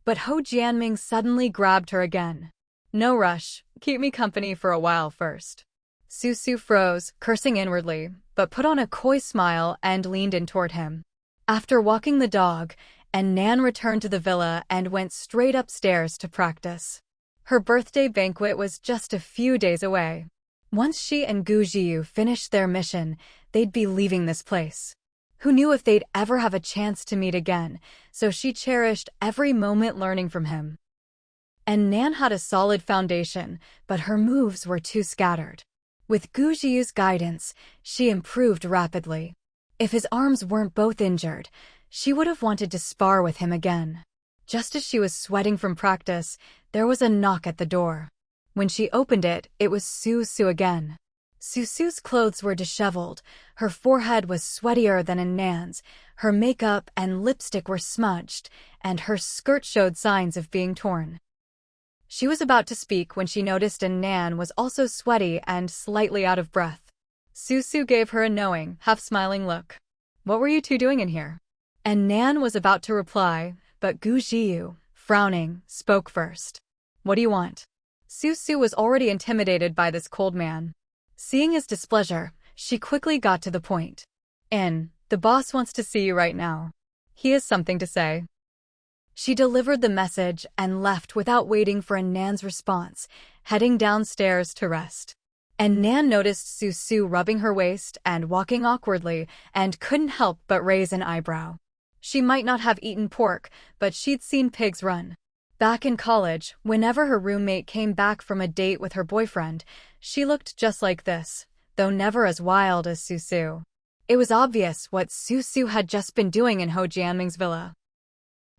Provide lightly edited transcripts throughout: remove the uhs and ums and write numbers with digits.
But Ho Jianming suddenly grabbed her again. "No rush, keep me company for a while first." Susu froze, cursing inwardly, but put on a coy smile and leaned in toward him. After walking the dog, Nan returned to the villa and went straight upstairs to practice. Her birthday banquet was just a few days away. Once she and Gu Jiu finished their mission, they'd be leaving this place. Who knew if they'd ever have a chance to meet again, so she cherished every moment learning from him. And Nan had a solid foundation, but her moves were too scattered. With Gu Jiu's guidance, she improved rapidly. If his arms weren't both injured, she would have wanted to spar with him again. Just as she was sweating from practice, there was a knock at the door. When she opened it, it was Susu again. Susu's clothes were disheveled, her forehead was sweatier than in Nan's, her makeup and lipstick were smudged, and her skirt showed signs of being torn. She was about to speak when she noticed Nan was also sweaty and slightly out of breath. Susu gave her a knowing, half-smiling look. "What were you two doing in here?" And Nan was about to reply, but Gu Jiu, frowning, spoke first. "What do you want?" Susu was already intimidated by this cold man. Seeing his displeasure, she quickly got to the point. "The boss wants to see you right now. He has something to say." She delivered the message and left without waiting for Nan's response, heading downstairs to rest. Nan noticed Susu rubbing her waist and walking awkwardly and couldn't help but raise an eyebrow. She might not have eaten pork, but she'd seen pigs run. Back in college, whenever her roommate came back from a date with her boyfriend, she looked just like this, though never as wild as Susu. It was obvious what Susu had just been doing in Ho Jianming's villa.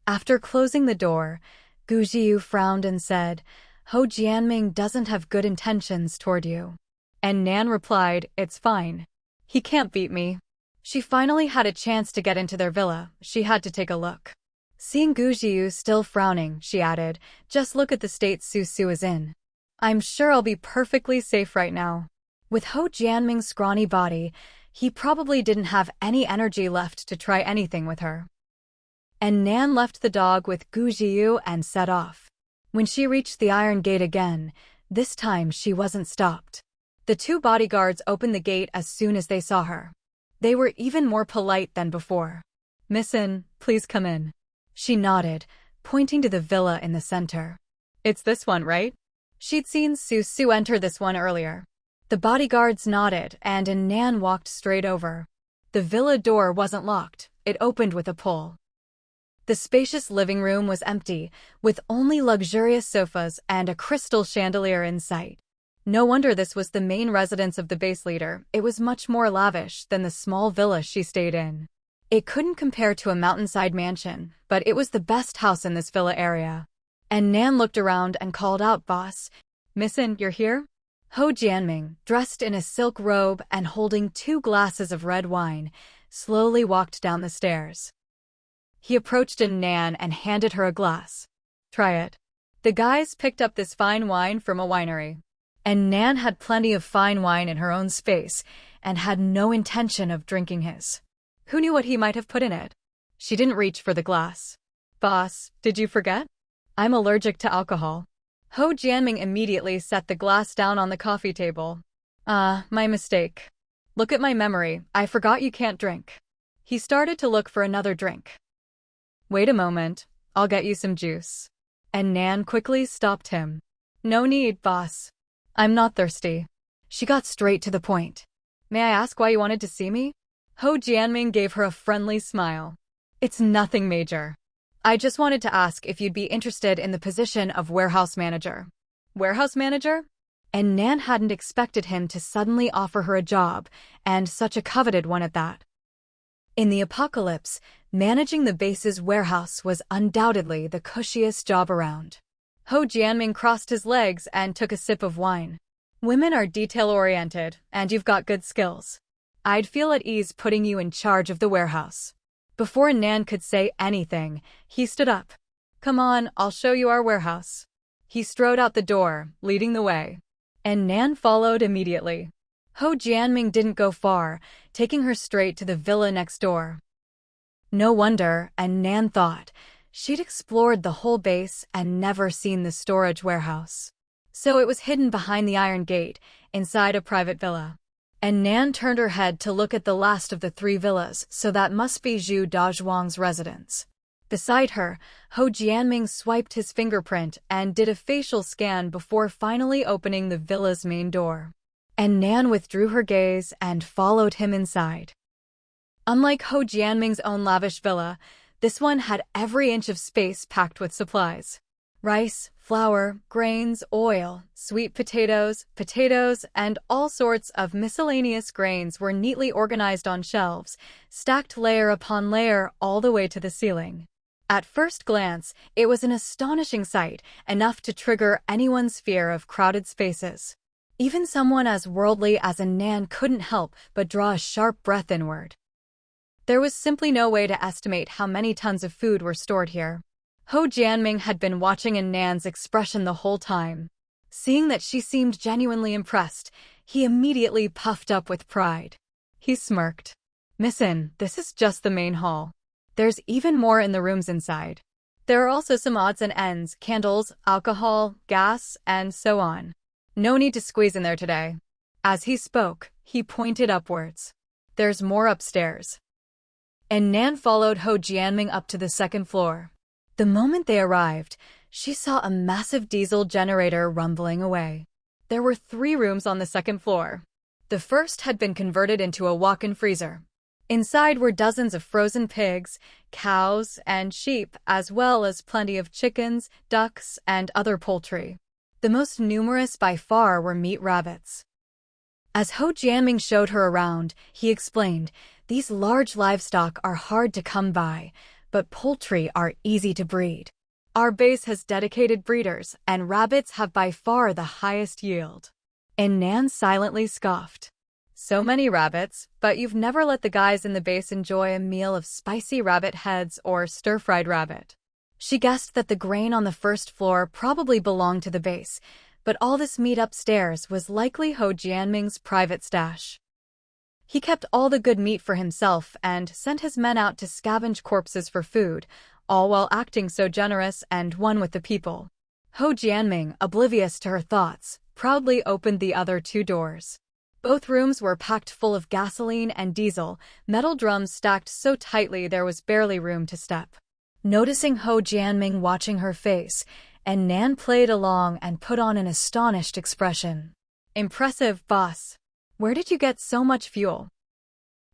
After closing the door, Gu Jiu frowned and said, "Ho Jianming doesn't have good intentions toward you." And Nan replied, "It's fine. He can't beat me." She finally had a chance to get into their villa. She had to take a look. Seeing Gu Jiu still frowning, she added, "Just look at the state Susu is in. I'm sure I'll be perfectly safe right now." With Ho Jianming's scrawny body, he probably didn't have any energy left to try anything with her. And Nan left the dog with Gu Jiu and set off. When she reached the iron gate again, this time she wasn't stopped. The two bodyguards opened the gate as soon as they saw her. They were even more polite than before. "Missin, please come in." She nodded, pointing to the villa in the center. "It's this one, right?" She'd seen Susu enter this one earlier. The bodyguards nodded, and Nan walked straight over. The villa door wasn't locked, it opened with a pull. The spacious living room was empty, with only luxurious sofas and a crystal chandelier in sight. No wonder this was the main residence of the base leader. It was much more lavish than the small villa she stayed in. It couldn't compare to a mountainside mansion, but it was the best house in this villa area. And Nan looked around and called out, "Boss, Missin, you're here?" Ho Jianming, dressed in a silk robe and holding 2 glasses of red wine, slowly walked down the stairs. He approached Nan and handed her a glass. "Try it." The guys picked up this fine wine from a winery. And Nan had plenty of fine wine in her own space and had no intention of drinking his. Who knew what he might have put in it? She didn't reach for the glass. "Boss, did you forget? I'm allergic to alcohol." Ho Jianming immediately set the glass down on the coffee table. My mistake. Look at my memory, I forgot you can't drink." He started to look for another drink. "Wait a moment, I'll get you some juice." And Nan quickly stopped him. "No need, boss. I'm not thirsty." She got straight to the point. "May I ask why you wanted to see me?" Ho Jianming gave her a friendly smile. "It's nothing major. I just wanted to ask if you'd be interested in the position of warehouse manager." "Warehouse manager?" And Nan hadn't expected him to suddenly offer her a job, and such a coveted one at that. In the apocalypse, managing the base's warehouse was undoubtedly the cushiest job around. Ho Jianming crossed his legs and took a sip of wine. "Women are detail-oriented, and you've got good skills. I'd feel at ease putting you in charge of the warehouse." Before Nan could say anything, he stood up. "Come on, I'll show you our warehouse." He strode out the door, leading the way. And Nan followed immediately. Ho Jianming didn't go far, taking her straight to the villa next door. No wonder, and Nan thought, She'd explored the whole base and never seen the storage warehouse. So it was hidden behind the iron gate, inside a private villa. And Nan turned her head to look at the last of the 3 villas, so that must be Zhu Dazhuang's residence. Beside her, Ho Jianming swiped his fingerprint and did a facial scan before finally opening the villa's main door. And Nan withdrew her gaze and followed him inside. Unlike Ho Jianming's own lavish villa, this one had every inch of space packed with supplies. Rice, flour, grains, oil, sweet potatoes, and all sorts of miscellaneous grains were neatly organized on shelves, stacked layer upon layer all the way to the ceiling. At first glance, it was an astonishing sight, enough to trigger anyone's fear of crowded spaces. Even someone as worldly as a Nan couldn't help but draw a sharp breath inward. There was simply no way to estimate how many tons of food were stored here. Ho Jianming had been watching in Nan's expression the whole time. Seeing that she seemed genuinely impressed, he immediately puffed up with pride. He smirked. "Missin, this is just the main hall. There's even more in the rooms inside. There are also some odds and ends, candles, alcohol, gas, and so on. No need to squeeze in there today." As he spoke, he pointed upwards. "There's more upstairs." And Nan followed Ho Jianming up to the 2nd floor. The moment they arrived, she saw a massive diesel generator rumbling away. There were 3 rooms on the 2nd floor. The first had been converted into a walk-in freezer. Inside were dozens of frozen pigs, cows, and sheep, as well as plenty of chickens, ducks, and other poultry. The most numerous by far were meat rabbits. As Ho Jianming showed her around, he explained, "These large livestock are hard to come by, but poultry are easy to breed. Our base has dedicated breeders, and rabbits have by far the highest yield." And Nan silently scoffed. "So many rabbits, but you've never let the guys in the base enjoy a meal of spicy rabbit heads or stir-fried rabbit." She guessed that the grain on the 1st floor probably belonged to the base, but all this meat upstairs was likely Ho Jianming's private stash. He kept all the good meat for himself and sent his men out to scavenge corpses for food, all while acting so generous and one with the people. Ho Jianming, oblivious to her thoughts, proudly opened the other 2 doors. Both rooms were packed full of gasoline and diesel, metal drums stacked so tightly there was barely room to step. Noticing Ho Jianming watching her face, and Nan played along and put on an astonished expression. "Impressive, boss. Where did you get so much fuel?"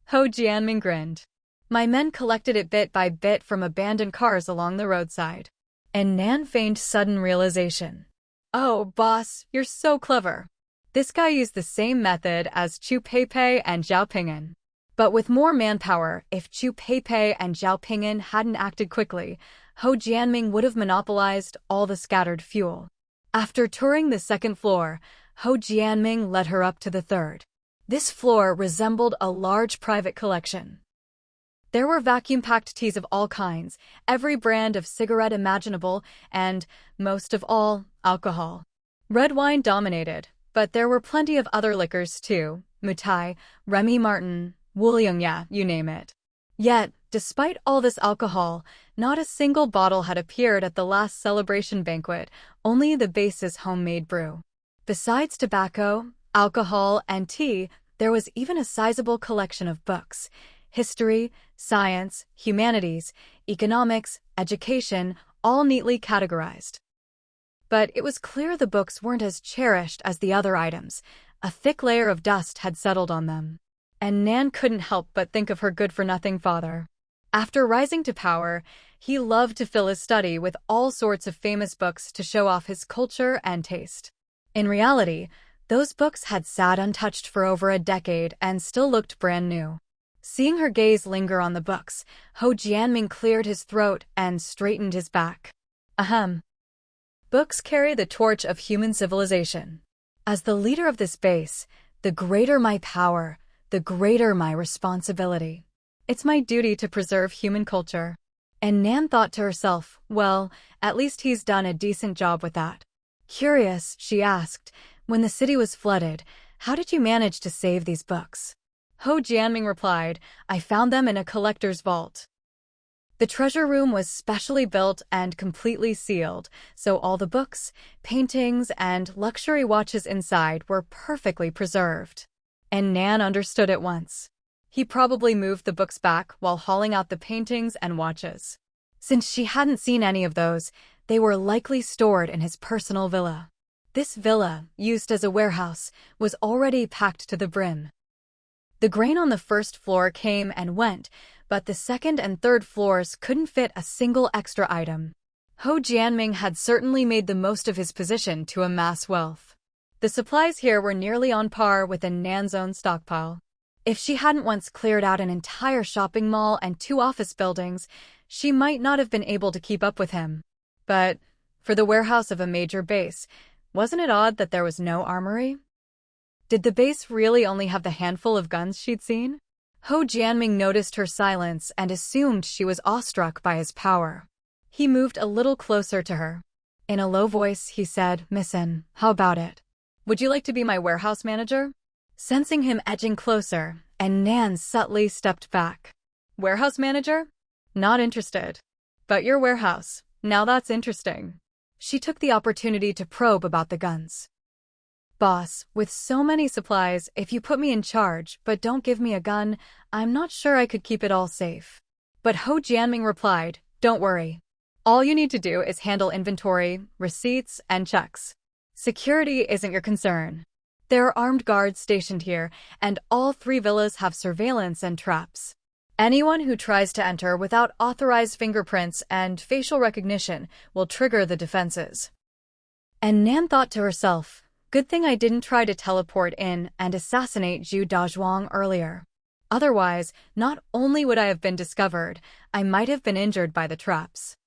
Ho Jianming grinned. "My men collected it bit by bit from abandoned cars along the roadside." And Nan feigned sudden realization. "Oh, boss, you're so clever. This guy used the same method as Chu Peipei and Zhao Ping'an. But with more manpower, if Chu Peipei and Zhao Ping'an hadn't acted quickly, Ho Jianming would have monopolized all the scattered fuel." After touring the 2nd floor, Ho Jianming led her up to the 3rd. This floor resembled a large private collection. There were vacuum-packed teas of all kinds, every brand of cigarette imaginable, and, most of all, alcohol. Red wine dominated, but there were plenty of other liquors too, Mutai, Remy Martin, Wuliangya, you name it. Yet, despite all this alcohol, not a single bottle had appeared at the last celebration banquet, only the base's homemade brew. Besides tobacco, alcohol, and tea, there was even a sizable collection of books: history, science, humanities, economics, education, all neatly categorized. But it was clear the books weren't as cherished as the other items. A thick layer of dust had settled on them. And Nan couldn't help but think of her good-for-nothing father. After rising to power, he loved to fill his study with all sorts of famous books to show off his culture and taste. In reality, those books had sat untouched for over a decade and still looked brand new. Seeing her gaze linger on the books, Ho Jianming cleared his throat and straightened his back. Ahem. Books carry the torch of human civilization. As the leader of this base, the greater my power, the greater my responsibility. It's my duty to preserve human culture. And Nan thought to herself, well, at least he's done a decent job with that. Curious, she asked, when the city was flooded, how did you manage to save these books? Ho Jianming replied, I found them in a collector's vault. The treasure room was specially built and completely sealed, so all the books, paintings, and luxury watches inside were perfectly preserved. And Nan understood at once. He probably moved the books back while hauling out the paintings and watches. Since she hadn't seen any of those, they were likely stored in his personal villa. This villa, used as a warehouse, was already packed to the brim. The grain on the first floor came and went, but the second and third floors couldn't fit a single extra item. Ho Jianming had certainly made the most of his position to amass wealth. The supplies here were nearly on par with Nan's own stockpile. If she hadn't once cleared out an entire shopping mall and 2 office buildings, she might not have been able to keep up with him. But for the warehouse of a major base, wasn't it odd that there was no armory? Did the base really only have the handful of guns she'd seen? Ho Jianming noticed her silence and assumed she was awestruck by his power. He moved a little closer to her. In a low voice, he said, "Missin, how about it? Would you like to be my warehouse manager?" Sensing him edging closer, and Nan subtly stepped back. "Warehouse manager? Not interested. But your warehouse, now that's interesting." She took the opportunity to probe about the guns. "Boss, with so many supplies, if you put me in charge but don't give me a gun, I'm not sure I could keep it all safe." But Ho Jianming replied, "Don't worry. All you need to do is handle inventory, receipts, and checks. Security isn't your concern. There are armed guards stationed here, and all 3 villas have surveillance and traps. Anyone who tries to enter without authorized fingerprints and facial recognition will trigger the defenses." And Nan thought to herself, good thing I didn't try to teleport in and assassinate Zhu Dazhuang earlier. Otherwise, not only would I have been discovered, I might have been injured by the traps.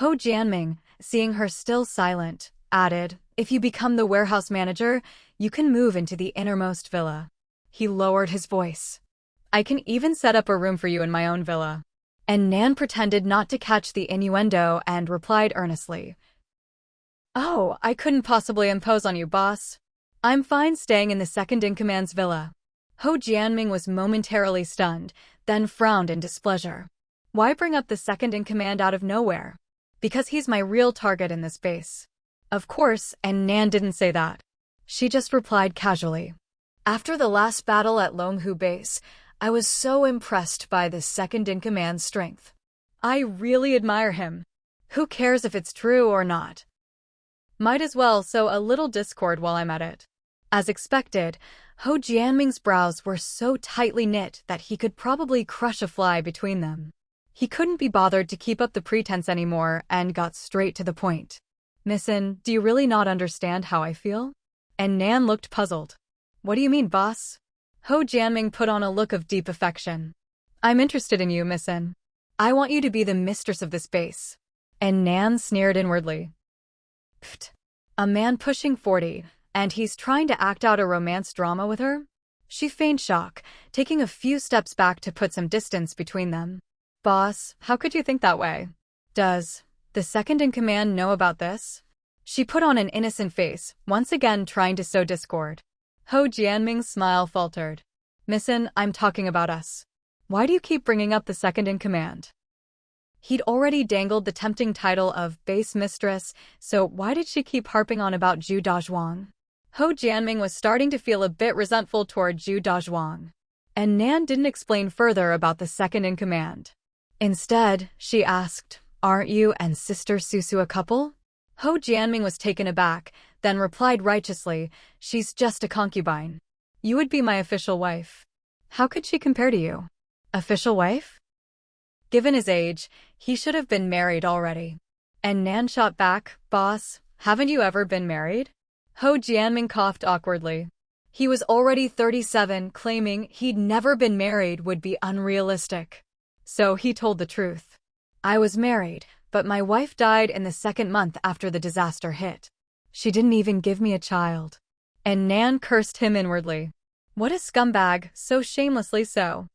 Ho Jianming, seeing her still silent, added, "If you become the warehouse manager, you can move into the innermost villa." He lowered his voice. "I can even set up a room for you in my own villa." And Nan pretended not to catch the innuendo and replied earnestly, "Oh, I couldn't possibly impose on you, boss. I'm fine staying in the second-in-command's villa." Ho Jianming was momentarily stunned, then frowned in displeasure. "Why bring up the second-in-command out of nowhere?" "Because he's my real target in this base." Of course, and Nan didn't say that. She just replied casually, "After the last battle at Longhu Base, I was so impressed by the second-in-command's strength. I really admire him. Who cares if it's true or not? Might as well sow a little discord while I'm at it." As expected, Ho Jianming's brows were so tightly knit that he could probably crush a fly between them. He couldn't be bothered to keep up the pretense anymore and got straight to the point. "Missin, do you really not understand how I feel?" And Nan looked puzzled. "What do you mean, boss?" Ho Jianming put on a look of deep affection. "I'm interested in you, Missin. I want you to be the mistress of this base." And Nan sneered inwardly. Pfft. A man pushing 40, and he's trying to act out a romance drama with her? She feigned shock, taking a few steps back to put some distance between them. "Boss, how could you think that way? Does the second-in-command know about this?" She put on an innocent face, once again trying to sow discord. Ho Jianming's smile faltered. "Missin, I'm talking about us. Why do you keep bringing up the second-in-command?" He'd already dangled the tempting title of base mistress, so why did she keep harping on about Zhu Dazhuang? Ho Jianming was starting to feel a bit resentful toward Zhu Dazhuang. And Nan didn't explain further about the second-in-command. Instead, she asked, "Aren't you and Sister Susu a couple?" Ho Jianming was taken aback, then replied righteously, "She's just a concubine. You would be my official wife." How could she compare to you? Official wife? Given his age, he should have been married already. And Nan shot back, "Boss, haven't you ever been married?" Ho Jianming coughed awkwardly. He was already 37, claiming he'd never been married would be unrealistic. So he told the truth. "I was married, but my wife died in the 2nd month after the disaster hit. She didn't even give me a child." And Nan cursed him inwardly. What a scumbag, so shamelessly so.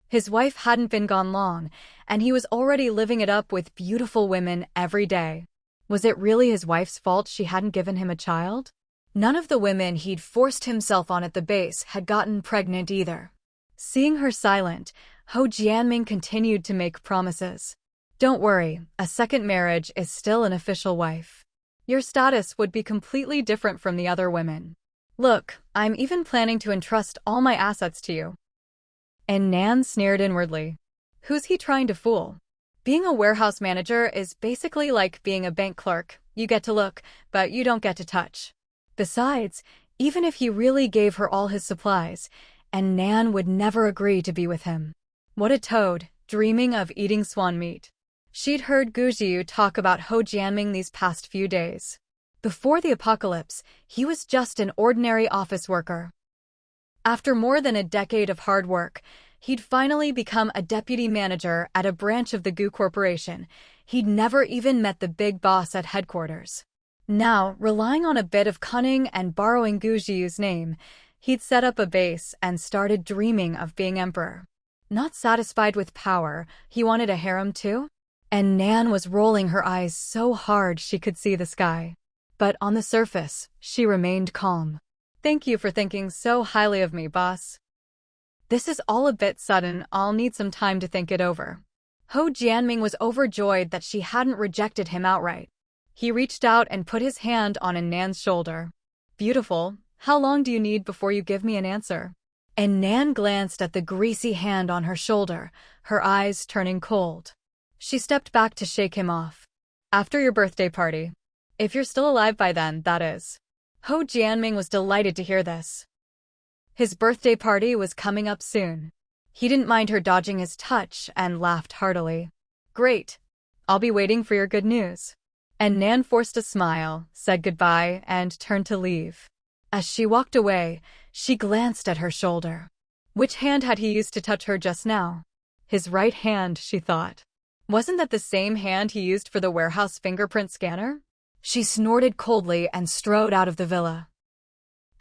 His wife hadn't been gone long, and he was already living it up with beautiful women every day. Was it really his wife's fault she hadn't given him a child? None of the women he'd forced himself on at the base had gotten pregnant either. Seeing her silent, Ho Jianming continued to make promises. Don't worry, a second marriage is still an official wife. Your status would be completely different from the other women. Look, I'm even planning to entrust all my assets to you. And Nan sneered inwardly. Who's he trying to fool? Being a warehouse manager is basically like being a bank clerk. You get to look, but you don't get to touch. Besides, even if he really gave her all his supplies, and Nan would never agree to be with him. What a toad, dreaming of eating swan meat. She'd heard Gu Jiu talk about Ho Jianming these past few days. Before the apocalypse, he was just an ordinary office worker. After more than a decade of hard work, he'd finally become a deputy manager at a branch of the Gu Corporation. He'd never even met the big boss at headquarters. Now, relying on a bit of cunning and borrowing Gu Jiu's name, he'd set up a base and started dreaming of being emperor. Not satisfied with power, he wanted a harem too? And Nan was rolling her eyes so hard she could see the sky. But on the surface, she remained calm. Thank you for thinking so highly of me, boss. This is all a bit sudden, I'll need some time to think it over. Ho Jianming was overjoyed that she hadn't rejected him outright. He reached out and put his hand on Nan's shoulder. Beautiful, how long do you need before you give me an answer? And Nan glanced at the greasy hand on her shoulder, her eyes turning cold. She stepped back to shake him off. After your birthday party. If you're still alive by then, that is. Ho Jianming was delighted to hear this. His birthday party was coming up soon. He didn't mind her dodging his touch and laughed heartily. Great. I'll be waiting for your good news. And Nan forced a smile, said goodbye, and turned to leave. As she walked away, she glanced at her shoulder. Which hand had he used to touch her just now? His right hand, she thought. Wasn't that the same hand he used for the warehouse fingerprint scanner? She snorted coldly and strode out of the villa.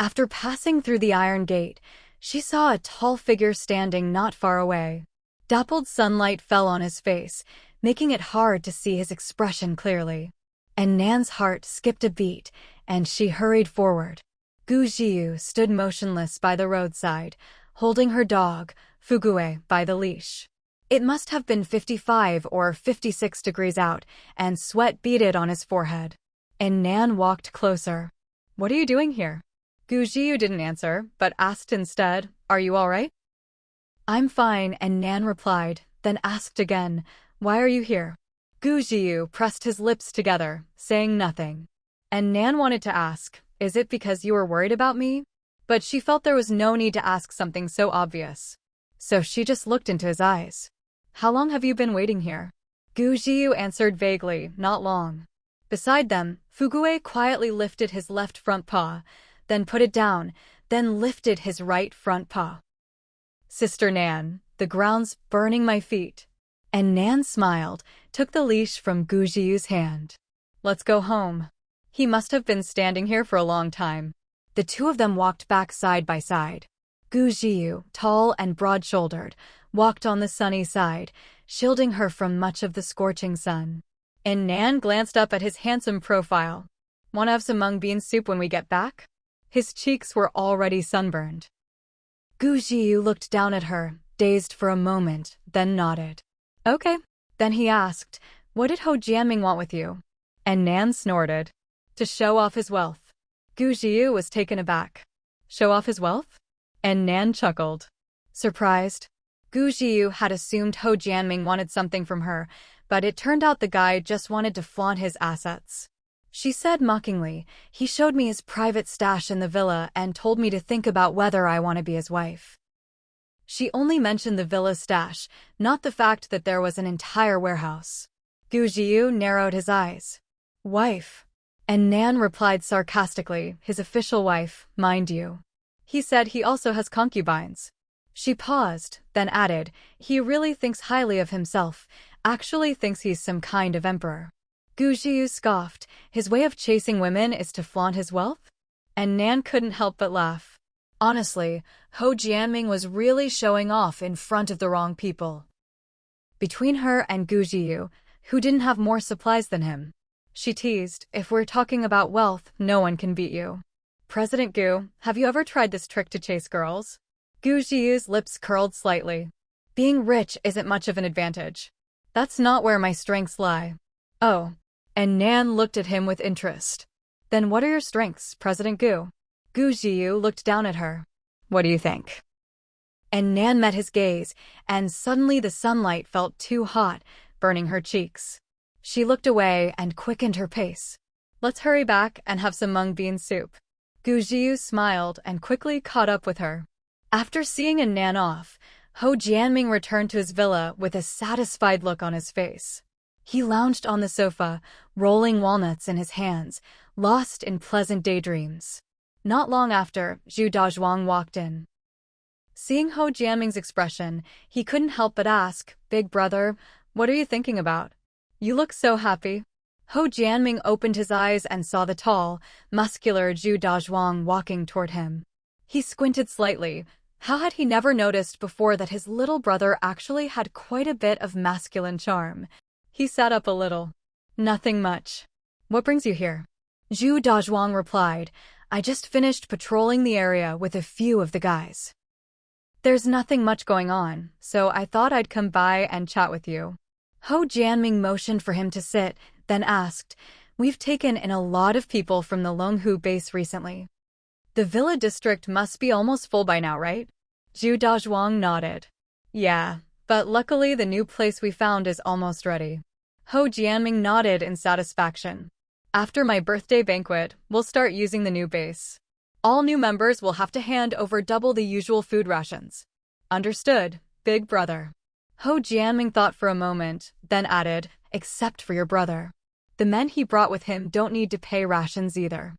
After passing through the iron gate, she saw a tall figure standing not far away. Dappled sunlight fell on his face, making it hard to see his expression clearly. And Nan's heart skipped a beat, and she hurried forward. Gu Jiu stood motionless by the roadside, holding her dog, Fugue, by the leash. It must have been 55 or 56 degrees out, and sweat beaded on his forehead. And Nan walked closer. What are you doing here? Gu Jiu didn't answer, but asked instead, Are you all right? I'm fine, and Nan replied, then asked again, Why are you here? Gu Jiu pressed his lips together, saying nothing. And Nan wanted to ask, Is it because you were worried about me? But she felt there was no need to ask something so obvious. So she just looked into his eyes. How long have you been waiting here? Gu Jiu answered vaguely, Not long. Beside them, Fugue quietly lifted his left front paw, then put it down, then lifted his right front paw. Sister Nan, the ground's burning my feet. And Nan smiled, took the leash from Gu Jiu's hand. Let's go home. He must have been standing here for a long time. The two of them walked back side by side. Gu Jiu, tall and broad-shouldered, walked on the sunny side, shielding her from much of the scorching sun. And Nan glanced up at his handsome profile. Want to have some mung bean soup when we get back? His cheeks were already sunburned. Gu Jiu looked down at her, dazed for a moment, then nodded. Okay. Then he asked, What did Ho Jianming want with you? And Nan snorted. To show off his wealth. Gu Jiu was taken aback. Show off his wealth? And Nan chuckled. Surprised. Gu Jiu had assumed Ho Jianming wanted something from her, but it turned out the guy just wanted to flaunt his assets. She said mockingly, He showed me his private stash in the villa and told me to think about whether I want to be his wife. She only mentioned the villa's stash, not the fact that there was an entire warehouse. Gu Jiu narrowed his eyes. Wife. And Nan replied sarcastically, His official wife, mind you. He said he also has concubines. She paused, then added, He really thinks highly of himself, actually thinks he's some kind of emperor. Gu Jiu scoffed, His way of chasing women is to flaunt his wealth? And Nan couldn't help but laugh. Honestly, Ho Jianming was really showing off in front of the wrong people. Between her and Gu Jiu, who didn't have more supplies than him, she teased, If we're talking about wealth, no one can beat you. President Gu, have you ever tried this trick to chase girls? Gu Jiu's lips curled slightly. Being rich isn't much of an advantage. That's not where my strengths lie. Oh. And Nan looked at him with interest. Then what are your strengths, President Gu? Gu Jiu looked down at her. What do you think? And Nan met his gaze, and suddenly the sunlight felt too hot, burning her cheeks. She looked away and quickened her pace. Let's hurry back and have some mung bean soup. Gu Jiu smiled and quickly caught up with her. After seeing Nan off, Ho Jianming returned to his villa with a satisfied look on his face. He lounged on the sofa, rolling walnuts in his hands, lost in pleasant daydreams. Not long after, Zhu Dazhuang walked in. Seeing Ho Jianming's expression, he couldn't help but ask, Big brother, what are you thinking about? You look so happy. Ho Jianming opened his eyes and saw the tall, muscular Zhu Dazhuang walking toward him. He squinted slightly. How had he never noticed before that his little brother actually had quite a bit of masculine charm? He sat up a little. Nothing much. What brings you here? Zhu Dazhuang replied, I just finished patrolling the area with a few of the guys. There's nothing much going on, so I thought I'd come by and chat with you. Ho Jianming motioned for him to sit, then asked, We've taken in a lot of people from the Longhu base recently. The villa district must be almost full by now, right? Zhu Dazhuang nodded. Yeah, but luckily the new place we found is almost ready. Ho Jianming nodded in satisfaction. After my birthday banquet, we'll start using the new base. All new members will have to hand over double the usual food rations. Understood, big brother. Ho Jianming thought for a moment, then added, except for your brother. The men he brought with him don't need to pay rations either.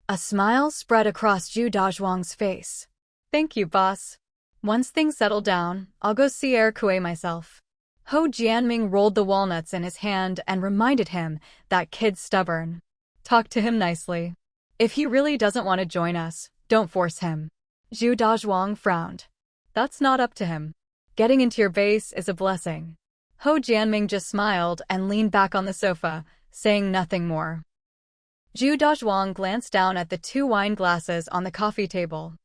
A smile spread across Zhu Dazhuang's face. Thank you, boss. Once things settle down, I'll go see Air Kue myself. Ho Jianming rolled the walnuts in his hand and reminded him that kid's stubborn. Talk to him nicely. If he really doesn't want to join us, don't force him. Zhu Dazhuang frowned. That's not up to him. Getting into your base is a blessing. Ho Jianming just smiled and leaned back on the sofa, saying nothing more. Zhu Dazhuang glanced down at the 2 wine glasses on the coffee table.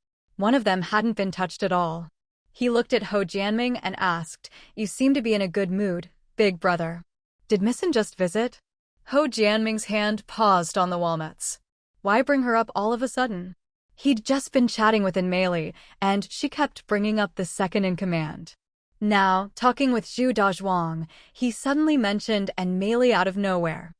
One of them hadn't been touched at all. He looked at Ho Jianming and asked, You seem to be in a good mood, big brother. Did Missin just visit? Ho Jianming's hand paused on the walnuts. Why bring her up all of a sudden? He'd just been chatting with Meili, and she kept bringing up the second in command. Now, talking with Zhu Dazhuang, he suddenly mentioned Meili out of nowhere.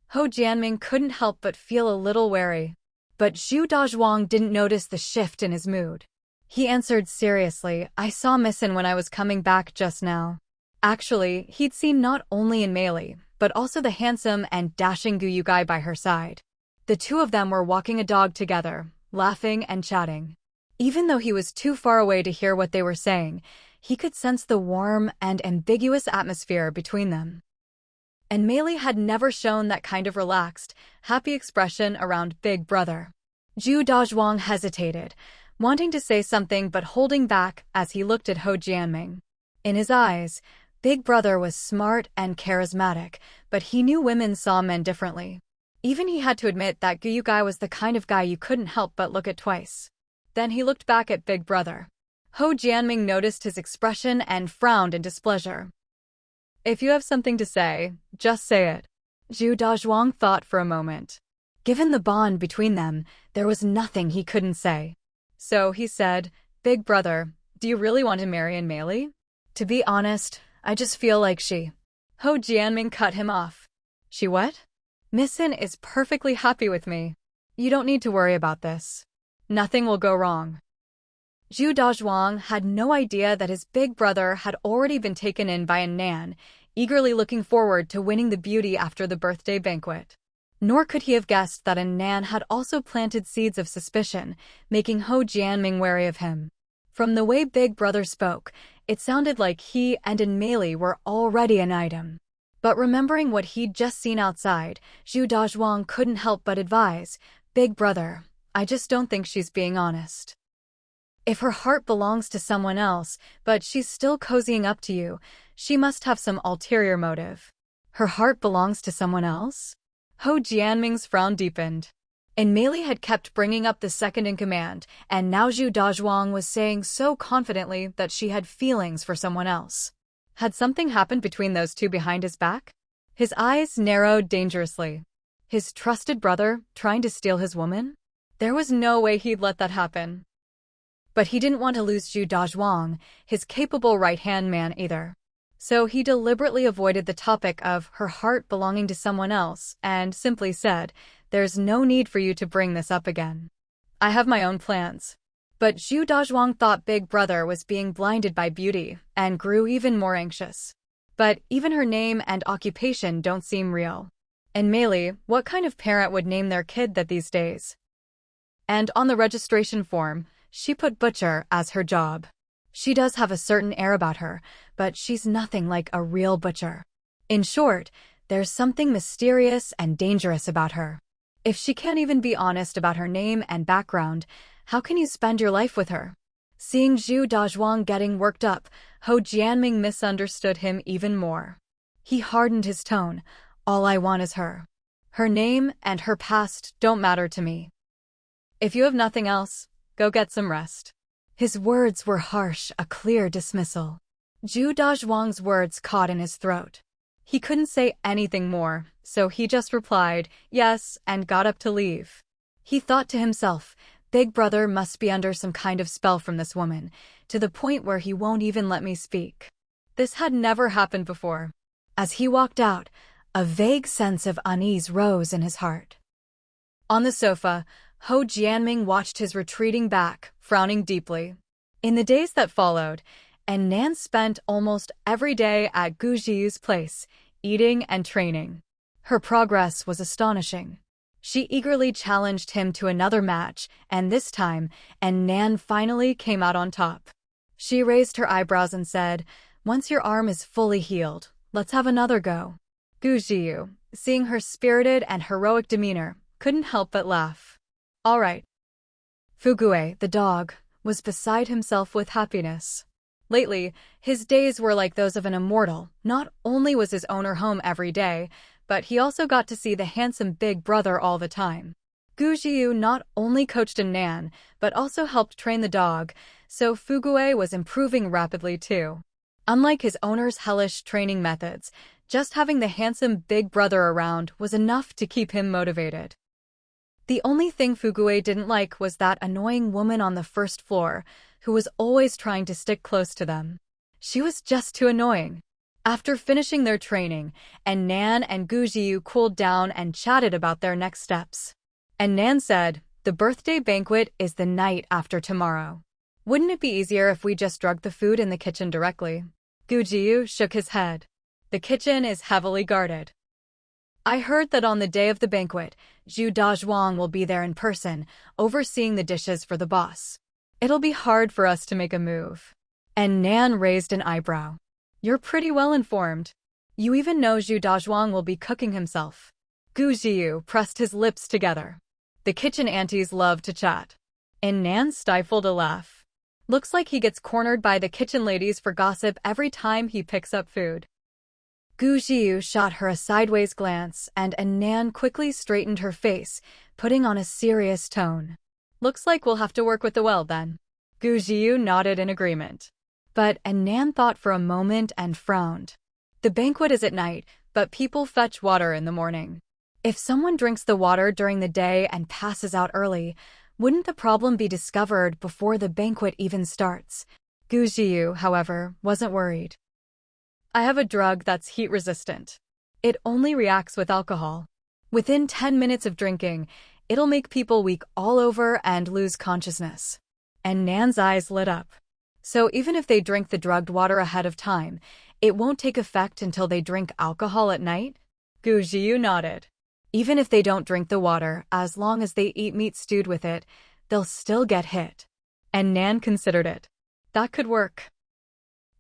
Ho Jianming couldn't help but feel a little wary. But Zhu Dazhuang didn't notice the shift in his mood. He answered seriously, I saw Missin when I was coming back just now. Actually, he'd seen not only Meili, but also the handsome and dashing Guyu guy by her side. The two of them were walking a dog together, laughing and chatting. Even though he was too far away to hear what they were saying, he could sense the warm and ambiguous atmosphere between them. And Meili had never shown that kind of relaxed, happy expression around Big Brother. Zhu Dazhuang hesitated, wanting to say something but holding back as he looked at Ho Jianming. In his eyes, Big Brother was smart and charismatic, but he knew women saw men differently. Even he had to admit that Guyu guy was the kind of guy you couldn't help but look at twice. Then he looked back at Big Brother. Ho Jianming noticed his expression and frowned in displeasure. If you have something to say, just say it. Zhu Dazhuang thought for a moment. Given the bond between them, there was nothing he couldn't say. So he said, Big brother, do you really want to marry Meili? To be honest, I just feel like she. Ho Jianming cut him off. She what? Missin is perfectly happy with me. You don't need to worry about this. Nothing will go wrong. Zhu Dazhuang had no idea that his big brother had already been taken in by Nan, eagerly looking forward to winning the beauty after the birthday banquet. Nor could he have guessed that Nan had also planted seeds of suspicion, making Ho Jianming wary of him. From the way Big Brother spoke, it sounded like he and Meili were already an item. But remembering what he'd just seen outside, Zhu Dazhuang couldn't help but advise, Big Brother, I just don't think she's being honest. If her heart belongs to someone else, but she's still cozying up to you, she must have some ulterior motive. Her heart belongs to someone else? Ho Jianming's frown deepened. Meili had kept bringing up the second in command, and now Zhu Dazhuang was saying so confidently that she had feelings for someone else. Had something happened between those two behind his back? His eyes narrowed dangerously. His trusted brother trying to steal his woman? There was no way he'd let that happen. But he didn't want to lose Zhu Dazhuang, his capable right-hand man, either. So he deliberately avoided the topic of her heart belonging to someone else and simply said, "There's no need for you to bring this up again. I have my own plans." But Zhu Dazhuang thought Big Brother was being blinded by beauty and grew even more anxious. But even her name and occupation don't seem real. And Meili, what kind of parent would name their kid that these days? And on the registration form, she put butcher as her job. She does have a certain air about her, but she's nothing like a real butcher. In short, there's something mysterious and dangerous about her. If she can't even be honest about her name and background, how can you spend your life with her? Seeing Zhu Dazhuang getting worked up, Hou Jianming misunderstood him even more. He hardened his tone. "All I want is her. Her name and her past don't matter to me. If you have nothing else, go get some rest." His words were harsh, a clear dismissal. Zhu Dazhuang's words caught in his throat. He couldn't say anything more, so he just replied, "Yes," and got up to leave. He thought to himself, Big Brother must be under some kind of spell from this woman, to the point where he won't even let me speak. This had never happened before. As he walked out, a vague sense of unease rose in his heart. On the sofa, Hou Jianming watched his retreating back, frowning deeply. In the days that followed, Nan spent almost every day at Gu Zhiyu's place, eating and training. Her progress was astonishing. She eagerly challenged him to another match, and this time, Nan finally came out on top. She raised her eyebrows and said, "Once your arm is fully healed, let's have another go." Gu Zhiyu, seeing her spirited and heroic demeanor, couldn't help but laugh. "All right." Fugue, the dog, was beside himself with happiness. Lately, his days were like those of an immortal. Not only was his owner home every day, but he also got to see the handsome Big Brother all the time. Gu Zhiyu not only coached Nan, but also helped train the dog, so Fugue was improving rapidly too. Unlike his owner's hellish training methods, just having the handsome Big Brother around was enough to keep him motivated. The only thing Fugue didn't like was that annoying woman on the first floor, who was always trying to stick close to them. She was just too annoying. After finishing their training, Nan and Gu Zhiyu cooled down and chatted about their next steps. Nan said, "The birthday banquet is the night after tomorrow. Wouldn't it be easier if we just drug the food in the kitchen directly?" Gu Zhiyu shook his head. "The kitchen is heavily guarded. I heard that on the day of the banquet, Zhu Dazhuang will be there in person, overseeing the dishes for the boss. It'll be hard for us to make a move." And Nan raised an eyebrow. "You're pretty well informed. You even know Zhu Dazhuang will be cooking himself." Gu Zhiyu pressed his lips together. The kitchen aunties love to chat. And Nan stifled a laugh. Looks like he gets cornered by the kitchen ladies for gossip every time he picks up food. Gu Zhiyu shot her a sideways glance, and Nan quickly straightened her face, putting on a serious tone. "Looks like we'll have to work with the well then." Gu Zhiyu nodded in agreement. But Nan thought for a moment and frowned. The banquet is at night, but people fetch water in the morning. If someone drinks the water during the day and passes out early, wouldn't the problem be discovered before the banquet even starts? Gu Zhiyu, however, wasn't worried. "I have a drug that's heat-resistant. It only reacts with alcohol. Within 10 minutes of drinking, it'll make people weak all over and lose consciousness." And Nan's eyes lit up. So even if they drink the drugged water ahead of time, it won't take effect until they drink alcohol at night? Gu Zhiyu nodded. Even if they don't drink the water, as long as they eat meat stewed with it, they'll still get hit. And Nan considered it. That could work.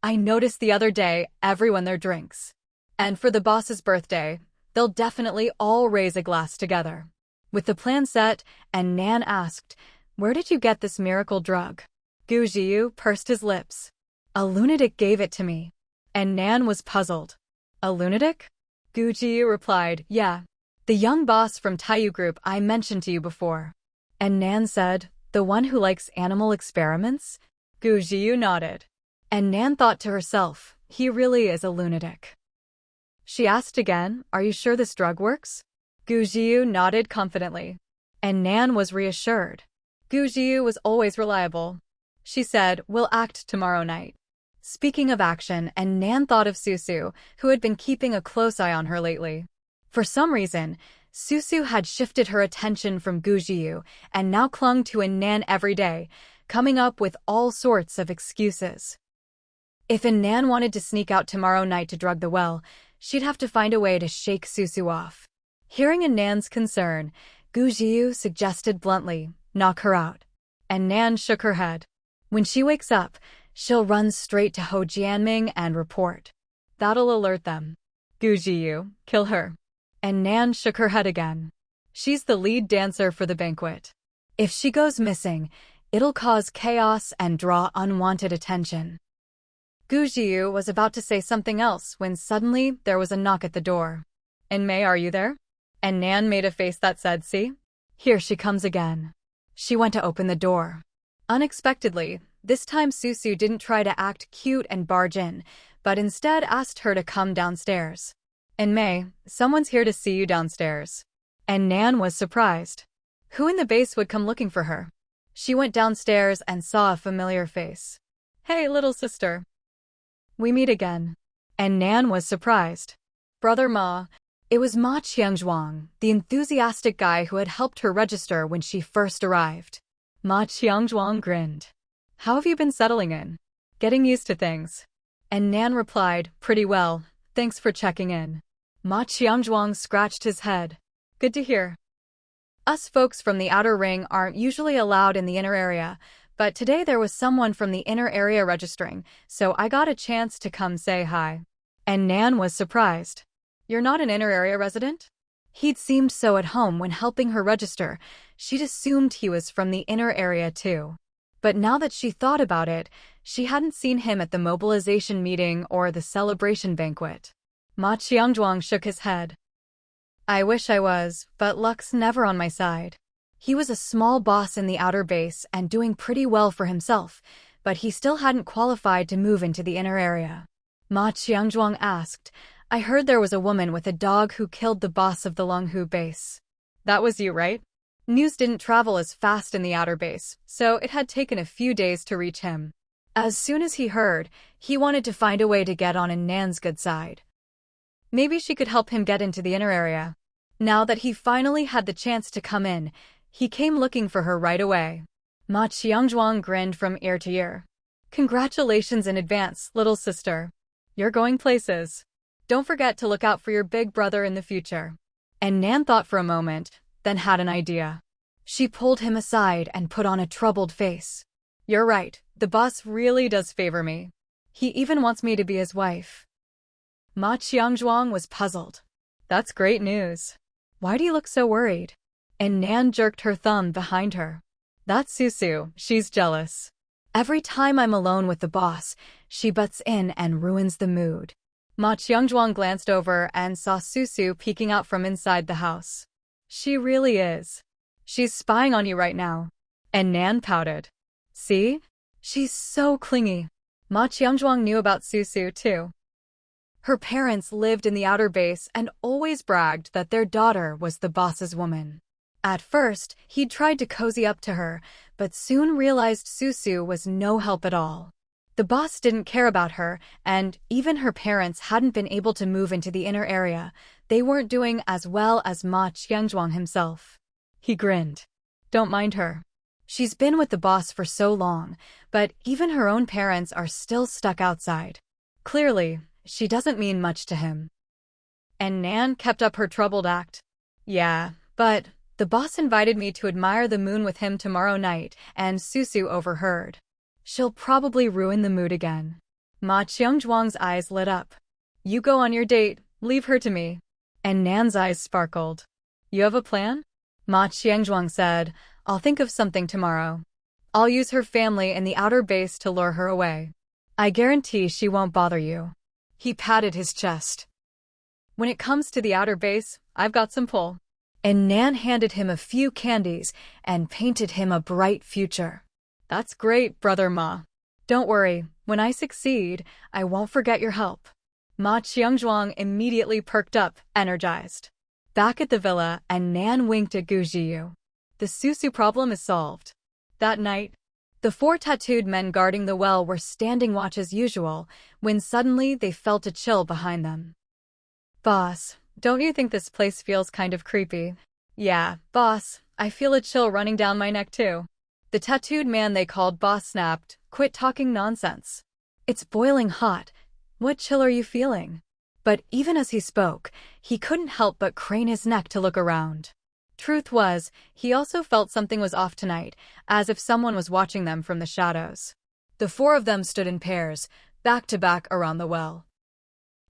"I noticed the other day everyone there drinks. And for the boss's birthday, they'll definitely all raise a glass together." With the plan set, and Nan asked, "Where did you get this miracle drug?" Gu Zhiyu pursed his lips. "A lunatic gave it to me." And Nan was puzzled. "A lunatic?" Gu Zhiyu replied, "Yeah. The young boss from Taiyu Group I mentioned to you before." And Nan said, "The one who likes animal experiments?" Gu Zhiyu nodded. And Nan thought to herself, He really is a lunatic. She asked again, "Are you sure this drug works?" Gu Jiu nodded confidently, and Nan was reassured. Gu Jiu was always reliable. She said, "We'll act tomorrow night." Speaking of action, and Nan thought of Susu, who had been keeping a close eye on her lately. For some reason, Susu had shifted her attention from Gu Jiu and now clung to Nan every day, coming up with all sorts of excuses. If Nan wanted to sneak out tomorrow night to drug the well, she'd have to find a way to shake Susu off. Hearing Nan's concern, Gu Jiu suggested bluntly, "Knock her out." And Nan shook her head. "When she wakes up, she'll run straight to Ho Jianming and report. That'll alert them." Gu Jiu, "Kill her." And Nan shook her head again. "She's the lead dancer for the banquet. If she goes missing, it'll cause chaos and draw unwanted attention." Gu Jiu was about to say something else when suddenly there was a knock at the door. "And May, are you there?" And Nan made a face that said, "See? Here she comes again." She went to open the door. Unexpectedly, this time Susu didn't try to act cute and barge in, but instead asked her to come downstairs. "And May, someone's here to see you downstairs." And Nan was surprised. Who in the base would come looking for her? She went downstairs and saw a familiar face. "Hey, little sister. We meet again." And Nan was surprised. "Brother Ma." It was Ma Qiangzhuang, the enthusiastic guy who had helped her register when she first arrived. Ma Qiangzhuang grinned. "How have you been settling in? Getting used to things?" And Nan replied, "Pretty well, thanks for checking in." Ma Qiangzhuang scratched his head. "Good to hear. Us folks from the outer ring aren't usually allowed in the inner area, but today there was someone from the inner area registering, so I got a chance to come say hi." And Nan was surprised. "You're not an inner area resident?" He'd seemed so at home when helping her register, she'd assumed he was from the inner area too. But now that she thought about it, she hadn't seen him at the mobilization meeting or the celebration banquet. Ma Qiangzhuang shook his head. "I wish I was, but luck's never on my side." He was a small boss in the outer base and doing pretty well for himself, but he still hadn't qualified to move into the inner area. Ma Qiangzhuang asked, "I heard there was a woman with a dog who killed the boss of the Longhu base. That was you, right?" News didn't travel as fast in the outer base, so it had taken a few days to reach him. As soon as he heard, he wanted to find a way to get on Nan's good side. Maybe she could help him get into the inner area. Now that he finally had the chance to come in, he came looking for her right away. Ma Qiangzhuang grinned from ear to ear. "Congratulations in advance, little sister. You're going places. Don't forget to look out for your big brother in the future." And Nan thought for a moment, then had an idea. She pulled him aside and put on a troubled face. "You're right, the boss really does favor me. He even wants me to be his wife." Ma Qiangzhuang was puzzled. "That's great news. Why do you look so worried?" And Nan jerked her thumb behind her. "That's Susu, she's jealous. Every time I'm alone with the boss, she butts in and ruins the mood." Ma Qiangzhuang glanced over and saw Susu peeking out from inside the house. "She really is. She's spying on you right now." And Nan pouted. "See? She's so clingy." Ma Qiangzhuang knew about Susu too. Her parents lived in the outer base and always bragged that their daughter was the boss's woman. At first, he'd tried to cozy up to her, but soon realized Susu was no help at all. The boss didn't care about her, and even her parents hadn't been able to move into the inner area. They weren't doing as well as Ma Qiangzhuang himself. He grinned. "Don't mind her. She's been with the boss for so long, but even her own parents are still stuck outside. Clearly, she doesn't mean much to him." And Nan kept up her troubled act. "Yeah, but the boss invited me to admire the moon with him tomorrow night, and Susu overheard. She'll probably ruin the mood again." Ma Qiangzhuang's eyes lit up. "You go on your date, leave her to me." And Nan's eyes sparkled. "You have a plan?" Ma Qiangzhuang said, "I'll think of something tomorrow. I'll use her family in the outer base to lure her away. I guarantee she won't bother you." He patted his chest. "When it comes to the outer base, I've got some pull." And Nan handed him a few candies and painted him a bright future. "That's great, Brother Ma. Don't worry, when I succeed, I won't forget your help. Ma Qiangzhuang immediately perked up, energized. Back at the villa, and Nan winked at Gu Jiyu. The Susu problem is solved. That night, the 4 tattooed men guarding the well were standing watch as usual, when suddenly they felt a chill behind them. Boss, don't you think this place feels kind of creepy? Yeah, boss, I feel a chill running down my neck too. The tattooed man they called boss snapped, quit talking nonsense. It's boiling hot. What chill are you feeling? But even as he spoke, he couldn't help but crane his neck to look around. Truth was, he also felt something was off tonight, as if someone was watching them from the shadows. The 4 of them stood in pairs, back to back around the well.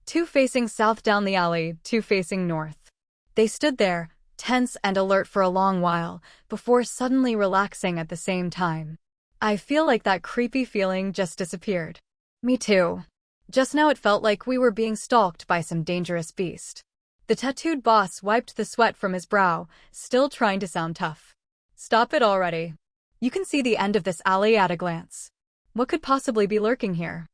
2 facing south down the alley, 2 facing north. They stood there, tense and alert for a long while, before suddenly relaxing at the same time. I feel like that creepy feeling just disappeared. Me too. Just now it felt like we were being stalked by some dangerous beast. The tattooed boss wiped the sweat from his brow, still trying to sound tough. Stop it already. You can see the end of this alley at a glance. What could possibly be lurking here?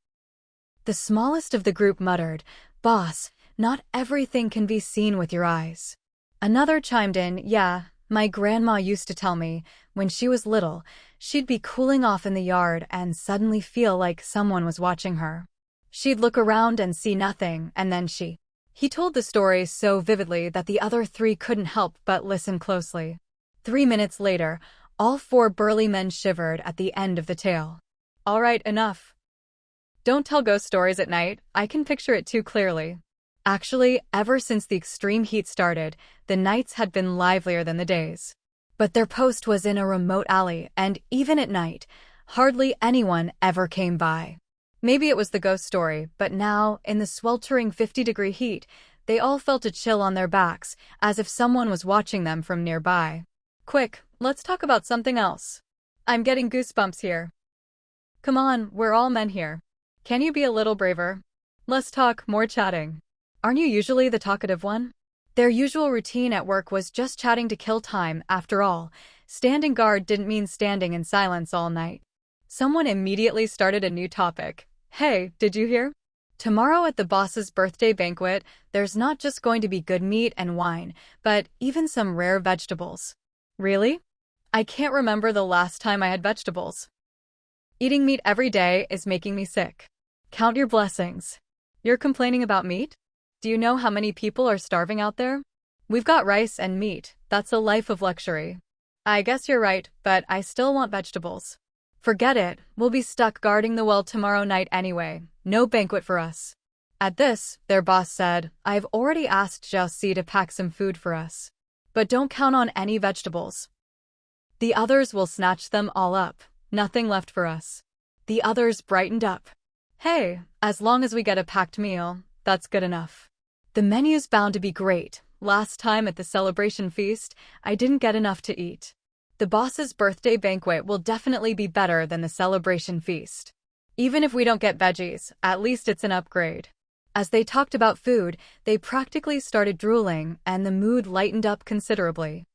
The smallest of the group muttered, Boss, not everything can be seen with your eyes. Another chimed in, Yeah, my grandma used to tell me, when she was little, she'd be cooling off in the yard and suddenly feel like someone was watching her. She'd look around and see nothing, and then He told the story so vividly that the other 3 couldn't help but listen closely. 3 minutes later, all 4 burly men shivered at the end of the tale. All right, enough. Don't tell ghost stories at night, I can picture it too clearly. Actually, ever since the extreme heat started, the nights had been livelier than the days. But their post was in a remote alley, and even at night, hardly anyone ever came by. Maybe it was the ghost story, but now, in the sweltering 50-degree heat, they all felt a chill on their backs, as if someone was watching them from nearby. Quick, let's talk about something else. I'm getting goosebumps here. Come on, we're all men here. Can you be a little braver? Less talk, more chatting. Aren't you usually the talkative one? Their usual routine at work was just chatting to kill time, after all. Standing guard didn't mean standing in silence all night. Someone immediately started a new topic. Hey, did you hear? Tomorrow at the boss's birthday banquet, there's not just going to be good meat and wine, but even some rare vegetables. Really? I can't remember the last time I had vegetables. Eating meat every day is making me sick. Count your blessings. You're complaining about meat? Do you know how many people are starving out there? We've got rice and meat, that's a life of luxury. I guess you're right, but I still want vegetables. Forget it, we'll be stuck guarding the well tomorrow night anyway, no banquet for us. At this, their boss said, I've already asked Zhao Si to pack some food for us. But don't count on any vegetables. The others will snatch them all up, nothing left for us. The others brightened up. Hey, as long as we get a packed meal, that's good enough. The menu's bound to be great. Last time at the celebration feast, I didn't get enough to eat. The boss's birthday banquet will definitely be better than the celebration feast. Even if we don't get veggies, at least it's an upgrade. As they talked about food, they practically started drooling, and the mood lightened up considerably.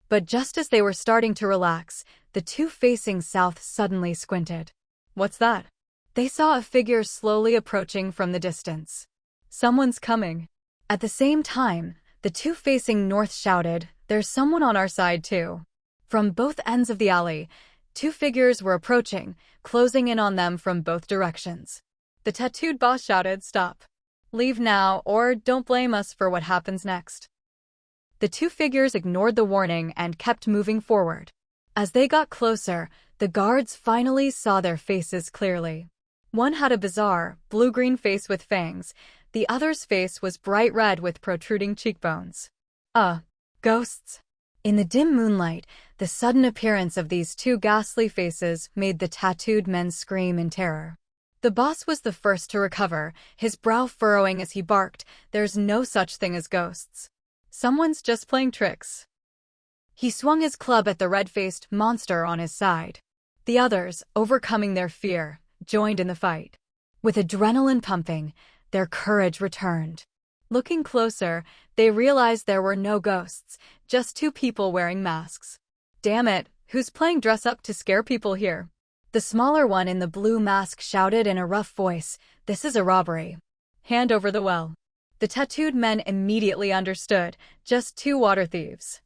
But just as they were starting to relax, the 2 facing south suddenly squinted. What's that? They saw a figure slowly approaching from the distance. Someone's coming. At the same time, the 2 facing north shouted, There's someone on our side too. From both ends of the alley, 2 figures were approaching, closing in on them from both directions. The tattooed boss shouted, Stop. Leave now, or don't blame us for what happens next. The 2 figures ignored the warning and kept moving forward. As they got closer, the guards finally saw their faces clearly. One had a bizarre, blue-green face with fangs. The other's face was bright red with protruding cheekbones. Ghosts. In the dim moonlight, the sudden appearance of these 2 ghastly faces made the tattooed men scream in terror. The boss was the first to recover, his brow furrowing as he barked, There's no such thing as ghosts. Someone's just playing tricks. He swung his club at the red-faced monster on his side. The others, overcoming their fear, joined in the fight. With adrenaline pumping, their courage returned. Looking closer, they realized there were no ghosts, just 2 people wearing masks. Damn it, who's playing dress-up to scare people here? The smaller one in the blue mask shouted in a rough voice, "This is a robbery. Hand over the well." The tattooed men immediately understood, just two water thieves.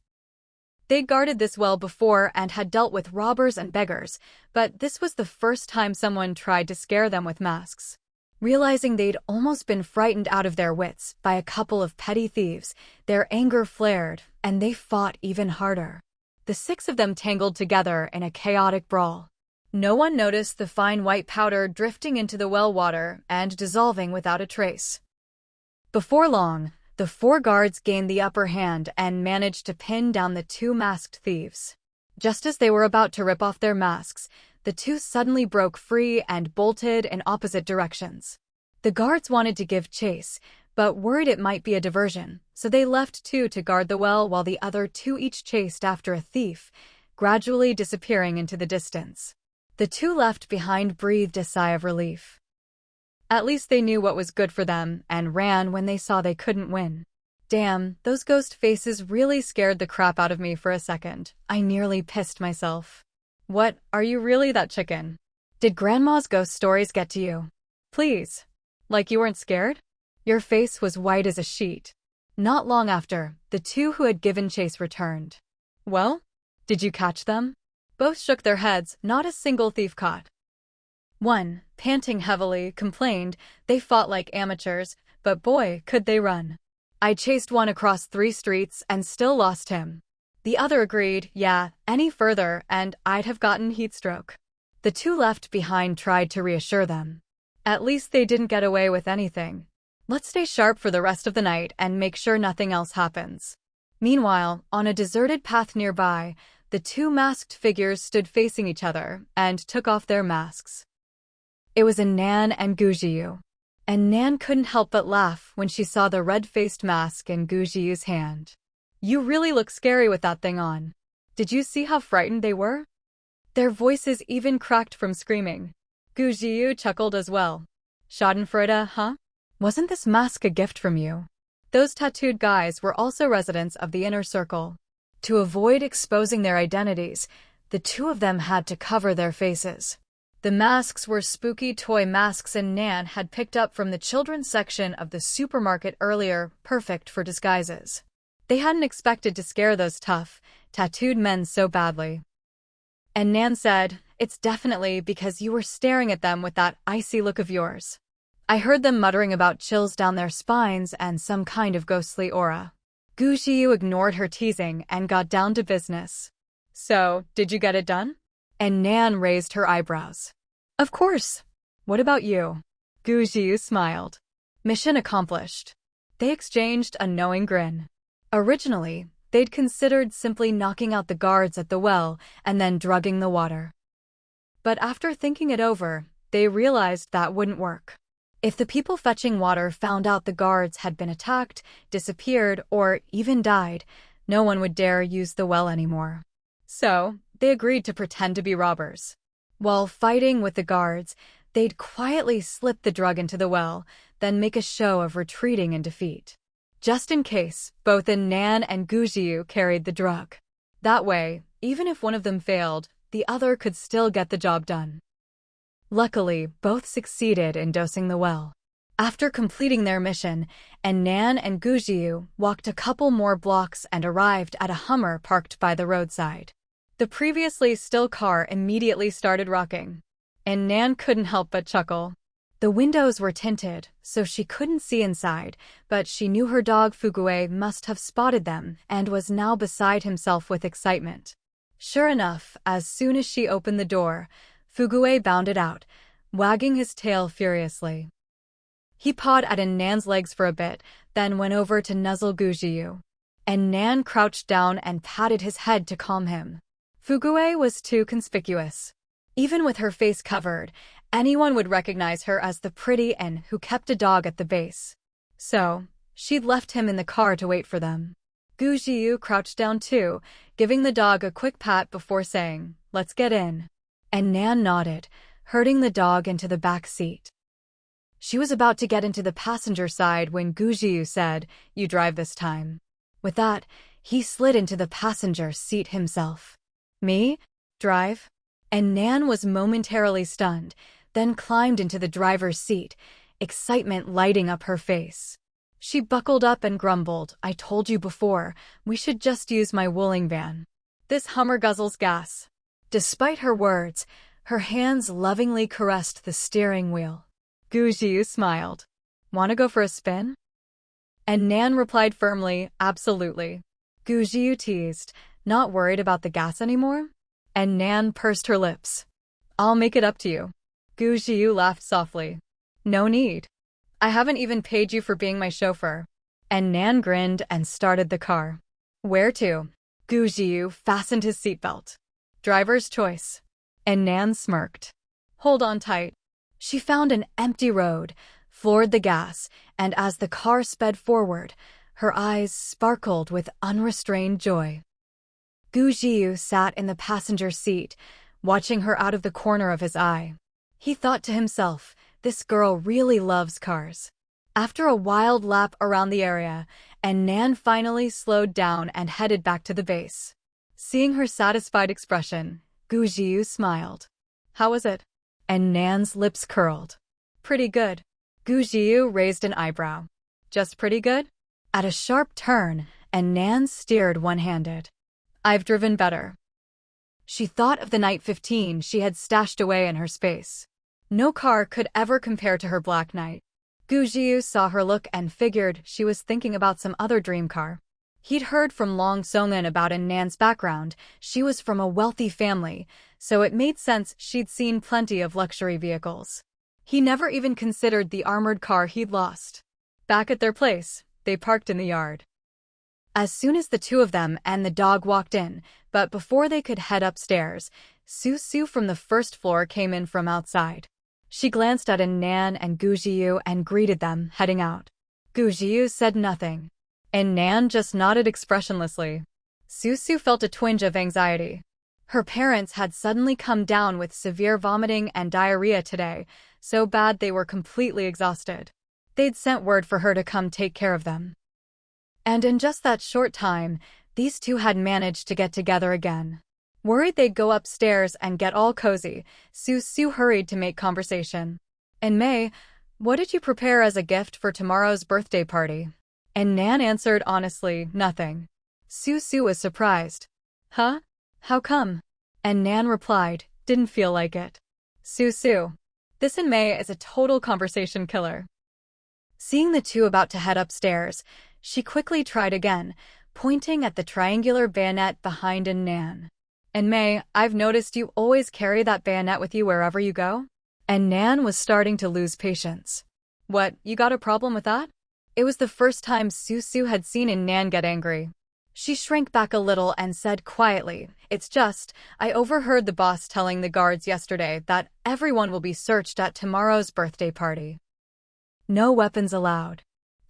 They'd guarded this well before and had dealt with robbers and beggars, but this was the first time someone tried to scare them with masks. Realizing they'd almost been frightened out of their wits by a couple of petty thieves, their anger flared, and they fought even harder. The six of them tangled together in a chaotic brawl. No one noticed the fine white powder drifting into the well water and dissolving without a trace. Before long, the four guards gained the upper hand and managed to pin down the two masked thieves. Just as they were about to rip off their masks, the two suddenly broke free and bolted in opposite directions. The guards wanted to give chase, but worried it might be a diversion, so they left two to guard the well while the other two each chased after a thief, gradually disappearing into the distance. The two left behind breathed a sigh of relief. At least they knew what was good for them and ran when they saw they couldn't win. Damn, those ghost faces really scared the crap out of me for a second. I nearly pissed myself. What, are you really that chicken? Did Grandma's ghost stories get to you? Please. Like you weren't scared? Your face was white as a sheet. Not long after, the two who had given chase returned. Well? Did you catch them? Both shook their heads, not a single thief caught. One, panting heavily, complained they fought like amateurs, but boy, could they run. I chased one across 3 streets and still lost him. The other agreed, yeah, any further and I'd have gotten heat stroke. The two left behind tried to reassure them. At least they didn't get away with anything. Let's stay sharp for the rest of the night and make sure nothing else happens. Meanwhile, on a deserted path nearby, the two masked figures stood facing each other and took off their masks. It was Nan and Gujiyu. And Nan couldn't help but laugh when she saw the red-faced mask in Gujiyu's hand. You really look scary with that thing on. Did you see how frightened they were? Their voices even cracked from screaming. Gujiyu chuckled as well. Schadenfreude, huh? Wasn't this mask a gift from you? Those tattooed guys were also residents of the inner circle. To avoid exposing their identities, the two of them had to cover their faces. The masks were spooky toy masks and Nan had picked up from the children's section of the supermarket earlier, perfect for disguises. They hadn't expected to scare those tough, tattooed men so badly. And Nan said, "It's definitely because you were staring at them with that icy look of yours." I heard them muttering about chills down their spines and some kind of ghostly aura. Gujiyu ignored her teasing and got down to business. So, did you get it done? And Nan raised her eyebrows. Of course. What about you? Gujiyu smiled. Mission accomplished. They exchanged a knowing grin. Originally, they'd considered simply knocking out the guards at the well and then drugging the water. But after thinking it over, they realized that wouldn't work. If the people fetching water found out the guards had been attacked, disappeared, or even died, no one would dare use the well anymore. So, they agreed to pretend to be robbers. While fighting with the guards, they'd quietly slip the drug into the well, then make a show of retreating in defeat. Just in case, both Nan and Gujiyu carried the drug. That way, even if one of them failed, the other could still get the job done. Luckily, both succeeded in dosing the well. After completing their mission, Nan and Gujiyu walked a couple more blocks and arrived at a Hummer parked by the roadside. The previously still car immediately started rocking. And Nan couldn't help but chuckle. The windows were tinted, so she couldn't see inside, but she knew her dog Fugue must have spotted them and was now beside himself with excitement. Sure enough, as soon as she opened the door, Fugue bounded out, wagging his tail furiously. He pawed at Nan's legs for a bit, then went over to nuzzle Gujiyu. And Nan crouched down and patted his head to calm him. Fugue was too conspicuous. Even with her face covered, anyone would recognize her as the pretty N who kept a dog at the base. So, she'd left him in the car to wait for them. Gujiyu crouched down too, giving the dog a quick pat before saying, "Let's get in." And Nan nodded, herding the dog into the back seat. She was about to get into the passenger side when Gujiyu said, "You drive this time." With that, he slid into the passenger seat himself. "Me? Drive?" And Nan was momentarily stunned, then climbed into the driver's seat, excitement lighting up her face. She buckled up and grumbled, "I told you before, we should just use my wooling van. This Hummer guzzles gas." Despite her words, her hands lovingly caressed the steering wheel. Gu Jiu smiled. "Want to go for a spin?" And Nan replied firmly, "Absolutely." Gu Jiu teased, "Not worried about the gas anymore?" And Nan pursed her lips. "I'll make it up to you." Gu Jiu laughed softly. "No need. I haven't even paid you for being my chauffeur." And Nan grinned and started the car. "Where to?" Gu Jiu fastened his seatbelt. "Driver's choice." And Nan smirked. "Hold on tight." She found an empty road, floored the gas, and as the car sped forward, her eyes sparkled with unrestrained joy. Gu Jiu sat in the passenger seat, watching her out of the corner of his eye. He thought to himself, this girl really loves cars. After a wild lap around the area, and Nan finally slowed down and headed back to the base. Seeing her satisfied expression, Gu Jiu smiled. "How was it?" And Nan's lips curled. "Pretty good." Gu Jiu raised an eyebrow. "Just pretty good?" At a sharp turn, and Nan steered one-handed. "I've driven better." She thought of the Night 15 she had stashed away in her space. No car could ever compare to her Black Knight. Gu Jiu saw her look and figured she was thinking about some other dream car. He'd heard from Long Songun about Nan's background. She was from a wealthy family, so it made sense she'd seen plenty of luxury vehicles. He never even considered the armored car he'd lost. Back at their place, they parked in the yard. As soon as the two of them and the dog walked in, but before they could head upstairs, Su from the first floor came in from outside. She glanced at Nan and Gu Jiu and greeted them, heading out. Gu Jiu said nothing, and Nan just nodded expressionlessly. Su felt a twinge of anxiety. Her parents had suddenly come down with severe vomiting and diarrhea today, so bad they were completely exhausted. They'd sent word for her to come take care of them. And in just that short time, these two had managed to get together again. Worried they'd go upstairs and get all cozy, Su hurried to make conversation. "And May, what did you prepare as a gift for tomorrow's birthday party?" And Nan answered honestly, "Nothing." Su was surprised. "Huh? How come?" And Nan replied, "Didn't feel like it." Su, this in May is a total conversation killer." Seeing the two about to head upstairs, she quickly tried again, pointing at the triangular bayonet behind Nan. "And May, I've noticed you always carry that bayonet with you wherever you go?" And Nan was starting to lose patience. "What, you got a problem with that?" It was the first time Su had seen Nan get angry. She shrank back a little and said quietly, "It's just, I overheard the boss telling the guards yesterday that everyone will be searched at tomorrow's birthday party. No weapons allowed.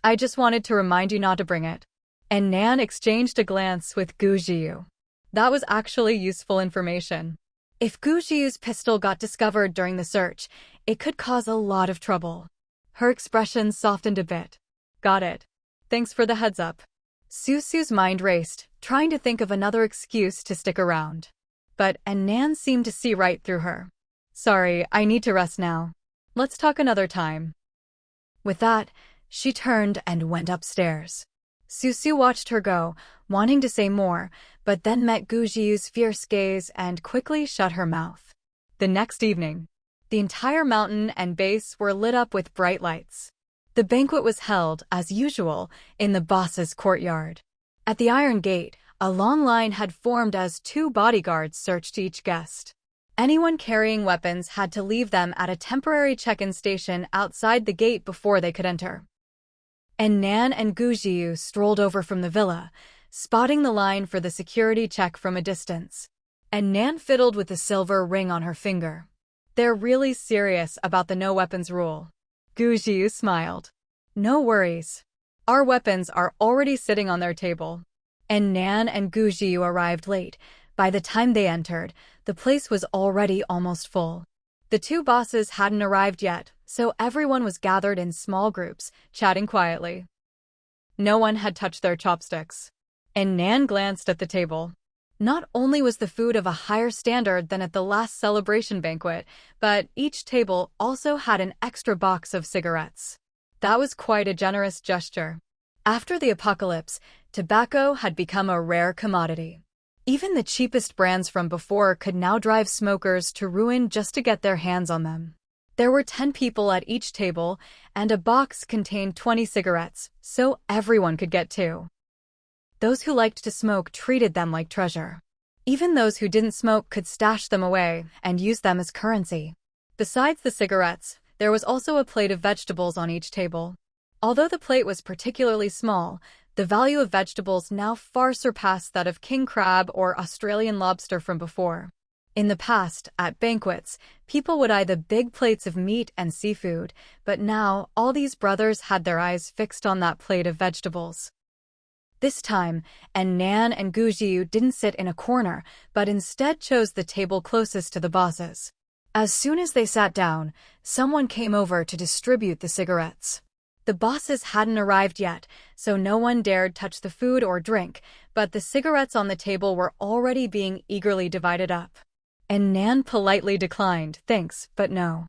I just wanted to remind you not to bring it." And Nan exchanged a glance with Gu Jiu. That was actually useful information. If Gu Jiu's pistol got discovered during the search, it could cause a lot of trouble. Her expression softened a bit. "Got it. Thanks for the heads up." Su's mind raced, trying to think of another excuse to stick around. But Nan seemed to see right through her. "Sorry, I need to rest now. Let's talk another time." With that, she turned and went upstairs. Su watched her go, wanting to say more, but then met Gu Jiu's fierce gaze and quickly shut her mouth. The next evening, the entire mountain and base were lit up with bright lights. The banquet was held, as usual, in the boss's courtyard. At the Iron Gate, a long line had formed as 2 bodyguards searched each guest. Anyone carrying weapons had to leave them at a temporary check-in station outside the gate before they could enter. And Nan and Gu Jiu strolled over from the villa, spotting the line for the security check from a distance. And Nan fiddled with the silver ring on her finger. "They're really serious about the no weapons rule." Gu Jiu smiled. "No worries. Our weapons are already sitting on their table." And Nan and Gu Jiu arrived late. By the time they entered, the place was already almost full. The 2 bosses hadn't arrived yet, so everyone was gathered in small groups, chatting quietly. No one had touched their chopsticks. And Nan glanced at the table. Not only was the food of a higher standard than at the last celebration banquet, but each table also had an extra box of cigarettes. That was quite a generous gesture. After the apocalypse, tobacco had become a rare commodity. Even the cheapest brands from before could now drive smokers to ruin just to get their hands on them. There were 10 people at each table, and a box contained 20 cigarettes, so everyone could get 2. Those who liked to smoke treated them like treasure. Even those who didn't smoke could stash them away and use them as currency. Besides the cigarettes, there was also a plate of vegetables on each table. Although the plate was particularly small, the value of vegetables now far surpassed that of king crab or Australian lobster from before. In the past, at banquets, people would eye the big plates of meat and seafood, but now all these brothers had their eyes fixed on that plate of vegetables. This time, Nan and Gujiu didn't sit in a corner, but instead chose the table closest to the bosses. As soon as they sat down, someone came over to distribute the cigarettes. The bosses hadn't arrived yet, so no one dared touch the food or drink, but the cigarettes on the table were already being eagerly divided up. And Nan politely declined, "Thanks, but no.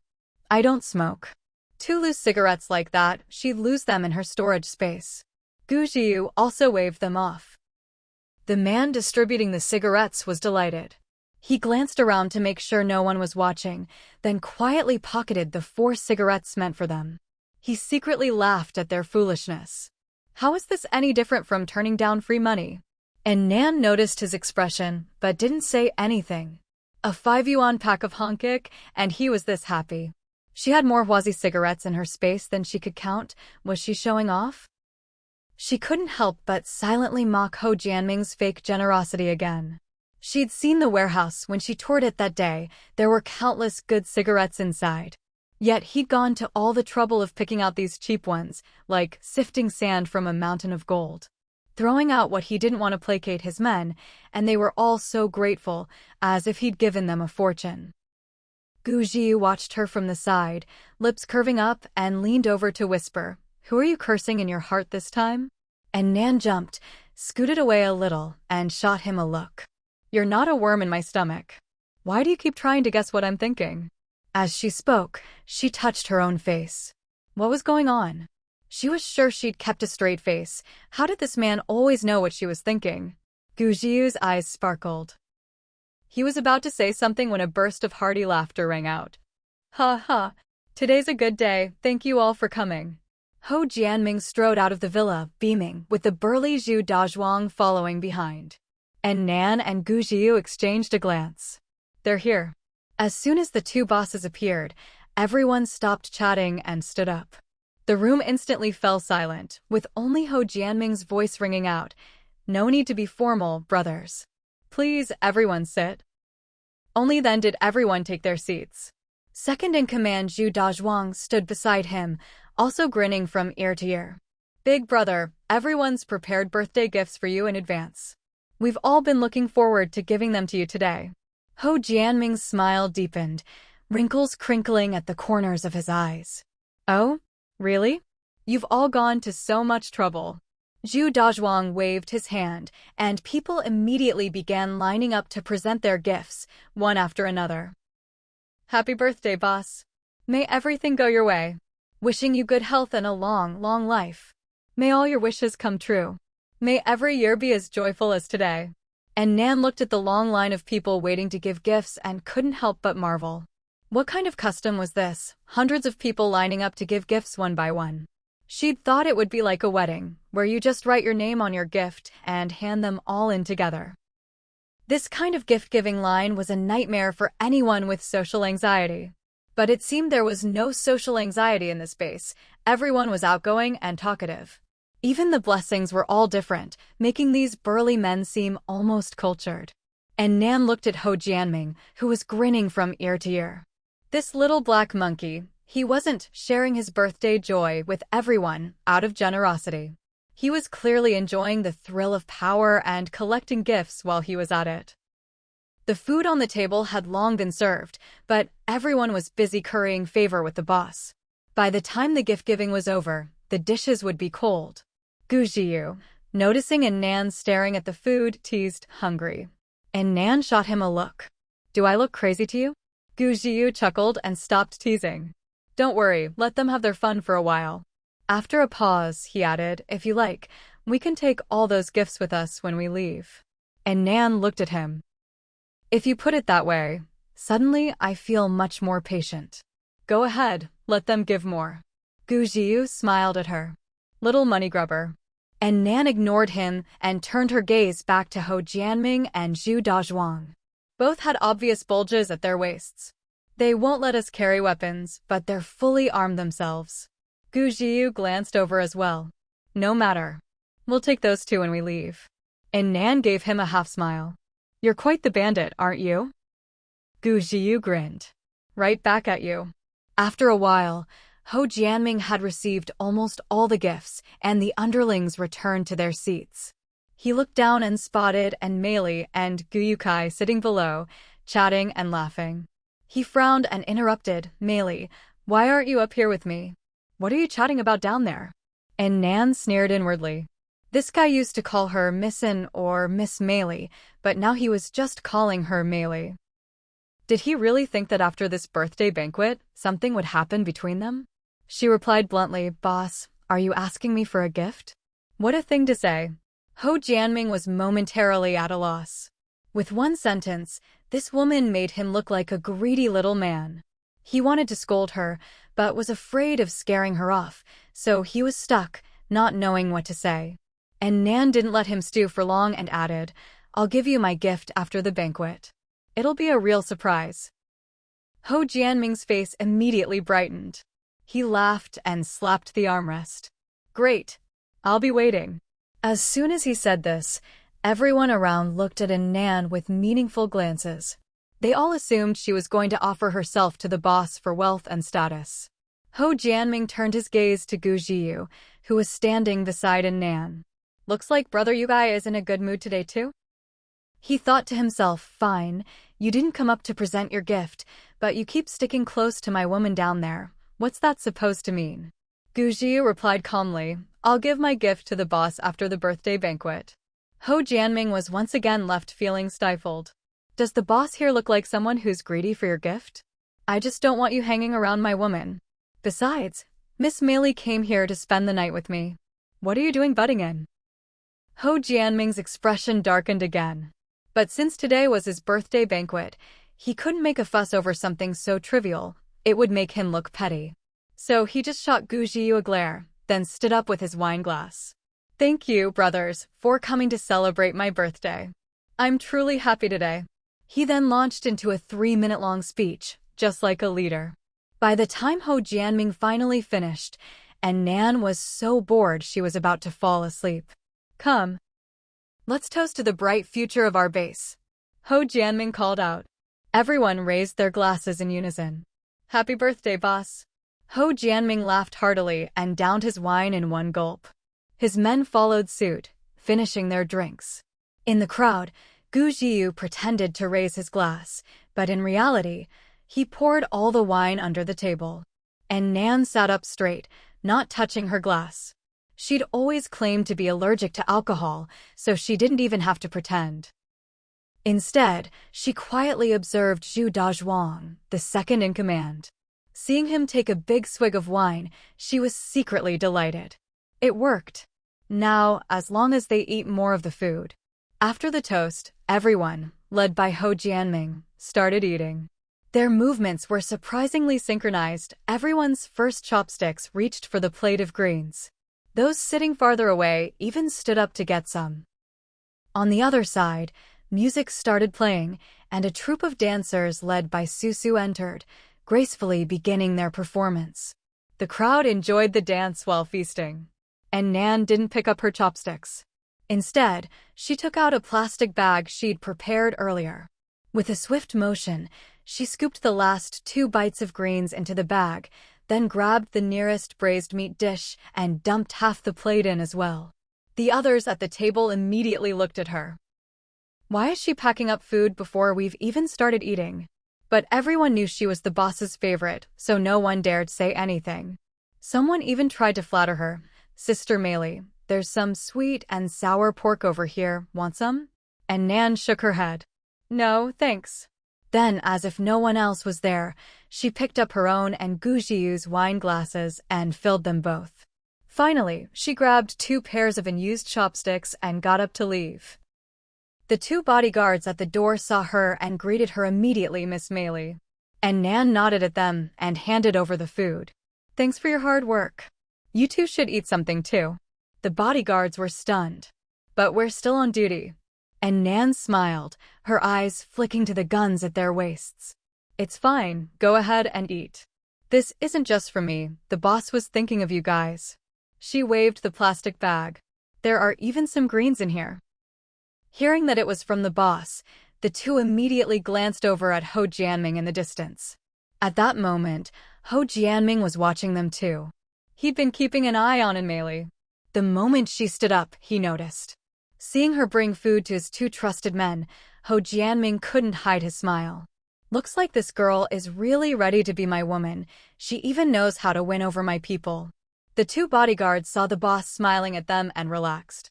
I don't smoke." To lose cigarettes like that, she'd lose them in her storage space. Gujiu also waved them off. The man distributing the cigarettes was delighted. He glanced around to make sure no one was watching, then quietly pocketed the 4 cigarettes meant for them. He secretly laughed at their foolishness. How is this any different from turning down free money? And Nan noticed his expression, but didn't say anything. A 5 yuan pack of Honkik, and he was this happy. She had more Huazi cigarettes in her space than she could count. Was she showing off? She couldn't help but silently mock Ho Jianming's fake generosity again. She'd seen the warehouse when she toured it that day. There were countless good cigarettes inside. Yet he'd gone to all the trouble of picking out these cheap ones, like sifting sand from a mountain of gold. Throwing out what he didn't want to placate his men, and they were all so grateful, as if he'd given them a fortune. Gujiu watched her from the side, lips curving up, and leaned over to whisper, "Who are you cursing in your heart this time?" And Nan jumped, scooted away a little, and shot him a look. "You're not a worm in my stomach. Why do you keep trying to guess what I'm thinking?" As she spoke, she touched her own face. What was going on? She was sure she'd kept a straight face. How did this man always know what she was thinking? Gujiu's eyes sparkled. He was about to say something when a burst of hearty laughter rang out. "Ha ha! Today's a good day, thank you all for coming." Ho Jianming strode out of the villa, beaming, with the burly Zhu Dazhuang following behind. And Nan and Gujiu exchanged a glance. "They're here." As soon as the 2 bosses appeared, everyone stopped chatting and stood up. The room instantly fell silent, with only Ho Jianming's voice ringing out. "No need to be formal, brothers. Please, everyone sit." Only then did everyone take their seats. Second in command Zhu Dazhuang stood beside him, also grinning from ear to ear. "Big brother, everyone's prepared birthday gifts for you in advance. We've all been looking forward to giving them to you today." Ho Jianming's smile deepened, wrinkles crinkling at the corners of his eyes. "Oh? Really? You've all gone to so much trouble." Zhu Dazhuang waved his hand, and people immediately began lining up to present their gifts, one after another. "Happy birthday, boss. May everything go your way. Wishing you good health and a long, long life. May all your wishes come true. May every year be as joyful as today." And Nan looked at the long line of people waiting to give gifts and couldn't help but marvel. What kind of custom was this? Hundreds of people lining up to give gifts one by one. She'd thought it would be like a wedding, where you just write your name on your gift and hand them all in together. This kind of gift-giving line was a nightmare for anyone with social anxiety. But it seemed there was no social anxiety in this space. Everyone was outgoing and talkative. Even the blessings were all different, making these burly men seem almost cultured. And Nan looked at Ho Jianming, who was grinning from ear to ear. This little black monkey, he wasn't sharing his birthday joy with everyone out of generosity. He was clearly enjoying the thrill of power and collecting gifts while he was at it. The food on the table had long been served, but everyone was busy currying favor with the boss. By the time the gift-giving was over, the dishes would be cold. Gujiu, noticing Nan staring at the food, teased, "Hungry. And Nan shot him a look. Do I look crazy to you? Gu Jiu chuckled and stopped teasing. Don't worry, let them have their fun for a while. After a pause, he added, if you like, we can take all those gifts with us when we leave. And Nan looked at him. If you put it that way, suddenly I feel much more patient. Go ahead, let them give more. Gu Jiu smiled at her. Little money grubber. And Nan ignored him and turned her gaze back to Ho Jianming and Zhu Dazhuang. Both had obvious bulges at their waists. They won't let us carry weapons, but they're fully armed themselves. Gu Jiu glanced over as well. No matter. We'll take those two when we leave. And Nan gave him a half-smile. You're quite the bandit, aren't you? Gu Jiu grinned. Right back at you. After a while, Ho Jianming had received almost all the gifts, and the underlings returned to their seats. He looked down and spotted Mei Li and Gu Yukai sitting below, chatting and laughing. He frowned and interrupted, Mei Li, why aren't you up here with me? What are you chatting about down there? And Nan sneered inwardly. This guy used to call her Missin or Miss Mei Li, but now he was just calling her Mei Li. Did he really think that after this birthday banquet, something would happen between them? She replied bluntly, Boss, are you asking me for a gift? What a thing to say. Ho Jianming was momentarily at a loss. With one sentence, this woman made him look like a greedy little man. He wanted to scold her, but was afraid of scaring her off, so he was stuck, not knowing what to say. And Nan didn't let him stew for long and added, I'll give you my gift after the banquet. It'll be a real surprise. Ho Jianming's face immediately brightened. He laughed and slapped the armrest. Great. I'll be waiting. As soon as he said this, everyone around looked at Nan with meaningful glances. They all assumed she was going to offer herself to the boss for wealth and status. Ho Jianming turned his gaze to Gu Jiu, who was standing beside Nan. Looks like Brother Yugai is in a good mood today too? He thought to himself, fine, you didn't come up to present your gift, but you keep sticking close to my woman down there. What's that supposed to mean? Gu Jiu replied calmly, I'll give my gift to the boss after the birthday banquet. Ho Jianming was once again left feeling stifled. Does the boss here look like someone who's greedy for your gift? I just don't want you hanging around my woman. Besides, Miss Mei Li came here to spend the night with me. What are you doing butting in? Ho Jianming's expression darkened again. But since today was his birthday banquet, he couldn't make a fuss over something so trivial. It would make him look petty. So he just shot Gu Jiu a glare, then stood up with his wine glass. Thank you, brothers, for coming to celebrate my birthday. I'm truly happy today. He then launched into a 3-minute-long speech, just like a leader. By the time Ho Jianming finally finished, Nan was so bored she was about to fall asleep. Come. Let's toast to the bright future of our base. Ho Jianming called out. Everyone raised their glasses in unison. Happy birthday, boss. Ho Jianming laughed heartily and downed his wine in one gulp. His men followed suit, finishing their drinks. In the crowd, Gu Jiu pretended to raise his glass, but in reality, he poured all the wine under the table. And Nan sat up straight, not touching her glass. She'd always claimed to be allergic to alcohol, so she didn't even have to pretend. Instead, she quietly observed Zhu Dazhuang, the second in command. Seeing him take a big swig of wine, she was secretly delighted. It worked. Now, as long as they eat more of the food. After the toast, everyone, led by Ho Jianming, started eating. Their movements were surprisingly synchronized. Everyone's first chopsticks reached for the plate of greens. Those sitting farther away even stood up to get some. On the other side, music started playing, and a troupe of dancers led by Susu entered, gracefully beginning their performance. The crowd enjoyed the dance while feasting. And Nan didn't pick up her chopsticks. Instead, she took out a plastic bag she'd prepared earlier. With a swift motion, she scooped the last 2 bites of greens into the bag, then grabbed the nearest braised meat dish and dumped half the plate in as well. The others at the table immediately looked at her. Why is she packing up food before we've even started eating? But everyone knew she was the boss's favorite, so no one dared say anything. Someone even tried to flatter her. Sister Mei Li, there's some sweet and sour pork over here, want some? And Nan shook her head. No, thanks. Then, as if no one else was there, she picked up her own and Gu Zhiyu's wine glasses and filled them both. Finally, she grabbed 2 pairs of unused chopsticks and got up to leave. The 2 bodyguards at the door saw her and greeted her immediately, Miss Meili. And Nan nodded at them and handed over the food. Thanks for your hard work. You two should eat something too. The bodyguards were stunned. But we're still on duty. And Nan smiled, her eyes flicking to the guns at their waists. It's fine, go ahead and eat. This isn't just for me, the boss was thinking of you guys. She waved the plastic bag. There are even some greens in here. Hearing that it was from the boss, the two immediately glanced over at Ho Jianming in the distance. At that moment, Ho Jianming was watching them too. He'd been keeping an eye on Meili. The moment she stood up, he noticed. Seeing her bring food to his 2 trusted men, Ho Jianming couldn't hide his smile. Looks like this girl is really ready to be my woman. She even knows how to win over my people. The 2 bodyguards saw the boss smiling at them and relaxed.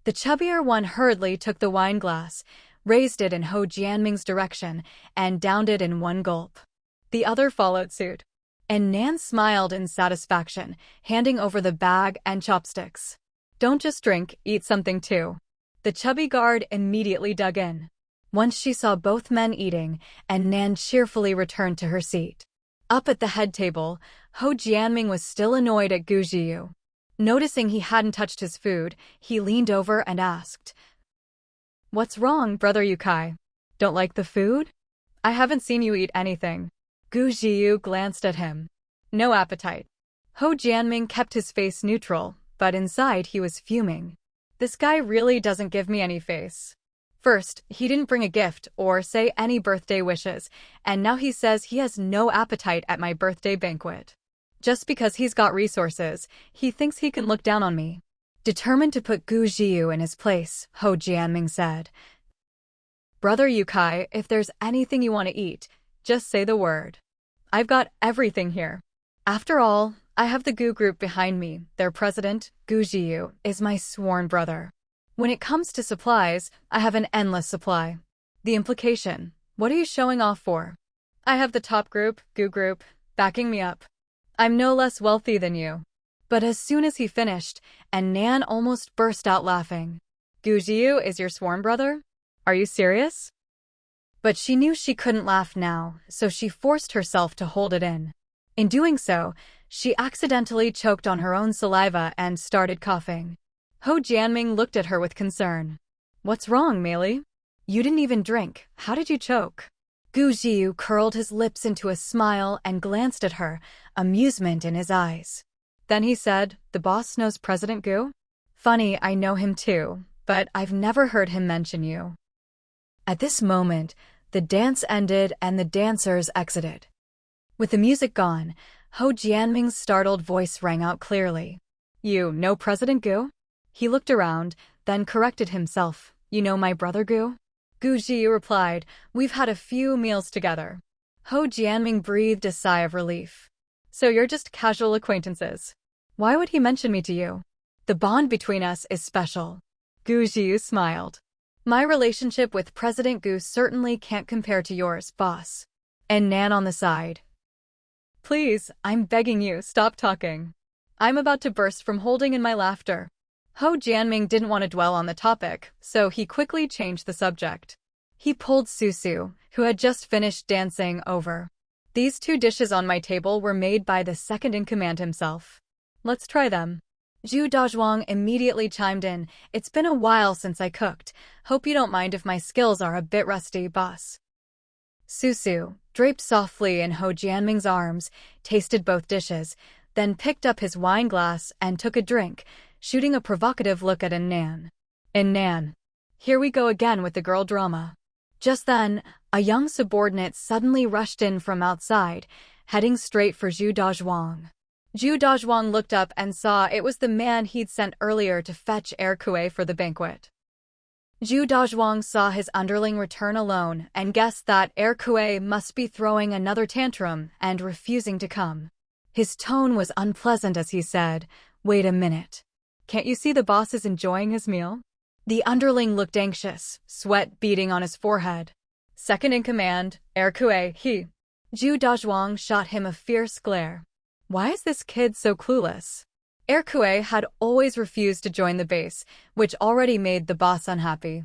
The chubbier one hurriedly took the wine glass, raised it in Ho Jianming's direction, and downed it in one gulp. The other followed suit. And Nan smiled in satisfaction, handing over the bag and chopsticks. Don't just drink, eat something too. The chubby guard immediately dug in. Once she saw both men eating, and Nan cheerfully returned to her seat. Up at the head table, Ho Jianming was still annoyed at Gu Zhiyu. Noticing he hadn't touched his food, he leaned over and asked, "What's wrong, Brother Yukai? Don't like the food? I haven't seen you eat anything." Gu Zhiyu glanced at him. No appetite. Ho Jianming kept his face neutral, but inside he was fuming. This guy really doesn't give me any face. First, he didn't bring a gift or say any birthday wishes, and now he says he has no appetite at my birthday banquet. Just because he's got resources, he thinks he can look down on me. Determined to put Gu Zhiyu in his place, Ho Jianming said, "Brother Yukai, if there's anything you want to eat, just say the word. I've got everything here. After all, I have the Gu group behind me. Their president, Gu Zhiyu, is my sworn brother. When it comes to supplies, I have an endless supply." The implication: what are you showing off for? I have the top group, Gu group, backing me up. I'm no less wealthy than you. But as soon as he finished, and Nan almost burst out laughing. Gu Zhiyu is your sworn brother? Are you serious? But she knew she couldn't laugh now, so she forced herself to hold it in. In doing so, she accidentally choked on her own saliva and started coughing. Ho Jianming looked at her with concern. "What's wrong, Meili? You didn't even drink. How did you choke?" Gu Zhiyu curled his lips into a smile and glanced at her, amusement in his eyes. Then he said, "The boss knows President Gu? Funny, I know him too, but I've never heard him mention you." At this moment, the dance ended and the dancers exited. With the music gone, Ho Jianming's startled voice rang out clearly. "You know President Gu?" He looked around, then corrected himself. "You know my brother Gu?" Gu Zhiyu replied, "We've had a few meals together." Ho Jianming breathed a sigh of relief. "So you're just casual acquaintances. Why would he mention me to you? The bond between us is special." Gu Zhiyu smiled. "My relationship with President Gu certainly can't compare to yours, boss." And Nan on the side. "Please, I'm begging you, stop talking. I'm about to burst from holding in my laughter." Ho Jianming didn't want to dwell on the topic, so he quickly changed the subject. He pulled Susu, who had just finished dancing, over. "These 2 dishes on my table were made by the second-in-command himself. Let's try them." Zhu Dazhuang immediately chimed in, "It's been a while since I cooked. Hope you don't mind if my skills are a bit rusty, boss." Susu, draped softly in Ho Jianming's arms, tasted both dishes, then picked up his wine glass and took a drink, shooting a provocative look at Nan. Nan. Here we go again with the girl drama. Just then, a young subordinate suddenly rushed in from outside, heading straight for Zhu Dazhuang. Zhu Dazhuang looked up and saw it was the man he'd sent earlier to fetch Air Kuei for the banquet. Zhu Dazhuang saw his underling return alone and guessed that Air Kuei must be throwing another tantrum and refusing to come. His tone was unpleasant as he said, "Wait a minute. Can't you see the boss is enjoying his meal? The underling looked anxious, sweat beading on his forehead. Second in command, Erkue, he. Zhu Dazhuang shot him a fierce glare. Why is this kid so clueless? Erkue had always refused to join the base, which already made the boss unhappy.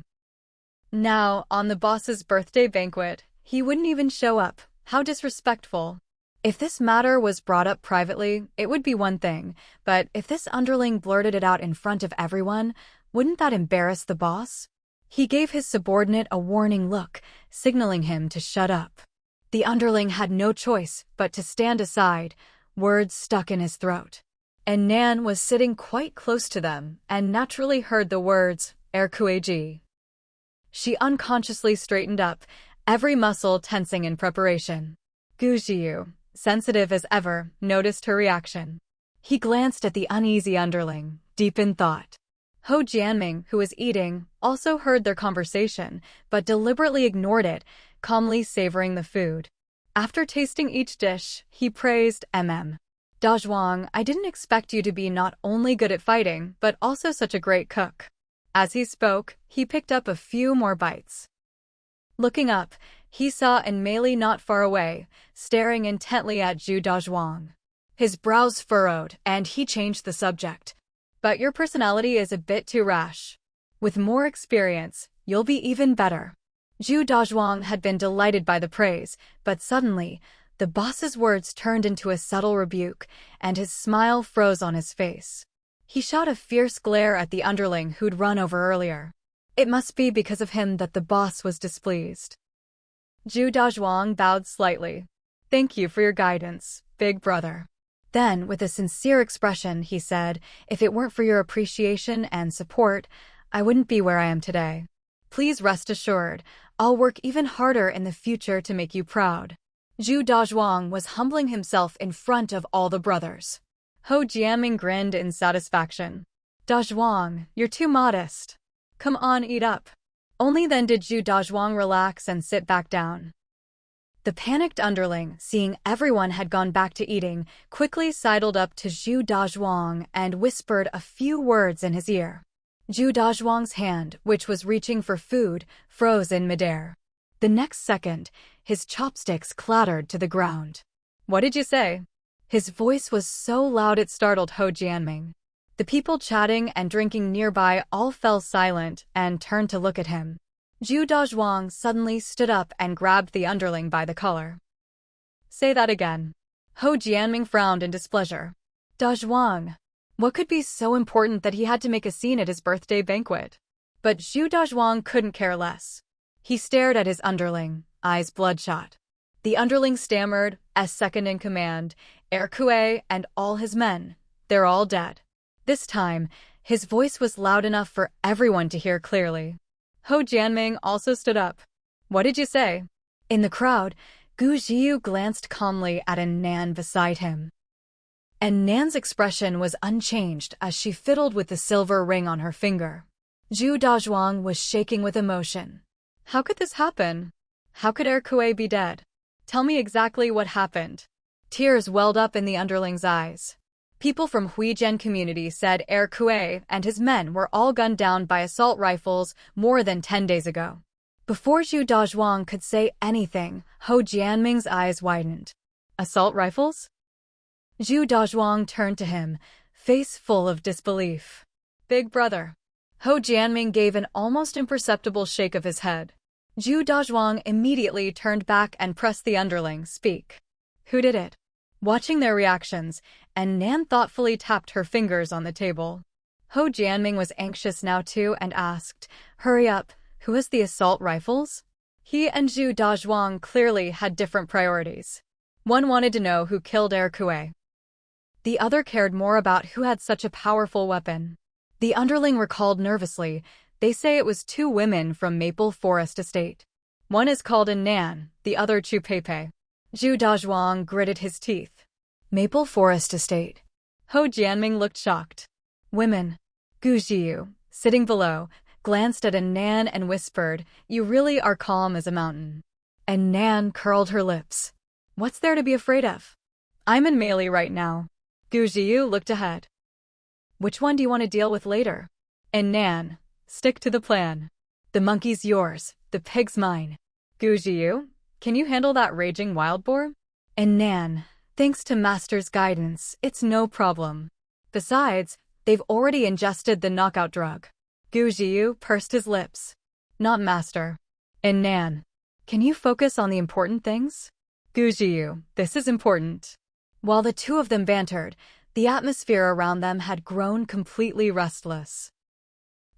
Now, on the boss's birthday banquet, he wouldn't even show up. How disrespectful. If this matter was brought up privately, it would be one thing, but if this underling blurted it out in front of everyone, wouldn't that embarrass the boss? He gave his subordinate a warning look, signaling him to shut up. The underling had no choice but to stand aside, words stuck in his throat. And Nan was sitting quite close to them and naturally heard the words, Erkueji. She unconsciously straightened up, every muscle tensing in preparation. Gu Jiu, sensitive as ever, noticed her reaction. He glanced at the uneasy underling, deep in thought. Ho Jianming, who was eating, also heard their conversation, but deliberately ignored it, calmly savoring the food. After tasting each dish, he praised Dazhuang, I didn't expect you to be not only good at fighting, but also such a great cook. As he spoke, he picked up a few more bites. Looking up, he saw Enmeili not far away, staring intently at Zhu Dazhuang. His brows furrowed, and he changed the subject. But your personality is a bit too rash. With more experience, you'll be even better. Zhu Dazhuang had been delighted by the praise, but suddenly, the boss's words turned into a subtle rebuke, and his smile froze on his face. He shot a fierce glare at the underling who'd run over earlier. It must be because of him that the boss was displeased. Zhu Dazhuang bowed slightly. Thank you for your guidance, big brother. Then, with a sincere expression, he said, if it weren't for your appreciation and support, I wouldn't be where I am today. Please rest assured, I'll work even harder in the future to make you proud. Zhu Dazhuang was humbling himself in front of all the brothers. Ho Jianming grinned in satisfaction. Dazhuang, you're too modest. Come on, eat up. Only then did Zhu Dazhuang relax and sit back down. The panicked underling, seeing everyone had gone back to eating, quickly sidled up to Zhu Dazhuang and whispered a few words in his ear. Zhu Dazhuang's hand, which was reaching for food, froze in midair. The next second, his chopsticks clattered to the ground. What did you say? His voice was so loud it startled Ho Jianming. The people chatting and drinking nearby all fell silent and turned to look at him. Zhu Dazhuang suddenly stood up and grabbed the underling by the collar. Say that again. Ho Jianming frowned in displeasure. Dazhuang, what could be so important that he had to make a scene at his birthday banquet? But Zhu Dazhuang couldn't care less. He stared at his underling, eyes bloodshot. The underling stammered, as second in command, Erkue and all his men. They're all dead. This time, his voice was loud enough for everyone to hear clearly. Ho Jianming also stood up. What did you say? In the crowd, Gu Jiu glanced calmly at Nan beside him. And Nan's expression was unchanged as she fiddled with the silver ring on her finger. Zhu Dazhuang was shaking with emotion. How could this happen? How could Erkue be dead? Tell me exactly what happened. Tears welled up in the underling's eyes. People from Huijian community said Erkue and his men were all gunned down by assault rifles more than 10 days ago. Before Zhu Dazhuang could say anything, Ho Jianming's eyes widened. Assault rifles? Zhu Dazhuang turned to him, face full of disbelief. Big brother. Ho Jianming gave an almost imperceptible shake of his head. Zhu Dazhuang immediately turned back and pressed the underling, speak. Who did it? Watching their reactions, and Nan thoughtfully tapped her fingers on the table. Ho Jianming was anxious now too and asked, hurry up, who has the assault rifles? He and Zhu Dazhuang clearly had different priorities. One wanted to know who killed Erkue. The other cared more about who had such a powerful weapon. The underling recalled nervously, they say it was 2 women from Maple Forest Estate. One is called Nan, the other Chu Peipei. Zhu Dazhuang gritted his teeth. Maple Forest Estate. Ho Jianming looked shocked. Women. Gu Jiu, sitting below, glanced at Nan and whispered, you really are calm as a mountain. And Nan curled her lips. What's there to be afraid of? I'm in melee right now. Gu Jiu looked ahead. Which one do you want to deal with later? And Nan, Stick to the plan. The monkey's yours, the pig's mine. Gu Jiyu, can you handle that raging wild boar? And Nan, thanks to Master's guidance, it's no problem. Besides, they've already ingested the knockout drug. Gu Jiyu pursed his lips. Not Master. And Nan, can you focus on the important things? Gu Jiyu, this is important. While the two of them bantered, the atmosphere around them had grown completely restless.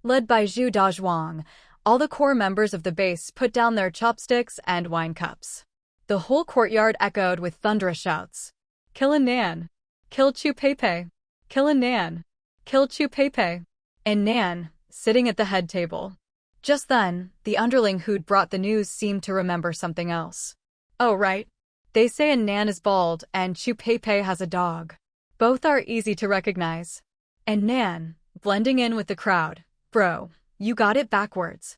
Led by Zhu Dazhuang, all the core members of the base put down their chopsticks and wine cups. The whole courtyard echoed with thunderous shouts. Kill a Nan! Kill Chu Peipei! Kill a Nan! Kill Chu Peipei! And Nan, sitting at the head table. Just then, the underling who'd brought the news seemed to remember something else. Oh right. They say a Nan is bald and Chu Peipei has a dog. Both are easy to recognize. And Nan, blending in with the crowd. Bro, you got it backwards.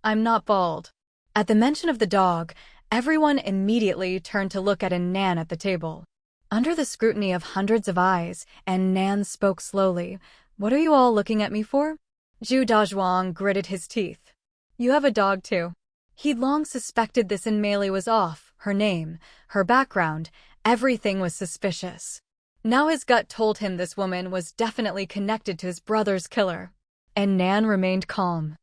I'm not bald. At the mention of the dog, everyone immediately turned to look at a Nan at the table. Under the scrutiny of hundreds of eyes, and Nan spoke slowly. What are you all looking at me for? Zhu Dazhuang gritted his teeth. You have a dog too. He'd long suspected this in Meili was off. Her name, her background, everything was suspicious. Now his gut told him this woman was definitely connected to his brother's killer. And Nan remained calm.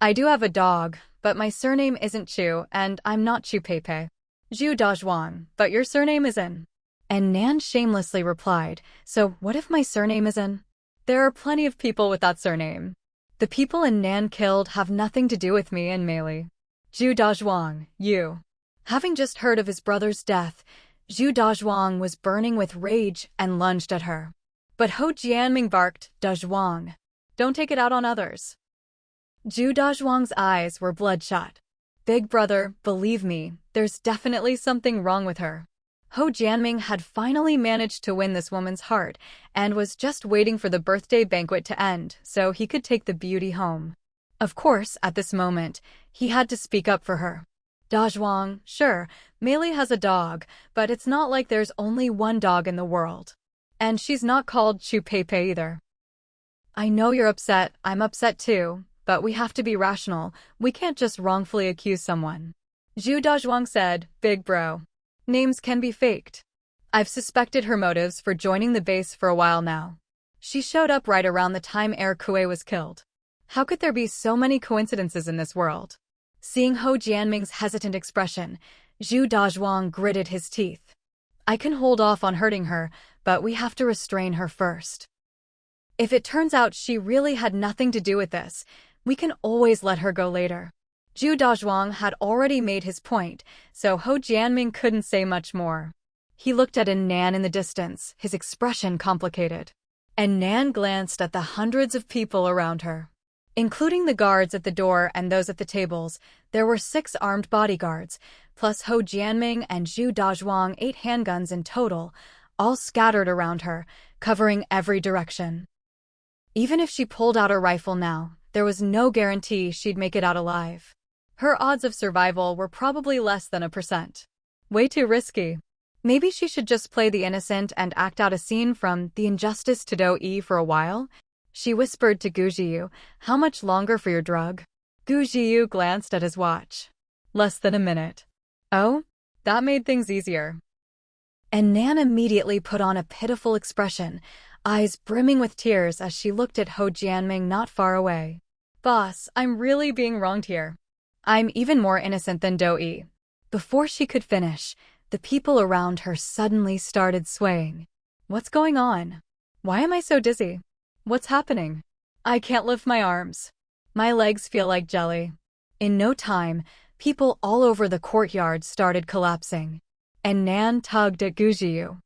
I do have a dog, but my surname isn't Chu, and I'm not Chu Peipei. Zhu Dazhuang, but your surname is In. And Nan shamelessly replied, so what if my surname is In? There are plenty of people with that surname. The people in Nan killed have nothing to do with me and Meili. Zhu Dazhuang, you. Having just heard of his brother's death, Zhu Dazhuang was burning with rage and lunged at her. But Ho Jianming barked, Dazhuang. Don't take it out on others. Zhu Dazhuang's eyes were bloodshot. Big brother, believe me, there's definitely something wrong with her. Ho Jianming had finally managed to win this woman's heart and was just waiting for the birthday banquet to end so he could take the beauty home. Of course, at this moment, he had to speak up for her. Dazhuang, sure, Meili has a dog, but it's not like there's only one dog in the world. And she's not called Chu Peipei either. I know you're upset, I'm upset too, but we have to be rational, we can't just wrongfully accuse someone. Zhu Dazhuang said, Big bro. Names can be faked. I've suspected her motives for joining the base for a while now. She showed up right around the time Heir Kuei was killed. How could there be so many coincidences in this world? Seeing Ho Jianming's hesitant expression, Zhu Dazhuang gritted his teeth. I can hold off on hurting her, but we have to restrain her first. If it turns out she really had nothing to do with this, we can always let her go later. Zhu Dazhuang had already made his point, so Ho Jianming couldn't say much more. He looked at Nan in the distance, his expression complicated. And Nan glanced at the hundreds of people around her. Including the guards at the door and those at the tables, there were 6 armed bodyguards, plus Ho Jianming and Zhu Dazhuang 8 handguns in total, all scattered around her, covering every direction. Even if she pulled out a rifle now, there was no guarantee she'd make it out alive. Her odds of survival were probably less than 1%. Way too risky. Maybe she should just play the innocent and act out a scene from The Injustice to Do-E for a while? She whispered to Gu Jiyu, how much longer for your drug? Gu Jiyu glanced at his watch. Less than a minute. Oh? That made things easier. And Nan immediately put on a pitiful expression, eyes brimming with tears as she looked at Ho Jianming not far away. Boss, I'm really being wronged here. I'm even more innocent than Do-E. Before she could finish, the people around her suddenly started swaying. What's going on? Why am I so dizzy? What's happening? I can't lift my arms. My legs feel like jelly. In no time, people all over the courtyard started collapsing. And Nan tugged at Gu Jiyu.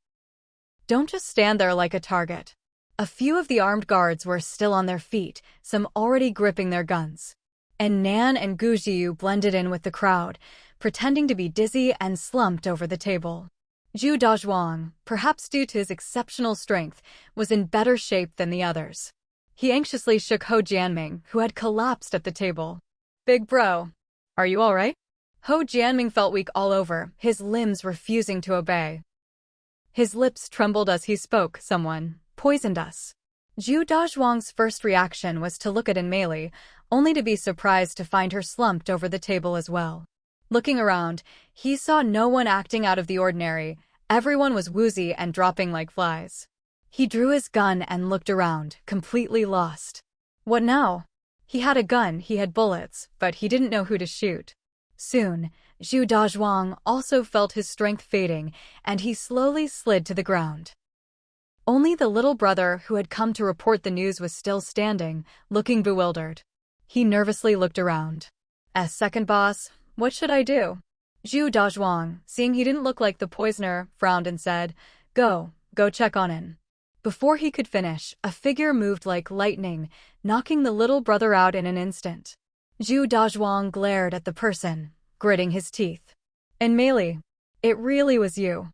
Don't just stand there like a target. A few of the armed guards were still on their feet, some already gripping their guns. And Nan and Gu Jiyu blended in with the crowd, pretending to be dizzy and slumped over the table. Zhu Dazhuang, perhaps due to his exceptional strength, was in better shape than the others. He anxiously shook Ho Jianming, who had collapsed at the table. Big bro, are you all right? Ho Jianming felt weak all over, his limbs refusing to obey. His lips trembled as he spoke, someone poisoned us. Zhu Dazhuang's first reaction was to look at Mei, only to be surprised to find her slumped over the table as well. Looking around, he saw no one acting out of the ordinary. Everyone was woozy and dropping like flies. He drew his gun and looked around, completely lost. What now? He had a gun, he had bullets, but he didn't know who to shoot. Soon, Zhu Dazhuang also felt his strength fading, and he slowly slid to the ground. Only the little brother who had come to report the news was still standing, looking bewildered. He nervously looked around. As second boss, what should I do? Zhu Dazhuang, seeing he didn't look like the poisoner, frowned and said, Go check on him. Before he could finish, a figure moved like lightning, knocking the little brother out in an instant. Zhu Dazhuang glared at the person, gritting his teeth. And Mei, it really was you.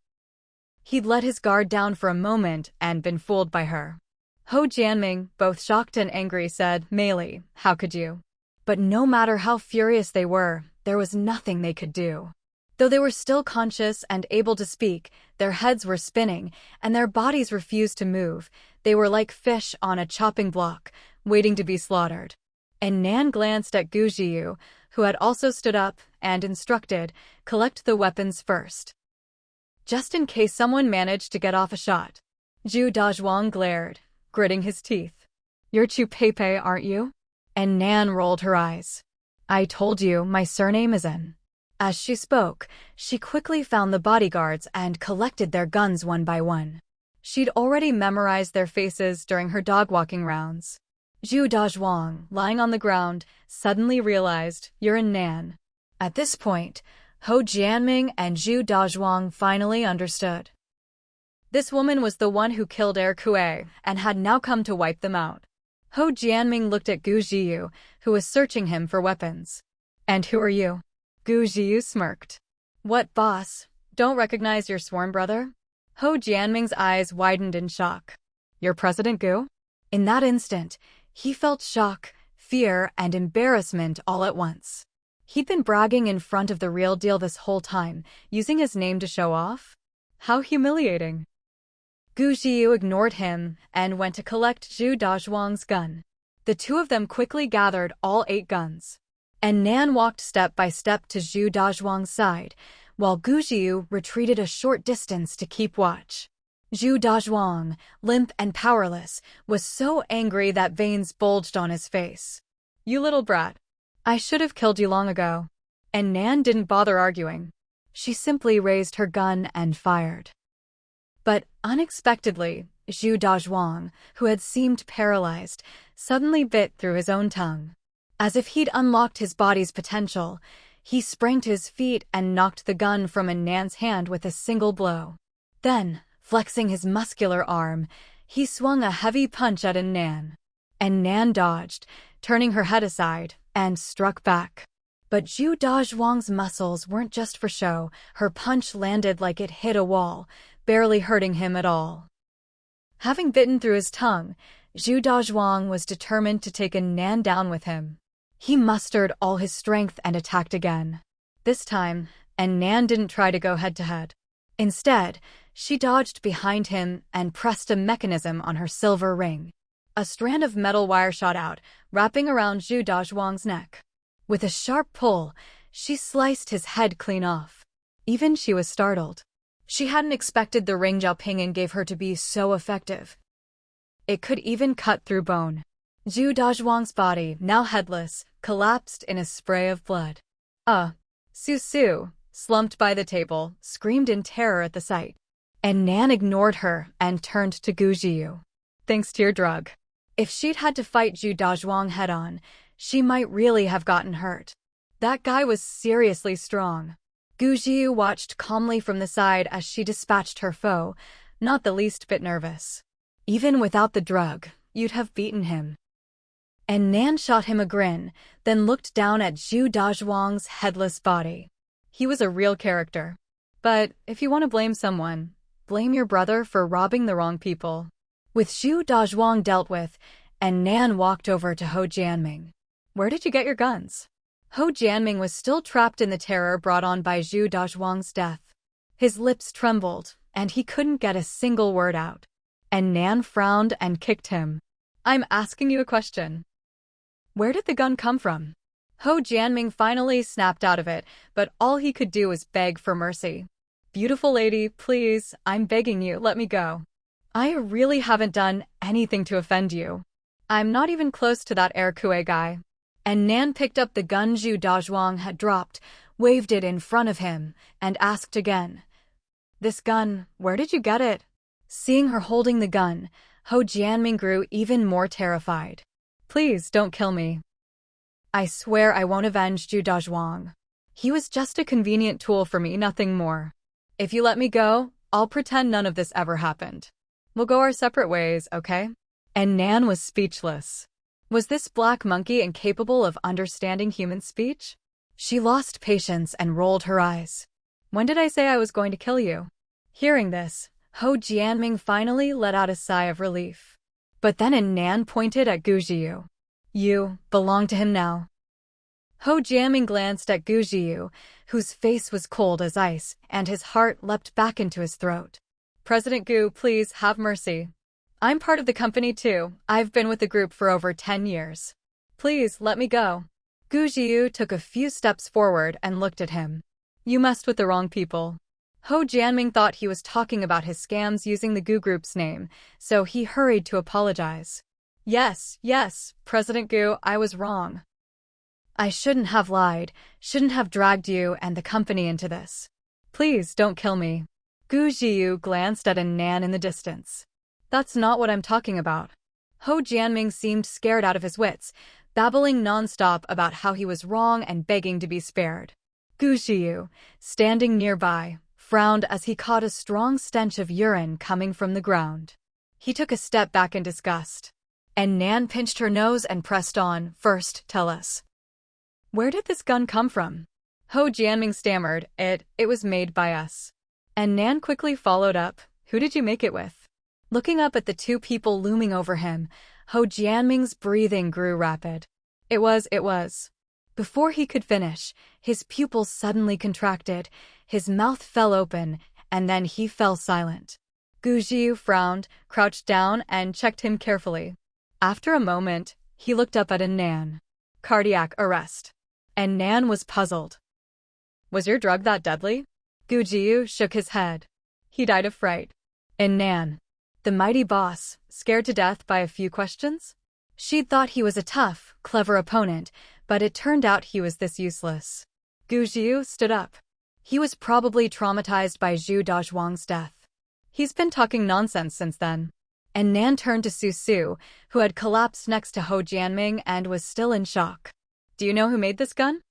He'd let his guard down for a moment and been fooled by her. Ho Jianming, both shocked and angry, said, Mei, how could you? But no matter how furious they were, there was nothing they could do. Though they were still conscious and able to speak, their heads were spinning, and their bodies refused to move. They were like fish on a chopping block, waiting to be slaughtered. And Nan glanced at Gu Jiyu, who had also stood up, and instructed, collect the weapons first, just in case someone managed to get off a shot. Zhu Dazhuang glared, gritting his teeth. You're Chu Peipei, aren't you? And Nan rolled her eyes. I told you, my surname is N. As she spoke, she quickly found the bodyguards and collected their guns one by one. She'd already memorized their faces during her dog-walking rounds. Zhu Dazhuang, lying on the ground, suddenly realized, you're in Nan. At this point, Ho Jianming and Zhu Dazhuang finally understood. This woman was the one who killed Kuei and had now come to wipe them out. Ho Jianming looked at Gu Jiyu, who was searching him for weapons. And who are you? Gu Jiyu smirked. What, boss? Don't recognize your sworn brother? Ho Jianming's eyes widened in shock. Your President Gu? In that instant, he felt shock, fear, and embarrassment all at once. He'd been bragging in front of the real deal this whole time, using his name to show off? How humiliating. Gu Jiyu ignored him and went to collect Zhu Dazhuang's gun. The two of them quickly gathered all 8 guns. And Nan walked step by step to Zhu Dazhuang's side, while Gu Jiyu retreated a short distance to keep watch. Zhu Dazhuang, limp and powerless, was so angry that veins bulged on his face. You little brat. I should have killed you long ago. And Nan didn't bother arguing. She simply raised her gun and fired. But unexpectedly, Zhu Dazhuang, who had seemed paralyzed, suddenly bit through his own tongue. As if he'd unlocked his body's potential, he sprang to his feet and knocked the gun from Nan's hand with a single blow. Then, flexing his muscular arm, he swung a heavy punch at Nan. And Nan dodged, turning her head aside, and struck back. But Zhu Dazhuang's muscles weren't just for show. Her punch landed like it hit a wall, barely hurting him at all. Having bitten through his tongue, Zhu Dazhuang was determined to take Nan down with him. He mustered all his strength and attacked again. This time, Nan didn't try to go head-to-head. Instead, she dodged behind him and pressed a mechanism on her silver ring. A strand of metal wire shot out, wrapping around Zhu Dazhuang's neck. With a sharp pull, she sliced his head clean off. Even she was startled. She hadn't expected the ring Zhaoping gave her to be so effective. It could even cut through bone. Zhu Dazhuang's body, now headless, collapsed in a spray of blood. Su, slumped by the table, screamed in terror at the sight. And Nan ignored her and turned to Gu Jiyu. Thanks to your drug. If she'd had to fight Zhu Dazhuang head-on, she might really have gotten hurt. That guy was seriously strong. Gu Jiyu watched calmly from the side as she dispatched her foe, not the least bit nervous. Even without the drug, you'd have beaten him. And Nan shot him a grin, then looked down at Zhu Dazhuang's headless body. He was a real character. But if you want to blame someone, blame your brother for robbing the wrong people. With Zhu Dazhuang dealt with, and Nan walked over to Ho Jianming. Where did you get your guns? Ho Jianming was still trapped in the terror brought on by Zhu Dazhuang's death. His lips trembled, and he couldn't get a single word out. And Nan frowned and kicked him. I'm asking you a question. Where did the gun come from? Ho Jianming finally snapped out of it, but all he could do was beg for mercy. Beautiful lady, please, I'm begging you, let me go. I really haven't done anything to offend you. I'm not even close to that Air Kue guy. And Nan picked up the gun Zhu Dazhuang had dropped, waved it in front of him, and asked again. This gun, where did you get it? Seeing her holding the gun, Ho Jianming grew even more terrified. Please don't kill me. I swear I won't avenge Zhu Dazhuang. He was just a convenient tool for me, nothing more. If you let me go, I'll pretend none of this ever happened. We'll go our separate ways, okay? And Nan was speechless. Was this black monkey incapable of understanding human speech? She lost patience and rolled her eyes. When did I say I was going to kill you? Hearing this, Ho Jianming finally let out a sigh of relief. But then Nan pointed at Gu Jiu. You belong to him now. Ho Jianming glanced at Gu Jiu, whose face was cold as ice, and his heart leapt back into his throat. President Gu, please have mercy. I'm part of the company too. I've been with the group for over 10 years. Please let me go. Gu Jiu took a few steps forward and looked at him. You messed with the wrong people. Ho Jianming thought he was talking about his scams using the Gu Group's name, so he hurried to apologize. Yes, President Gu, I was wrong. I shouldn't have lied, shouldn't have dragged you and the company into this. Please don't kill me. Gu Jiu glanced at Nan in the distance. That's not what I'm talking about. Ho Jianming seemed scared out of his wits, babbling non-stop about how he was wrong and begging to be spared. Gu Jiu, standing nearby, frowned as he caught a strong stench of urine coming from the ground. He took a step back in disgust. And Nan pinched her nose and pressed on. First, tell us. Where did this gun come from? Ho Jianming stammered. It was made by us. And Nan quickly followed up. Who did you make it with? Looking up at the two people looming over him, Ho Jianming's breathing grew rapid. It was. Before he could finish, his pupils suddenly contracted, his mouth fell open, and then he fell silent. Gu Jiu frowned, crouched down, and checked him carefully. After a moment, he looked up at Nan. Cardiac arrest. And Nan was puzzled. Was your drug that deadly? Gu Jiu shook his head. He died of fright. And Nan, the mighty boss, scared to death by a few questions? She'd thought he was a tough, clever opponent, but it turned out he was this useless. Gu Jiu stood up. He was probably traumatized by Zhu Dazhuang's death. He's been talking nonsense since then. And Nan turned to Su, who had collapsed next to Ho Jianming and was still in shock. Do you know who made this gun?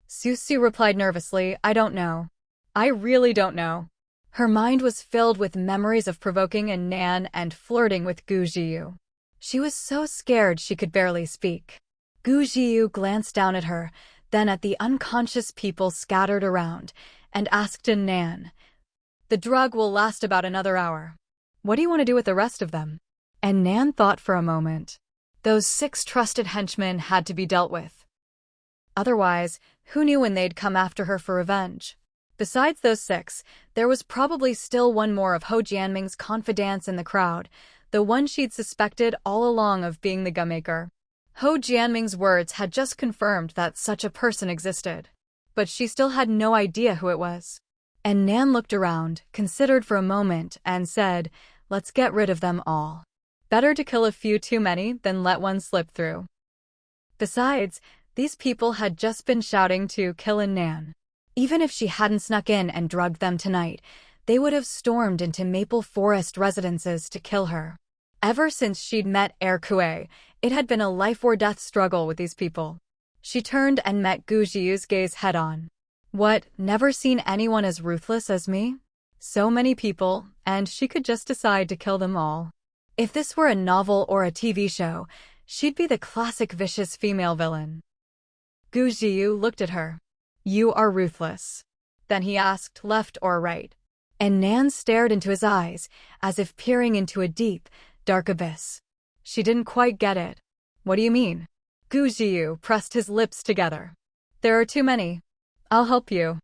Su replied nervously, I don't know. I really don't know. Her mind was filled with memories of provoking Nan and flirting with Gu Jiu. She was so scared she could barely speak. Gu Jiu glanced down at her, then at the unconscious people scattered around, and asked Nan, The drug will last about another hour. What do you want to do with the rest of them? And Nan thought for a moment. Those 6 trusted henchmen had to be dealt with. Otherwise, who knew when they'd come after her for revenge? Besides those 6, there was probably still one more of Ho Jianming's confidants in the crowd, the one she'd suspected all along of being the gunmaker. Ho Jianming's words had just confirmed that such a person existed. But she still had no idea who it was. And Nan looked around, considered for a moment, and said, Let's get rid of them all. Better to kill a few too many than let one slip through. Besides, these people had just been shouting to kill Nan. Even if she hadn't snuck in and drugged them tonight, they would have stormed into Maple Forest residences to kill her. Ever since she'd met Air Kue, it had been a life-or-death struggle with these people. She turned and met Gu Jiu's gaze head-on. What, never seen anyone as ruthless as me? So many people, and she could just decide to kill them all. If this were a novel or a TV show, she'd be the classic vicious female villain. Gu Jiu looked at her. You are ruthless. Then he asked left or right. And Nan stared into his eyes, as if peering into a deep, dark abyss. She didn't quite get it. What do you mean? Gu Jiu pressed his lips together. There are too many. I'll help you.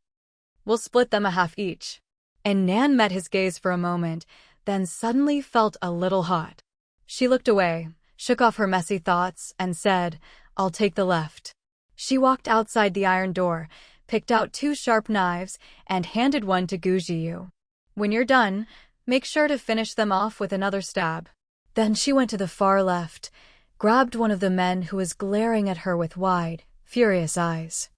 We'll split them a half each. And Nan met his gaze for a moment, then suddenly felt a little hot. She looked away, shook off her messy thoughts, and said, "I'll take the left." She walked outside the iron door, picked out 2 sharp knives, and handed one to Gujiyu. "When you're done, make sure to finish them off with another stab." Then she went to the far left, grabbed one of the men who was glaring at her with wide, furious eyes.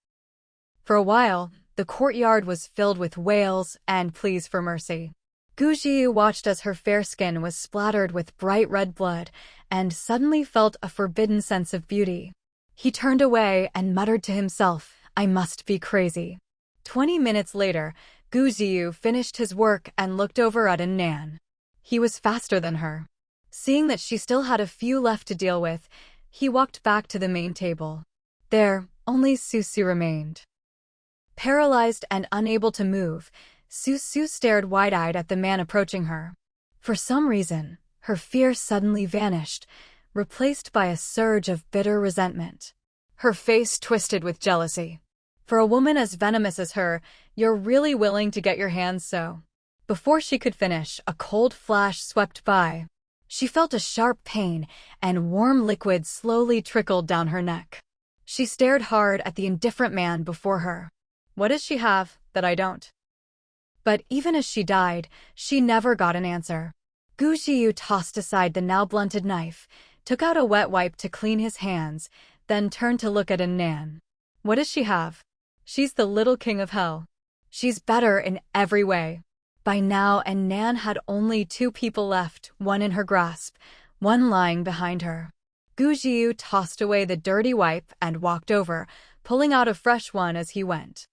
For a while, the courtyard was filled with wails and pleas for mercy. Gujiyu watched as her fair skin was splattered with bright red blood and suddenly felt a forbidden sense of beauty. He turned away and muttered to himself, "I must be crazy." 20 minutes later, Gujiyu finished his work and looked over at Nan. He was faster than her. Seeing that she still had a few left to deal with, he walked back to the main table. There, only Susu remained. Paralyzed and unable to move, Susu stared wide-eyed at the man approaching her. For some reason, her fear suddenly vanished, replaced by a surge of bitter resentment. Her face twisted with jealousy. For a woman as venomous as her, you're really willing to get your hands so. Before she could finish, a cold flash swept by. She felt a sharp pain, and warm liquid slowly trickled down her neck. She stared hard at the indifferent man before her. What does she have that I don't? But even as she died, she never got an answer. Gujiyu tossed aside the now blunted knife, took out a wet wipe to clean his hands, then turned to look at Nan. What does she have? She's the little king of hell. She's better in every way. By now, Nan had only 2 people left, one in her grasp, one lying behind her. Gujiyu tossed away the dirty wipe and walked over, pulling out a fresh one as he went.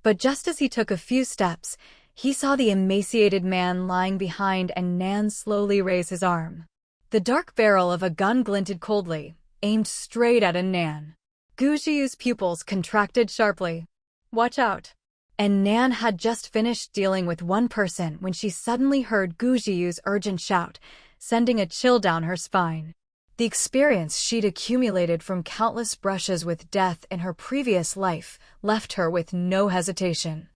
But just as he took a few steps, he saw the emaciated man lying behind Nan slowly raise his arm. The dark barrel of a gun glinted coldly, aimed straight at Nan. Gujiyu's pupils contracted sharply. "Watch out." Nan had just finished dealing with one person when she suddenly heard Gujiyu's urgent shout, sending a chill down her spine. The experience she'd accumulated from countless brushes with death in her previous life left her with no hesitation.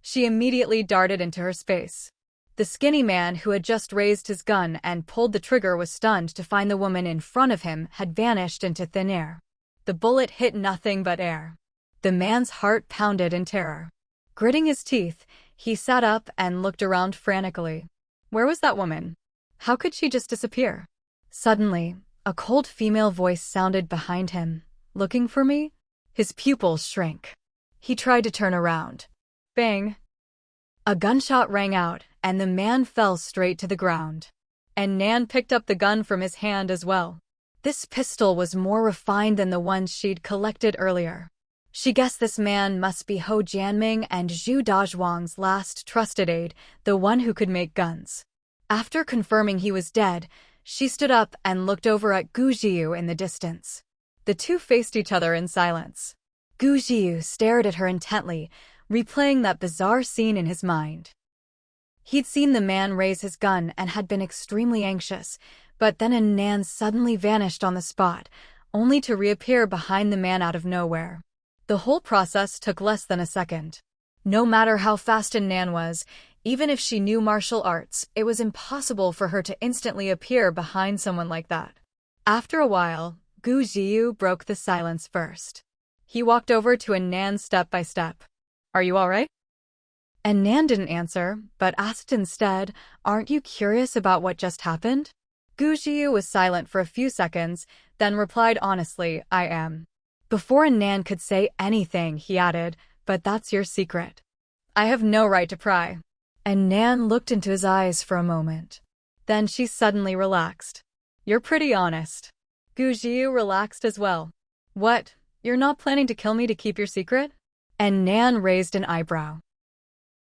She immediately darted into her space. The skinny man who had just raised his gun and pulled the trigger was stunned to find the woman in front of him had vanished into thin air. The bullet hit nothing but air. The man's heart pounded in terror. Gritting his teeth, he sat up and looked around frantically. Where was that woman? How could she just disappear? Suddenly, a cold female voice sounded behind him. "Looking for me?" His pupils shrank. He tried to turn around. Bang! A gunshot rang out, and the man fell straight to the ground. Nan picked up the gun from his hand as well. This pistol was more refined than the ones she'd collected earlier. She guessed this man must be Ho Jianming and Zhu Dazhuang's last trusted aide, the one who could make guns. After confirming he was dead, she stood up and looked over at Gujiyu in the distance. The two faced each other in silence. Gujiyu stared at her intently, replaying that bizarre scene in his mind. He'd seen the man raise his gun and had been extremely anxious, but then Nan suddenly vanished on the spot, only to reappear behind the man out of nowhere. The whole process took less than a second. No matter how fast Nan was, even if she knew martial arts, it was impossible for her to instantly appear behind someone like that. After a while, Gujiyu broke the silence first. He walked over to Nan step by step. "Are you all right?" Nan didn't answer, but asked instead, "Aren't you curious about what just happened?" Gujiyu was silent for a few seconds, then replied honestly, "I am." Before Nan could say anything, he added, "But that's your secret." "I have no right to pry." Nan looked into his eyes for a moment. Then she suddenly relaxed. "You're pretty honest." Gujiyu relaxed as well. "What? You're not planning to kill me to keep your secret?" Nan raised an eyebrow.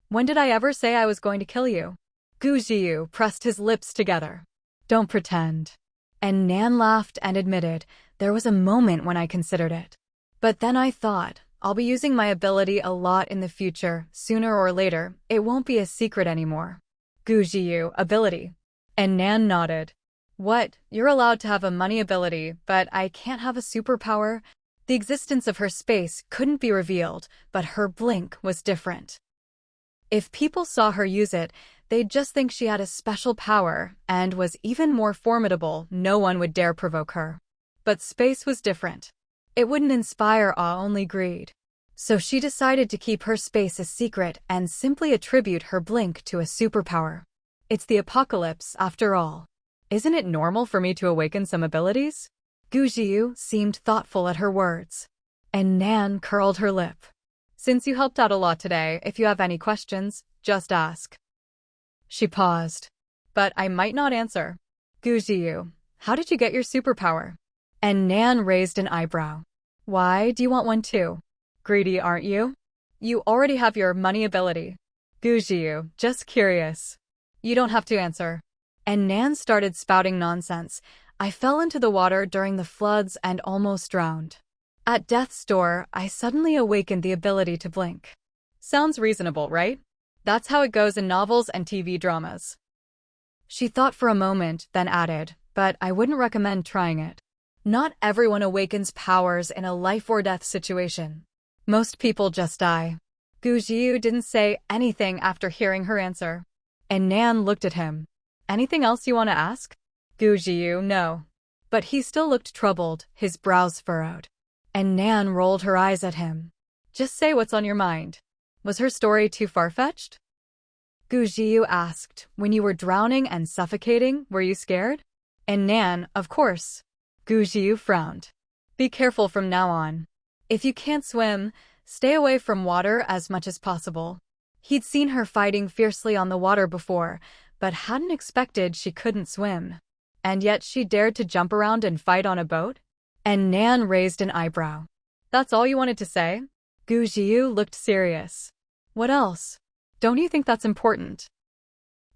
"When did I ever say I was going to kill you?" Gujiyu pressed his lips together. "Don't pretend." Nan laughed and admitted, "There was a moment when I considered it. But then I thought, I'll be using my ability a lot in the future. Sooner or later, it won't be a secret anymore." Gujiyu, ability. Nan nodded. "What? You're allowed to have a money ability, but I can't have a superpower?" The existence of her space couldn't be revealed, but her blink was different. If people saw her use it, they'd just think she had a special power and was even more formidable. No one would dare provoke her. But space was different. It wouldn't inspire awe, only greed. So she decided to keep her space a secret and simply attribute her blink to a superpower. It's the apocalypse, after all. Isn't it normal for me to awaken some abilities? Gu Jiu seemed thoughtful at her words. And Nan curled her lip. Since you helped out a lot today, if you have any questions, just ask. She paused. But I might not answer. Gu Jiu, how did you get your superpower? And Nan raised an eyebrow. Why do you want one too? Greedy, aren't you? You already have your money ability. Gu Jiu, just curious. You don't have to answer. And Nan started spouting nonsense. I fell into the water during the floods and almost drowned. At death's door, I suddenly awakened the ability to blink. Sounds reasonable, right? That's how it goes in novels and TV dramas. She thought for a moment, then added, but I wouldn't recommend trying it. Not everyone awakens powers in a life-or-death situation. Most people just die. Gu Jiu didn't say anything after hearing her answer. And Nan looked at him. Anything else you want to ask? Gu Jiu, no. But he still looked troubled, his brows furrowed. And Nan rolled her eyes at him. Just say what's on your mind. Was her story too far-fetched? Gu Jiu asked, when you were drowning and suffocating, were you scared? And Nan, of course. Gu Jiu frowned. Be careful from now on. If you can't swim, stay away from water as much as possible. He'd seen her fighting fiercely on the water before, but hadn't expected she couldn't swim. And yet she dared to jump around and fight on a boat? And Nan raised an eyebrow. That's all you wanted to say? Gu Jiu looked serious. What else? Don't you think that's important?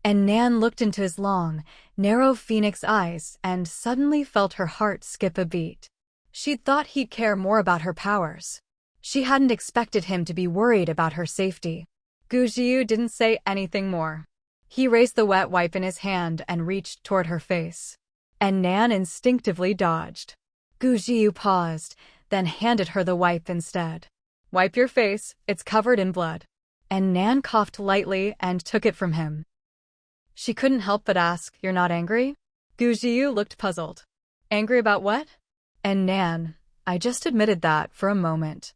And Nan looked into his long, narrow phoenix eyes and suddenly felt her heart skip a beat. She'd thought he'd care more about her powers. She hadn't expected him to be worried about her safety. Gu Jiu didn't say anything more. He raised the wet wipe in his hand and reached toward her face. And Nan instinctively dodged. Gu Jiu paused, then handed her the wipe instead. Wipe your face, it's covered in blood. And Nan coughed lightly and took it from him. She couldn't help but ask, you're not angry? Gu Jiu looked puzzled. Angry about what? And Nan, I just admitted that for a moment.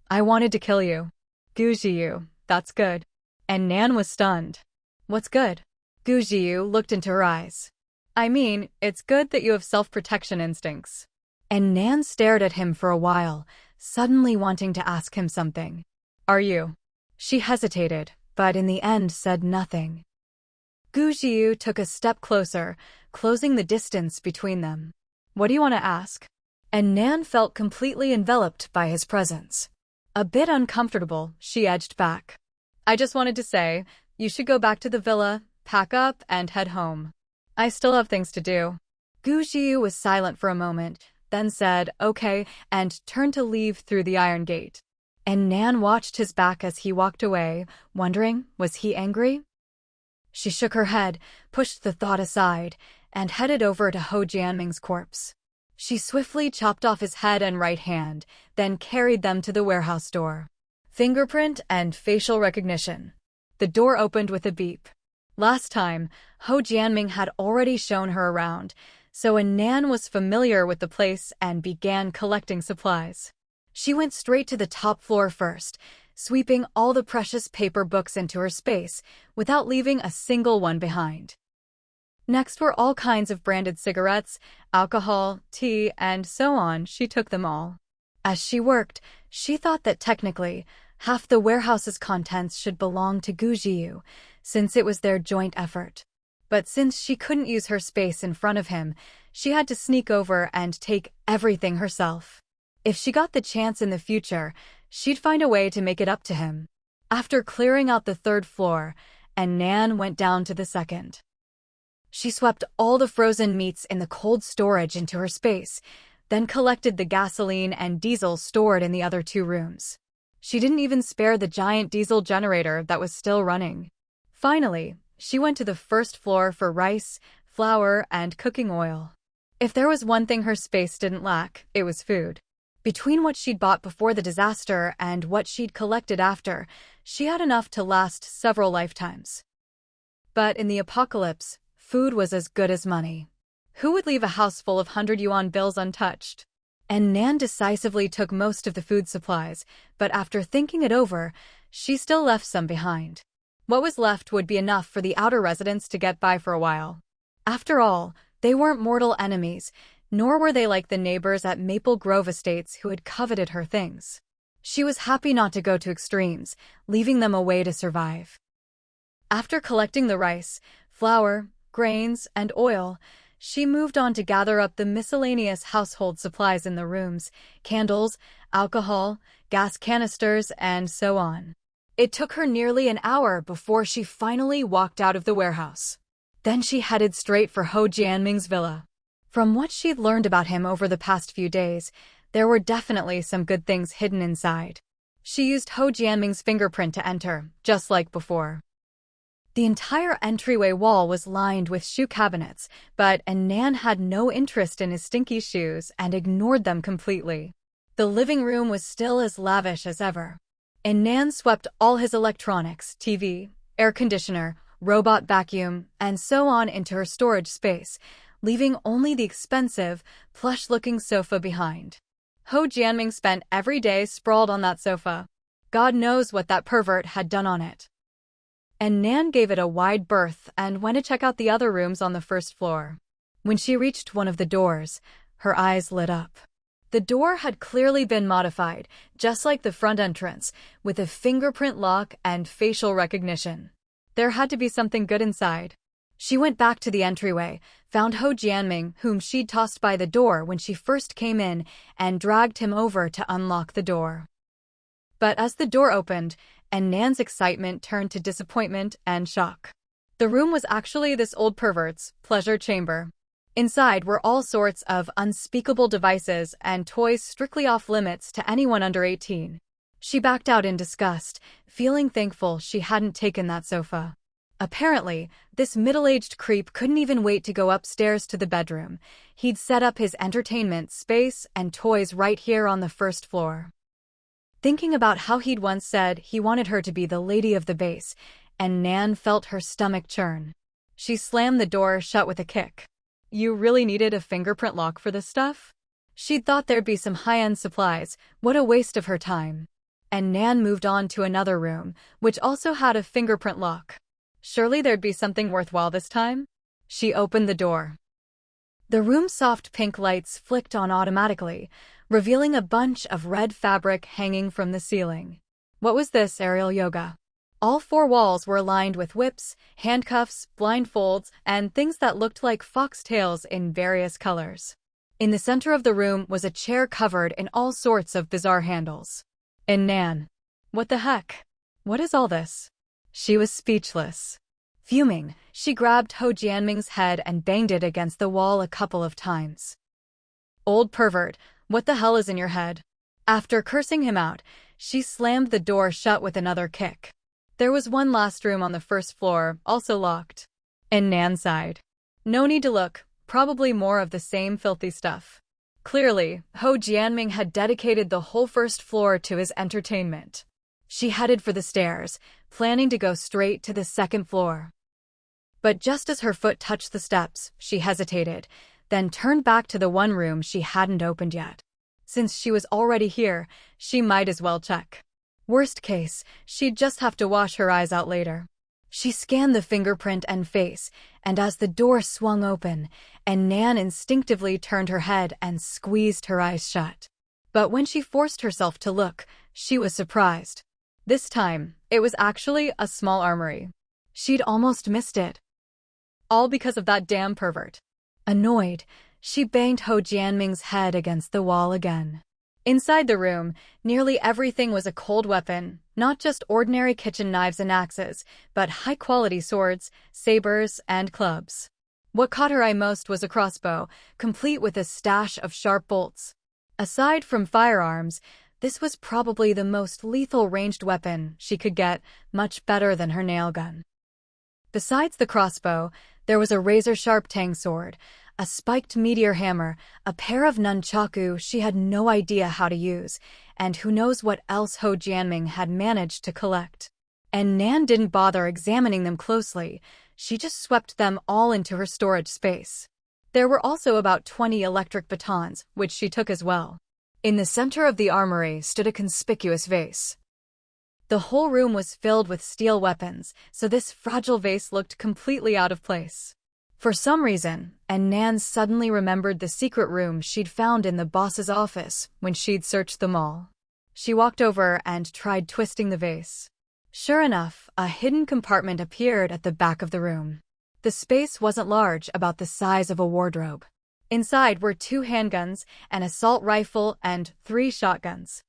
I wanted to kill you. Gu Jiu, that's good. And Nan was stunned. What's good? Gu Jiu looked into her eyes. I mean, it's good that you have self-protection instincts. And Nan stared at him for a while, suddenly wanting to ask him something. Are you? She hesitated, but in the end said nothing. Gu Jiu took a step closer, closing the distance between them. What do you want to ask? And Nan felt completely enveloped by his presence. A bit uncomfortable, she edged back. I just wanted to say, you should go back to the villa, pack up, and head home. I still have things to do. Gu Jiu was silent for a moment, then said, okay, and turned to leave through the iron gate. And Nan watched his back as he walked away, wondering, was he angry? She shook her head, pushed the thought aside, and headed over to Ho Jianming's corpse. She swiftly chopped off his head and right hand, then carried them to the warehouse door. Fingerprint and facial recognition. The door opened with a beep. Last time, Ho Jianming had already shown her around, so Nan was familiar with the place and began collecting supplies. She went straight to the top floor first, sweeping all the precious paper books into her space without leaving a single one behind. Next were all kinds of branded cigarettes, alcohol, tea, and so on. She took them all. As she worked, she thought that technically, half the warehouse's contents should belong to Gu Jiu, since it was their joint effort. But since she couldn't use her space in front of him, she had to sneak over and take everything herself. If she got the chance in the future, she'd find a way to make it up to him. After clearing out the third floor, Nan went down to the second. She swept all the frozen meats in the cold storage into her space, then collected the gasoline and diesel stored in the other two rooms. She didn't even spare the giant diesel generator that was still running. Finally, she went to the first floor for rice, flour, and cooking oil. If there was one thing her space didn't lack, it was food. Between what she'd bought before the disaster and what she'd collected after, she had enough to last several lifetimes. But in the apocalypse, food was as good as money. Who would leave a house full of 100 yuan bills untouched? And Nan decisively took most of the food supplies, but after thinking it over, she still left some behind. What was left would be enough for the outer residents to get by for a while. After all, they weren't mortal enemies, nor were they like the neighbors at Maple Grove Estates who had coveted her things. She was happy not to go to extremes, leaving them a way to survive. After collecting the rice, flour, grains, and oil, she moved on to gather up the miscellaneous household supplies in the rooms: candles, alcohol, gas canisters, and so on. It took her nearly an hour before she finally walked out of the warehouse. Then she headed straight for Ho Jianming's villa. From what she'd learned about him over the past few days, there were definitely some good things hidden inside. She used Ho Jianming's fingerprint to enter, just like before. The entire entryway wall was lined with shoe cabinets, but Nan had no interest in his stinky shoes and ignored them completely. The living room was still as lavish as ever. Nan swept all his electronics, TV, air conditioner, robot vacuum, and so on into her storage space, leaving only the expensive, plush-looking sofa behind. Ho Jianming spent every day sprawled on that sofa. God knows what that pervert had done on it. And Nan gave it a wide berth and went to check out the other rooms on the first floor. When she reached one of the doors, her eyes lit up. The door had clearly been modified, just like the front entrance, with a fingerprint lock and facial recognition. There had to be something good inside. She went back to the entryway, found Ho Jianming, whom she'd tossed by the door when she first came in, and dragged him over to unlock the door. But as the door opened, Nan's excitement turned to disappointment and shock. The room was actually this old pervert's pleasure chamber. Inside were all sorts of unspeakable devices and toys strictly off limits to anyone under 18. She backed out in disgust, feeling thankful she hadn't taken that sofa. Apparently, this middle-aged creep couldn't even wait to go upstairs to the bedroom. He'd set up his entertainment space and toys right here on the first floor. Thinking about how he'd once said he wanted her to be the lady of the base, Nan felt her stomach churn. She slammed the door shut with a kick. You really needed a fingerprint lock for this stuff? She'd thought there'd be some high-end supplies. What a waste of her time. Nan moved on to another room, which also had a fingerprint lock. Surely there'd be something worthwhile this time? She opened the door. The room's soft pink lights flicked on automatically, revealing a bunch of red fabric hanging from the ceiling. What was this, aerial yoga? All four walls were lined with whips, handcuffs, blindfolds, and things that looked like foxtails in various colors. In the center of the room was a chair covered in all sorts of bizarre handles. Nan, what the heck? What is all this? She was speechless. Fuming, she grabbed Ho Jianming's head and banged it against the wall a couple of times. Old pervert, what the hell is in your head? After cursing him out, she slammed the door shut with another kick. There was one last room on the first floor, also locked. Nan sighed. No need to look, probably more of the same filthy stuff. Clearly, Ho Jianming had dedicated the whole first floor to his entertainment. She headed for the stairs, planning to go straight to the second floor. But just as her foot touched the steps, she hesitated, then turned back to the one room she hadn't opened yet. Since she was already here, she might as well check. Worst case, she'd just have to wash her eyes out later. She scanned the fingerprint and face, and as the door swung open, Nan instinctively turned her head and squeezed her eyes shut. But when she forced herself to look, she was surprised. This time, it was actually a small armory. She'd almost missed it. All because of that damn pervert. Annoyed, she banged Ho Jianming's head against the wall again. Inside the room, nearly everything was a cold weapon, not just ordinary kitchen knives and axes, but high-quality swords, sabers, and clubs. What caught her eye most was a crossbow, complete with a stash of sharp bolts. Aside from firearms, this was probably the most lethal ranged weapon she could get, much better than her nail gun. Besides the crossbow, there was a razor-sharp tang sword, a spiked meteor hammer, a pair of nunchaku she had no idea how to use, and who knows what else Ho Jianming had managed to collect. And Nan didn't bother examining them closely, she just swept them all into her storage space. There were also about 20 electric batons, which she took as well. In the center of the armory stood a conspicuous vase. The whole room was filled with steel weapons, so this fragile vase looked completely out of place. For some reason, and Nan suddenly remembered the secret room she'd found in the boss's office when she'd searched them all. She walked over and tried twisting the vase. Sure enough, a hidden compartment appeared at the back of the room. The space wasn't large, about the size of a wardrobe. Inside were 2 handguns, an assault rifle, and 3 shotguns.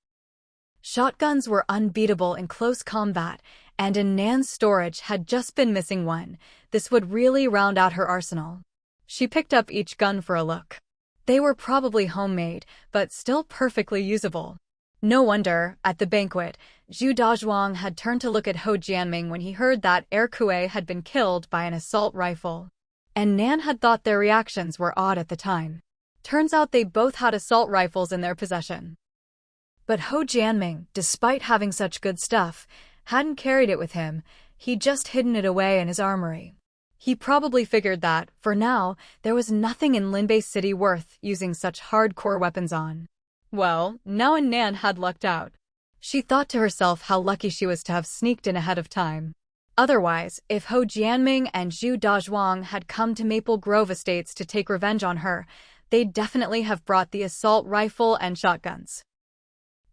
Shotguns were unbeatable in close combat, and in Nan's storage had just been missing one. This would really round out her arsenal. She picked up each gun for a look. They were probably homemade, but still perfectly usable. No wonder, at the banquet, Zhu Dazhuang had turned to look at Ho Jianming when he heard that Erkue had been killed by an assault rifle. And Nan had thought their reactions were odd at the time. Turns out they both had assault rifles in their possession. But Ho Jianming, despite having such good stuff, hadn't carried it with him, he'd just hidden it away in his armory. He probably figured that, for now, there was nothing in Linbei City worth using such hardcore weapons on. Well, now Nan had lucked out. She thought to herself how lucky she was to have sneaked in ahead of time. Otherwise, if Ho Jianming and Zhu Dazhuang had come to Maple Grove Estates to take revenge on her, they'd definitely have brought the assault rifle and shotguns.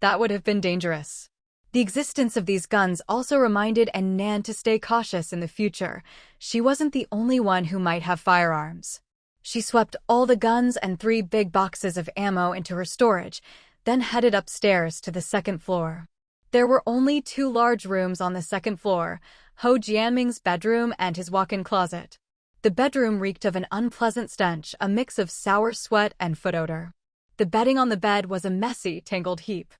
That would have been dangerous. The existence of these guns also reminded Nan to stay cautious in the future. She wasn't the only one who might have firearms. She swept all the guns and 3 big boxes of ammo into her storage, then headed upstairs to the 2nd floor. There were only 2 large rooms on the 2nd floor, Ho Jianming's bedroom and his walk-in closet. The bedroom reeked of an unpleasant stench, a mix of sour sweat and foot odor. The bedding on the bed was a messy, tangled heap.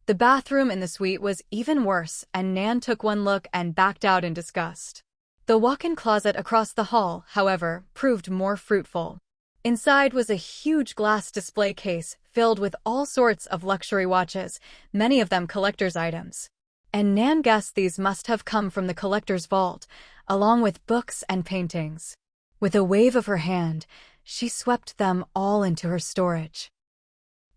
The bathroom in the suite was even worse, and Nan took one look and backed out in disgust. The walk-in closet across the hall, however, proved more fruitful. Inside was a huge glass display case filled with all sorts of luxury watches, many of them collector's items. And Nan guessed these must have come from the collector's vault, along with books and paintings. With a wave of her hand, she swept them all into her storage.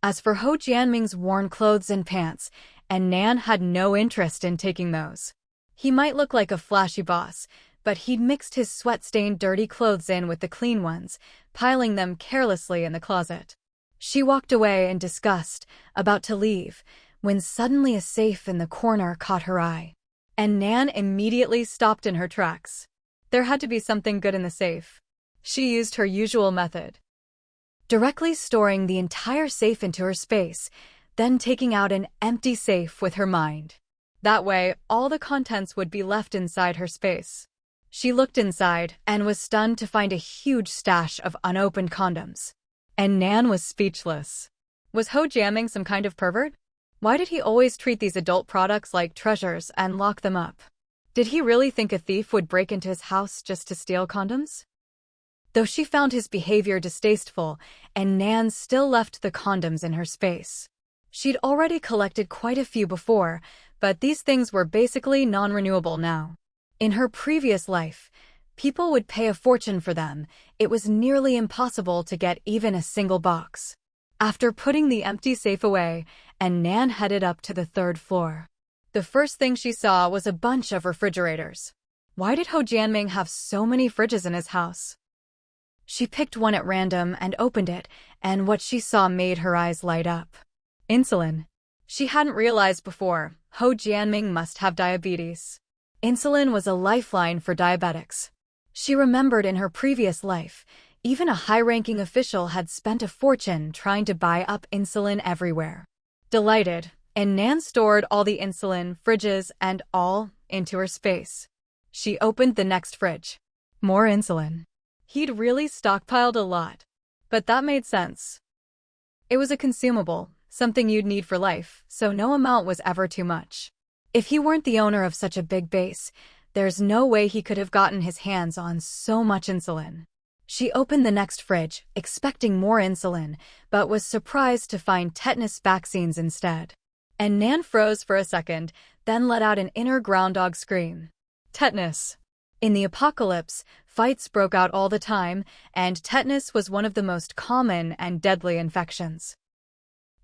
As for Ho Jianming's worn clothes and pants, Nan had no interest in taking those. He might look like a flashy boss, but he'd mixed his sweat-stained dirty clothes in with the clean ones, piling them carelessly in the closet. She walked away in disgust, about to leave, when suddenly a safe in the corner caught her eye. And Nan immediately stopped in her tracks. There had to be something good in the safe. She used her usual method. Directly storing the entire safe into her space, then taking out an empty safe with her mind. That way, all the contents would be left inside her space. She looked inside and was stunned to find a huge stash of unopened condoms. And Nan was speechless. Was Ho Jianming some kind of pervert? Why did he always treat these adult products like treasures and lock them up? Did he really think a thief would break into his house just to steal condoms? Though she found his behavior distasteful, and Nan still left the condoms in her space. She'd already collected quite a few before, but these things were basically non-renewable now. In her previous life, people would pay a fortune for them. It was nearly impossible to get even a single box. After putting the empty safe away, Nan headed up to the 3rd floor. The first thing she saw was a bunch of refrigerators. Why did Ho Jianming have so many fridges in his house? She picked one at random and opened it, and what she saw made her eyes light up. Insulin. She hadn't realized before, Ho Jianming must have diabetes. Insulin was a lifeline for diabetics. She remembered in her previous life, even a high-ranking official had spent a fortune trying to buy up insulin everywhere. Delighted, Nan stored all the insulin, fridges, and all into her space. She opened the next fridge. More insulin. He'd really stockpiled a lot. But that made sense. It was a consumable, something you'd need for life, so no amount was ever too much. If he weren't the owner of such a big base, there's no way he could have gotten his hands on so much insulin. She opened the next fridge, expecting more insulin, but was surprised to find tetanus vaccines instead. And Nan froze for a second, then let out an inner groundhog scream. Tetanus. In the apocalypse, fights broke out all the time, and tetanus was one of the most common and deadly infections.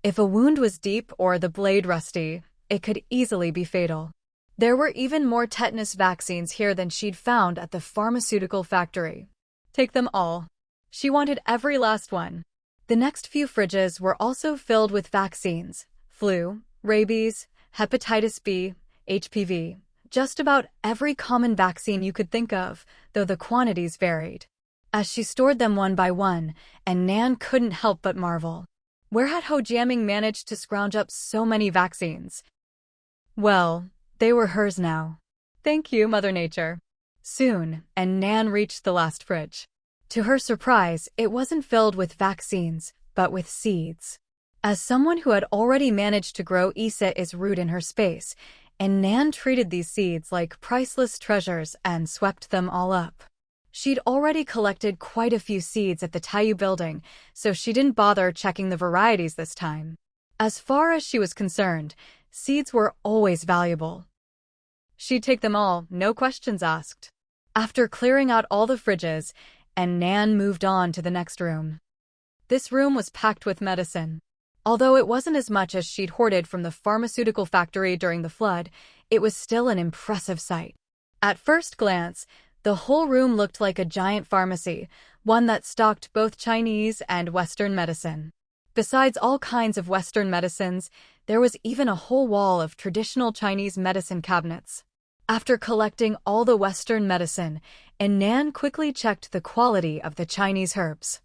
If a wound was deep or the blade rusty, it could easily be fatal. There were even more tetanus vaccines here than she'd found at the pharmaceutical factory. Take them all. She wanted every last one. The next few fridges were also filled with vaccines: flu, rabies, hepatitis B, HPV, just about every common vaccine you could think of, though the quantities varied. As she stored them one by one, and Nan couldn't help but marvel. Where had Ho Jianming managed to scrounge up so many vaccines? Well, they were hers now. Thank you, Mother Nature. Soon, and Nan reached the last fridge. To her surprise, it wasn't filled with vaccines, but with seeds. As someone who had already managed to grow Isa's root in her space, and Nan treated these seeds like priceless treasures and swept them all up. She'd already collected quite a few seeds at the Taiyu building, so she didn't bother checking the varieties this time. As far as she was concerned, seeds were always valuable. She'd take them all, no questions asked. After clearing out all the fridges, and Nan moved on to the next room. This room was packed with medicine. Although it wasn't as much as she'd hoarded from the pharmaceutical factory during the flood, it was still an impressive sight. At first glance, the whole room looked like a giant pharmacy, one that stocked both Chinese and Western medicine. Besides all kinds of Western medicines, there was even a whole wall of traditional Chinese medicine cabinets. After collecting all the Western medicine, Nan quickly checked the quality of the Chinese herbs.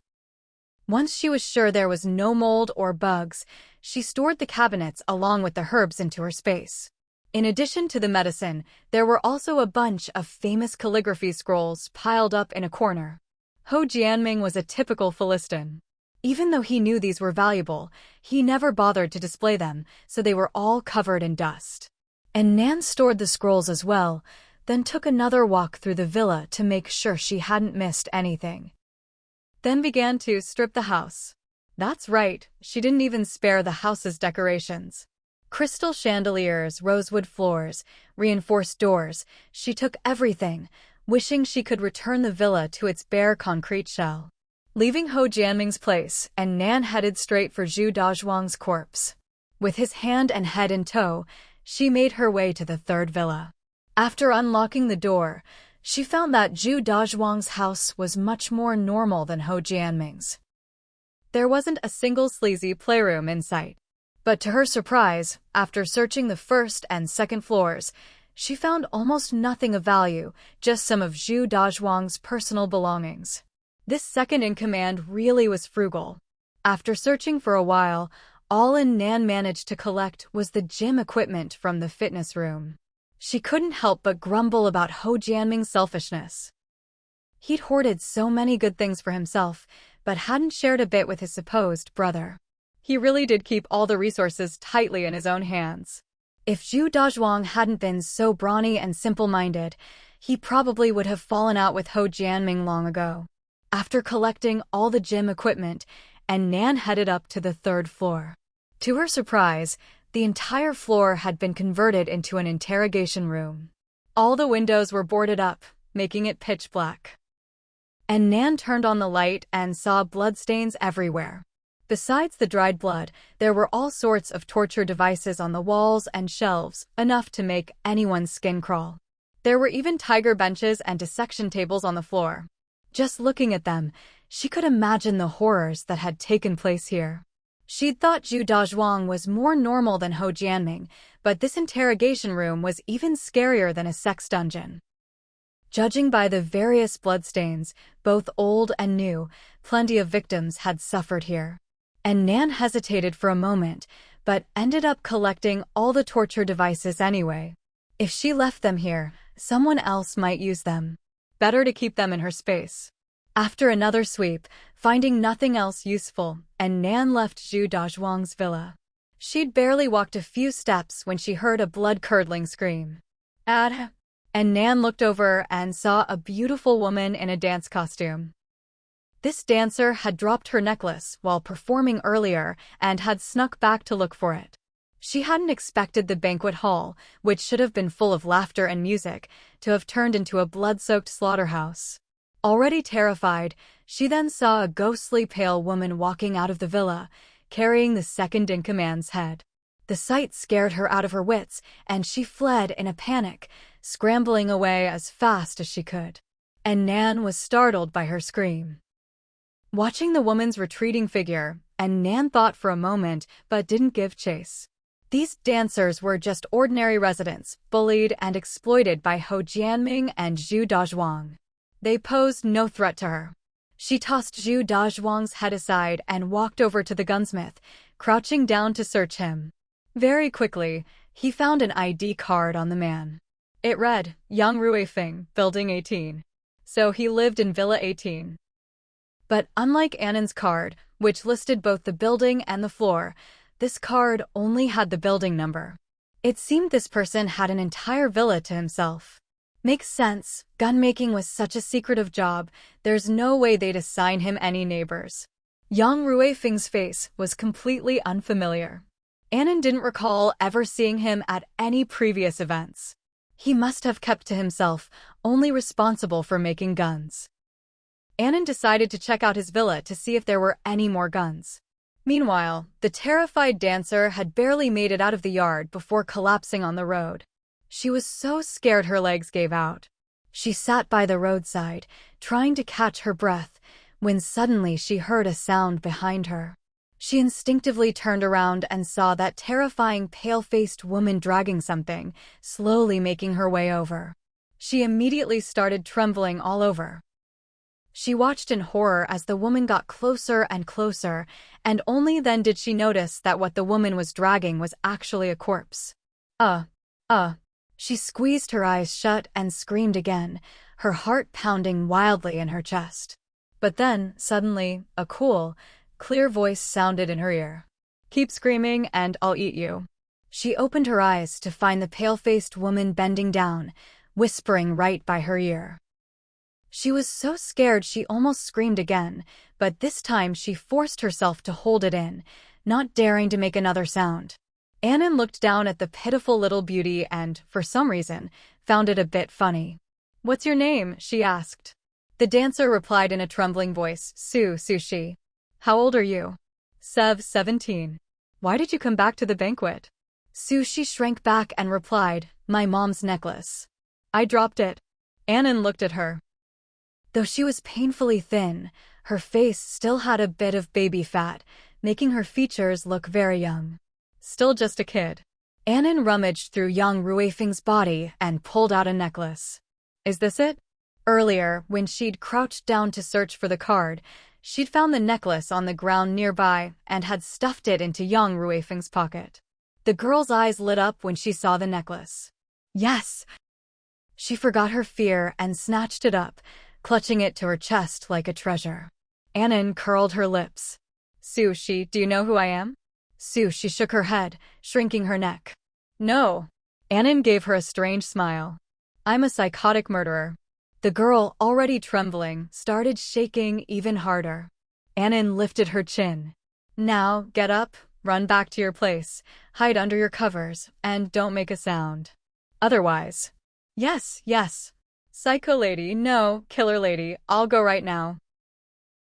Once she was sure there was no mold or bugs, she stored the cabinets along with the herbs into her space. In addition to the medicine, there were also a bunch of famous calligraphy scrolls piled up in a corner. Ho Jianming was a typical Philistin. Even though he knew these were valuable, he never bothered to display them, so they were all covered in dust. And Nan stored the scrolls as well, then took another walk through the villa to make sure she hadn't missed anything. Then began to strip the house. That's right, she didn't even spare the house's decorations. Crystal chandeliers, rosewood floors, reinforced doors, she took everything, wishing she could return the villa to its bare concrete shell. Leaving Ho Jianming's place, and Nan headed straight for Zhu Dazhuang's corpse. With his hand and head in tow, she made her way to the third villa. After unlocking the door, she found that Zhu Dazhuang's house was much more normal than Ho Jianming's. There wasn't a single sleazy playroom in sight. But to her surprise, after searching the first and second floors, she found almost nothing of value, just some of Zhu Dazhuang's personal belongings. This second-in-command really was frugal. After searching for a while, all Nan managed to collect was the gym equipment from the fitness room. She couldn't help but grumble about Ho Jianming's selfishness. He'd hoarded so many good things for himself, but hadn't shared a bit with his supposed brother. He really did keep all the resources tightly in his own hands. If Zhu Dazhuang hadn't been so brawny and simple-minded, he probably would have fallen out with Ho Jianming long ago. After collecting all the gym equipment, Nan headed up to the third floor. To her surprise, the entire floor had been converted into an interrogation room. All the windows were boarded up, making it pitch black. Nan turned on the light and saw bloodstains everywhere. Besides the dried blood, there were all sorts of torture devices on the walls and shelves, enough to make anyone's skin crawl. There were even tiger benches and dissection tables on the floor. Just looking at them, she could imagine the horrors that had taken place here. She'd thought Zhu Dazhuang was more normal than Ho Jianming, but this interrogation room was even scarier than a sex dungeon. Judging by the various bloodstains, both old and new, plenty of victims had suffered here. Nan hesitated for a moment, but ended up collecting all the torture devices anyway. If she left them here, someone else might use them. Better to keep them in her space. After another sweep, finding nothing else useful, Nan left Zhu Dazhuang's villa. She'd barely walked a few steps when she heard a blood-curdling scream. And Nan looked over and saw a beautiful woman in a dance costume. This dancer had dropped her necklace while performing earlier and had snuck back to look for it. She hadn't expected the banquet hall, which should have been full of laughter and music, to have turned into a blood-soaked slaughterhouse. Already terrified, she then saw a ghostly pale woman walking out of the villa, carrying the second-in-command's head. The sight scared her out of her wits, and she fled in a panic, scrambling away as fast as she could. And Nan was startled by her scream. Watching the woman's retreating figure, and Nan thought for a moment but didn't give chase. These dancers were just ordinary residents, bullied and exploited by Ho Jianming and Zhu Dazhuang. They posed no threat to her. She tossed Zhu Dazhuang's head aside and walked over to the gunsmith, crouching down to search him. Very quickly, he found an ID card on the man. It read, Yang Ruifeng, Building 18. So he lived in Villa 18. But unlike Annan's card, which listed both the building and the floor, this card only had the building number. It seemed this person had an entire villa to himself. Makes sense, gun-making was such a secretive job, there's no way they'd assign him any neighbors. Yang Ruifeng's face was completely unfamiliar. Annan didn't recall ever seeing him at any previous events. He must have kept to himself, only responsible for making guns. Annan decided to check out his villa to see if there were any more guns. Meanwhile, the terrified dancer had barely made it out of the yard before collapsing on the road. She was so scared her legs gave out. She sat by the roadside, trying to catch her breath, when suddenly she heard a sound behind her. She instinctively turned around and saw that terrifying pale-faced woman dragging something, slowly making her way over. She immediately started trembling all over. She watched in horror as the woman got closer and closer, and only then did she notice that what the woman was dragging was actually a corpse. She squeezed her eyes shut and screamed again, her heart pounding wildly in her chest. But then, suddenly, a cool, clear voice sounded in her ear. Keep screaming and I'll eat you. She opened her eyes to find the pale-faced woman bending down, whispering right by her ear. She was so scared she almost screamed again, but this time she forced herself to hold it in, not daring to make another sound. Annan looked down at the pitiful little beauty and, for some reason, found it a bit funny. What's your name? She asked. The dancer replied in a trembling voice, Sushi. How old are you? 17. Why did you come back to the banquet? Sushi shrank back and replied, my mom's necklace. I dropped it. Annan looked at her. Though she was painfully thin, her face still had a bit of baby fat, making her features look very young. Still just a kid. Annan rummaged through Yang Ruifeng's body and pulled out a necklace. Is this it? Earlier, when she'd crouched down to search for the card, she'd found the necklace on the ground nearby and had stuffed it into Yang Ruifeng's pocket. The girl's eyes lit up when she saw the necklace. Yes! She forgot her fear and snatched it up, clutching it to her chest like a treasure. Annan curled her lips. Sushi, do you know who I am? Sushi shook her head, shrinking her neck. No. Annan gave her a strange smile. I'm a psychotic murderer. The girl, already trembling, started shaking even harder. Annan lifted her chin. Now, get up, run back to your place, hide under your covers, and don't make a sound. Otherwise. Yes. Psycho lady, no, killer lady, I'll go right now.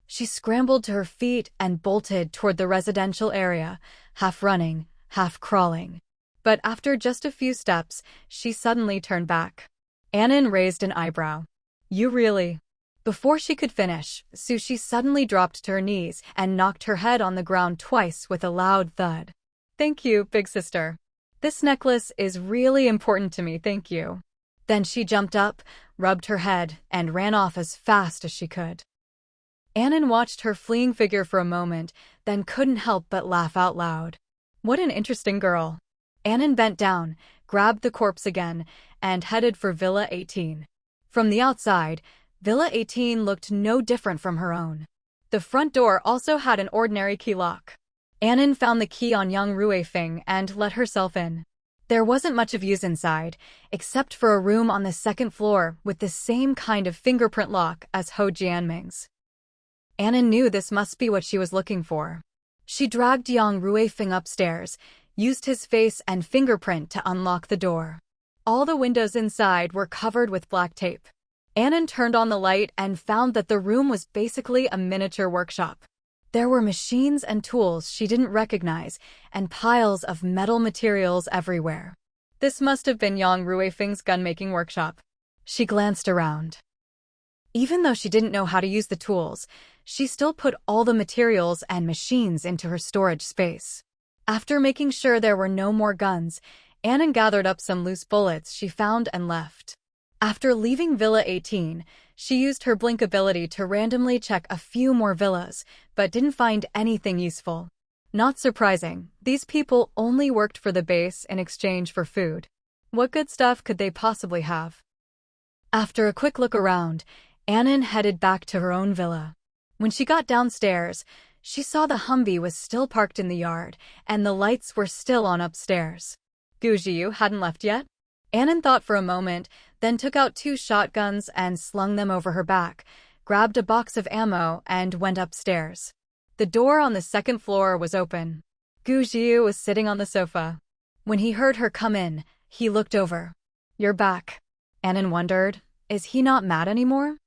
She scrambled to her feet and bolted toward the residential area, half running, half crawling. But after just a few steps, she suddenly turned back. Annan raised an eyebrow. You really? Before she could finish, Sushi suddenly dropped to her knees and knocked her head on the ground twice with a loud thud. Thank you, big sister. This necklace is really important to me, thank you. Then she jumped up, rubbed her head, and ran off as fast as she could. Annan watched her fleeing figure for a moment, then couldn't help but laugh out loud. What an interesting girl. Annan bent down, grabbed the corpse again, and headed for Villa 18. From the outside, Villa 18 looked no different from her own. The front door also had an ordinary key lock. Annan found the key on Yang Ruifeng and let herself in. There wasn't much of use inside, except for a room on the second floor with the same kind of fingerprint lock as Ho Jianming's. Anna knew this must be what she was looking for. She dragged Yang Ruifeng upstairs, used his face and fingerprint to unlock the door. All the windows inside were covered with black tape. Anna turned on the light and found that the room was basically a miniature workshop. There were machines and tools she didn't recognize, and piles of metal materials everywhere. This must have been Yang Ruifeng's gun-making workshop. She glanced around. Even though she didn't know how to use the tools, she still put all the materials and machines into her storage space. After making sure there were no more guns, Anna gathered up some loose bullets she found and left. After leaving Villa 18, she used her blink ability to randomly check a few more villas, but didn't find anything useful. Not surprising, these people only worked for the base in exchange for food. What good stuff could they possibly have? After a quick look around, Anna headed back to her own villa. When she got downstairs, she saw the Humvee was still parked in the yard, and the lights were still on upstairs. Gu Jiu hadn't left yet? Anna thought for a moment, then took out 2 shotguns and slung them over her back, grabbed a box of ammo, and went upstairs. The door on the 2nd floor was open. Gu Jiu was sitting on the sofa. When he heard her come in, he looked over. "You're back." Anna wondered, is he not mad anymore?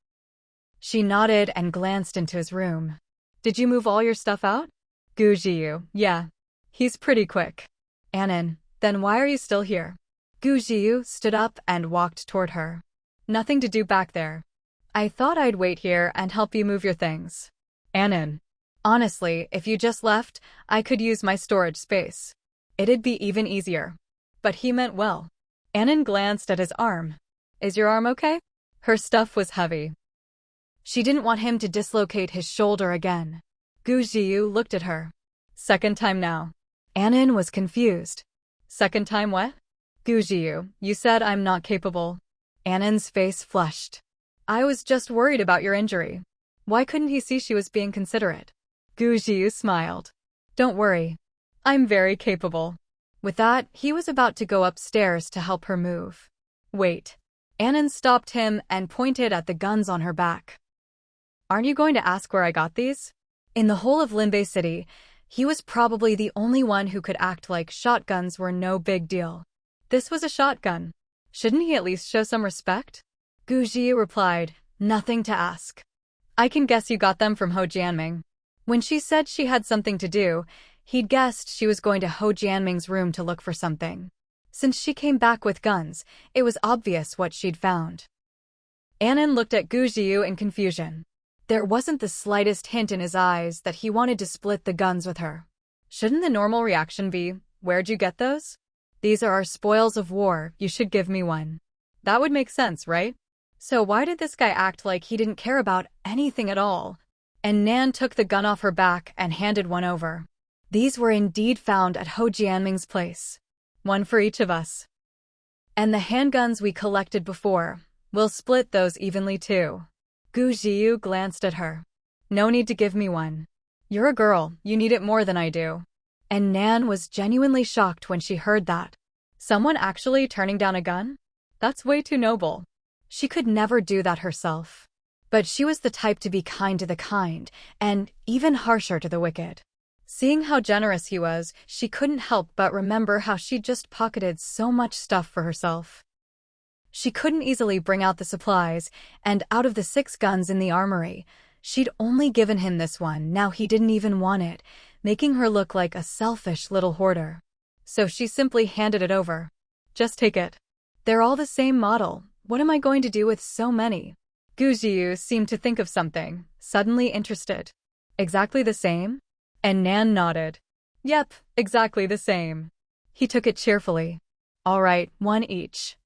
She nodded and glanced into his room. "Did you move all your stuff out?" Gu Jiu, "Yeah. He's pretty quick." Anna, "Then why are you still here?" Gu Jiu stood up and walked toward her. "Nothing to do back there. I thought I'd wait here and help you move your things." Anna, "Honestly, if you just left, I could use my storage space. It'd be even easier." But he meant well. Anna glanced at his arm. "Is your arm okay?" Her stuff was heavy. She didn't want him to dislocate his shoulder again. Gu Jiu looked at her. "Second time now." Anna was confused. "Second time what?" "Gu Jiu, you said I'm not capable." Anna's face flushed. "I was just worried about your injury." Why couldn't he see she was being considerate? Gu Jiu smiled. "Don't worry. I'm very capable." With that, he was about to go upstairs to help her move. "Wait." Anna stopped him and pointed at the guns on her back. "Aren't you going to ask where I got these?" In the whole of Limbei City, he was probably the only one who could act like shotguns were no big deal. This was a shotgun. Shouldn't he at least show some respect? Gu Jiu replied, "Nothing to ask. I can guess you got them from Ho Jianming." When she said she had something to do, he'd guessed she was going to Ho Jianming's room to look for something. Since she came back with guns, it was obvious what she'd found. Anna looked at Gu Jiu in confusion. There wasn't the slightest hint in his eyes that he wanted to split the guns with her. Shouldn't the normal reaction be, "Where'd you get those?" "These are our spoils of war, you should give me one." That would make sense, right? So why did this guy act like he didn't care about anything at all? And Nan took the gun off her back and handed one over. "These were indeed found at Ho Jianming's place. One for each of us. And the handguns we collected before, we'll split those evenly too." Gu Jiu glanced at her. "No need to give me one. You're a girl, you need it more than I do." And Nan was genuinely shocked when she heard that. Someone actually turning down a gun? That's way too noble. She could never do that herself. But she was the type to be kind to the kind, and even harsher to the wicked. Seeing how generous he was, she couldn't help but remember how she'd just pocketed so much stuff for herself. She couldn't easily bring out the supplies, and out of the 6 guns in the armory, she'd only given him this one. Now he didn't even want it, making her look like a selfish little hoarder. So she simply handed it over. "Just take it. They're all the same model. What am I going to do with so many?" Gu Jiu seemed to think of something, suddenly interested. "Exactly the same?" And Nan nodded. "Yep, exactly the same." He took it cheerfully. "All right, one each."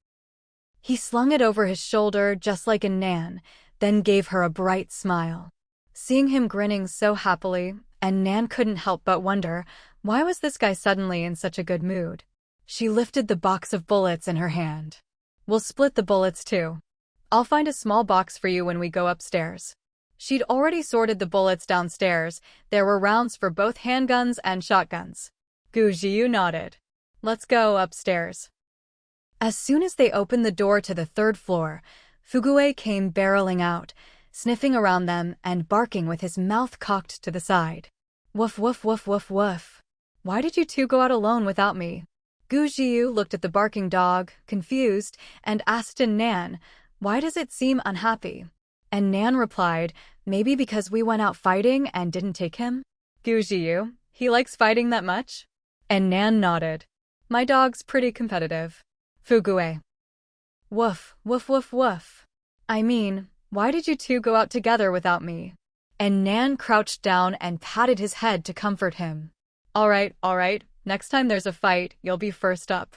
He slung it over his shoulder just like in Nan, then gave her a bright smile. Seeing him grinning so happily, and Nan couldn't help but wonder, why was this guy suddenly in such a good mood? She lifted the box of bullets in her hand. "We'll split the bullets too. I'll find a small box for you when we go upstairs." She'd already sorted the bullets downstairs. There were rounds for both handguns and shotguns. Gu Jiu nodded. "Let's go upstairs." As soon as they opened the door to the 3rd floor, Fugue came barreling out, sniffing around them and barking with his mouth cocked to the side. Woof woof woof woof woof. Why did you two go out alone without me? Gu Jiu looked at the barking dog, confused, and asked Nan, why does it seem unhappy? And Nan replied, maybe because we went out fighting and didn't take him? Gu Jiu, he likes fighting that much? And Nan nodded. My dog's pretty competitive. Fugue. Woof, woof woof woof. I mean, why did you two go out together without me? And Nan crouched down and patted his head to comfort him. All right, next time there's a fight, you'll be first up.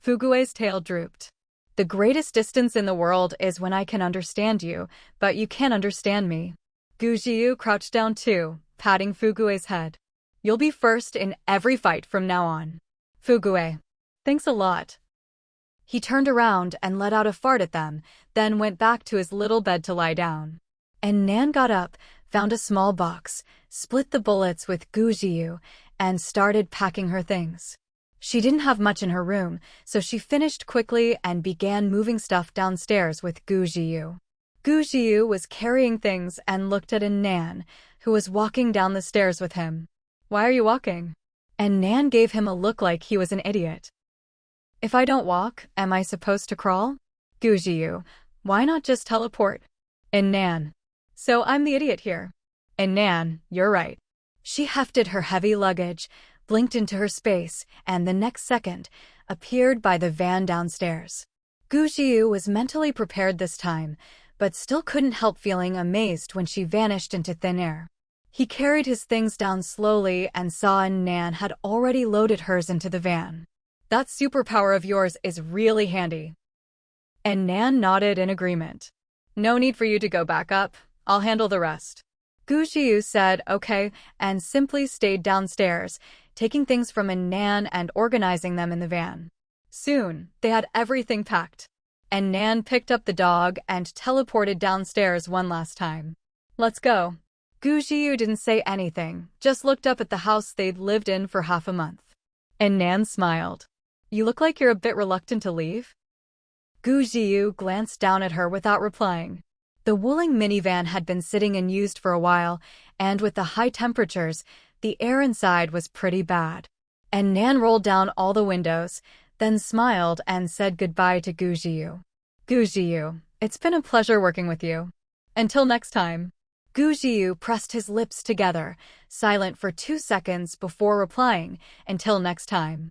Fugue's tail drooped. The greatest distance in the world is when I can understand you, but you can't understand me. Gu Jiu crouched down too, patting Fugue's head. You'll be first in every fight from now on. Fugue. Thanks a lot. He turned around and let out a fart at them, then went back to his little bed to lie down. And Nan got up, found a small box, split the bullets with Gu Jiu, and started packing her things. She didn't have much in her room, so she finished quickly and began moving stuff downstairs with Gu Jiu. Gu Jiu was carrying things and looked at Nan, who was walking down the stairs with him. Why are you walking? And Nan gave him a look like he was an idiot. If I don't walk, am I supposed to crawl? Gu Jiu, why not just teleport? And Nan. So I'm the idiot here. And Nan, you're right. She hefted her heavy luggage, blinked into her space, and the next second, appeared by the van downstairs. Gu Jiu was mentally prepared this time, but still couldn't help feeling amazed when she vanished into thin air. He carried his things down slowly and saw Nan had already loaded hers into the van. That superpower of yours is really handy. And Nan nodded in agreement. No need for you to go back up. I'll handle the rest. Gu Jiu said okay and simply stayed downstairs, taking things from Nan and organizing them in the van. Soon, they had everything packed. And Nan picked up the dog and teleported downstairs one last time. Let's go. Gu Jiu didn't say anything, just looked up at the house they'd lived in for half a month. And Nan smiled. You look like you're a bit reluctant to leave. Gu Jiu glanced down at her without replying. The Wuling minivan had been sitting unused for a while, and with the high temperatures, the air inside was pretty bad. And Nan rolled down all the windows, then smiled and said goodbye to Gu Jiu. Gu Jiu, it's been a pleasure working with you. Until next time. Gu Jiu pressed his lips together, silent for 2 seconds before replying, until next time.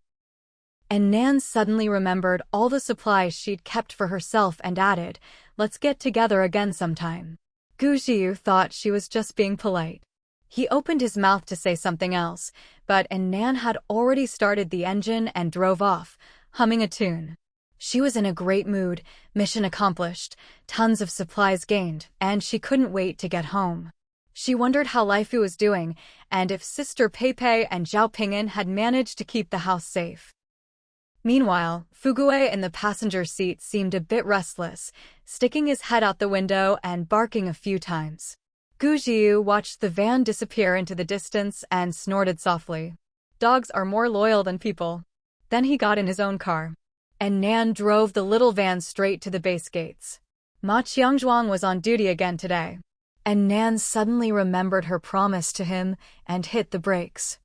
And Nan suddenly remembered all the supplies she'd kept for herself and added, let's get together again sometime. Gu Jiu thought she was just being polite. He opened his mouth to say something else, but Nan had already started the engine and drove off, humming a tune. She was in a great mood, mission accomplished, tons of supplies gained, and she couldn't wait to get home. She wondered how Laifu was doing, and if Sister Peipei and Zhao Ping'an had managed to keep the house safe. Meanwhile, Fugue in the passenger seat seemed a bit restless, sticking his head out the window and barking a few times. Gu Jiu watched the van disappear into the distance and snorted softly. Dogs are more loyal than people. Then he got in his own car. And Nan drove the little van straight to the base gates. Ma Qiangzhuang was on duty again today. And Nan suddenly remembered her promise to him and hit the brakes.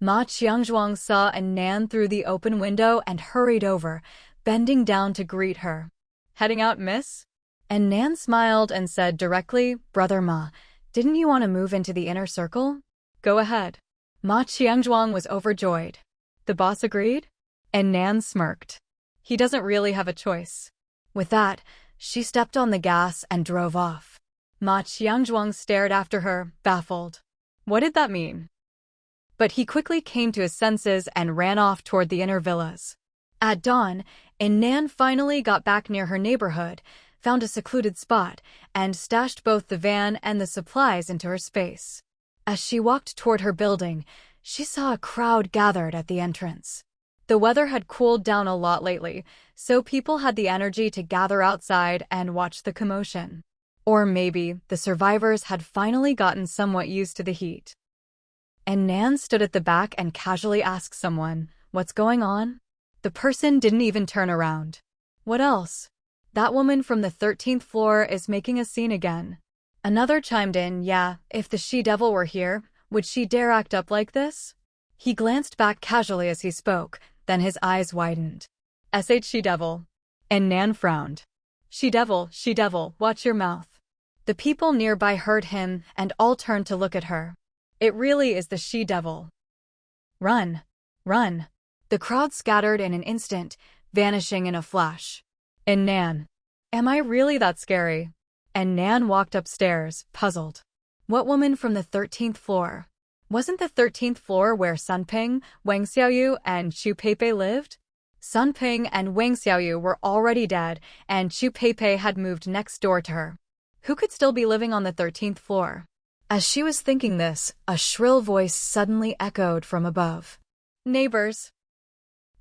Ma Qiangzhuang saw Nan through the open window and hurried over, bending down to greet her. Heading out, miss? And Nan smiled and said directly, Brother Ma, didn't you want to move into the inner circle? Go ahead. Ma Qiangzhuang was overjoyed. The boss agreed? And Nan smirked. He doesn't really have a choice. With that, she stepped on the gas and drove off. Ma Qiangzhuang stared after her, baffled. What did that mean? But he quickly came to his senses and ran off toward the inner villas. At dawn, Nan finally got back near her neighborhood, found a secluded spot, and stashed both the van and the supplies into her space. As she walked toward her building, she saw a crowd gathered at the entrance. The weather had cooled down a lot lately, so people had the energy to gather outside and watch the commotion. Or maybe the survivors had finally gotten somewhat used to the heat. And Nan stood at the back and casually asked someone, "What's going on?" The person didn't even turn around. What else? That woman from the 13th floor is making a scene again. Another chimed in, yeah, if the she-devil were here, would she dare act up like this? He glanced back casually as he spoke, then his eyes widened. She-devil. And Nan frowned. She-devil, watch your mouth. The people nearby heard him, and all turned to look at her. It really is the she-devil. Run. Run. The crowd scattered in an instant, vanishing in a flash. And Nan. Am I really that scary? And Nan walked upstairs, puzzled. What woman from the 13th floor? Wasn't the 13th floor where Sunping, Wang Xiaoyu, and Chu Peipei lived? Sunping and Wang Xiaoyu were already dead, and Chu Peipei had moved next door to her. Who could still be living on the 13th floor? As she was thinking this, a shrill voice suddenly echoed from above. Neighbors,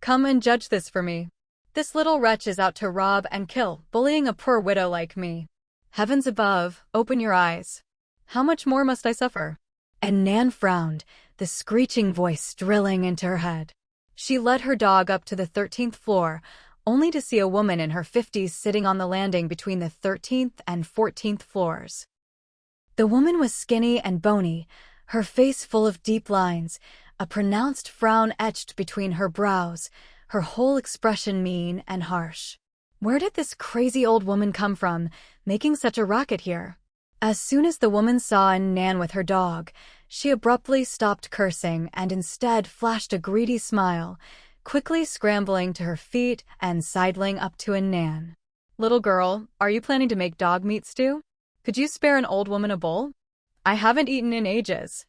come and judge this for me. This little wretch is out to rob and kill, bullying a poor widow like me. Heavens above, open your eyes. How much more must I suffer? And Nan frowned, the screeching voice drilling into her head. She led her dog up to the 13th floor, only to see a woman in her 50s sitting on the landing between the 13th and 14th floors. The woman was skinny and bony, her face full of deep lines, a pronounced frown etched between her brows, her whole expression mean and harsh. Where did this crazy old woman come from, making such a racket here? As soon as the woman saw Nan with her dog, she abruptly stopped cursing and instead flashed a greedy smile, quickly scrambling to her feet and sidling up to Nan. Little girl, are you planning to make dog meat stew? Could you spare an old woman a bowl? I haven't eaten in ages.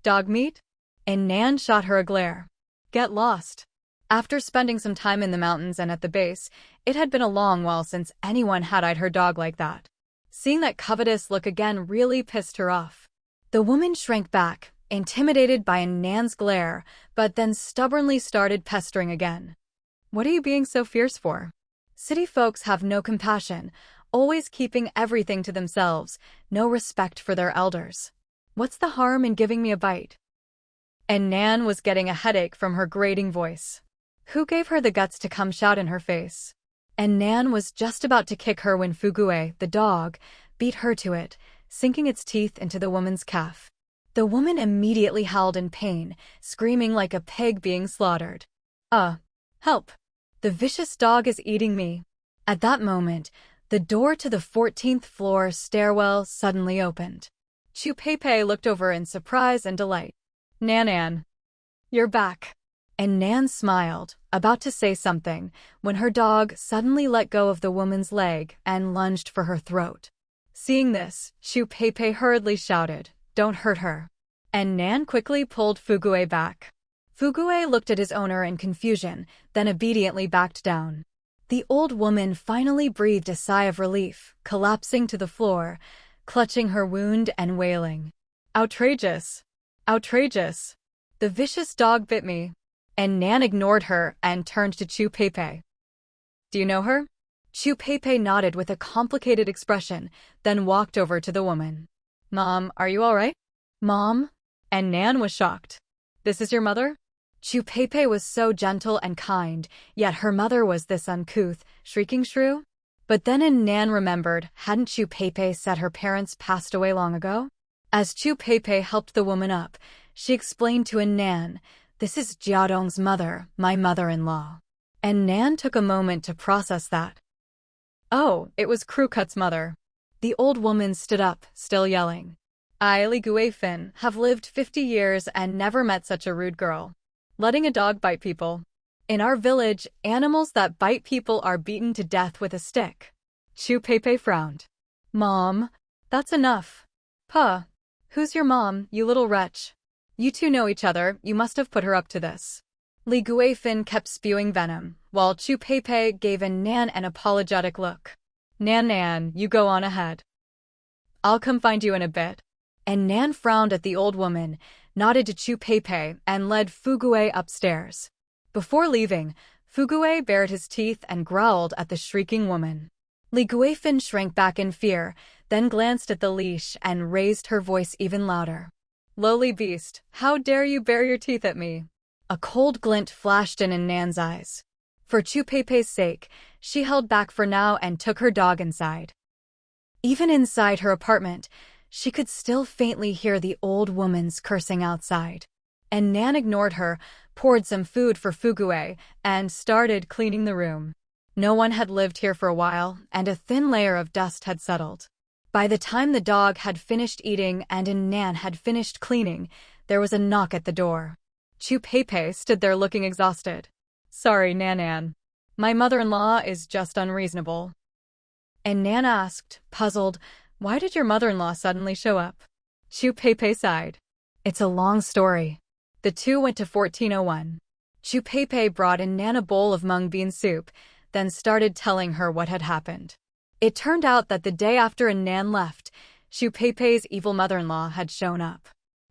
Dog meat? And Nan shot her a glare. Get lost. After spending some time in the mountains and at the base, it had been a long while since anyone had eyed her dog like that. Seeing that covetous look again really pissed her off. The woman shrank back, intimidated by Nan's glare, but then stubbornly started pestering again. What are you being so fierce for? City folks have no compassion, always keeping everything to themselves, no respect for their elders. What's the harm in giving me a bite? And Nan was getting a headache from her grating voice. Who gave her the guts to come shout in her face? And Nan was just about to kick her when Fugue, the dog, beat her to it, sinking its teeth into the woman's calf. The woman immediately howled in pain, screaming like a pig being slaughtered. Help! The vicious dog is eating me. At that moment, the door to the 14th floor stairwell suddenly opened. Chu Peipei looked over in surprise and delight. Nan, you're back. And Nan smiled, about to say something, when her dog suddenly let go of the woman's leg and lunged for her throat. Seeing this, Chu Peipei hurriedly shouted, "Don't hurt her." And Nan quickly pulled Fugue back. Fugue looked at his owner in confusion, then obediently backed down. The old woman finally breathed a sigh of relief, collapsing to the floor, clutching her wound and wailing. Outrageous! Outrageous! The vicious dog bit me. And Nan ignored her and turned to Chu Peipei. Do you know her? Chu Peipei nodded with a complicated expression, then walked over to the woman. Mom, are you all right? Mom? And Nan was shocked. This is your mother? Chu Peipei was so gentle and kind, yet her mother was this uncouth, shrieking shrew? But then Nan remembered, hadn't Chu Peipei said her parents passed away long ago? As Chu Peipei helped the woman up, she explained to Nan, "This is Jiadong's mother, my mother-in-law." And Nan took a moment to process that. Oh, it was Crewcut's mother. The old woman stood up, still yelling. I, Li Guifin, have lived 50 years and never met such a rude girl. Letting a dog bite people. In our village, animals that bite people are beaten to death with a stick. Chu Peipei frowned. Mom, that's enough. Puh. Who's your mom, you little wretch? You two know each other, you must have put her up to this. Li Guifin kept spewing venom, while Chu Peipei gave Nan an apologetic look. Nan, you go on ahead. I'll come find you in a bit. And Nan frowned at the old woman, nodded to Chu Peipei, and led Fugue upstairs. Before leaving, Fugue bared his teeth and growled at the shrieking woman. Li Guifin shrank back in fear, then glanced at the leash and raised her voice even louder. Lowly beast, how dare you bare your teeth at me? A cold glint flashed in Nan's eyes. For Chu Peipei's sake, she held back for now and took her dog inside. Even inside her apartment, she could still faintly hear the old woman's cursing outside. And Nan ignored her, poured some food for Fugue, and started cleaning the room. No one had lived here for a while, and a thin layer of dust had settled. By the time the dog had finished eating and Nan had finished cleaning, there was a knock at the door. Chu Pei stood there looking exhausted. "Sorry, Nan. My mother-in-law is just unreasonable." And Nan asked, puzzled, "Why did your mother-in-law suddenly show up?" Chu Pei sighed. "It's a long story." The two went to 1401. Chu Pei brought in Nan a bowl of mung bean soup, then started telling her what had happened. It turned out that the day after Nan left, Chu Pei's evil mother-in-law had shown up.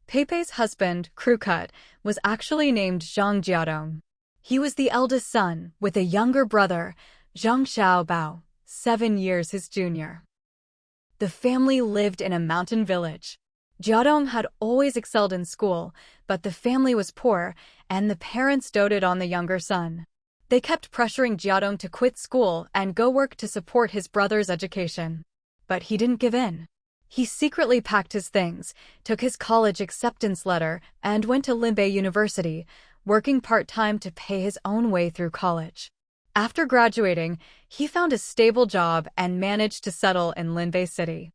Pei's husband, Crewcut, was actually named Zhang Jiadong. He was the eldest son, with a younger brother, Zhang Xiaobao, 7 years his junior. The family lived in a mountain village. Jiadong had always excelled in school, but the family was poor, and the parents doted on the younger son. They kept pressuring Jiadong to quit school and go work to support his brother's education. But he didn't give in. He secretly packed his things, took his college acceptance letter, and went to Linbei University, working part-time to pay his own way through college. After graduating, he found a stable job and managed to settle in Linbei City.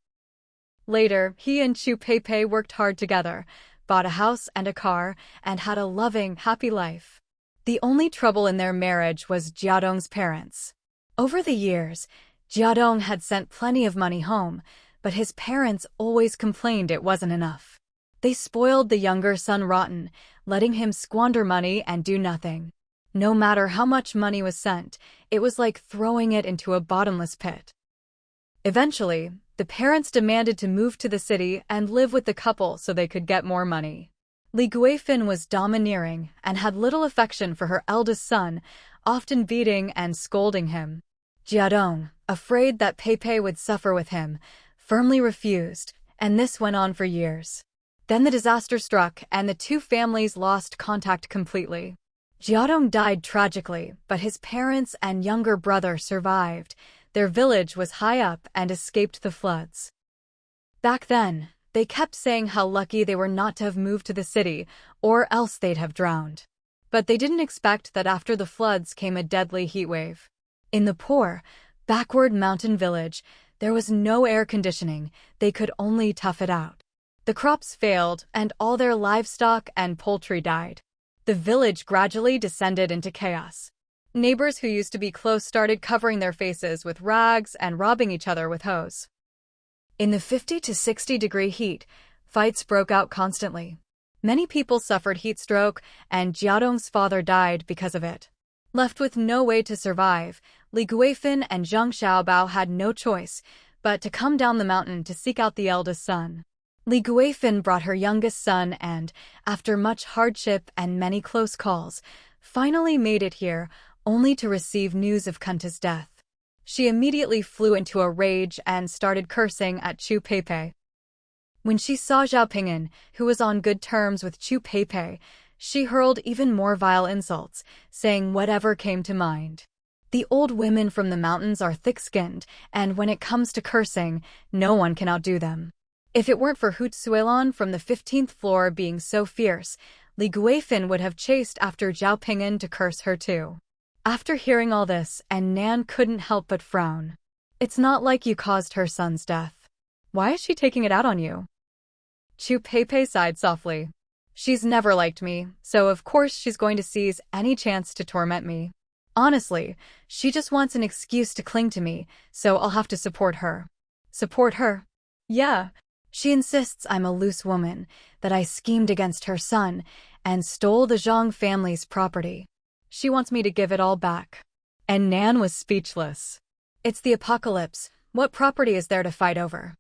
Later, he and Chu Pei worked hard together, bought a house and a car, and had a loving, happy life. The only trouble in their marriage was Jiadong's parents. Over the years, Jiadong had sent plenty of money home, but his parents always complained it wasn't enough. They spoiled the younger son rotten, letting him squander money and do nothing. No matter how much money was sent, it was like throwing it into a bottomless pit. Eventually, the parents demanded to move to the city and live with the couple so they could get more money. Li Guifin was domineering and had little affection for her eldest son, often beating and scolding him. Jiadong, afraid that Pei would suffer with him, firmly refused, and this went on for years. Then the disaster struck and the two families lost contact completely. Jiadong died tragically, but his parents and younger brother survived. Their village was high up and escaped the floods. Back then, they kept saying how lucky they were not to have moved to the city, or else they'd have drowned. But they didn't expect that after the floods came a deadly heatwave. In the poor, backward mountain village, there was no air conditioning. They could only tough it out. The crops failed, and all their livestock and poultry died. The village gradually descended into chaos. Neighbors who used to be close started covering their faces with rags and robbing each other with hoes. In the 50 to 60-degree heat, fights broke out constantly. Many people suffered heat stroke, and Jiadong's father died because of it. Left with no way to survive, Li Guifin and Zhang Xiaobao had no choice but to come down the mountain to seek out the eldest son. Li Guifin brought her youngest son and, after much hardship and many close calls, finally made it here, only to receive news of Kunta's death. She immediately flew into a rage and started cursing at Chu Pei. When she saw Zhao Ping'an, who was on good terms with Chu Pei, she hurled even more vile insults, saying whatever came to mind. The old women from the mountains are thick-skinned, and when it comes to cursing, no one can outdo them. If it weren't for Hoot Suilon from the 15th floor being so fierce, Li Guifin would have chased after Zhao Ping'an to curse her too. After hearing all this, Nan couldn't help but frown. It's not like you caused her son's death. Why is she taking it out on you? Chu Pei sighed softly. She's never liked me, so of course she's going to seize any chance to torment me. Honestly, she just wants an excuse to cling to me, so I'll have to support her. Support her? Yeah. She insists I'm a loose woman, that I schemed against her son, and stole the Zhang family's property. She wants me to give it all back. And Nan was speechless. It's the apocalypse. What property is there to fight over?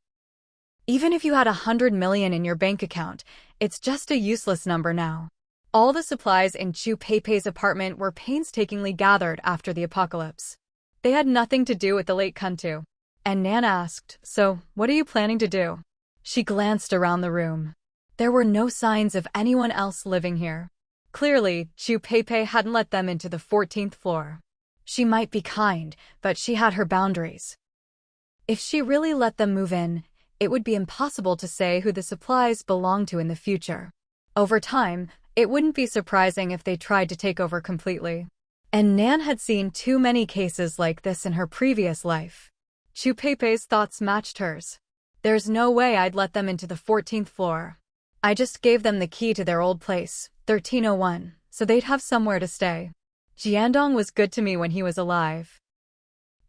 Even if you had 100 million in your bank account, it's just a useless number now. All the supplies in Chu Pei's apartment were painstakingly gathered after the apocalypse. They had nothing to do with the late Kuntu. And Nan asked, "So, what are you planning to do?" She glanced around the room. There were no signs of anyone else living here. Clearly, Chu Pei hadn't let them into the 14th floor. She might be kind, but she had her boundaries. If she really let them move in, it would be impossible to say who the supplies belong to in the future. Over time, it wouldn't be surprising if they tried to take over completely. And Nan had seen too many cases like this in her previous life. Chupei's thoughts matched hers. There's no way I'd let them into the 14th floor. I just gave them the key to their old place, 1301, so they'd have somewhere to stay. Jiandong was good to me when he was alive.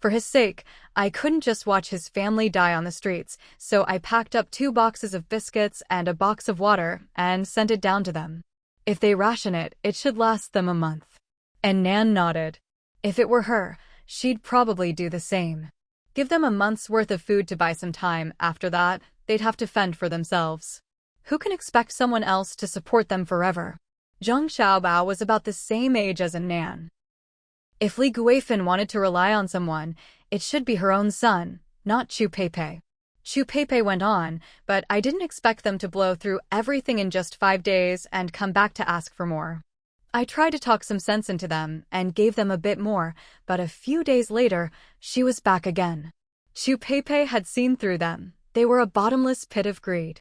For his sake, I couldn't just watch his family die on the streets, so I packed up 2 boxes of biscuits and a box of water and sent it down to them. If they ration it, it should last them a month. And Nan nodded. If it were her, she'd probably do the same. Give them a month's worth of food to buy some time. After that, they'd have to fend for themselves. Who can expect someone else to support them forever? Zhang Xiaobao was about the same age as Nan. If Li Guifan wanted to rely on someone, it should be her own son, not Chupei. Chupei went on, but I didn't expect them to blow through everything in just 5 days and come back to ask for more. I tried to talk some sense into them and gave them a bit more, but a few days later, she was back again. Chupei had seen through them. They were a bottomless pit of greed.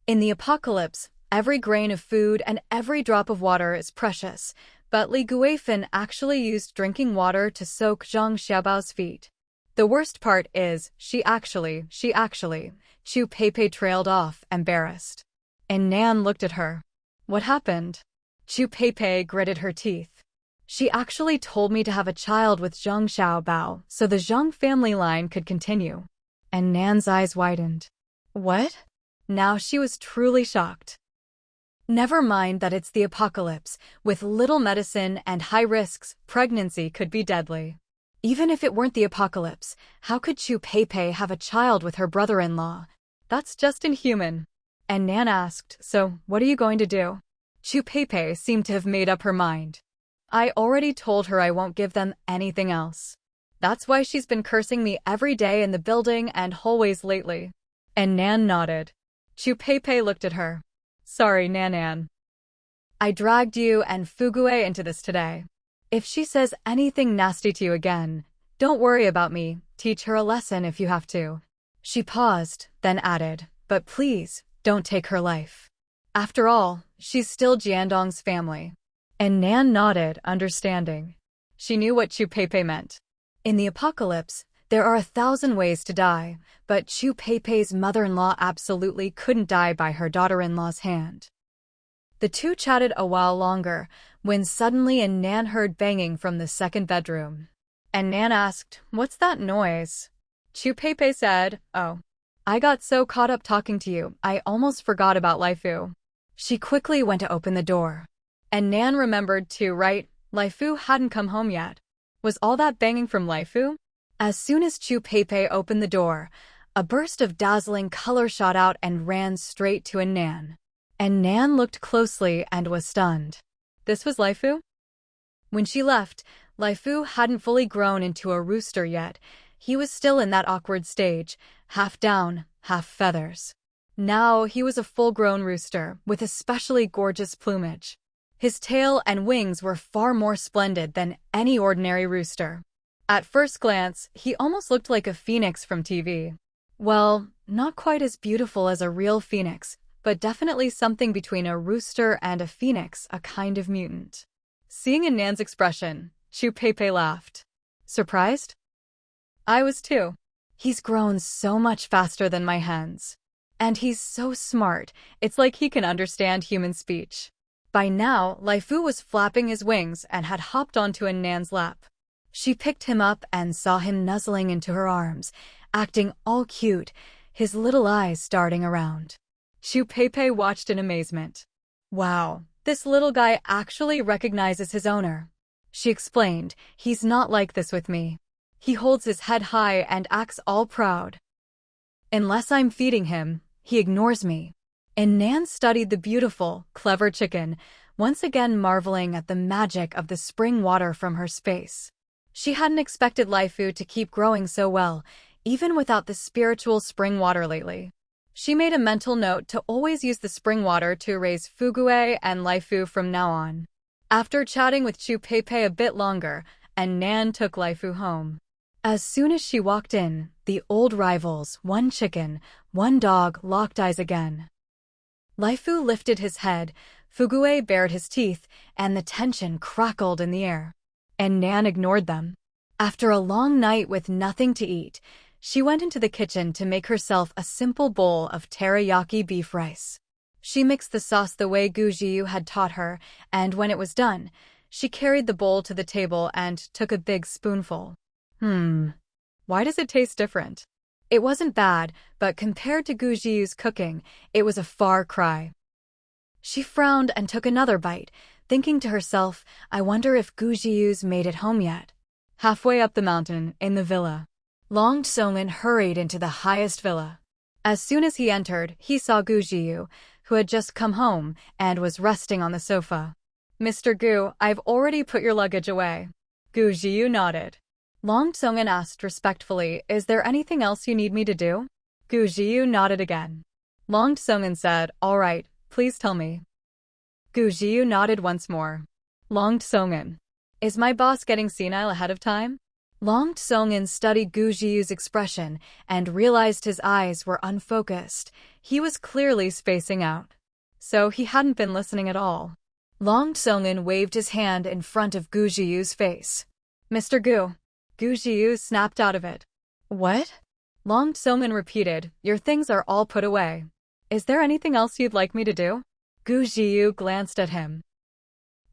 In the apocalypse, every grain of food and every drop of water is precious, but Li Guifan actually used drinking water to soak Zhang Xiaobao's feet. The worst part is, she actually, Chupei trailed off, embarrassed. And Nan looked at her. What happened? Chupei gritted her teeth. She actually told me to have a child with Zhang Xiaobao, so the Zhang family line could continue. And Nan's eyes widened. What? Now she was truly shocked. Never mind that it's the apocalypse. With little medicine and high risks, pregnancy could be deadly. Even if it weren't the apocalypse, how could Chupei have a child with her brother-in-law? That's just inhuman. And Nan asked, so, what are you going to do? Chupei seemed to have made up her mind. I already told her I won't give them anything else. That's why she's been cursing me every day in the building and hallways lately. And Nan nodded. Chupei looked at her. Sorry, Nan. I dragged you and Fugue into this today. If she says anything nasty to you again, don't worry about me. Teach her a lesson if you have to. She paused, then added, but please, don't take her life. After all, she's still Jiandong's family. And Nan nodded, understanding. She knew what Chupei meant. In the apocalypse, there are 1,000 ways to die, but Chupei's mother-in-law absolutely couldn't die by her daughter-in-law's hand. The two chatted a while longer, when suddenly Nan heard banging from the second bedroom. And Nan asked, what's that noise? Chupei said, oh. I got so caught up talking to you, I almost forgot about Laifu. She quickly went to open the door. And Nan remembered too, right? Laifu hadn't come home yet. Was all that banging from Laifu? As soon as Chupei opened the door, a burst of dazzling color shot out and ran straight to Nan. And Nan looked closely and was stunned. This was Laifu? When she left, Laifu hadn't fully grown into a rooster yet. He was still in that awkward stage, half down, half feathers. Now he was a full-grown rooster, with especially gorgeous plumage. His tail and wings were far more splendid than any ordinary rooster. At first glance, he almost looked like a phoenix from TV. Well, not quite as beautiful as a real phoenix, but definitely something between a rooster and a phoenix, a kind of mutant. Seeing Nan's expression, Chupei laughed. Surprised? I was too. He's grown so much faster than my hens. And he's so smart, it's like he can understand human speech. By now, Laifu was flapping his wings and had hopped onto Nan's lap. She picked him up and saw him nuzzling into her arms, acting all cute, his little eyes darting around. Chupei watched in amazement. Wow, this little guy actually recognizes his owner. She explained, he's not like this with me. He holds his head high and acts all proud. Unless I'm feeding him, he ignores me. And Nan studied the beautiful, clever chicken, once again marveling at the magic of the spring water from her space. She hadn't expected Laifu to keep growing so well, even without the spiritual spring water lately. She made a mental note to always use the spring water to raise Fugue and Laifu from now on. After chatting with Chupei a bit longer, Nan took Laifu home. As soon as she walked in, the old rivals, one chicken, one dog, locked eyes again. Laifu lifted his head, Fugue bared his teeth, and the tension crackled in the air. And Nan ignored them. After a long night with nothing to eat, she went into the kitchen to make herself a simple bowl of teriyaki beef rice. She mixed the sauce the way Gu Jiu had taught her, and when it was done, she carried the bowl to the table and took a big spoonful. Why does it taste different? It wasn't bad, but compared to Gu Jiu's cooking, it was a far cry. She frowned and took another bite, thinking to herself, I wonder if Gu Jiu's made it home yet. Halfway up the mountain, in the villa, Long Tsongin hurried into the highest villa. As soon as he entered, he saw Gu Jiu, who had just come home and was resting on the sofa. Mr. Gu, I've already put your luggage away. Gu Jiu nodded. Long Tsongin asked respectfully, is there anything else you need me to do? Gu Jiu nodded again. Long Tsongin said, all right, please tell me. Gu Jiu nodded once more. Long Tsongin, is my boss getting senile ahead of time? Long Tsongin studied Gu Jiu's expression and realized his eyes were unfocused. He was clearly spacing out. So he hadn't been listening at all. Long Tsongin waved his hand in front of Gu Jiu's face. Mr. Gu. Gu Jiu snapped out of it. What? Long Tsongin repeated, your things are all put away. Is there anything else you'd like me to do? Gu Jiu glanced at him.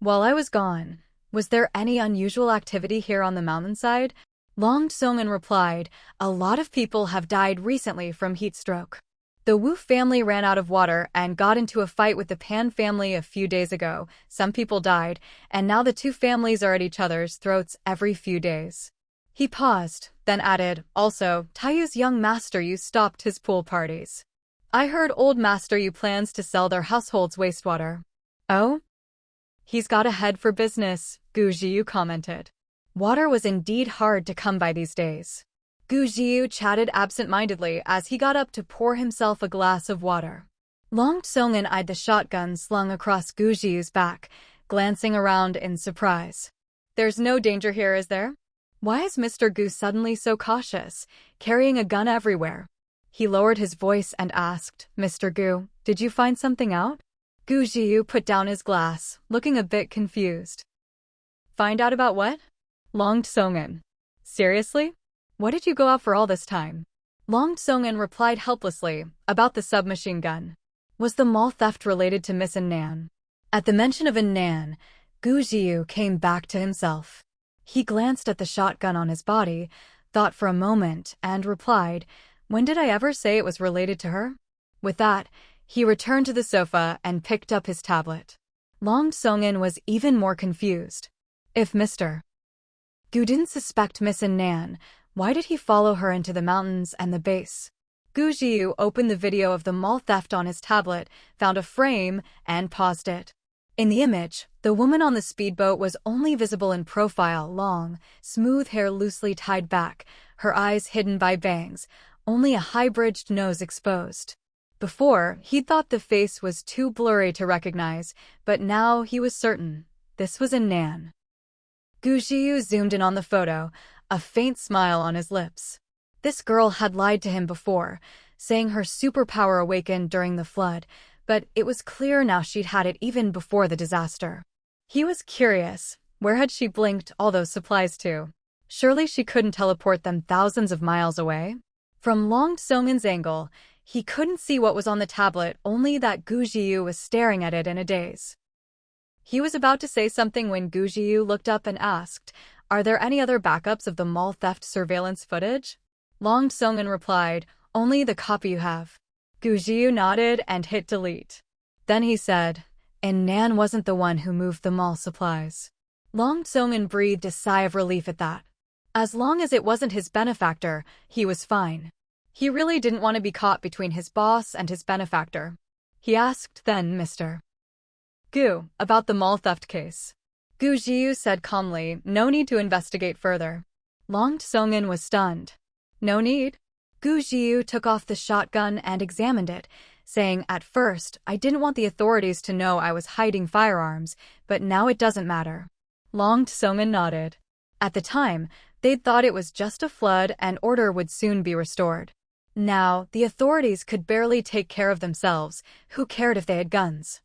While I was gone, was there any unusual activity here on the mountainside? Long Tsongin replied, a lot of people have died recently from heat stroke. The Wu family ran out of water and got into a fight with the Pan family a few days ago. Some people died, and now the two families are at each other's throats every few days. He paused, then added, also, Taiyu's young master Yu stopped his pool parties. I heard old master Yu plans to sell their household's wastewater. Oh? He's got a head for business, Gu Jiu commented. Water was indeed hard to come by these days. Gu Jiu chatted absent-mindedly as he got up to pour himself a glass of water. Long Tsongin eyed the shotgun slung across Gu Jiu's back, glancing around in surprise. There's no danger here, is there? Why is Mr. Gu suddenly so cautious, carrying a gun everywhere? He lowered his voice and asked, Mr. Gu, did you find something out? Gu Jiu put down his glass, looking a bit confused. Find out about what? Long Tsongin. Seriously? What did you go out for all this time? Long Tsongin replied helplessly, about the submachine gun. Was the mall theft related to Miss Nan? At the mention of Nan, Gu Jiu came back to himself. He glanced at the shotgun on his body, thought for a moment, and replied, when did I ever say it was related to her? With that, he returned to the sofa and picked up his tablet. Long Tsongin was even more confused. If Mr. Gu didn't suspect Miss Nan, why did he follow her into the mountains and the base? Gu Jiu opened the video of the mall theft on his tablet, found a frame, and paused it. In the image, the woman on the speedboat was only visible in profile, long, smooth hair loosely tied back, her eyes hidden by bangs, only a high-bridged nose exposed. Before, he'd thought the face was too blurry to recognize, but now he was certain. This was Nan. Gu Jiu zoomed in on the photo, a faint smile on his lips. This girl had lied to him before, saying her superpower awakened during the flood, but it was clear now she'd had it even before the disaster. He was curious, where had she blinked all those supplies to? Surely she couldn't teleport them thousands of miles away? From Long Tsongin's angle, he couldn't see what was on the tablet, only that Gu Jiu was staring at it in a daze. He was about to say something when Gu Jiu looked up and asked, are there any other backups of the mall theft surveillance footage? Long Tsongin replied, only the copy you have. Gu Jiu nodded and hit delete. Then he said, and Nan wasn't the one who moved the mall supplies. Long Tsongin breathed a sigh of relief at that. As long as it wasn't his benefactor, he was fine. He really didn't want to be caught between his boss and his benefactor. He asked then, Mr. Gu, about the mall theft case. Gu Jiu said calmly, no need to investigate further. Long Tsongin was stunned. No need? Gu Jiu took off the shotgun and examined it, saying, at first, I didn't want the authorities to know I was hiding firearms, but now it doesn't matter. Long Tsongin nodded. At the time, They'd thought it was just a flood and order would soon be restored. Now, the authorities could barely take care of themselves. Who cared if they had guns?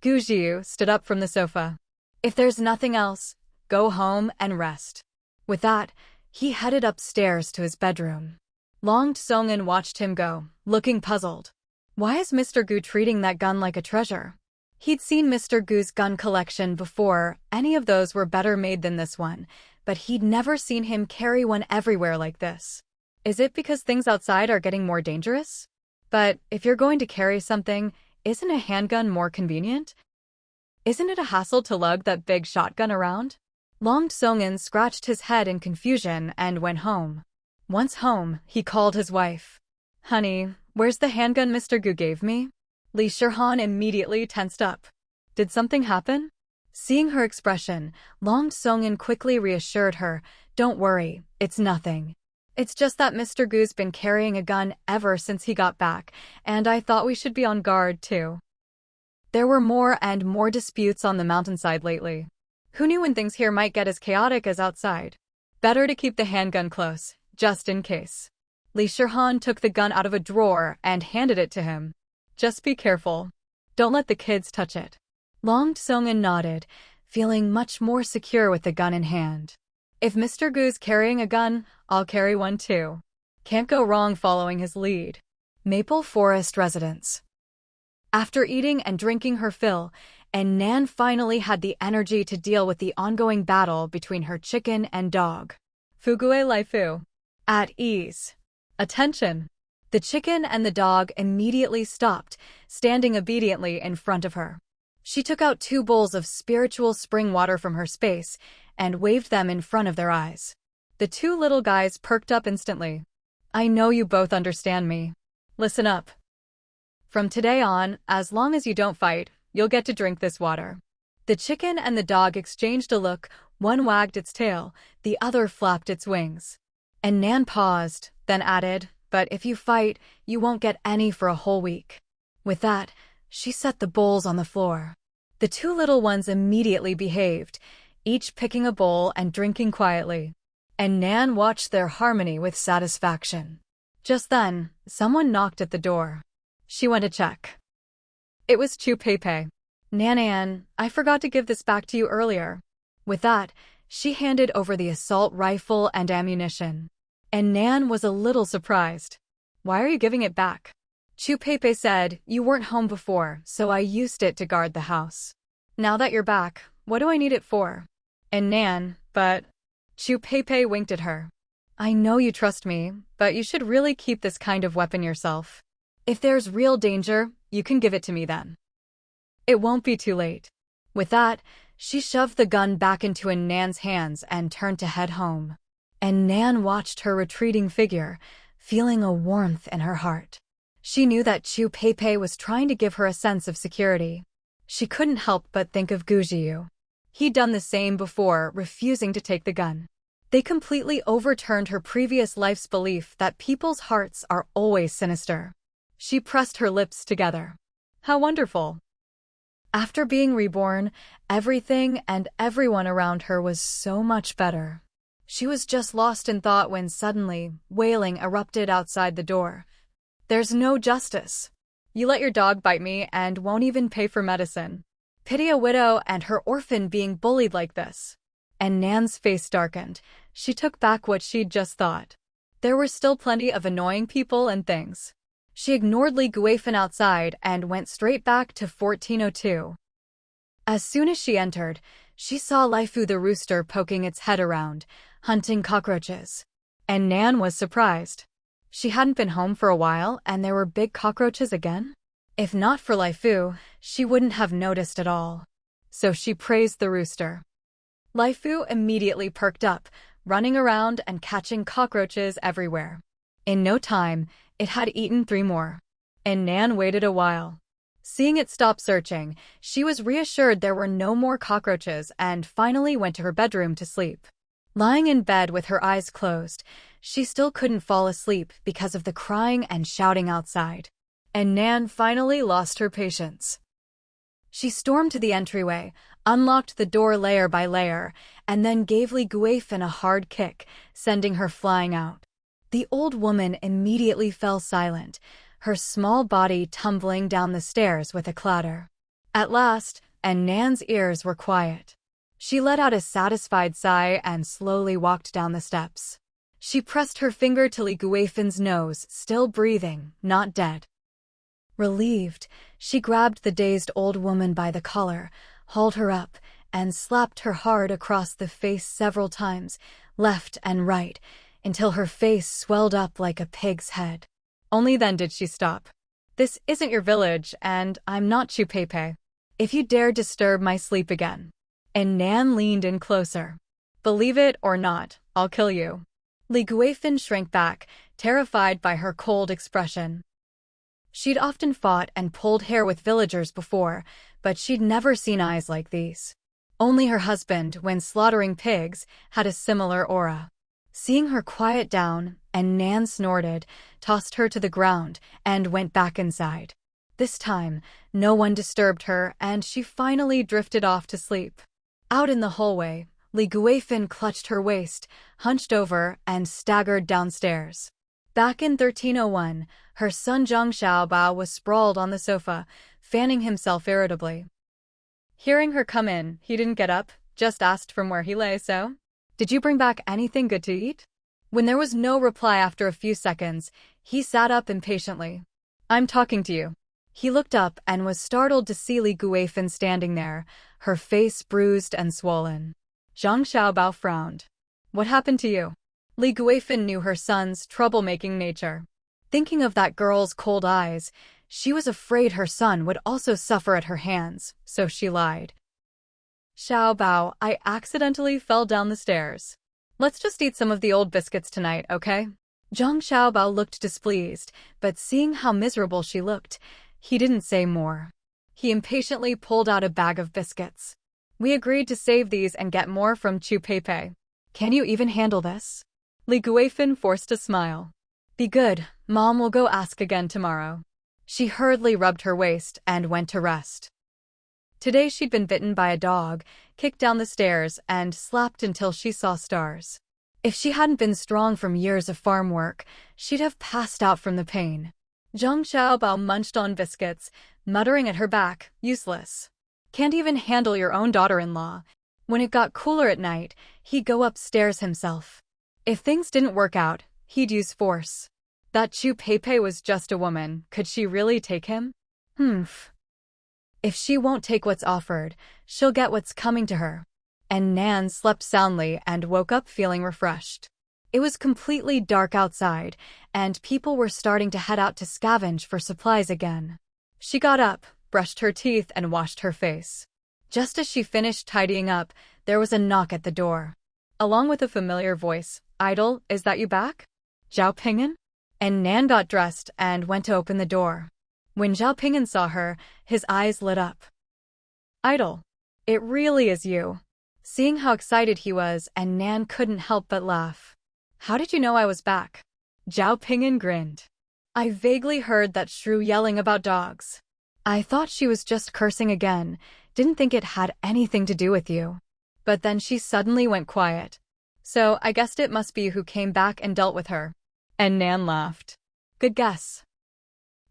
Gu Jiu stood up from the sofa. If there's nothing else, go home and rest. With that, he headed upstairs to his bedroom. Long Tsongan watched him go, looking puzzled. Why is Mr. Gu treating that gun like a treasure? He'd seen Mr. Gu's gun collection before. Any of those were better made than this one, but he'd never seen him carry one everywhere like this. Is it because things outside are getting more dangerous? But if you're going to carry something, isn't a handgun more convenient? Isn't it a hassle to lug that big shotgun around? Long Tsongan scratched his head in confusion and went home. Once home, he called his wife. Honey, where's the handgun Mr. Gu gave me? Li Shirhan immediately tensed up. Did something happen? Seeing her expression, Long Tsongan quickly reassured her, don't worry, it's nothing. It's just that Mr. Gu's been carrying a gun ever since he got back, and I thought we should be on guard too. There were more and more disputes on the mountainside lately. Who knew when things here might get as chaotic as outside? Better to keep the handgun close, just in case. Li Shirhan took the gun out of a drawer and handed it to him. Just be careful. Don't let the kids touch it. Long Tsongan nodded, feeling much more secure with the gun in hand. If Mr. Gu's carrying a gun, I'll carry one too. Can't go wrong following his lead. Maple Forest Residence. After eating and drinking her fill, Nan finally had the energy to deal with the ongoing battle between her chicken and dog. Fugue Laifu. At ease. Attention. The chicken and the dog immediately stopped, standing obediently in front of her. She took out 2 bowls of spiritual spring water from her space and waved them in front of their eyes. The 2 little guys perked up instantly. I know you both understand me. Listen up. From today on, as long as you don't fight, you'll get to drink this water. The chicken and the dog exchanged a look, one wagged its tail, the other flapped its wings. And Nan paused, then added, but if you fight, you won't get any for a whole week. With that, she set the bowls on the floor. The 2 little ones immediately behaved, each picking a bowl and drinking quietly. And Nan watched their harmony with satisfaction. Just then, someone knocked at the door. She went to check. It was Chu Peipei. Nan, I forgot to give this back to you earlier. With that, she handed over the assault rifle and ammunition. And Nan was a little surprised. Why are you giving it back? Chu Peipei said, you weren't home before, so I used it to guard the house. Now that you're back, what do I need it for? And Nan, but... Chu Peipei winked at her. I know you trust me, but you should really keep this kind of weapon yourself. If there's real danger, you can give it to me then. It won't be too late. With that, she shoved the gun back into Nan's hands and turned to head home. And Nan watched her retreating figure, feeling a warmth in her heart. She knew that Chu Peipei was trying to give her a sense of security. She couldn't help but think of Gu Jiu. He'd done the same before, refusing to take the gun. They completely overturned her previous life's belief that people's hearts are always sinister. She pressed her lips together. How wonderful. After being reborn, everything and everyone around her was so much better. She was just lost in thought when suddenly, wailing erupted outside the door. There's no justice. You let your dog bite me and won't even pay for medicine. Pity a widow and her orphan being bullied like this. And Nan's face darkened. She took back what she'd just thought. There were still plenty of annoying people and things. She ignored Li Guifan outside and went straight back to 1402. As soon as she entered, she saw Laifu the rooster poking its head around, hunting cockroaches. And Nan was surprised. She hadn't been home for a while and there were big cockroaches again? If not for Laifu, she wouldn't have noticed at all. So she praised the rooster. Laifu immediately perked up, running around and catching cockroaches everywhere. In no time, it had eaten 3 more. And Nan waited a while. Seeing it stop searching, she was reassured there were no more cockroaches and finally went to her bedroom to sleep. Lying in bed with her eyes closed, she still couldn't fall asleep because of the crying and shouting outside. And Nan finally lost her patience. She stormed to the entryway, unlocked the door layer by layer, and then gave Li Guifeng a hard kick, sending her flying out. The old woman immediately fell silent, her small body tumbling down the stairs with a clatter. At last, Nan's ears were quiet. She let out a satisfied sigh and slowly walked down the steps. She pressed her finger to Li Guifeng's nose, still breathing, not dead. Relieved, she grabbed the dazed old woman by the collar, hauled her up, and slapped her hard across the face several times, left and right, until her face swelled up like a pig's head. Only then did she stop. "This isn't your village, and I'm not Chu Peipei. If you dare disturb my sleep again." And Nan leaned in closer. "Believe it or not, I'll kill you." Li Guifeng shrank back, terrified by her cold expression. She'd often fought and pulled hair with villagers before, but she'd never seen eyes like these. Only her husband, when slaughtering pigs, had a similar aura. Seeing her quiet down, and Nan snorted, tossed her to the ground, and went back inside. This time, no one disturbed her, and she finally drifted off to sleep. Out in the hallway, Li Guifeng clutched her waist, hunched over, and staggered downstairs. Back in 1301, her son Zhang Xiaobao was sprawled on the sofa, fanning himself irritably. Hearing her come in, he didn't get up, just asked from where he lay. "So, did you bring back anything good to eat?" When there was no reply after a few seconds, he sat up impatiently. "I'm talking to you." He looked up and was startled to see Li Guifeng standing there, her face bruised and swollen. Zhang Xiaobao frowned. "What happened to you?" Li Guifeng knew her son's troublemaking nature. Thinking of that girl's cold eyes, she was afraid her son would also suffer at her hands, so she lied. "Xiaobao, I accidentally fell down the stairs. Let's just eat some of the old biscuits tonight, okay?" Zhang Xiaobao looked displeased, but seeing how miserable she looked, he didn't say more. He impatiently pulled out a bag of biscuits. "We agreed to save these and get more from Chu Peipei. Can you even handle this?" Li Guifeng forced a smile. "Be good, Mom will go ask again tomorrow." She hurriedly rubbed her waist and went to rest. Today she'd been bitten by a dog, kicked down the stairs, and slapped until she saw stars. If she hadn't been strong from years of farm work, she'd have passed out from the pain. Zhang Xiaobao munched on biscuits, muttering at her back, "Useless. Can't even handle your own daughter-in-law." When it got cooler at night, he'd go upstairs himself. If things didn't work out, he'd use force. That Chu Peipei was just a woman. Could she really take him? If she won't take what's offered, she'll get what's coming to her. And Nan slept soundly and woke up feeling refreshed. It was completely dark outside, and people were starting to head out to scavenge for supplies again. She got up, brushed her teeth, and washed her face. Just as she finished tidying up, there was a knock at the door. Along with a familiar voice, "Idol, is that you back? Zhao Ping'an?" And Nan got dressed and went to open the door. When Zhao Ping'an saw her, his eyes lit up. "Idol, it really is you." Seeing how excited he was, and Nan couldn't help but laugh. "How did you know I was back?" Zhao Ping'an grinned. "I vaguely heard that shrew yelling about dogs. I thought she was just cursing again, didn't think it had anything to do with you. But then she suddenly went quiet. So I guessed it must be you who came back and dealt with her." And Nan laughed. "Good guess."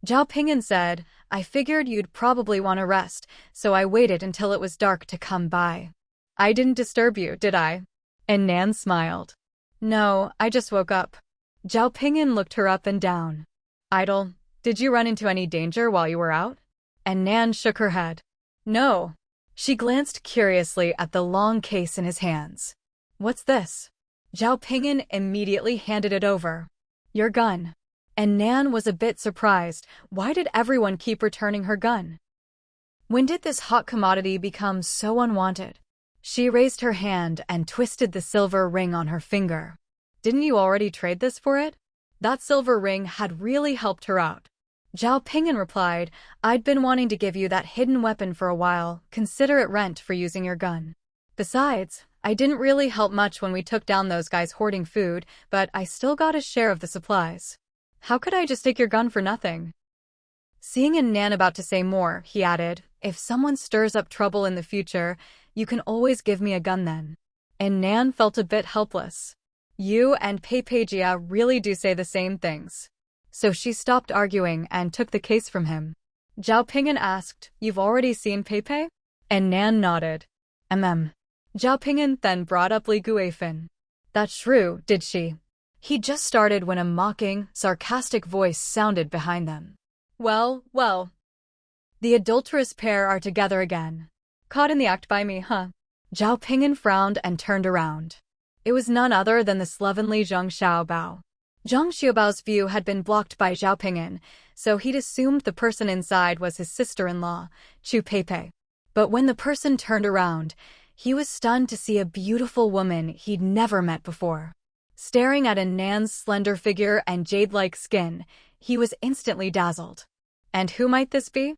Zhao Ping'an said, "I figured you'd probably want to rest, so I waited until it was dark to come by. I didn't disturb you, did I?" And Nan smiled. "No, I just woke up." Zhao Ping'an looked her up and down. "Idol, did you run into any danger while you were out?" And Nan shook her head. "No." She glanced curiously at the long case in his hands. "What's this?" Zhao Ping'an immediately handed it over. "Your gun." And Nan was a bit surprised. Why did everyone keep returning her gun? When did this hot commodity become so unwanted? She raised her hand and twisted the silver ring on her finger. "Didn't you already trade this for it?" That silver ring had really helped her out. Zhao Ping'an replied, "I'd been wanting to give you that hidden weapon for a while. Consider it rent for using your gun. Besides, I didn't really help much when we took down those guys hoarding food, but I still got a share of the supplies. How could I just take your gun for nothing?" Seeing Nan about to say more, he added, "If someone stirs up trouble in the future, You can always give me a gun then. And Nan felt a bit helpless. You and Pei really do say the same things. So she stopped arguing and took the case from him. Zhao Ping'an asked, "You've already seen Pei?" And Nan nodded. Zhao Ping'an then brought up Li Guifan. "That shrew, did she?" He just started when a mocking, sarcastic voice sounded behind them. Well. The adulterous pair are together again. Caught in the act by me, huh? Zhao Ping'an frowned and turned around. It was none other than the slovenly Zhang Xiaobao. Zhang Xiaobao's view had been blocked by Zhao Ping'an, so he'd assumed the person inside was his sister-in-law, Chu Pei. But when the person turned around, he was stunned to see a beautiful woman he'd never met before. Staring at Nan's slender figure and jade-like skin, he was instantly dazzled. And who might this be?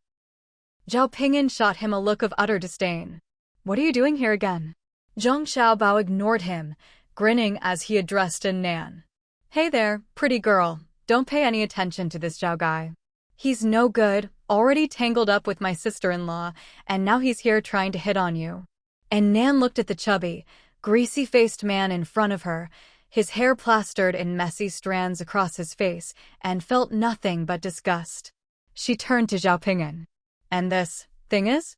Zhao Ping'an shot him a look of utter disdain. "What are you doing here again?" Zhang Xiaobao ignored him, grinning as he addressed Nan. "Hey there, pretty girl, don't pay any attention to this Zhao guy. He's no good, already tangled up with my sister-in-law, and now he's here trying to hit on you." And Nan looked at the chubby, greasy-faced man in front of her, his hair plastered in messy strands across his face, and felt nothing but disgust. She turned to Zhao Ping'an. "And this thing is?"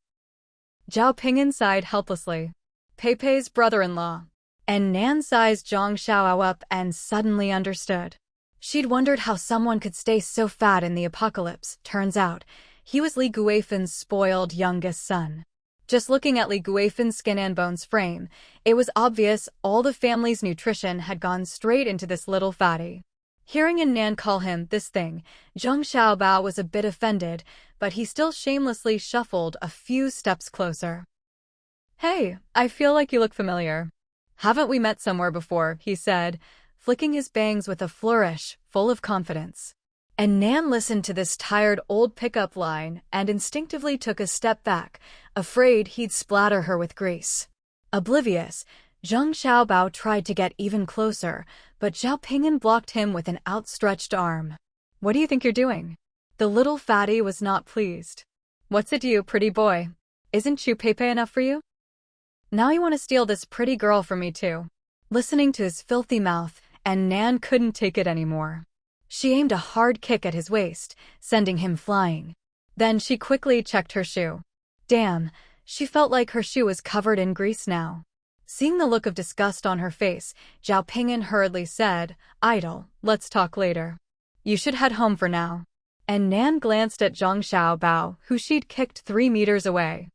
Zhao Ping'an sighed helplessly. "Pei's brother-in-law." And Nan sized Zhang Xiaobao up and suddenly understood. She'd wondered how someone could stay so fat in the apocalypse. Turns out, he was Li Guifan's spoiled youngest son. Just looking at Li Guifan's skin and bones frame, it was obvious all the family's nutrition had gone straight into this little fatty. Hearing Nan call him this thing, Zhang Xiaobao was a bit offended, but he still shamelessly shuffled a few steps closer. "Hey, I feel like you look familiar. Haven't we met somewhere before?" he said, flicking his bangs with a flourish, full of confidence. And Nan listened to this tired old pickup line and instinctively took a step back, afraid he'd splatter her with grease. Oblivious, Zhang Xiaobao tried to get even closer, but Zhao Ping'an blocked him with an outstretched arm. "What do you think you're doing?" The little fatty was not pleased. "What's it to you, pretty boy? Isn't Chu Pei enough for you? Now you want to steal this pretty girl from me too." Listening to his filthy mouth, and Nan couldn't take it anymore. She aimed a hard kick at his waist, sending him flying. Then she quickly checked her shoe. Damn, she felt like her shoe was covered in grease now. Seeing the look of disgust on her face, Zhao Ping'an hurriedly said, "Idle, let's talk later. You should head home for now." And Nan glanced at Zhang Xiaobao, who she'd kicked 3 meters away.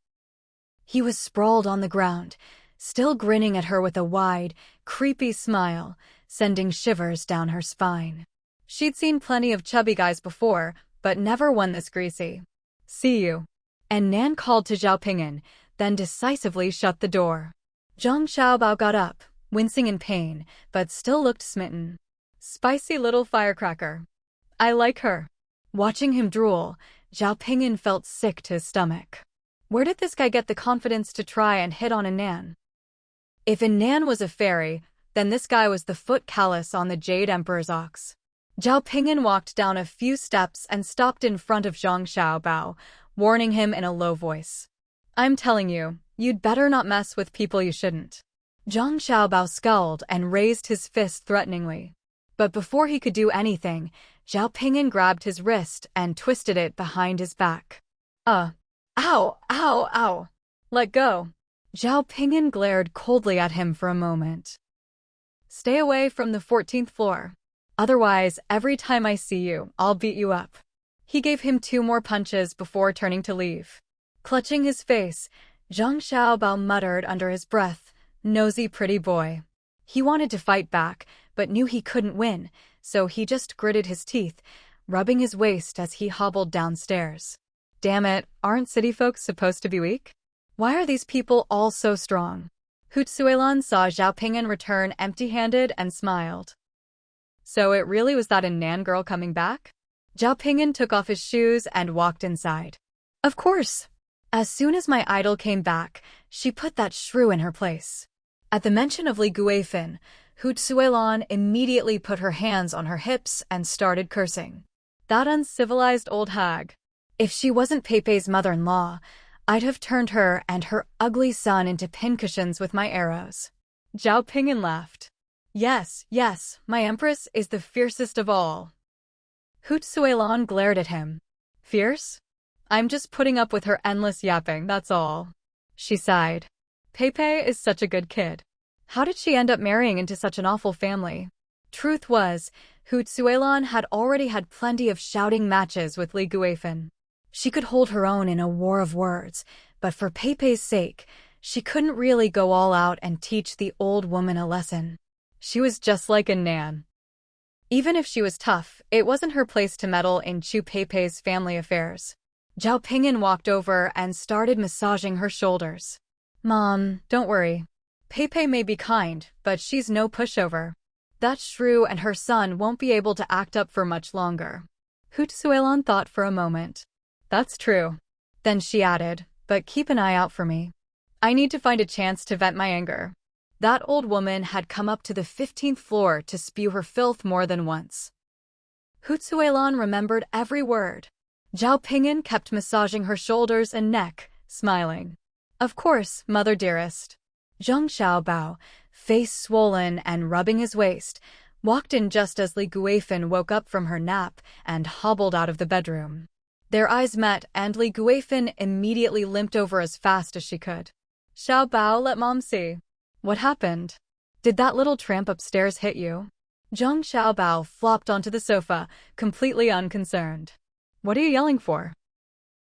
He was sprawled on the ground, still grinning at her with a wide, creepy smile, sending shivers down her spine. She'd seen plenty of chubby guys before, but never one this greasy. "See you." And Nan called to Zhao Ping'an, then decisively shut the door. Zhang Xiaobao got up, wincing in pain, but still looked smitten. Spicy little firecracker. I like her. Watching him drool, Zhao Ping'an felt sick to his stomach. Where did this guy get the confidence to try and hit on Nan? If Nan was a fairy, then this guy was the foot callus on the Jade Emperor's ox. Zhao Ping'an walked down a few steps and stopped in front of Zhang Xiaobao, warning him in a low voice. "I'm telling you, you'd better not mess with people you shouldn't." Zhang Xiaobao scowled and raised his fist threateningly. But before he could do anything, Zhao Ping'an grabbed his wrist and twisted it behind his back. Ow, ow. Let go." Zhao Ping'an glared coldly at him for a moment. "Stay away from the 14th floor. Otherwise, every time I see you, I'll beat you up." He gave him 2 more punches before turning to leave. Clutching his face, Zhang Xiaobao muttered under his breath, "Nosy pretty boy." He wanted to fight back, but knew he couldn't win, so he just gritted his teeth, rubbing his waist as he hobbled downstairs. Damn it, aren't city folks supposed to be weak? Why are these people all so strong? Hutsuelan saw Zhao Ping'an return empty-handed and smiled. "So it really was that Nan girl coming back?" Zhao Ping'an took off his shoes and walked inside. "Of course. As soon as my idol came back, she put that shrew in her place." At the mention of Li Guifan, Hutsuelan immediately put her hands on her hips and started cursing. That uncivilized old hag. If she wasn't Pei's mother-in-law, I'd have turned her and her ugly son into pincushions with my arrows. Zhao Pingyan laughed. Yes, yes, my empress is the fiercest of all. Hu Suilan glared at him. Fierce? I'm just putting up with her endless yapping, that's all. She sighed. Pepe is such a good kid. How did she end up marrying into such an awful family? Truth was, Hu Suilan had already had plenty of shouting matches with Li Guifan. She could hold her own in a war of words, but for Pepe's sake, she couldn't really go all out and teach the old woman a lesson. She was just like a Nan. Even if she was tough, it wasn't her place to meddle in Chu Pepe's family affairs. Zhao Pingyan walked over and started massaging her shoulders. Mom, don't worry. Pepe may be kind, but she's no pushover. That shrew and her son won't be able to act up for much longer. Hu Suilan thought for a moment. That's true. Then she added, but keep an eye out for me. I need to find a chance to vent my anger. That old woman had come up to the 15th floor to spew her filth more than once. Hu Suilan remembered every word. Zhao Pingyan kept massaging her shoulders and neck, smiling. Of course, mother dearest. Zhang Xiaobao, face swollen and rubbing his waist, walked in just as Li Guifan woke up from her nap and hobbled out of the bedroom. Their eyes met and Li Guifan immediately limped over as fast as she could. Xiaobao, let Mom see. What happened? Did that little tramp upstairs hit you? Zhang Xiaobao flopped onto the sofa, completely unconcerned. What are you yelling for?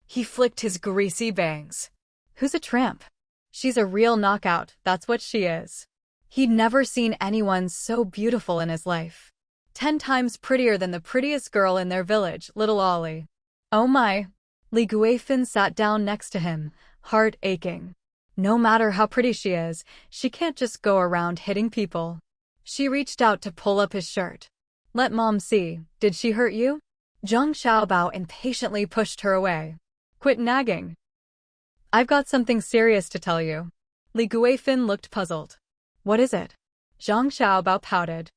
He flicked his greasy bangs. Who's a tramp? She's a real knockout, that's what she is. He'd never seen anyone so beautiful in his life. 10 times prettier than the prettiest girl in their village, little Ollie. Oh my. Li Guifan sat down next to him, heart aching. No matter how pretty she is, she can't just go around hitting people. She reached out to pull up his shirt. Let Mom see, did she hurt you? Zhang Xiaobao impatiently pushed her away. Quit nagging. I've got something serious to tell you. Li Guifan looked puzzled. What is it? Zhang Xiaobao pouted.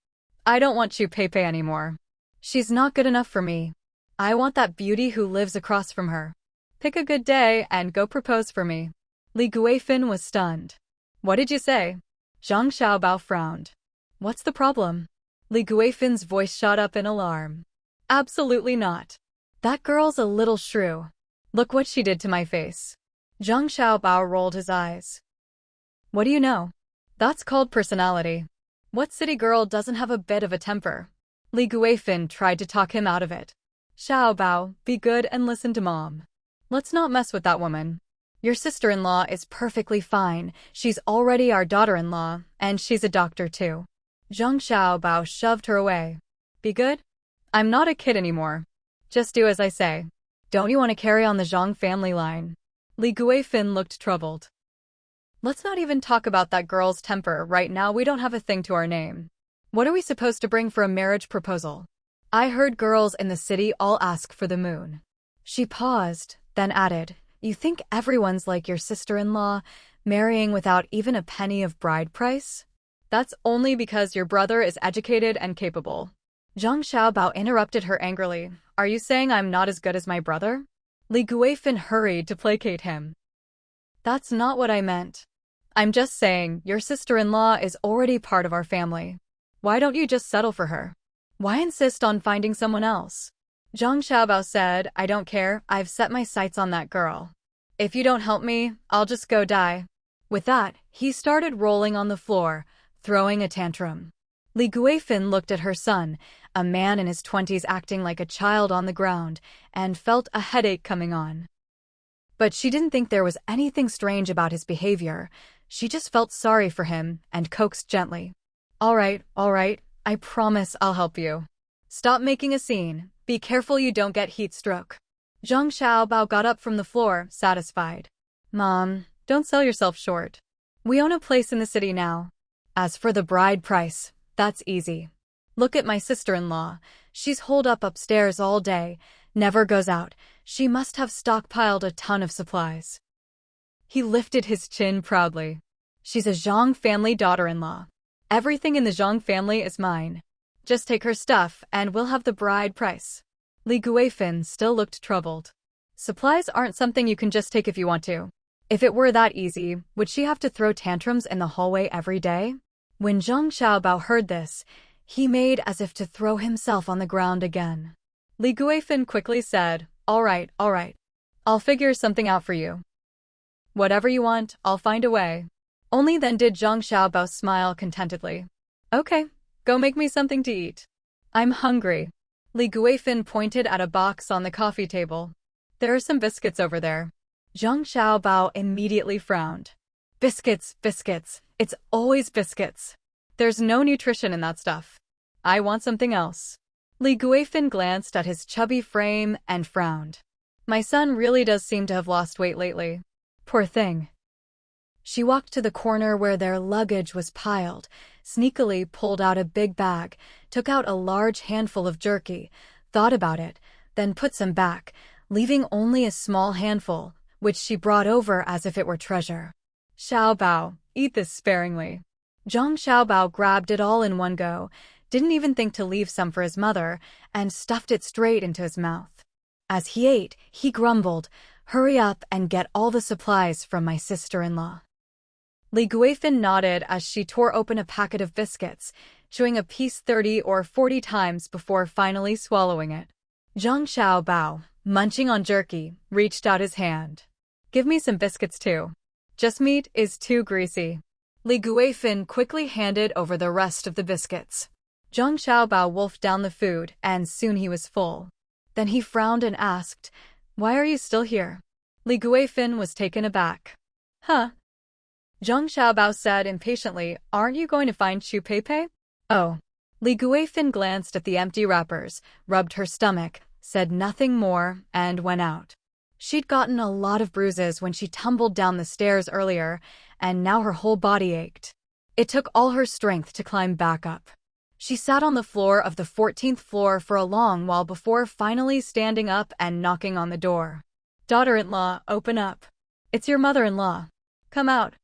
I don't want Chu Pepe anymore. She's not good enough for me. I want that beauty who lives across from her. Pick a good day and go propose for me. Li Guifan was stunned. What did you say? Zhang Xiaobao frowned. What's the problem? Li Guifan's voice shot up in alarm. Absolutely not. That girl's a little shrew. Look what she did to my face. Zhang Xiaobao rolled his eyes. What do you know? That's called personality. What city girl doesn't have a bit of a temper? Li Guifan tried to talk him out of it. Xiaobao, be good and listen to Mom. Let's not mess with that woman. Your sister-in-law is perfectly fine. She's already our daughter-in-law, and she's a doctor too. Zhang Xiaobao shoved her away. Be good? I'm not a kid anymore. Just do as I say. Don't you want to carry on the Zhang family line? Li Guifan looked troubled. Let's not even talk about that girl's temper right now. We don't have a thing to our name. What are we supposed to bring for a marriage proposal? I heard girls in the city all ask for the moon. She paused, then added, You think everyone's like your sister-in-law, marrying without even a penny of bride price? That's only because your brother is educated and capable. Zhang Xiaobao interrupted her angrily. Are you saying I'm not as good as my brother? Li Guifan hurried to placate him. That's not what I meant. I'm just saying, your sister-in-law is already part of our family. Why don't you just settle for her? Why insist on finding someone else? Zhang Xiaobao said, I don't care, I've set my sights on that girl. If you don't help me, I'll just go die. With that, he started rolling on the floor, throwing a tantrum. Li Guifan looked at her son, a man in his 20s acting like a child on the ground, and felt a headache coming on. But she didn't think there was anything strange about his behavior. She just felt sorry for him and coaxed gently. All right, I promise I'll help you. Stop making a scene. Be careful you don't get heat stroke. Zhang Xiaobao got up from the floor, satisfied. Mom, don't sell yourself short. We own a place in the city now. As for the bride price, that's easy. Look at my sister-in-law. She's holed up upstairs all day, never goes out. She must have stockpiled a ton of supplies. He lifted his chin proudly. She's a Zhang family daughter-in-law. Everything in the Zhang family is mine. Just take her stuff and we'll have the bride price. Li Guifan still looked troubled. Supplies aren't something you can just take if you want to. If it were that easy, would she have to throw tantrums in the hallway every day? When Zhang Xiaobao heard this, he made as if to throw himself on the ground again. Li Guifeng quickly said, all right. I'll figure something out for you. Whatever you want, I'll find a way. Only then did Zhang Xiaobao smile contentedly. Okay, go make me something to eat. I'm hungry. Li Guifeng pointed at a box on the coffee table. There are some biscuits over there. Zhang Xiaobao immediately frowned. Biscuits. It's always biscuits. There's no nutrition in that stuff. I want something else. Li Guifeng glanced at his chubby frame and frowned. My son really does seem to have lost weight lately. Poor thing. She walked to the corner where their luggage was piled, sneakily pulled out a big bag, took out a large handful of jerky, thought about it, then put some back, leaving only a small handful, which she brought over as if it were treasure. Xiaobao, eat this sparingly. Zhang Xiaobao grabbed it all in one go, didn't even think to leave some for his mother, and stuffed it straight into his mouth. As he ate, he grumbled, hurry up and get all the supplies from my sister-in-law. Li Guifeng nodded as she tore open a packet of biscuits, chewing a piece 30 or 40 times before finally swallowing it. Zhang Xiaobao, munching on jerky, reached out his hand. Give me some biscuits too. Just meat is too greasy. Li Guifeng quickly handed over the rest of the biscuits. Zhang Xiaobao wolfed down the food, and soon he was full. Then he frowned and asked, why are you still here? Li Guifeng was taken aback. Huh? Zhang Xiaobao said impatiently, aren't you going to find Chu Peipei? Oh. Li Guifeng glanced at the empty wrappers, rubbed her stomach, said nothing more, and went out. She'd gotten a lot of bruises when she tumbled down the stairs earlier, and now her whole body ached. It took all her strength to climb back up. She sat on the floor of the 14th floor for a long while before finally standing up and knocking on the door. Daughter-in-law, open up. It's your mother-in-law. Come out.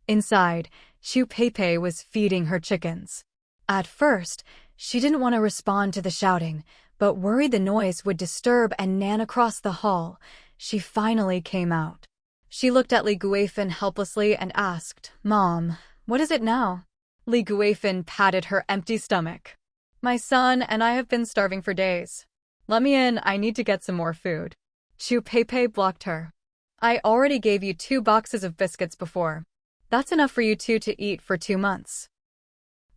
Inside, Chu Peipei was feeding her chickens. At first, she didn't want to respond to the shouting, but worried the noise would disturb and Nan across the hall. She finally came out. She looked at Li Guifeng helplessly and asked, Mom, what is it now? Li Guifeng patted her empty stomach. My son and I have been starving for days. Let me in, I need to get some more food. Chu Peipei blocked her. I already gave you 2 boxes of biscuits before. That's enough for you two to eat for 2 months.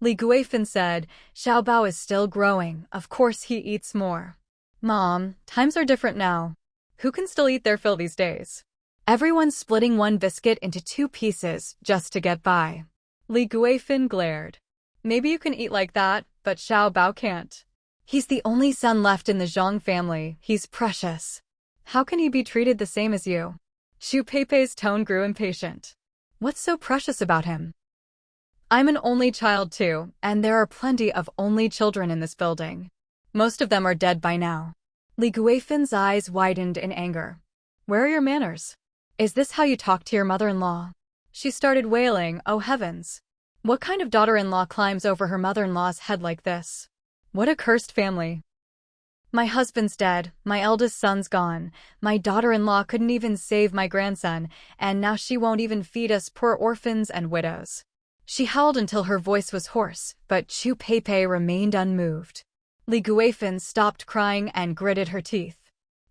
Li Guifeng said, Xiaobao is still growing, of course he eats more. Mom, times are different now. Who can still eat their fill these days? Everyone's splitting 1 biscuit into 2 pieces just to get by. Li Guifeng glared. Maybe you can eat like that, but Xiaobao can't. He's the only son left in the Zhang family, he's precious. How can he be treated the same as you? Chu Peipei's tone grew impatient. What's so precious about him? I'm an only child too, and there are plenty of only children in this building. Most of them are dead by now. Li Guifeng's eyes widened in anger. Where are your manners? Is this how you talk to your mother-in-law? She started wailing, oh heavens. What kind of daughter-in-law climbs over her mother-in-law's head like this? What a cursed family. My husband's dead, my eldest son's gone, my daughter-in-law couldn't even save my grandson, and now she won't even feed us poor orphans and widows. She howled until her voice was hoarse, but Chu Peipei remained unmoved. Li Guifeng stopped crying and gritted her teeth.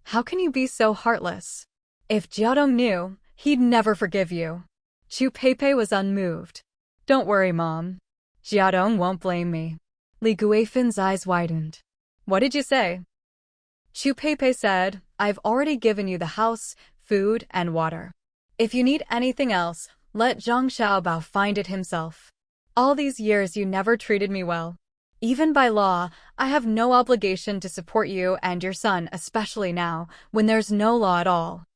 How can you be so heartless? If Jiadong knew, he'd never forgive you. Chu Peipei was unmoved. Don't worry, Mom. Jiadong won't blame me. Li Guifeng's eyes widened. What did you say? Chu Peipei said, I've already given you the house, food, and water. If you need anything else, let Zhang Xiaobao find it himself. All these years you never treated me well. Even by law, I have no obligation to support you and your son, especially now, when there's no law at all.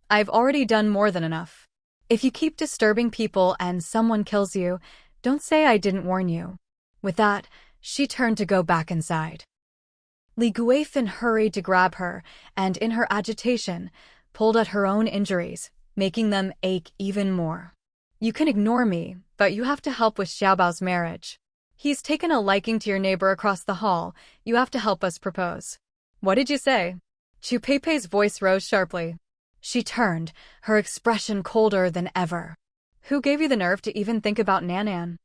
I've already done more than enough. If you keep disturbing people and someone kills you, don't say I didn't warn you. With that, she turned to go back inside. Li Guifeng hurried to grab her, and in her agitation, pulled at her own injuries, making them ache even more. You can ignore me, but you have to help with Xiaobao's marriage. He's taken a liking to your neighbor across the hall, you have to help us propose. What did you say? Chu Peipei's voice rose sharply. She turned, her expression colder than ever. Who gave you the nerve to even think about Nanan?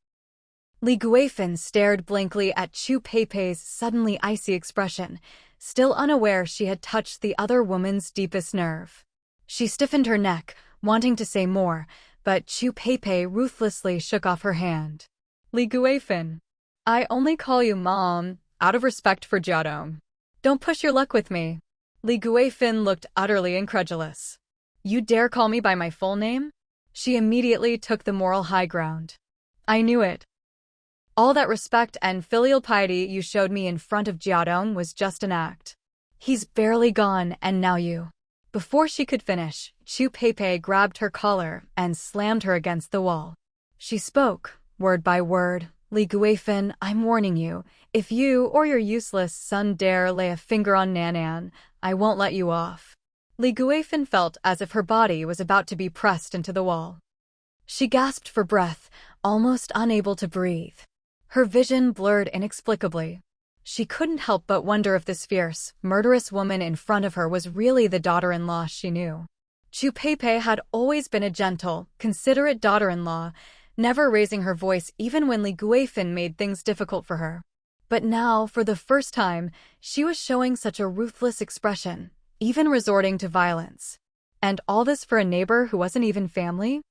Li Guifeng stared blankly at Chu Peipei's suddenly icy expression, still unaware she had touched the other woman's deepest nerve. She stiffened her neck, wanting to say more, but Chu Peipei ruthlessly shook off her hand. Li Guifeng, I only call you Mom, out of respect for Jiadong. Don't push your luck with me. Li Guifeng looked utterly incredulous. You dare call me by my full name? She immediately took the moral high ground. I knew it. All that respect and filial piety you showed me in front of Jiadong was just an act. He's barely gone, and now you. Before she could finish, Chu Peipei grabbed her collar and slammed her against the wall. She spoke, word by word. Li Guifeng, I'm warning you. If you or your useless son dare lay a finger on Nanan, I won't let you off. Li Guifeng felt as if her body was about to be pressed into the wall. She gasped for breath, almost unable to breathe. Her vision blurred inexplicably. She couldn't help but wonder if this fierce, murderous woman in front of her was really the daughter-in-law she knew. Chu Peipei had always been a gentle, considerate daughter-in-law, never raising her voice even when Li Guifeng made things difficult for her. But now, for the first time, she was showing such a ruthless expression, even resorting to violence. And all this for a neighbor who wasn't even family?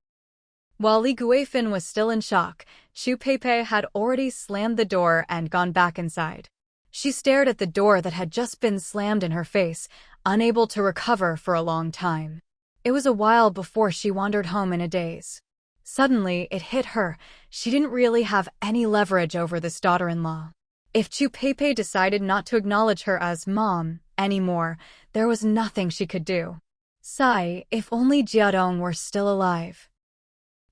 While Li Guifeng was still in shock, Chu Peipei had already slammed the door and gone back inside. She stared at the door that had just been slammed in her face, unable to recover for a long time. It was a while before she wandered home in a daze. Suddenly, it hit her. She didn't really have any leverage over this daughter-in-law. If Chu Peipei decided not to acknowledge her as Mom anymore, there was nothing she could do. Sigh, if only Jiadong were still alive.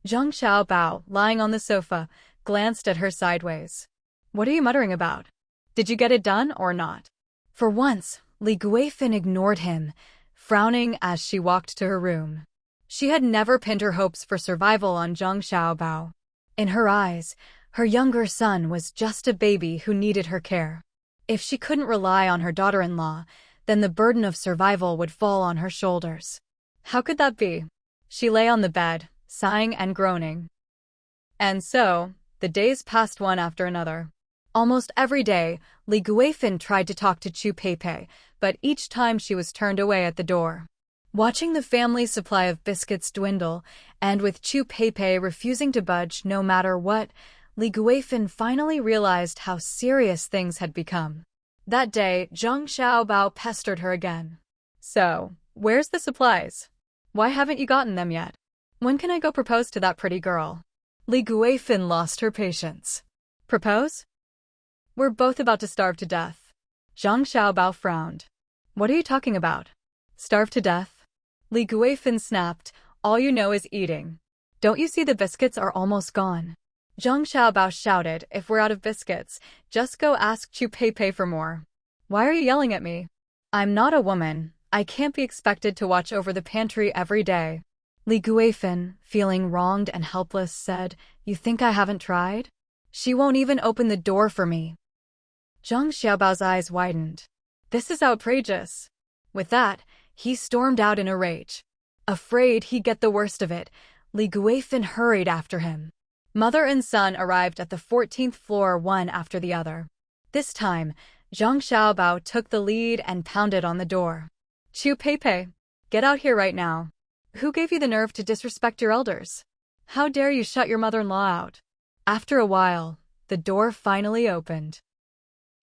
Zhang Xiaobao, lying on the sofa, glanced at her sideways. What are you muttering about? Did you get it done or not? For once, Li Guifeng ignored him, frowning as she walked to her room. She had never pinned her hopes for survival on Zhang Xiaobao. In her eyes, her younger son was just a baby who needed her care. If she couldn't rely on her daughter-in-law, then the burden of survival would fall on her shoulders. How could that be? She lay on the bed, sighing and groaning. And so, the days passed one after another. Almost every day, Li Guifeng tried to talk to Chu Peipei, but each time she was turned away at the door. Watching the family's supply of biscuits dwindle, and with Chu Peipei refusing to budge no matter what, Li Guifeng finally realized how serious things had become. That day, Zhang Xiaobao pestered her again. So, where's the supplies? Why haven't you gotten them yet? When can I go propose to that pretty girl? Li Guifeng lost her patience. Propose? We're both about to starve to death. Zhang Xiaobao frowned. What are you talking about? Starve to death? Li Guifeng snapped. All you know is eating. Don't you see the biscuits are almost gone? Zhang Xiaobao shouted, if we're out of biscuits, just go ask Chu Peipei for more. Why are you yelling at me? I'm not a woman. I can't be expected to watch over the pantry every day. Li Guifeng, feeling wronged and helpless, said, You think I haven't tried? She won't even open the door for me. Zhang Xiaobao's eyes widened. This is outrageous. With that, he stormed out in a rage. Afraid he'd get the worst of it, Li Guifeng hurried after him. Mother and son arrived at the 14th floor one after the other. This time, Zhang Xiaobao took the lead and pounded on the door. Chu Peipei, get out here right now. Who gave you the nerve to disrespect your elders? How dare you shut your mother-in-law out? After a while, the door finally opened.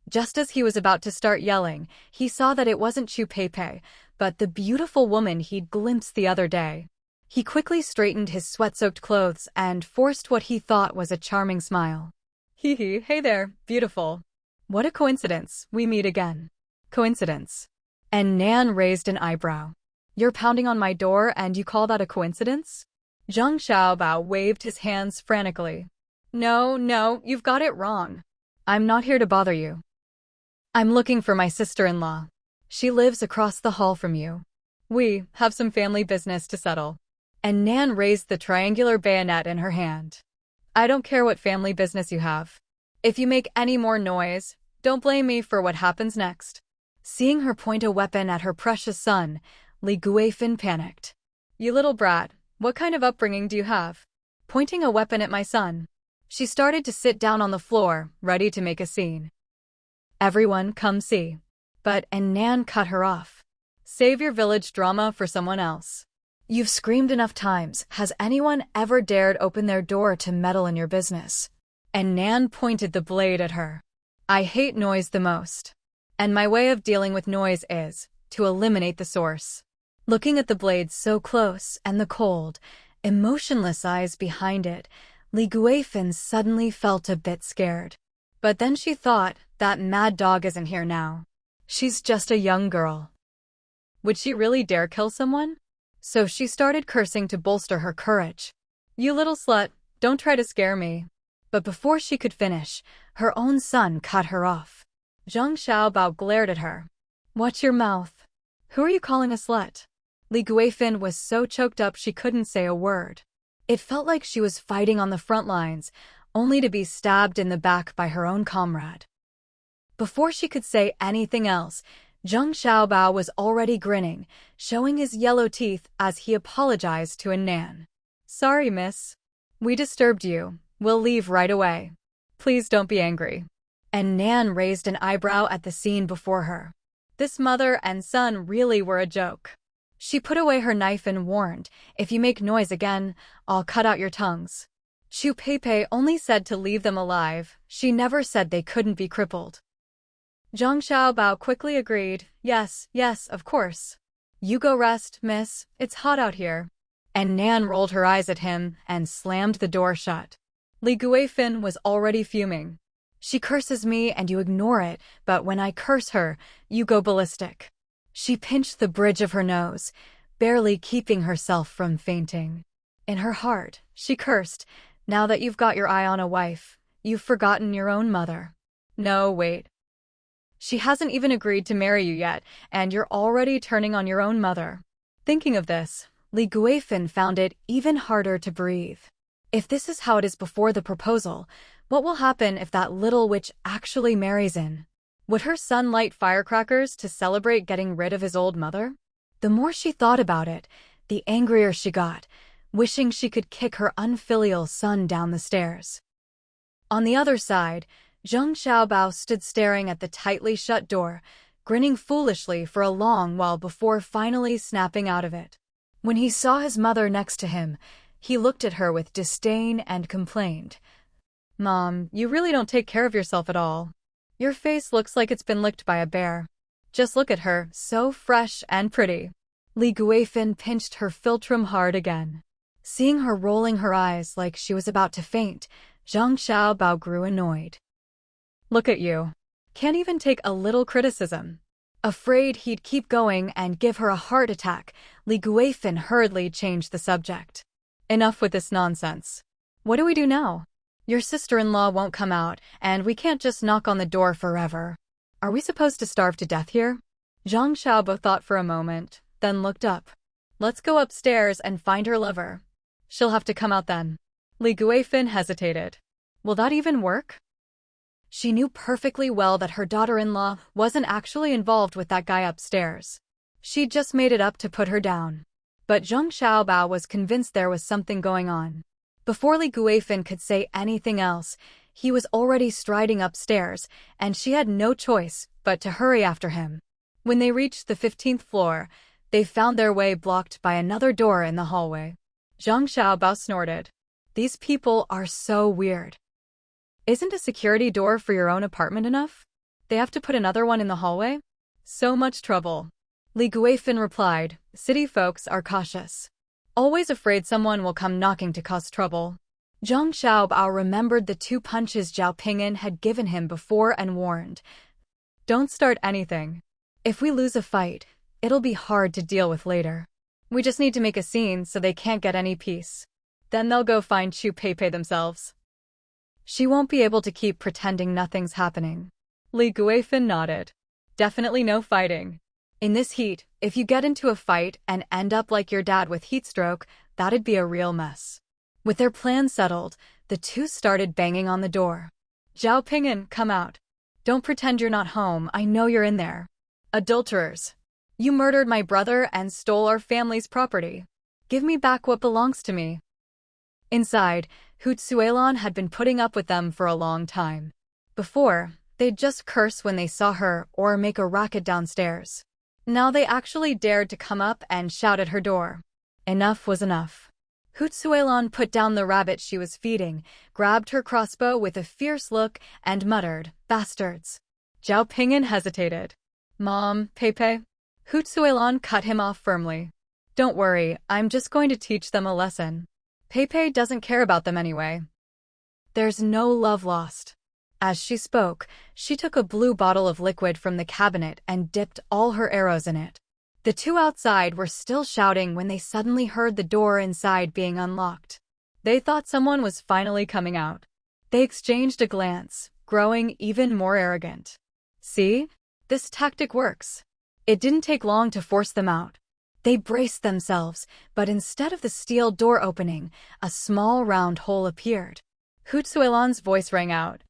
Just as he was about to start yelling, he saw that it wasn't Chu Peipei, but the beautiful woman he'd glimpsed the other day. He quickly straightened his sweat-soaked clothes and forced what he thought was a charming smile. Hee hee, hey there, beautiful. What a coincidence, we meet again. Coincidence. And Nan raised an eyebrow. You're pounding on my door and you call that a coincidence? Zhang Xiaobao waved his hands frantically. No, you've got it wrong. I'm not here to bother you. I'm looking for my sister-in-law. She lives across the hall from you. We have some family business to settle. And Nan raised the triangular bayonet in her hand. I don't care what family business you have. If you make any more noise, don't blame me for what happens next. Seeing her point a weapon at her precious son, Li Guifin panicked. You little brat, what kind of upbringing do you have? Pointing a weapon at my son. She started to sit down on the floor, ready to make a scene. Everyone, come see. But Nan cut her off. Save your village drama for someone else. You've screamed enough times. Has anyone ever dared open their door to meddle in your business? And Nan pointed the blade at her. I hate noise the most. And my way of dealing with noise is to eliminate the source. Looking at the blade so close and the cold, emotionless eyes behind it, Li Guifin suddenly felt a bit scared. But then she thought, that mad dog isn't here now. She's just a young girl. Would she really dare kill someone? So she started cursing to bolster her courage. You little slut, don't try to scare me. But before she could finish, her own son cut her off. Zhang Xiaobao glared at her. Watch your mouth. Who are you calling a slut? Li Guifin was so choked up she couldn't say a word. It felt like she was fighting on the front lines, only to be stabbed in the back by her own comrade. Before she could say anything else, Zhang Xiaobao was already grinning, showing his yellow teeth as he apologized to Nan. Sorry, miss. We disturbed you. We'll leave right away. Please don't be angry. And Nan raised an eyebrow at the scene before her. This mother and son really were a joke. She put away her knife and warned, if you make noise again, I'll cut out your tongues. Chu Peipei only said to leave them alive. She never said they couldn't be crippled. Zhang Xiaobao quickly agreed, yes, of course. You go rest, miss, it's hot out here. And Nan rolled her eyes at him and slammed the door shut. Li Guifin was already fuming. She curses me and you ignore it, but when I curse her, you go ballistic. She pinched the bridge of her nose, barely keeping herself from fainting. In her heart, she cursed, now that you've got your eye on a wife, you've forgotten your own mother. No, wait. She hasn't even agreed to marry you yet, and you're already turning on your own mother. Thinking of this, Li Guifin found it even harder to breathe. If this is how it is before the proposal, what will happen if that little witch actually marries in? Would her son light firecrackers to celebrate getting rid of his old mother? The more she thought about it, the angrier she got, wishing she could kick her unfilial son down the stairs. On the other side, Zhang Xiaobao stood staring at the tightly shut door, grinning foolishly for a long while before finally snapping out of it. When he saw his mother next to him, he looked at her with disdain and complained. Mom, you really don't take care of yourself at all. Your face looks like it's been licked by a bear. Just look at her, so fresh and pretty. Li Guifin pinched her philtrum hard again. Seeing her rolling her eyes like she was about to faint, Zhang Xiaobao grew annoyed. Look at you. Can't even take a little criticism. Afraid he'd keep going and give her a heart attack, Li Guifin hurriedly changed the subject. Enough with this nonsense. What do we do now? Your sister-in-law won't come out, and we can't just knock on the door forever. Are we supposed to starve to death here? Zhang Xiaobao thought for a moment, then looked up. Let's go upstairs and find her lover. She'll have to come out then. Li Guifin hesitated. Will that even work? She knew perfectly well that her daughter-in-law wasn't actually involved with that guy upstairs. She'd just made it up to put her down. But Zhang Xiaobao was convinced there was something going on. Before Li Guifin could say anything else, he was already striding upstairs, and she had no choice but to hurry after him. When they reached the 15th floor, they found their way blocked by another door in the hallway. Zhang Xiaobao snorted. These people are so weird. Isn't a security door for your own apartment enough? They have to put another one in the hallway? So much trouble. Li Guifin replied, city folks are cautious. Always afraid someone will come knocking to cause trouble. Zhang Xiaobao remembered the 2 punches Zhao Ping'an had given him before and warned. Don't start anything. If we lose a fight, it'll be hard to deal with later. We just need to make a scene so they can't get any peace. Then they'll go find Chu Peipei themselves. She won't be able to keep pretending nothing's happening. Li Guifin nodded. Definitely no fighting. In this heat, if you get into a fight and end up like your dad with heatstroke, that'd be a real mess. With their plan settled, the two started banging on the door. Zhao Ping'an, come out. Don't pretend you're not home, I know you're in there. Adulterers! You murdered my brother and stole our family's property. Give me back what belongs to me. Inside, Hutsuelon had been putting up with them for a long time. Before, they'd just curse when they saw her or make a racket downstairs. Now they actually dared to come up and shout at her door. Enough was enough. Hutsuelon put down the rabbit she was feeding, grabbed her crossbow with a fierce look, and muttered, "Bastards." Zhao Pingyan hesitated. "Mom, Pepe." Hutsuelon cut him off firmly. "Don't worry, I'm just going to teach them a lesson. Pepe doesn't care about them anyway. There's no love lost." As she spoke, she took a blue bottle of liquid from the cabinet and dipped all her arrows in it. The two outside were still shouting when they suddenly heard the door inside being unlocked. They thought someone was finally coming out. They exchanged a glance, growing even more arrogant. See? This tactic works. It didn't take long to force them out. They braced themselves, but instead of the steel door opening, a small round hole appeared. Hutsuelon's voice rang out.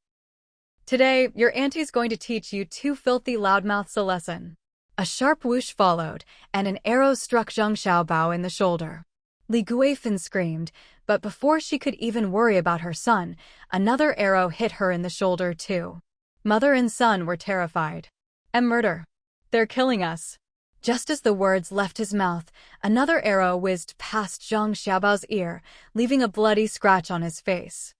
"Today, your auntie's going to teach you two filthy loudmouths a lesson." A sharp whoosh followed, and an arrow struck Zhang Xiaobao in the shoulder. Li Guifan screamed, but before she could even worry about her son, another arrow hit her in the shoulder too. Mother and son were terrified. "And murder. They're killing us." Just as the words left his mouth, another arrow whizzed past Zhang Xiaobao's ear, leaving a bloody scratch on his face.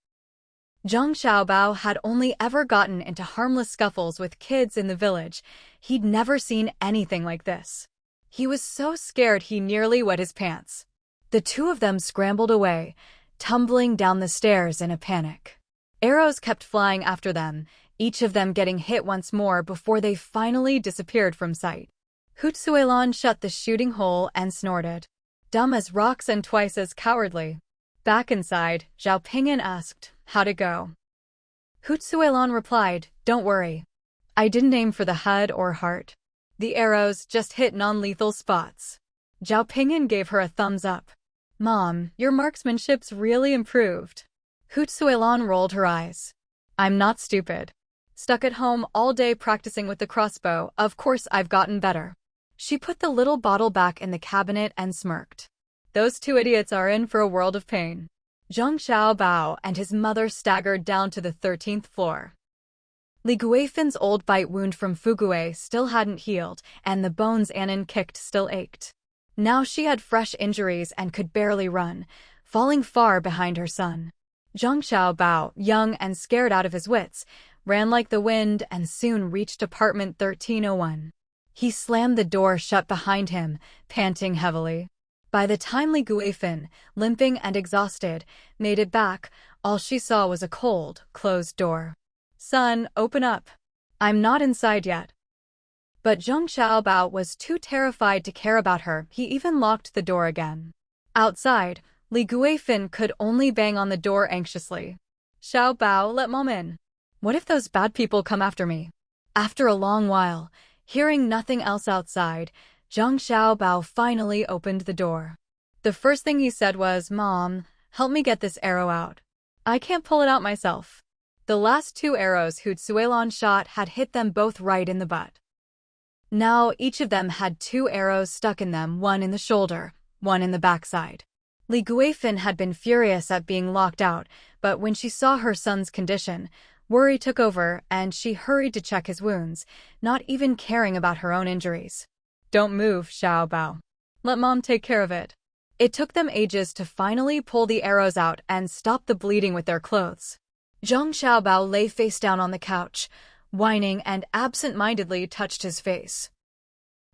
Zhang Xiaobao had only ever gotten into harmless scuffles with kids in the village. He'd never seen anything like this. He was so scared he nearly wet his pants. The two of them scrambled away, tumbling down the stairs in a panic. Arrows kept flying after them, each of them getting hit once more before they finally disappeared from sight. Hutsuelon shut the shooting hole and snorted. "Dumb as rocks and twice as cowardly." Back inside, Zhao Pingyan asked, "How'd it go?" Hutsuelon replied, "Don't worry. I didn't aim for the head or heart. The arrows just hit non-lethal spots." Zhao Pingyan gave her a thumbs up. "Mom, your marksmanship's really improved." Hutsuelon rolled her eyes. "I'm not stupid. Stuck at home all day practicing with the crossbow, of course I've gotten better." She put the little bottle back in the cabinet and smirked. "Those two idiots are in for a world of pain." Zhang Xiaobao and his mother staggered down to the 13th floor. Li Guifan's old bite wound from Fugue still hadn't healed, and the bones Annan kicked still ached. Now she had fresh injuries and could barely run, falling far behind her son. Zhang Xiaobao, young and scared out of his wits, ran like the wind and soon reached apartment 1301. He slammed the door shut behind him, panting heavily. By the time Li Guifan, limping and exhausted, made it back, all she saw was a cold, closed door. "Son, open up. I'm not inside yet." But Zhang Xiaobao was too terrified to care about her. He even locked the door again. Outside, Li Guifan could only bang on the door anxiously. "Xiaobao, let Mom in. What if those bad people come after me?" After a long while, hearing nothing else outside, Zhang Xiaobao finally opened the door. The first thing he said was, "Mom, help me get this arrow out. I can't pull it out myself." The last two arrows Hutsuelon shot had hit them both right in the butt. Now each of them had two arrows stuck in them, one in the shoulder, one in the backside. Li Guifan had been furious at being locked out, but when she saw her son's condition, worry took over and she hurried to check his wounds, not even caring about her own injuries. "Don't move, Xiaobao. Let Mom take care of it." It took them ages to finally pull the arrows out and stop the bleeding with their clothes. Zhang Xiaobao lay face down on the couch, whining and absent-mindedly touched his face.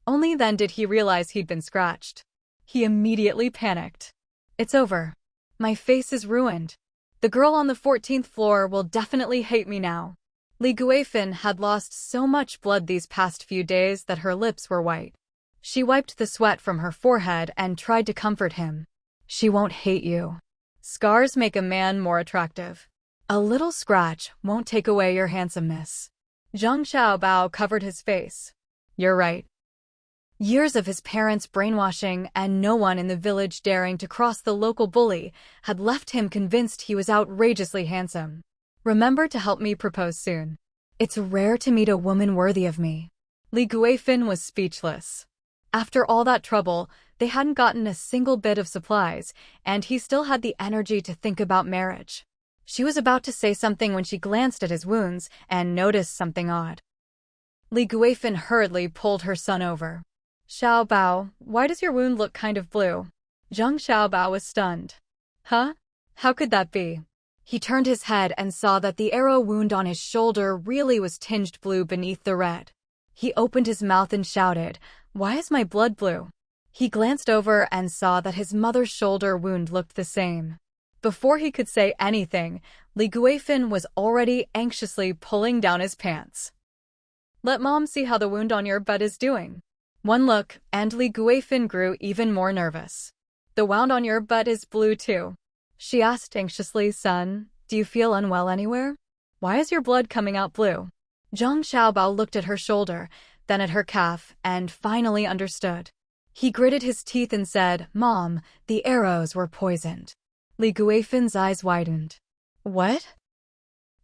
Only then did he realize he'd been scratched. He immediately panicked. "It's over. My face is ruined. The girl on the 14th floor will definitely hate me now." Li Guifan had lost so much blood these past few days that her lips were white. She wiped the sweat from her forehead and tried to comfort him. "She won't hate you. Scars make a man more attractive. A little scratch won't take away your handsomeness." Zhang Xiaobao covered his face. "You're right." Years of his parents' brainwashing and no one in the village daring to cross the local bully had left him convinced he was outrageously handsome. "Remember to help me propose soon. It's rare to meet a woman worthy of me." Li Guifin was speechless. After all that trouble, they hadn't gotten a single bit of supplies, and he still had the energy to think about marriage. She was about to say something when she glanced at his wounds and noticed something odd. Li Guifin hurriedly pulled her son over. Xiaobao, why does your wound look kind of blue? Zhang Xiaobao was stunned. Huh? How could that be? He turned his head and saw that the arrow wound on his shoulder really was tinged blue beneath the red. He opened his mouth and shouted, "Why is my blood blue?" He glanced over and saw that his mother's shoulder wound looked the same. Before he could say anything, Li Guifin was already anxiously pulling down his pants. Let Mom see how the wound on your butt is doing. One look, and Li Guifin grew even more nervous. The wound on your butt is blue too. She asked anxiously, Son, do you feel unwell anywhere? Why is your blood coming out blue? Zhang Xiaobao looked at her shoulder, then at her calf, and finally understood. He gritted his teeth and said, Mom, the arrows were poisoned. Li Guifin's eyes widened. What?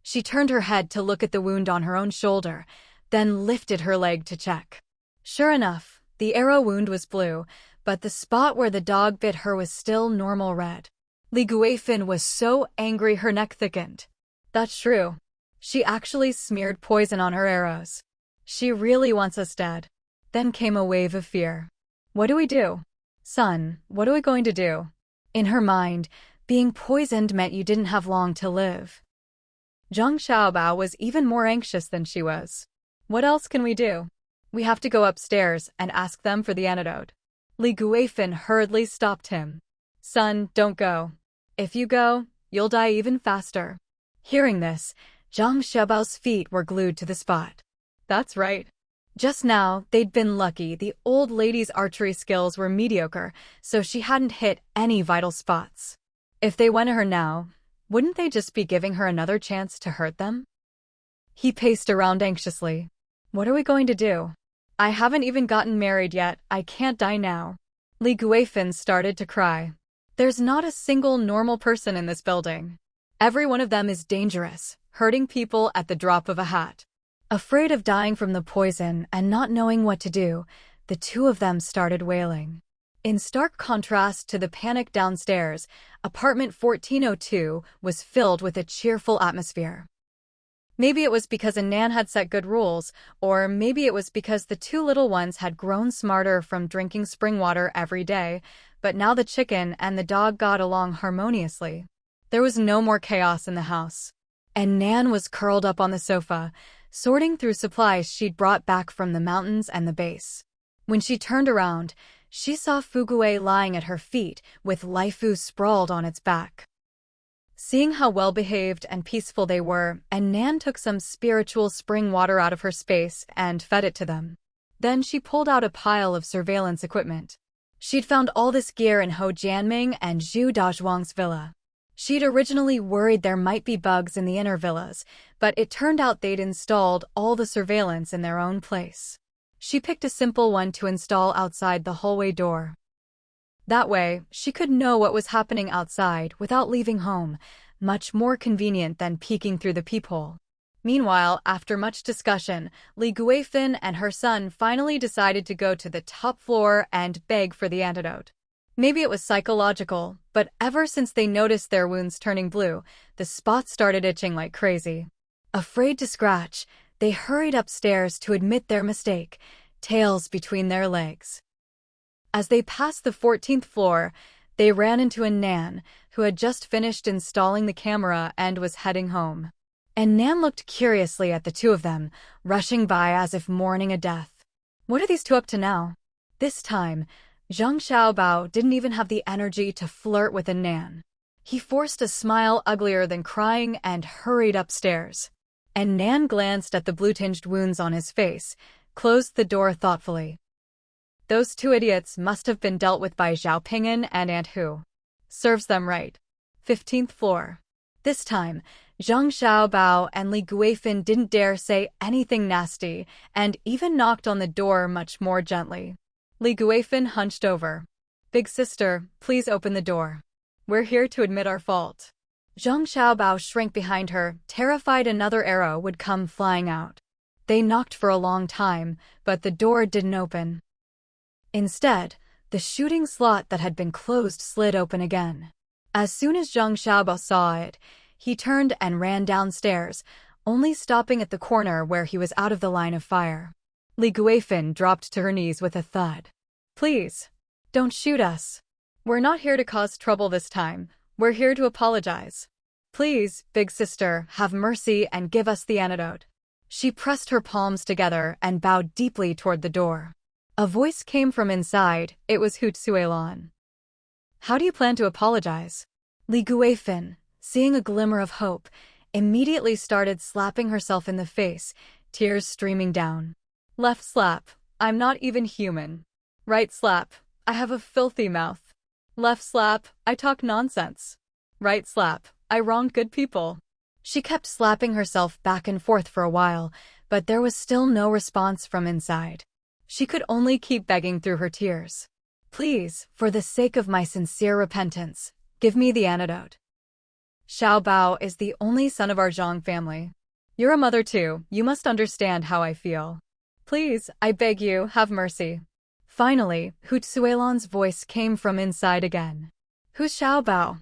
She turned her head to look at the wound on her own shoulder, then lifted her leg to check. Sure enough, the arrow wound was blue, but the spot where the dog bit her was still normal red. Li Guifin was so angry her neck thickened. That's true. She actually smeared poison on her arrows. She really wants us dead. Then came a wave of fear. What do we do? Son, what are we going to do? In her mind, being poisoned meant you didn't have long to live. Zhang Xiaobao was even more anxious than she was. What else can we do? We have to go upstairs and ask them for the antidote. Li Guifin hurriedly stopped him. Son, don't go. If you go, you'll die even faster. Hearing this, Zhang Xiaobao's feet were glued to the spot. That's right. Just now, they'd been lucky the old lady's archery skills were mediocre, so she hadn't hit any vital spots. If they went to her now, wouldn't they just be giving her another chance to hurt them? He paced around anxiously. What are we going to do? I haven't even gotten married yet, I can't die now. Li Guifin started to cry. There's not a single normal person in this building. Every one of them is dangerous, hurting people at the drop of a hat. Afraid of dying from the poison and not knowing what to do, the two of them started wailing. In stark contrast to the panic downstairs, apartment 1402 was filled with a cheerful atmosphere. Maybe it was because Anan had set good rules, or maybe it was because the two little ones had grown smarter from drinking spring water every day, but now the chicken and the dog got along harmoniously. There was no more chaos in the house. And Nan was curled up on the sofa, sorting through supplies she'd brought back from the mountains and the base. When she turned around, she saw Fugue lying at her feet with Laifu sprawled on its back. Seeing how well-behaved and peaceful they were, and Nan took some spiritual spring water out of her space and fed it to them. Then she pulled out a pile of surveillance equipment. She'd found all this gear in Ho Jianming and Zhu Dazhuang's villa. She'd originally worried there might be bugs in the inner villas, but it turned out they'd installed all the surveillance in their own place. She picked a simple one to install outside the hallway door. That way, she could know what was happening outside without leaving home, much more convenient than peeking through the peephole. Meanwhile, after much discussion, Li Guifin and her son finally decided to go to the top floor and beg for the antidote. Maybe it was psychological, but ever since they noticed their wounds turning blue, the spots started itching like crazy. Afraid to scratch, they hurried upstairs to admit their mistake, tails between their legs. As they passed the 14th floor, they ran into Nan, who had just finished installing the camera and was heading home. And Nan looked curiously at the two of them, rushing by as if mourning a death. What are these two up to now? This time, Zhang Xiaobao didn't even have the energy to flirt with Nan. He forced a smile uglier than crying and hurried upstairs. And Nan glanced at the blue-tinged wounds on his face, closed the door thoughtfully. Those two idiots must have been dealt with by Zhao Ping'an and Aunt Hu. Serves them right. 15th floor. This time, Zhang Xiaobao and Li Guifin didn't dare say anything nasty and even knocked on the door much more gently. Li Guifin hunched over. Big sister, please open the door. We're here to admit our fault. Zhang Xiaobao shrank behind her, terrified another arrow would come flying out. They knocked for a long time, but the door didn't open. Instead, the shooting slot that had been closed slid open again. As soon as Zhang Xiaobao saw it, he turned and ran downstairs, only stopping at the corner where he was out of the line of fire. Li Guifin dropped to her knees with a thud. "Please, don't shoot us. We're not here to cause trouble this time. We're here to apologize. Please, big sister, have mercy and give us the antidote." She pressed her palms together and bowed deeply toward the door. A voice came from inside. It was Hu Tsuelon. "How do you plan to apologize?" Li Guifin, seeing a glimmer of hope, immediately started slapping herself in the face, tears streaming down. Left slap, I'm not even human. Right slap, I have a filthy mouth. Left slap, I talk nonsense. Right slap, I wronged good people. She kept slapping herself back and forth for a while, but there was still no response from inside. She could only keep begging through her tears. "Please, for the sake of my sincere repentance, give me the antidote. Xiao Bao is the only son of our Zhang family. You're a mother too, you must understand how I feel. Please, I beg you, have mercy." Finally, Hu Tsuelon's voice came from inside again. "Who's Xiao Bao?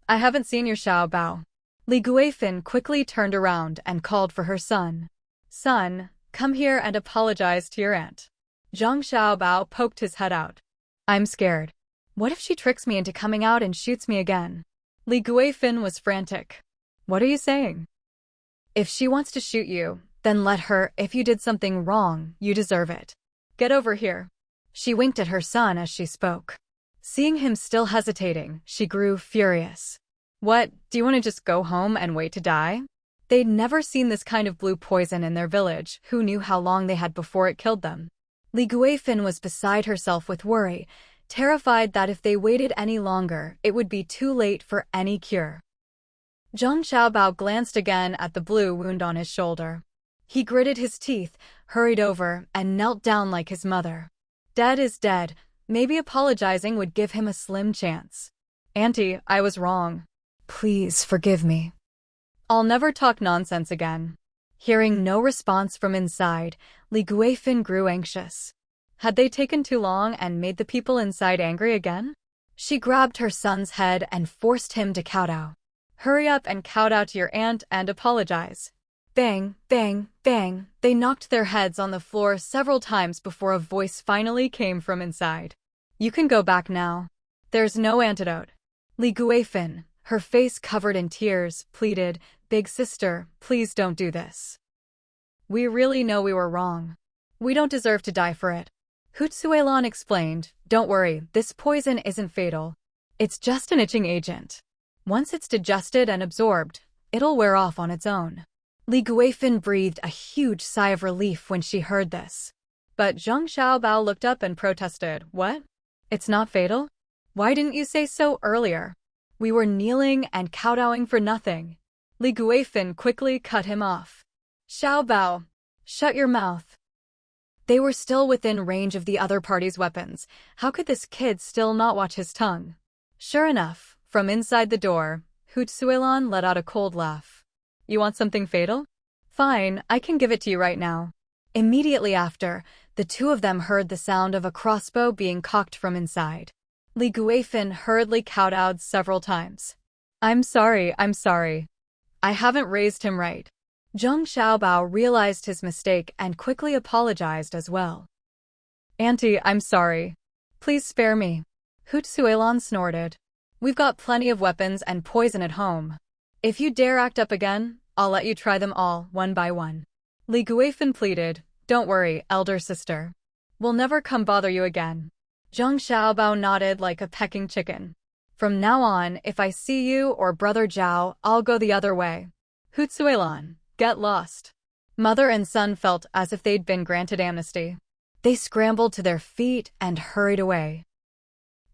I haven't seen your Xiao Bao." Li Guifin quickly turned around and called for her son. "Son, come here and apologize to your aunt." Zhang Xiaobao poked his head out. "I'm scared. What if she tricks me into coming out and shoots me again?" Li Guifin was frantic. "What are you saying? If she wants to shoot you, then let her. If you did something wrong, you deserve it. Get over here." She winked at her son as she spoke. Seeing him still hesitating, she grew furious. "What, do you want to just go home and wait to die?" They'd never seen this kind of blue poison in their village. Who knew how long they had before it killed them? Li Guifin was beside herself with worry, terrified that if they waited any longer, it would be too late for any cure. Zhang Xiaobao glanced again at the blue wound on his shoulder. He gritted his teeth, hurried over, and knelt down like his mother. Dead is dead. Maybe apologizing would give him a slim chance. "Auntie, I was wrong. Please forgive me. I'll never talk nonsense again." Hearing no response from inside, Li Guifin grew anxious. Had they taken too long and made the people inside angry again? She grabbed her son's head and forced him to kowtow. "Hurry up and kowtow to your aunt and apologize." Bang, bang, bang, they knocked their heads on the floor several times before a voice finally came from inside. "You can go back now. There's no antidote." Li Guifin, her face covered in tears, pleaded, "Big sister, please don't do this. We really know we were wrong. We don't deserve to die for it." Hu Tsuelon explained, "Don't worry, this poison isn't fatal. It's just an itching agent. Once it's digested and absorbed, it'll wear off on its own." Li Guifin breathed a huge sigh of relief when she heard this. But Zhang Xiaobao looked up and protested, "What? It's not fatal? Why didn't you say so earlier? We were kneeling and kowtowing for nothing." Li Guifin quickly cut him off. "Xiaobao, shut your mouth." They were still within range of the other party's weapons. How could this kid still not watch his tongue? Sure enough, from inside the door, Hu Tsuelon let out a cold laugh. "You want something fatal? Fine, I can give it to you right now." Immediately after, the two of them heard the sound of a crossbow being cocked from inside. Li Guifin hurriedly kowtowed several times. I'm sorry. I haven't raised him right." Zhang Xiaobao realized his mistake and quickly apologized as well. "Auntie, I'm sorry. Please spare me." Hu Tsuelon snorted. "We've got plenty of weapons and poison at home. If you dare act up again, I'll let you try them all, one by one." Li Guifin pleaded, "Don't worry, elder sister. We'll never come bother you again." Zhang Xiaobao nodded like a pecking chicken. "From now on, if I see you or Brother Zhao, I'll go the other way." Hu Tsuelon, get lost. Mother and son felt as if they'd been granted amnesty. They scrambled to their feet and hurried away.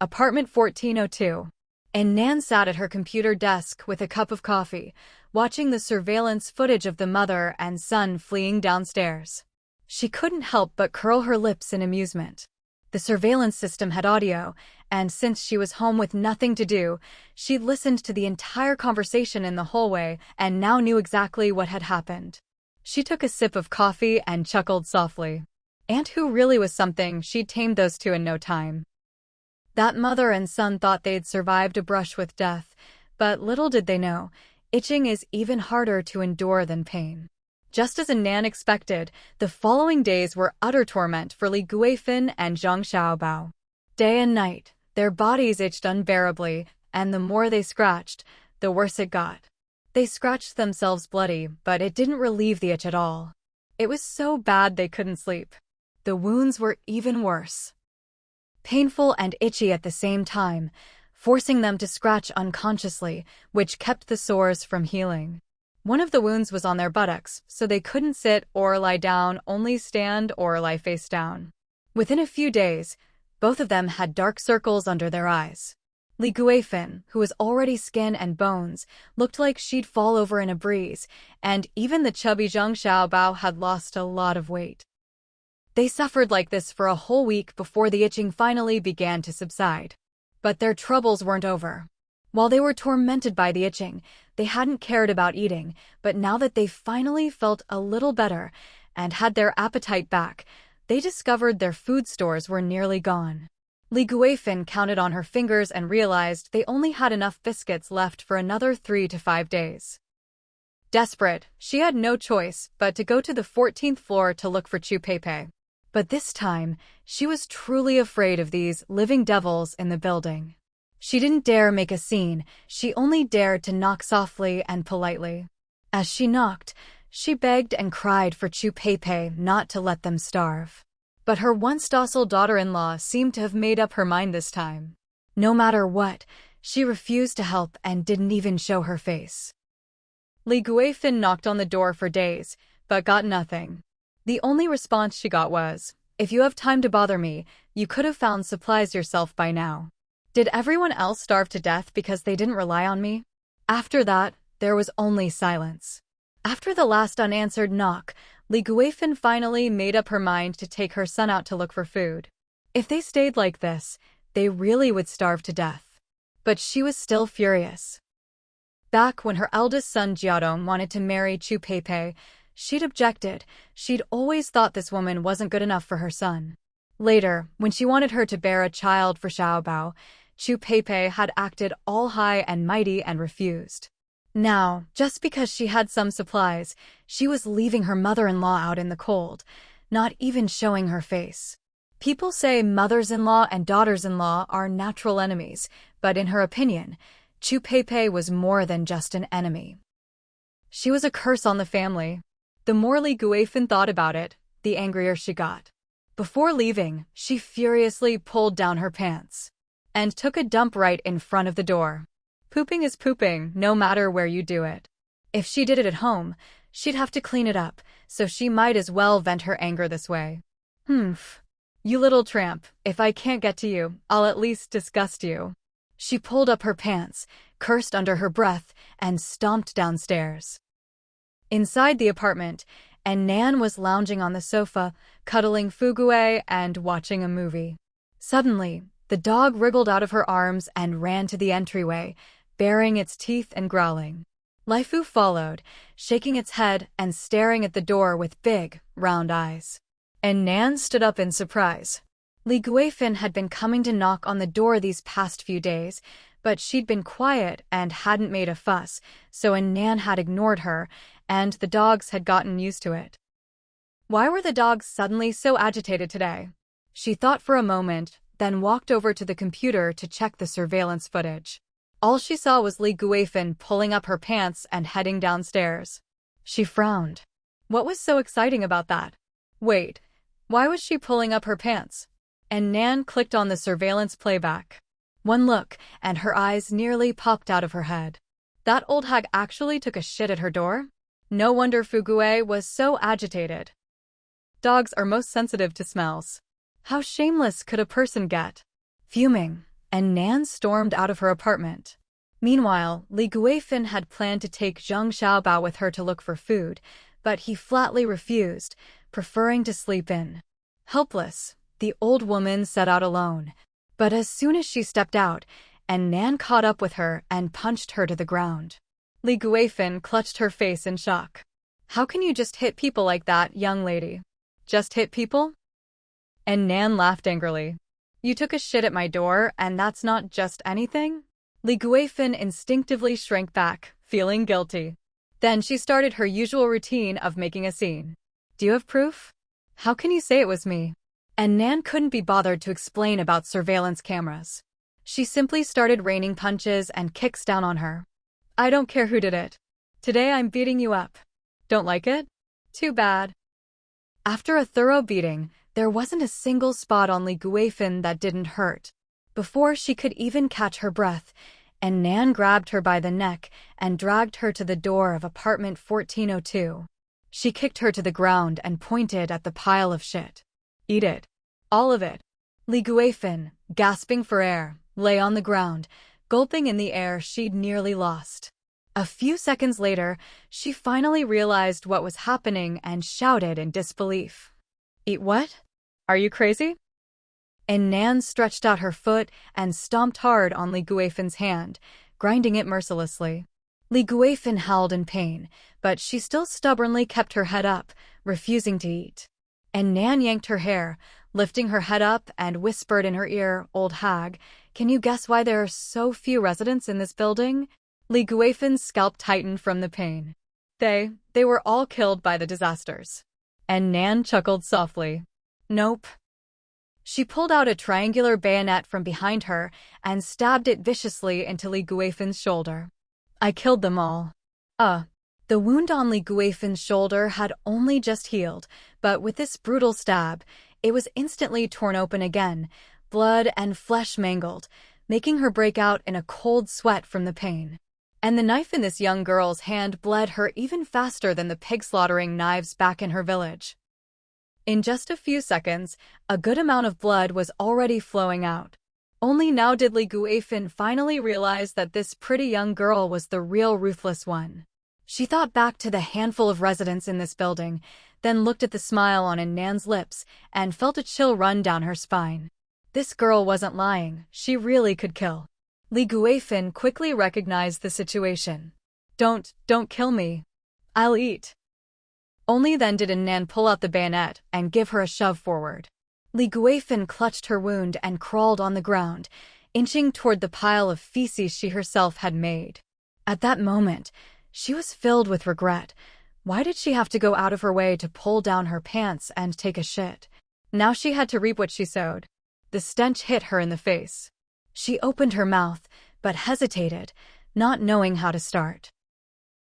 Apartment 1402. And Nan sat at her computer desk with a cup of coffee, watching the surveillance footage of the mother and son fleeing downstairs. She couldn't help but curl her lips in amusement. The surveillance system had audio, and since she was home with nothing to do, she listened to the entire conversation in the hallway and now knew exactly what had happened. She took a sip of coffee and chuckled softly. Aunt Who really was something. She'd tamed those two in no time. That mother and son thought they'd survived a brush with death, but little did they know, itching is even harder to endure than pain. Just as Nan expected, the following days were utter torment for Li Guifeng and Zhang Xiaobao. Day and night, their bodies itched unbearably, and the more they scratched, the worse it got. They scratched themselves bloody, but it didn't relieve the itch at all. It was so bad they couldn't sleep. The wounds were even worse. Painful and itchy at the same time, forcing them to scratch unconsciously, which kept the sores from healing. One of the wounds was on their buttocks, so they couldn't sit or lie down, only stand or lie face down. Within a few days, both of them had dark circles under their eyes. Li Guifeng, who was already skin and bones, looked like she'd fall over in a breeze, and even the chubby Zhang Xiaobao had lost a lot of weight. They suffered like this for a whole week before the itching finally began to subside. But their troubles weren't over. While they were tormented by the itching, they hadn't cared about eating, but now that they finally felt a little better and had their appetite back, they discovered their food stores were nearly gone. Li Guifeng counted on her fingers and realized they only had enough biscuits left for another 3 to 5 days. Desperate, she had no choice but to go to the 14th floor to look for Chu Peipei. But this time, she was truly afraid of these living devils in the building. She didn't dare make a scene, she only dared to knock softly and politely. As she knocked, she begged and cried for Chu Peipei not to let them starve. But her once docile daughter-in-law seemed to have made up her mind this time. No matter what, she refused to help and didn't even show her face. Li Guifeng knocked on the door for days, but got nothing. The only response she got was, "If you have time to bother me, you could have found supplies yourself by now. Did everyone else starve to death because they didn't rely on me?" After that, there was only silence. After the last unanswered knock, Li Guifeng finally made up her mind to take her son out to look for food. If they stayed like this, they really would starve to death. But she was still furious. Back when her eldest son Jiadong wanted to marry Chu Peipei, she'd objected. She'd always thought this woman wasn't good enough for her son. Later, when she wanted her to bear a child for Xiaobao, Chu Peipei had acted all high and mighty and refused. Now, just because she had some supplies, she was leaving her mother-in-law out in the cold, not even showing her face. People say mothers-in-law and daughters-in-law are natural enemies, but in her opinion, Chu Peipei was more than just an enemy. She was a curse on the family. The more Li Guifeng thought about it, the angrier she got. Before leaving, she furiously pulled down her pants and took a dump right in front of the door. Pooping is pooping, no matter where you do it. If she did it at home, she'd have to clean it up, so she might as well vent her anger this way. "Humph. You little tramp, if I can't get to you, I'll at least disgust you." She pulled up her pants, cursed under her breath, and stomped downstairs. Inside the apartment, Nan was lounging on the sofa, cuddling Fugue and watching a movie. Suddenly, the dog wriggled out of her arms and ran to the entryway, baring its teeth and growling. Laifu followed, shaking its head and staring at the door with big, round eyes. And Nan stood up in surprise. Li Guifeng had been coming to knock on the door these past few days, but she'd been quiet and hadn't made a fuss, so Nan had ignored her, and the dogs had gotten used to it. Why were the dogs suddenly so agitated today? She thought for a moment, then walked over to the computer to check the surveillance footage. All she saw was Li Guifeng pulling up her pants and heading downstairs. She frowned. What was so exciting about that? Wait, why was she pulling up her pants? And Nan clicked on the surveillance playback. One look, and her eyes nearly popped out of her head. That old hag actually took a shit at her door? No wonder Fugue was so agitated. Dogs are most sensitive to smells. How shameless could a person get? Fuming, and Nan stormed out of her apartment. Meanwhile, Li Guifeng had planned to take Zhang Xiaobao with her to look for food, but he flatly refused, preferring to sleep in. Helpless, the old woman set out alone. But as soon as she stepped out, Nan caught up with her and punched her to the ground. Li Guifeng clutched her face in shock. How can you just hit people like that, young lady? Just hit people? And Nan laughed angrily. You took a shit at my door, and that's not just anything? Li Guifeng instinctively shrank back, feeling guilty. Then she started her usual routine of making a scene. Do you have proof? How can you say it was me? And Nan couldn't be bothered to explain about surveillance cameras. She simply started raining punches and kicks down on her. I don't care who did it. Today I'm beating you up. Don't like it? Too bad. After a thorough beating, there wasn't a single spot on Li Guifeng that didn't hurt. Before she could even catch her breath, and Nan grabbed her by the neck and dragged her to the door of apartment 1402. She kicked her to the ground and pointed at the pile of shit. Eat it. All of it. Li Guifeng, gasping for air, lay on the ground, gulping in the air she'd nearly lost. A few seconds later, she finally realized what was happening and shouted in disbelief. Eat what? Are you crazy? And Nan stretched out her foot and stomped hard on Li Guifeng's hand, grinding it mercilessly. Li Guifeng howled in pain, but she still stubbornly kept her head up, refusing to eat. And Nan yanked her hair, lifting her head up and whispered in her ear, Old hag, can you guess why there are so few residents in this building? Li Guifeng's scalp tightened from the pain. They were all killed by the disasters. And Nan chuckled softly. Nope. She pulled out a triangular bayonet from behind her and stabbed it viciously into Li Guifeng's shoulder. I killed them all. The wound on Li Guifeng's shoulder had only just healed, but with this brutal stab, it was instantly torn open again, blood and flesh mangled, making her break out in a cold sweat from the pain. And the knife in this young girl's hand bled her even faster than the pig-slaughtering knives back in her village. In just a few seconds, a good amount of blood was already flowing out. Only now did Li Guifeng finally realize that this pretty young girl was the real ruthless one. She thought back to the handful of residents in this building, then looked at the smile on Nan's lips and felt a chill run down her spine. This girl wasn't lying, she really could kill. Li Guifeng quickly recognized the situation. Don't kill me. I'll eat. Only then did Nan pull out the bayonet and give her a shove forward. Li Guifeng clutched her wound and crawled on the ground, inching toward the pile of feces she herself had made. At that moment, she was filled with regret. Why did she have to go out of her way to pull down her pants and take a shit? Now she had to reap what she sowed. The stench hit her in the face. She opened her mouth, but hesitated, not knowing how to start.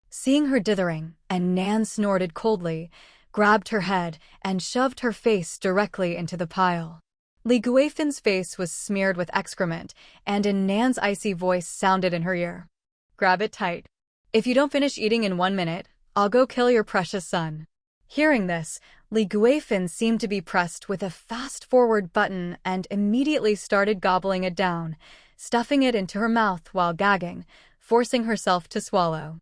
Seeing her dithering, and Nan snorted coldly, grabbed her head, and shoved her face directly into the pile. Li Guifeng's face was smeared with excrement, and Nan's icy voice sounded in her ear. Grab it tight. If you don't finish eating in 1 minute, I'll go kill your precious son. Hearing this, Li Guifeng seemed to be pressed with a fast-forward button and immediately started gobbling it down, stuffing it into her mouth while gagging, forcing herself to swallow.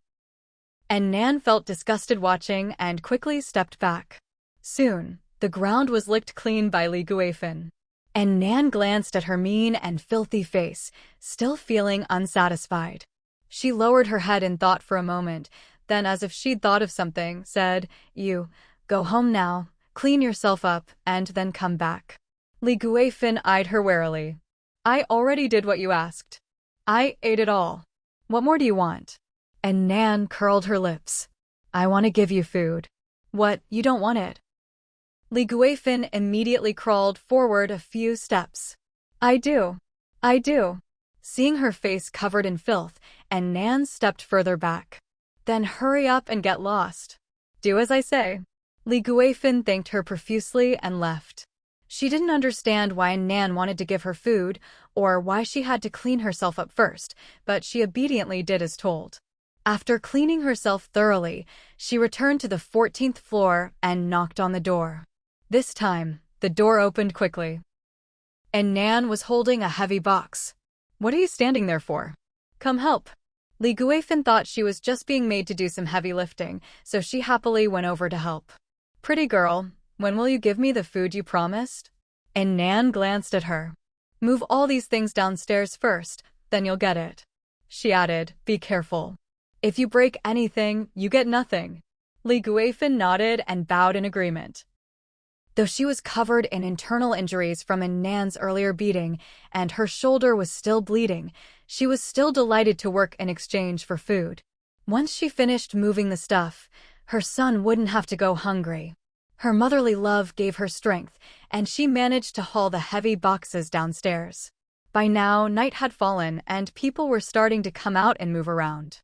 And Nan felt disgusted watching and quickly stepped back. Soon, the ground was licked clean by Li Guifeng. And Nan glanced at her mean and filthy face, still feeling unsatisfied. She lowered her head in thought for a moment, then as if she'd thought of something, said, You, go home now, clean yourself up, and then come back. Li Guifeng eyed her warily. I already did what you asked. I ate it all. What more do you want? And Nan curled her lips. I want to give you food. What, you don't want it? Li Guifeng immediately crawled forward a few steps. I do. Seeing her face covered in filth, and Nan stepped further back. Then hurry up and get lost. Do as I say. Li Guifeng thanked her profusely and left. She didn't understand why Nan wanted to give her food, or why she had to clean herself up first, but she obediently did as told. After cleaning herself thoroughly, she returned to the 14th floor and knocked on the door. This time, the door opened quickly. And Nan was holding a heavy box. What are you standing there for? Come help. Li Guifeng thought she was just being made to do some heavy lifting, so she happily went over to help. Pretty girl, when will you give me the food you promised? And Nan glanced at her. Move all these things downstairs first, then you'll get it. She added, Be careful. If you break anything, you get nothing. Li Guifeng nodded and bowed in agreement. Though she was covered in internal injuries from Nan's earlier beating and her shoulder was still bleeding, she was still delighted to work in exchange for food. Once she finished moving the stuff, her son wouldn't have to go hungry. Her motherly love gave her strength, and she managed to haul the heavy boxes downstairs. By now, night had fallen, and people were starting to come out and move around.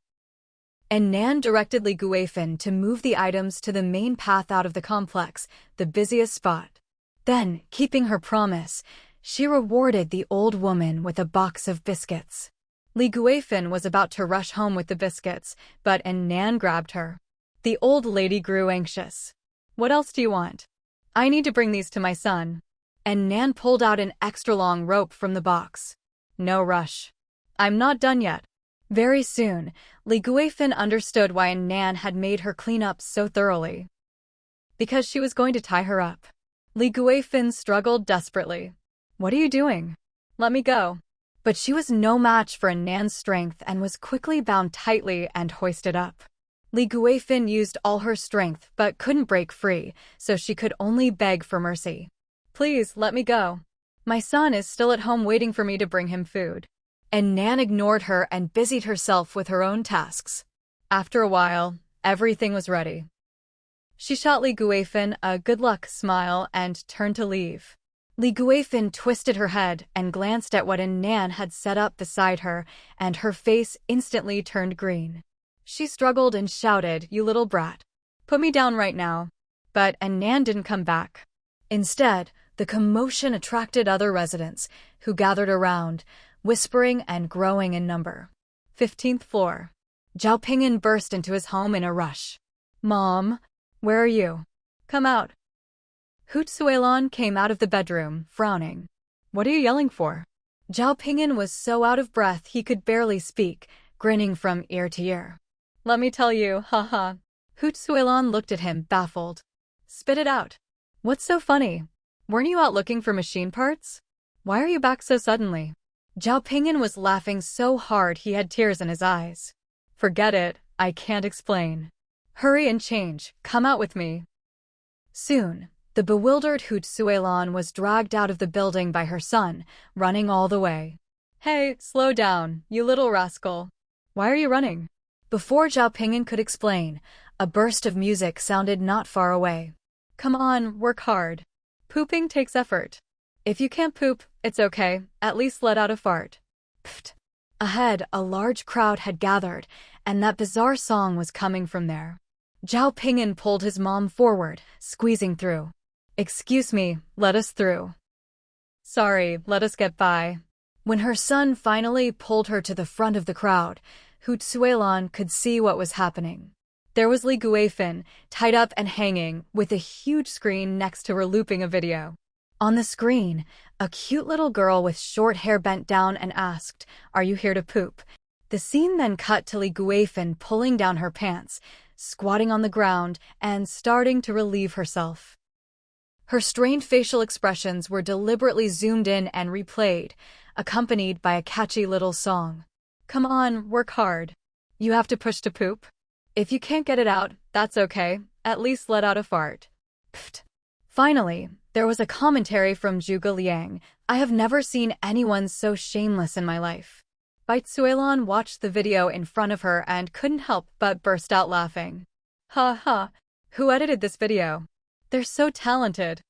And Nan directed Li Guifeng to move the items to the main path out of the complex, the busiest spot. Then, keeping her promise, she rewarded the old woman with a box of biscuits. Li Guifeng was about to rush home with the biscuits, but Nan grabbed her. The old lady grew anxious. "What else do you want?" "I need to bring these to my son." And Nan pulled out an extra-long rope from the box. "No rush. I'm not done yet." Very soon, Li Guifeng understood why Nan had made her clean up so thoroughly. Because she was going to tie her up. Li Guifeng struggled desperately. "What are you doing? Let me go." But she was no match for Nan's strength and was quickly bound tightly and hoisted up. Li Guifeng used all her strength but couldn't break free, so she could only beg for mercy. "Please, let me go. My son is still at home waiting for me to bring him food." And Nan ignored her and busied herself with her own tasks. After a while, everything was ready. She shot Li Guifeng a good luck smile and turned to leave. Li Guifeng twisted her head and glanced at what Nan had set up beside her, and her face instantly turned green. She struggled and shouted, "You little brat. Put me down right now." But Nan didn't come back. Instead, the commotion attracted other residents, who gathered around, whispering and growing in number. 15th floor. Zhao Ping'an burst into his home in a rush. "Mom, where are you? Come out." Hu Tsuelon came out of the bedroom, frowning. "What are you yelling for?" Zhao Ping'an was so out of breath he could barely speak, grinning from ear to ear. "Let me tell you, haha." Hu Tsuelon looked at him, baffled. "Spit it out. What's so funny? Weren't you out looking for machine parts? Why are you back so suddenly?" Zhao Ping'an was laughing so hard he had tears in his eyes. "Forget it, I can't explain. Hurry and change, come out with me." Soon, the bewildered Hu Tsuelon was dragged out of the building by her son, running all the way. "Hey, slow down, you little rascal. Why are you running?" Before Zhao Ping'an could explain, a burst of music sounded not far away. "Come on, work hard. Pooping takes effort. If you can't poop, it's okay, at least let out a fart." Pfft. Ahead, a large crowd had gathered, and that bizarre song was coming from there. Zhao Ping'an pulled his mom forward, squeezing through. "Excuse me, let us through." "Sorry, let us get by." When her son finally pulled her to the front of the crowd, Hu Tsuelon could see what was happening. There was Li Guifeng, tied up and hanging, with a huge screen next to her looping a video. On the screen, a cute little girl with short hair bent down and asked, "Are you here to poop?" The scene then cut to Li Guifeng pulling down her pants, squatting on the ground, and starting to relieve herself. Her strained facial expressions were deliberately zoomed in and replayed, accompanied by a catchy little song. "Come on, work hard. You have to push to poop. If you can't get it out, that's okay, at least let out a fart." Pfft. Finally, there was a commentary from Zhuge Liang. "I have never seen anyone so shameless in my life." Bai Tsuelon watched the video in front of her and couldn't help but burst out laughing. "Ha ha, who edited this video? They're so talented."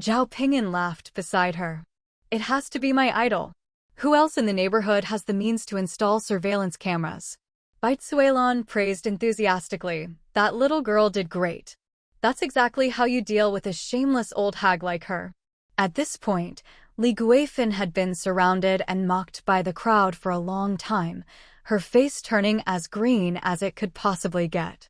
Zhao Ping'an laughed beside her. "It has to be my idol. Who else in the neighborhood has the means to install surveillance cameras?" Bai Tsuelon praised enthusiastically. "That little girl did great. That's exactly how you deal with a shameless old hag like her." At this point, Li Guifeng had been surrounded and mocked by the crowd for a long time, her face turning as green as it could possibly get.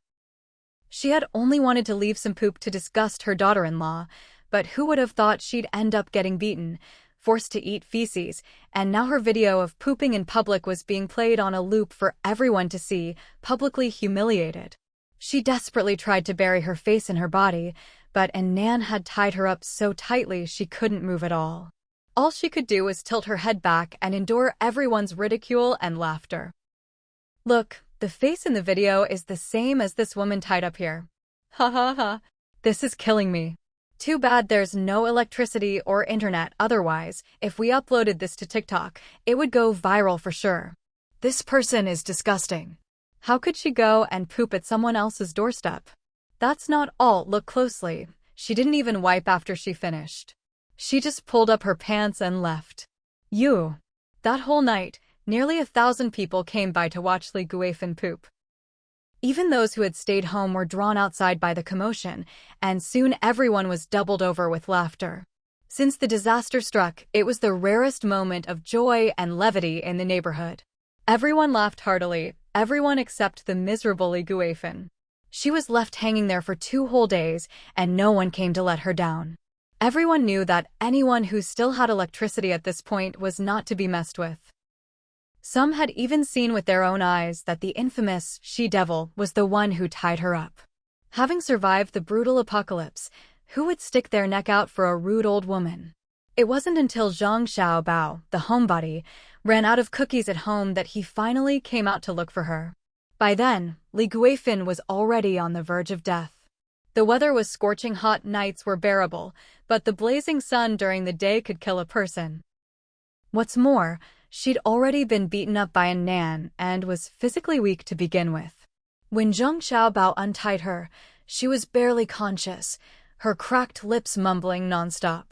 She had only wanted to leave some poop to disgust her daughter-in-law, but who would have thought she'd end up getting beaten, forced to eat feces, and now her video of pooping in public was being played on a loop for everyone to see, publicly humiliated. She desperately tried to bury her face in her body, but Nan had tied her up so tightly she couldn't move at all. All she could do was tilt her head back and endure everyone's ridicule and laughter. "Look, The face in the video is the same as this woman tied up here. Ha ha ha. This is killing me. Too bad there's no electricity or internet, otherwise, if we uploaded this to TikTok, it would go viral for sure. This person is disgusting. How could she go and poop at someone else's doorstep? That's not all, look closely. She didn't even wipe after she finished. She just pulled up her pants and left. That whole night, nearly 1,000 people came by to watch Li Guifan poop. Even those who had stayed home were drawn outside by the commotion, and soon everyone was doubled over with laughter. Since the disaster struck, it was the rarest moment of joy and levity in the neighborhood. Everyone laughed heartily, everyone except the miserable Li Guifan. She was left hanging there for 2 whole days, and no one came to let her down. Everyone knew that anyone who still had electricity at this point was not to be messed with. Some had even seen with their own eyes that the infamous she-devil was the one who tied her up. Having survived the brutal apocalypse, who would stick their neck out for a rude old woman? It wasn't until Zhang Xiaobao, the homebody, ran out of cookies at home that he finally came out to look for her. By then, Li Guifan was already on the verge of death. The weather was scorching hot, nights were bearable, but the blazing sun during the day could kill a person. What's more, she'd already been beaten up by a Nan and was physically weak to begin with. When Zhang Xiaobao untied her, she was barely conscious, her cracked lips mumbling nonstop.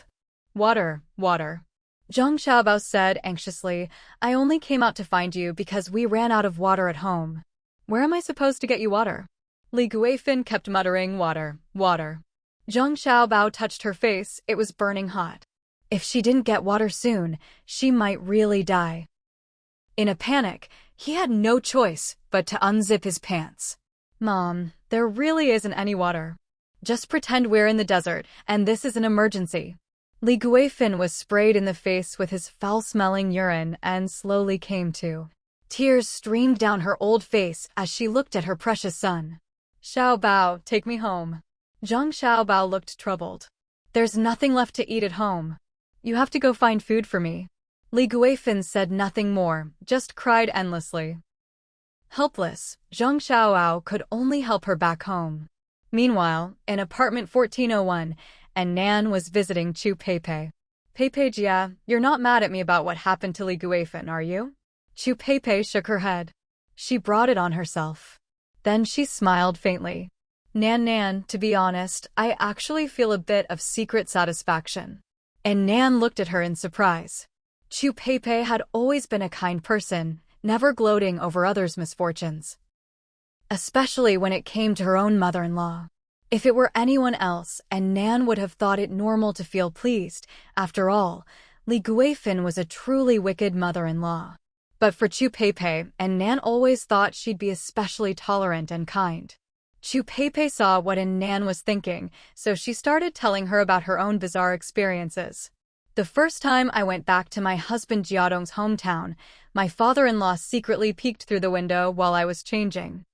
Water, water. Zhang Xiaobao said anxiously, I only came out to find you because we ran out of water at home. Where am I supposed to get you water? Li Guifan kept muttering water, water. Zhang Xiaobao touched her face, it was burning hot. If she didn't get water soon, she might really die. In a panic, he had no choice but to unzip his pants. Mom, there really isn't any water. Just pretend we're in the desert, and this is an emergency. Li Guifan was sprayed in the face with his foul-smelling urine and slowly came to. Tears streamed down her old face as she looked at her precious son. Xiaobao, take me home. Zhang Xiaobao looked troubled. There's nothing left to eat at home. You have to go find food for me. Li Guifan said nothing more, just cried endlessly. Helpless, Zhang Xiaobao could only help her back home. Meanwhile, in apartment 1401, and Nan was visiting Chu Peipei. Peipei Jia, you're not mad at me about what happened to Li Guifan, are you? Chu Peipei shook her head. She brought it on herself. Then she smiled faintly. Nan, to be honest, I actually feel a bit of secret satisfaction. And Nan looked at her in surprise. Chu Peipei had always been a kind person, never gloating over others' misfortunes. Especially when it came to her own mother-in-law. If it were anyone else, and Nan would have thought it normal to feel pleased, after all, Li Guifan was a truly wicked mother-in-law. But for Chu Peipei, and Nan always thought she'd be especially tolerant and kind. Chu Peipei saw what Nan was thinking, so she started telling her about her own bizarre experiences. The first time I went back to my husband Jiadong's hometown, my father-in-law secretly peeked through the window while I was changing.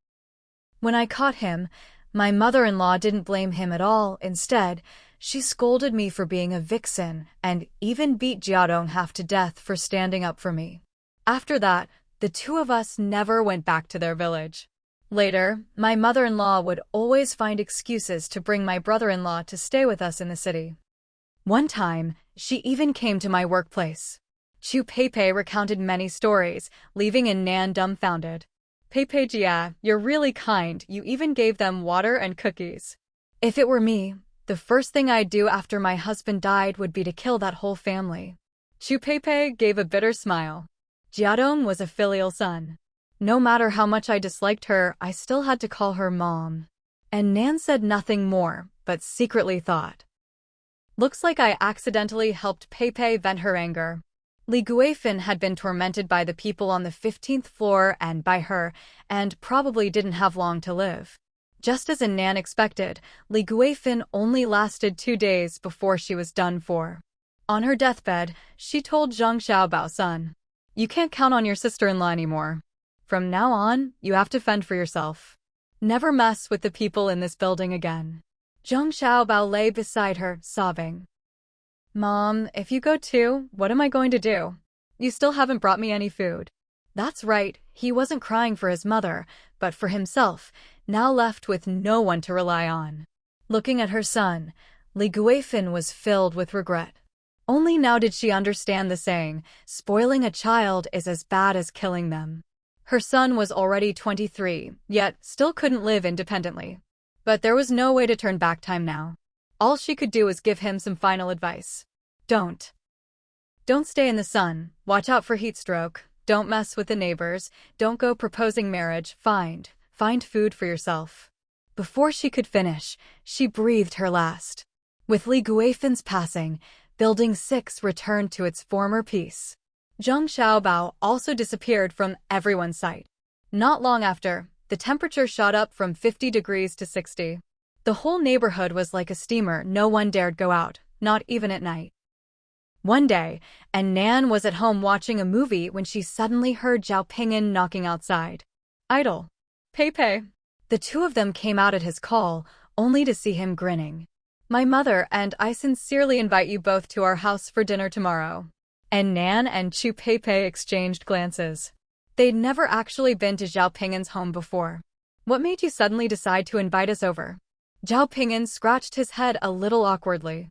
When I caught him, my mother-in-law didn't blame him at all. Instead, she scolded me for being a vixen and even beat Jiadong half to death for standing up for me. After that, the two of us never went back to their village. Later, my mother-in-law would always find excuses to bring my brother-in-law to stay with us in the city. One time, she even came to my workplace. Chu Peipei recounted many stories, leaving Nan dumbfounded. Peipei Jia, you're really kind, you even gave them water and cookies. If it were me, the first thing I'd do after my husband died would be to kill that whole family. Chu Peipei gave a bitter smile. Jiadong was a filial son. No matter how much I disliked her, I still had to call her Mom. And Nan said nothing more, but secretly thought. Looks like I accidentally helped Peipei vent her anger. Li Guifan had been tormented by the people on the 15th floor and by her, and probably didn't have long to live. Just as Nan expected, Li Guifan only lasted 2 days before she was done for. On her deathbed, she told Zhang Xiaobao's son, "You can't count on your sister-in-law anymore. From now on, you have to fend for yourself. Never mess with the people in this building again." Zhang Xiaobao lay beside her, sobbing. "Mom, if you go too, what am I going to do? You still haven't brought me any food." That's right, he wasn't crying for his mother, but for himself, now left with no one to rely on. Looking at her son, Li Guifin was filled with regret. Only now did she understand the saying, spoiling a child is as bad as killing them. Her son was already 23, yet still couldn't live independently. But there was no way to turn back time now. All she could do was give him some final advice. Don't stay in the sun, watch out for heat stroke, don't mess with the neighbors, don't go proposing marriage, find food for yourself. Before she could finish, she breathed her last. With Li Guifin's passing, Building 6 returned to its former peace. Zheng Xiaobao also disappeared from everyone's sight. Not long after, the temperature shot up from 50 degrees to 60. The whole neighborhood was like a steamer, no one dared go out, not even at night. One day, Nan was at home watching a movie when she suddenly heard Zhao Ping'an knocking outside. Idle. Pei. The two of them came out at his call, only to see him grinning. My mother and I sincerely invite you both to our house for dinner tomorrow. And Nan and Chu Pei exchanged glances. They'd never actually been to Zhao Ping'an's home before. What made you suddenly decide to invite us over? Zhao Ping'an scratched his head a little awkwardly.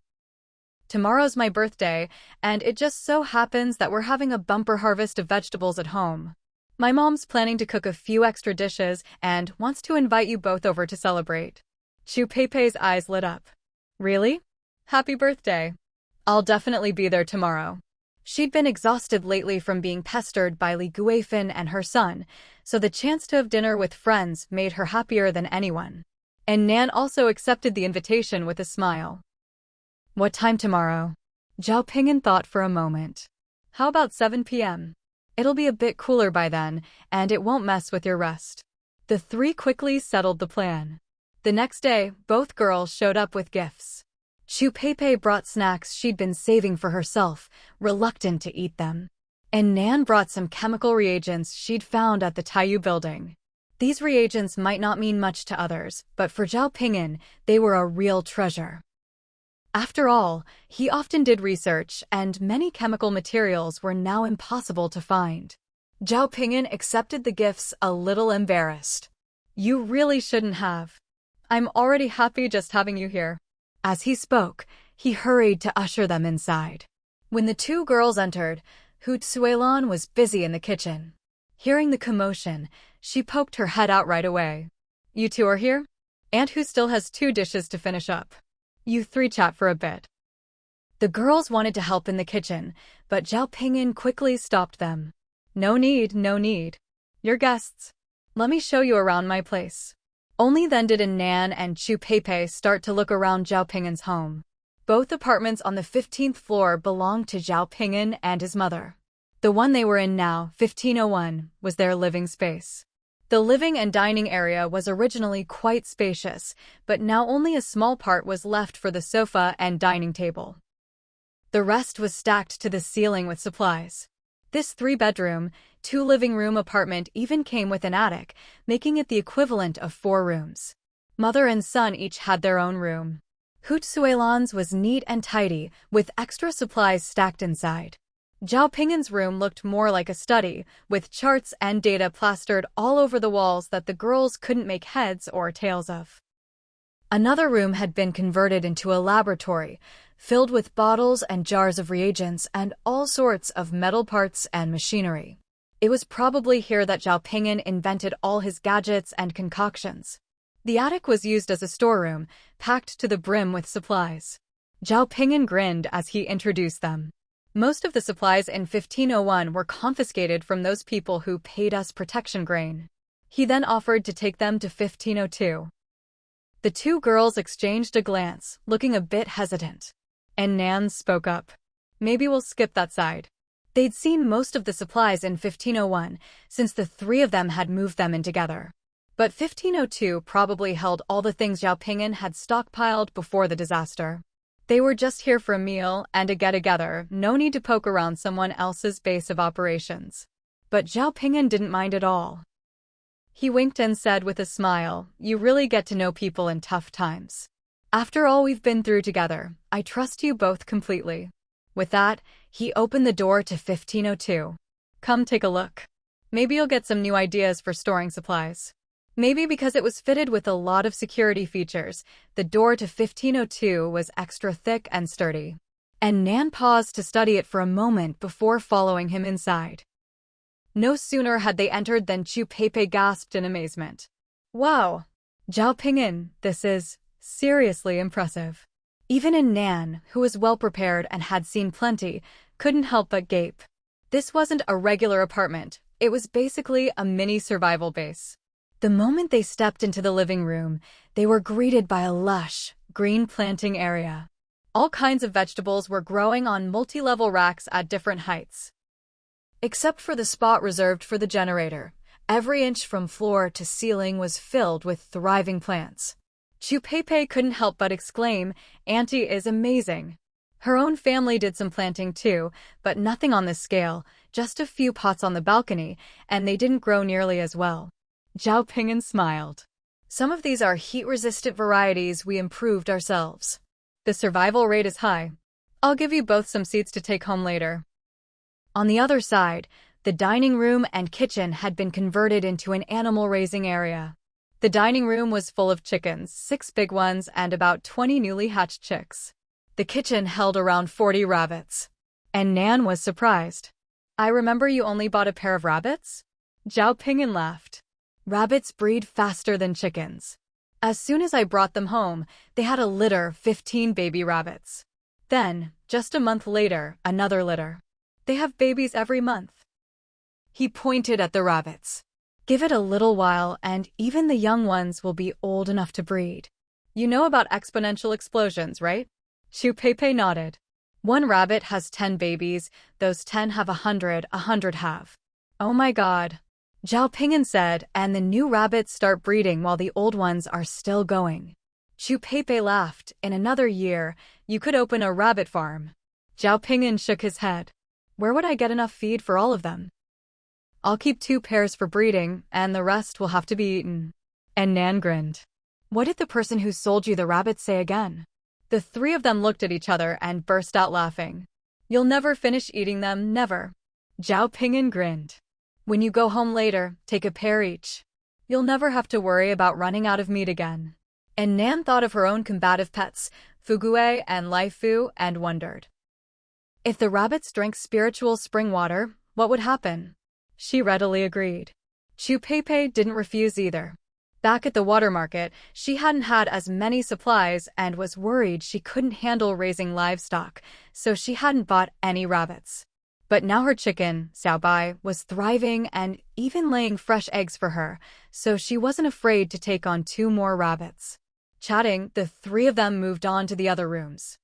Tomorrow's my birthday, and it just so happens that we're having a bumper harvest of vegetables at home. My mom's planning to cook a few extra dishes and wants to invite you both over to celebrate. Chu Pei's eyes lit up. Really? Happy birthday. I'll definitely be there tomorrow. She'd been exhausted lately from being pestered by Li Guifin and her son, so the chance to have dinner with friends made her happier than anyone. And Nan also accepted the invitation with a smile. What time tomorrow? Zhao Ping'an thought for a moment. How about 7 p.m.? It'll be a bit cooler by then, and it won't mess with your rest. The three quickly settled the plan. The next day, both girls showed up with gifts. Chu Pei brought snacks she'd been saving for herself, reluctant to eat them. And Nan brought some chemical reagents she'd found at the Taiyu building. These reagents might not mean much to others, but for Zhao Ping'an, they were a real treasure. After all, he often did research, and many chemical materials were now impossible to find. Zhao Ping'an accepted the gifts a little embarrassed. You really shouldn't have. I'm already happy just having you here. As he spoke, he hurried to usher them inside. When the two girls entered, Hu Tsuelan was busy in the kitchen. Hearing the commotion, she poked her head out right away. You two are here? Aunt Hu still has 2 dishes to finish up. You 3 chat for a bit. The girls wanted to help in the kitchen, but Zhao Ping'an quickly stopped them. No need. You're guests. Let me show you around my place. Only then did Nan and Chu Pei start to look around Zhao Ping'an's home. Both apartments on the 15th floor belonged to Zhao Ping'an and his mother. The one they were in now, 1501, was their living space. The living and dining area was originally quite spacious, but now only a small part was left for the sofa and dining table. The rest was stacked to the ceiling with supplies. This 3-bedroom, 2-living-room apartment even came with an attic, making it the equivalent of 4 rooms. Mother and son each had their own room. Hu Tsuelan's was neat and tidy, with extra supplies stacked inside. Zhao Ping'an's room looked more like a study, with charts and data plastered all over the walls that the girls couldn't make heads or tails of. Another room had been converted into a laboratory, filled with bottles and jars of reagents and all sorts of metal parts and machinery. It was probably here that Zhao Ping'an invented all his gadgets and concoctions. The attic was used as a storeroom, packed to the brim with supplies. Zhao Ping'an grinned as he introduced them. Most of the supplies in 1501 were confiscated from those people who paid us protection grain. He then offered to take them to 1502. The two girls exchanged a glance, looking a bit hesitant. And Nan spoke up. Maybe we'll skip that side. They'd seen most of the supplies in 1501, since the 3 of them had moved them in together. But 1502 probably held all the things Zhao Ping'an had stockpiled before the disaster. They were just here for a meal and a get-together, no need to poke around someone else's base of operations. But Zhao Ping'an didn't mind at all. He winked and said with a smile, "You really get to know people in tough times. After all we've been through together, I trust you both completely." With that, he opened the door to 1502. "Come take a look. Maybe you'll get some new ideas for storing supplies. Maybe because it was fitted with a lot of security features, the door to 1502 was extra thick and sturdy. And Nan paused to study it for a moment before following him inside. No sooner had they entered than Chu Peipei gasped in amazement. Wow! Zhao Ping'an, this is seriously impressive. Even Nan, who was well-prepared and had seen plenty, couldn't help but gape. This wasn't a regular apartment, it was basically a mini survival base. The moment they stepped into the living room, they were greeted by a lush, green planting area. All kinds of vegetables were growing on multi-level racks at different heights. Except for the spot reserved for the generator, every inch from floor to ceiling was filled with thriving plants. Chu Peipei couldn't help but exclaim, "Auntie is amazing." Her own family did some planting too, but nothing on this scale, just a few pots on the balcony, and they didn't grow nearly as well. Zhao Ping'an smiled. Some of these are heat-resistant varieties we improved ourselves. The survival rate is high. I'll give you both some seeds to take home later. On the other side, the dining room and kitchen had been converted into an animal raising area. The dining room was full of chickens, 6 big ones and about 20 newly hatched chicks. The kitchen held around 40 rabbits. And Nan was surprised. "I remember you only bought a pair of rabbits?" Zhao Ping'an laughed. "Rabbits breed faster than chickens. As soon as I brought them home, they had a litter of 15 baby rabbits. Then, just a month later, another litter. They have babies every month." He pointed at the rabbits. "Give it a little while and even the young ones will be old enough to breed. You know about exponential explosions, right?" Chu Peipei nodded. "One rabbit has 10 babies, those 10 have 100, 100 have." "Oh my god," Zhao Ping'an said, "and the new rabbits start breeding while the old ones are still going." Chu Peipei laughed. "In another year, you could open a rabbit farm." Zhao Ping'an shook his head. "Where would I get enough feed for all of them?" "I'll keep 2 pairs for breeding, and the rest will have to be eaten." And Nan grinned. "What did the person who sold you the rabbits say again?" The 3 of them looked at each other and burst out laughing. "You'll never finish eating them, never." Zhao Ping'an grinned. "When you go home later, take a pair each. You'll never have to worry about running out of meat again." And Nan thought of her own combative pets, Fugue and Lai Fu, and wondered. If the rabbits drank spiritual spring water, what would happen? She readily agreed. Chu Peipei didn't refuse either. Back at the water market, she hadn't had as many supplies and was worried she couldn't handle raising livestock, so she hadn't bought any rabbits. But now her chicken, Xiaobai, was thriving and even laying fresh eggs for her, so she wasn't afraid to take on 2 more rabbits. Chatting, the 3 of them moved on to the other rooms.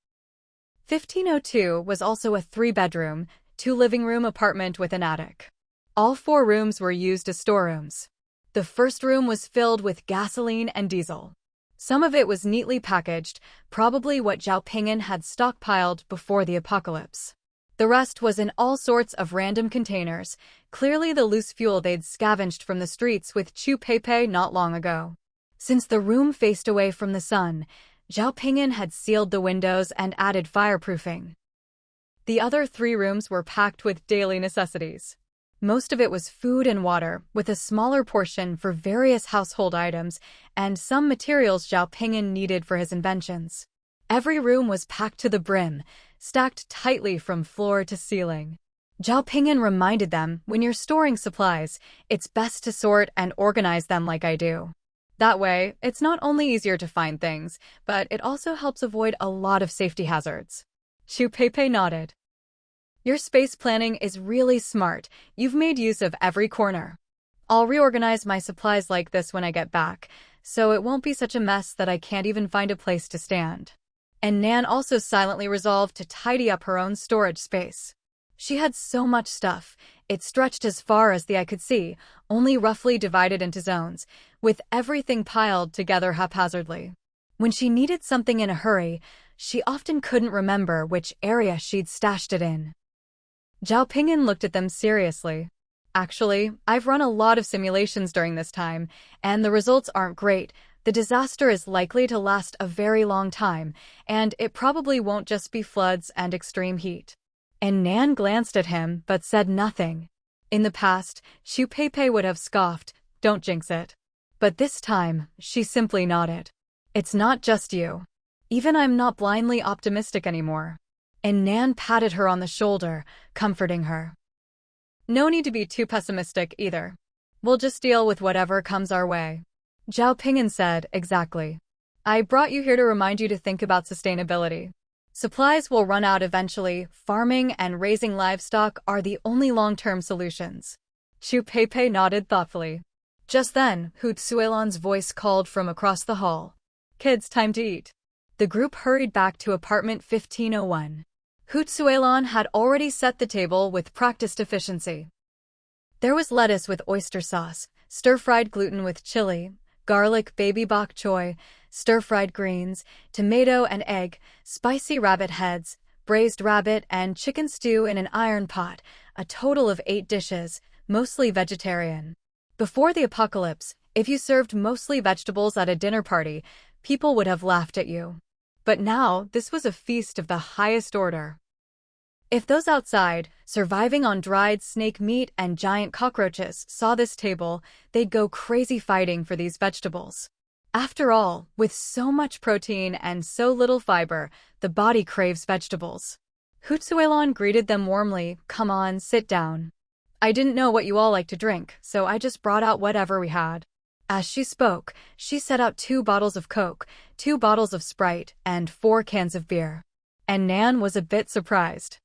1502 was also a 3-bedroom, 2-living-room apartment with an attic. All 4 rooms were used as storerooms. The first room was filled with gasoline and diesel. Some of it was neatly packaged, probably what Zhao Ping'an had stockpiled before the apocalypse. The rest was in all sorts of random containers, clearly the loose fuel they'd scavenged from the streets with Chu Peipei not long ago. Since the room faced away from the sun, Zhao Ping'an had sealed the windows and added fireproofing. The other 3 rooms were packed with daily necessities. Most of it was food and water, with a smaller portion for various household items and some materials Zhao Ping'an needed for his inventions. Every room was packed to the brim, stacked tightly from floor to ceiling. Zhao Ping'an reminded them, when you're storing supplies, it's best to sort and organize them like I do. That way, it's not only easier to find things, but it also helps avoid a lot of safety hazards. Chu Peipei nodded. Your space planning is really smart. You've made use of every corner. I'll reorganize my supplies like this when I get back, so it won't be such a mess that I can't even find a place to stand. And Nan also silently resolved to tidy up her own storage space. She had so much stuff, it stretched as far as the eye could see, only roughly divided into zones, with everything piled together haphazardly. When she needed something in a hurry, she often couldn't remember which area she'd stashed it in. Zhao Ping'an looked at them seriously. Actually, I've run a lot of simulations during this time, and the results aren't great. The disaster is likely to last a very long time, and it probably won't just be floods and extreme heat. And Nan glanced at him but said nothing. In the past, Xiu Pei would have scoffed, "Don't jinx it." But this time, she simply nodded. "It's not just you. Even I'm not blindly optimistic anymore." And Nan patted her on the shoulder, comforting her. "No need to be too pessimistic either. We'll just deal with whatever comes our way." Zhao Ping'an said, "Exactly. I brought you here to remind you to think about sustainability. Supplies will run out eventually. Farming and raising livestock are the only long-term solutions." Xiu Pei nodded thoughtfully. Just then, Hu Tsuelan's voice called from across the hall. "Kids, time to eat." The group hurried back to apartment 1501. Hu Tsuelan had already set the table with practiced efficiency. There was lettuce with oyster sauce, stir-fried gluten with chili, garlic baby bok choy, stir-fried greens, tomato and egg, spicy rabbit heads, braised rabbit and chicken stew in an iron pot, a total of 8 dishes, mostly vegetarian. Before the apocalypse, if you served mostly vegetables at a dinner party, people would have laughed at you. But now, this was a feast of the highest order. If those outside, surviving on dried snake meat and giant cockroaches, saw this table, they'd go crazy fighting for these vegetables. After all, with so much protein and so little fiber, the body craves vegetables. Hu Tsuelan greeted them warmly. "Come on, sit down. I didn't know what you all like to drink, so I just brought out whatever we had." As she spoke, she set out 2 bottles of Coke, 2 bottles of Sprite, and 4 cans of beer. And Nan was a bit surprised.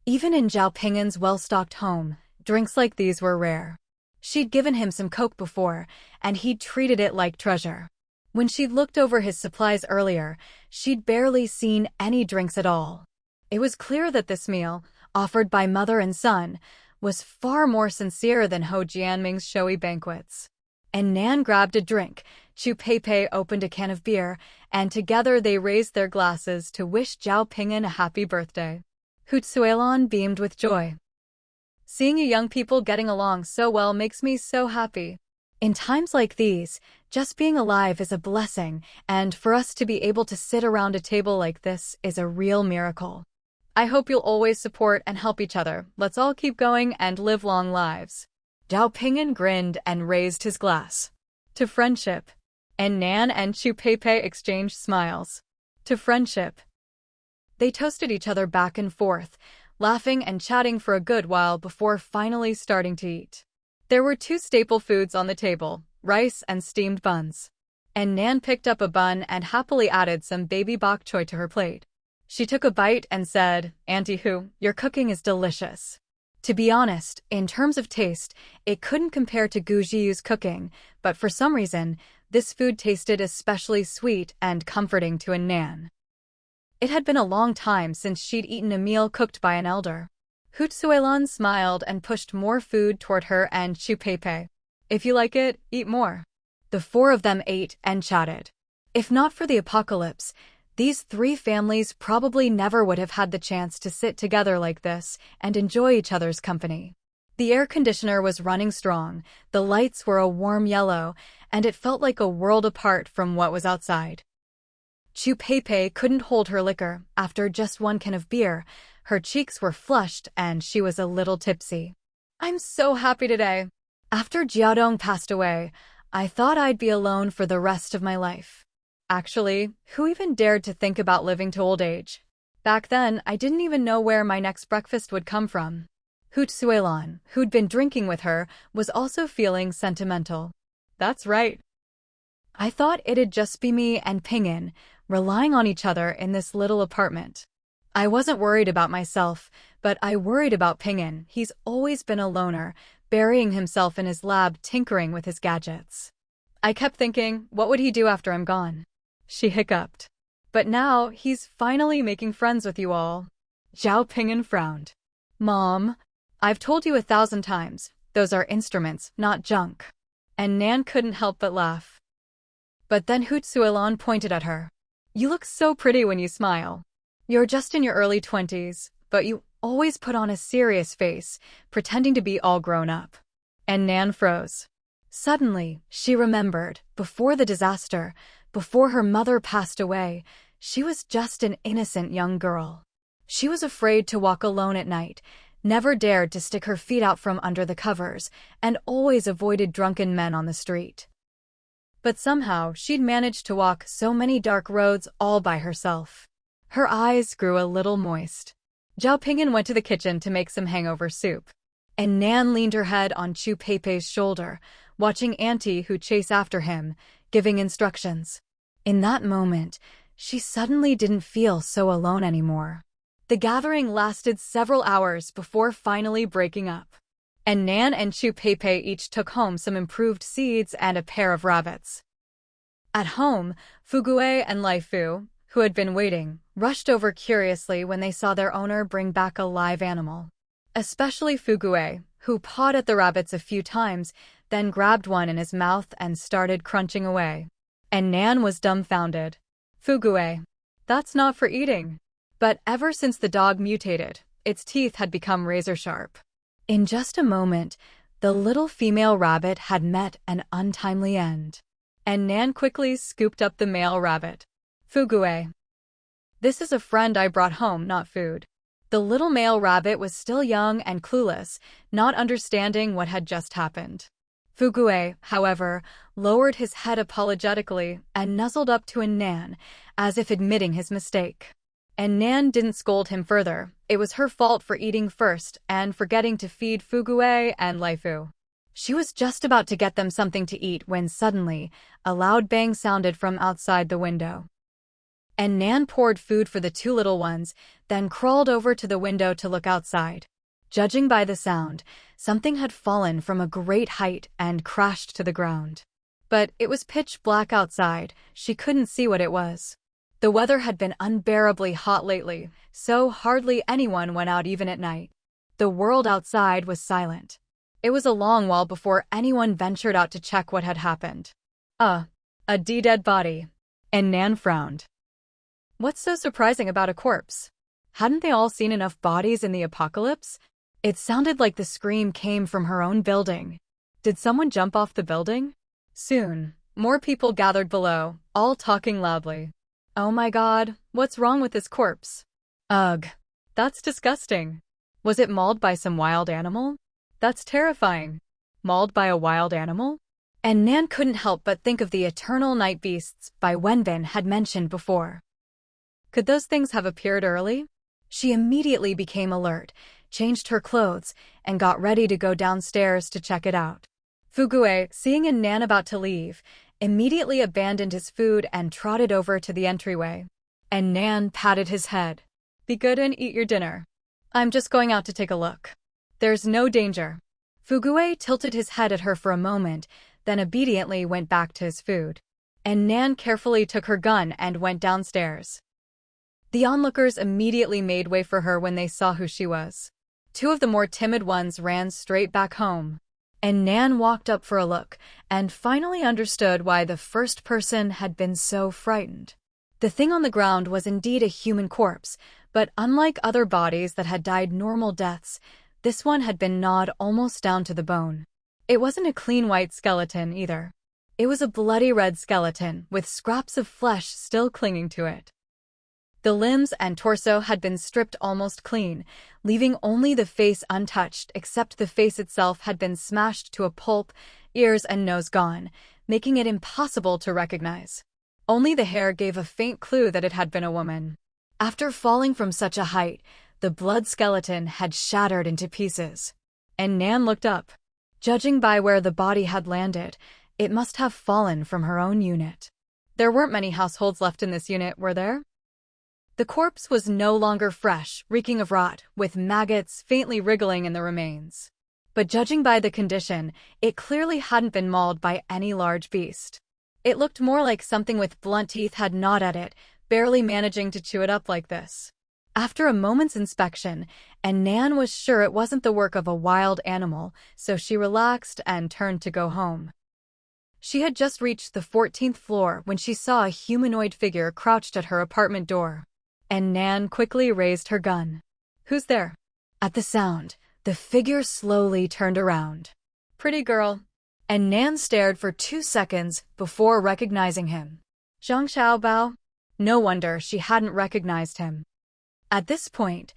Even in Zhao Ping'an's well-stocked home, drinks like these were rare. She'd given him some Coke before, and he'd treated it like treasure. When she'd looked over his supplies earlier, she'd barely seen any drinks at all. It was clear that this meal, offered by mother and son, was far more sincere than Ho Jianming's showy banquets. And Nan grabbed a drink, Xiu Pei opened a can of beer, and together they raised their glasses to wish Zhao Ping'an a happy birthday. Hu Tsuelan beamed with joy. "Seeing you young people getting along so well makes me so happy. In times like these, just being alive is a blessing, and for us to be able to sit around a table like this is a real miracle. I hope you'll always support and help each other. Let's all keep going and live long lives." Zhao Ping'an grinned and raised his glass. "To friendship." And Nan and Xiu Pei exchanged smiles. "To friendship." They toasted each other back and forth, laughing and chatting for a good while before finally starting to eat. There were 2 staple foods on the table, rice and steamed buns. And Nan picked up a bun and happily added some baby bok choy to her plate. She took a bite and said, "Auntie Hu, your cooking is delicious." To be honest, in terms of taste, it couldn't compare to Gu Zhiyu's cooking, but for some reason, this food tasted especially sweet and comforting to Nan. It had been a long time since she'd eaten a meal cooked by an elder. Hu Tsuelan smiled and pushed more food toward her and Xiu Pei. "If you like it, eat more." The 4 of them ate and chatted. If not for the apocalypse, these 3 families probably never would have had the chance to sit together like this and enjoy each other's company. The air conditioner was running strong, the lights were a warm yellow, and it felt like a world apart from what was outside. Xiu Pei couldn't hold her liquor. After just 1 can of beer, her cheeks were flushed and she was a little tipsy. "I'm so happy today. After Jiaodong passed away, I thought I'd be alone for the rest of my life. Actually, who even dared to think about living to old age? Back then, I didn't even know where my next breakfast would come from." Hu Tsuelan, who'd been drinking with her, was also feeling sentimental. "That's right. I thought it'd just be me and Ping'an, relying on each other in this little apartment. I wasn't worried about myself, but I worried about Ping'an. He's always been a loner, burying himself in his lab tinkering with his gadgets. I kept thinking, what would he do after I'm gone?" She hiccuped. "But now, he's finally making friends with you all." Zhao Ping'an frowned. "Mom, I've told you 1,000 times, those are instruments, not junk." And Nan couldn't help but laugh. But then Hu Tsuelan pointed at her. "You look so pretty when you smile. You're just in your early 20s, but you always put on a serious face, pretending to be all grown up." And Nan froze. Suddenly, she remembered, before the disaster, before her mother passed away, she was just an innocent young girl. She was afraid to walk alone at night, never dared to stick her feet out from under the covers, and always avoided drunken men on the street. But somehow she'd managed to walk so many dark roads all by herself. Her eyes grew a little moist. Zhao Ping'an went to the kitchen to make some hangover soup, and Nan leaned her head on Chu Pei's shoulder, watching Auntie Hu chase after him, giving instructions. In that moment, she suddenly didn't feel so alone anymore. The gathering lasted several hours before finally breaking up, and Nan and Chu Pei each took home some improved seeds and a pair of rabbits. At home, Fugui and Lai Fu, who had been waiting, rushed over curiously when they saw their owner bring back a live animal. Especially Fugui, who pawed at the rabbits a few times, then grabbed one in his mouth and started crunching away. And Nan was dumbfounded. Fugui, that's not for eating. But ever since the dog mutated, its teeth had become razor-sharp. In just a moment, the little female rabbit had met an untimely end, and Nan quickly scooped up the male rabbit. Fugui, this is a friend I brought home, not food. The little male rabbit was still young and clueless, not understanding what had just happened. Fugui, however, lowered his head apologetically and nuzzled up to Nan, as if admitting his mistake. And Nan didn't scold him further. It was her fault for eating first and forgetting to feed Fugui and Lai Fu. She was just about to get them something to eat when suddenly, a loud bang sounded from outside the window. And Nan poured food for the two little ones, then crawled over to the window to look outside. Judging by the sound, something had fallen from a great height and crashed to the ground. But it was pitch black outside. She couldn't see what it was. The weather had been unbearably hot lately, so hardly anyone went out even at night. The world outside was silent. It was a long while before anyone ventured out to check what had happened. A dead body. And Nan frowned. What's so surprising about a corpse? Hadn't they all seen enough bodies in the apocalypse? It sounded like the scream came from her own building. Did someone jump off the building? Soon, more people gathered below, all talking loudly. Oh my God, what's wrong with this corpse? Ugh, that's disgusting. Was it mauled by some wild animal? That's terrifying. Mauled by a wild animal? And Nan couldn't help but think of the eternal night beasts by Wenbin had mentioned before. Could those things have appeared early? She immediately became alert, changed her clothes, and got ready to go downstairs to check it out. Fugui, seeing Nan about to leave, immediately abandoned his food and trotted over to the entryway. And Nan patted his head. Be good and eat your dinner. I'm just going out to take a look. There's no danger. Fugui tilted his head at her for a moment, then obediently went back to his food. And Nan carefully took her gun and went downstairs. The onlookers immediately made way for her when they saw who she was. Two of the more timid ones ran straight back home. And Nan walked up for a look, and finally understood why the first person had been so frightened. The thing on the ground was indeed a human corpse, but unlike other bodies that had died normal deaths, this one had been gnawed almost down to the bone. It wasn't a clean white skeleton either. It was a bloody red skeleton, with scraps of flesh still clinging to it. The limbs and torso had been stripped almost clean, leaving only the face untouched, except the face itself had been smashed to a pulp, ears and nose gone, making it impossible to recognize. Only the hair gave a faint clue that it had been a woman. After falling from such a height, the blood skeleton had shattered into pieces. And Nan looked up. Judging by where the body had landed, it must have fallen from her own unit. There weren't many households left in this unit, were there? The corpse was no longer fresh, reeking of rot, with maggots faintly wriggling in the remains. But judging by the condition, it clearly hadn't been mauled by any large beast. It looked more like something with blunt teeth had gnawed at it, barely managing to chew it up like this. After a moment's inspection, and Nan was sure it wasn't the work of a wild animal, so she relaxed and turned to go home. She had just reached the 14th floor when she saw a humanoid figure crouched at her apartment door. And Nan quickly raised her gun. Who's there? At the sound, the figure slowly turned around. Pretty girl. And Nan stared for 2 seconds before recognizing him. Zhang Xiaobao? No wonder she hadn't recognized him. At this point,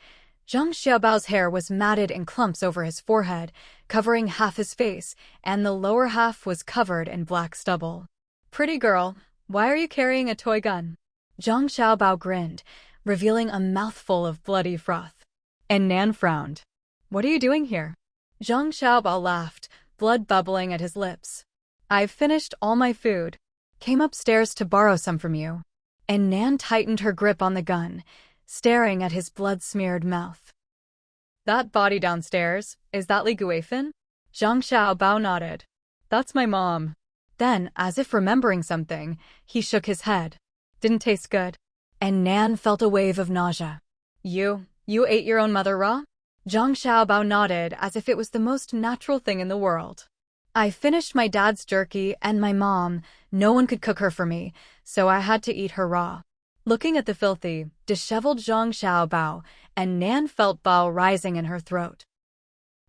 Zhang Xiaobao's hair was matted in clumps over his forehead, covering half his face, and the lower half was covered in black stubble. "Pretty girl, why are you carrying a toy gun?" Zhang Xiaobao grinned, revealing a mouthful of bloody froth. And Nan frowned. "What are you doing here?" Zhang Xiaobao laughed, blood bubbling at his lips. "I've finished all my food. Came upstairs to borrow some from you." And Nan tightened her grip on the gun, staring at his blood-smeared mouth. "That body downstairs, is that Li Guifan?" Zhang Xiaobao nodded. "That's my mom." Then, as if remembering something, he shook his head. "Didn't taste good." And Nan felt a wave of nausea. You ate your own mother raw?" Zhang Xiaobao nodded as if it was the most natural thing in the world. "I finished my dad's jerky and my mom, no one could cook her for me, so I had to eat her raw." Looking at the filthy, disheveled Zhang Xiaobao, and Nan felt bile rising in her throat.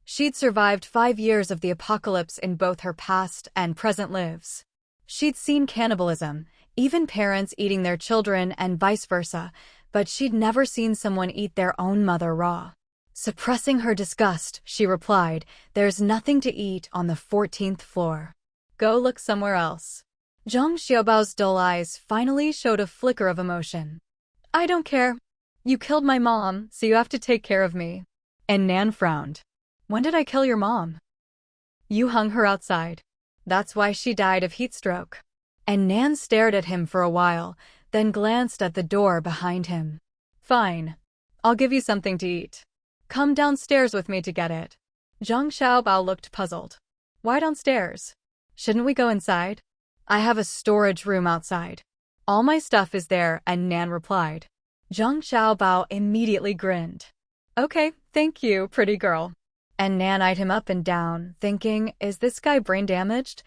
She'd survived 5 years of the apocalypse in both her past and present lives. She'd seen cannibalism, even parents eating their children and vice versa, but she'd never seen someone eat their own mother raw. Suppressing her disgust, she replied, "There's nothing to eat on the 14th floor. Go look somewhere else." Zhang Xiaobao's dull eyes finally showed a flicker of emotion. "I don't care. You killed my mom, so you have to take care of me." And Nan frowned. "When did I kill your mom?" "You hung her outside. That's why she died of heat stroke." And Nan stared at him for a while, then glanced at the door behind him. "Fine. I'll give you something to eat. Come downstairs with me to get it." Zhang Xiaobao looked puzzled. "Why downstairs? Shouldn't we go inside? I have a storage room outside. All my stuff is there," and Nan replied. Zhang Xiaobao immediately grinned. "Okay, thank you, pretty girl." And Nan eyed him up and down, thinking, is this guy brain damaged?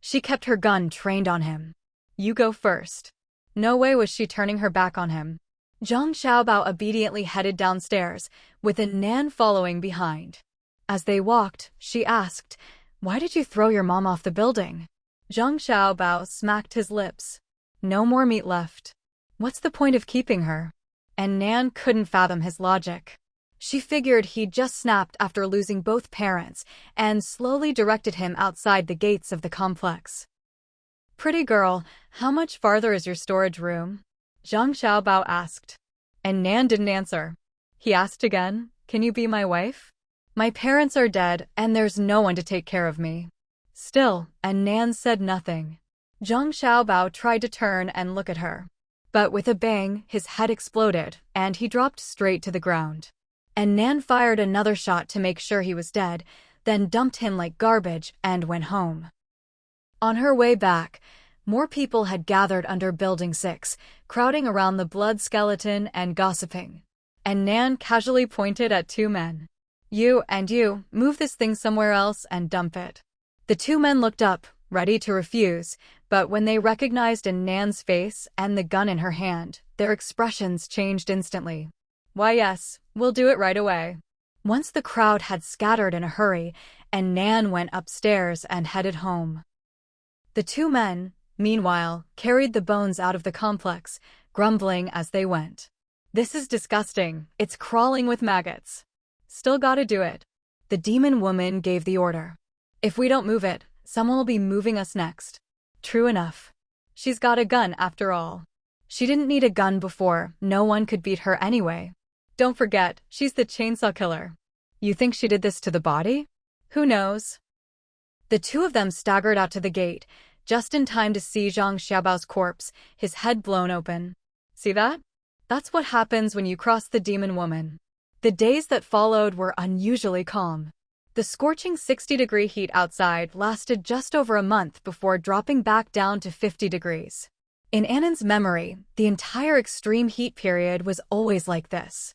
She kept her gun trained on him. "You go first." No way was she turning her back on him. Zhang Xiaobao obediently headed downstairs, with Nan following behind. As they walked, she asked, "Why did you throw your mom off the building?" Zhang Xiaobao smacked his lips. "No more meat left. What's the point of keeping her?" And Nan couldn't fathom his logic. She figured he'd just snapped after losing both parents and slowly directed him outside the gates of the complex. "Pretty girl, how much farther is your storage room?" Zhang Xiaobao asked. And Nan didn't answer. He asked again, "Can you be my wife? My parents are dead and there's no one to take care of me." Still, and Nan said nothing. Zhang Xiaobao tried to turn and look at her. But with a bang, his head exploded and he dropped straight to the ground. And Nan fired another shot to make sure he was dead, then dumped him like garbage and went home. On her way back, more people had gathered under Building 6, crowding around the blood skeleton and gossiping. And Nan casually pointed at 2 men. You, move this thing somewhere else and dump it." The 2 men looked up, ready to refuse, but when they recognized Nan's face and the gun in her hand, their expressions changed instantly. "Why yes, we'll do it right away." Once the crowd had scattered in a hurry, and Nan went upstairs and headed home. The 2 men, meanwhile, carried the bones out of the complex, grumbling as they went. "This is disgusting. It's crawling with maggots. Still gotta do it." The demon woman gave the order. "If we don't move it, someone will be moving us next." True enough. She's got a gun after all. She didn't need a gun before, no one could beat her anyway. Don't forget, she's the chainsaw killer. You think she did this to the body? Who knows? The 2 of them staggered out to the gate, just in time to see Zhang Xiaobao's corpse, his head blown open. See that? That's what happens when you cross the demon woman. The days that followed were unusually calm. The scorching 60-degree heat outside lasted just over a month before dropping back down to 50 degrees. In Annan's memory, the entire extreme heat period was always like this.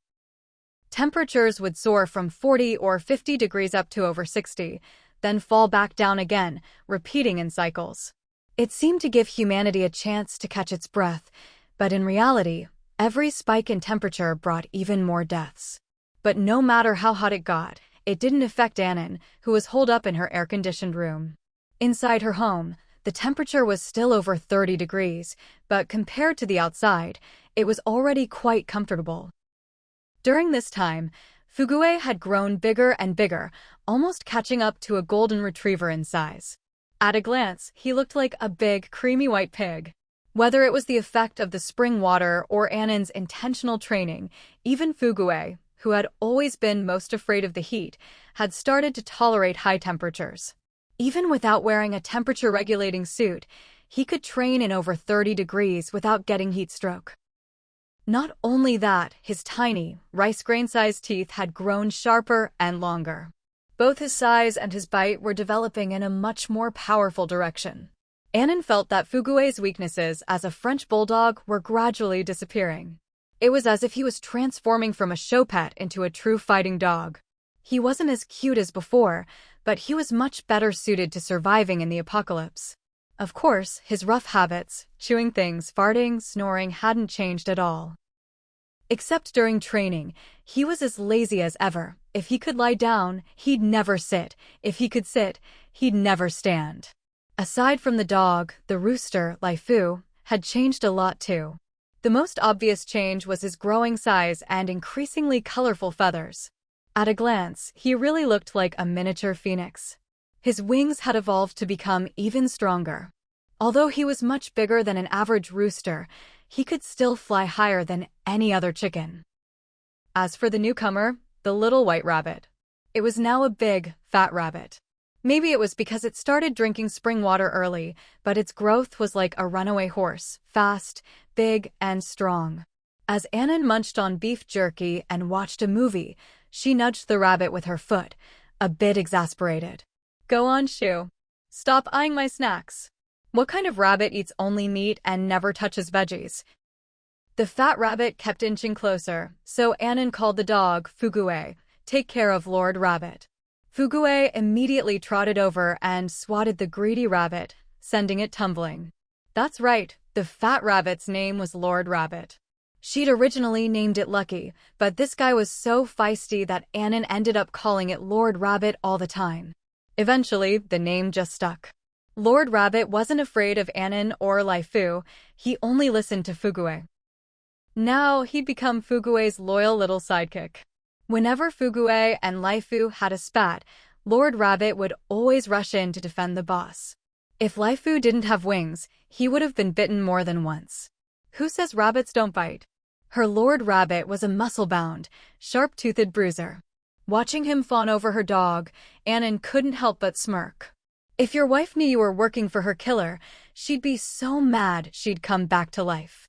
Temperatures would soar from 40 or 50 degrees up to over 60, then fall back down again, repeating in cycles. It seemed to give humanity a chance to catch its breath, but in reality, every spike in temperature brought even more deaths. But no matter how hot it got, it didn't affect Annan, who was holed up in her air-conditioned room. Inside her home, the temperature was still over 30 degrees, but compared to the outside, it was already quite comfortable. During this time, Fugue had grown bigger and bigger, almost catching up to a golden retriever in size. At a glance, he looked like a big, creamy white pig. Whether it was the effect of the spring water or Annen's intentional training, even Fugue, who had always been most afraid of the heat, had started to tolerate high temperatures. Even without wearing a temperature-regulating suit, he could train in over 30 degrees without getting heat stroke. Not only that, his tiny, rice grain-sized teeth had grown sharper and longer. Both his size and his bite were developing in a much more powerful direction. Annen felt that Fugue's weaknesses as a French bulldog were gradually disappearing. It was as if he was transforming from a show pet into a true fighting dog. He wasn't as cute as before, but he was much better suited to surviving in the apocalypse. Of course, his rough habits, chewing things, farting, snoring, hadn't changed at all. Except during training, he was as lazy as ever. If he could lie down, he'd never sit. If he could sit, he'd never stand. Aside from the dog, the rooster, Lai Fu, had changed a lot too. The most obvious change was his growing size and increasingly colorful feathers. At a glance, he really looked like a miniature phoenix. His wings had evolved to become even stronger. Although he was much bigger than an average rooster, he could still fly higher than any other chicken. As for the newcomer, the little white rabbit, it was now a big, fat rabbit. Maybe it was because it started drinking spring water early, but its growth was like a runaway horse, fast, big, and strong. As Annen munched on beef jerky and watched a movie, she nudged the rabbit with her foot, a bit exasperated. Go on, Shoo. Stop eyeing my snacks. What kind of rabbit eats only meat and never touches veggies? The fat rabbit kept inching closer, so Annen called the dog, Fugue, take care of Lord Rabbit. Fugue immediately trotted over and swatted the greedy rabbit, sending it tumbling. That's right, the fat rabbit's name was Lord Rabbit. She'd originally named it Lucky, but this guy was so feisty that Annen ended up calling it Lord Rabbit all the time. Eventually, the name just stuck. Lord Rabbit wasn't afraid of Annen or Lai Fu, he only listened to Fugue. Now he'd become Fugue's loyal little sidekick. Whenever Fugue and Lai Fu had a spat, Lord Rabbit would always rush in to defend the boss. If Lai Fu didn't have wings, he would have been bitten more than once. Who says rabbits don't bite? Her Lord Rabbit was a muscle-bound, sharp-toothed bruiser. Watching him fawn over her dog, Annen couldn't help but smirk. If your wife knew you were working for her killer, she'd be so mad she'd come back to life.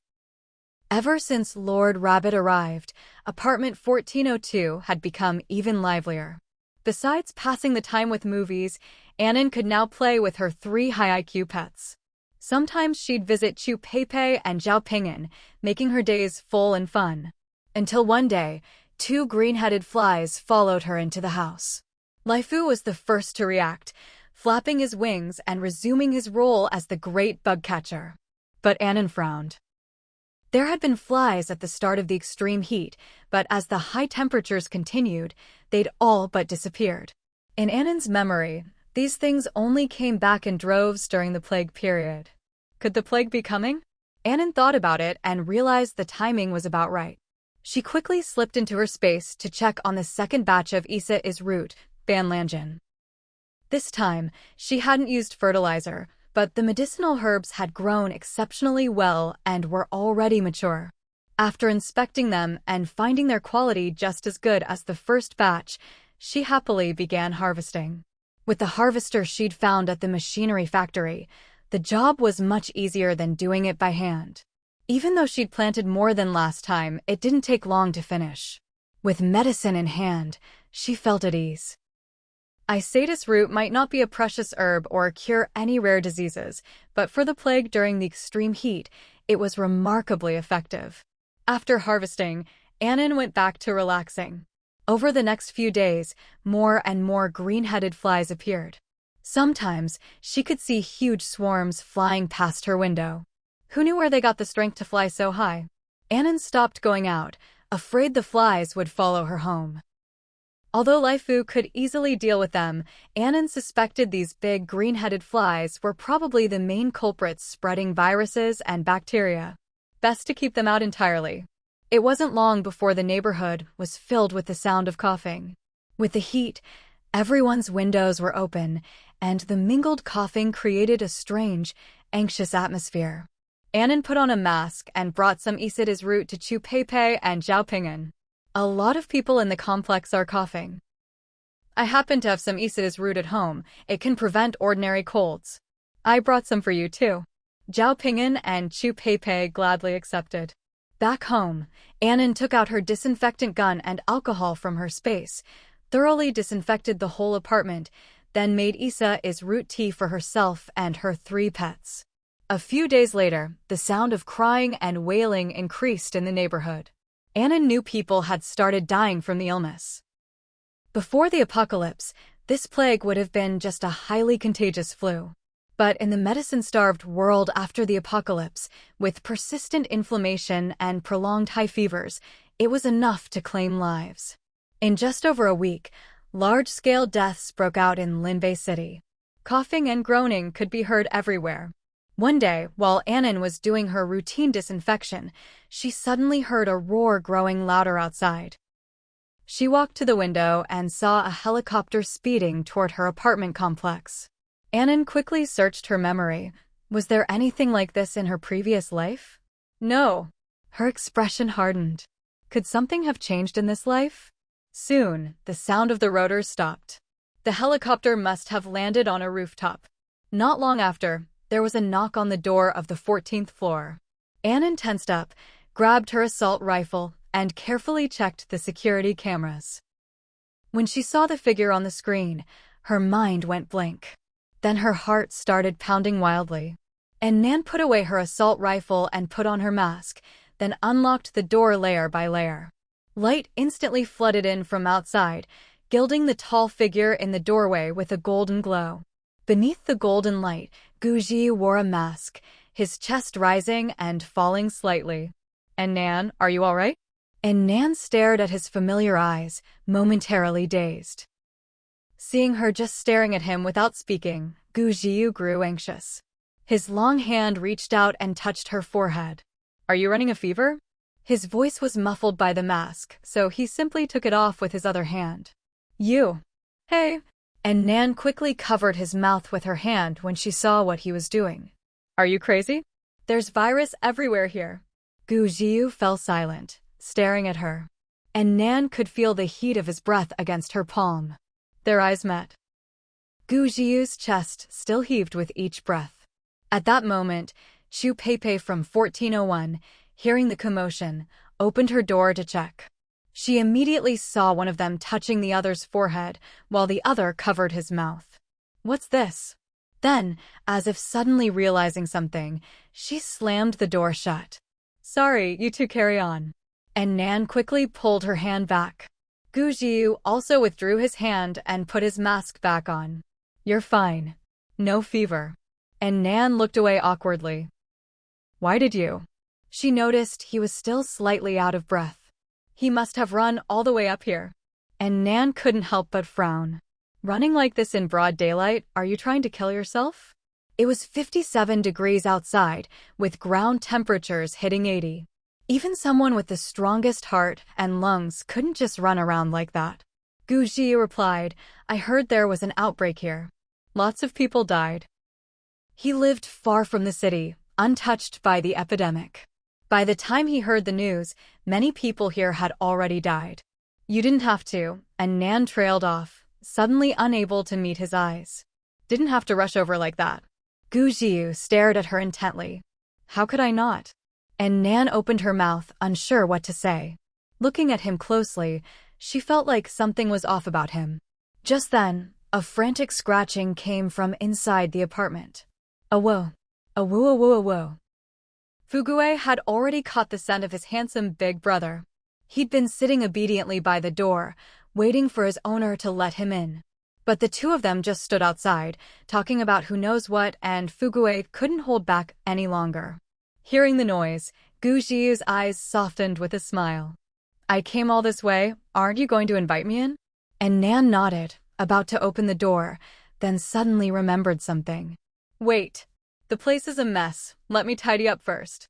Ever since Lord Rabbit arrived, apartment 1402 had become even livelier. Besides passing the time with movies, Annen could now play with her 3 high IQ pets. Sometimes she'd visit Chu Peipei and Zhao Ping'an, making her days full and fun. Until one day, 2 green-headed flies followed her into the house. Lai Fu was the first to react, flapping his wings and resuming his role as the great bug catcher. But Annen frowned. There had been flies at the start of the extreme heat, but as the high temperatures continued, they'd all but disappeared. In Annen's memory, these things only came back in droves during the plague period. Could the plague be coming? Annen thought about it and realized the timing was about right. She quickly slipped into her space to check on the second batch of Isa is root, Banlangen. This time, she hadn't used fertilizer, but the medicinal herbs had grown exceptionally well and were already mature. After inspecting them and finding their quality just as good as the first batch, she happily began harvesting. With the harvester she'd found at the machinery factory, the job was much easier than doing it by hand. Even though she'd planted more than last time, it didn't take long to finish. With medicine in hand, she felt at ease. Isatis root might not be a precious herb or cure any rare diseases, but for the plague during the extreme heat, it was remarkably effective. After harvesting, Annen went back to relaxing. Over the next few days, more and more green-headed flies appeared. Sometimes, she could see huge swarms flying past her window. Who knew where they got the strength to fly so high? Annen stopped going out, afraid the flies would follow her home. Although Lai Fu could easily deal with them, Annen suspected these big green-headed flies were probably the main culprits spreading viruses and bacteria. Best to keep them out entirely. It wasn't long before the neighborhood was filled with the sound of coughing. With the heat, everyone's windows were open, and the mingled coughing created a strange, anxious atmosphere. Annan put on a mask and brought some Isida's root to Chu Peipei and Zhao Ping'an. A lot of people in the complex are coughing. I happen to have some Isida's root at home. It can prevent ordinary colds. I brought some for you too. Zhao Ping'an and Chu Peipei gladly accepted. Back home, Annan took out her disinfectant gun and alcohol from her space, thoroughly disinfected the whole apartment, then made Isa's root tea for herself and her 3 pets. A few days later, the sound of crying and wailing increased in the neighborhood. Annan knew people had started dying from the illness. Before the apocalypse, this plague would have been just a highly contagious flu. But in the medicine-starved world after the apocalypse, with persistent inflammation and prolonged high fevers, it was enough to claim lives. In just over a week, large-scale deaths broke out in Linbei City. Coughing and groaning could be heard everywhere. One day, while Annan was doing her routine disinfection, she suddenly heard a roar growing louder outside. She walked to the window and saw a helicopter speeding toward her apartment complex. Annan quickly searched her memory. Was there anything like this in her previous life? No. Her expression hardened. Could something have changed in this life? Soon, the sound of the rotors stopped. The helicopter must have landed on a rooftop. Not long after, there was a knock on the door of the 14th floor. Annan tensed up, grabbed her assault rifle, and carefully checked the security cameras. When she saw the figure on the screen, her mind went blank. Then her heart started pounding wildly. Annan put away her assault rifle and put on her mask, then unlocked the door layer by layer. Light instantly flooded in from outside, gilding the tall figure in the doorway with a golden glow. Beneath the golden light, Gu Ji wore a mask, his chest rising and falling slightly. "Annan, are you all right?" Annan stared at his familiar eyes, momentarily dazed. Seeing her just staring at him without speaking, Gu Jiu grew anxious. His long hand reached out and touched her forehead. "Are you running a fever?" His voice was muffled by the mask, so he simply took it off with his other hand. "You. Hey." Annan quickly covered his mouth with her hand when she saw what he was doing. "Are you crazy? There's virus everywhere here." Gu Jiu fell silent, staring at her. Annan could feel the heat of his breath against her palm. Their eyes met. Gu Jiu's chest still heaved with each breath. At that moment, Chu Peipei from 1401, hearing the commotion, opened her door to check. She immediately saw one of them touching the other's forehead, while the other covered his mouth. "What's this?" Then, as if suddenly realizing something, she slammed the door shut. "Sorry, you two carry on." Annan quickly pulled her hand back. Gu Jiu also withdrew his hand and put his mask back on. "You're fine. No fever." Annan looked away awkwardly. "Why did you?" She noticed he was still slightly out of breath. He must have run all the way up here. Annan couldn't help but frown. "Running like this in broad daylight, are you trying to kill yourself?" It was 57 degrees outside, with ground temperatures hitting 80. Even someone with the strongest heart and lungs couldn't just run around like that. Gu Ji replied, "I heard there was an outbreak here. Lots of people died." He lived far from the city, untouched by the epidemic. By the time he heard the news, many people here had already died. "You didn't have to," and Nan trailed off, suddenly unable to meet his eyes. "Didn't have to rush over like that." Gu Jiu stared at her intently. "How could I not?" And Nan opened her mouth, unsure what to say. Looking at him closely, she felt like something was off about him. Just then, a frantic scratching came from inside the apartment. "Awo! Awo awo awo!" Fugue had already caught the scent of his handsome big brother. He'd been sitting obediently by the door, waiting for his owner to let him in. But the two of them just stood outside, talking about who knows what, and Fugue couldn't hold back any longer. Hearing the noise, Gu Jiu's eyes softened with a smile. "I came all this way, aren't you going to invite me in?" And Nan nodded, about to open the door, then suddenly remembered something. "Wait. The place is a mess. Let me tidy up first."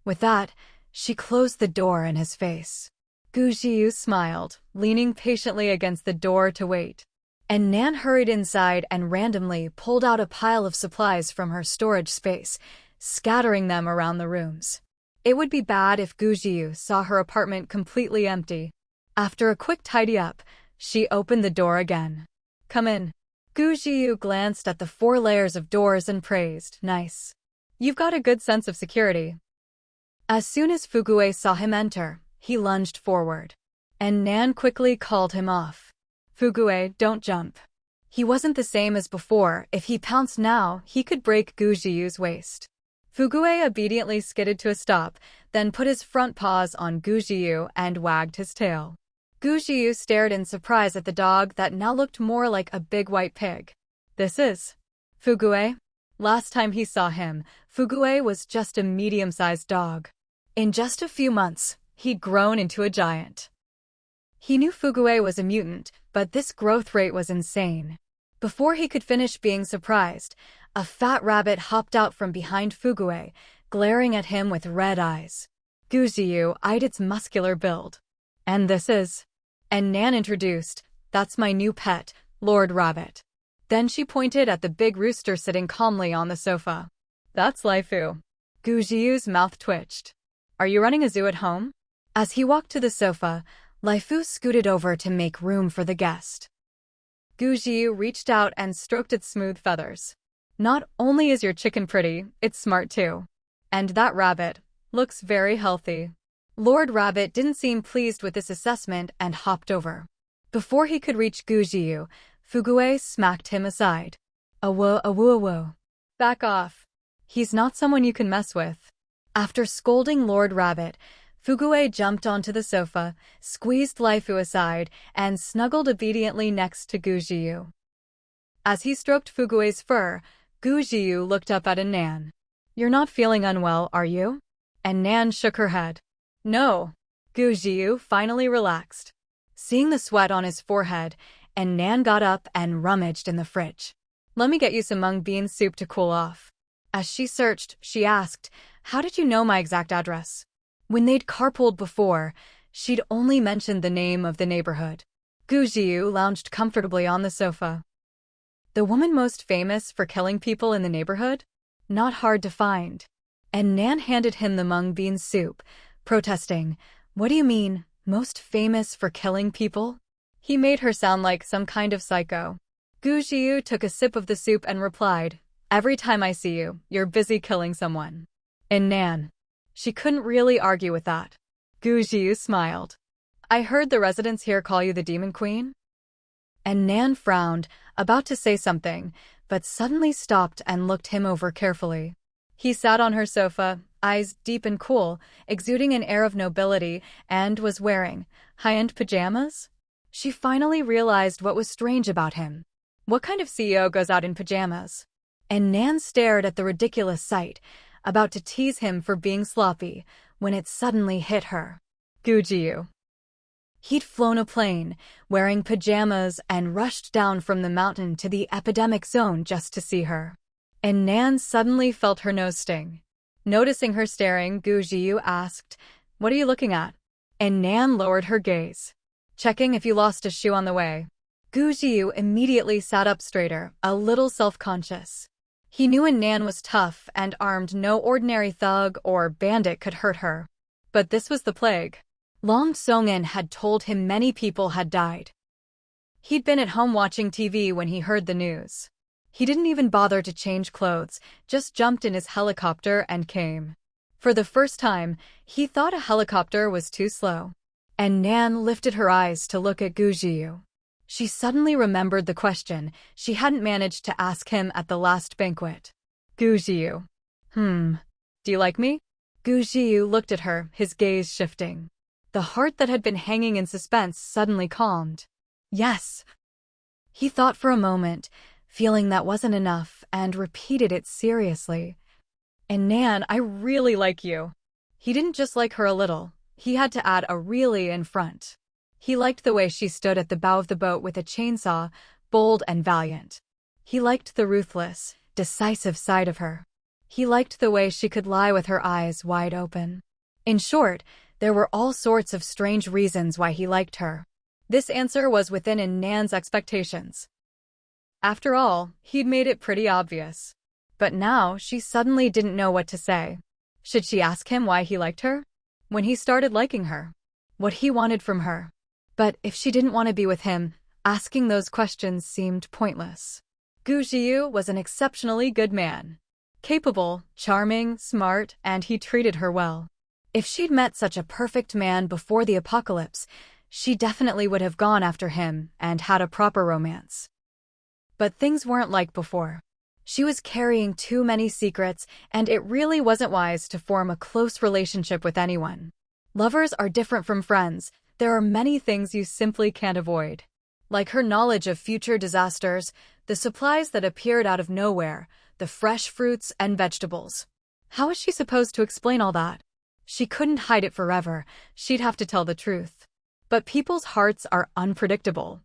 With that, She closed the door in his face. Gu Jiu smiled, leaning patiently against the door to wait. And Nan hurried inside and randomly pulled out a pile of supplies from her storage space, scattering them around the rooms. It would be bad if Gu Jiu saw her apartment completely empty. After a quick tidy-up, she opened the door again. "Come in." Gu Jiu glanced at the 4 layers of doors and praised, "Nice. You've got a good sense of security." As soon as Fugue saw him enter, he lunged forward. And Nan quickly called him off. "Fugue, don't jump." He wasn't the same as before. If he pounced now, he could break Gu Jiu's waist. Fugue obediently skidded to a stop, then put his front paws on Gu Jiu and wagged his tail. Gu Jiu stared in surprise at the dog that now looked more like a big white pig. "This is Fugue?" Last time he saw him, Fugue was just a medium-sized dog. In just a few months, he'd grown into a giant. He knew Fugue was a mutant, but this growth rate was insane. Before he could finish being surprised, a fat rabbit hopped out from behind Fugue, glaring at him with red eyes. Gu Jiu eyed its muscular build. "And this is?" And Nan introduced, "That's my new pet, Lord Rabbit." Then she pointed at the big rooster sitting calmly on the sofa. "That's Laifu." Gu Jiu's mouth twitched. "Are you running a zoo at home?" As he walked to the sofa, Laifu scooted over to make room for the guest. Gu Jiu reached out and stroked its smooth feathers. "Not only is your chicken pretty, it's smart too. And that rabbit looks very healthy." Lord Rabbit didn't seem pleased with this assessment and hopped over. Before he could reach Gu Jiu, Fugue smacked him aside. "Awoo. Back off. He's not someone you can mess with." After scolding Lord Rabbit, Fugue jumped onto the sofa, squeezed Laifu aside, and snuggled obediently next to Gu Jiu. As he stroked Fugue's fur, Gu Jiu looked up at Nan. "You're not feeling unwell, are you?" And Nan shook her head. "No." Gu Jiu finally relaxed. Seeing the sweat on his forehead, and Nan got up and rummaged in the fridge. "Let me get you some mung bean soup to cool off." As she searched, she asked, "How did you know my exact address?" When they'd carpooled before, she'd only mentioned the name of the neighborhood. Gu Jiu lounged comfortably on the sofa. "The woman most famous for killing people in the neighborhood? Not hard to find." And Nan handed him the mung bean soup, protesting, "What do you mean, most famous for killing people?" He made her sound like some kind of psycho. Gu Jiu took a sip of the soup and replied, "Every time I see you, you're busy killing someone." And Nan. She couldn't really argue with that. Gu Jiu smiled. "I heard the residents here call you the Demon Queen?" And Nan frowned, about to say something, but suddenly stopped and looked him over carefully. He sat on her sofa, eyes deep and cool, exuding an air of nobility, and was wearing high-end pajamas? She finally realized what was strange about him. What kind of CEO goes out in pajamas? And Nan stared at the ridiculous sight, about to tease him for being sloppy, when it suddenly hit her. Gu Jiu. He'd flown a plane, wearing pajamas, and rushed down from the mountain to the epidemic zone just to see her. And Nan suddenly felt her nose sting. Noticing her staring, Gu Jiu asked, "What are you looking at?" And Nan lowered her gaze. "Checking if you lost a shoe on the way." Gu Jiu immediately sat up straighter, a little self-conscious. He knew Nan was tough and armed. No ordinary thug or bandit could hurt her. But this was the plague. Long Song-in had told him many people had died. He'd been at home watching TV when he heard the news. He didn't even bother to change clothes, just jumped in his helicopter and came. For the first time, he thought a helicopter was too slow. And Nan lifted her eyes to look at Gu Jiu. She suddenly remembered the question she hadn't managed to ask him at the last banquet. Gu Jiu. Do you like me?" Gu Jiu looked at her, his gaze shifting. The heart that had been hanging in suspense suddenly calmed. "Yes." He thought for a moment, feeling that wasn't enough, and repeated it seriously. "And Nan, I really like you." He didn't just like her a little. He had to add a really in front. He liked the way she stood at the bow of the boat with a chainsaw, bold and valiant. He liked the ruthless, decisive side of her. He liked the way she could lie with her eyes wide open. In short, there were all sorts of strange reasons why he liked her. This answer was within Nan's expectations. After all, he'd made it pretty obvious. But now, she suddenly didn't know what to say. Should she ask him why he liked her? When he started liking her? What he wanted from her? But if she didn't want to be with him, asking those questions seemed pointless. Gu Jiu was an exceptionally good man. Capable, charming, smart, and he treated her well. If she'd met such a perfect man before the apocalypse, she definitely would have gone after him and had a proper romance. But things weren't like before. She was carrying too many secrets, and it really wasn't wise to form a close relationship with anyone. Lovers are different from friends. There are many things you simply can't avoid. Like her knowledge of future disasters, the supplies that appeared out of nowhere, the fresh fruits and vegetables. How was she supposed to explain all that? She couldn't hide it forever. She'd have to tell the truth. But people's hearts are unpredictable.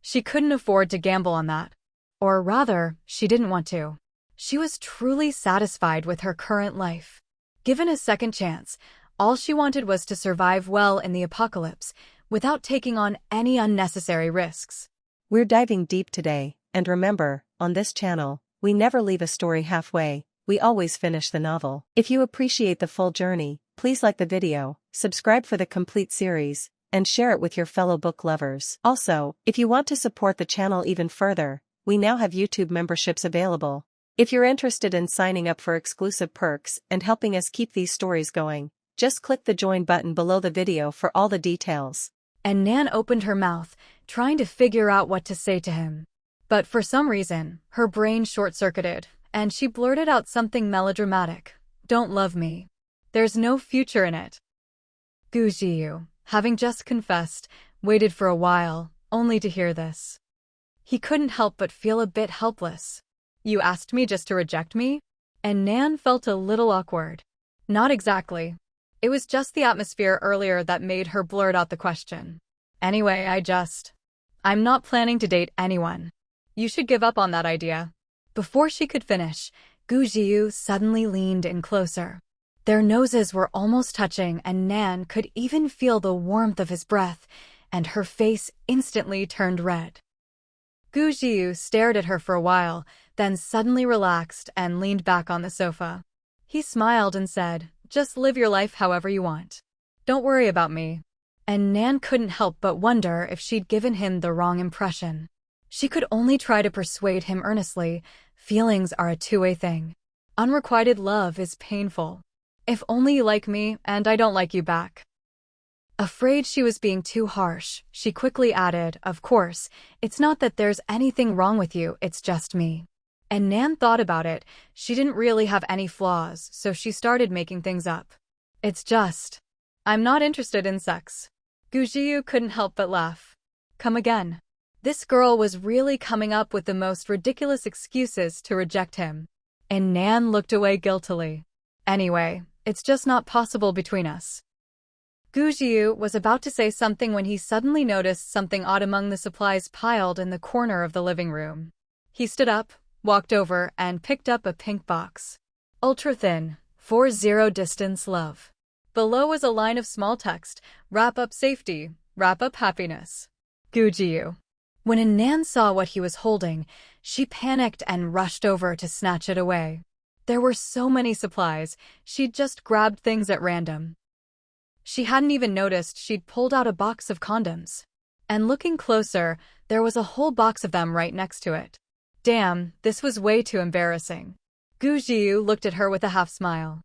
She couldn't afford to gamble on that. Or rather, she didn't want to. She was truly satisfied with her current life. Given a second chance, all she wanted was to survive well in the apocalypse, without taking on any unnecessary risks. We're diving deep today, and remember, on this channel, we never leave a story halfway, we always finish the novel. If you appreciate the full journey, please like the video, subscribe for the complete series, and share it with your fellow book lovers. Also, if you want to support the channel even further, we now have YouTube memberships available. If you're interested in signing up for exclusive perks and helping us keep these stories going, just click the join button below the video for all the details. And Nan opened her mouth, trying to figure out what to say to him. But for some reason, her brain short-circuited, and she blurted out something melodramatic. "Don't love me. There's no future in it." Gu Jiu, having just confessed, waited for a while, only to hear this. He couldn't help but feel a bit helpless. "You asked me just to reject me?" And Nan felt a little awkward. Not exactly. It was just the atmosphere earlier that made her blurt out the question. "Anyway, I'm not planning to date anyone. You should give up on that idea." Before she could finish, Gu Jiu suddenly leaned in closer. Their noses were almost touching, and Nan could even feel the warmth of his breath, and her face instantly turned red. Gu Jiu stared at her for a while, then suddenly relaxed and leaned back on the sofa. He smiled and said, "Just live your life however you want. Don't worry about me." And Nan couldn't help but wonder if she'd given him the wrong impression. She could only try to persuade him earnestly. Feelings are a two-way thing. Unrequited love is painful. If only you like me and I don't like you back. Afraid she was being too harsh, she quickly added, "Of course, it's not that there's anything wrong with you, it's just me." And Nan thought about it. She didn't really have any flaws, so she started making things up. "It's just, I'm not interested in sex." Gu Jiu couldn't help but laugh. Come again. This girl was really coming up with the most ridiculous excuses to reject him. And Nan looked away guiltily. "Anyway, it's just not possible between us." Gu Jiu was about to say something when he suddenly noticed something odd among the supplies piled in the corner of the living room. He stood up, walked over, and picked up a pink box. Ultra thin, 40 distance love. Below was a line of small text, "Wrap up safety, wrap up happiness. Gu Jiu." When Nan saw what he was holding, she panicked and rushed over to snatch it away. There were so many supplies, she'd just grabbed things at random. She hadn't even noticed she'd pulled out a box of condoms. And looking closer, there was a whole box of them right next to it. Damn, this was way too embarrassing. Gu Jiu looked at her with a half-smile.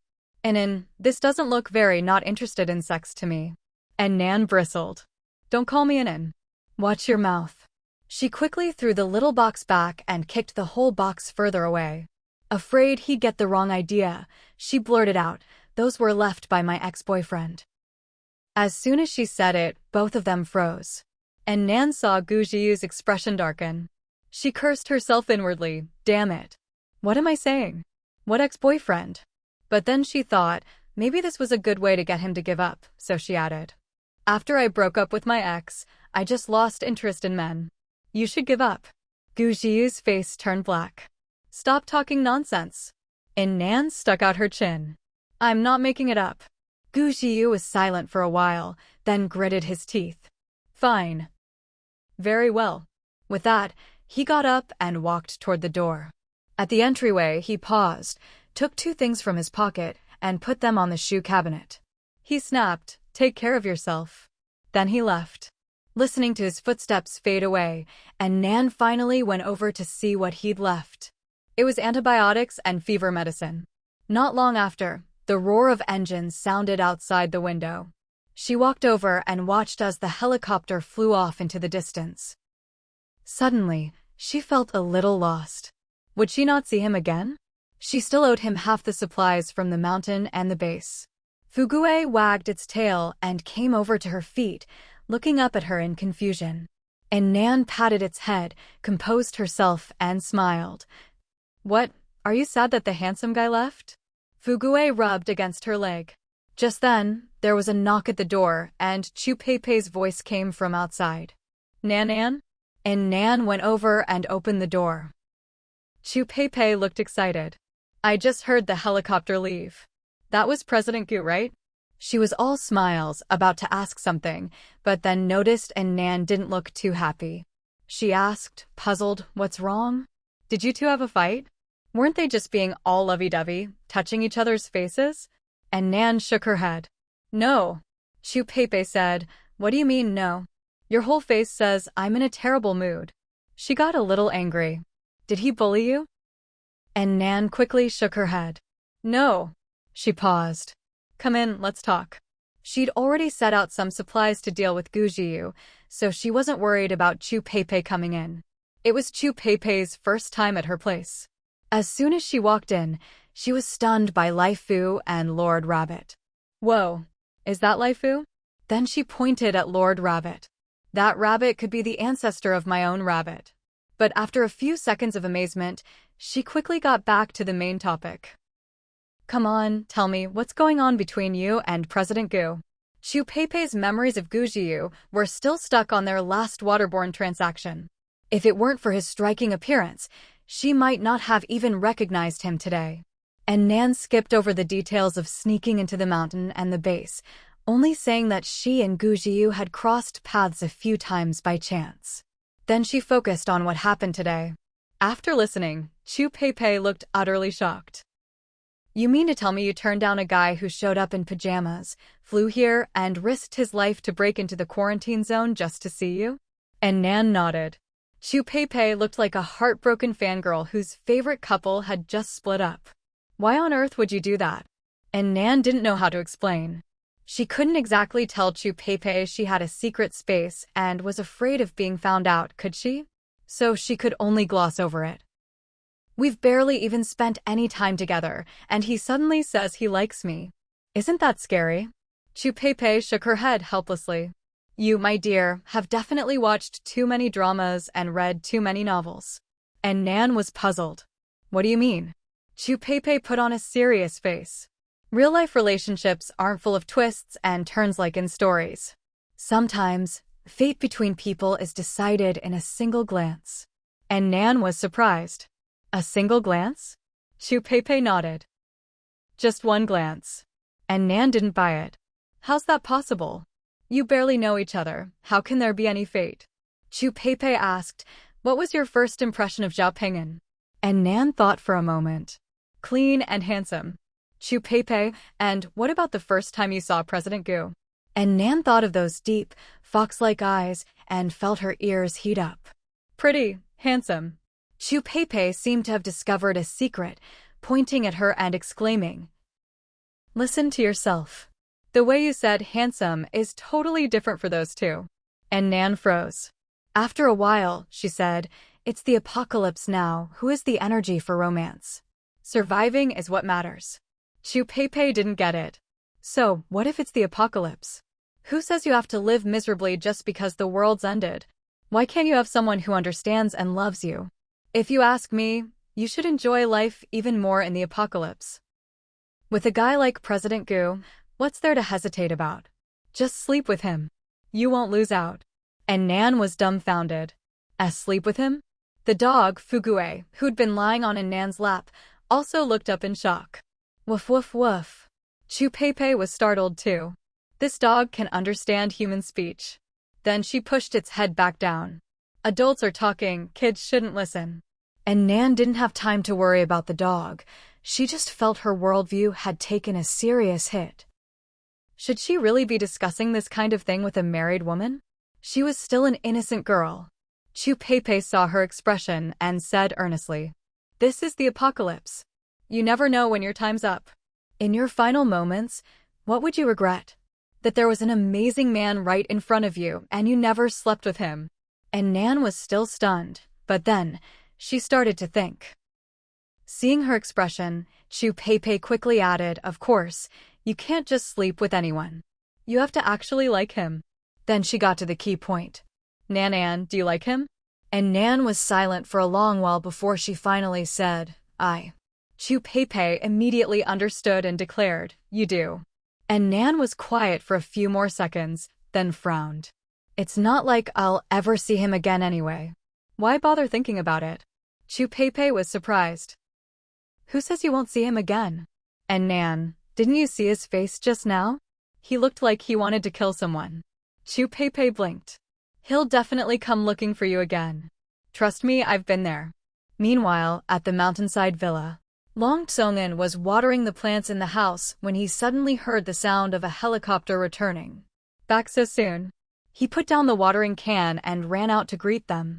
This doesn't look very not interested in sex to me." And Nan bristled. "Don't call me an. Watch your mouth." She quickly threw the little box back and kicked the whole box further away. Afraid he'd get the wrong idea, she blurted out, "Those were left by my ex-boyfriend." As soon as she said it, both of them froze. And Nan saw Gu Jiu's expression darken. She cursed herself inwardly. Damn it. What am I saying? What ex-boyfriend? But then she thought, maybe this was a good way to get him to give up, so she added, "After I broke up with my ex, I just lost interest in men. You should give up." Gu Jiu's face turned black. "Stop talking nonsense." And Nan stuck out her chin. "I'm not making it up. Gu Jiu was silent for a while, then gritted his teeth. Fine. Very well. With that, he got up and walked toward the door. At the entryway, he paused, took 2 things from his pocket, and put them on the shoe cabinet. He snapped, "Take care of yourself." Then he left. Listening to his footsteps fade away, and Nan finally went over to see what he'd left. It was antibiotics and fever medicine. Not long after, the roar of engines sounded outside the window. She walked over and watched as the helicopter flew off into the distance. Suddenly, she felt a little lost. Would she not see him again? She still owed him half the supplies from the mountain and the base. Fugue wagged its tail and came over to her feet, looking up at her in confusion. And Nan patted its head, composed herself, and smiled. "What, are you sad that the handsome guy left?" Fugue rubbed against her leg. Just then, there was a knock at the door, and Chu Pei's voice came from outside. "Nan?" And Nan went over and opened the door. Chu Pei looked excited. "I just heard the helicopter leave. That was President Gu, right?" She was all smiles, about to ask something, but then noticed and Nan didn't look too happy. She asked, puzzled, "What's wrong? Did you two have a fight? Weren't they just being all lovey-dovey, touching each other's faces?" And Nan shook her head. "No." Chu Pei said, "What do you mean, no? Your whole face says I'm in a terrible mood." She got a little angry. "Did he bully you?" And Nan quickly shook her head. "No." She paused. "Come in, let's talk." She'd already set out some supplies to deal with Gu Jiu, so she wasn't worried about Chu Pei coming in. It was Chu Pei's first time at her place. As soon as she walked in, she was stunned by Lai Fu and Lord Rabbit. "Whoa, is that Lai Fu?" Then she pointed at Lord Rabbit. That rabbit could be the ancestor of my own rabbit. But after a few seconds of amazement, she quickly got back to the main topic. "Come on, tell me, what's going on between you and President Gu?" Chu Pei's memories of Gu Jiu were still stuck on their last waterborne transaction. If it weren't for his striking appearance, she might not have even recognized him today. And Nan skipped over the details of sneaking into the mountain and the base, only saying that she and Gu Jiu had crossed paths a few times by chance. Then she focused on what happened today. After listening, Chu Pei looked utterly shocked. "You mean to tell me you turned down a guy who showed up in pajamas, flew here, and risked his life to break into the quarantine zone just to see you?" And Nan nodded. Chu Pei looked like a heartbroken fangirl whose favorite couple had just split up. "Why on earth would you do that?" And Nan didn't know how to explain. She couldn't exactly tell Chu Pei she had a secret space and was afraid of being found out, could she? So she could only gloss over it. "We've barely even spent any time together, and he suddenly says he likes me. Isn't that scary?" Chu Pei shook her head helplessly. "You, my dear, have definitely watched too many dramas and read too many novels." And Nan was puzzled. "What do you mean?" Chu Pei put on a serious face. "Real-life relationships aren't full of twists and turns like in stories. Sometimes, fate between people is decided in a single glance." And Nan was surprised. "A single glance?" Chu Pei nodded. "Just one glance." And Nan didn't buy it. "How's that possible? You barely know each other. How can there be any fate?" Chu Pei asked, "What was your first impression of Zhao Ping'an?" And Nan thought for a moment. "Clean and handsome." Chu Pei, "And what about the first time you saw President Gu?" And Nan thought of those deep, fox-like eyes and felt her ears heat up. "Pretty, handsome." Chu Pei seemed to have discovered a secret, pointing at her and exclaiming, "Listen to yourself. The way you said handsome is totally different for those two." And Nan froze. After a while, she said, "It's the apocalypse now. Who has the energy for romance? Surviving is what matters." Chu Pei didn't get it. "So, what if it's the apocalypse? Who says you have to live miserably just because the world's ended? Why can't you have someone who understands and loves you? If you ask me, you should enjoy life even more in the apocalypse. With a guy like President Gu, what's there to hesitate about? Just sleep with him. You won't lose out." And Nan was dumbfounded. Sleep with him? The dog, Fugue, who'd been lying on in Nan's lap, also looked up in shock. "Woof woof woof." Chu Pei was startled too. This dog can understand human speech. Then she pushed its head back down. Adults are talking, kids shouldn't listen. And Nan didn't have time to worry about the dog. She just felt her worldview had taken a serious hit. Should she really be discussing this kind of thing with a married woman? She was still an innocent girl. Chu Pei saw her expression and said earnestly, "This is the apocalypse. You never know when your time's up. In your final moments, what would you regret? That there was an amazing man right in front of you and you never slept with him." And Nan was still stunned, but then she started to think. Seeing her expression, Chu Pei quickly added, "Of course, you can't just sleep with anyone. You have to actually like him." Then she got to the key point. "Nan, do you like him?" And Nan was silent for a long while before she finally said, "I." Chu Pei immediately understood and declared, "You do." And Nan was quiet for a few more seconds, then frowned. "It's not like I'll ever see him again anyway. Why bother thinking about it?" Chu Pei was surprised. "Who says you won't see him again?" And Nan, "Didn't you see his face just now? He looked like he wanted to kill someone." Chu Pei blinked. "He'll definitely come looking for you again. Trust me, I've been there." Meanwhile, at the mountainside villa, Long Tsongan was watering the plants in the house when he suddenly heard the sound of a helicopter returning. "Back so soon?" He put down the watering can and ran out to greet them.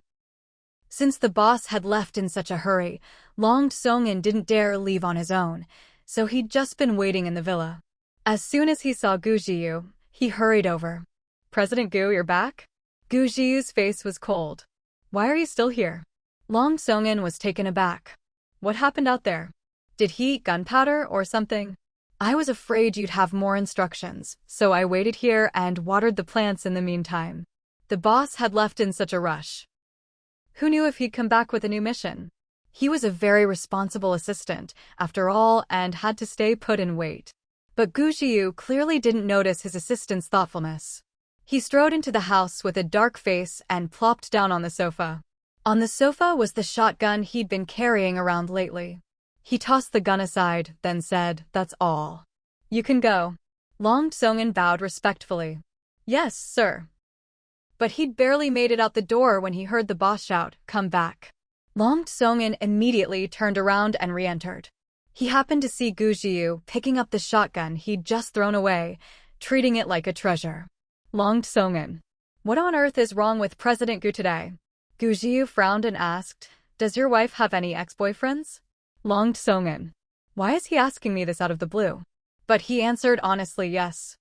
Since the boss had left in such a hurry, Long Tsongan didn't dare leave on his own, so he'd just been waiting in the villa. As soon as he saw Gu Jiyu, he hurried over. "President Gu, you're back?" Gu Jiyu's face was cold. "Why are you still here?" Long Tsongan was taken aback. "What happened out there? Did he eat gunpowder or something?" "I was afraid you'd have more instructions, so I waited here and watered the plants in the meantime." The boss had left in such a rush. Who knew if he'd come back with a new mission? He was a very responsible assistant, after all, and had to stay put and wait. But Gu Jiyu clearly didn't notice his assistant's thoughtfulness. He strode into the house with a dark face and plopped down on the sofa. On the sofa was the shotgun he'd been carrying around lately. He tossed the gun aside, then said, "That's all. You can go." Long Tsongan bowed respectfully. "Yes, sir." But he'd barely made it out the door when he heard the boss shout, "Come back." Long Tsongan immediately turned around and re-entered. He happened to see Gu Jiyu picking up the shotgun he'd just thrown away, treating it like a treasure. Long Tsongan, "What on earth is wrong with President Gu today?" Gu Jiyu frowned and asked, "Does your wife have any ex-boyfriends?" Long Tsongan, "Why is he asking me this out of the blue?" But he answered honestly, "Yes."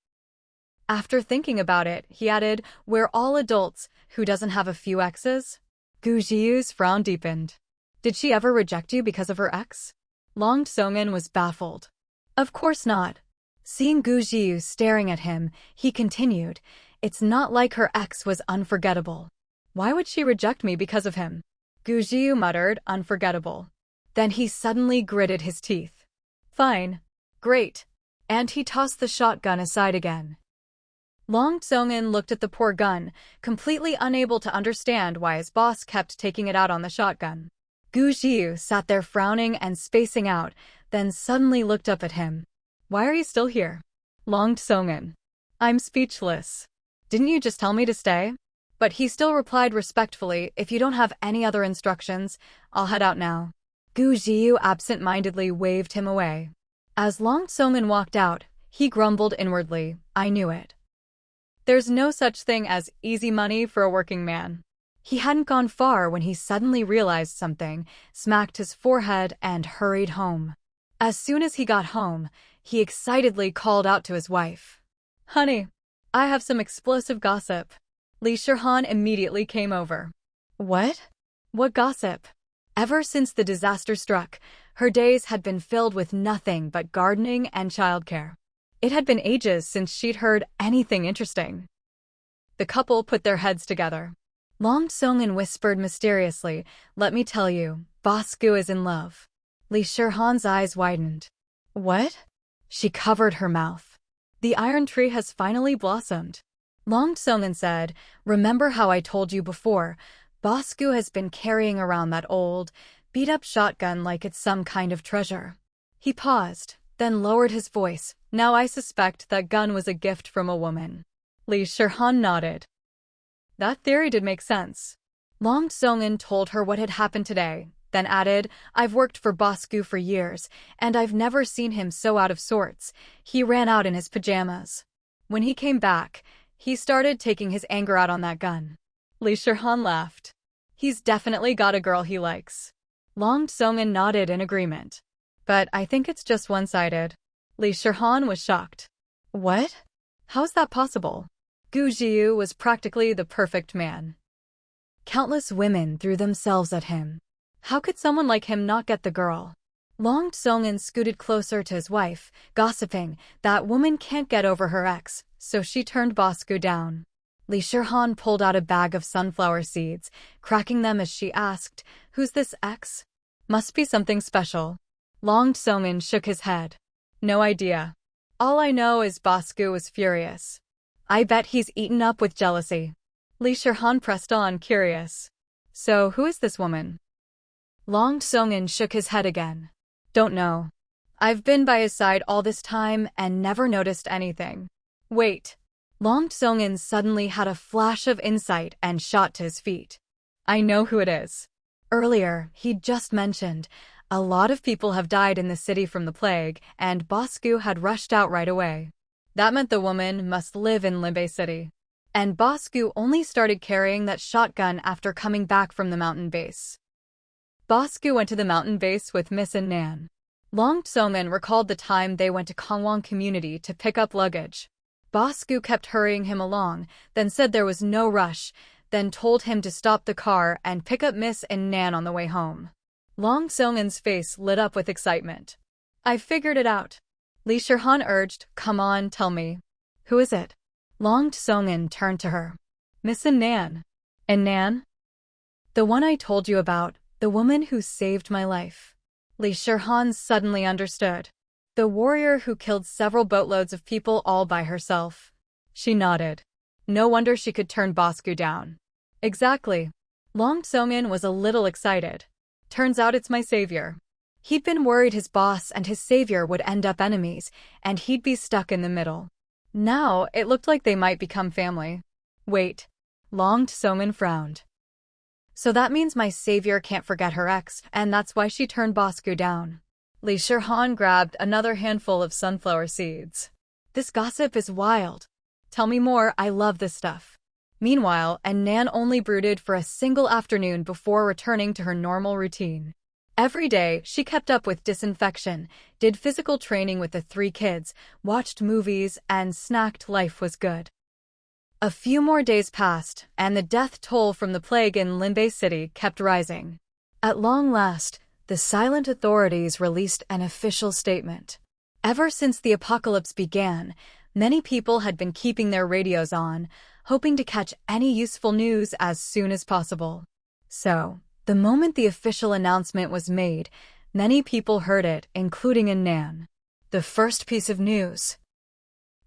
After thinking about it, he added, "We're all adults, who doesn't have a few exes?" Gu Jiyu's frown deepened. "Did she ever reject you because of her ex?" Long Tsongan was baffled. "Of course not." Seeing Gu Jiyu staring at him, he continued, "It's not like her ex was unforgettable. Why would she reject me because of him?" Gu Jiyu muttered, "Unforgettable." Then he suddenly gritted his teeth. "Fine. Great." And he tossed the shotgun aside again. Long Tsongan looked at the poor gun, completely unable to understand why his boss kept taking it out on the shotgun. Gu Jiyu sat there frowning and spacing out, then suddenly looked up at him. "Why are you still here?" Long Tsongan, "I'm speechless. Didn't you just tell me to stay?" But he still replied respectfully, "If you don't have any other instructions, I'll head out now." Gu Jiyu absent-mindedly waved him away. As Long Tsongan walked out, he grumbled inwardly, "I knew it. There's no such thing as easy money for a working man." He hadn't gone far when he suddenly realized something, smacked his forehead, and hurried home. As soon as he got home, he excitedly called out to his wife, "Honey, I have some explosive gossip." Li Shirhan immediately came over. "What? What gossip?" Ever since the disaster struck, her days had been filled with nothing but gardening and childcare. It had been ages since she'd heard anything interesting. The couple put their heads together. Long Tsongan whispered mysteriously, "Let me tell you, Boss Gu is in love." Li Shirhan's eyes widened. "What?" She covered her mouth. "The iron tree has finally blossomed." Long Tsongan said, "Remember how I told you before? Boss Gu has been carrying around that old, beat-up shotgun like it's some kind of treasure." He paused, then lowered his voice, Now I suspect that gun was a gift from a woman. Li Shihan nodded. That theory did make sense. Long Song-in told her what had happened today, then added, I've worked for Bosku for years, and I've never seen him so out of sorts. He ran out in his pajamas. When he came back, he started taking his anger out on that gun. Li Shihan laughed. He's definitely got a girl he likes. Long Song-in nodded in agreement. But I think it's just one-sided. Li Shihan was shocked. What? How's that possible? Gu Jiu was practically the perfect man. Countless women threw themselves at him. How could someone like him not get the girl? Long Song-in scooted closer to his wife, gossiping, that woman can't get over her ex, so she turned Bosku down. Li Shihan pulled out a bag of sunflower seeds, cracking them as she asked, Who's this ex? Must be something special. Long Song-in shook his head. No idea. All I know is Bosku was furious. I bet he's eaten up with jealousy. Li Shihan pressed on, curious. So who is this woman? Long Song-in shook his head again. Don't know. I've been by his side all this time and never noticed anything. Wait. Long Song-in suddenly had a flash of insight and shot to his feet. I know who it is. Earlier, he'd just mentioned, a lot of people have died in the city from the plague, and Bosku had rushed out right away. That meant the woman must live in Limbe City. And Bosku only started carrying that shotgun after coming back from the mountain base. Bosku went to the mountain base with Miss and Nan. Long Song-in recalled the time they went to Kangwon community to pick up luggage. Bosku kept hurrying him along, then said there was no rush, then told him to stop the car and pick up Miss and Nan on the way home. Long Song-in's face lit up with excitement. I figured it out. Li Shihan urged, Come on, tell me. Who is it? Long Song-in turned to her. Miss and Nan. And Nan? The one I told you about, the woman who saved my life. Li Shihan suddenly understood. The warrior who killed several boatloads of people all by herself. She nodded. No wonder she could turn Bosku down. Exactly. Long Song-in was a little excited. Turns out it's my savior. He'd been worried his boss and his savior would end up enemies, and he'd be stuck in the middle. Now, it looked like they might become family. Wait. Long Song-in frowned. So that means my savior can't forget her ex, and that's why she turned Bosku down. Li Shihan grabbed another handful of sunflower seeds. This gossip is wild. Tell me more, I love this stuff. Meanwhile, Nan only brooded for a single afternoon before returning to her normal routine. Every day, she kept up with disinfection, did physical training with the 3 kids, watched movies, and snacked. Life was good. A few more days passed, and the death toll from the plague in Limbe City kept rising. At long last, the silent authorities released an official statement. Ever since the apocalypse began, many people had been keeping their radios on, hoping to catch any useful news as soon as possible. So, the moment the official announcement was made, many people heard it, including Nan. The first piece of news.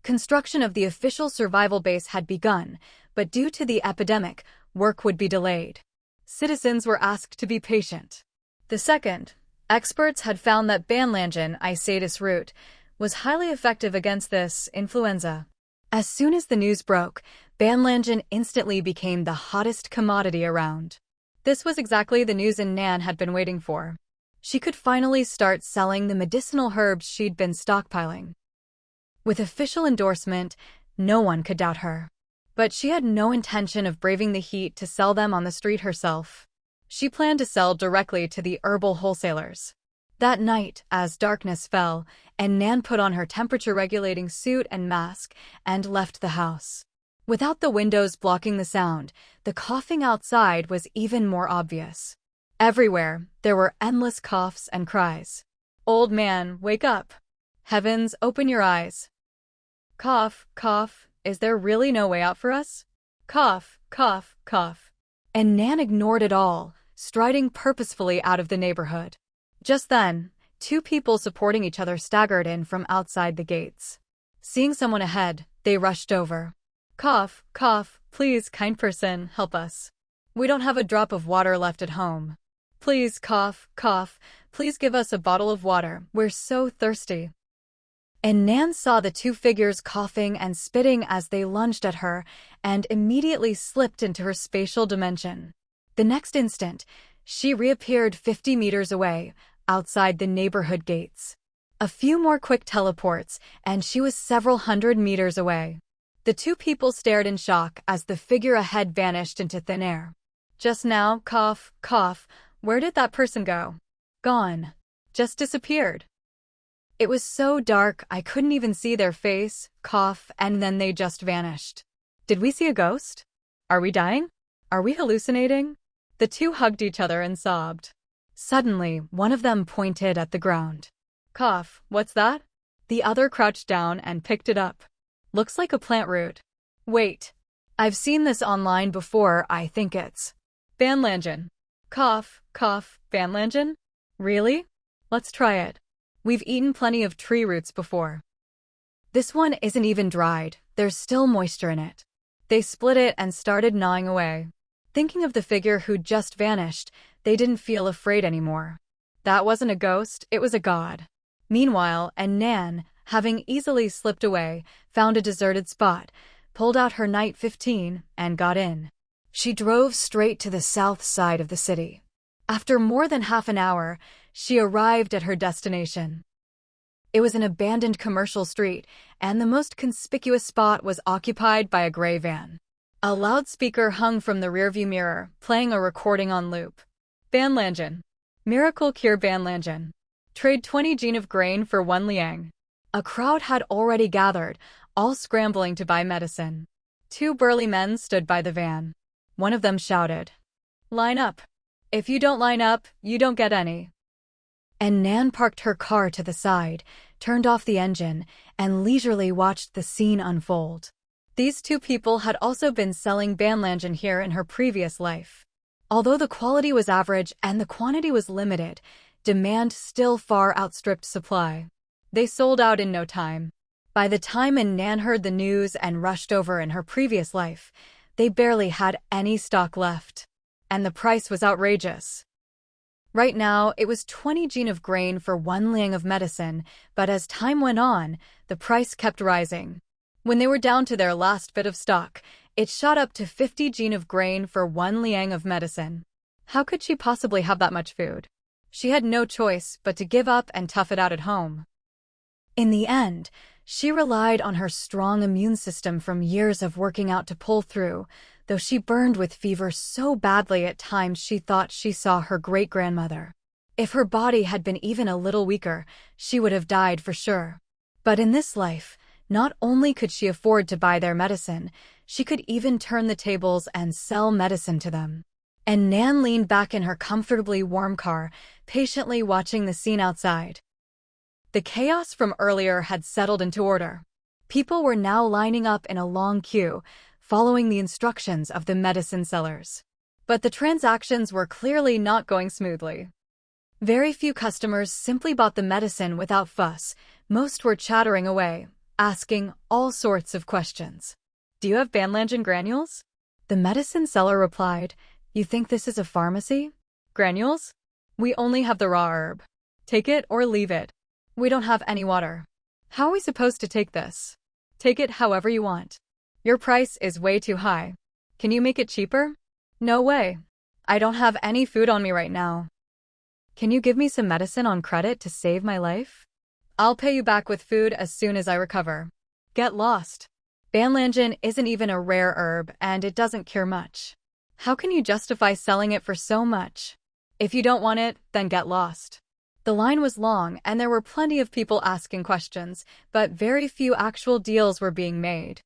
Construction of the official survival base had begun, but due to the epidemic, work would be delayed. Citizens were asked to be patient. The second, experts had found that Banlangen Isatis root was highly effective against this influenza. As soon as the news broke, Banlangen instantly became the hottest commodity around. This was exactly the news Nan had been waiting for. She could finally start selling the medicinal herbs she'd been stockpiling. With official endorsement, no one could doubt her. But she had no intention of braving the heat to sell them on the street herself. She planned to sell directly to the herbal wholesalers. That night, as darkness fell, Nan put on her temperature-regulating suit and mask and left the house. Without the windows blocking the sound, the coughing outside was even more obvious. Everywhere, there were endless coughs and cries. Old man, wake up. Heavens, open your eyes. Cough, cough, is there really no way out for us? Cough, cough, cough. And Nan ignored it all, striding purposefully out of the neighborhood. Just then, 2 people supporting each other staggered in from outside the gates. Seeing someone ahead, they rushed over. Cough, cough, please, kind person, help us. We don't have a drop of water left at home. Please, cough, cough, please give us a bottle of water, we're so thirsty. And Nan saw the two figures coughing and spitting as they lunged at her and immediately slipped into her spatial dimension. The next instant, she reappeared 50 meters away, outside the neighborhood gates. A few more quick teleports, and she was several hundred meters away. The two people stared in shock as the figure ahead vanished into thin air. Just now, cough, cough, where did that person go? Gone. Just disappeared. It was so dark I couldn't even see their face, cough, and then they just vanished. Did we see a ghost? Are we dying? Are we hallucinating? The two hugged each other and sobbed. Suddenly, one of them pointed at the ground. Cough, what's that? The other crouched down and picked it up. Looks like a plant root. Wait. I've seen this online before, I think it's Banlangen. Cough, cough, Banlangen? Really? Let's try it. We've eaten plenty of tree roots before. This one isn't even dried, there's still moisture in it. They split it and started gnawing away. Thinking of the figure who'd just vanished, they didn't feel afraid anymore. That wasn't a ghost, it was a god. Meanwhile, Nan, having easily slipped away, found a deserted spot, pulled out her Night 15, and got in. She drove straight to the south side of the city. After more than half an hour, she arrived at her destination. It was an abandoned commercial street, and the most conspicuous spot was occupied by a gray van. A loudspeaker hung from the rearview mirror, playing a recording on loop. Banlangen. Miracle cure Banlangen. Trade 20 gene of grain for 1 liang. A crowd had already gathered, all scrambling to buy medicine. Two burly men stood by the van. One of them shouted, "Line up. If you don't line up, you don't get any." And Nan parked her car to the side, turned off the engine, and leisurely watched the scene unfold. These two people had also been selling Banlangen here in her previous life. Although the quality was average and the quantity was limited, demand still far outstripped supply. They sold out in no time. By the time Nan heard the news and rushed over in her previous life, they barely had any stock left. And the price was outrageous. Right now, it was 20 gene of grain for 1 liang of medicine, but as time went on, the price kept rising. When they were down to their last bit of stock, it shot up to 50 gene of grain for 1 liang of medicine. How could she possibly have that much food? She had no choice but to give up and tough it out at home. In the end, she relied on her strong immune system from years of working out to pull through, though she burned with fever so badly at times she thought she saw her great-grandmother. If her body had been even a little weaker, she would have died for sure. But in this life, not only could she afford to buy their medicine, she could even turn the tables and sell medicine to them. And Nan leaned back in her comfortably warm car, patiently watching the scene outside. The chaos from earlier had settled into order. People were now lining up in a long queue, following the instructions of the medicine sellers. But the transactions were clearly not going smoothly. Very few customers simply bought the medicine without fuss. Most were chattering away, asking all sorts of questions. "Do you have Banlangen granules?" The medicine seller replied, "You think this is a pharmacy? Granules? We only have the raw herb. Take it or leave it. We don't have any water. How are we supposed to take this? Take it however you want. Your price is way too high. Can you make it cheaper?" "No way. I don't have any food on me right now." "Can you give me some medicine on credit to save my life?" "I'll pay you back with food as soon as I recover." Get lost. Banlangen isn't even a rare herb and it doesn't cure much. How can you justify selling it for so much? If you don't want it, then get lost. The line was long and there were plenty of people asking questions, but very few actual deals were being made.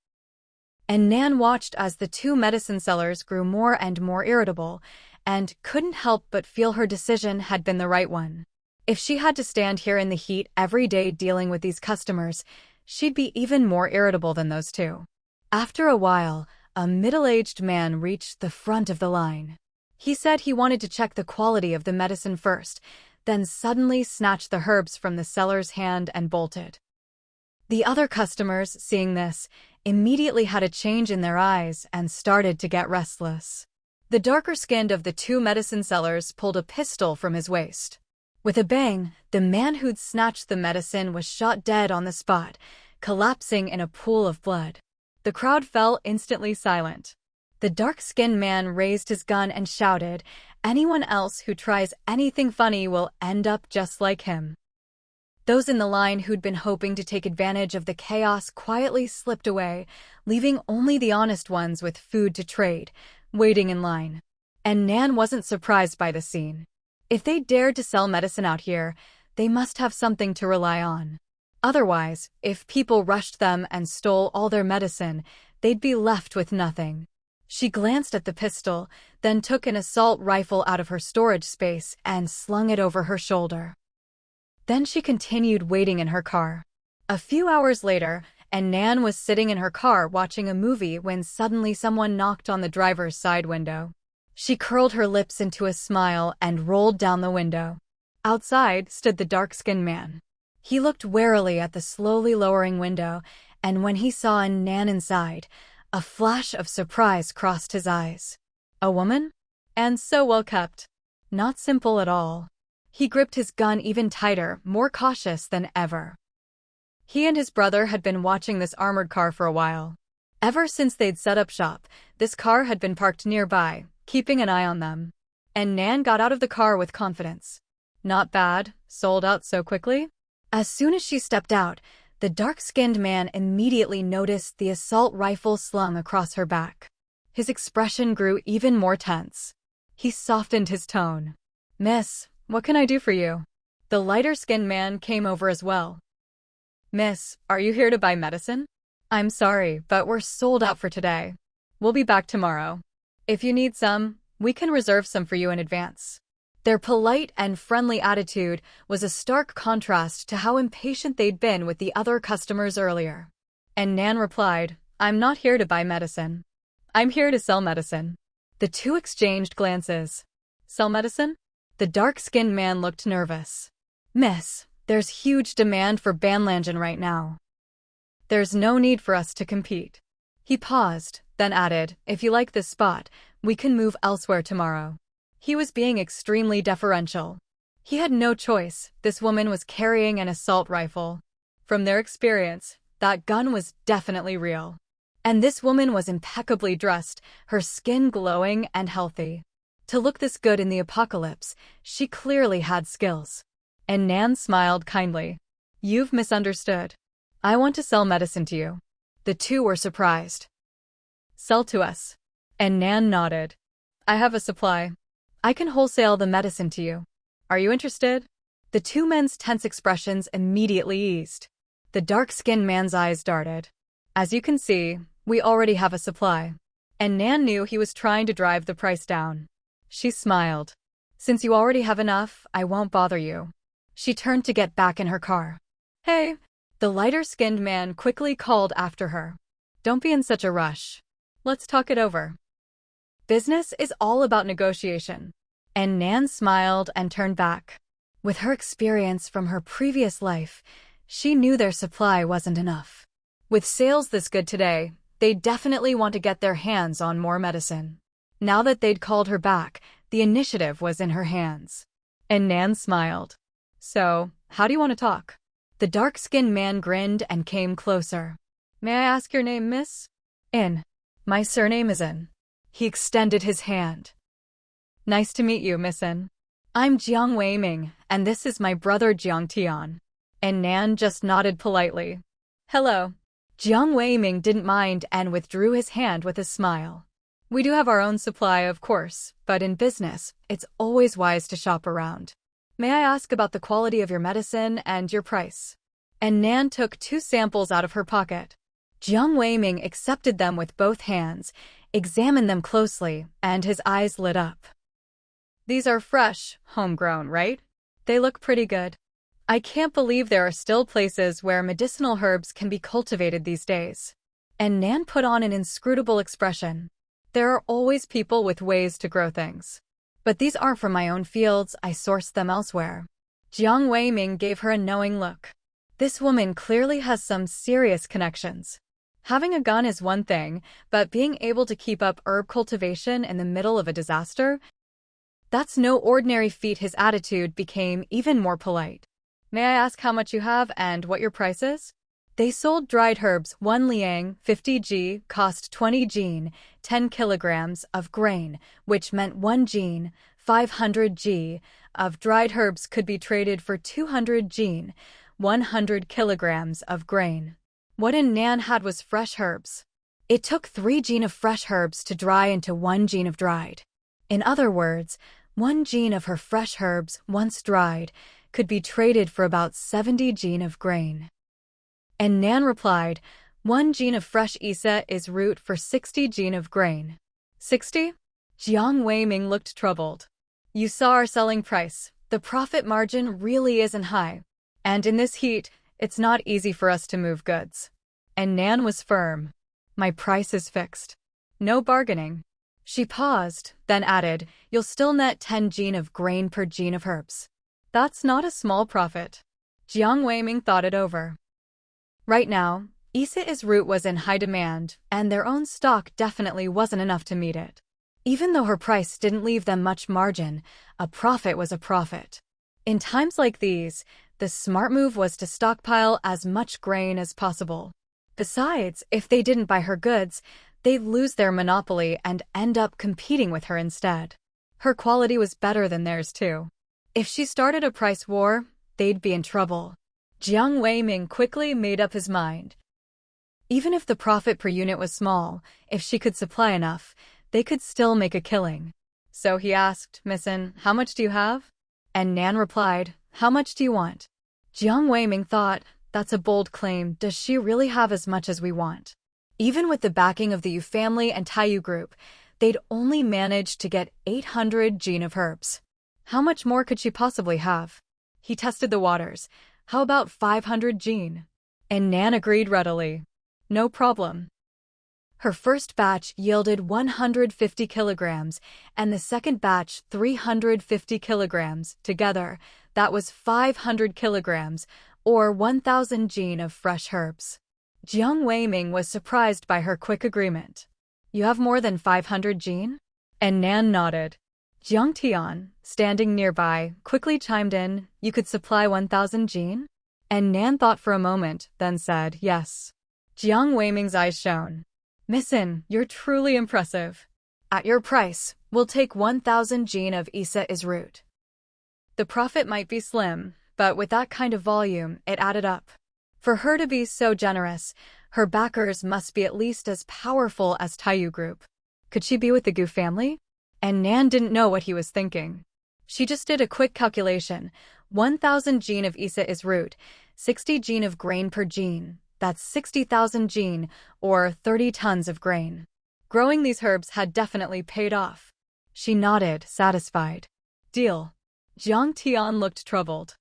And Nan watched as the two medicine sellers grew more and more irritable, and couldn't help but feel her decision had been the right one. If she had to stand here in the heat every day dealing with these customers, she'd be even more irritable than those two. After a while, a middle-aged man reached the front of the line. He said he wanted to check the quality of the medicine first, then suddenly snatched the herbs from the seller's hand and bolted. The other customers, seeing this, immediately had a change in their eyes and started to get restless. The darker-skinned of the two medicine sellers pulled a pistol from his waist. With a bang, the man who'd snatched the medicine was shot dead on the spot, collapsing in a pool of blood. The crowd fell instantly silent. The dark-skinned man raised his gun and shouted, "Anyone else who tries anything funny will end up just like him." Those in the line who'd been hoping to take advantage of the chaos quietly slipped away, leaving only the honest ones with food to trade, waiting in line. And Nan wasn't surprised by the scene. If they dared to sell medicine out here, they must have something to rely on. Otherwise, if people rushed them and stole all their medicine, they'd be left with nothing. She glanced at the pistol, then took an assault rifle out of her storage space and slung it over her shoulder. Then she continued waiting in her car. A few hours later, and Nan was sitting in her car watching a movie when suddenly someone knocked on the driver's side window. She curled her lips into a smile and rolled down the window. Outside stood the dark-skinned man. He looked warily at the slowly lowering window, and when he saw Nan inside, a flash of surprise crossed his eyes. A woman? And so well kept. Not simple at all. He gripped his gun even tighter, more cautious than ever. He and his brother had been watching this armored car for a while. Ever since they'd set up shop, this car had been parked nearby, keeping an eye on them. And Nan got out of the car with confidence. Not bad, sold out so quickly? As soon as she stepped out, the dark-skinned man immediately noticed the assault rifle slung across her back. His expression grew even more tense. He softened his tone. "Miss, what can I do for you?" The lighter-skinned man came over as well. "Miss, are you here to buy medicine?" "I'm sorry, but we're sold out for today. We'll be back tomorrow. If you need some, we can reserve some for you in advance." Their polite and friendly attitude was a stark contrast to how impatient they'd been with the other customers earlier. And Nan replied, "I'm not here to buy medicine. I'm here to sell medicine." The two exchanged glances. "Sell medicine?" The dark-skinned man looked nervous. "Miss, there's huge demand for Banlangen right now. There's no need for us to compete." He paused, then added, "If you like this spot, we can move elsewhere tomorrow." He was being extremely deferential. He had no choice. This woman was carrying an assault rifle. From their experience, that gun was definitely real. And this woman was impeccably dressed, her skin glowing and healthy. To look this good in the apocalypse, she clearly had skills. And Nan smiled kindly. "You've misunderstood. I want to sell medicine to you." The two were surprised. "Sell to us." And Nan nodded. "I have a supply. I can wholesale the medicine to you. Are you interested?" The two men's tense expressions immediately eased. The dark-skinned man's eyes darted. "As you can see, we already have a supply." And Nan knew he was trying to drive the price down. She smiled. "Since you already have enough, I won't bother you." She turned to get back in her car. "Hey!" The lighter-skinned man quickly called after her. "Don't be in such a rush. Let's talk it over." Business is all about negotiation. And Nan smiled and turned back. With her experience from her previous life, she knew their supply wasn't enough. With sales this good today, they definitely want to get their hands on more medicine. Now that they'd called her back, the initiative was in her hands. And Nan smiled. "So, how do you want to talk?" The dark-skinned man grinned and came closer. "May I ask your name, miss?" "In. My surname is In." He extended his hand. "Nice to meet you, Miss In. I'm Jiang Weiming, and this is my brother Jiang Tian." And Nan just nodded politely. "Hello." Jiang Weiming didn't mind and withdrew his hand with a smile. "We do have our own supply, of course, but in business, it's always wise to shop around. May I ask about the quality of your medicine and your price?" And Nan took 2 samples out of her pocket. Jiang Weiming accepted them with both hands, examined them closely, and his eyes lit up. "These are fresh, homegrown, right? They look pretty good. I can't believe there are still places where medicinal herbs can be cultivated these days." And Nan put on an inscrutable expression. "There are always people with ways to grow things. But these aren't from my own fields, I sourced them elsewhere." Jiang Weiming gave her a knowing look. This woman clearly has some serious connections. Having a gun is one thing, but being able to keep up herb cultivation in the middle of a disaster? That's no ordinary feat. His attitude became even more polite. May I ask how much you have and what your price is? They sold dried herbs. 1 liang, 50 g, cost 20 jin, 10 kilograms of grain, which meant 1 jin, 500 g, of dried herbs could be traded for 200 jin, 100 kilograms of grain. What Nan had was fresh herbs. It took 3 jin of fresh herbs to dry into 1 jin of dried. In other words, 1 jin of her fresh herbs, once dried, could be traded for about 70 jin of grain. And Nan replied, 1 jin of fresh isa is root for 60 jin of grain. 60? Jiang Weiming looked troubled. You saw our selling price. The profit margin really isn't high. And in this heat, it's not easy for us to move goods. And Nan was firm. My price is fixed. No bargaining. She paused, then added, you'll still net 10 jin of grain per jin of herbs. That's not a small profit. Jiang Weiming thought it over. Right now, Isa's root was in high demand, and their own stock definitely wasn't enough to meet it. Even though her price didn't leave them much margin, a profit was a profit. In times like these, the smart move was to stockpile as much grain as possible. Besides, if they didn't buy her goods, they'd lose their monopoly and end up competing with her instead. Her quality was better than theirs too. If she started a price war, they'd be in trouble. Jiang Weiming quickly made up his mind. Even if the profit per unit was small, if she could supply enough, they could still make a killing. So he asked, Missin, how much do you have? And Nan replied, how much do you want? Jiang Weiming thought, that's a bold claim. Does she really have as much as we want? Even with the backing of the Yu family and Taiyu group, they'd only managed to get 800 jin of herbs. How much more could she possibly have? He tested the waters. How about 500 jin? And Nan agreed readily. No problem. Her first batch yielded 150 kilograms, and the second batch 350 kilograms. Together, that was 500 kilograms, or 1,000 jin of fresh herbs. Jiang Weiming was surprised by her quick agreement. You have more than 500 jin? And Nan nodded. Jiang Tian, standing nearby, quickly chimed in, you could supply 1,000 jin? And Nan thought for a moment, then said, yes. Jiang Weiming's eyes shone. Missin, you're truly impressive. At your price, we'll take 1,000 jin of Isa's root. The profit might be slim, but with that kind of volume, it added up. For her to be so generous, her backers must be at least as powerful as Taiyu Group. Could she be with the Gu family? And Nan didn't know what he was thinking. She just did a quick calculation. 1,000 jin of Isa's root, 60 jin of grain per jin. That's 60,000 jin, or 30 tons of grain. Growing these herbs had definitely paid off. She nodded, satisfied. Deal. Jiang Tian looked troubled.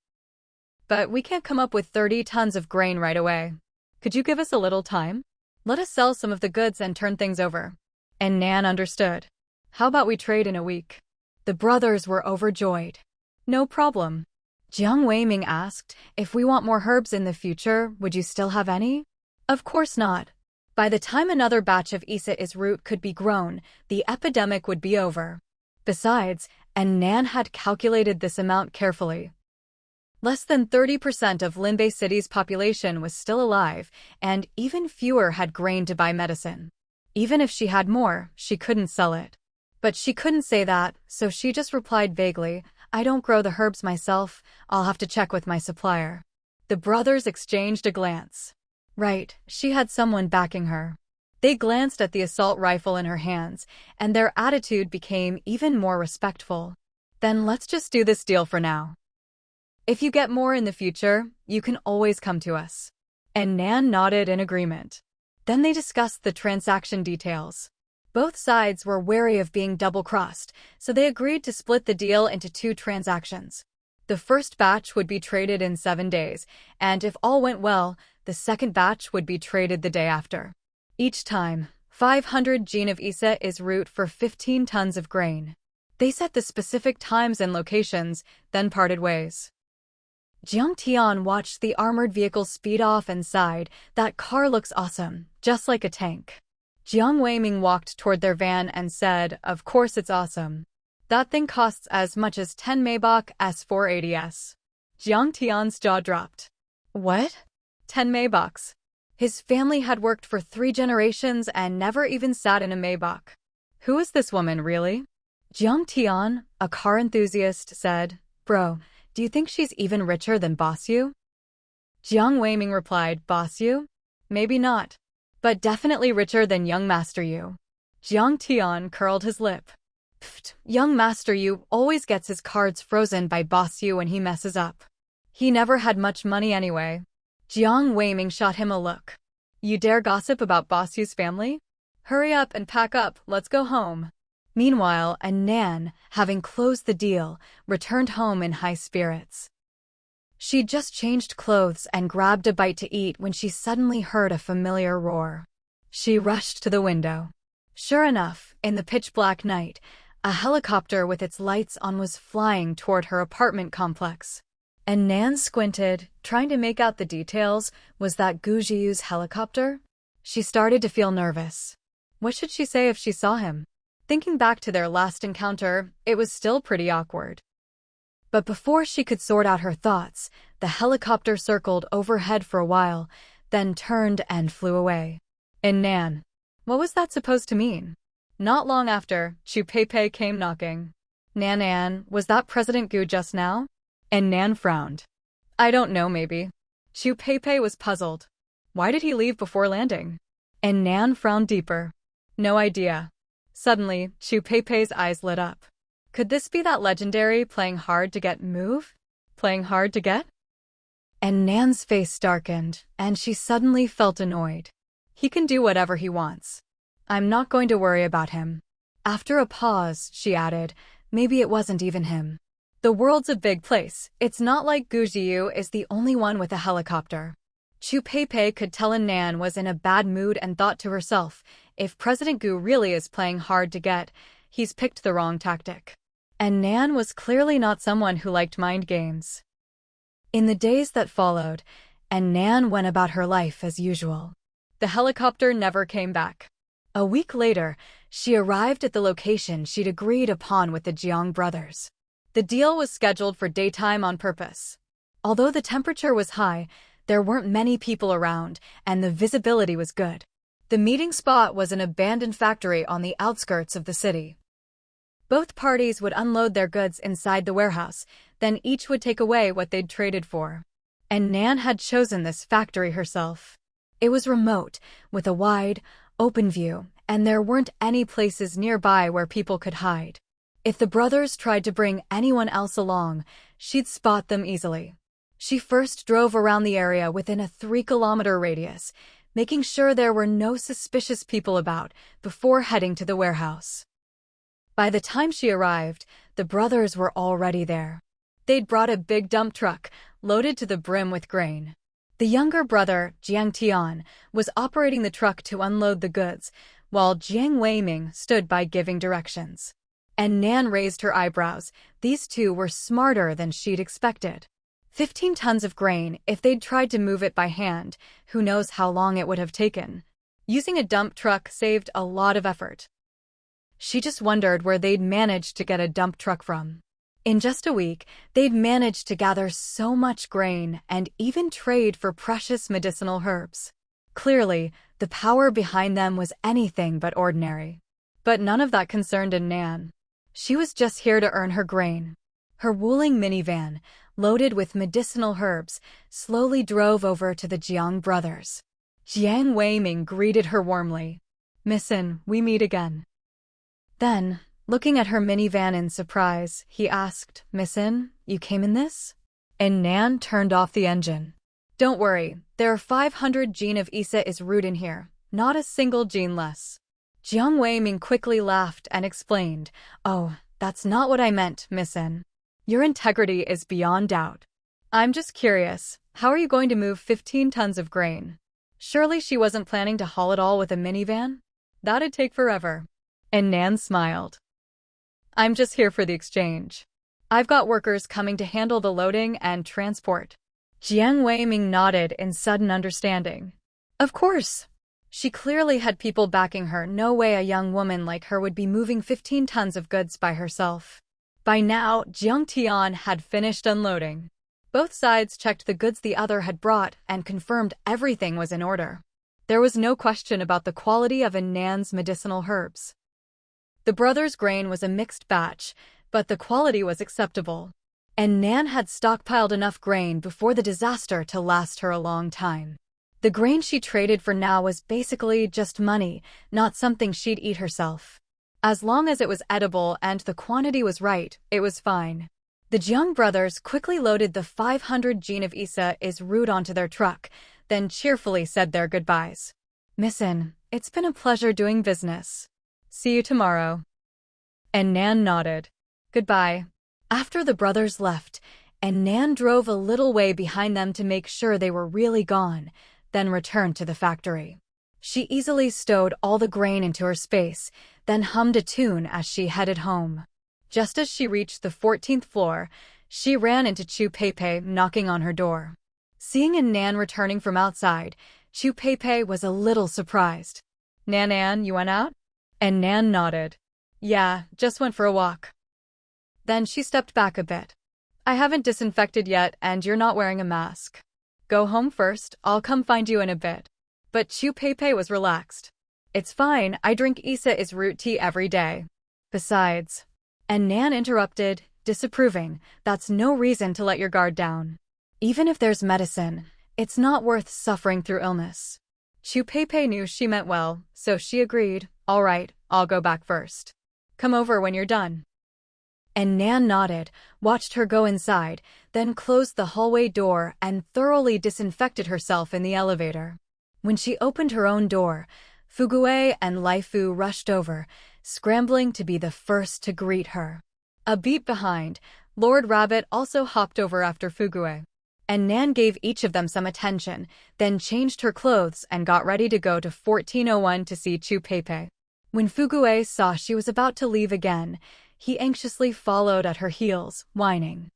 But we can't come up with 30 tons of grain right away. Could you give us a little time? Let us sell some of the goods and turn things over. And Nan understood. How about we trade in a week? The brothers were overjoyed. No problem. Jiang Weiming asked, if we want more herbs in the future, would you still have any? Of course not. By the time another batch of Isa's root could be grown, the epidemic would be over. Besides, and Nan had calculated this amount carefully. Less than 30% of Linbei City's population was still alive, and even fewer had grain to buy medicine. Even if she had more, she couldn't sell it. But she couldn't say that, so she just replied vaguely, I don't grow the herbs myself, I'll have to check with my supplier. The brothers exchanged a glance. Right, she had someone backing her. They glanced at the assault rifle in her hands, and their attitude became even more respectful. Then let's just do this deal for now. If you get more in the future, you can always come to us. And Nan nodded in agreement. Then they discussed the transaction details. Both sides were wary of being double-crossed, so they agreed to split the deal into 2 transactions. The first batch would be traded in 7 days, and if all went well, the second batch would be traded the day after. Each time, 500 jin of Isa's root for 15 tons of grain. They set the specific times and locations, then parted ways. Jiang Tian watched the armored vehicle speed off and sighed, that car looks awesome, just like a tank. Jiang Weiming walked toward their van and said, of course it's awesome. That thing costs as much as 10 Maybach S480s. Jiang Tian's jaw dropped. What? 10 Maybachs. His family had worked for 3 generations and never even sat in a Maybach. Who is this woman, really? Jiang Tian, a car enthusiast, said, Bro, do you think she's even richer than Boss Yu? Jiang Weiming replied, Boss Yu? Maybe not. But definitely richer than young Master Yu. Jiang Tian curled his lip. Pfft, young Master Yu always gets his cards frozen by Boss Yu when he messes up. He never had much money anyway. Jiang Weiming shot him a look. You dare gossip about Boss Yu's family? Hurry up and pack up, let's go home. Meanwhile, Nan, having closed the deal, returned home in high spirits. She'd just changed clothes and grabbed a bite to eat when she suddenly heard a familiar roar. She rushed to the window. Sure enough, in the pitch-black night, a helicopter with its lights on was flying toward her apartment complex. And Nan squinted, trying to make out the details. Was that Gu Zhiyu's helicopter? She started to feel nervous. What should she say if she saw him? Thinking back to their last encounter, it was still pretty awkward. But before she could sort out her thoughts, the helicopter circled overhead for a while, then turned and flew away. And Nan. What was that supposed to mean? Not long after, Chu Peipei came knocking. Nan, was that President Gu just now? And Nan frowned. I don't know, maybe. Chu Peipei was puzzled. Why did he leave before landing? And Nan frowned deeper. No idea. Suddenly, Chu Peipei's eyes lit up. Could this be that legendary playing hard to get move? Playing hard to get? And Nan's face darkened, and she suddenly felt annoyed. He can do whatever he wants. I'm not going to worry about him. After a pause, she added, maybe it wasn't even him. The world's a big place. It's not like Gu Zhiyu is the only one with a helicopter. Chu Peipei could tell Nan was in a bad mood and thought to herself, if President Gu really is playing hard to get, he's picked the wrong tactic. And Nan was clearly not someone who liked mind games. In the days that followed, Nan went about her life as usual. The helicopter never came back. A week later, she arrived at the location she'd agreed upon with the Jiang brothers. The deal was scheduled for daytime on purpose. Although the temperature was high, there weren't many people around, and the visibility was good. The meeting spot was an abandoned factory on the outskirts of the city. Both parties would unload their goods inside the warehouse, then each would take away what they'd traded for. And Nan had chosen this factory herself. It was remote, with a wide, open view, and there weren't any places nearby where people could hide. If the brothers tried to bring anyone else along, she'd spot them easily. She first drove around the area within a 3-kilometer radius, making sure there were no suspicious people about before heading to the warehouse. By the time she arrived, the brothers were already there. They'd brought a big dump truck, loaded to the brim with grain. The younger brother, Jiang Tian, was operating the truck to unload the goods, while Jiang Weiming stood by giving directions. And Nan raised her eyebrows. These two were smarter than she'd expected. 15 tons of grain, if they'd tried to move it by hand, who knows how long it would have taken. Using a dump truck saved a lot of effort. She just wondered where they'd managed to get a dump truck from. In just a week, they'd managed to gather so much grain and even trade for precious medicinal herbs. Clearly, the power behind them was anything but ordinary. But none of that concerned Nan. She was just here to earn her grain. Her Wuling minivan, loaded with medicinal herbs, slowly drove over to the Jiang brothers. Jiang Weiming greeted her warmly. Missin, we meet again. Then, looking at her minivan in surprise, he asked, Missin, you came in this? And Nan turned off the engine. Don't worry, there are 500 gene of Isa is root in here, not a single gene less. Jiang Weiming quickly laughed and explained, Oh, that's not what I meant, Missin. Your integrity is beyond doubt. I'm just curious, how are you going to move 15 tons of grain? Surely she wasn't planning to haul it all with a minivan? That'd take forever. And Nan smiled. I'm just here for the exchange. I've got workers coming to handle the loading and transport. Jiang Weiming nodded in sudden understanding. Of course. She clearly had people backing her. No way a young woman like her would be moving 15 tons of goods by herself. By now, Jiang Tian had finished unloading. Both sides checked the goods the other had brought and confirmed everything was in order. There was no question about the quality of Nan's medicinal herbs. The brothers' grain was a mixed batch, but the quality was acceptable. And Nan had stockpiled enough grain before the disaster to last her a long time. The grain she traded for now was basically just money, not something she'd eat herself. As long as it was edible and the quantity was right, it was fine. The Jiang brothers quickly loaded the 500 jin of Isa is root onto their truck, then cheerfully said their goodbyes. "Missin, it's been a pleasure doing business. See you tomorrow." And Nan nodded. Goodbye. After the brothers left, and Nan drove a little way behind them to make sure they were really gone, then returned to the factory. She easily stowed all the grain into her space, then hummed a tune as she headed home. Just as she reached the 14th floor, she ran into Chu Peipei knocking on her door. Seeing Nan returning from outside, Chu Peipei was a little surprised. Nan, you went out?" And Nan nodded. "Yeah, just went for a walk." Then she stepped back a bit. "I haven't disinfected yet and you're not wearing a mask. Go home first, I'll come find you in a bit." But Chu Peipei was relaxed. "It's fine, I drink Isa is root tea every day. Besides..." And Nan interrupted, disapproving, "That's no reason to let your guard down. Even if there's medicine, it's not worth suffering through illness." Chu Peipei knew she meant well, so she agreed, "All right, I'll go back first. Come over when you're done." And Nan nodded, watched her go inside, then closed the hallway door and thoroughly disinfected herself in the elevator. When she opened her own door, Fugui and Lai Fu rushed over, scrambling to be the first to greet her. A beat behind, Lord Rabbit also hopped over after Fugui. And Nan gave each of them some attention, then changed her clothes and got ready to go to 1401 to see Chu Peipei. When Fugui saw she was about to leave again, he anxiously followed at her heels, whining.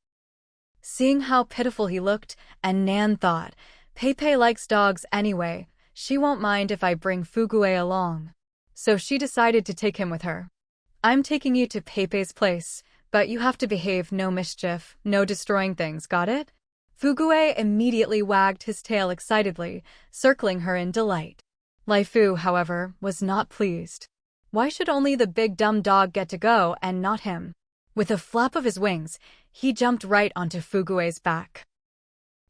Seeing how pitiful he looked, and Nan thought, Peipei likes dogs anyway, she won't mind if I bring Fugui along. So she decided to take him with her. "I'm taking you to Peipei's place, but you have to behave, no mischief, no destroying things, got it?" Fugui immediately wagged his tail excitedly, circling her in delight. Lai Fu, however, was not pleased. Why should only the big dumb dog get to go and not him? With a flap of his wings, he jumped right onto Fugui's back.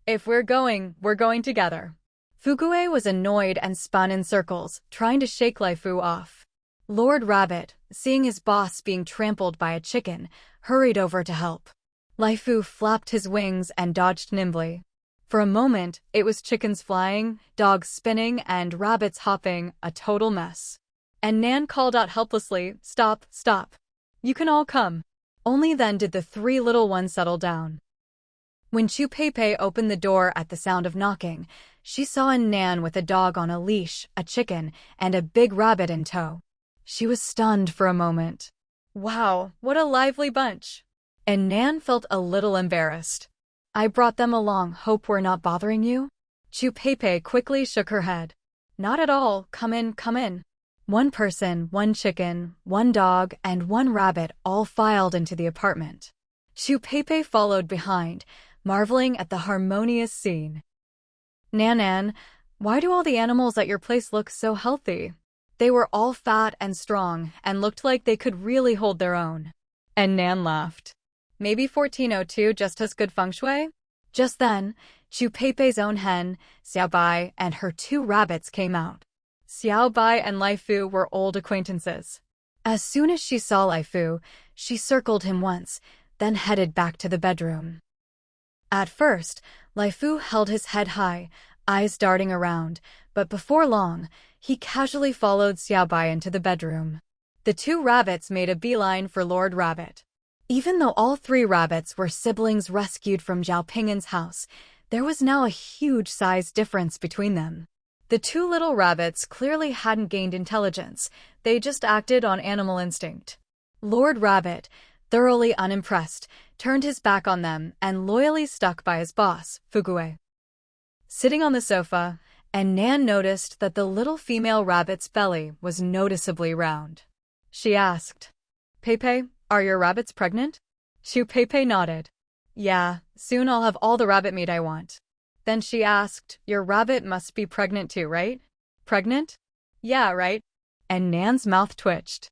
"If we're going together." Fugui was annoyed and spun in circles, trying to shake Lai Fu off. Lord Rabbit, seeing his boss being trampled by a chicken, hurried over to help. Lai Fu flapped his wings and dodged nimbly. For a moment, it was chickens flying, dogs spinning, and rabbits hopping, a total mess. And Nan called out helplessly, "Stop, stop. You can all come." Only then did the three little ones settle down. When Chu Peipei opened the door at the sound of knocking, she saw a Nan with a dog on a leash, a chicken, and a big rabbit in tow. She was stunned for a moment. Wow, what a lively bunch. And Nan felt a little embarrassed. "I brought them along, hope we're not bothering you?" Chu Peipei quickly shook her head. "Not at all, come in, come in." One person, one chicken, one dog, and one rabbit all filed into the apartment. Chu Peipei followed behind, marveling at the harmonious scene. "Nan, why do all the animals at your place look so healthy?" They were all fat and strong and looked like they could really hold their own. And Nan laughed. "Maybe 1402 just has good feng shui?" Just then, Chu Peipei's own hen, Xiaobai, and her two rabbits came out. Xiaobai and Lai Fu were old acquaintances. As soon as she saw Lai Fu, she circled him once, then headed back to the bedroom. At first, Lai Fu held his head high, eyes darting around, but before long, he casually followed Xiaobai into the bedroom. The two rabbits made a beeline for Lord Rabbit. Even though all three rabbits were siblings rescued from Zhao Pingan's house, there was now a huge size difference between them. The two little rabbits clearly hadn't gained intelligence, they just acted on animal instinct. Lord Rabbit, thoroughly unimpressed, turned his back on them and loyally stuck by his boss, Fugui. Sitting on the sofa, and Nan noticed that the little female rabbit's belly was noticeably round. She asked, "Pepe, are your rabbits pregnant?" Pepe nodded. "Yeah, soon I'll have all the rabbit meat I want." Then she asked, "Your rabbit must be pregnant too, right?" "Pregnant?" "Yeah, right." And Nan's mouth twitched.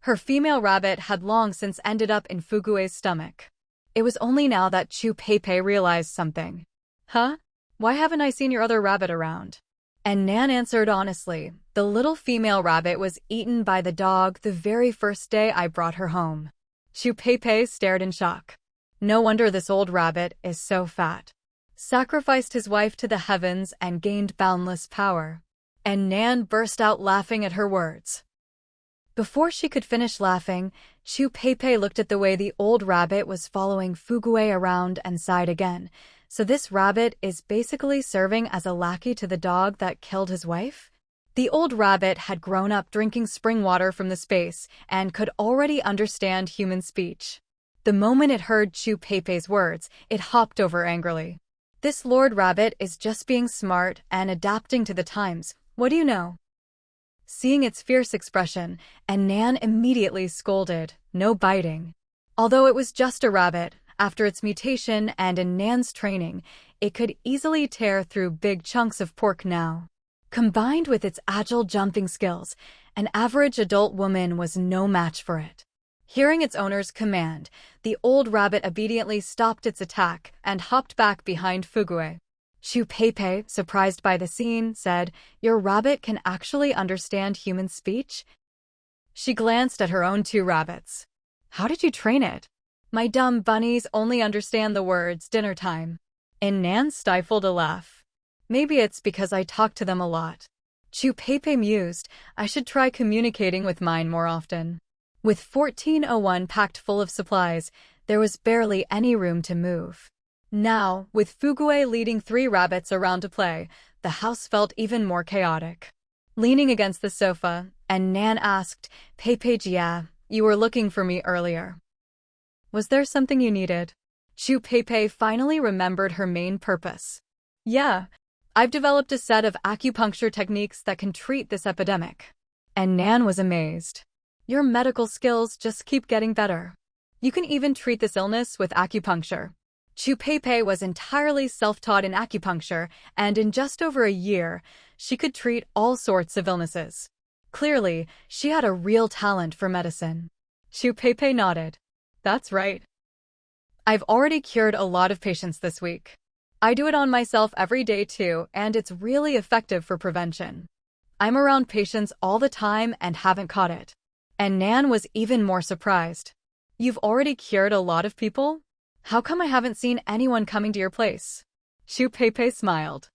Her female rabbit had long since ended up in Fugue's stomach. It was only now that Pepe realized something. "Huh? Why haven't I seen your other rabbit around?" And Nan answered honestly, "The little female rabbit was eaten by the dog the very first day I brought her home." Pepe stared in shock. No wonder this old rabbit is so fat. Sacrificed his wife to the heavens and gained boundless power. And Nan burst out laughing at her words. Before she could finish laughing, Pepe looked at the way the old rabbit was following Fugue around and sighed again. So this rabbit is basically serving as a lackey to the dog that killed his wife? The old rabbit had grown up drinking spring water from the space and could already understand human speech. The moment it heard Pepe's words, it hopped over angrily. "This Lord Rabbit is just being smart and adapting to the times. What do you know?" Seeing its fierce expression, and Nan immediately scolded, "No biting." Although it was just a rabbit, after its mutation and in Nan's training, it could easily tear through big chunks of pork now. Combined with its agile jumping skills, an average adult woman was no match for it. Hearing its owner's command, the old rabbit obediently stopped its attack and hopped back behind Fugue. Pepe, surprised by the scene, said, "Your rabbit can actually understand human speech?" She glanced at her own two rabbits. "How did you train it?" "My dumb bunnies only understand the words dinner time." And Nan stifled a laugh. "Maybe it's because I talk to them a lot." Pepe mused, "I should try communicating with mine more often." With 1401 packed full of supplies, there was barely any room to move. Now, with Fugue leading 3 rabbits around to play, the house felt even more chaotic. Leaning against the sofa, and Nan asked, "Pepe, yeah, you were looking for me earlier. Was there something you needed?" Pepe finally remembered her main purpose. "Yeah, I've developed a set of acupuncture techniques that can treat this epidemic." And Nan was amazed. "Your medical skills just keep getting better. You can even treat this illness with acupuncture." Pepe was entirely self-taught in acupuncture, and in just over a year, she could treat all sorts of illnesses. Clearly, she had a real talent for medicine. Pepe nodded. "That's right. I've already cured a lot of patients this week. I do it on myself every day too, and it's really effective for prevention. I'm around patients all the time and haven't caught it." And Nan was even more surprised. "You've already cured a lot of people? How come I haven't seen anyone coming to your place?" Pepe smiled.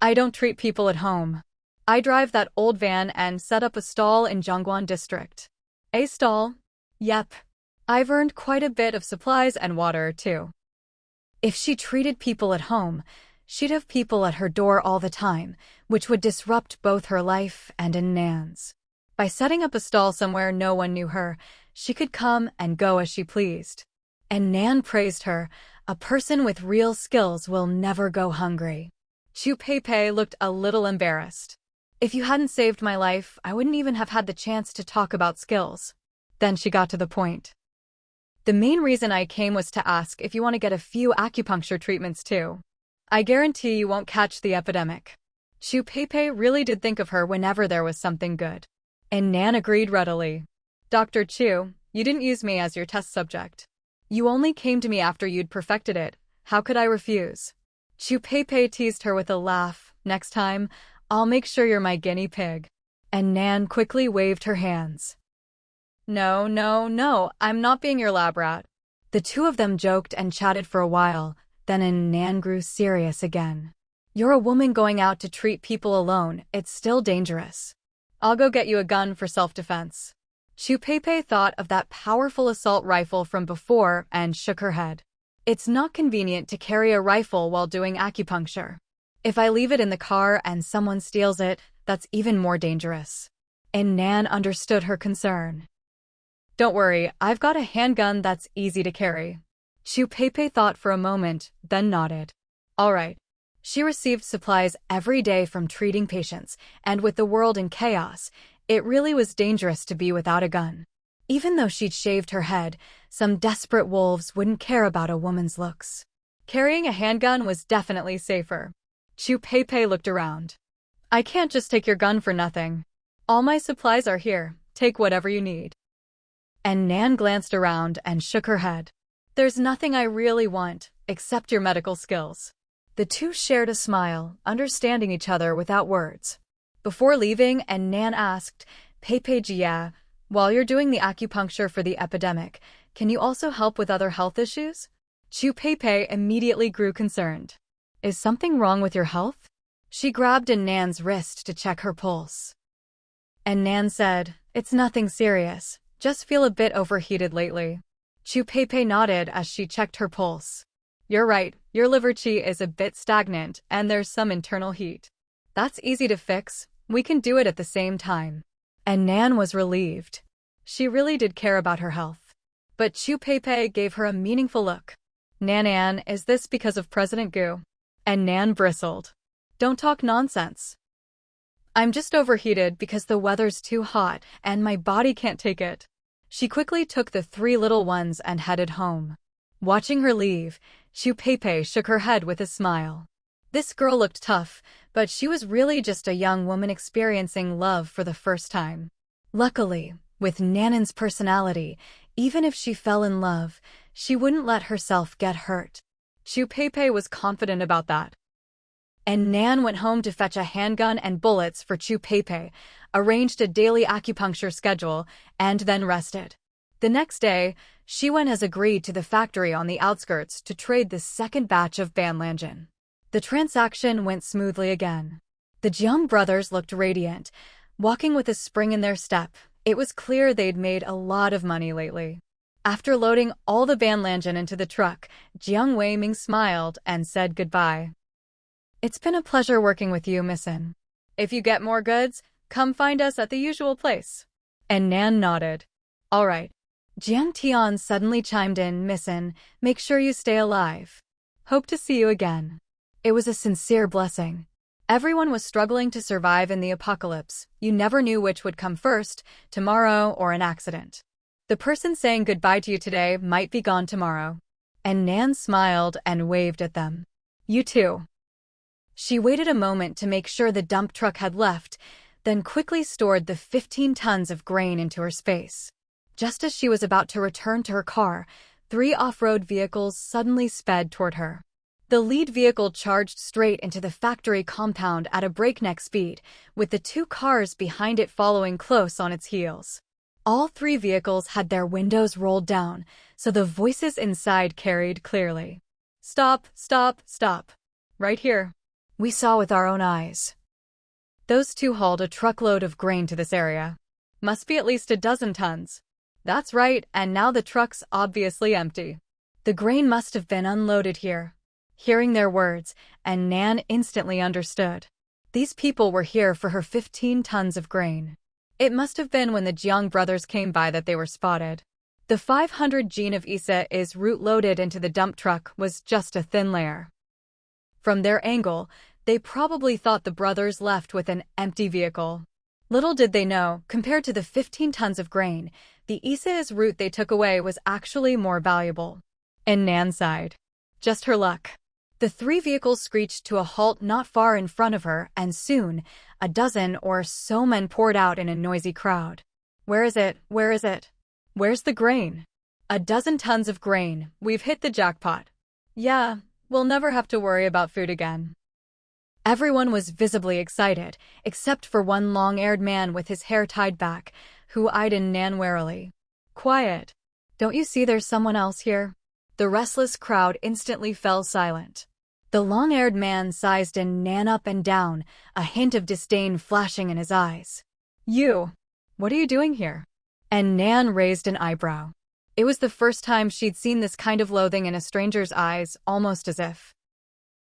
"I don't treat people at home. I drive that old van and set up a stall in Zhongguan district." "A stall?" "Yep. I've earned quite a bit of supplies and water, too." If she treated people at home, she'd have people at her door all the time, which would disrupt both her life and in Nan's. By setting up a stall somewhere no one knew her, she could come and go as she pleased. And Nan praised her, "A person with real skills will never go hungry." Pepe looked a little embarrassed. "If you hadn't saved my life, I wouldn't even have had the chance to talk about skills." Then she got to the point. "The main reason I came was to ask if you want to get a few acupuncture treatments too. I guarantee you won't catch the epidemic." Pepe really did think of her whenever there was something good. And Nan agreed readily. "Dr. Chu, you didn't use me as your test subject. You only came to me after you'd perfected it. How could I refuse?" Pepe teased her with a laugh. "Next time, I'll make sure you're my guinea pig." And Nan quickly waved her hands. "No, no, no, I'm not being your lab rat." The two of them joked and chatted for a while, then Nan grew serious again. "You're a woman going out to treat people alone. It's still dangerous. I'll go get you a gun for self-defense." Pepe thought of that powerful assault rifle from before and shook her head. "It's not convenient to carry a rifle while doing acupuncture. If I leave it in the car and someone steals it, that's even more dangerous." And Nan understood her concern. "Don't worry, I've got a handgun that's easy to carry." Pepe thought for a moment, then nodded. "All right." She received supplies every day from treating patients, and with the world in chaos, it really was dangerous to be without a gun. Even though she'd shaved her head, some desperate wolves wouldn't care about a woman's looks. Carrying a handgun was definitely safer. Chu Pei looked around. I can't just take your gun for nothing. All my supplies are here, take whatever you need. And Nan glanced around and shook her head. There's nothing I really want, except your medical skills. The two shared a smile, understanding each other without words. Before leaving, and Nan asked, Pei Jia, while you're doing the acupuncture for the epidemic, can you also help with other health issues? Chu Pei immediately grew concerned. Is something wrong with your health? She grabbed Nan's wrist to check her pulse. And Nan said, it's nothing serious, just feel a bit overheated lately. Chu Pei nodded as she checked her pulse. You're right, your liver qi is a bit stagnant and there's some internal heat. That's easy to fix, we can do it at the same time. And Nan was relieved. She really did care about her health. But Chu Pei gave her a meaningful look. Nan, is this because of President Gu? And Nan bristled. Don't talk nonsense. I'm just overheated because the weather's too hot and my body can't take it. She quickly took the three little ones and headed home. Watching her leave, Chu Pei shook her head with a smile. This girl looked tough, but she was really just a young woman experiencing love for the first time. Luckily, with Nan's personality, even if she fell in love, she wouldn't let herself get hurt. Chu Pei was confident about that. And Nan went home to fetch a handgun and bullets for Chu Pei, arranged a daily acupuncture schedule, and then rested. The next day, she went as agreed to the factory on the outskirts to trade the second batch of banlangen. The transaction went smoothly again. The Jiang brothers looked radiant, walking with a spring in their step. It was clear they'd made a lot of money lately. After loading all the banlangen into the truck, Jiang Weiming smiled and said goodbye. It's been a pleasure working with you, Missin. If you get more goods, come find us at the usual place. And Nan nodded. All right. Jiang Tian suddenly chimed in, Missin, make sure you stay alive. Hope to see you again. It was a sincere blessing. Everyone was struggling to survive in the apocalypse. You never knew which would come first, tomorrow or an accident. The person saying goodbye to you today might be gone tomorrow. And Nan smiled and waved at them. You too. She waited a moment to make sure the dump truck had left, then quickly stored the 15 tons of grain into her space. Just as she was about to return to her car, 3 off-road vehicles suddenly sped toward her. The lead vehicle charged straight into the factory compound at a breakneck speed, with the 2 cars behind it following close on its heels. All 3 vehicles had their windows rolled down, so the voices inside carried clearly. Stop, stop, stop. Right here. We saw with our own eyes. Those 2 hauled a truckload of grain to this area. Must be at least a dozen tons. That's right, and now the truck's obviously empty. The grain must have been unloaded here. Hearing their words, and Nan instantly understood. These people were here for her 15 tons of grain. It must have been when the Jiang brothers came by that they were spotted. The 500 gene of Isa is root-loaded into the dump truck was just a thin layer. From their angle, they probably thought the brothers left with an empty vehicle. Little did they know, compared to the 15 tons of grain, the Isa's root they took away was actually more valuable. And Nan sighed. Just her luck. The 3 vehicles screeched to a halt not far in front of her, and soon, a dozen or so men poured out in a noisy crowd. Where is it? Where is it? Where's the grain? A dozen tons of grain. We've hit the jackpot. Yeah, we'll never have to worry about food again. Everyone was visibly excited, except for one long-haired man with his hair tied back, who eyed Nan warily. Quiet. Don't you see there's someone else here? The restless crowd instantly fell silent. The long-haired man sized Nan up and down, a hint of disdain flashing in his eyes. You! What are you doing here? And Nan raised an eyebrow. It was the first time she'd seen this kind of loathing in a stranger's eyes, almost as if.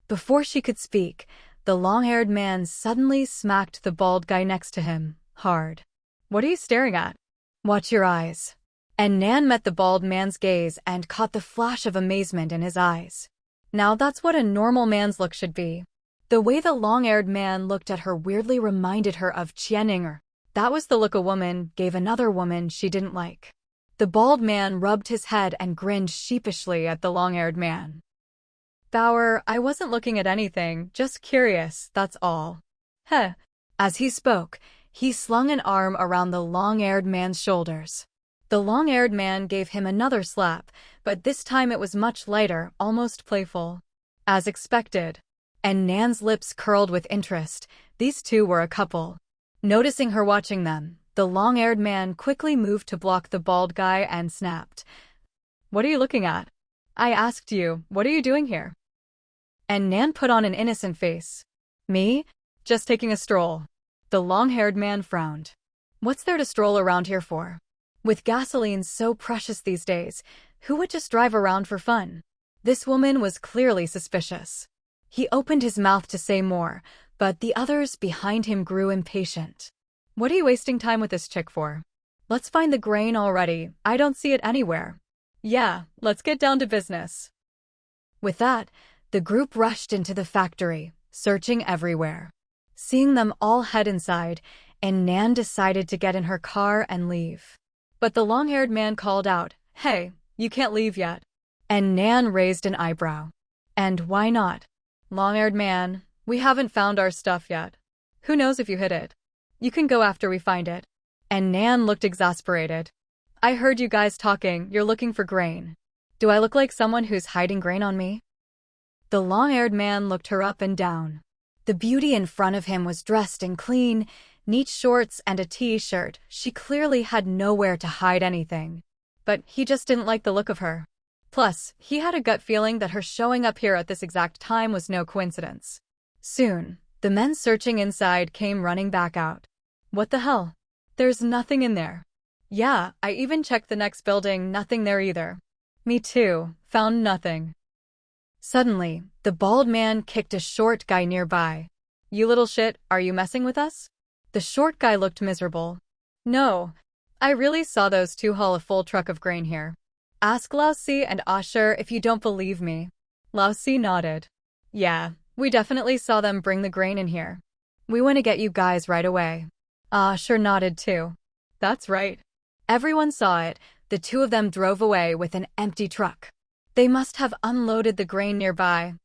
Before she could speak, the long-haired man suddenly smacked the bald guy next to him, hard. What are you staring at? Watch your eyes. And Nan met the bald man's gaze and caught the flash of amazement in his eyes. Now that's what a normal man's look should be. The way the long-haired man looked at her weirdly reminded her of Qianinger. That was the look a woman gave another woman she didn't like. The bald man rubbed his head and grinned sheepishly at the long-haired man. "Bauer, I wasn't looking at anything, just curious, that's all." Heh. As he spoke, he slung an arm around the long-haired man's shoulders. The long-haired man gave him another slap, but this time it was much lighter, almost playful. As expected. And Nan's lips curled with interest. These two were a couple. Noticing her watching them, the long-haired man quickly moved to block the bald guy and snapped. "What are you looking at? I asked you, what are you doing here?" And Nan put on an innocent face. "Me? Just taking a stroll." The long-haired man frowned. "What's there to stroll around here for? With gasoline so precious these days, who would just drive around for fun?" This woman was clearly suspicious. He opened his mouth to say more, but the others behind him grew impatient. "What are you wasting time with this chick for? Let's find the grain already, I don't see it anywhere." "Yeah, let's get down to business." With that, the group rushed into the factory, searching everywhere. Seeing them all head inside, and Nan decided to get in her car and leave. But the long-haired man called out, "Hey, you can't leave yet." And Nan raised an eyebrow. "And why not?" "Long-haired man, we haven't found our stuff yet. Who knows if you hid it? You can go after we find it." And Nan looked exasperated. "I heard you guys talking, you're looking for grain. Do I look like someone who's hiding grain on me?" The long-haired man looked her up and down. The beauty in front of him was dressed in clean, neat shorts and a t-shirt. She clearly had nowhere to hide anything. But he just didn't like the look of her. Plus, he had a gut feeling that her showing up here at this exact time was no coincidence. Soon, the men searching inside came running back out. "What the hell? There's nothing in there." "Yeah, I even checked the next building, nothing there either." "Me too, found nothing." Suddenly, the bald man kicked a short guy nearby. "You little shit, are you messing with us?" The short guy looked miserable. "No, I really saw those two haul a full truck of grain here. Ask Lao-Si and Asher if you don't believe me." Lao-Si nodded. "Yeah, we definitely saw them bring the grain in here. We want to get you guys right away." Asher nodded too. "That's right." Everyone saw it. The two of them drove away with an empty truck. They must have unloaded the grain nearby.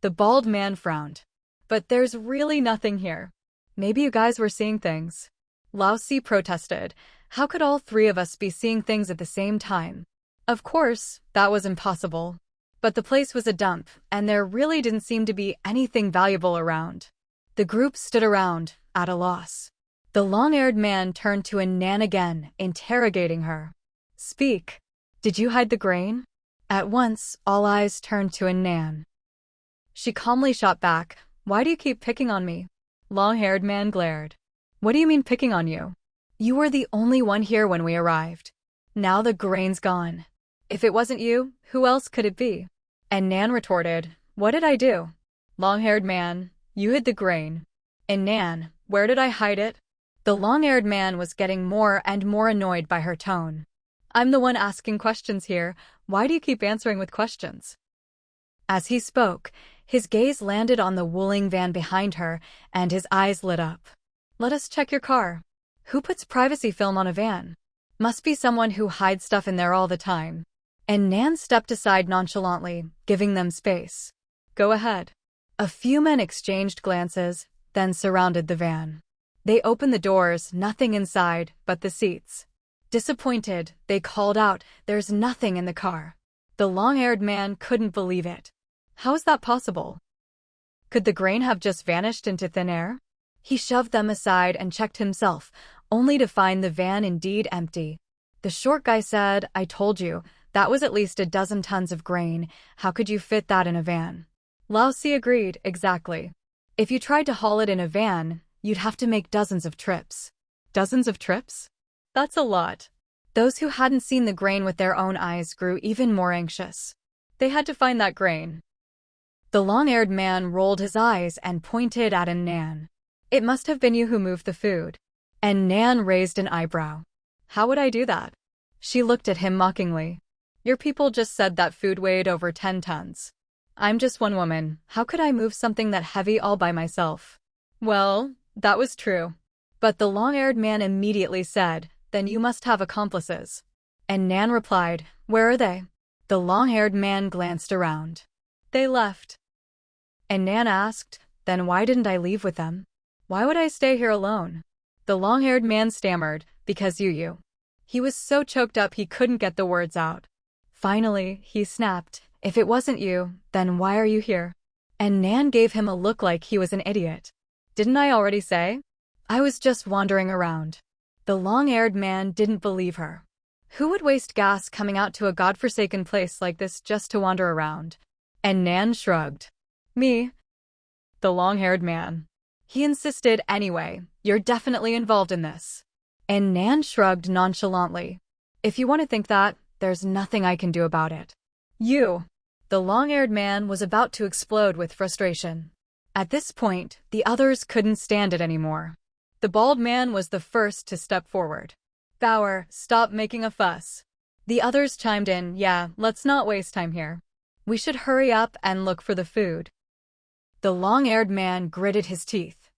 The bald man frowned. "But there's really nothing here. Maybe you guys were seeing things." Lao-Si protested. "How could all three of us be seeing things at the same time?" Of course, that was impossible. But the place was a dump, and there really didn't seem to be anything valuable around. The group stood around, at a loss. The long-haired man turned to Nan again, interrogating her. "Speak. Did you hide the grain?" At once, all eyes turned to Nan. She calmly shot back, "Why do you keep picking on me?" Long-haired man glared. "What do you mean picking on you? You were the only one here when we arrived. Now the grain's gone. If it wasn't you, who else could it be?" And Nan retorted, "What did I do?" Long-haired man, "You hid the grain." And Nan, "Where did I hide it?" The long-haired man was getting more and more annoyed by her tone. "I'm the one asking questions here. Why do you keep answering with questions?" As he spoke, his gaze landed on the Wuling van behind her, and his eyes lit up. "Let us check your car. Who puts privacy film on a van? Must be someone who hides stuff in there all the time." And Nan stepped aside nonchalantly, giving them space. "Go ahead." A few men exchanged glances, then surrounded the van. They opened the doors, nothing inside but the seats. Disappointed, they called out, "There's nothing in the car." The long-haired man couldn't believe it. How is that possible? Could the grain have just vanished into thin air? He shoved them aside and checked himself, only to find the van indeed empty. The short guy said, "I told you, that was at least a dozen tons of grain. How could you fit that in a van?" Lao-Si agreed, "Exactly. If you tried to haul it in a van, you'd have to make dozens of trips." Dozens of trips? That's a lot. Those who hadn't seen the grain with their own eyes grew even more anxious. They had to find that grain. The long-haired man rolled his eyes and pointed at Nan. "It must have been you who moved the food." And Nan raised an eyebrow. "How would I do that?" She looked at him mockingly. "Your people just said that food weighed over 10 tons. I'm just one woman. How could I move something that heavy all by myself? Well, that was true. But the long-haired man immediately said, then you must have accomplices. And Nan replied, where are they? The long-haired man glanced around. They left. And Nan asked, then why didn't I leave with them? Why would I stay here alone? The long-haired man stammered, because you. He was so choked up he couldn't get the words out. Finally, he snapped, if it wasn't you, then why are you here? And Nan gave him a look like he was an idiot. Didn't I already say? I was just wandering around. The long-haired man didn't believe her. Who would waste gas coming out to a godforsaken place like this just to wander around? And Nan shrugged. Me? The long-haired man. He insisted anyway, you're definitely involved in this. And Nan shrugged nonchalantly. If you want to think that, there's nothing I can do about it. You. The long-haired man was about to explode with frustration. At this point, the others couldn't stand it anymore. The bald man was the first to step forward. Bauer, stop making a fuss. The others chimed in, yeah, let's not waste time here. We should hurry up and look for the food. The long-haired man gritted his teeth.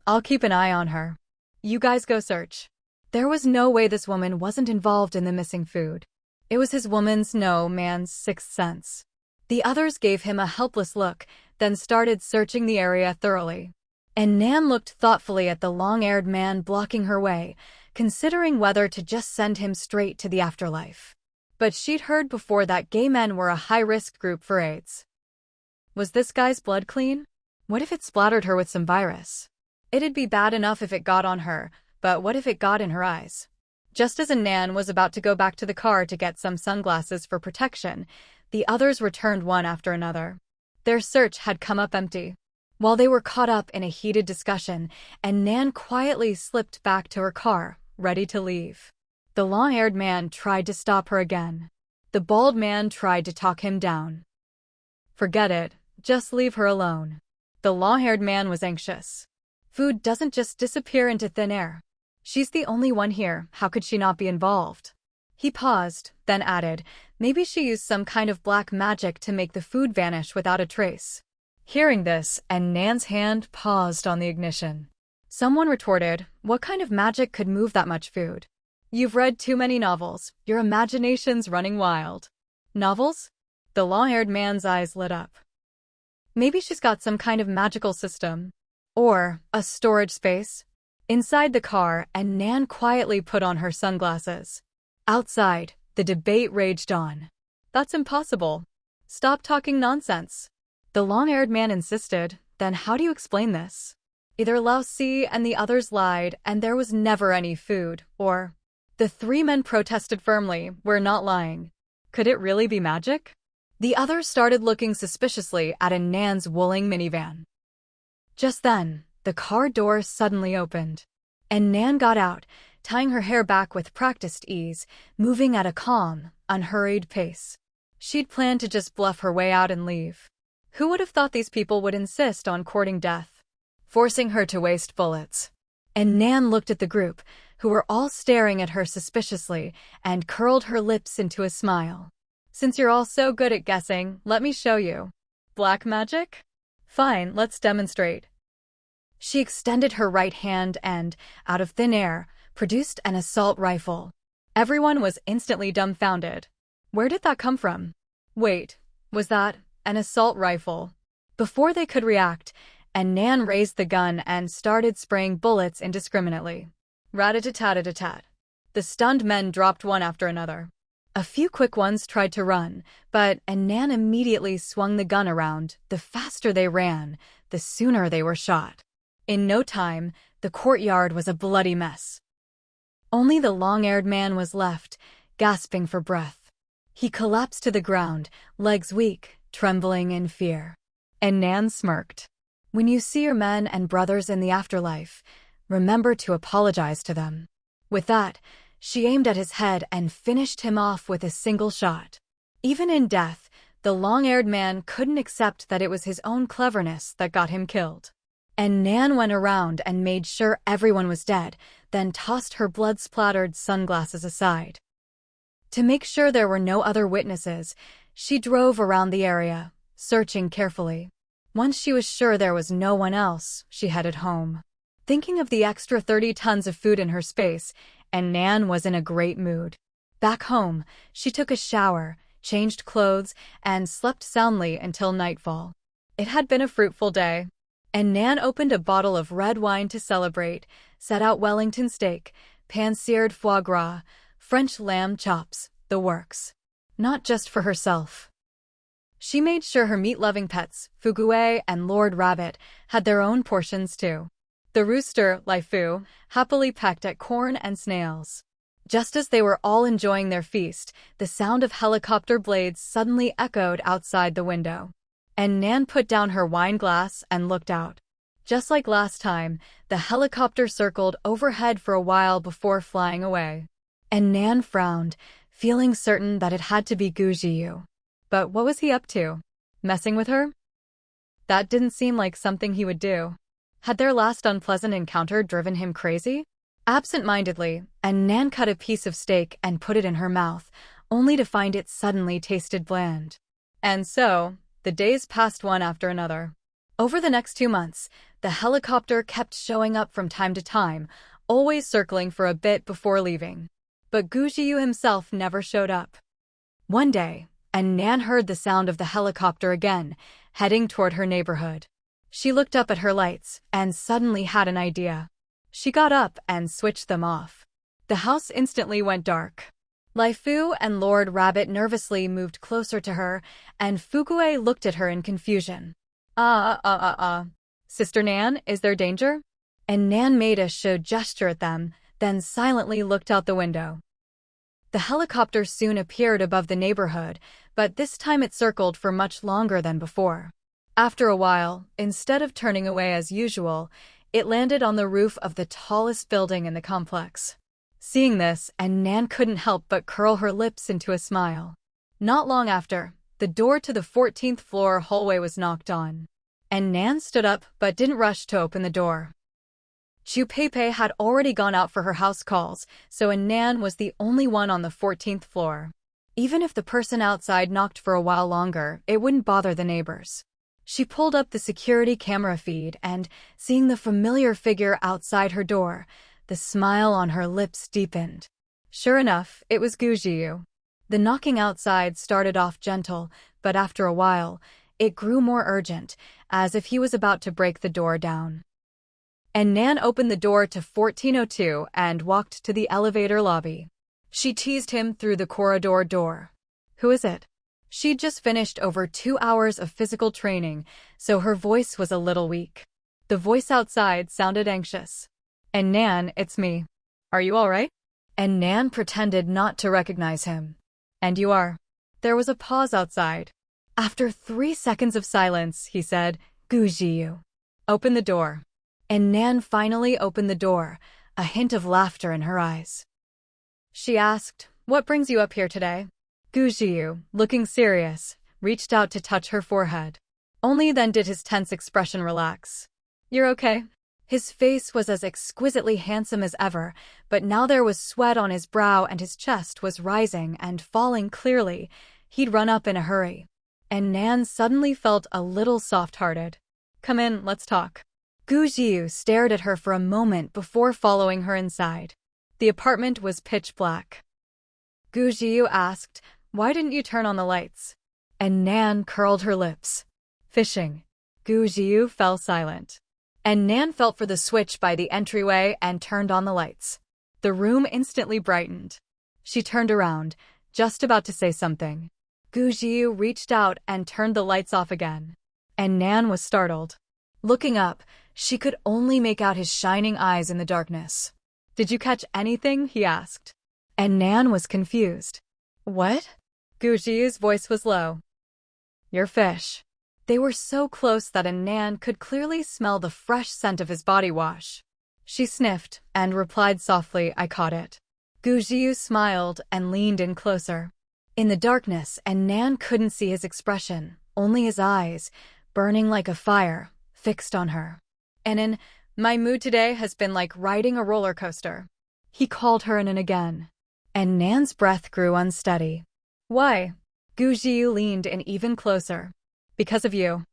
I'll keep an eye on her. You guys go search. There was no way this woman wasn't involved in the missing food. It was his woman's, no man's, sixth sense. The others gave him a helpless look, then started searching the area thoroughly. And Nan looked thoughtfully at the long-haired man blocking her way, considering whether to just send him straight to the afterlife. But she'd heard before that gay men were a high-risk group for AIDS. Was this guy's blood clean? What if it splattered her with some virus? It'd be bad enough if it got on her, but what if it got in her eyes? Just as Nan was about to go back to the car to get some sunglasses for protection, the others returned one after another. Their search had come up empty. While they were caught up in a heated discussion, and Nan quietly slipped back to her car, ready to leave. The long-haired man tried to stop her again. The bald man tried to talk him down. Forget it, just leave her alone. The long-haired man was anxious. Food doesn't just disappear into thin air. She's the only one here, how could she not be involved? He paused, then added, maybe she used some kind of black magic to make the food vanish without a trace. Hearing this, and Nan's hand paused on the ignition. Someone retorted, what kind of magic could move that much food? You've read too many novels, your imagination's running wild. Novels? The long-haired man's eyes lit up. Maybe she's got some kind of magical system. Or a storage space. Inside the car, and Nan quietly put on her sunglasses. Outside, the debate raged on. That's impossible. Stop talking nonsense. The long-haired man insisted, then how do you explain this? Either Lao Si and the others lied and there was never any food, or the three men protested firmly, we're not lying. Could it really be magic? The others started looking suspiciously at Nan's wooling minivan. Just then, the car door suddenly opened. And Nan got out, tying her hair back with practiced ease, moving at a calm, unhurried pace. She'd planned to just bluff her way out and leave. Who would have thought these people would insist on courting death, forcing her to waste bullets? And Nan looked at the group, who were all staring at her suspiciously, and curled her lips into a smile. Since you're all so good at guessing, let me show you. Black magic? Fine, let's demonstrate. She extended her right hand and, out of thin air, produced an assault rifle. Everyone was instantly dumbfounded. Where did that come from? Wait, was that an assault rifle? Before they could react, Nan raised the gun and started spraying bullets indiscriminately. Rat-a-tat-tat-tat. The stunned men dropped one after another. A few quick ones tried to run, but Nan immediately swung the gun around. The faster they ran, the sooner they were shot. In no time, the courtyard was a bloody mess. Only the long-haired man was left, gasping for breath. He collapsed to the ground, legs weak, trembling in fear. And Nan smirked. When you see your men and brothers in the afterlife, remember to apologize to them. With that, she aimed at his head and finished him off with a single shot. Even in death, the long-haired man couldn't accept that it was his own cleverness that got him killed. And Nan went around and made sure everyone was dead, then tossed her blood-splattered sunglasses aside. To make sure there were no other witnesses, she drove around the area, searching carefully. Once she was sure there was no one else, she headed home. Thinking of the extra 30 tons of food in her space, and Nan was in a great mood. Back home, she took a shower, changed clothes, and slept soundly until nightfall. It had been a fruitful day, and Nan opened a bottle of red wine to celebrate, set out Wellington steak, pan-seared foie gras, French lamb chops, the works. Not just for herself. She made sure her meat-loving pets, Fugue and Lord Rabbit, had their own portions too. The rooster, Lai Fu, happily pecked at corn and snails. Just as they were all enjoying their feast, the sound of helicopter blades suddenly echoed outside the window. And Nan put down her wine glass and looked out. Just like last time, the helicopter circled overhead for a while before flying away. And Nan frowned, feeling certain that it had to be Gu Jiyu. But what was he up to? Messing with her? That didn't seem like something he would do. Had their last unpleasant encounter driven him crazy? Absent-mindedly, and Nan cut a piece of steak and put it in her mouth, only to find it suddenly tasted bland. And so, the days passed one after another. Over the next 2 months, the helicopter kept showing up from time to time, always circling for a bit before leaving. But Gu Jiyu himself never showed up. One day, and Nan heard the sound of the helicopter again, heading toward her neighborhood. She looked up at her lights and suddenly had an idea. She got up and switched them off. The house instantly went dark. Lai Fu and Lord Rabbit nervously moved closer to her, and Fugue looked at her in confusion. Sister Nan, is there danger? And Nan made a show gesture at them, then silently looked out the window. The helicopter soon appeared above the neighborhood, but this time it circled for much longer than before. After a while, instead of turning away as usual, it landed on the roof of the tallest building in the complex. Seeing this, and Nan couldn't help but curl her lips into a smile. Not long after, the door to the 14th floor hallway was knocked on. And Nan stood up but didn't rush to open the door. Chu Pei had already gone out for her house calls, so Nan was the only one on the 14th floor. Even if the person outside knocked for a while longer, it wouldn't bother the neighbors. She pulled up the security camera feed and, seeing the familiar figure outside her door, the smile on her lips deepened. Sure enough, it was Gu Jiyu. The knocking outside started off gentle, but after a while, it grew more urgent, as if he was about to break the door down. And Nan opened the door to 1402 and walked to the elevator lobby. She teased him through the corridor door. Who is it? She'd just finished over 2 hours of physical training, so her voice was a little weak. The voice outside sounded anxious. And Nan, it's me. Are you all right? And Nan pretended not to recognize him. And you are. There was a pause outside. After 3 seconds of silence, he said, Gu Jiyu. Open the door. And Nan finally opened the door, a hint of laughter in her eyes. She asked, what brings you up here today? Gu Jiyu, looking serious, reached out to touch her forehead. Only then did his tense expression relax. You're okay? His face was as exquisitely handsome as ever, but now there was sweat on his brow and his chest was rising and falling clearly. He'd run up in a hurry. And Nan suddenly felt a little soft-hearted. Come in, let's talk. Gu Jiyu stared at her for a moment before following her inside. The apartment was pitch black. Gu Jiyu asked, why didn't you turn on the lights? And Nan curled her lips. Fishing. Gu Jiyu fell silent. And Nan felt for the switch by the entryway and turned on the lights. The room instantly brightened. She turned around, just about to say something. Gu Jiyu reached out and turned the lights off again. And Nan was startled. Looking up, she could only make out his shining eyes in the darkness. Did you catch anything? He asked. And Nan was confused. What? Gu Jiyu's voice was low. Your fish. They were so close that Nan could clearly smell the fresh scent of his body wash. She sniffed and replied softly, I caught it. Gu Jiyu smiled and leaned in closer. In the darkness, Nan couldn't see his expression, only his eyes, burning like a fire, fixed on her. And my mood today has been like riding a roller coaster. He called her in and again. And Nan's breath grew unsteady. Why? Gu Jiyu leaned in even closer. Because of you.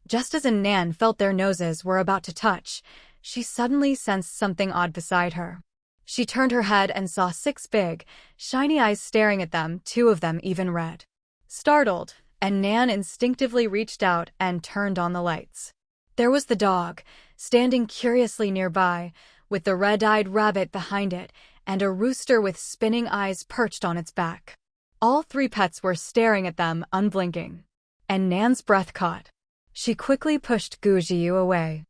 Just as Nan felt their noses were about to touch, she suddenly sensed something odd beside her. She turned her head and saw 6 big, shiny eyes staring at them, 2 of them even red. Startled, Nan instinctively reached out and turned on the lights. There was the dog, standing curiously nearby, with the red-eyed rabbit behind it, and a rooster with spinning eyes perched on its back. All 3 pets were staring at them, unblinking. And Nan's breath caught. She quickly pushed Gujiyu away.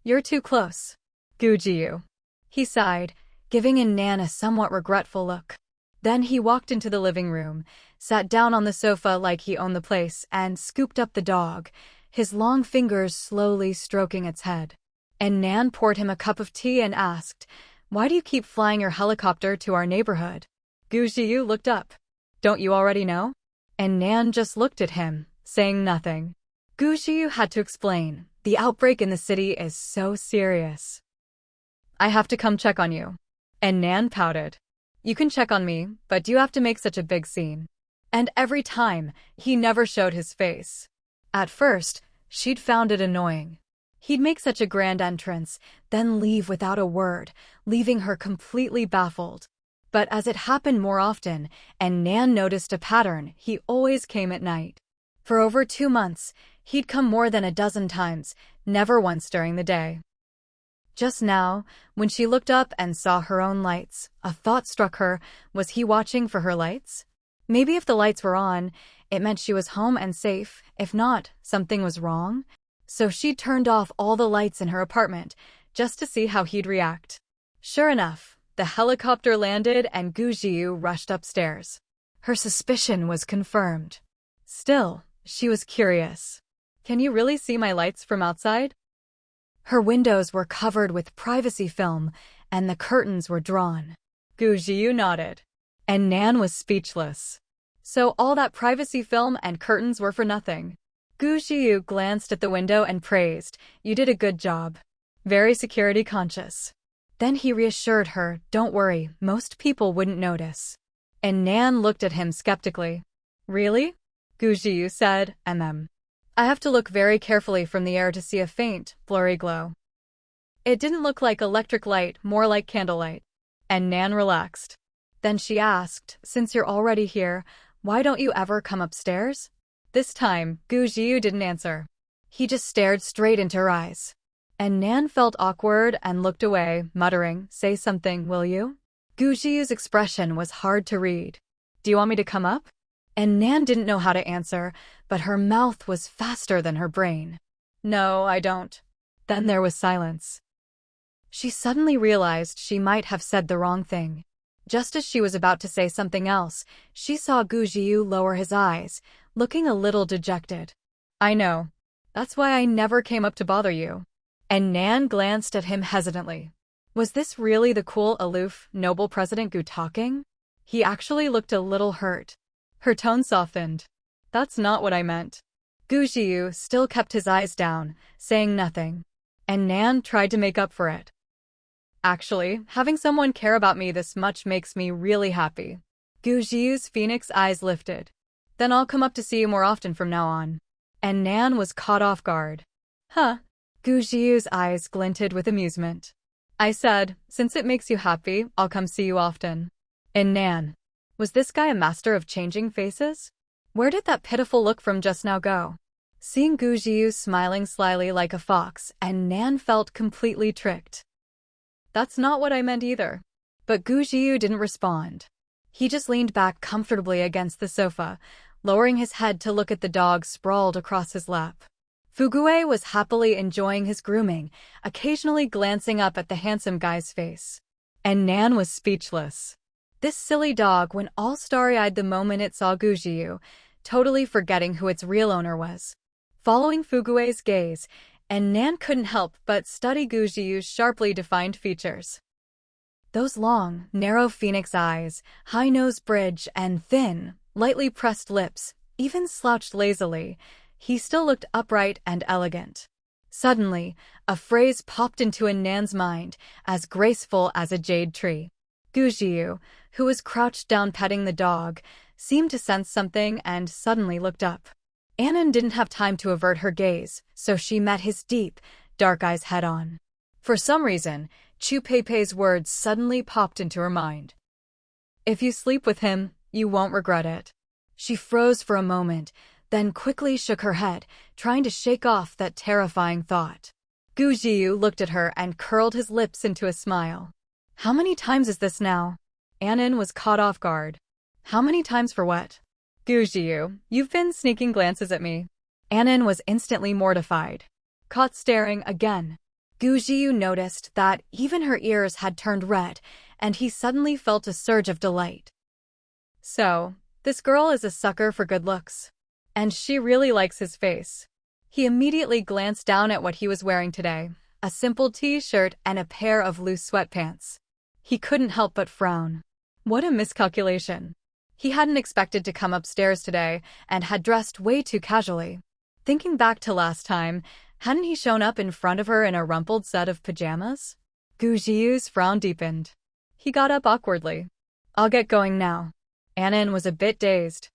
"You're too close, Gujiyu," he sighed, giving Nan a somewhat regretful look. Then he walked into the living room, sat down on the sofa like he owned the place, and scooped up the dog, his long fingers slowly stroking its head. And Nan poured him a cup of tea and asked, "Why do you keep flying your helicopter to our neighborhood?" Gujiyu looked up. "Don't you already know?" And Nan just looked at him, saying nothing. Gujiyu had to explain, "The outbreak in the city is so serious. I have to come check on you." And Nan pouted. "You can check on me, but do you have to make such a big scene?" And every time, he never showed his face. At first, she'd found it annoying. He'd make such a grand entrance, then leave without a word, leaving her completely baffled. But as it happened more often, and Nan noticed a pattern, he always came at night. For over 2 months, he'd come more than a dozen times, never once during the day. Just now, when she looked up and saw her own lights, a thought struck her. Was he watching for her lights? Maybe if the lights were on, it meant she was home and safe. If not, something was wrong. So she turned off all the lights in her apartment, just to see how he'd react. Sure enough, the helicopter landed and Gujiyu rushed upstairs. Her suspicion was confirmed. Still, she was curious. "Can you really see my lights from outside?" Her windows were covered with privacy film, and the curtains were drawn. Gujiyu nodded. And Nan was speechless. So all that privacy film and curtains were for nothing. Gujiyu glanced at the window and praised, "You did a good job. Very security conscious." Then he reassured her, "Don't worry, most people wouldn't notice." And Nan looked at him skeptically. "Really?" Gujiyu said, and then, "I have to look very carefully from the air to see a faint, blurry glow." It didn't look like electric light, more like candlelight. And Nan relaxed. Then she asked, "Since you're already here, why don't you ever come upstairs?" This time, Gujiyu didn't answer. He just stared straight into her eyes. And Nan felt awkward and looked away, muttering, "Say something, will you?" Gujiyu's expression was hard to read. "Do you want me to come up?" And Nan didn't know how to answer, but her mouth was faster than her brain. "No, I don't." Then there was silence. She suddenly realized she might have said the wrong thing. Just as she was about to say something else, she saw Gujiyu lower his eyes, looking a little dejected. "I know. That's why I never came up to bother you." And Nan glanced at him hesitantly. Was this really the cool, aloof, noble President Gu talking? He actually looked a little hurt. Her tone softened. "That's not what I meant." Gujiyu still kept his eyes down, saying nothing. And Nan tried to make up for it. "Actually, having someone care about me this much makes me really happy." Gujiyu's phoenix eyes lifted. "Then I'll come up to see you more often from now on." And Nan was caught off guard. "Huh?" Gujiyu's eyes glinted with amusement. "I said, since it makes you happy, I'll come see you often." And Nan. Was this guy a master of changing faces? Where did that pitiful look from just now go? Seeing Gujiyu smiling slyly like a fox, and Nan felt completely tricked. "That's not what I meant either." But Gujiyu didn't respond. He just leaned back comfortably against the sofa, lowering his head to look at the dog sprawled across his lap. Fugue was happily enjoying his grooming, occasionally glancing up at the handsome guy's face. And Nan was speechless. This silly dog went all starry-eyed the moment it saw Gujiyu, totally forgetting who its real owner was. Following Fugue's gaze, and Nan couldn't help but study Gujiyu's sharply defined features. Those long, narrow phoenix eyes, high nose bridge, and thin, lightly pressed lips, even slouched lazily, he still looked upright and elegant. Suddenly, a phrase popped into Nan's mind, as graceful as a jade tree. Gujiyu, who was crouched down petting the dog, seemed to sense something and suddenly looked up. Anan didn't have time to avert her gaze, so she met his deep, dark eyes head-on. For some reason, Chu Peipei's words suddenly popped into her mind. If you sleep with him, you won't regret it. She froze for a moment, then quickly shook her head, trying to shake off that terrifying thought. Gu Jiu looked at her and curled his lips into a smile. How many times is this now? Anan was caught off guard. How many times for what? Gu Jiu, you've been sneaking glances at me. Anan was instantly mortified. Caught staring again. Gu Jiu noticed that even her ears had turned red, and he suddenly felt a surge of delight. So, this girl is a sucker for good looks. And she really likes his face. He immediately glanced down at what he was wearing today, a simple t-shirt and a pair of loose sweatpants. He couldn't help but frown. What a miscalculation. He hadn't expected to come upstairs today and had dressed way too casually. Thinking back to last time, hadn't he shown up in front of her in a rumpled set of pajamas? Gu Jiu's frown deepened. He got up awkwardly. I'll get going now. Anan was a bit dazed.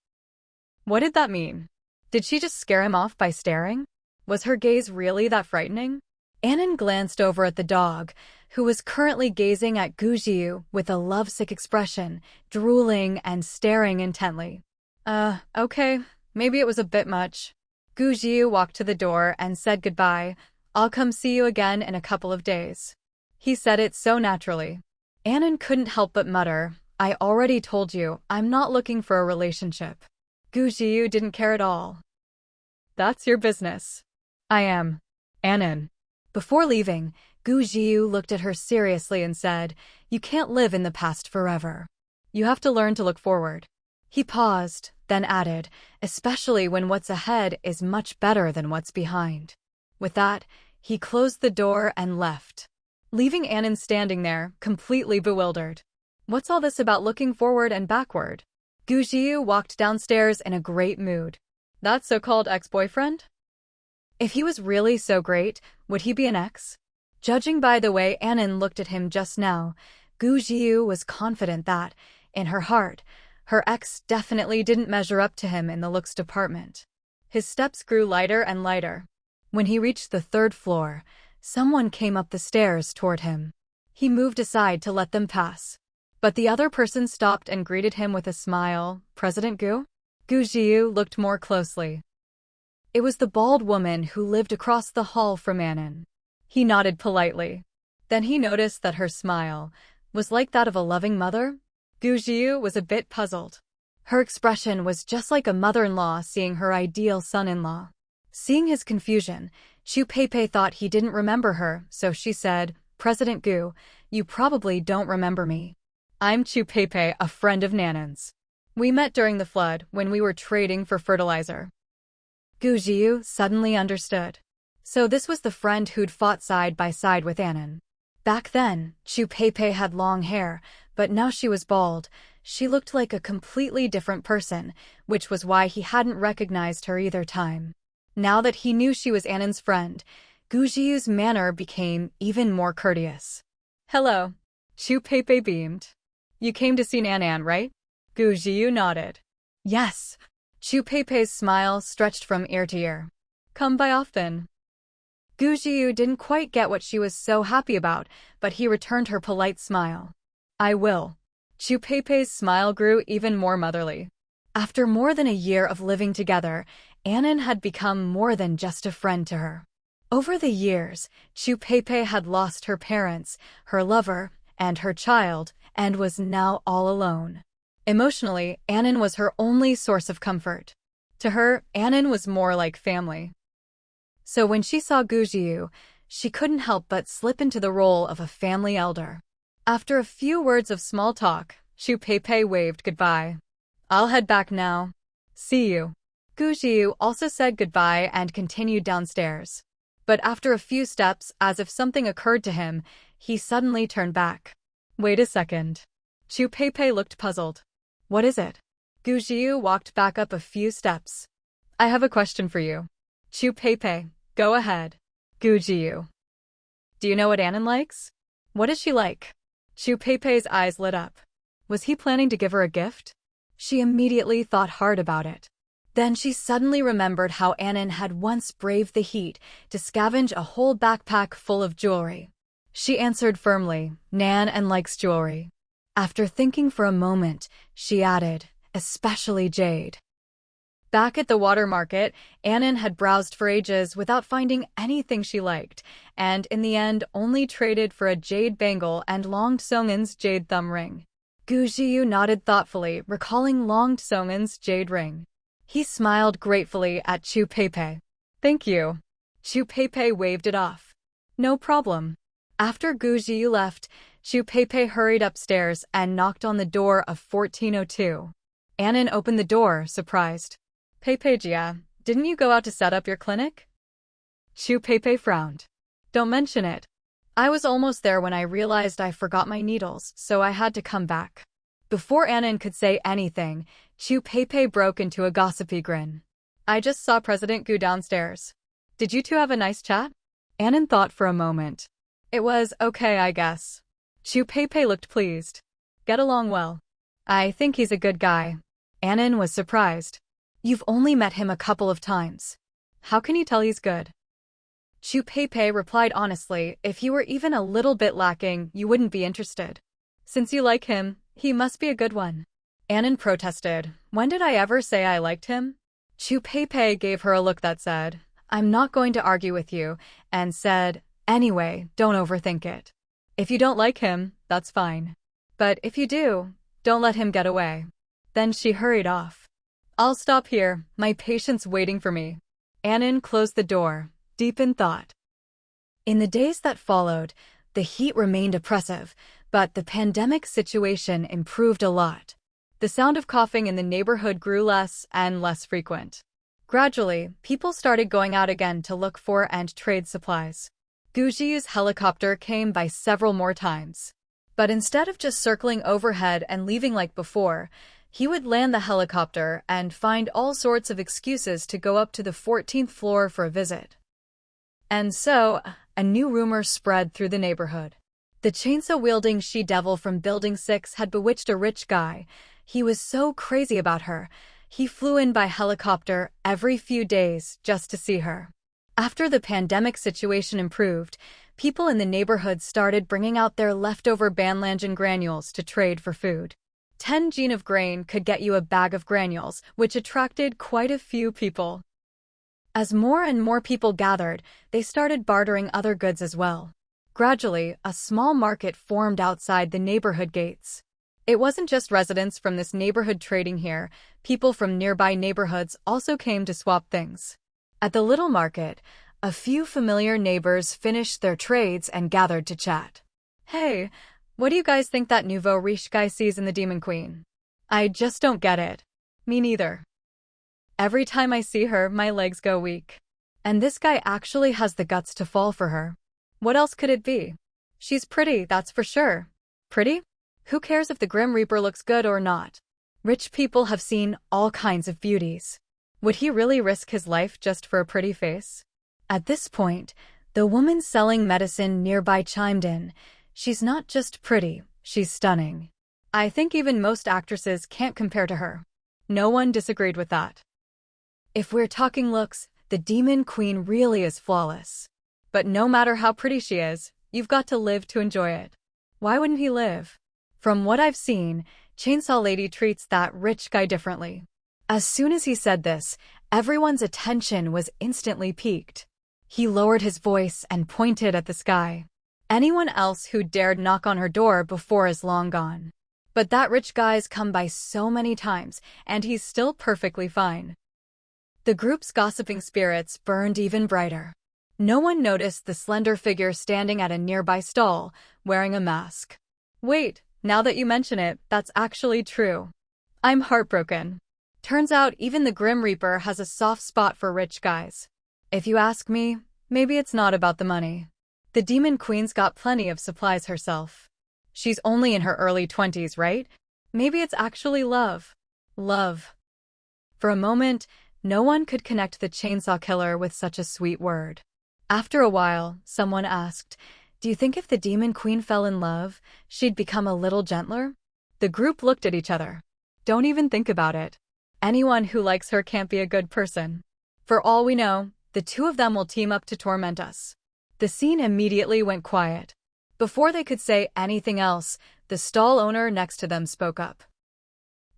What did that mean? Did she just scare him off by staring? Was her gaze really that frightening? Anan glanced over at the dog, who was currently gazing at Gu Jiu with a lovesick expression, drooling and staring intently. Okay, maybe it was a bit much. Gu Jiu walked to the door and said goodbye. I'll come see you again in a couple of days. He said it so naturally. Anan couldn't help but mutter, I already told you, I'm not looking for a relationship. Gu Jiu didn't care at all. That's your business. I am. Anan. Before leaving, Gu Jiu looked at her seriously and said, You can't live in the past forever. You have to learn to look forward. He paused, then added, especially when what's ahead is much better than what's behind. With that, he closed the door and left, leaving Anan standing there, completely bewildered. What's all this about looking forward and backward? Gu Jiu walked downstairs in a great mood. That so-called ex-boyfriend? If he was really so great, would he be an ex? Judging by the way Anan looked at him just now, Gu Jiu was confident that, in her heart, her ex definitely didn't measure up to him in the looks department. His steps grew lighter and lighter. When he reached the 3rd floor, someone came up the stairs toward him. He moved aside to let them pass. But the other person stopped and greeted him with a smile. President Gu? Gu Jiu looked more closely. It was the bald woman who lived across the hall from Anan. He nodded politely. Then he noticed that her smile was like that of a loving mother. Gu Jiu was a bit puzzled. Her expression was just like a mother-in-law seeing her ideal son-in-law. Seeing his confusion, Chu Peipei thought he didn't remember her, so she said, President Gu, you probably don't remember me. I'm Chu Peipei, a friend of Nanan's. We met during the flood when we were trading for fertilizer. Gu Jiu suddenly understood. So this was the friend who'd fought side by side with Anan. Back then, Chu Peipei had long hair, but now she was bald. She looked like a completely different person, which was why he hadn't recognized her either time. Now that he knew she was Anan's friend, Gu Jiu's manner became even more courteous. Hello. Chu Peipei beamed. You came to see Nanan, right? Gu Jiu nodded. Yes. Chu Peipei's smile stretched from ear to ear. Come by often. Gu Jiu didn't quite get what she was so happy about, but he returned her polite smile. I will. Chu Peipei's smile grew even more motherly. After more than a year of living together, Anan had become more than just a friend to her. Over the years, Chu Peipei had lost her parents, her lover, and her child, and was now all alone. Emotionally, Anan was her only source of comfort. To her, Anan was more like family. So when she saw Gu Jiu, she couldn't help but slip into the role of a family elder. After a few words of small talk, Chu Peipei waved goodbye. I'll head back now. See you. Gu Jiu also said goodbye and continued downstairs. But after a few steps, as if something occurred to him, he suddenly turned back. Wait a second. Chu Peipei looked puzzled. What is it? Gu Jiu walked back up a few steps. I have a question for you. Chu Peipei, go ahead. Gu Jiu. Do you know what Anan likes? What is she like? Chu Peipei's eyes lit up. Was he planning to give her a gift? She immediately thought hard about it. Then she suddenly remembered how Annan had once braved the heat to scavenge a whole backpack full of jewelry. She answered firmly, "Nan and likes jewelry." After thinking for a moment, she added, "Especially jade." Back at the water market, Annan had browsed for ages without finding anything she liked, and in the end only traded for a jade bangle and Long Tsongin's jade thumb ring. Gu Jiyu nodded thoughtfully, recalling Long Tsongin's jade ring. He smiled gratefully at Chu Peipei. "Thank you." Chu Peipei waved it off. "No problem." After Gu Jiyu left, Chu Peipei hurried upstairs and knocked on the door of 1402. Annan opened the door, surprised. "Peipei-jia, didn't you go out to set up your clinic?" Chu Peipei frowned. "Don't mention it. I was almost there when I realized I forgot my needles, so I had to come back." Before Annan could say anything, Chu Peipei broke into a gossipy grin. "I just saw President Gu downstairs. Did you two have a nice chat?" Annan thought for a moment. "It was okay, I guess." Chu Peipei looked pleased. "Get along well." "I think he's a good guy." Annan was surprised. "You've only met him a couple of times. How can you tell he's good?" Chu Peipei replied honestly, "If you were even a little bit lacking, you wouldn't be interested. Since you like him, he must be a good one." Annan protested, "When did I ever say I liked him?" Chu Peipei gave her a look that said, "I'm not going to argue with you," and said, "Anyway, don't overthink it. If you don't like him, that's fine. But if you do, don't let him get away." Then she hurried off. "I'll stop here, my patient's waiting for me." Annan closed the door, deep in thought. In the days that followed, the heat remained oppressive, but the pandemic situation improved a lot. The sound of coughing in the neighborhood grew less and less frequent. Gradually, people started going out again to look for and trade supplies. Gu Jiyu's helicopter came by several more times. But instead of just circling overhead and leaving like before, he would land the helicopter and find all sorts of excuses to go up to the 14th floor for a visit. And so, a new rumor spread through the neighborhood. The chainsaw-wielding she-devil from Building 6 had bewitched a rich guy. He was so crazy about her, he flew in by helicopter every few days just to see her. After the pandemic situation improved, people in the neighborhood started bringing out their leftover banlangen granules to trade for food. 10 jean of grain could get you a bag of granules, which attracted quite a few people. As more and more people gathered, they started bartering other goods as well. Gradually, a small market formed outside the neighborhood gates. It wasn't just residents from this neighborhood trading here, people from nearby neighborhoods also came to swap things. At the little market, a few familiar neighbors finished their trades and gathered to chat. "Hey, what do you guys think that nouveau riche guy sees in the Demon Queen? I just don't get it." "Me neither. Every time I see her, my legs go weak. And this guy actually has the guts to fall for her. What else could it be? She's pretty, that's for sure." "Pretty? Who cares if the Grim Reaper looks good or not? Rich people have seen all kinds of beauties. Would he really risk his life just for a pretty face?" At this point, the woman selling medicine nearby chimed in. "She's not just pretty, she's stunning. I think even most actresses can't compare to her." No one disagreed with that. If we're talking looks, the Demon Queen really is flawless. But no matter how pretty she is, you've got to live to enjoy it. Why wouldn't he live? From what I've seen, Chainsaw Lady treats that rich guy differently. As soon as he said this, everyone's attention was instantly piqued. He lowered his voice and pointed at the sky. Anyone else who dared knock on her door before is long gone. But that rich guy's come by so many times, and he's still perfectly fine. The group's gossiping spirits burned even brighter. No one noticed the slender figure standing at a nearby stall, wearing a mask. "Wait, now that you mention it, that's actually true. I'm heartbroken. Turns out even the Grim Reaper has a soft spot for rich guys. If you ask me, maybe it's not about the money. The Demon Queen's got plenty of supplies herself. She's only in her early 20s, right? Maybe it's actually love." Love. For a moment, no one could connect the chainsaw killer with such a sweet word. After a while, someone asked, "Do you think if the Demon Queen fell in love, she'd become a little gentler?" The group looked at each other. "Don't even think about it. Anyone who likes her can't be a good person. For all we know, the two of them will team up to torment us." The scene immediately went quiet. Before they could say anything else, the stall owner next to them spoke up.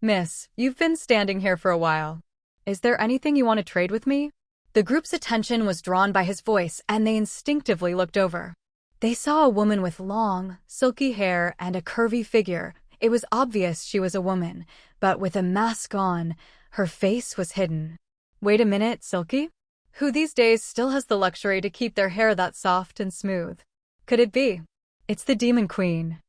"Miss, you've been standing here for a while. Is there anything you want to trade with me?" The group's attention was drawn by his voice, and they instinctively looked over. They saw a woman with long, silky hair and a curvy figure. It was obvious she was a woman, but with a mask on, her face was hidden. Wait a minute, Silky? Who these days still has the luxury to keep their hair that soft and smooth? Could it be? It's the Demon Queen.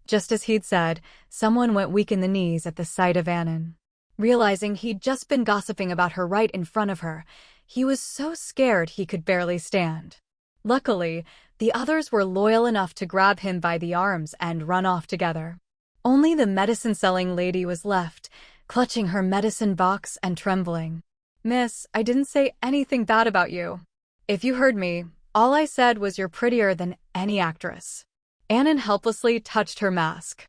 Just as he'd said, someone went weak in the knees at the sight of Anon. Realizing he'd just been gossiping about her right in front of her, he was so scared he could barely stand. Luckily, the others were loyal enough to grab him by the arms and run off together. Only the medicine-selling lady was left, clutching her medicine box and trembling. "Miss, I didn't say anything bad about you. If you heard me, all I said was you're prettier than any actress." Anon helplessly touched her mask.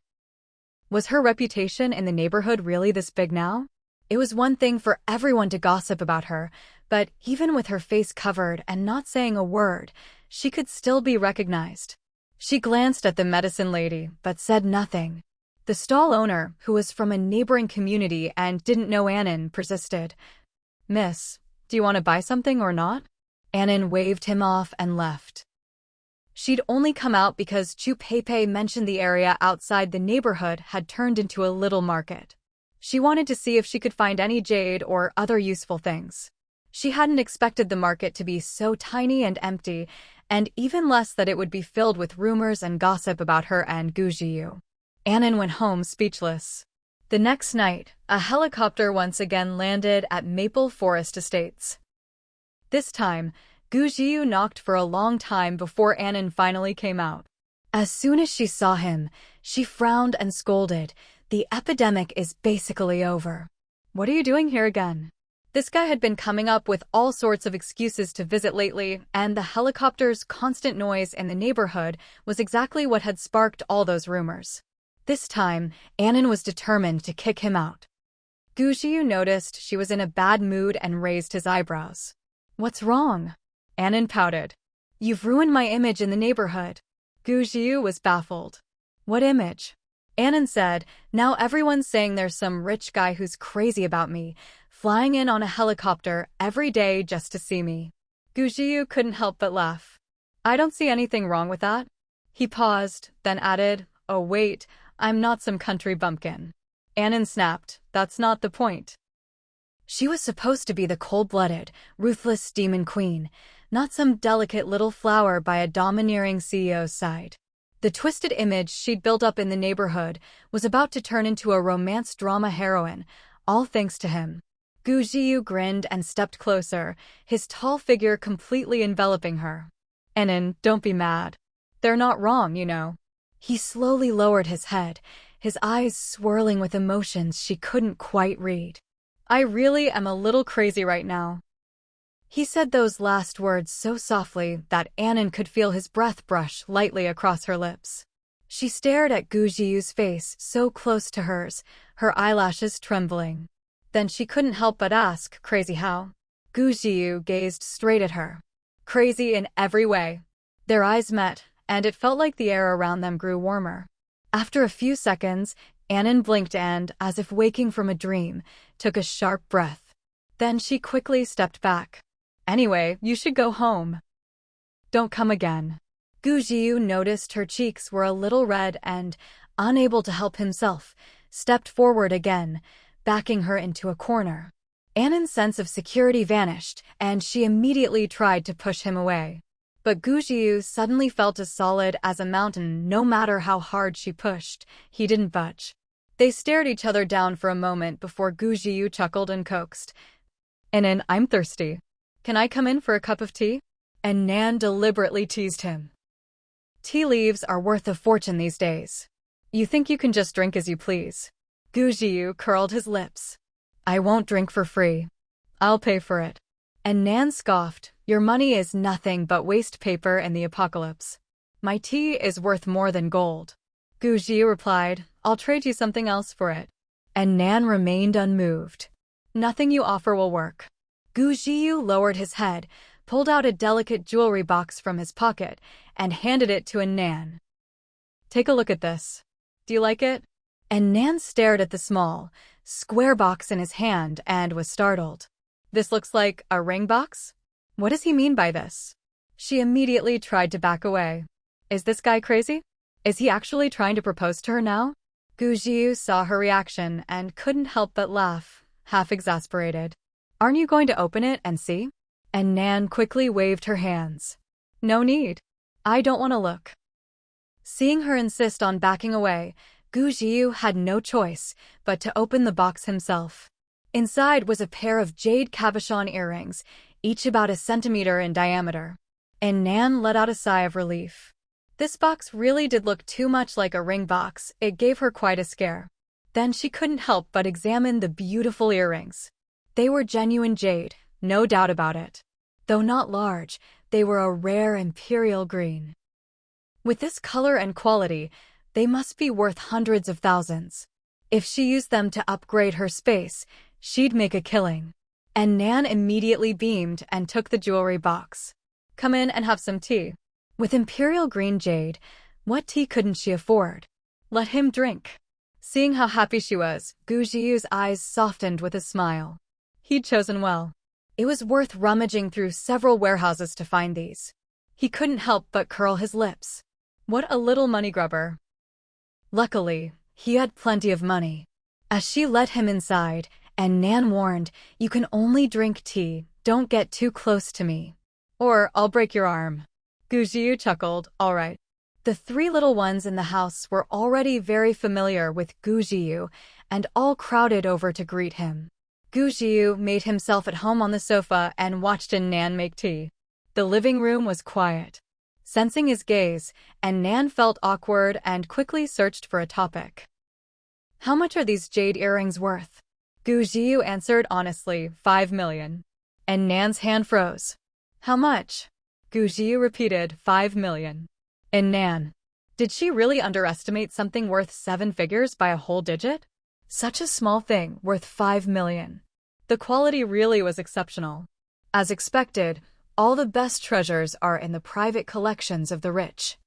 Was her reputation in the neighborhood really this big now? It was one thing for everyone to gossip about her, but even with her face covered and not saying a word, she could still be recognized. She glanced at the medicine lady, but said nothing. The stall owner, who was from a neighboring community and didn't know Anon, persisted. "Miss, do you want to buy something or not?" Anon waved him off and left. She'd only come out because Chu Pepe mentioned the area outside the neighborhood had turned into a little market. She wanted to see if she could find any jade or other useful things. She hadn't expected the market to be so tiny and empty, and even less that it would be filled with rumors and gossip about her and Gu Jiu. Anon went home speechless. The next night, a helicopter once again landed at Maple Forest Estates. This time, Gu Jiu knocked for a long time before Anon finally came out. As soon as she saw him, she frowned and scolded. "The epidemic is basically over. What are you doing here again?" This guy had been coming up with all sorts of excuses to visit lately, and the helicopter's constant noise in the neighborhood was exactly what had sparked all those rumors. This time, Anon was determined to kick him out. Gu Jiu noticed she was in a bad mood and raised his eyebrows. "What's wrong?" Anon pouted. "You've ruined my image in the neighborhood." Gu Jiu was baffled. "What image?" Anon said, "Now everyone's saying there's some rich guy who's crazy about me, flying in on a helicopter every day just to see me." Gu Jiu couldn't help but laugh. "I don't see anything wrong with that." He paused, then added, "Oh wait, I'm not some country bumpkin." Anon snapped, "That's not the point." She was supposed to be the cold-blooded, ruthless demon queen, not some delicate little flower by a domineering CEO's side. The twisted image she'd built up in the neighborhood was about to turn into a romance drama heroine, all thanks to him. Gu Jiu grinned and stepped closer, his tall figure completely enveloping her. "Anon, don't be mad. They're not wrong, you know." He slowly lowered his head, his eyes swirling with emotions she couldn't quite read. "I really am a little crazy right now." He said those last words so softly that Anon could feel his breath brush lightly across her lips. She stared at Gu Jiu's face so close to hers, her eyelashes trembling. Then she couldn't help but ask, "Crazy how?" Gu Jiu gazed straight at her. "Crazy in every way." Their eyes met, and it felt like the air around them grew warmer. After a few seconds, Anon blinked and, as if waking from a dream, took a sharp breath. Then she quickly stepped back. "Anyway, you should go home. Don't come again." Gu Jiu noticed her cheeks were a little red and, unable to help himself, stepped forward again, backing her into a corner. Anon's sense of security vanished, and she immediately tried to push him away. But Gu Jiu suddenly felt as solid as a mountain. No matter how hard she pushed, he didn't budge. They stared each other down for a moment before Gu Jiu chuckled and coaxed. "Anon, I'm thirsty. Can I come in for a cup of tea?" And Nan deliberately teased him. "Tea leaves are worth a fortune these days. You think you can just drink as you please." Gu Jiu curled his lips. "I won't drink for free. I'll pay for it." And Nan scoffed, "Your money is nothing but waste paper in the apocalypse. My tea is worth more than gold." Gu Jiu replied, "I'll trade you something else for it." And Nan remained unmoved. Nothing you offer will work. Gu Jiyu lowered his head, pulled out a delicate jewelry box from his pocket, and handed it to Nan. Take a look at this. Do you like it? And Nan stared at the small, square box in his hand and was startled. This looks like a ring box? What does he mean by this? She immediately tried to back away. Is this guy crazy? Is he actually trying to propose to her now? Gu Jiyu saw her reaction and couldn't help but laugh, half exasperated. Aren't you going to open it and see? And Nan quickly waved her hands. No need. I don't want to look. Seeing her insist on backing away, Gu Jiyu had no choice but to open the box himself. Inside was a pair of jade cabochon earrings, each about 1 centimeter in diameter. And Nan let out a sigh of relief. This box really did look too much like a ring box. It gave her quite a scare. Then she couldn't help but examine the beautiful earrings. They were genuine jade, no doubt about it. Though not large, they were a rare imperial green. With this color and quality, they must be worth hundreds of thousands. If she used them to upgrade her space, she'd make a killing. And Nan immediately beamed and took the jewelry box. Come in and have some tea. With imperial green jade, what tea couldn't she afford? Let him drink. Seeing how happy she was, Gu Jiyu's eyes softened with a smile. He'd chosen well. It was worth rummaging through several warehouses to find these. He couldn't help but curl his lips. What a little money grubber. Luckily, he had plenty of money. As she led him inside, and Nan warned, "You can only drink tea, don't get too close to me. Or I'll break your arm." Gu Jiyu chuckled, all right. The 3 little ones in the house were already very familiar with Gu Jiyu, and all crowded over to greet him. Gu Jiyu made himself at home on the sofa and watched Nan make tea. The living room was quiet. Sensing his gaze, Nan felt awkward and quickly searched for a topic. How much are these jade earrings worth? Gu Jiyu answered honestly, 5 million. And Nan's hand froze. How much? Gu Jiyu repeated, 5 million. And Nan, did she really underestimate something worth 7 figures by a whole digit? Such a small thing worth 5 million. The quality really was exceptional. As expected, all the best treasures are in the private collections of the rich.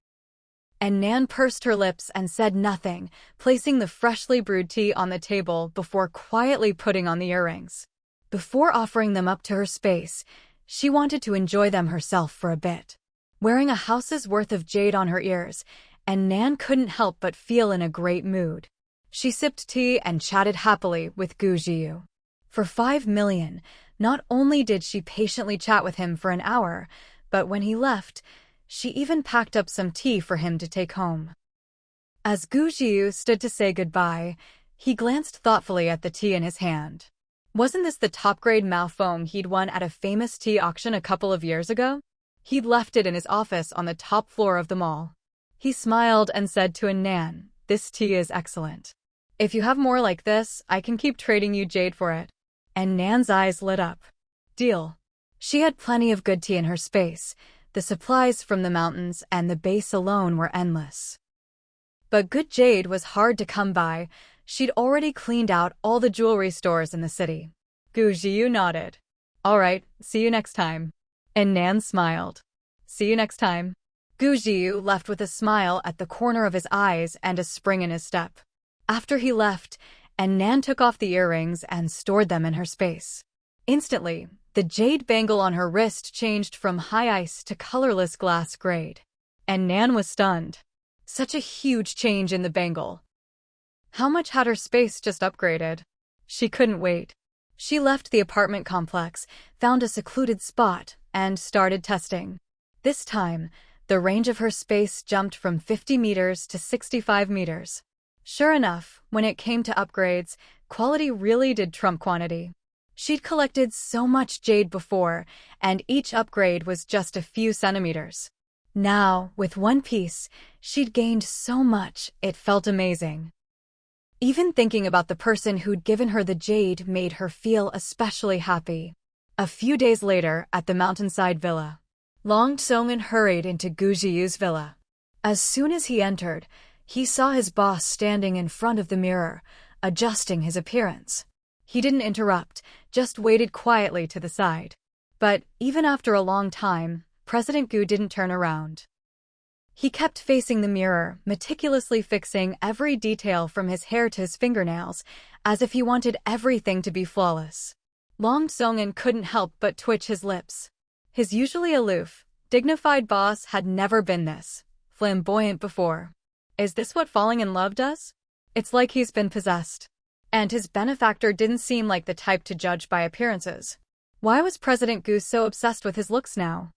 And Nan pursed her lips and said nothing, placing the freshly brewed tea on the table before quietly putting on the earrings. Before offering them up to her space, she wanted to enjoy them herself for a bit. Wearing a house's worth of jade on her ears, and Nan couldn't help but feel in a great mood. She sipped tea and chatted happily with Gu Jiyu. For 5 million, not only did she patiently chat with him for an hour, but when he left, she even packed up some tea for him to take home. As Gu Jiyu stood to say goodbye, he glanced thoughtfully at the tea in his hand. Wasn't this the top-grade Mao foam he'd won at a famous tea auction a couple of years ago? He'd left it in his office on the top floor of the mall. He smiled and said to Nan, "This tea is excellent. If you have more like this, I can keep trading you jade for it." And Nan's eyes lit up. Deal. She had plenty of good tea in her space. The supplies from the mountains and the base alone were endless. But good jade was hard to come by. She'd already cleaned out all the jewelry stores in the city. Gu Jiyu nodded. All right, see you next time. And Nan smiled. See you next time. Gu Jiyu left with a smile at the corner of his eyes and a spring in his step. After he left, Nan took off the earrings and stored them in her space. Instantly, the jade bangle on her wrist changed from high ice to colorless glass grade. And Nan was stunned. Such a huge change in the bangle. How much had her space just upgraded? She couldn't wait. She left the apartment complex, found a secluded spot, and started testing. This time, the range of her space jumped from 50 meters to 65 meters. Sure enough, when it came to upgrades, quality really did trump quantity. She'd collected so much jade before, and each upgrade was just a few centimeters. Now, with one piece, she'd gained so much, it felt amazing. Even thinking about the person who'd given her the jade made her feel especially happy. A few days later, at the mountainside villa, Long Tsongan hurried into Gu Jiyu's villa. As soon as he entered, he saw his boss standing in front of the mirror, adjusting his appearance. He didn't interrupt, just waited quietly to the side. But even after a long time, President Gu didn't turn around. He kept facing the mirror, meticulously fixing every detail from his hair to his fingernails, as if he wanted everything to be flawless. Long Song-in couldn't help but twitch his lips. His usually aloof, dignified boss had never been this flamboyant before. Is this what falling in love does? It's like he's been possessed. And his benefactor didn't seem like the type to judge by appearances. Why was President Gu so obsessed with his looks now?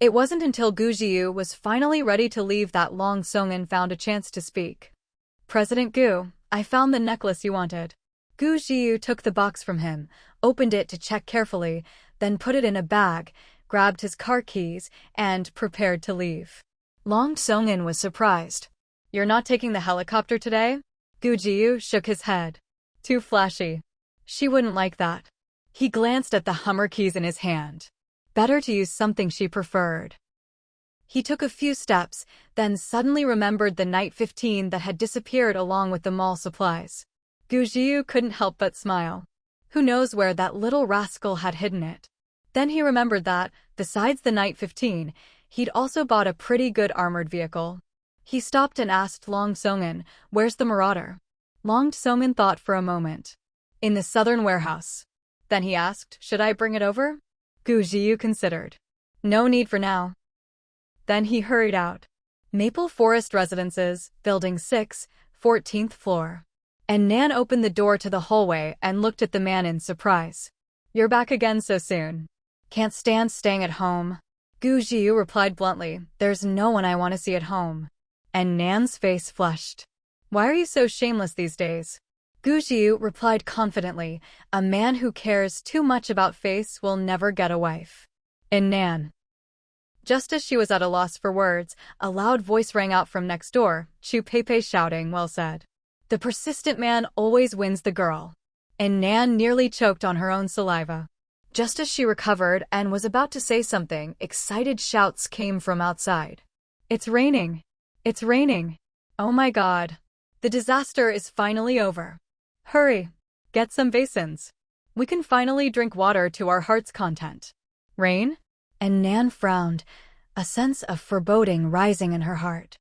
It wasn't until Gu Jiu was finally ready to leave that Long Song-in found a chance to speak. President Gu, I found the necklace you wanted. Gu Jiu took the box from him, opened it to check carefully, then put it in a bag, grabbed his car keys, and prepared to leave. Long Song-in was surprised. You're not taking the helicopter today? Gu Jiu shook his head. Too flashy. She wouldn't like that. He glanced at the Hummer keys in his hand. Better to use something she preferred. He took a few steps, then suddenly remembered the Night 15 that had disappeared along with the mall supplies. Gu Jiu couldn't help but smile. Who knows where that little rascal had hidden it? Then he remembered that, besides the Night 15, he'd also bought a pretty good armored vehicle. He stopped and asked Long Song-in, where's the Marauder? Long Song-in thought for a moment. In the southern warehouse. Then he asked, should I bring it over? Gu Jiu considered. No need for now. Then he hurried out. Maple Forest Residences, Building 6, 14th floor. And Nan opened the door to the hallway and looked at the man in surprise. You're back again so soon. Can't stand staying at home. Gu Jiu replied bluntly, there's no one I want to see at home. And Nan's face flushed. Why are you so shameless these days? Gu Jiu replied confidently, a man who cares too much about face will never get a wife. And Nan. Just as she was at a loss for words, a loud voice rang out from next door, Chu Pepe shouting, well said. The persistent man always wins the girl. And Nan nearly choked on her own saliva. Just as she recovered and was about to say something, excited shouts came from outside. It's raining. It's raining. Oh my God. The disaster is finally over. Hurry. Get some basins. We can finally drink water to our heart's content. Rain? And Nan frowned, a sense of foreboding rising in her heart.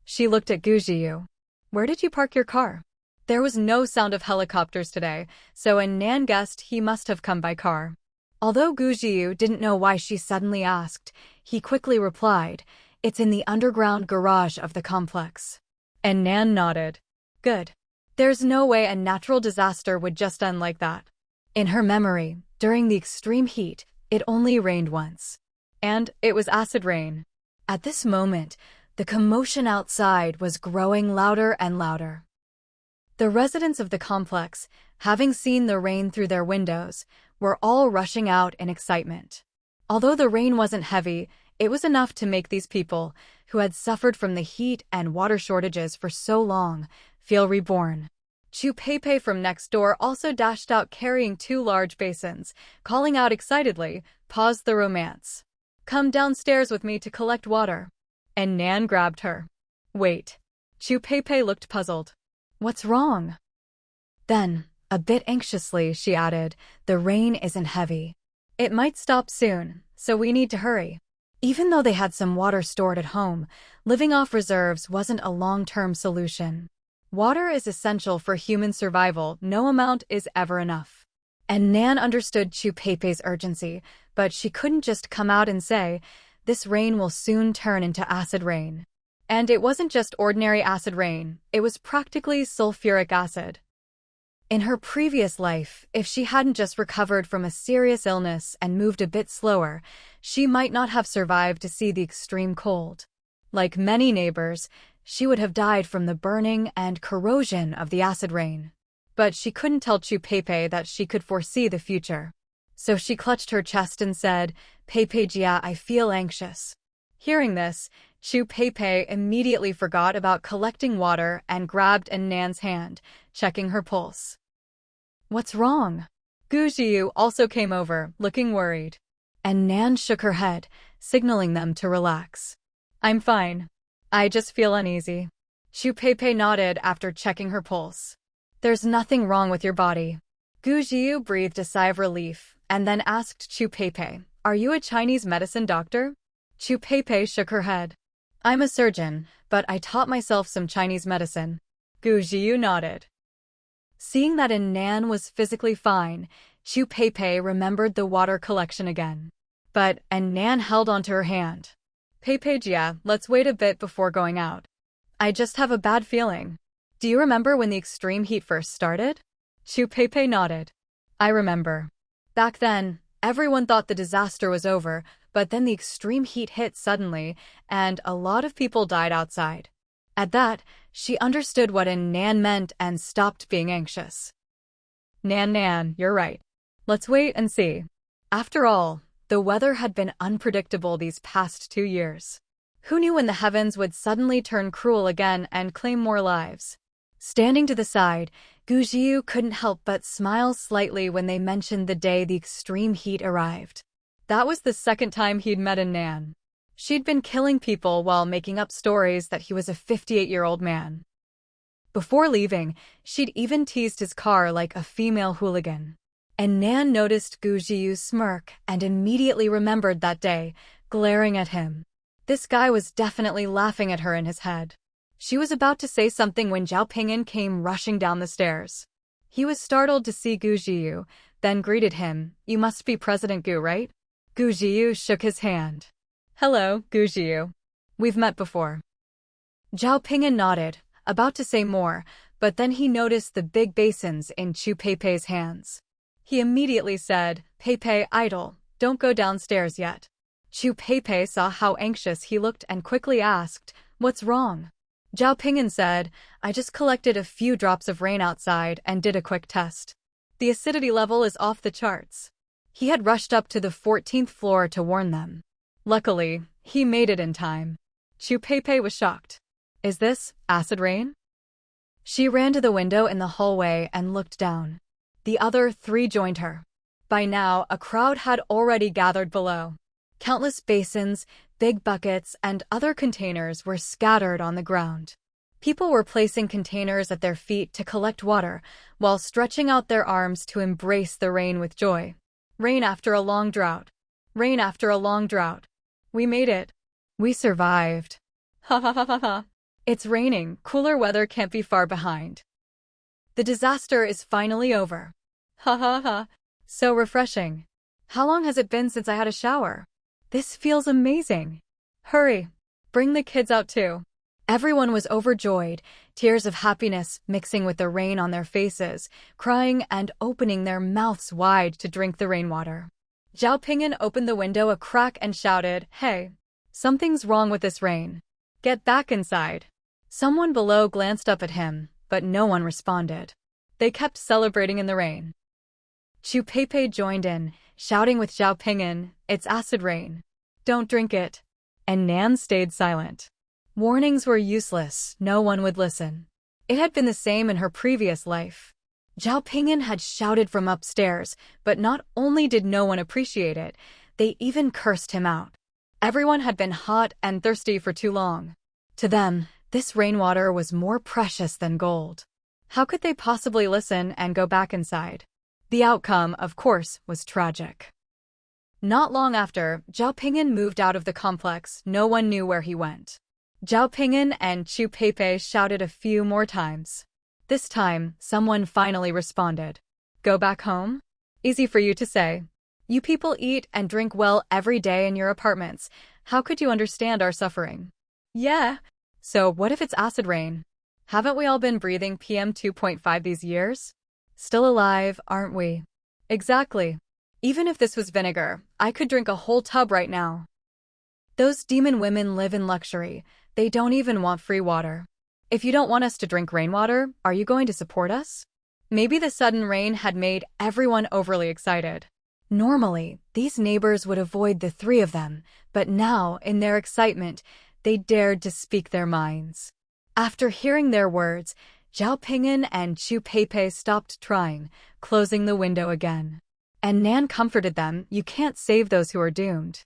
She looked at Gu Jiu. Where did you park your car? There was no sound of helicopters today, so Nan guessed he must have come by car. Although Gu Jiu didn't know why she suddenly asked, he quickly replied, it's in the underground garage of the complex. And Nan nodded. Good. There's no way a natural disaster would just end like that. In her memory, during the extreme heat, it only rained once. And it was acid rain. At this moment, the commotion outside was growing louder and louder. The residents of the complex, having seen the rain through their windows, were all rushing out in excitement. Although the rain wasn't heavy, it was enough to make these people, who had suffered from the heat and water shortages for so long, feel reborn. Chu Pepe from next door also dashed out carrying 2 large basins, calling out excitedly, pause the romance. Come downstairs with me to collect water. And Nan grabbed her. Wait. Chu Pepe looked puzzled. What's wrong? Then, a bit anxiously, she added, the rain isn't heavy. It might stop soon, so we need to hurry. Even though they had some water stored at home, living off reserves wasn't a long-term solution. Water is essential for human survival, no amount is ever enough. And Nan understood Chu Pepe's urgency, but she couldn't just come out and say, this rain will soon turn into acid rain. And it wasn't just ordinary acid rain, it was practically sulfuric acid. In her previous life, if she hadn't just recovered from a serious illness and moved a bit slower, she might not have survived to see the extreme cold. Like many neighbors, she would have died from the burning and corrosion of the acid rain. But she couldn't tell Chu Pepe that she could foresee the future. So she clutched her chest and said, Pepe Jia, I feel anxious. Hearing this, Chu Pepe immediately forgot about collecting water and grabbed Nan's hand, checking her pulse. What's wrong? Gu Jiu also came over, looking worried. And Nan shook her head, signaling them to relax. I'm fine. I just feel uneasy. Chu Pepe nodded after checking her pulse. There's nothing wrong with your body. Gu Jiu breathed a sigh of relief and then asked Chu Peipei, "Are you a Chinese medicine doctor?" Chu Peipei shook her head. "I'm a surgeon, but I taught myself some Chinese medicine." Gu Jiu nodded. Seeing that Nan was physically fine, Chu Peipei remembered the water collection again. But Nan held onto her hand. "Peipei Jia, let's wait a bit before going out. I just have a bad feeling." "Do you remember when the extreme heat first started?" Chu Peipei nodded. "I remember. Back then, everyone thought the disaster was over, but then the extreme heat hit suddenly, and a lot of people died outside." At that, she understood what Nan meant and stopped being anxious. Nan, you're right. Let's wait and see." After all, the weather had been unpredictable these past 2 years. Who knew when the heavens would suddenly turn cruel again and claim more lives? Standing to the side, Gu Jiu couldn't help but smile slightly when they mentioned the day the extreme heat arrived. That was the second time he'd met Nan. She'd been killing people while making up stories that he was a 58-year-old man. Before leaving, she'd even teased his car like a female hooligan. And Nan noticed Gu Jiu's smirk and immediately remembered that day, glaring at him. This guy was definitely laughing at her in his head. She was about to say something when Zhao Ping'an came rushing down the stairs. He was startled to see Gu Jiu, then greeted him. "You must be President Gu, right?" Gu Jiu shook his hand. "Hello, Gu Jiu. We've met before." Zhao Ping'an nodded, about to say more, but then he noticed the big basins in Chu Peipei's hands. He immediately said, "Peipei, idle, don't go downstairs yet." Chu Peipei saw how anxious he looked and quickly asked, "What's wrong?" Zhao Ping'an said, "I just collected a few drops of rain outside and did a quick test. The acidity level is off the charts." He had rushed up to the 14th floor to warn them. Luckily, he made it in time. Chu Peipei was shocked. "Is this acid rain?" She ran to the window in the hallway and looked down. The other 3 joined her. By now, a crowd had already gathered below. Countless basins, big buckets, and other containers were scattered on the ground. People were placing containers at their feet to collect water, while stretching out their arms to embrace the rain with joy. Rain after a long drought. Rain after a long drought. We made it. We survived. Ha ha ha ha ha. It's raining, cooler weather can't be far behind. The disaster is finally over. Ha ha ha. So refreshing. How long has it been since I had a shower? This feels amazing. Hurry. Bring the kids out too. Everyone was overjoyed, tears of happiness mixing with the rain on their faces, crying and opening their mouths wide to drink the rainwater. Zhao Ping'an opened the window a crack and shouted, "Hey! Something's wrong with this rain. Get back inside." Someone below glanced up at him, but no one responded. They kept celebrating in the rain. Chu Peipei joined in, shouting with Zhao Ping'an, "It's acid rain. Don't drink it." And Nan stayed silent. Warnings were useless, no one would listen. It had been the same in her previous life. Zhao Ping'an had shouted from upstairs, but not only did no one appreciate it, they even cursed him out. Everyone had been hot and thirsty for too long. To them, this rainwater was more precious than gold. How could they possibly listen and go back inside? The outcome, of course, was tragic. Not long after, Zhao Ping'an moved out of the complex. No one knew where he went. Zhao Ping'an and Chu Peipei shouted a few more times. This time, someone finally responded. "Go back home? Easy for you to say. You people eat and drink well every day in your apartments. How could you understand our suffering?" "Yeah. So what if it's acid rain? Haven't we all been breathing PM 2.5 these years? Still alive, aren't we?" "Exactly. Even if this was vinegar, I could drink a whole tub right now." Those demon women live in luxury. They don't even want free water. If you don't want us to drink rainwater, are you going to support us? Maybe the sudden rain had made everyone overly excited. Normally, these neighbors would avoid the 3 of them, but now, in their excitement, they dared to speak their minds. After hearing their words, Zhao Ping'an and Chu Peipei stopped trying, closing the window again. And Nan comforted them, "You can't save those who are doomed.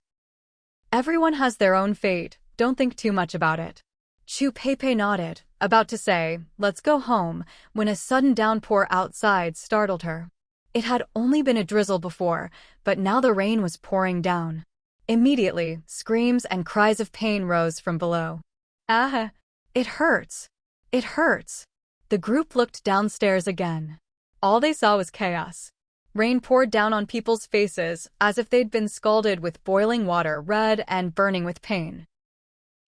Everyone has their own fate, don't think too much about it." Chu Peipei nodded, about to say, "Let's go home," when a sudden downpour outside startled her. It had only been a drizzle before, but now the rain was pouring down. Immediately, screams and cries of pain rose from below. Ah! It hurts! It hurts! The group looked downstairs again. All they saw was chaos. Rain poured down on people's faces as if they'd been scalded with boiling water, red and burning with pain.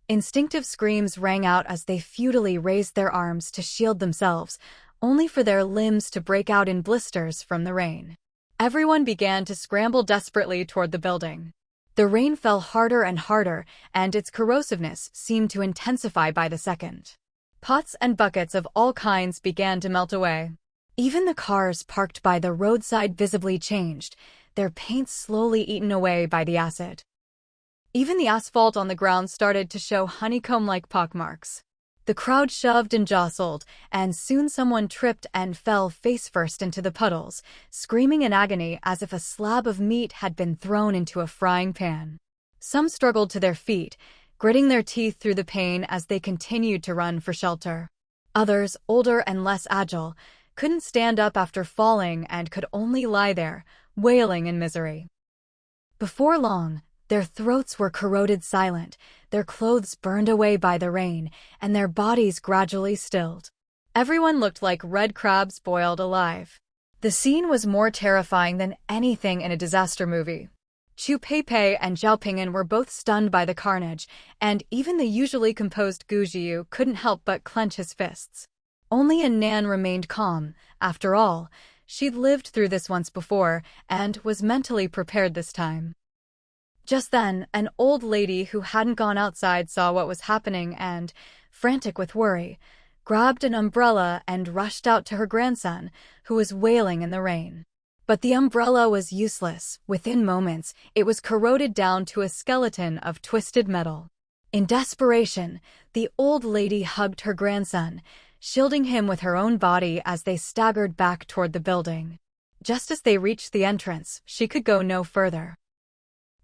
Instinctive screams rang out as they futilely raised their arms to shield themselves, only for their limbs to break out in blisters from the rain. Everyone began to scramble desperately toward the building. The rain fell harder and harder, and its corrosiveness seemed to intensify by the second. Pots and buckets of all kinds began to melt away. Even the cars parked by the roadside visibly changed, their paints slowly eaten away by the acid. Even the asphalt on the ground started to show honeycomb-like pockmarks. The crowd shoved and jostled, and soon someone tripped and fell face-first into the puddles, screaming in agony as if a slab of meat had been thrown into a frying pan. Some struggled to their feet, gritting their teeth through the pain as they continued to run for shelter. Others, older and less agile, couldn't stand up after falling and could only lie there, wailing in misery. Before long, their throats were corroded silent, their clothes burned away by the rain, and their bodies gradually stilled. Everyone looked like red crabs boiled alive. The scene was more terrifying than anything in a disaster movie. Chu Peipei and Zhao Ping'an were both stunned by the carnage, and even the usually composed Gu Jiu couldn't help but clench his fists. Only Nan remained calm. After all, she'd lived through this once before, and was mentally prepared this time. Just then, an old lady who hadn't gone outside saw what was happening and, frantic with worry, grabbed an umbrella and rushed out to her grandson, who was wailing in the rain. But the umbrella was useless. Within moments, it was corroded down to a skeleton of twisted metal. In desperation, the old lady hugged her grandson, shielding him with her own body as they staggered back toward the building. Just as they reached the entrance, she could go no further.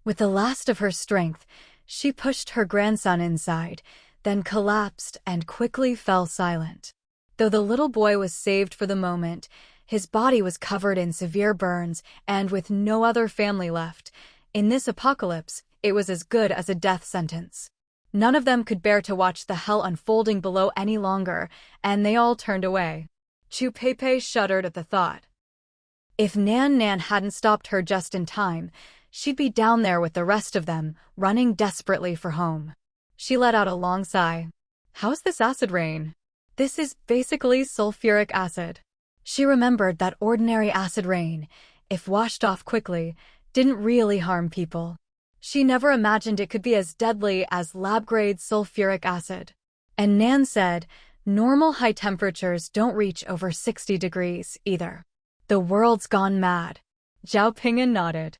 With the last of her strength, she pushed her grandson inside, then collapsed and quickly fell silent. Though the little boy was saved for the moment, his body was covered in severe burns, and with no other family left, in this apocalypse, it was as good as a death sentence. None of them could bear to watch the hell unfolding below any longer, and they all turned away. Chu Peipei shuddered at the thought. If Nan hadn't stopped her just in time, she'd be down there with the rest of them, running desperately for home. She let out a long sigh. How's this acid rain? This is basically sulfuric acid. She remembered that ordinary acid rain, if washed off quickly, didn't really harm people. She never imagined it could be as deadly as lab-grade sulfuric acid. And Nan said, normal high temperatures don't reach over 60 degrees either. The world's gone mad. Zhao Ping'an nodded.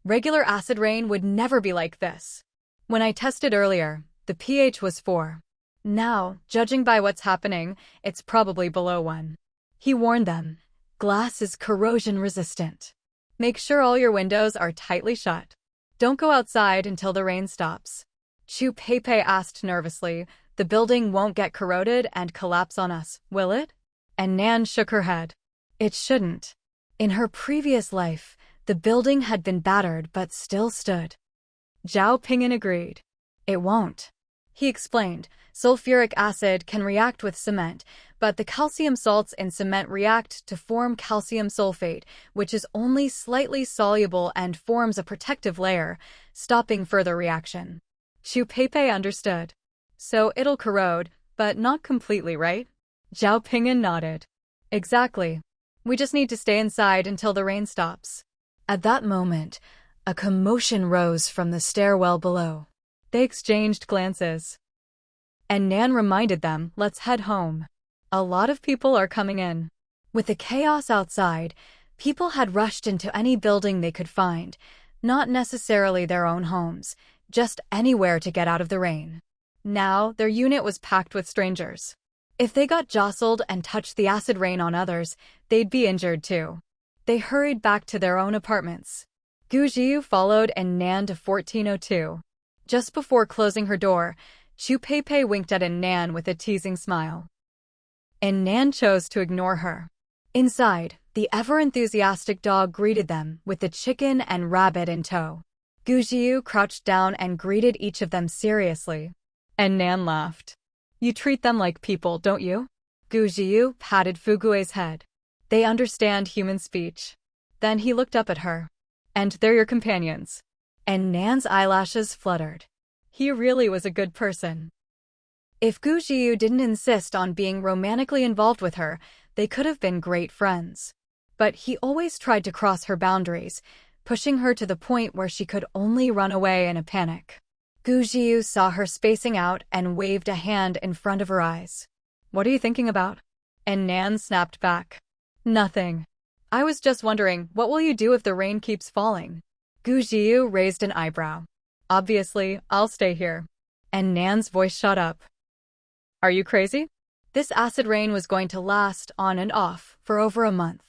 Regular acid rain would never be like this. When I tested earlier, the pH was 4. Now, judging by what's happening, it's probably below 1. He warned them. Glass is corrosion resistant. Make sure all your windows are tightly shut. Don't go outside until the rain stops. Chu Peipei asked nervously, the building won't get corroded and collapse on us, will it? And Nan shook her head. It shouldn't. In her previous life, the building had been battered but still stood. Zhao Ping'an agreed. It won't. He explained, sulfuric acid can react with cement, but the calcium salts in cement react to form calcium sulfate, which is only slightly soluble and forms a protective layer, stopping further reaction. Chu Peipei understood. So it'll corrode, but not completely, right? Zhao Ping'an nodded. Exactly. We just need to stay inside until the rain stops. At that moment, a commotion rose from the stairwell below. They exchanged glances. And Nan reminded them, let's head home. A lot of people are coming in. With the chaos outside, people had rushed into any building they could find, not necessarily their own homes, just anywhere to get out of the rain. Now, their unit was packed with strangers. If they got jostled and touched the acid rain on others, they'd be injured too. They hurried back to their own apartments. Gu Jiu followed and Nan to 1402. Just before closing her door, Chu Peipei winked at Nan with a teasing smile. And Nan chose to ignore her. Inside, The ever-enthusiastic dog greeted them with the chicken and rabbit in tow. Gujiu crouched down and greeted each of them seriously. And Nan laughed. You treat them like people, don't you? Gujiu patted Fugue's head. They understand human speech. Then he looked up at her. And they're your companions. And Nan's eyelashes fluttered. He really was a good person. If Gujiu didn't insist on being romantically involved with her, they could have been great friends. But he always tried to cross her boundaries, pushing her to the point where she could only run away in a panic. Gujiu saw her spacing out and waved a hand in front of her eyes. What are you thinking about? And Nan snapped back. Nothing. I was just wondering, what will you do if the rain keeps falling? Gujiu raised an eyebrow. Obviously, I'll stay here. And Nan's voice shot up. Are you crazy? This acid rain was going to last on and off for over a month.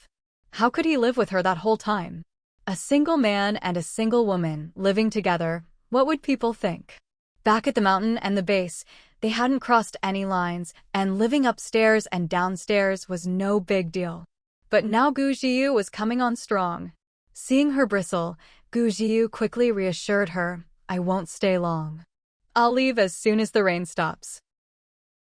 How could he live with her that whole time? A single man and a single woman living together, what would people think? Back at the mountain and the base, they hadn't crossed any lines, and living upstairs and downstairs was no big deal. But now Gujiu was coming on strong. Seeing her bristle, Gujiu quickly reassured her, I won't stay long. I'll leave as soon as the rain stops.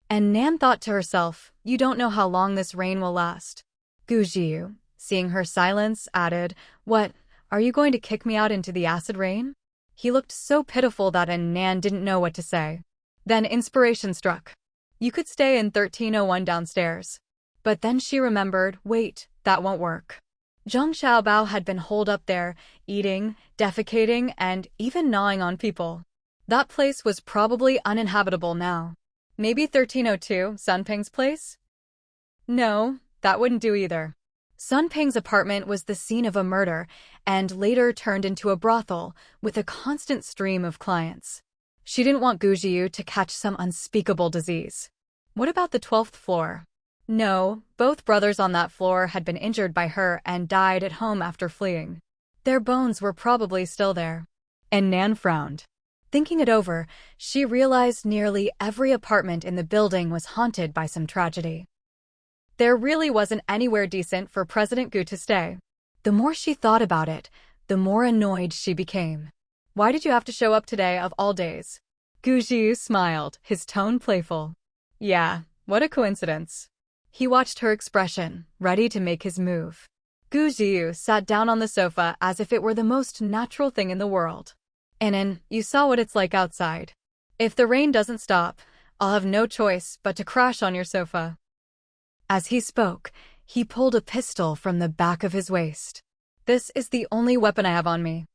And Nan thought to herself, you don't know how long this rain will last. Gujiu, seeing her silence, added, What, are you going to kick me out into the acid rain? He looked so pitiful that Nan didn't know what to say. Then inspiration struck. You could stay in 1301 downstairs. But then she remembered, wait, that won't work. Zhang Xiaobao had been holed up there, eating, defecating, and even gnawing on people. That place was probably uninhabitable now. Maybe 1302, Sun Ping's place? No, that wouldn't do either. Sun Ping's apartment was the scene of a murder and later turned into a brothel with a constant stream of clients. She didn't want Gujiu to catch some unspeakable disease. What about the 12th floor? No, both brothers on that floor had been injured by her and died at home after fleeing. Their bones were probably still there. And Nan frowned. Thinking it over, she realized nearly every apartment in the building was haunted by some tragedy. There really wasn't anywhere decent for President Gu to stay. The more she thought about it, the more annoyed she became. Why did you have to show up today of all days? Gujiu smiled, his tone playful. Yeah, what a coincidence. He watched her expression, ready to make his move. Gujiu sat down on the sofa as if it were the most natural thing in the world. Anan, you saw what it's like outside. If the rain doesn't stop, I'll have no choice but to crash on your sofa. As he spoke, he pulled a pistol from the back of his waist. This is the only weapon I have on me.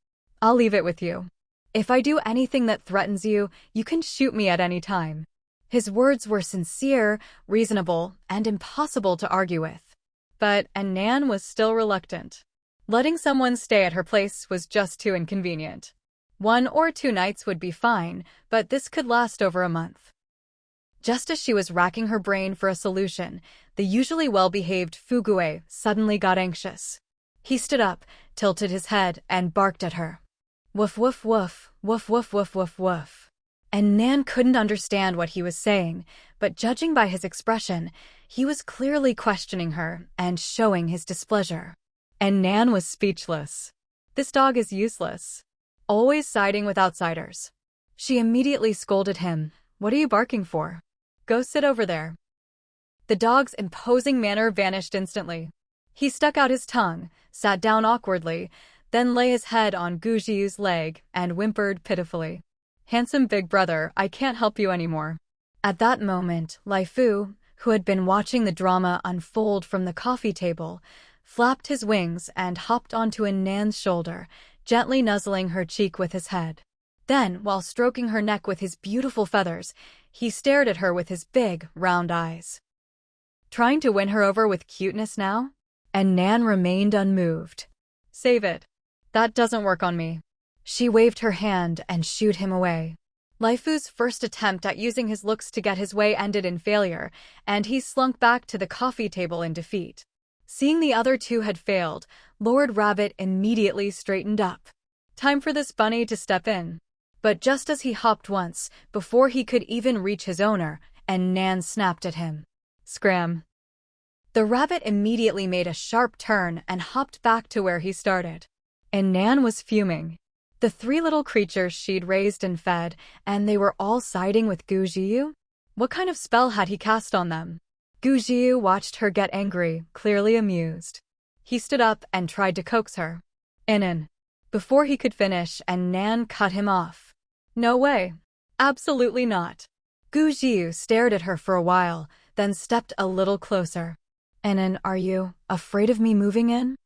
I'll leave it with you. If I do anything that threatens you, you can shoot me at any time. His words were sincere, reasonable, and impossible to argue with. But Nan was still reluctant. Letting someone stay at her place was just too inconvenient. 1 or 2 nights would be fine, but this could last over a month. Just as she was racking her brain for a solution, the usually well-behaved Fugue suddenly got anxious. He stood up, tilted his head, and barked at her. Woof woof woof, woof woof woof woof woof. And Nan couldn't understand what he was saying, but judging by his expression, he was clearly questioning her and showing his displeasure. And Nan was speechless. This dog is useless. Always siding with outsiders. She immediately scolded him. What are you barking for? Go sit over there. The dog's imposing manner vanished instantly. He stuck out his tongue, sat down awkwardly, then lay his head on Gujiu's leg and whimpered pitifully. Handsome big brother, I can't help you anymore. At that moment, Lai Fu, who had been watching the drama unfold from the coffee table, flapped his wings and hopped onto Nan's shoulder, gently nuzzling her cheek with his head. Then, while stroking her neck with his beautiful feathers, he stared at her with his big, round eyes. Trying to win her over with cuteness now? And Nan remained unmoved. Save it. That doesn't work on me. She waved her hand and shooed him away. Lai Fu's first attempt at using his looks to get his way ended in failure, and he slunk back to the coffee table in defeat. Seeing the other two had failed, Lord Rabbit immediately straightened up. Time for this bunny to step in. But just as he hopped once, before he could even reach his owner, and Nan snapped at him. Scram. The rabbit immediately made a sharp turn and hopped back to where he started. And Nan was fuming. The three little creatures she'd raised and fed, and they were all siding with Gu Jiu? What kind of spell had he cast on them? Gu Jiu watched her get angry, clearly amused. He stood up and tried to coax her. In. Before he could finish, and Nan cut him off. No way. Absolutely not. Gu Jiu stared at her for a while, then stepped a little closer. Anan, are you afraid of me moving in?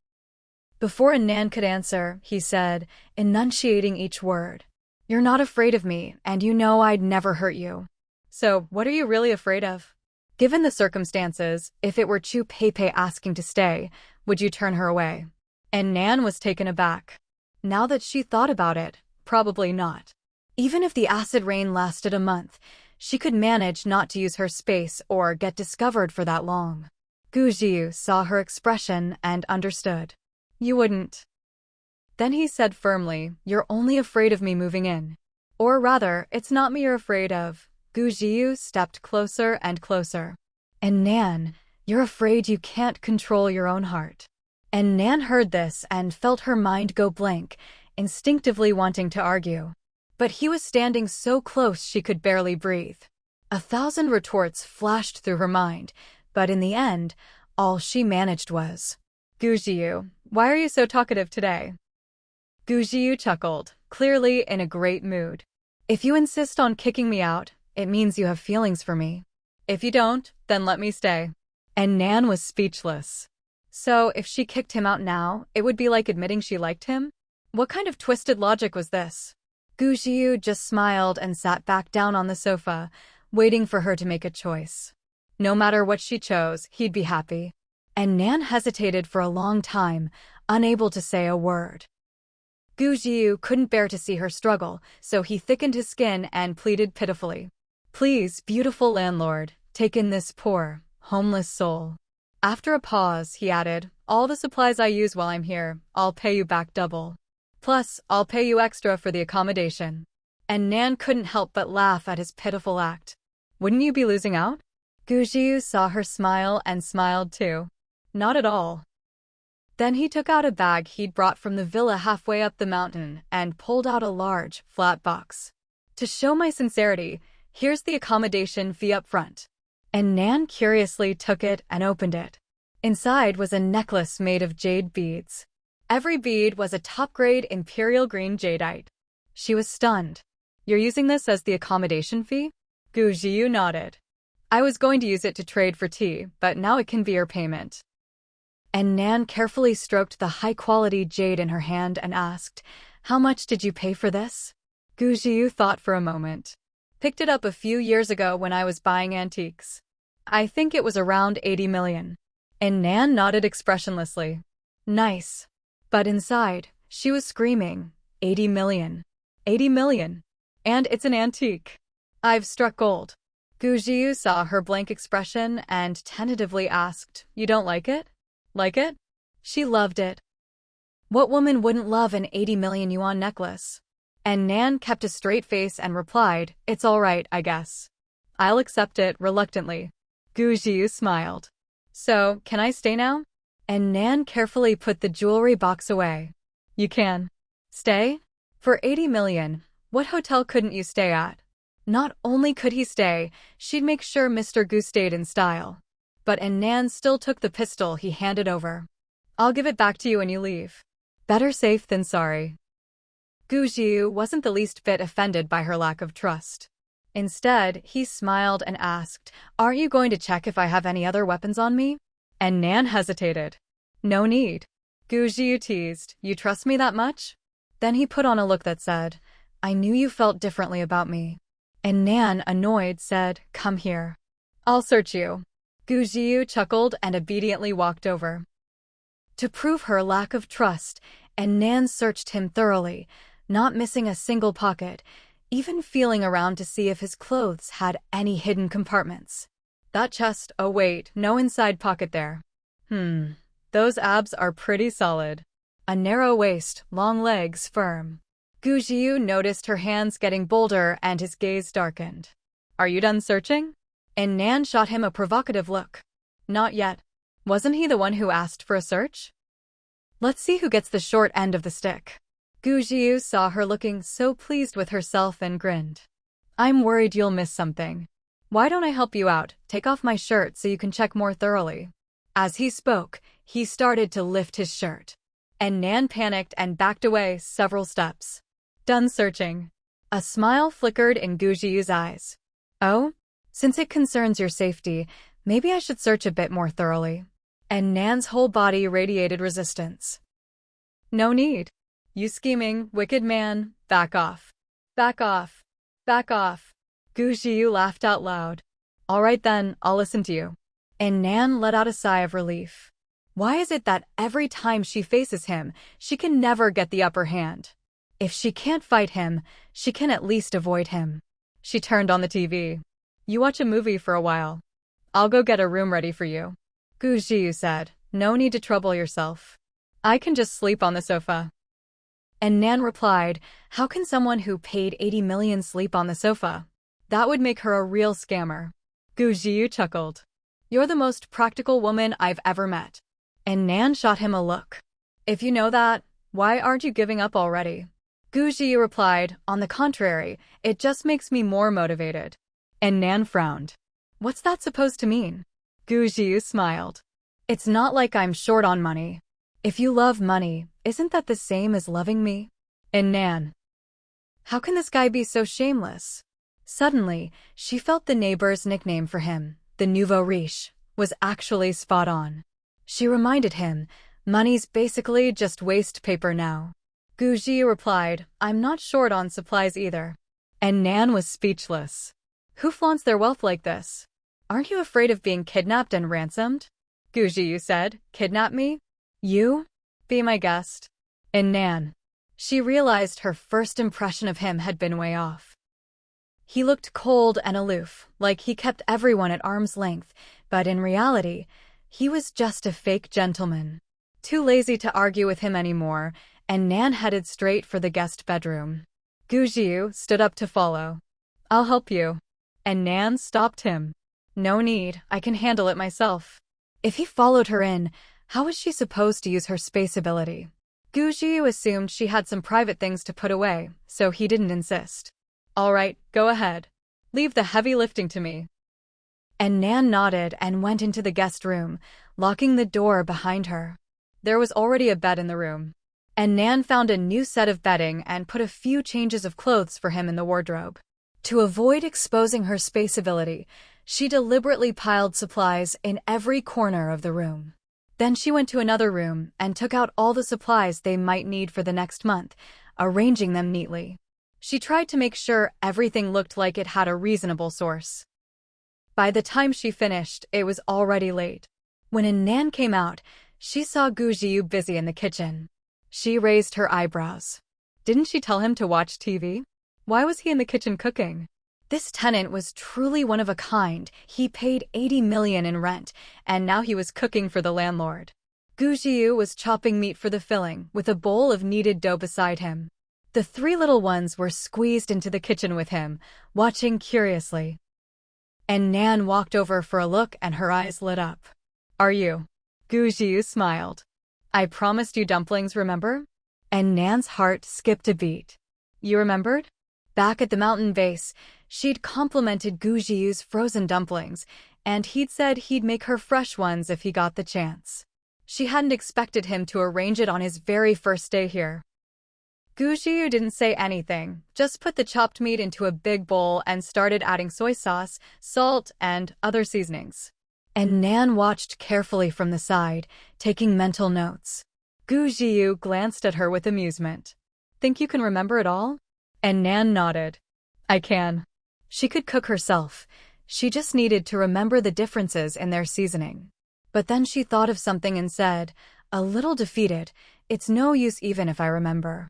Before Anan could answer, he said, enunciating each word. You're not afraid of me, and you know I'd never hurt you. So, what are you really afraid of? Given the circumstances, if it were Chu Peipei asking to stay, would you turn her away? And Nan was taken aback. Now that she thought about it, probably not. Even if the acid rain lasted a month, she could manage not to use her space or get discovered for that long. Gu Jiu saw her expression and understood. You wouldn't. Then he said firmly, you're only afraid of me moving in. Or rather, it's not me you're afraid of. Gu Jiu stepped closer and closer. And Nan, you're afraid you can't control your own heart. And Nan heard this and felt her mind go blank, instinctively wanting to argue. But he was standing so close she could barely breathe. 1,000 retorts flashed through her mind, but in the end, all she managed was, Gu Jiu, why are you so talkative today? Gu Jiu chuckled, clearly in a great mood. If you insist on kicking me out, it means you have feelings for me. If you don't, then let me stay. And Nan was speechless. So, if she kicked him out now, it would be like admitting she liked him? What kind of twisted logic was this? Gu Jiu just smiled and sat back down on the sofa, waiting for her to make a choice. No matter what she chose, he'd be happy. And Nan hesitated for a long time, unable to say a word. Gu Jiu couldn't bear to see her struggle, so he thickened his skin and pleaded pitifully. Please, beautiful landlord, take in this poor, homeless soul. After a pause, he added, all the supplies I use while I'm here, I'll pay you back double. Plus, I'll pay you extra for the accommodation. And Nan couldn't help but laugh at his pitiful act. Wouldn't you be losing out? Gu Jiu saw her smile and smiled too. Not at all. Then he took out a bag he'd brought from the villa halfway up the mountain and pulled out a large, flat box. To show my sincerity, here's the accommodation fee up front. And Nan curiously took it and opened it. Inside was a necklace made of jade beads. Every bead was a top-grade imperial green jadeite. She was stunned. You're using this as the accommodation fee? Gu Jiu nodded. I was going to use it to trade for tea, but now it can be your payment. And Nan carefully stroked the high-quality jade in her hand and asked, how much did you pay for this? Gu Jiu thought for a moment. Picked it up a few years ago when I was buying antiques. I think it was around 80 million. And Nan nodded expressionlessly. Nice. But inside, she was screaming, 80 million. 80 million. And it's an antique. I've struck gold. Gu Jiu saw her blank expression and tentatively asked, you don't like it? Like it? She loved it. What woman wouldn't love an 80 million yuan necklace? And Nan kept a straight face and replied, it's all right, I guess. I'll accept it reluctantly. Gu Jiu smiled. So, can I stay now? And Nan carefully put the jewelry box away. You can. Stay? For 80 million, what hotel couldn't you stay at? Not only could he stay, she'd make sure Mr. Gu stayed in style. But Nan still took the pistol he handed over. I'll give it back to you when you leave. Better safe than sorry. Gu Jiu wasn't the least bit offended by her lack of trust. Instead, he smiled and asked, aren't you going to check if I have any other weapons on me? And Nan hesitated. No need. Gu Jiu teased, you trust me that much? Then he put on a look that said, I knew you felt differently about me. And Nan, annoyed, said, come here. I'll search you. Gu Jiu chuckled and obediently walked over. To prove her lack of trust, and Nan searched him thoroughly, not missing a single pocket, even feeling around to see if his clothes had any hidden compartments. That chest, oh wait, no inside pocket there. Those abs are pretty solid. A narrow waist, long legs, firm. Gu Jiu noticed her hands getting bolder and his gaze darkened. Are you done searching? And Nan shot him a provocative look. Not yet. Wasn't he the one who asked for a search? Let's see who gets the short end of the stick. Gu Jiu saw her looking so pleased with herself and grinned. I'm worried you'll miss something. Why don't I help you out? Take off my shirt so you can check more thoroughly. As he spoke, he started to lift his shirt. And Nan panicked and backed away several steps. Done searching. A smile flickered in Gu Jiu's eyes. Oh? Since it concerns your safety, maybe I should search a bit more thoroughly. And Nan's whole body radiated resistance. No need. You scheming, wicked man, back off. Back off. Back off. Gu Jiu laughed out loud. All right then, I'll listen to you. And Nan let out a sigh of relief. Why is it that every time she faces him, she can never get the upper hand? If she can't fight him, she can at least avoid him. She turned on the TV. You watch a movie for a while. I'll go get a room ready for you. Gu Jiu said, no need to trouble yourself. I can just sleep on the sofa. And Nan replied, how can someone who paid 80 million sleep on the sofa? That would make her a real scammer. Gu Jiu chuckled. You're the most practical woman I've ever met. And Nan shot him a look. If you know that, why aren't you giving up already? Gu Jiu replied, on the contrary, it just makes me more motivated. And Nan frowned. What's that supposed to mean? Gu Jiu smiled. It's not like I'm short on money. If you love money, isn't that the same as loving me? And Nan. How can this guy be so shameless? Suddenly, she felt the neighbor's nickname for him, the nouveau riche, was actually spot on. She reminded him, money's basically just waste paper now. Gu Jiu replied, I'm not short on supplies either. And Nan was speechless. Who flaunts their wealth like this? Aren't you afraid of being kidnapped and ransomed? Gu Jiu said, kidnap me? You? Be my guest. And Nan. She realized her first impression of him had been way off. He looked cold and aloof, like he kept everyone at arm's length, but in reality, he was just a fake gentleman. Too lazy to argue with him anymore, and Nan headed straight for the guest bedroom. Gu Jiu stood up to follow. I'll help you. And Nan stopped him. No need, I can handle it myself. If he followed her in, how was she supposed to use her space ability? Gu Jiu assumed she had some private things to put away, so he didn't insist. All right, go ahead. Leave the heavy lifting to me. And Nan nodded and went into the guest room, locking the door behind her. There was already a bed in the room. And Nan found a new set of bedding and put a few changes of clothes for him in the wardrobe. To avoid exposing her space ability, she deliberately piled supplies in every corner of the room. Then she went to another room and took out all the supplies they might need for the next month, arranging them neatly. She tried to make sure everything looked like it had a reasonable source. By the time she finished, it was already late. When Nan came out, she saw Gu Jiu busy in the kitchen. She raised her eyebrows. Didn't she tell him to watch TV? Why was he in the kitchen cooking? This tenant was truly one of a kind. He paid 80 million in rent, and now he was cooking for the landlord. Gu Jiu was chopping meat for the filling, with a bowl of kneaded dough beside him. The three little ones were squeezed into the kitchen with him, watching curiously. And Nan walked over for a look and her eyes lit up. Are you? Gu Jiu smiled. I promised you dumplings, remember? And Nan's heart skipped a beat. You remembered? Back at the mountain base, she'd complimented Gu Jiu's frozen dumplings, and he'd said he'd make her fresh ones if he got the chance. She hadn't expected him to arrange it on his very first day here. Gu Jiu didn't say anything, just put the chopped meat into a big bowl and started adding soy sauce, salt, and other seasonings. And Nan watched carefully from the side, taking mental notes. Gu Jiu glanced at her with amusement. Think you can remember it all? And Nan nodded. I can. She could cook herself. She just needed to remember the differences in their seasoning. But then she thought of something and said, a little defeated, it's no use even if I remember.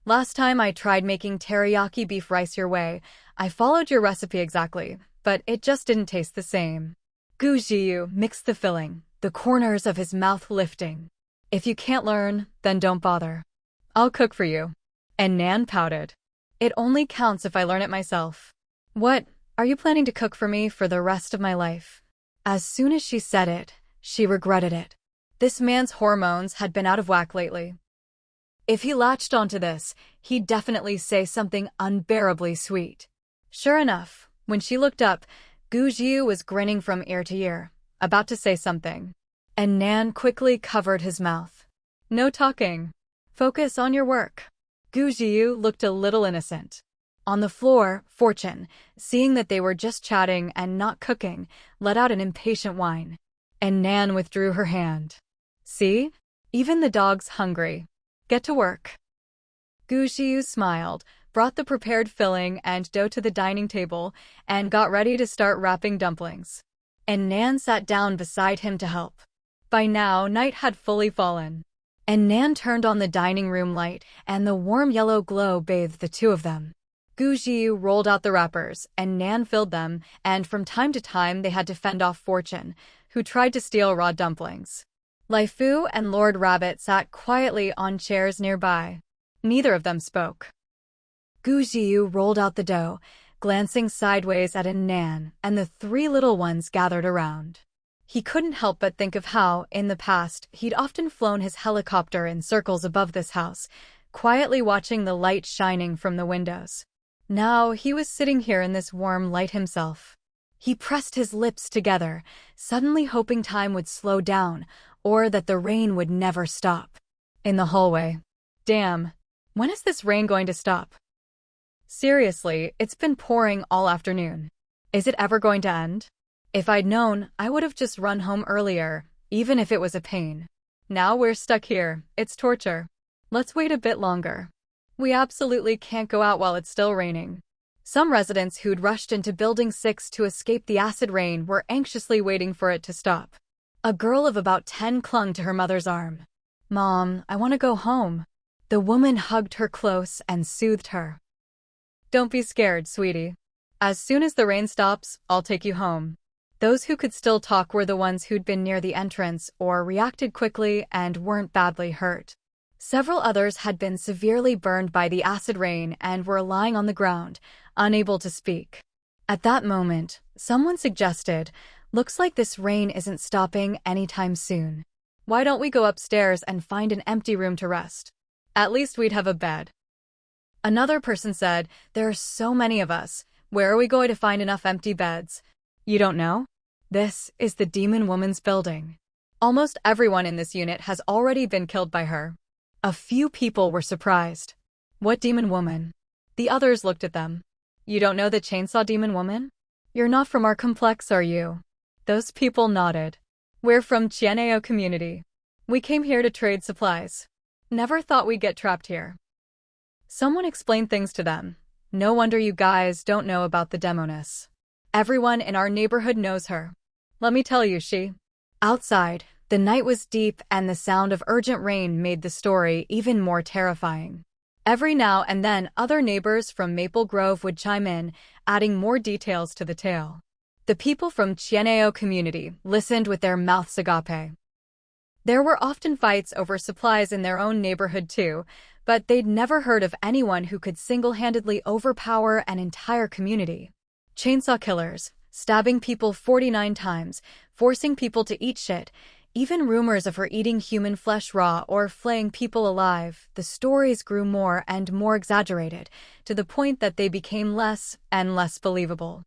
Last time I tried making teriyaki beef rice your way, I followed your recipe exactly, but it just didn't taste the same. Gu Jiu mixed the filling, the corners of his mouth lifting. If you can't learn, then don't bother. I'll cook for you. And Nan pouted. It only counts if I learn it myself. What, are you planning to cook for me for the rest of my life? As soon as she said it, She regretted it. This man's hormones had been out of whack lately. If he latched onto this, he'd definitely say something unbearably sweet. Sure enough, when she looked up, Gu Jiu was grinning from ear to ear, about to say something. And Nan quickly covered his mouth. No talking. Focus on your work. Gu Jiu looked a little innocent. On the floor, Fortune, seeing that they were just chatting and not cooking, let out an impatient whine. And Nan withdrew her hand. See? Even the dog's hungry. Get to work. Gu Jiu smiled, brought the prepared filling and dough to the dining table, and got ready to start wrapping dumplings. And Nan sat down beside him to help. By now, night had fully fallen. And Nan turned on the dining room light, and the warm yellow glow bathed the two of them. Gu Jiu rolled out the wrappers, and Nan filled them, and from time to time they had to fend off Fortune, who tried to steal raw dumplings. Lai Fu and Lord Rabbit sat quietly on chairs nearby. Neither of them spoke. Gu Jiu rolled out the dough, glancing sideways at Nan, and the three little ones gathered around. He couldn't help but think of how, in the past, he'd often flown his helicopter in circles above this house, quietly watching the light shining from the windows. Now he was sitting here in this warm light himself. He pressed his lips together, suddenly hoping time would slow down, or that the rain would never stop. In the hallway. Damn, when is this rain going to stop? Seriously, it's been pouring all afternoon. Is it ever going to end? If I'd known, I would have just run home earlier, even if it was a pain. Now we're stuck here, it's torture. Let's wait a bit longer. We absolutely can't go out while it's still raining. Some residents who'd rushed into Building 6 to escape the acid rain were anxiously waiting for it to stop. A girl of about 10 clung to her mother's arm. Mom, I want to go home. The woman hugged her close and soothed her. Don't be scared, sweetie. As soon as the rain stops, I'll take you home. Those who could still talk were the ones who'd been near the entrance or reacted quickly and weren't badly hurt. Several others had been severely burned by the acid rain and were lying on the ground, unable to speak. At that moment, someone suggested, "Looks like this rain isn't stopping anytime soon. Why don't we go upstairs and find an empty room to rest? At least we'd have a bed." Another person said, "There are so many of us. Where are we going to find enough empty beds?" You don't know? This is the Demon Woman's building. Almost everyone in this unit has already been killed by her. A few people were surprised. What Demon Woman? The others looked at them. You don't know the Chainsaw Demon Woman? You're not from our complex, are you? Those people nodded. We're from Chieneo community. We came here to trade supplies. Never thought we'd get trapped here. Someone explained things to them. No wonder you guys don't know about the Demoness. Everyone in our neighborhood knows her. Let me tell you, Outside, the night was deep and the sound of urgent rain made the story even more terrifying. Every now and then, other neighbors from Maple Grove would chime in, adding more details to the tale. The people from Chieneo community listened with their mouths agape. There were often fights over supplies in their own neighborhood too, but they'd never heard of anyone who could single-handedly overpower an entire community. Chainsaw killers, stabbing people 49 times, forcing people to eat shit, even rumors of her eating human flesh raw or flaying people alive. The stories grew more and more exaggerated, to the point that they became less and less believable.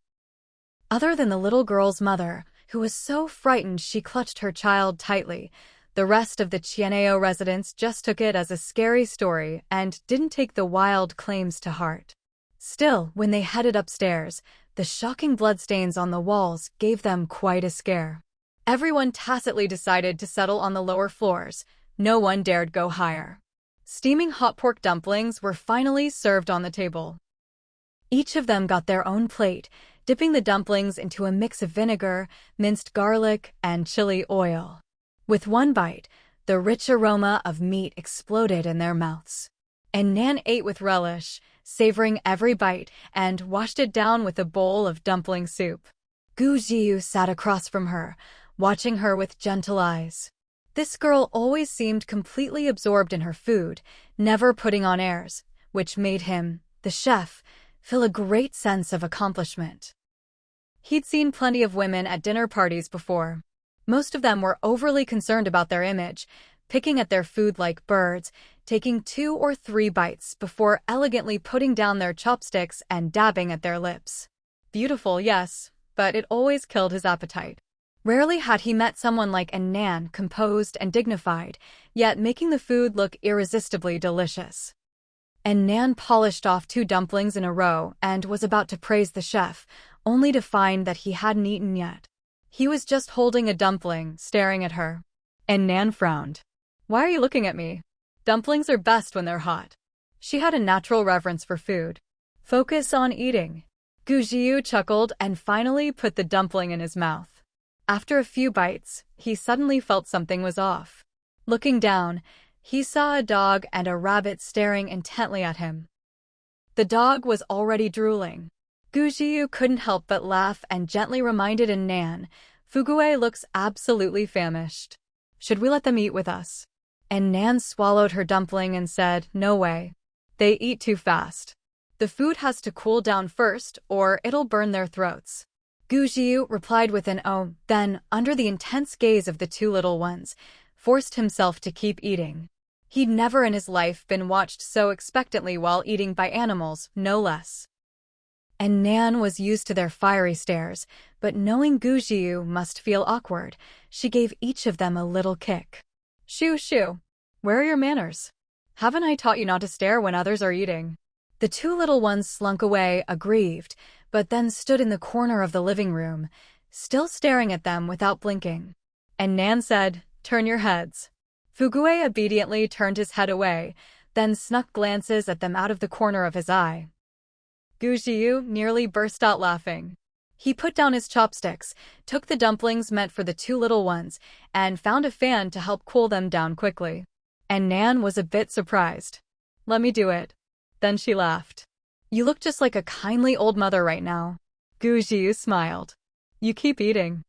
Other than the little girl's mother, who was so frightened she clutched her child tightly, the rest of the Chieneo residents just took it as a scary story and didn't take the wild claims to heart. Still, when they headed upstairs, the shocking bloodstains on the walls gave them quite a scare. Everyone tacitly decided to settle on the lower floors. No one dared go higher. Steaming hot pork dumplings were finally served on the table. Each of them got their own plate, dipping the dumplings into a mix of vinegar, minced garlic, and chili oil. With one bite, the rich aroma of meat exploded in their mouths. And Nan ate with relish, savoring every bite, and washed it down with a bowl of dumpling soup. Gu Jiu sat across from her, watching her with gentle eyes. This girl always seemed completely absorbed in her food, never putting on airs, which made him, the chef, feel a great sense of accomplishment. He'd seen plenty of women at dinner parties before. Most of them were overly concerned about their image, picking at their food like birds, taking 2 or 3 bites before elegantly putting down their chopsticks and dabbing at their lips. Beautiful, yes, but it always killed his appetite. Rarely had he met someone like Nan, composed and dignified, yet making the food look irresistibly delicious. Nan polished off 2 dumplings in a row and was about to praise the chef, only to find that he hadn't eaten yet. He was just holding a dumpling, staring at her. Nan frowned. "Why are you looking at me? Dumplings are best when they're hot." She had a natural reverence for food. "Focus on eating." Gu Jiu chuckled and finally put the dumpling in his mouth. After a few bites, he suddenly felt something was off. Looking down, he saw a dog and a rabbit staring intently at him. The dog was already drooling. Gu Jiu couldn't help but laugh and gently reminded Nan, "Fugue looks absolutely famished. Should we let them eat with us?" And Nan swallowed her dumpling and said, "No way. They eat too fast. The food has to cool down first or it'll burn their throats." Gu Jiu replied with an "oh," then, under the intense gaze of the 2 little ones, forced himself to keep eating. He'd never in his life been watched so expectantly while eating by animals, no less. And Nan was used to their fiery stares, but knowing Gu Jiu must feel awkward, she gave each of them a little kick. "Shoo shoo. Where are your manners? Haven't I taught you not to stare when others are eating?" The 2 little ones slunk away, aggrieved, but then stood in the corner of the living room, still staring at them without blinking. And Nan said, "Turn your heads." Fugue obediently turned his head away, then snuck glances at them out of the corner of his eye. Gu Jiu nearly burst out laughing. He put down his chopsticks, took the dumplings meant for the 2 little ones, and found a fan to help cool them down quickly. And Nan was a bit surprised. "Let me do it." Then she laughed. "You look just like a kindly old mother right now." Gu Jiu smiled. "You keep eating.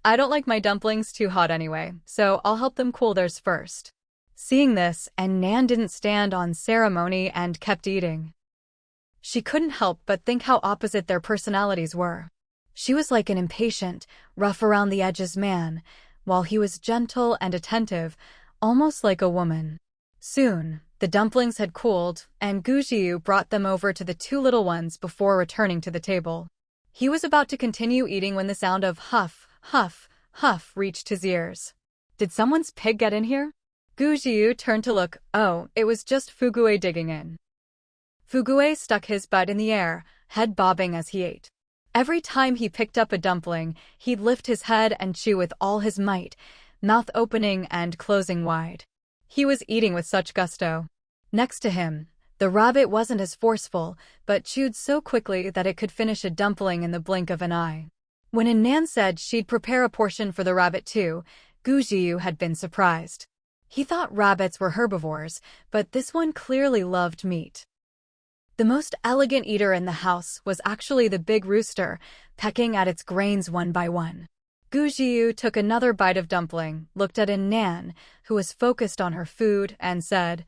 I don't like my dumplings too hot anyway, so I'll help them cool theirs first." Seeing this, Nan didn't stand on ceremony and kept eating. She couldn't help but think how opposite their personalities were. She was like an impatient, rough-around-the-edges man, while he was gentle and attentive, almost like a woman. Soon, the dumplings had cooled, and Gu Jiu brought them over to the 2 little ones before returning to the table. He was about to continue eating when the sound of huff, huff, huff reached his ears. Did someone's pig get in here? Gu Jiu turned to look. Oh, it was just Fugue digging in. Fugue stuck his butt in the air, head bobbing as he ate. Every time he picked up a dumpling, he'd lift his head and chew with all his might, mouth opening and closing wide. He was eating with such gusto. Next to him, the rabbit wasn't as forceful, but chewed so quickly that it could finish a dumpling in the blink of an eye. When Nan said she'd prepare a portion for the rabbit too, Gu Jiu had been surprised. He thought rabbits were herbivores, but this one clearly loved meat. The most elegant eater in the house was actually the big rooster, pecking at its grains one by one. Gu Jiu took another bite of dumpling, looked at Nan, who was focused on her food, and said,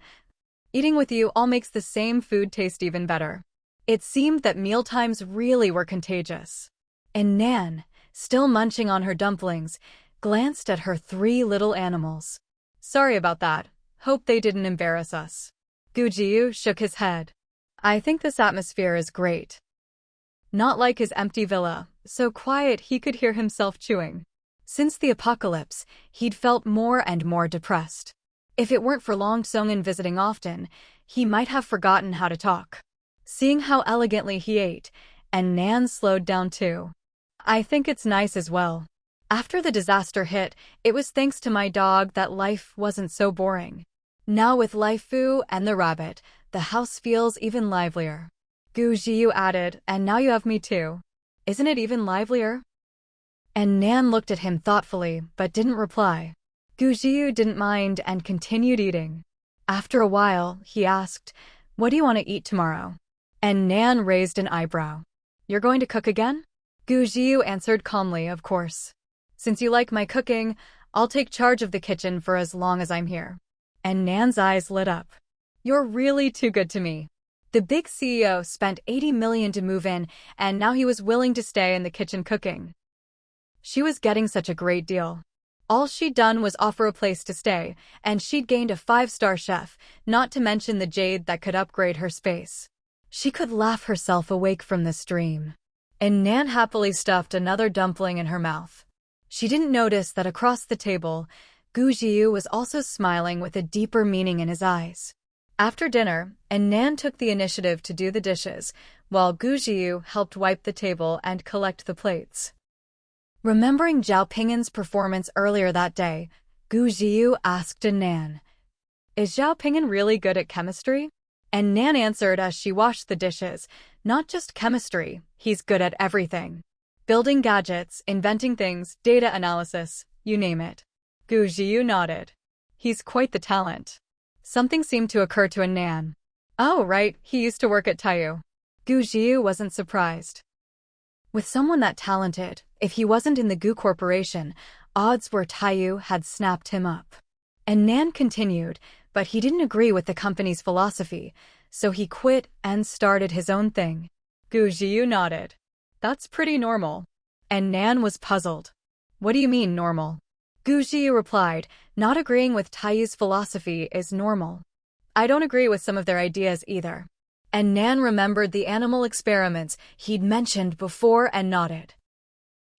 "Eating with you all makes the same food taste even better." It seemed that mealtimes really were contagious. And Nan, still munching on her dumplings, glanced at her 3 little animals. "Sorry about that. Hope they didn't embarrass us." Gu Jiu shook his head. "I think this atmosphere is great. Not like his empty villa, so quiet he could hear himself chewing." Since the apocalypse, he'd felt more and more depressed. If it weren't for Long Songin visiting often, he might have forgotten how to talk. Seeing how elegantly he ate, and Nan slowed down too. "I think it's nice as well. After the disaster hit, it was thanks to my dog that life wasn't so boring. Now with Laifu and the rabbit, the house feels even livelier." Gu Jiu added, "And now you have me too. Isn't it even livelier?" And Nan looked at him thoughtfully, but didn't reply. Gu Jiu didn't mind and continued eating. After a while, he asked, "What do you want to eat tomorrow?" And Nan raised an eyebrow. "You're going to cook again?" Gu Jiu answered calmly, "Of course. Since you like my cooking, I'll take charge of the kitchen for as long as I'm here." And Nan's eyes lit up. "You're really too good to me." The big CEO spent $80 million to move in, and now he was willing to stay in the kitchen cooking. She was getting such a great deal. All she'd done was offer a place to stay, and she'd gained a 5-star chef, not to mention the jade that could upgrade her space. She could laugh herself awake from this dream. And Nan happily stuffed another dumpling in her mouth. She didn't notice that across the table, Gu Jiu was also smiling with a deeper meaning in his eyes. After dinner, Nan took the initiative to do the dishes, while Gu Jiu helped wipe the table and collect the plates. Remembering Zhao Ping'an's performance earlier that day, Gu Jiu asked Nan, "Is Zhao Ping'an really good at chemistry?" And Nan answered as she washed the dishes, "Not just chemistry, he's good at everything. Building gadgets, inventing things, data analysis, you name it." Gu Jiu nodded. "He's quite the talent." Something seemed to occur to Nan. "Oh, right, he used to work at Taiyu." Gu Jiu wasn't surprised. With someone that talented, if he wasn't in the Gu Corporation, odds were Taiyu had snapped him up. And Nan continued, but he didn't agree with the company's philosophy, so he quit and started his own thing. Gu Jiu nodded. "That's pretty normal." And Nan was puzzled. "What do you mean, normal?" Gu Jiu replied, "Not agreeing with Taiyu's philosophy is normal. I don't agree with some of their ideas either." And Nan remembered the animal experiments he'd mentioned before and nodded.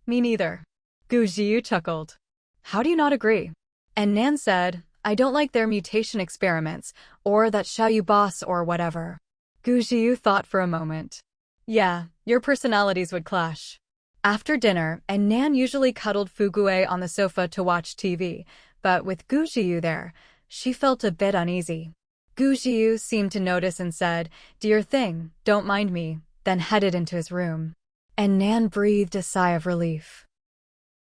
"Me neither." Gu Jiu chuckled. "How do you not agree?" And Nan said, "I don't like their mutation experiments, or that Xiaoyu boss or whatever." Gu Jiu thought for a moment. "Yeah, your personalities would clash." After dinner, Nan usually cuddled Fugue on the sofa to watch TV, but with Gu Jiu there, she felt a bit uneasy. Gu Jiu seemed to notice and said, "Do your thing, don't mind me," then headed into his room. And Nan breathed a sigh of relief.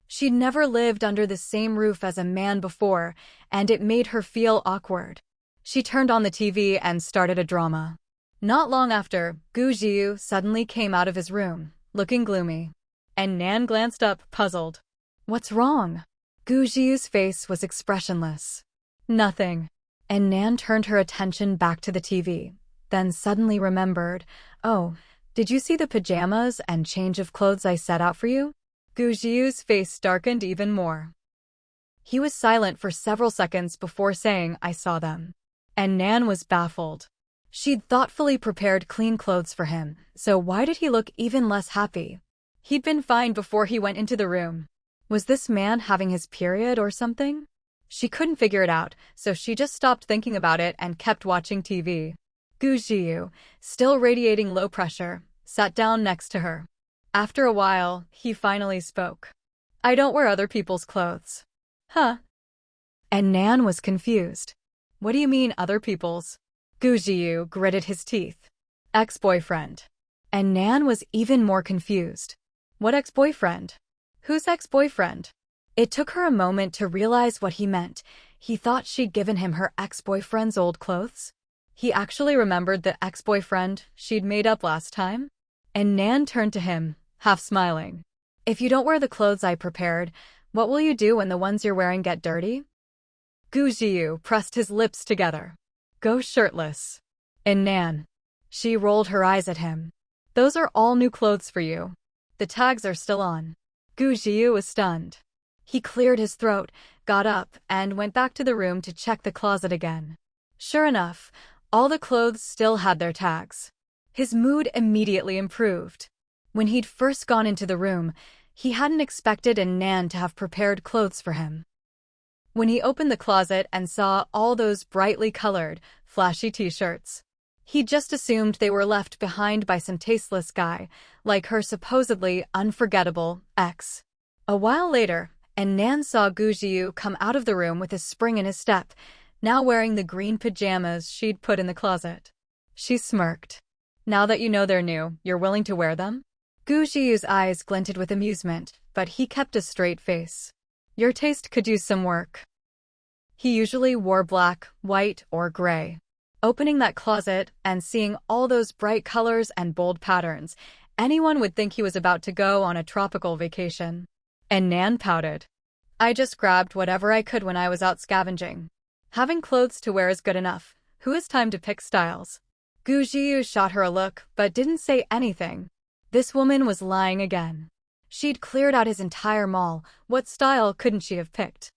She'd never lived under the same roof as a man before, and it made her feel awkward. She turned on the TV and started a drama. Not long after, Gu Jiu suddenly came out of his room, looking gloomy. And Nan glanced up, puzzled. "What's wrong?" Gu Jiu's face was expressionless. "Nothing." And Nan turned her attention back to the TV, then suddenly remembered, "Oh, did you see the pajamas and change of clothes I set out for you?" Gu Jiu's face darkened even more. He was silent for several seconds before saying, "I saw them." And Nan was baffled. She'd thoughtfully prepared clean clothes for him, so why did he look even less happy? He'd been fine before he went into the room. Was this man having his period or something? She couldn't figure it out, so she just stopped thinking about it and kept watching TV. Gu Jiu, still radiating low pressure, sat down next to her. After a while, he finally spoke. "I don't wear other people's clothes." "Huh?" And Nan was confused. "What do you mean, other people's?" Gu Jiu gritted his teeth. "Ex-boyfriend." And Nan was even more confused. "What ex-boyfriend? Whose ex-boyfriend?" It took her a moment to realize what he meant. He thought she'd given him her ex-boyfriend's old clothes. He actually remembered the ex-boyfriend she'd made up last time. And Nan turned to him, half smiling. "If you don't wear the clothes I prepared, what will you do when the ones you're wearing get dirty?" Gu Jiu pressed his lips together. "Go shirtless." And Nan. She rolled her eyes at him. "Those are all new clothes for you. The tags are still on." Gu Jiu was stunned. He cleared his throat, got up, and went back to the room to check the closet again. Sure enough, all the clothes still had their tags. His mood immediately improved. When he'd first gone into the room, he hadn't expected Nan to have prepared clothes for him. When he opened the closet and saw all those brightly colored, flashy t-shirts, he just assumed they were left behind by some tasteless guy, like her supposedly unforgettable ex. A while later, Nan saw Gu Jiu come out of the room with a spring in his step, now wearing the green pajamas she'd put in the closet. She smirked. "Now that you know they're new, you're willing to wear them?" Gu Jiu's eyes glinted with amusement, but he kept a straight face. "Your taste could use some work." He usually wore black, white, or gray. Opening that closet and seeing all those bright colors and bold patterns, anyone would think he was about to go on a tropical vacation. And Nan pouted. "I just grabbed whatever I could when I was out scavenging. Having clothes to wear is good enough. Who has time to pick styles?" Gu Jiu shot her a look, but didn't say anything. This woman was lying again. She'd cleared out his entire mall. What style couldn't she have picked?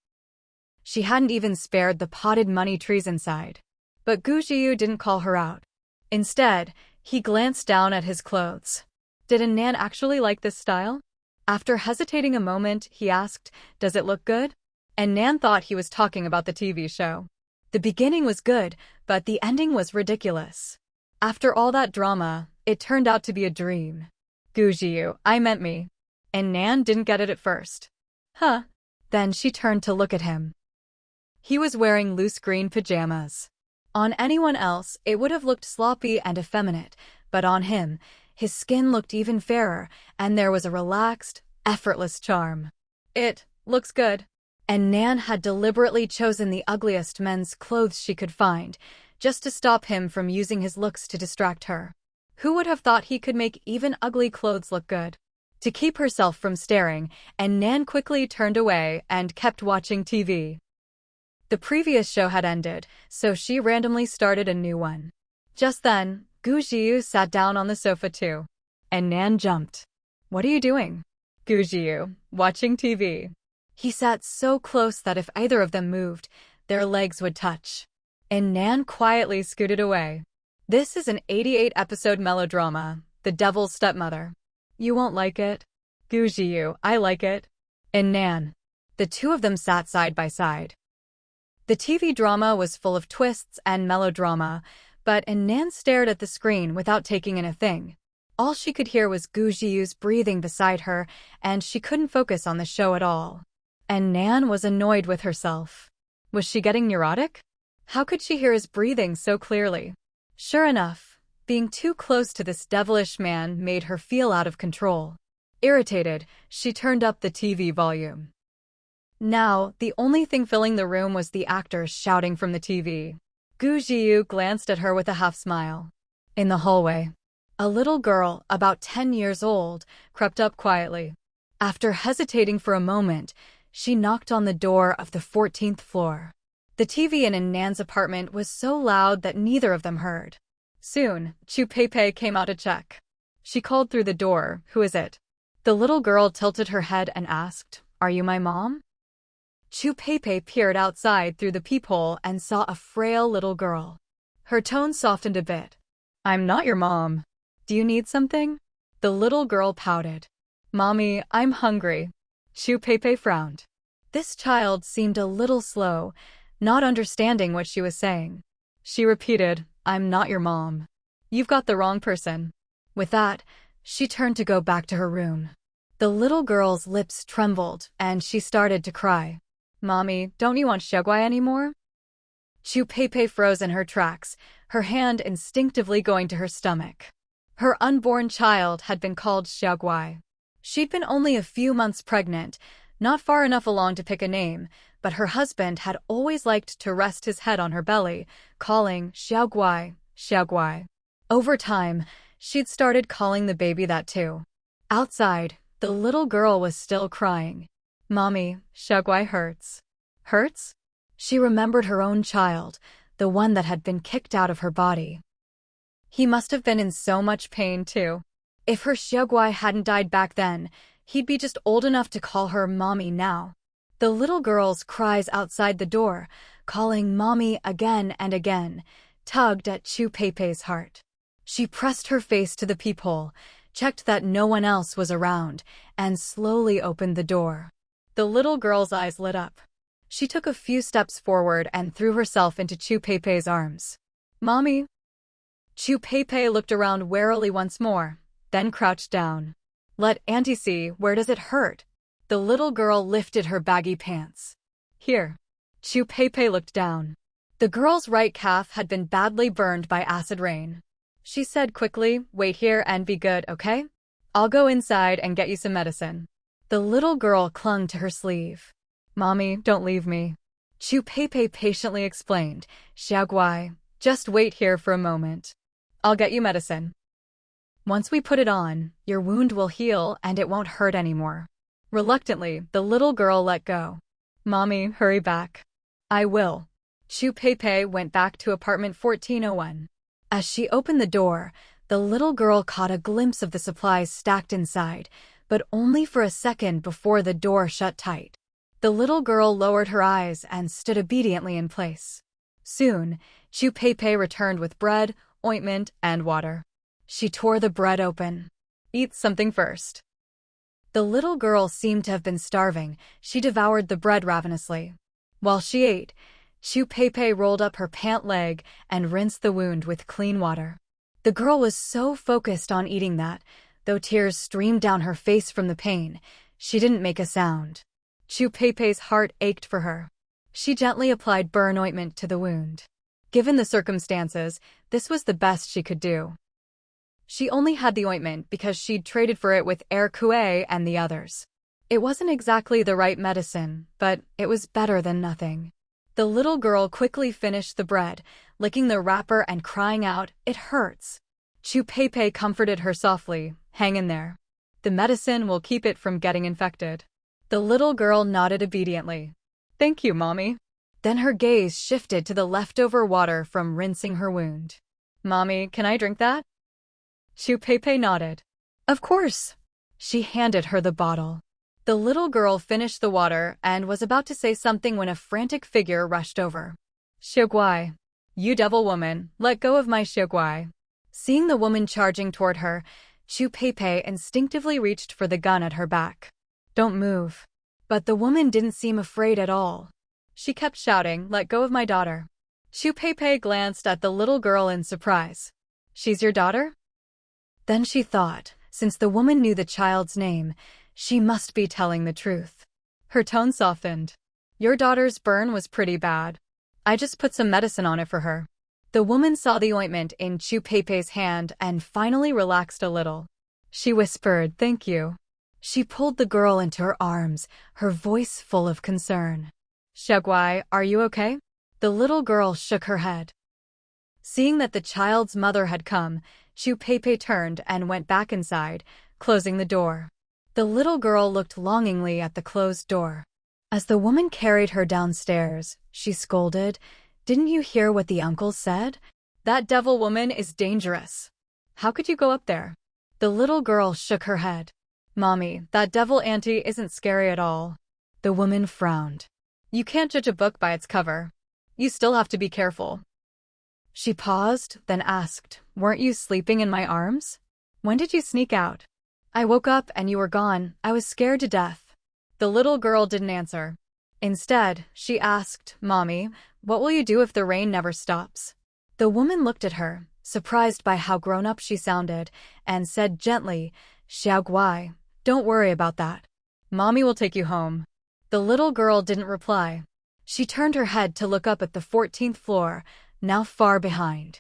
She hadn't even spared the potted money trees inside. But Gu Jiu didn't call her out. Instead, he glanced down at his clothes. Did Nan actually like this style? After hesitating a moment, he asked, "Does it look good?" And Nan thought he was talking about the TV show. The beginning was good, but the ending was ridiculous. After all that drama, it turned out to be a dream. Gu Jiu, I meant me. And Nan didn't get it at first. Huh. Then she turned to look at him. He was wearing loose green pajamas. On anyone else, it would have looked sloppy and effeminate, but on him, his skin looked even fairer, and there was a relaxed, effortless charm. It looks good. And Nan had deliberately chosen the ugliest men's clothes she could find, just to stop him from using his looks to distract her. Who would have thought he could make even ugly clothes look good? To keep herself from staring, and Nan quickly turned away and kept watching TV. The previous show had ended, so she randomly started a new one. Just then, Gu Jiu sat down on the sofa too. And Nan jumped. What are you doing? Gu Jiu, watching TV. He sat so close that if either of them moved, their legs would touch. And Nan quietly scooted away. This is an 88-episode melodrama, The Devil's Stepmother. You won't like it. Gu Jiu, I like it. And Nan. The two of them sat side by side. The TV drama was full of twists and melodrama, but Nan stared at the screen without taking in a thing. All she could hear was Gu Jiu's breathing beside her, and she couldn't focus on the show at all. And Nan was annoyed with herself. Was she getting neurotic? How could she hear his breathing so clearly? Sure enough, being too close to this devilish man made her feel out of control. Irritated, she turned up the TV volume. Now, the only thing filling the room was the actors shouting from the TV. Gu Jiu glanced at her with a half-smile. In the hallway, a little girl, about 10 years old, crept up quietly. After hesitating for a moment, she knocked on the door of the 14th floor. The TV in Nan's apartment was so loud that neither of them heard. Soon, Chu Pei came out to check. She called through the door, "Who is it?" The little girl tilted her head and asked, "Are you my mom?" Chu Pei peered outside through the peephole and saw a frail little girl. Her tone softened a bit. "I'm not your mom. Do you need something?" The little girl pouted. "Mommy, I'm hungry." Chu Pei frowned. This child seemed a little slow, not understanding what she was saying. She repeated, "I'm not your mom. You've got the wrong person." With that, she turned to go back to her room. The little girl's lips trembled, and she started to cry. "Mommy, don't you want Xiaoguai anymore?" Chu Pei froze in her tracks, her hand instinctively going to her stomach. Her unborn child had been called Xiaoguai. She'd been only a few months pregnant, not far enough along to pick a name, but her husband had always liked to rest his head on her belly, calling Xiaoguai, Xiaoguai. Over time, she'd started calling the baby that too. Outside, the little girl was still crying. "Mommy, Xiaoguai hurts." Hurts? She remembered her own child, the one that had been kicked out of her body. He must have been in so much pain too. If her Xiaoguai hadn't died back then, he'd be just old enough to call her Mommy now. The little girl's cries outside the door, calling Mommy again and again, tugged at Chu Pei's heart. She pressed her face to the peephole, checked that no one else was around, and slowly opened the door. The little girl's eyes lit up. She took a few steps forward and threw herself into Chu Pei's arms. "Mommy." Chu Pei looked around warily once more, then crouched down. "Let Auntie see, where does it hurt?" The little girl lifted her baggy pants. "Here." Chu Pei looked down. The girl's right calf had been badly burned by acid rain. She said quickly, "Wait here and be good, okay? I'll go inside and get you some medicine." The little girl clung to her sleeve. "Mommy, don't leave me." Chu Pei patiently explained, "Xiaoguai, just wait here for a moment. I'll get you medicine. Once we put it on, your wound will heal and it won't hurt anymore." Reluctantly, the little girl let go. "Mommy, hurry back." "I will." Chu Pei went back to apartment 1401. As she opened the door, the little girl caught a glimpse of the supplies stacked inside, but only for a second before the door shut tight. The little girl lowered her eyes and stood obediently in place. Soon, Chu Pei returned with bread, ointment, and water. She tore the bread open. "Eat something first." The little girl seemed to have been starving. She devoured the bread ravenously. While she ate, Chu Pei rolled up her pant leg and rinsed the wound with clean water. The girl was so focused on eating that, though tears streamed down her face from the pain, she didn't make a sound. Chu Pei's heart ached for her. She gently applied burn ointment to the wound. Given the circumstances, this was the best she could do. She only had the ointment because she'd traded for it with Kuei and the others. It wasn't exactly the right medicine, but it was better than nothing. The little girl quickly finished the bread, licking the wrapper and crying out, "It hurts." Chu Pei comforted her softly, "Hang in there. The medicine will keep it from getting infected." The little girl nodded obediently. "Thank you, Mommy." Then her gaze shifted to the leftover water from rinsing her wound. "Mommy, can I drink that?" Chu Pei nodded. "Of course." She handed her the bottle. The little girl finished the water and was about to say something when a frantic figure rushed over. "Xiaoguai. You devil woman, let go of my Xiaoguai." Seeing the woman charging toward her, Chu Pei instinctively reached for the gun at her back. "Don't move." But the woman didn't seem afraid at all. She kept shouting, "Let go of my daughter." Chu Pei glanced at the little girl in surprise. "She's your daughter?" Then she thought, since the woman knew the child's name, she must be telling the truth. Her tone softened. "Your daughter's burn was pretty bad. I just put some medicine on it for her." The woman saw the ointment in Chu Pei's hand and finally relaxed a little. She whispered, "Thank you." She pulled the girl into her arms, her voice full of concern. "Xiaoguai, are you okay?" The little girl shook her head. Seeing that the child's mother had come, Chu Pei turned and went back inside, closing the door. The little girl looked longingly at the closed door. As the woman carried her downstairs, she scolded, "Didn't you hear what the uncle said? That devil woman is dangerous. How could you go up there?" The little girl shook her head. "Mommy, that devil auntie isn't scary at all." The woman frowned. "You can't judge a book by its cover. You still have to be careful." She paused, then asked, "Weren't you sleeping in my arms? When did you sneak out?" "I woke up and you were gone. I was scared to death." The little girl didn't answer. Instead, she asked, "Mommy, what will you do if the rain never stops?" The woman looked at her, surprised by how grown-up she sounded, and said gently, "Xiaoguai, don't worry about that. Mommy will take you home." The little girl didn't reply. She turned her head to look up at the 14th floor, now far behind.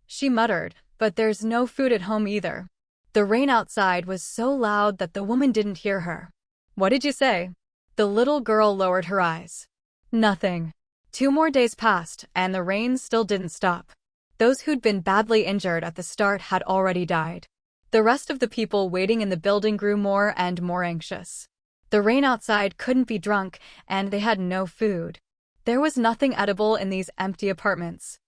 She muttered, "But there's no food at home either." The rain outside was so loud that the woman didn't hear her. "What did you say?" The little girl lowered her eyes. "Nothing." 2 more days passed, and the rain still didn't stop. Those who'd been badly injured at the start had already died. The rest of the people waiting in the building grew more and more anxious. The rain outside couldn't be drunk, and they had no food. There was nothing edible in these empty apartments.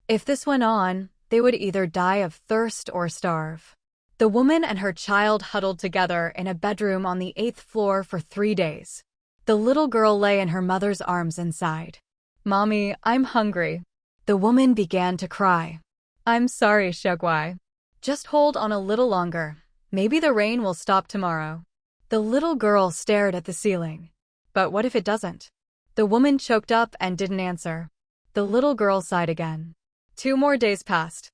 If this went on, they would either die of thirst or starve. The woman and her child huddled together in a bedroom on the 8th floor for 3 days. The little girl lay in her mother's arms inside. "Mommy, I'm hungry." The woman began to cry. "I'm sorry, Xiaoguai. Just hold on a little longer. Maybe the rain will stop tomorrow." The little girl stared at the ceiling. "But what if it doesn't?" The woman choked up and didn't answer. The little girl sighed again. 2 more days passed.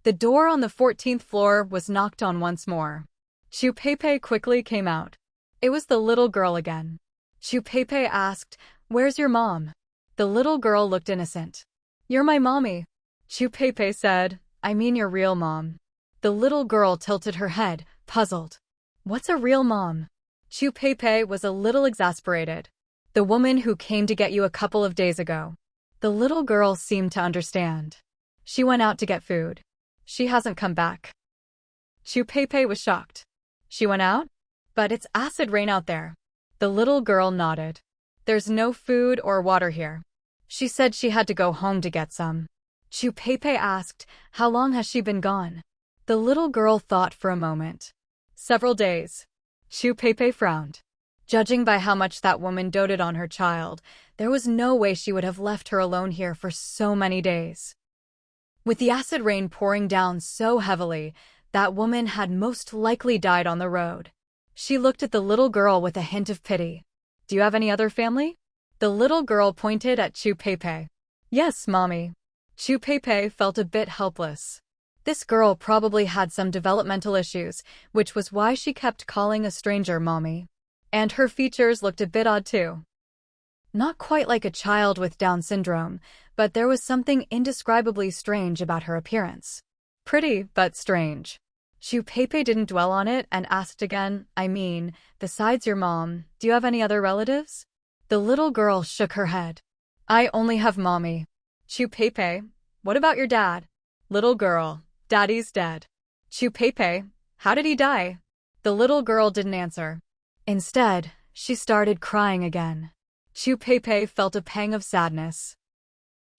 The door on the 14th floor was knocked on once more. Chu Pei quickly came out. It was the little girl again. Chu Pei asked, "Where's your mom?" The little girl looked innocent. "You're my mommy." Chu Pei said, "I mean your real mom." The little girl tilted her head, puzzled. "What's a real mom?" Chu Pei was a little exasperated. "The woman who came to get you a couple of days ago." The little girl seemed to understand. "She went out to get food. She hasn't come back." Chu Pei was shocked. "She went out? But it's acid rain out there." The little girl nodded. "There's no food or water here. She said she had to go home to get some." Chu Pei asked, "How long has she been gone?" The little girl thought for a moment. Several days. Chu Peipei frowned. Judging by how much that woman doted on her child, there was no way she would have left her alone here for so many days. With the acid rain pouring down so heavily, that woman had most likely died on the road. She looked at the little girl with a hint of pity. Do you have any other family? The little girl pointed at Chu Peipei. Yes, Mommy. Chu Peipei felt a bit helpless. This girl probably had some developmental issues, which was why she kept calling a stranger Mommy. And her features looked a bit odd too. Not quite like a child with Down syndrome, but there was something indescribably strange about her appearance. Pretty, but strange. Chu Peipei didn't dwell on it and asked again, besides your mom, do you have any other relatives? The little girl shook her head. I only have Mommy. Chu Peipei, what about your dad? Little girl, Daddy's dead. Chu Peipei, how did he die? The little girl didn't answer. Instead, she started crying again. Chu Peipei felt a pang of sadness.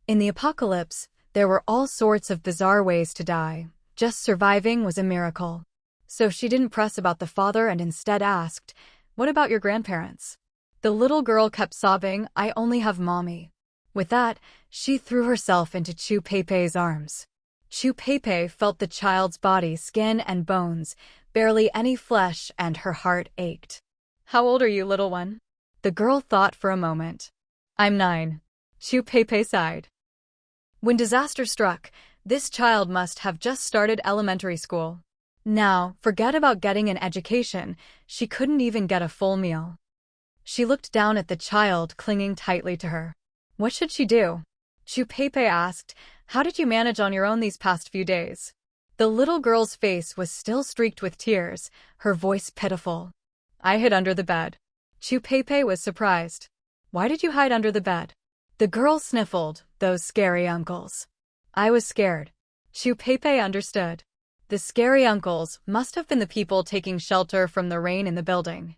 In the apocalypse, there were all sorts of bizarre ways to die. Just surviving was a miracle. So she didn't press about the father and instead asked, what about your grandparents? The little girl kept sobbing, I only have Mommy. With that, she threw herself into Chu Peipei's arms. Chu Peipei felt the child's body, skin and bones, barely any flesh, and her heart ached. How old are you, little one? The girl thought for a moment. I'm 9. Chu Peipei sighed. When disaster struck, this child must have just started elementary school. Now, forget about getting an education, she couldn't even get a full meal. She looked down at the child clinging tightly to her. What should she do? Chu Peipei asked, how did you manage on your own these past few days? The little girl's face was still streaked with tears, her voice pitiful. I hid under the bed. Chu Peipei was surprised. Why did you hide under the bed? The girl sniffled, those scary uncles. I was scared. Chu Peipei understood. The scary uncles must have been the people taking shelter from the rain in the building.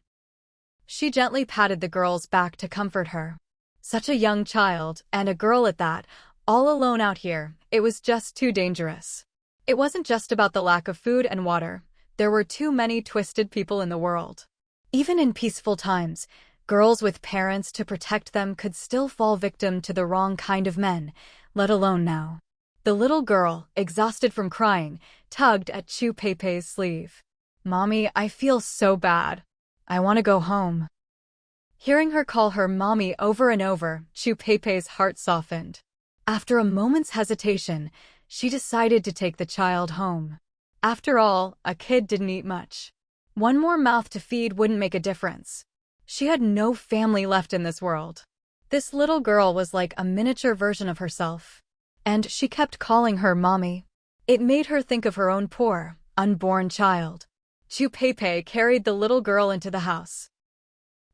She gently patted the girl's back to comfort her. Such a young child, and a girl at that, all alone out here, it was just too dangerous. It wasn't just about the lack of food and water. There were too many twisted people in the world. Even in peaceful times, girls with parents to protect them could still fall victim to the wrong kind of men, let alone now. The little girl, exhausted from crying, tugged at Chu Peipei's sleeve. Mommy, I feel so bad. I want to go home. Hearing her call her Mommy over and over, Chu Peipei's heart softened. After a moment's hesitation, she decided to take the child home. After all, a kid didn't eat much. One more mouth to feed wouldn't make a difference. She had no family left in this world. This little girl was like a miniature version of herself. And she kept calling her Mommy. It made her think of her own poor, unborn child. Chu Peipei carried the little girl into the house.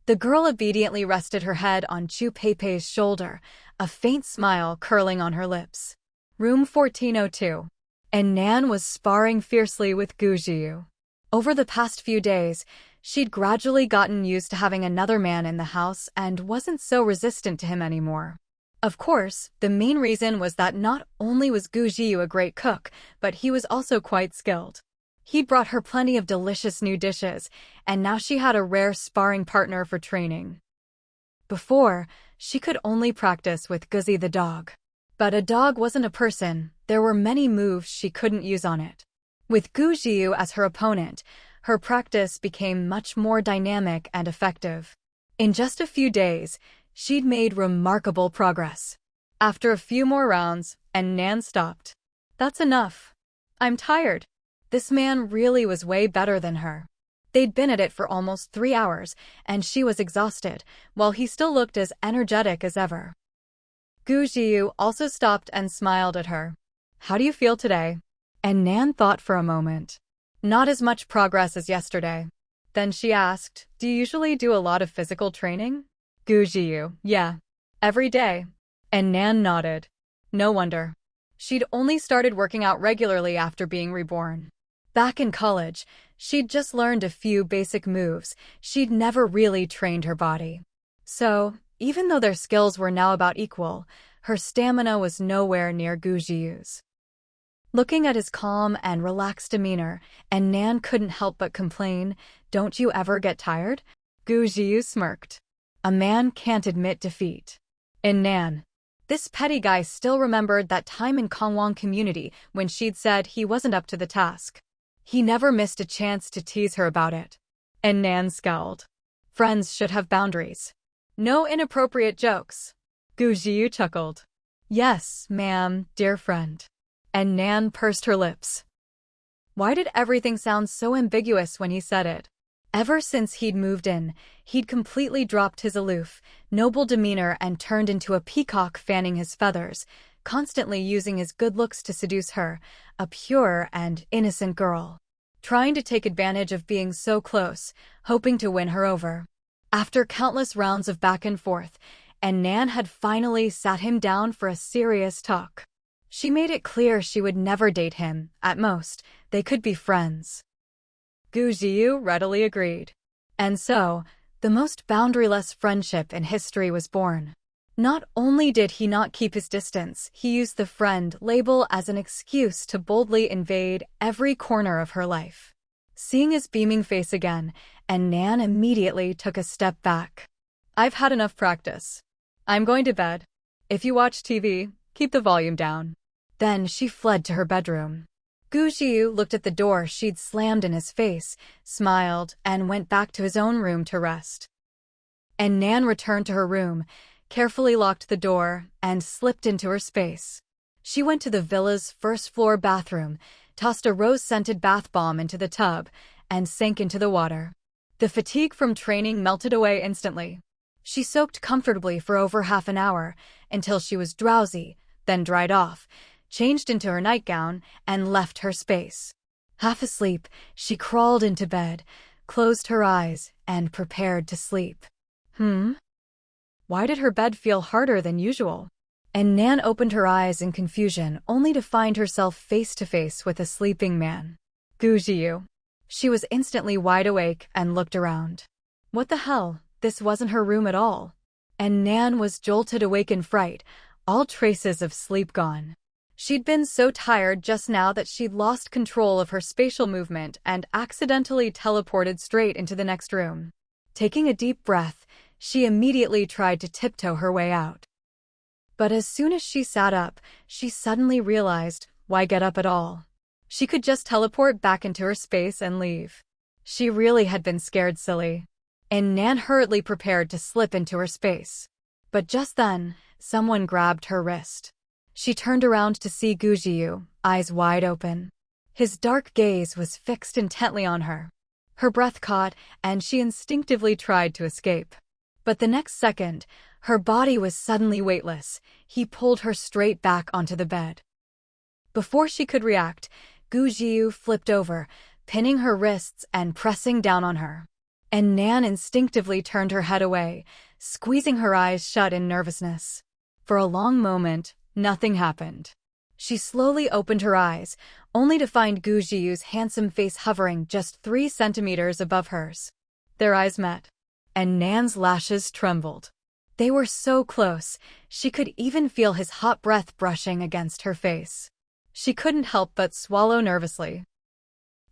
The girl obediently rested her head on Chu Peipei's shoulder, a faint smile curling on her lips. Room 1402. And Nan was sparring fiercely with Gu Jiu. Over the past few days, she'd gradually gotten used to having another man in the house and wasn't so resistant to him anymore. Of course, the main reason was that not only was Gu Jiu a great cook, but he was also quite skilled. He'd brought her plenty of delicious new dishes, and now she had a rare sparring partner for training. Before, she could only practice with Guzzy the dog. But a dog wasn't a person, there were many moves she couldn't use on it. With Gu Jiu as her opponent, her practice became much more dynamic and effective. In just a few days, she'd made remarkable progress. After a few more rounds, and Nan stopped. That's enough. I'm tired. This man really was way better than her. They'd been at it for almost 3 hours, and she was exhausted, while he still looked as energetic as ever. Gu Jiu also stopped and smiled at her. How do you feel today? And Nan thought for a moment. Not as much progress as yesterday. Then she asked, do you usually do a lot of physical training? Gu Jiu, yeah. Every day. And Nan nodded. No wonder. She'd only started working out regularly after being reborn. Back in college, she'd just learned a few basic moves. She'd never really trained her body. So, even though their skills were now about equal, her stamina was nowhere near Gu Jiu's. Looking at his calm and relaxed demeanor, and Nan couldn't help but complain, "Don't you ever get tired?" Gu Jiu smirked. A man can't admit defeat. In Nan, this petty guy still remembered that time in Kangwang community when she'd said he wasn't up to the task. He never missed a chance to tease her about it. And Nan scowled. Friends should have boundaries. No inappropriate jokes. Gu Jiu chuckled. "Yes, ma'am, dear friend." And Nan pursed her lips. Why did everything sound so ambiguous when he said it? Ever since he'd moved in, he'd completely dropped his aloof, noble demeanor and turned into a peacock fanning his feathers, constantly using his good looks to seduce her, a pure and innocent girl. Trying to take advantage of being so close, hoping to win her over. After countless rounds of back and forth, and Nan had finally sat him down for a serious talk. She made it clear she would never date him, at most, they could be friends. Gu Jiu readily agreed. And so, the most boundaryless friendship in history was born. Not only did he not keep his distance, he used the friend label as an excuse to boldly invade every corner of her life. Seeing his beaming face again, and Nan immediately took a step back. "I've had enough practice. I'm going to bed. If you watch TV, keep the volume down." Then she fled to her bedroom. Gu Jiu looked at the door she'd slammed in his face, smiled, and went back to his own room to rest. And Nan returned to her room, carefully locked the door, and slipped into her space. She went to the villa's first-floor bathroom, tossed a rose-scented bath bomb into the tub, and sank into the water. The fatigue from training melted away instantly. She soaked comfortably for over half an hour, until she was drowsy, then dried off, changed into her nightgown, and left her space. Half asleep, she crawled into bed, closed her eyes, and prepared to sleep. Why did her bed feel harder than usual? And Nan opened her eyes in confusion, only to find herself face to face with a sleeping man. Gu Jiu. She was instantly wide awake and looked around. What the hell? This wasn't her room at all. And Nan was jolted awake in fright, all traces of sleep gone. She'd been so tired just now that she'd lost control of her spatial movement and accidentally teleported straight into the next room. Taking a deep breath, she immediately tried to tiptoe her way out. But as soon as she sat up, she suddenly realized, why get up at all? She could just teleport back into her space and leave. She really had been scared silly. And Nan hurriedly prepared to slip into her space. But just then, someone grabbed her wrist. She turned around to see Gu Jiu, eyes wide open. His dark gaze was fixed intently on her. Her breath caught, and she instinctively tried to escape. But the next second, her body was suddenly weightless. He pulled her straight back onto the bed. Before she could react, Gu Jiu flipped over, pinning her wrists and pressing down on her. And Nan instinctively turned her head away, squeezing her eyes shut in nervousness. For a long moment, nothing happened. She slowly opened her eyes, only to find Gu Jiu's handsome face hovering just 3 centimeters above hers. Their eyes met, and Nan's lashes trembled. They were so close, she could even feel his hot breath brushing against her face. She couldn't help but swallow nervously.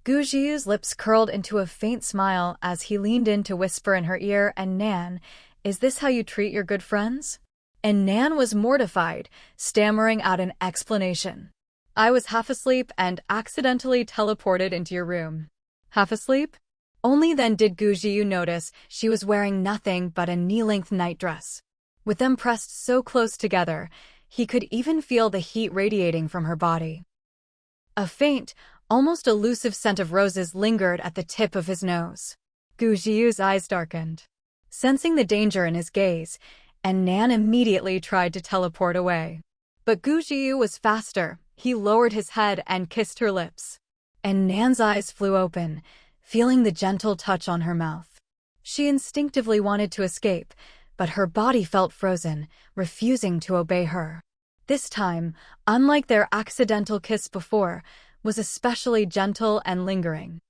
Gu Jiu's lips curled into a faint smile as he leaned in to whisper in her ear, "And Nan, is this how you treat your good friends?" And Nan was mortified, stammering out an explanation. "I was half asleep and accidentally teleported into your room." Half asleep? Only then did Gu Jiu notice she was wearing nothing but a knee-length nightdress. With them pressed so close together, he could even feel the heat radiating from her body. A faint, almost elusive scent of roses lingered at the tip of his nose. Gu Jiu's eyes darkened, sensing the danger in his gaze, and Nan immediately tried to teleport away. But Gu Jiu was faster. He lowered his head and kissed her lips. And Nan's eyes flew open, feeling the gentle touch on her mouth. She instinctively wanted to escape, but her body felt frozen, refusing to obey her. This time, unlike their accidental kiss before, was especially gentle and lingering.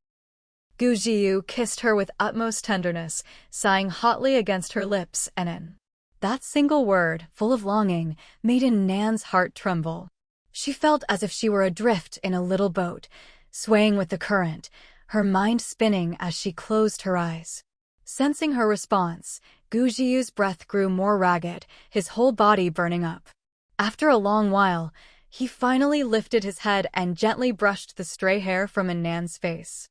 Gu Jiu kissed her with utmost tenderness, sighing hotly against her lips, and that single word, full of longing, made Nan's heart tremble. She felt as if she were adrift in a little boat, swaying with the current, her mind spinning as she closed her eyes. Sensing her response, Gu Zhiyu's breath grew more ragged, his whole body burning up. After a long while, he finally lifted his head and gently brushed the stray hair from Annan's face.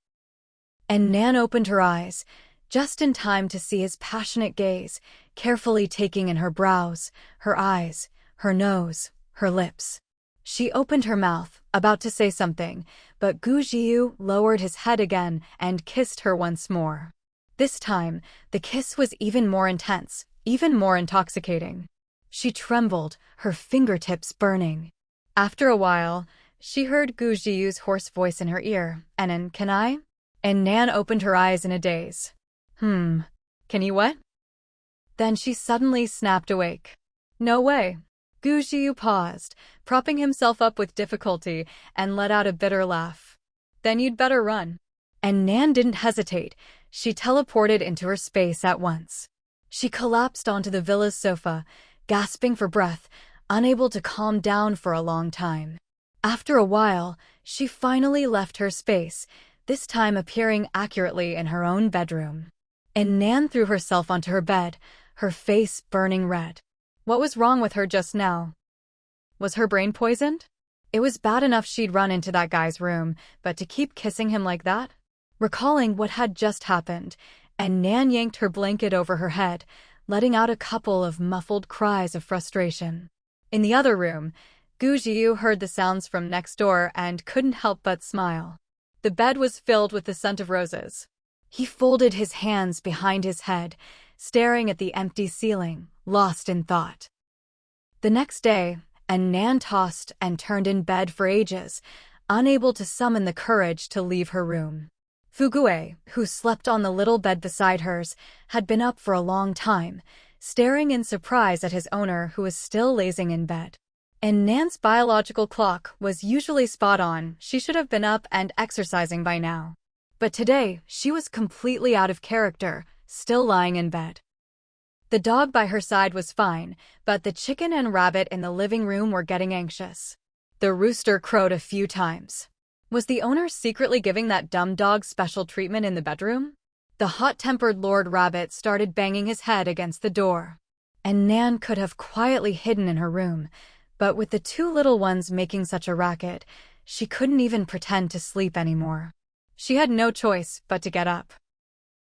Annan opened her eyes, just in time to see his passionate gaze, carefully taking in her brows, her eyes, her nose, her lips. She opened her mouth, about to say something, but Gu Zhiyu lowered his head again and kissed her once more. This time, the kiss was even more intense, even more intoxicating. She trembled, her fingertips burning. After a while, she heard Gu Zhiyu's hoarse voice in her ear. "Annan, can I?" Annan opened her eyes in a daze. Can you what?" Then she suddenly snapped awake. "No way." Gu Zhiyu paused, propping himself up with difficulty, and let out a bitter laugh. "Then you'd better run." Annan didn't hesitate. She teleported into her space at once. She collapsed onto the villa's sofa, gasping for breath, unable to calm down for a long time. After a while, she finally left her space, this time appearing accurately in her own bedroom. Annan threw herself onto her bed, her face burning red. What was wrong with her just now? Was her brain poisoned? It was bad enough she'd run into that guy's room, but to keep kissing him like that? Recalling what had just happened, Annan yanked her blanket over her head, letting out a couple of muffled cries of frustration. In the other room, Gu Zhiyu heard the sounds from next door and couldn't help but smile. The bed was filled with the scent of roses. He folded his hands behind his head, staring at the empty ceiling, lost in thought. The next day, Annan tossed and turned in bed for ages, unable to summon the courage to leave her room. Fugue, who slept on the little bed beside hers, had been up for a long time, staring in surprise at his owner who was still lazing in bed. Annan's biological clock was usually spot on. She should have been up and exercising by now. But today, she was completely out of character, still lying in bed. The dog by her side was fine, but the chicken and rabbit in the living room were getting anxious. The rooster crowed a few times. Was the owner secretly giving that dumb dog special treatment in the bedroom? The hot-tempered Lord Rabbit started banging his head against the door. Annan could have quietly hidden in her room, but with the two little ones making such a racket, she couldn't even pretend to sleep anymore. She had no choice but to get up.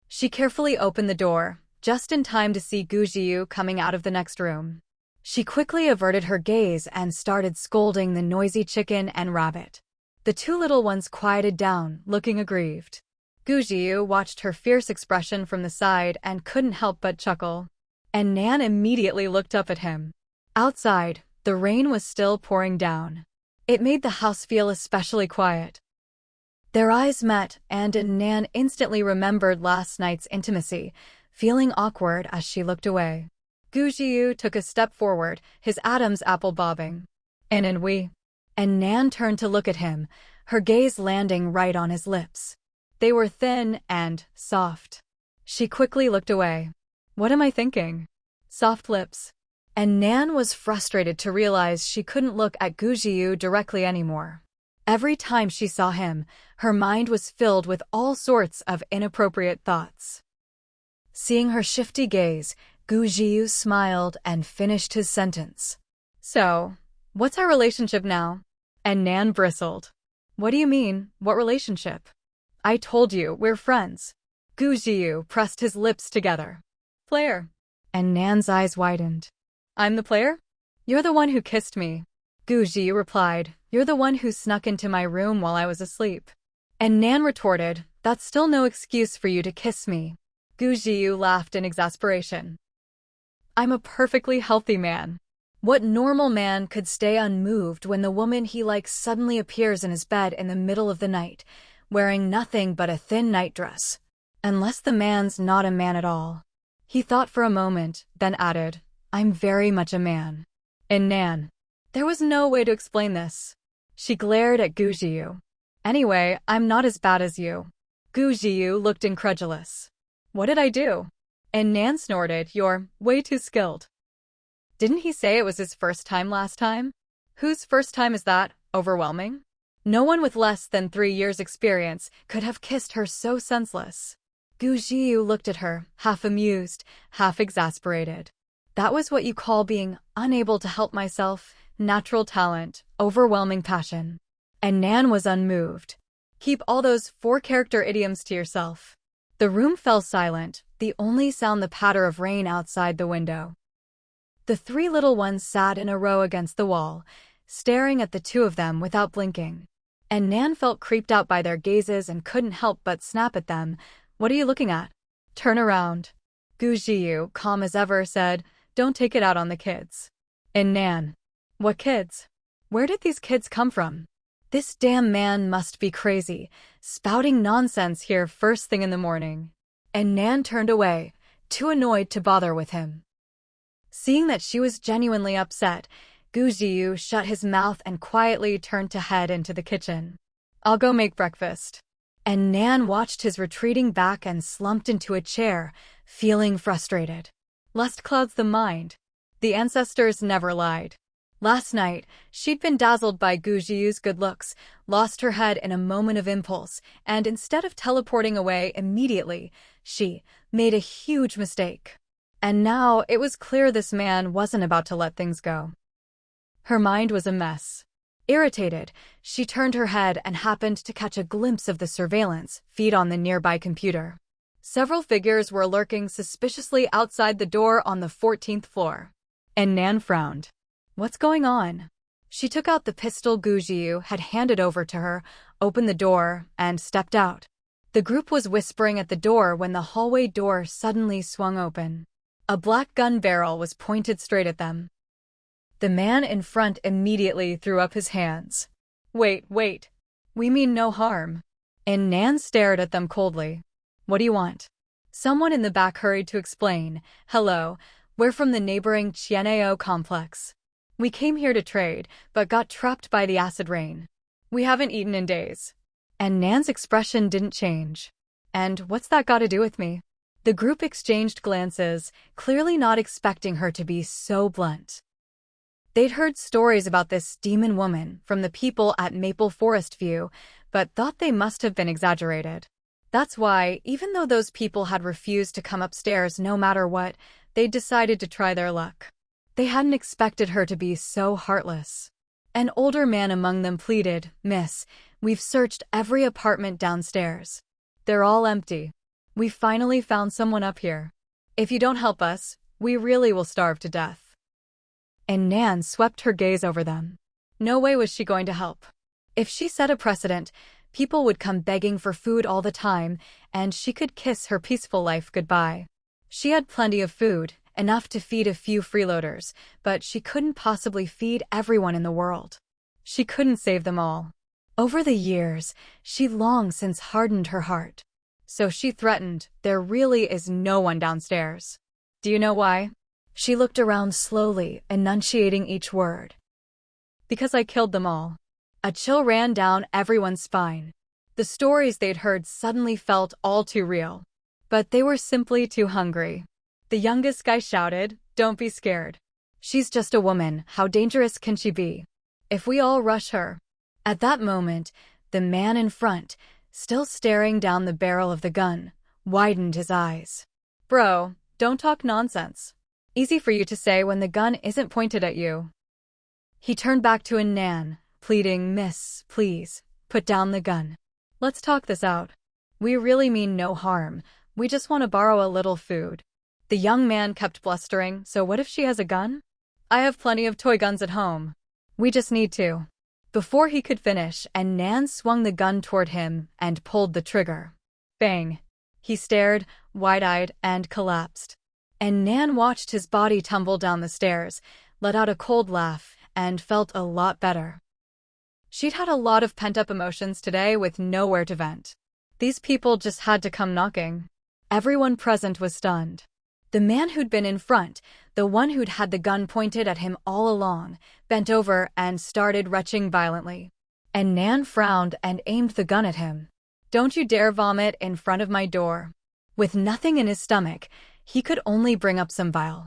She carefully opened the door, just in time to see Gu Zhiyu coming out of the next room. She quickly averted her gaze and started scolding the noisy chicken and rabbit. The two little ones quieted down, looking aggrieved. Gu Zhiyu watched her fierce expression from the side and couldn't help but chuckle. Annan immediately looked up at him. Outside, the rain was still pouring down. It made the house feel especially quiet. Their eyes met, and Annan instantly remembered last night's intimacy, feeling awkward as she looked away. Gu Zhiyu took a step forward, his Adam's apple bobbing. "And we?" Annan turned to look at him, her gaze landing right on his lips. They were thin and soft. She quickly looked away. "What am I thinking?" Soft lips. Annan was frustrated to realize she couldn't look at Gu Zhiyu directly anymore. Every time she saw him, her mind was filled with all sorts of inappropriate thoughts. Seeing her shifty gaze, Gu Zhiyu smiled and finished his sentence. "So, what's our relationship now?" Annan bristled. "What do you mean, what relationship?" "I told you, we're friends." Gu Zhiyu pressed his lips together. "Player." Annan's eyes widened. "I'm the player?" "You're the one who kissed me." Gu Zhiyu replied, "You're the one who snuck into my room while I was asleep." Annan retorted, "That's still no excuse for you to kiss me." Gu Zhiyu laughed in exasperation. "I'm a perfectly healthy man. What normal man could stay unmoved when the woman he likes suddenly appears in his bed in the middle of the night, wearing nothing but a thin nightdress? Unless the man's not a man at all." He thought for a moment, then added, "I'm very much a man." Annan. There was no way to explain this. She glared at Gu Zhiyu. "Anyway, I'm not as bad as you." Gu Zhiyu looked incredulous. "What did I do?" Annan snorted, "You're way too skilled." Didn't he say it was his first time last time? Whose first time is that? Overwhelming? No one with less than 3 years' experience could have kissed her so senseless. Gu Jiu looked at her, half amused, half exasperated. That was what you call being unable to help myself, natural talent, overwhelming passion. And Nan was unmoved. Keep all those 4-character idioms to yourself. The room fell silent, the only sound the patter of rain outside the window. The 3 little ones sat in a row against the wall, staring at the two of them without blinking. And Nan felt creeped out by their gazes and couldn't help but snap at them. What are you looking at? Turn around. Gu Jiu, calm as ever, said, don't take it out on the kids. And Nan. What kids? Where did these kids come from? This damn man must be crazy, spouting nonsense here first thing in the morning. And Nan turned away, too annoyed to bother with him. Seeing that she was genuinely upset, Gu Jiu shut his mouth and quietly turned to head into the kitchen. I'll go make breakfast. And Nan watched his retreating back and slumped into a chair, feeling frustrated. Lust clouds the mind. The ancestors never lied. Last night, she'd been dazzled by Gu Jiu's good looks, lost her head in a moment of impulse, and instead of teleporting away immediately, she made a huge mistake. And now it was clear this man wasn't about to let things go. Her mind was a mess. Irritated, she turned her head and happened to catch a glimpse of the surveillance feed on the nearby computer. Several figures were lurking suspiciously outside the door on the 14th floor. And Nan frowned. What's going on? She took out the pistol Gu Jiu had handed over to her, opened the door, and stepped out. The group was whispering at the door when the hallway door suddenly swung open. A black gun barrel was pointed straight at them. The man in front immediately threw up his hands. Wait. We mean no harm. And Nan stared at them coldly. What do you want? Someone in the back hurried to explain. Hello, we're from the neighboring Qian'ao complex. We came here to trade, but got trapped by the acid rain. We haven't eaten in days. And Nan's expression didn't change. And what's that got to do with me? The group exchanged glances, clearly not expecting her to be so blunt. They'd heard stories about this demon woman from the people at Maple Forest View, but thought they must have been exaggerated. That's why, even though those people had refused to come upstairs no matter what, they'd decided to try their luck. They hadn't expected her to be so heartless. An older man among them pleaded, Miss, we've searched every apartment downstairs. They're all empty. We finally found someone up here. If you don't help us, we really will starve to death. And Nan swept her gaze over them. No way was she going to help. If she set a precedent, people would come begging for food all the time, and she could kiss her peaceful life goodbye. She had plenty of food, enough to feed a few freeloaders, but she couldn't possibly feed everyone in the world. She couldn't save them all. Over the years, she'd long since hardened her heart. So she threatened, there really is no one downstairs. Do you know why? She looked around slowly, enunciating each word. Because I killed them all. A chill ran down everyone's spine. The stories they'd heard suddenly felt all too real. But they were simply too hungry. The youngest guy shouted, Don't be scared. She's just a woman, how dangerous can she be? If we all rush her. At that moment, the man in front, still staring down the barrel of the gun, widened his eyes. Bro, don't talk nonsense. Easy for you to say when the gun isn't pointed at you. He turned back to Nan, pleading, Miss, please, put down the gun. Let's talk this out. We really mean no harm, we just want to borrow a little food. The young man kept blustering, so what if she has a gun? I have plenty of toy guns at home. We just need to. Before he could finish, Nan swung the gun toward him and pulled the trigger. Bang! He stared, wide-eyed, and collapsed. And Nan watched his body tumble down the stairs, let out a cold laugh, and felt a lot better. She'd had a lot of pent-up emotions today with nowhere to vent. These people just had to come knocking. Everyone present was stunned. The man who'd been in front, the one who'd had the gun pointed at him all along, bent over and started retching violently. And Nan frowned and aimed the gun at him. Don't you dare vomit in front of my door. With nothing in his stomach, he could only bring up some bile.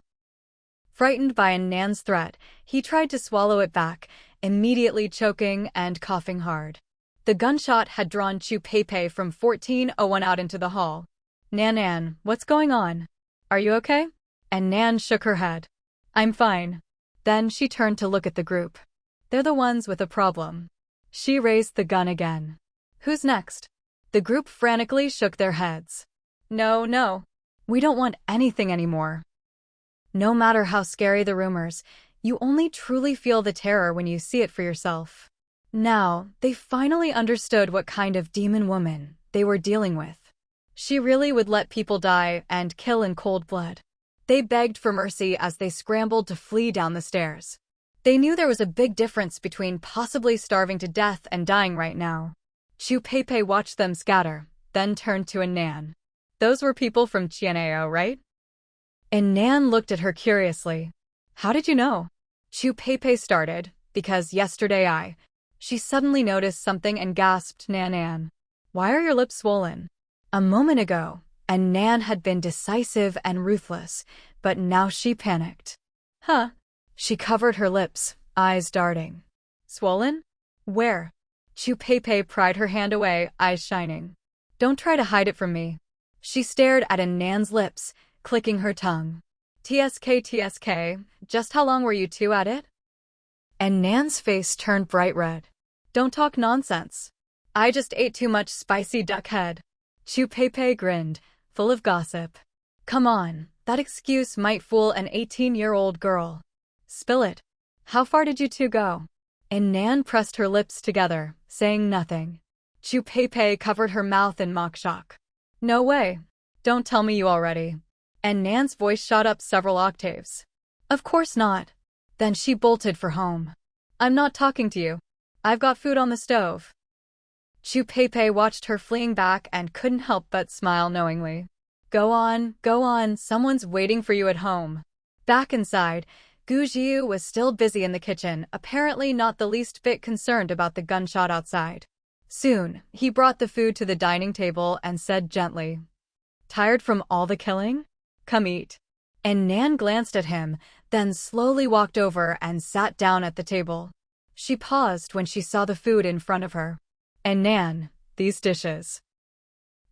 Frightened by Nan's threat, he tried to swallow it back, immediately choking and coughing hard. The gunshot had drawn Chu Peipei from 1401 out into the hall. Nan, what's going on? Are you okay? And Nan shook her head. I'm fine. Then she turned to look at the group. They're the ones with a problem. She raised the gun again. Who's next? The group frantically shook their heads. No. We don't want anything anymore. No matter how scary the rumors, you only truly feel the terror when you see it for yourself. Now, they finally understood what kind of demon woman they were dealing with. She really would let people die and kill in cold blood. They begged for mercy as they scrambled to flee down the stairs. They knew there was a big difference between possibly starving to death and dying right now. Chu Peipei watched them scatter, then turned to Nan. Those were people from Qian'ao, right? Nan looked at her curiously. How did you know? Chu Peipei started, because yesterday She suddenly noticed something and gasped, Nan. Why are your lips swollen? A moment ago, Nan had been decisive and ruthless, but now she panicked. Huh? She covered her lips, eyes darting. Swollen? Where? Chu Peipei pried her hand away, eyes shining. Don't try to hide it from me. She stared at Nan's lips, clicking her tongue. TSK, just how long were you two at it? Nan's face turned bright red. Don't talk nonsense. I just ate too much spicy duck head. Chu Peipei grinned, full of gossip. Come on, that excuse might fool an 18-year-old girl. Spill it. How far did you two go? Nan pressed her lips together, saying nothing. Chu Peipei covered her mouth in mock shock. No way. Don't tell me you already. Nan's voice shot up several octaves. Of course not. Then she bolted for home. I'm not talking to you. I've got food on the stove. Chu Peipei watched her fleeing back and couldn't help but smile knowingly. Go on, someone's waiting for you at home. Back inside, Gu Jiu was still busy in the kitchen, apparently not the least bit concerned about the gunshot outside. Soon, he brought the food to the dining table and said gently, Tired from all the killing? Come eat. Nan glanced at him, then slowly walked over and sat down at the table. She paused when she saw the food in front of her. Nan, these dishes.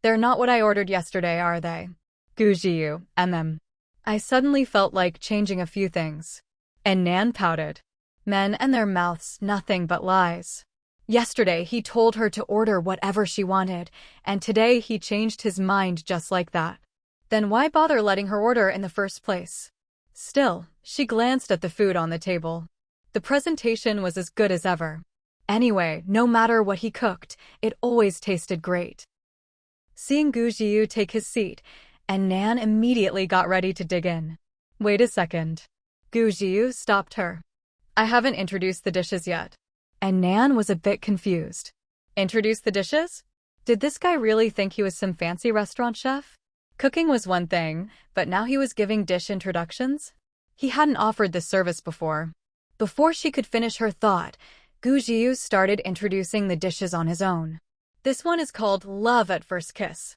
They're not what I ordered yesterday, are they? Gu Jiu, I suddenly felt like changing a few things. Nan pouted. Men and their mouths, nothing but lies. Yesterday he told her to order whatever she wanted, and today he changed his mind just like that. Then why bother letting her order in the first place? Still, she glanced at the food on the table. The presentation was as good as ever. Anyway, no matter what he cooked, it always tasted great. Seeing Gu Jiu take his seat, Nan immediately got ready to dig in. Wait a second. Gu Jiu stopped her. I haven't introduced the dishes yet. Nan was a bit confused. Introduce the dishes? Did this guy really think he was some fancy restaurant chef? Cooking was one thing, but now he was giving dish introductions? He hadn't offered this service before. Before she could finish her thought, Gu Jiu started introducing the dishes on his own. This one is called Love at First Kiss.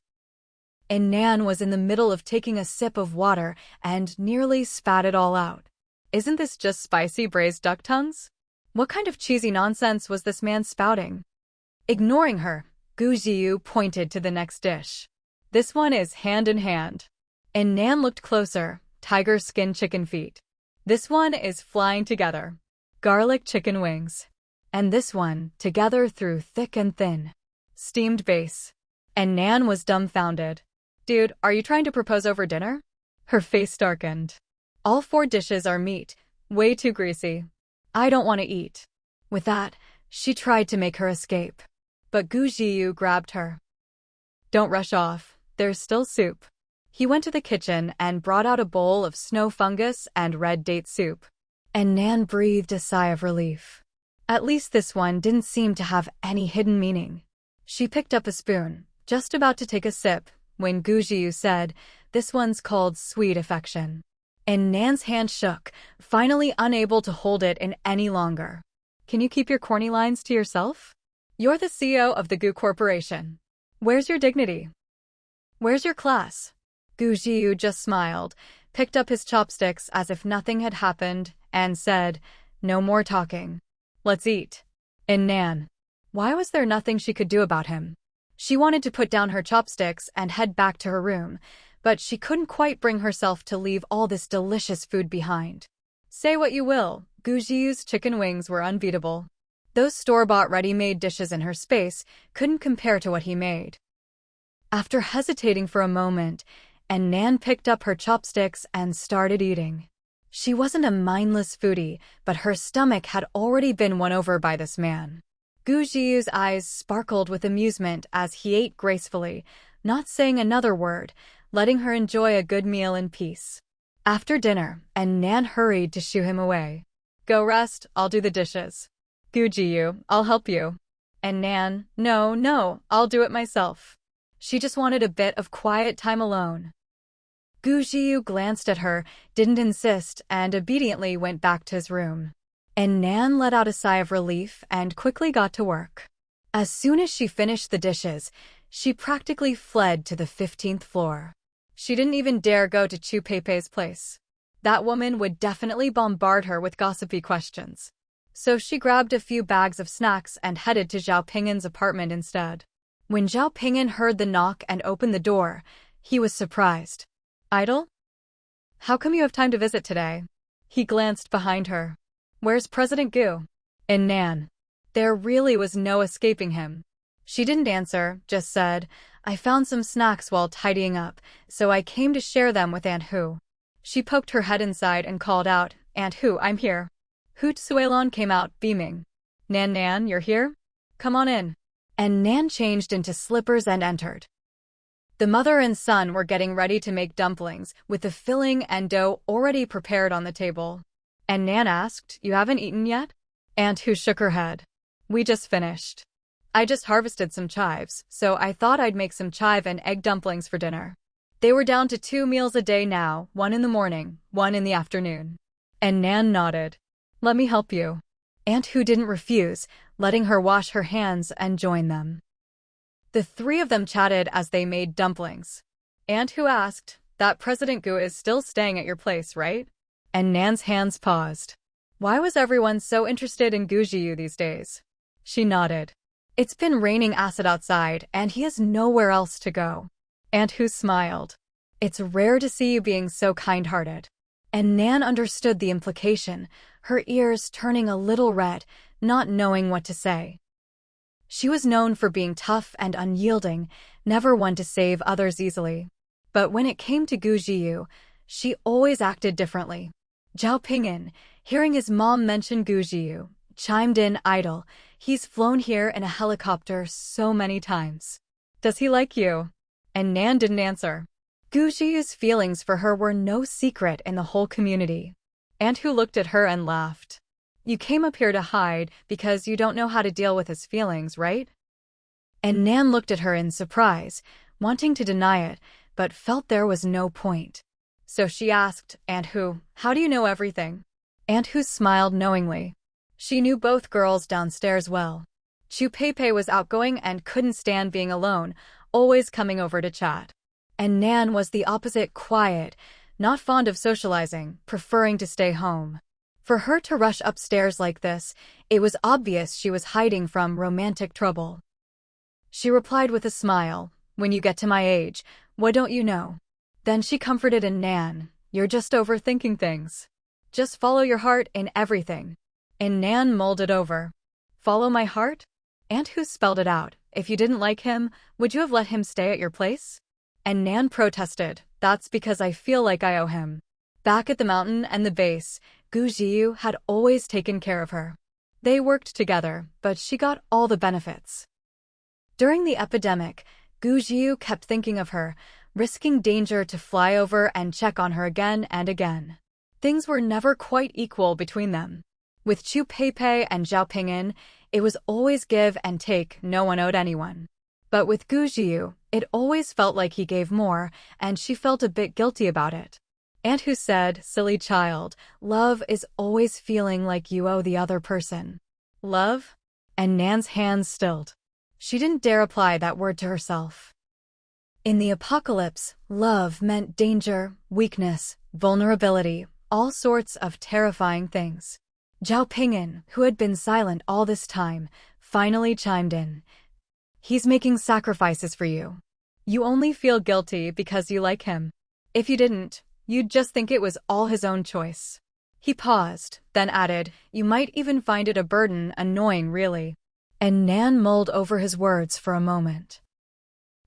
Nan was in the middle of taking a sip of water and nearly spat it all out. Isn't this just spicy braised duck tongues? What kind of cheesy nonsense was this man spouting? Ignoring her, Gu Jiu pointed to the next dish. This one is hand in hand. Nan looked closer, tiger skin chicken feet. This one is flying together. Garlic chicken wings. And this one, together through thick and thin. Steamed base. Nan was dumbfounded. Dude, are you trying to propose over dinner? Her face darkened. All 4 dishes are meat, way too greasy. I don't want to eat. With that, she tried to make her escape. But Gu Jiu grabbed her. Don't rush off, there's still soup. He went to the kitchen and brought out a bowl of snow fungus and red date soup. Nan breathed a sigh of relief. At least this one didn't seem to have any hidden meaning. She picked up a spoon, just about to take a sip, when Gu Jiu said, This one's called Sweet Affection. Nan's hand shook, finally unable to hold it in any longer. Can you keep your corny lines to yourself? You're the CEO of the Gu Corporation. Where's your dignity? Where's your class? Gu Jiu just smiled, picked up his chopsticks as if nothing had happened, and said, No more talking. Let's eat. And Nan. Why was there nothing she could do about him? She wanted to put down her chopsticks and head back to her room, but she couldn't quite bring herself to leave all this delicious food behind. Say what you will, Gujiyu's chicken wings were unbeatable. Those store-bought ready-made dishes in her space couldn't compare to what he made. After hesitating for a moment, Nan picked up her chopsticks and started eating. She wasn't a mindless foodie, but her stomach had already been won over by this man. Gujiyu's eyes sparkled with amusement as he ate gracefully, not saying another word, letting her enjoy a good meal in peace. After dinner, Nan hurried to shoo him away. Go rest, I'll do the dishes. Gujiyu, I'll help you. And Nan, no, I'll do it myself. She just wanted a bit of quiet time alone. Gujiyu glanced at her, didn't insist, and obediently went back to his room. And Nan let out a sigh of relief and quickly got to work. As soon as she finished the dishes, she practically fled to the 15th floor. She didn't even dare go to Chu Peipei's place. That woman would definitely bombard her with gossipy questions. So she grabbed a few bags of snacks and headed to Zhao Pingin's apartment instead. When Zhao Pingin heard the knock and opened the door, he was surprised. Idol? How come you have time to visit today? He glanced behind her. Where's President Gu? And Nan. There really was no escaping him. She didn't answer, just said, I found some snacks while tidying up, so I came to share them with Aunt Hu. She poked her head inside and called out, Aunt Hu, I'm here. Hoot Suelon came out, beaming. Nan, you're here? Come on in. And Nan changed into slippers and entered. The mother and son were getting ready to make dumplings, with the filling and dough already prepared on the table. And Nan asked, You haven't eaten yet? Aunt Hu shook her head. We just finished. I just harvested some chives, so I thought I'd make some chive and egg dumplings for dinner. They were down to 2 meals a day now, 1 in the morning, 1 in the afternoon. And Nan nodded. Let me help you. Aunt Hu didn't refuse, letting her wash her hands and join them. The 3 of them chatted as they made dumplings. Aunt Hu asked, That President Gu is still staying at your place, right? And Nan's hands paused. Why was everyone so interested in Gujiyu these days? She nodded. It's been raining acid outside, and he has nowhere else to go. Aunt Hu smiled. It's rare to see you being so kind-hearted. And Nan understood the implication, her ears turning a little red, not knowing what to say. She was known for being tough and unyielding, never one to save others easily. But when it came to Gujiyu, she always acted differently. Zhao Pingin, hearing his mom mention Gujiyu, chimed in idle. He's flown here in a helicopter so many times. Does he like you? And Nan didn't answer. Gujiyu's feelings for her were no secret in the whole community. Aunt Hu looked at her and laughed. You came up here to hide because you don't know how to deal with his feelings, right? And Nan looked at her in surprise, wanting to deny it, but felt there was no point. So she asked, Aunt Hu, how do you know everything? Aunt Hu smiled knowingly. She knew both girls downstairs well. Chu Peipei was outgoing and couldn't stand being alone, always coming over to chat. And Nan was the opposite, quiet, not fond of socializing, preferring to stay home. For her to rush upstairs like this, it was obvious she was hiding from romantic trouble. She replied with a smile, When you get to my age, what don't you know? Then she comforted Nan, You're just overthinking things. Just follow your heart in everything. And Nan mulled it over. Follow my heart? Aunt Hu spelled it out. If you didn't like him, would you have let him stay at your place? And Nan protested, That's because I feel like I owe him. Back at the mountain and the base, Gujiyu had always taken care of her. They worked together, but she got all the benefits. During the epidemic, Gujiyu kept thinking of her, risking danger to fly over and check on her again and again. Things were never quite equal between them. With Chu Peipei and Zhao Pingin, it was always give and take, no one owed anyone. But with Gujiyu, it always felt like he gave more, and she felt a bit guilty about it. Aunt Hu said, Silly child, love is always feeling like you owe the other person. Love? And Nan's hands stilled. She didn't dare apply that word to herself. In the apocalypse, love meant danger, weakness, vulnerability, all sorts of terrifying things. Zhao Ping'an, who had been silent all this time, finally chimed in. He's making sacrifices for you. You only feel guilty because you like him. If you didn't, you'd just think it was all his own choice. He paused, then added, you might even find it a burden, annoying really. And Nan mulled over his words for a moment.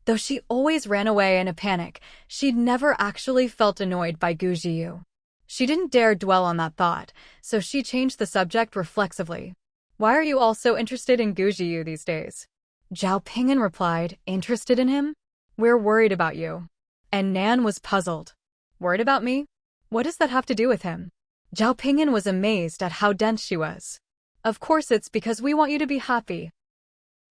Though she always ran away in a panic, she'd never actually felt annoyed by Gu Jiyu. She didn't dare dwell on that thought, so she changed the subject reflexively. Why are you all so interested in Gu Jiyu these days? Zhao Ping'an replied, interested in him? We're worried about you. And Nan was puzzled. Worried about me? What does that have to do with him? Zhao Ping'an was amazed at how dense she was. Of course it's because we want you to be happy.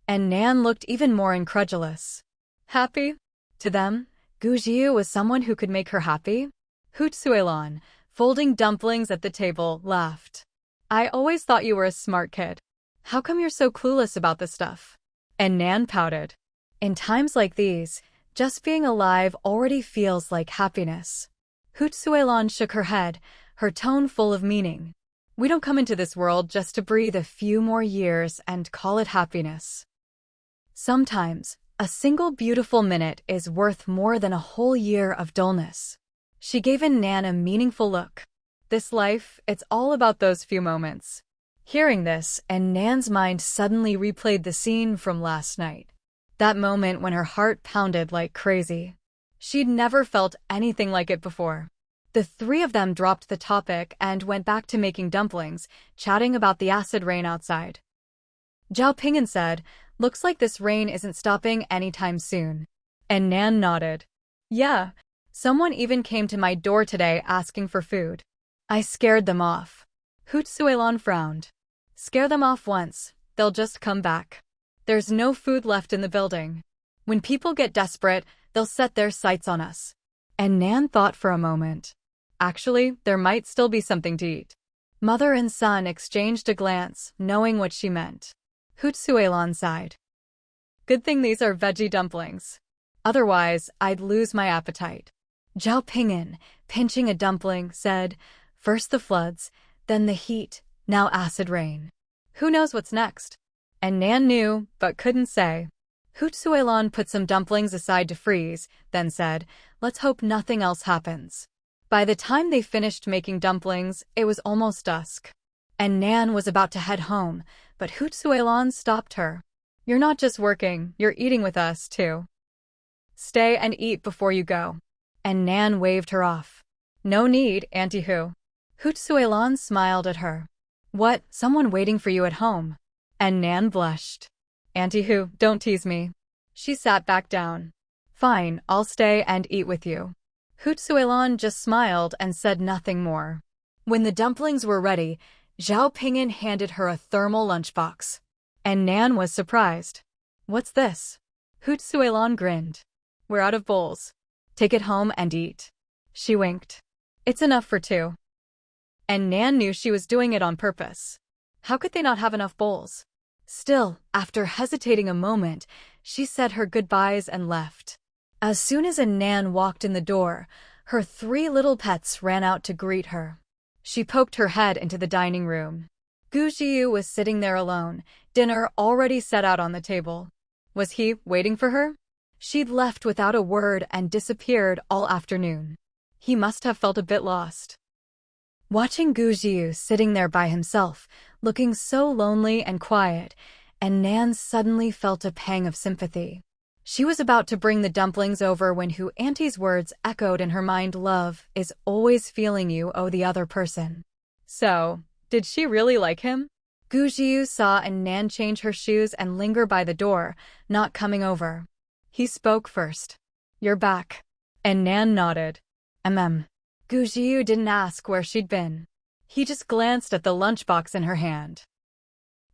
And Nan looked even more incredulous. Happy? To them, Gu Jiyu was someone who could make her happy? Hoot Suelon, folding dumplings at the table, laughed. I always thought you were a smart kid. How come you're so clueless about this stuff? And Nan pouted. In times like these, just being alive already feels like happiness. Hoot Suelon shook her head, her tone full of meaning. We don't come into this world just to breathe a few more years and call it happiness. Sometimes, a single beautiful minute is worth more than a whole year of dullness. She gave Nan a meaningful look. This life, it's all about those few moments. Hearing this, and Nan's mind suddenly replayed the scene from last night. That moment when her heart pounded like crazy. She'd never felt anything like it before. The three of them dropped the topic and went back to making dumplings, chatting about the acid rain outside. Zhao Ping'an said, looks like this rain isn't stopping anytime soon. And Nan nodded. Yeah. Someone even came to my door today asking for food. I scared them off. Hoot Suelon frowned. Scare them off once, they'll just come back. There's no food left in the building. When people get desperate, they'll set their sights on us. And Nan thought for a moment. Actually, there might still be something to eat. Mother and son exchanged a glance, knowing what she meant. Hoot Suelon sighed. Good thing these are veggie dumplings. Otherwise, I'd lose my appetite. Zhao Ping'an, pinching a dumpling, said, first the floods, then the heat, now acid rain. Who knows what's next? And Nan knew, but couldn't say. Hoot Suelon put some dumplings aside to freeze, then said, let's hope nothing else happens. By the time they finished making dumplings, it was almost dusk. And Nan was about to head home, but Hoot Suelon stopped her. You're not just working, you're eating with us, too. Stay and eat before you go. And Nan waved her off. No need, Auntie Hu. Hoot Suelon smiled at her. What, someone waiting for you at home? And Nan blushed. Auntie Hu, don't tease me. She sat back down. Fine, I'll stay and eat with you. Hoot Suelon just smiled and said nothing more. When the dumplings were ready, Zhao Ping'an handed her a thermal lunchbox. And Nan was surprised. What's this? Hoot Suelon grinned. We're out of bowls. Take it home and eat. She winked. It's enough for two. And Nan knew she was doing it on purpose. How could they not have enough bowls? Still, after hesitating a moment, she said her goodbyes and left. As soon as Nan walked in the door, her three little pets ran out to greet her. She poked her head into the dining room. Gu Jiyu was sitting there alone, dinner already set out on the table. Was he waiting for her? She'd left without a word and disappeared all afternoon. He must have felt a bit lost. Watching Gu Jiyu sitting there by himself, looking so lonely and quiet, and Nan suddenly felt a pang of sympathy. She was about to bring the dumplings over when Hu Auntie's words echoed in her mind. Love is always feeling you owe the other person. So, did she really like him? Gu Jiyu saw Nan change her shoes and linger by the door, not coming over. He spoke first. You're back. And Nan nodded. Gu Jiyu didn't ask where she'd been. He just glanced at the lunchbox in her hand.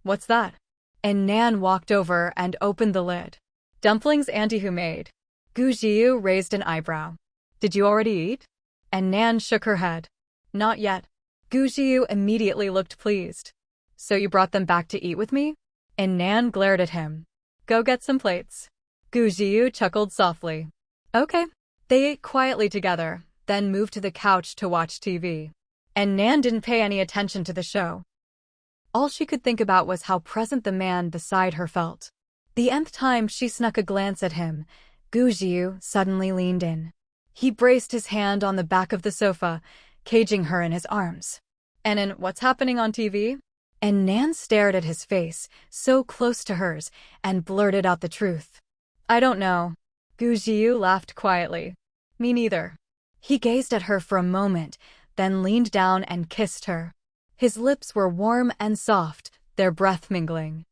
What's that? And Nan walked over and opened the lid. Dumplings Auntie Hu made. Gu Jiyu raised an eyebrow. Did you already eat? And Nan shook her head. Not yet. Gu Jiyu immediately looked pleased. So you brought them back to eat with me? And Nan glared at him. Go get some plates. Gu Jiyu chuckled softly. Okay. They ate quietly together, then moved to the couch to watch TV. And Nan didn't pay any attention to the show. All she could think about was how present the man beside her felt. The nth time she snuck a glance at him, Gu Jiu suddenly leaned in. He braced his hand on the back of the sofa, caging her in his arms. "And what's happening on TV?" And Nan stared at his face, so close to hers, and blurted out the truth. "I don't know." Gu Jiu laughed quietly. "Me neither." He gazed at her for a moment, then leaned down and kissed her. His lips were warm and soft, their breath mingling.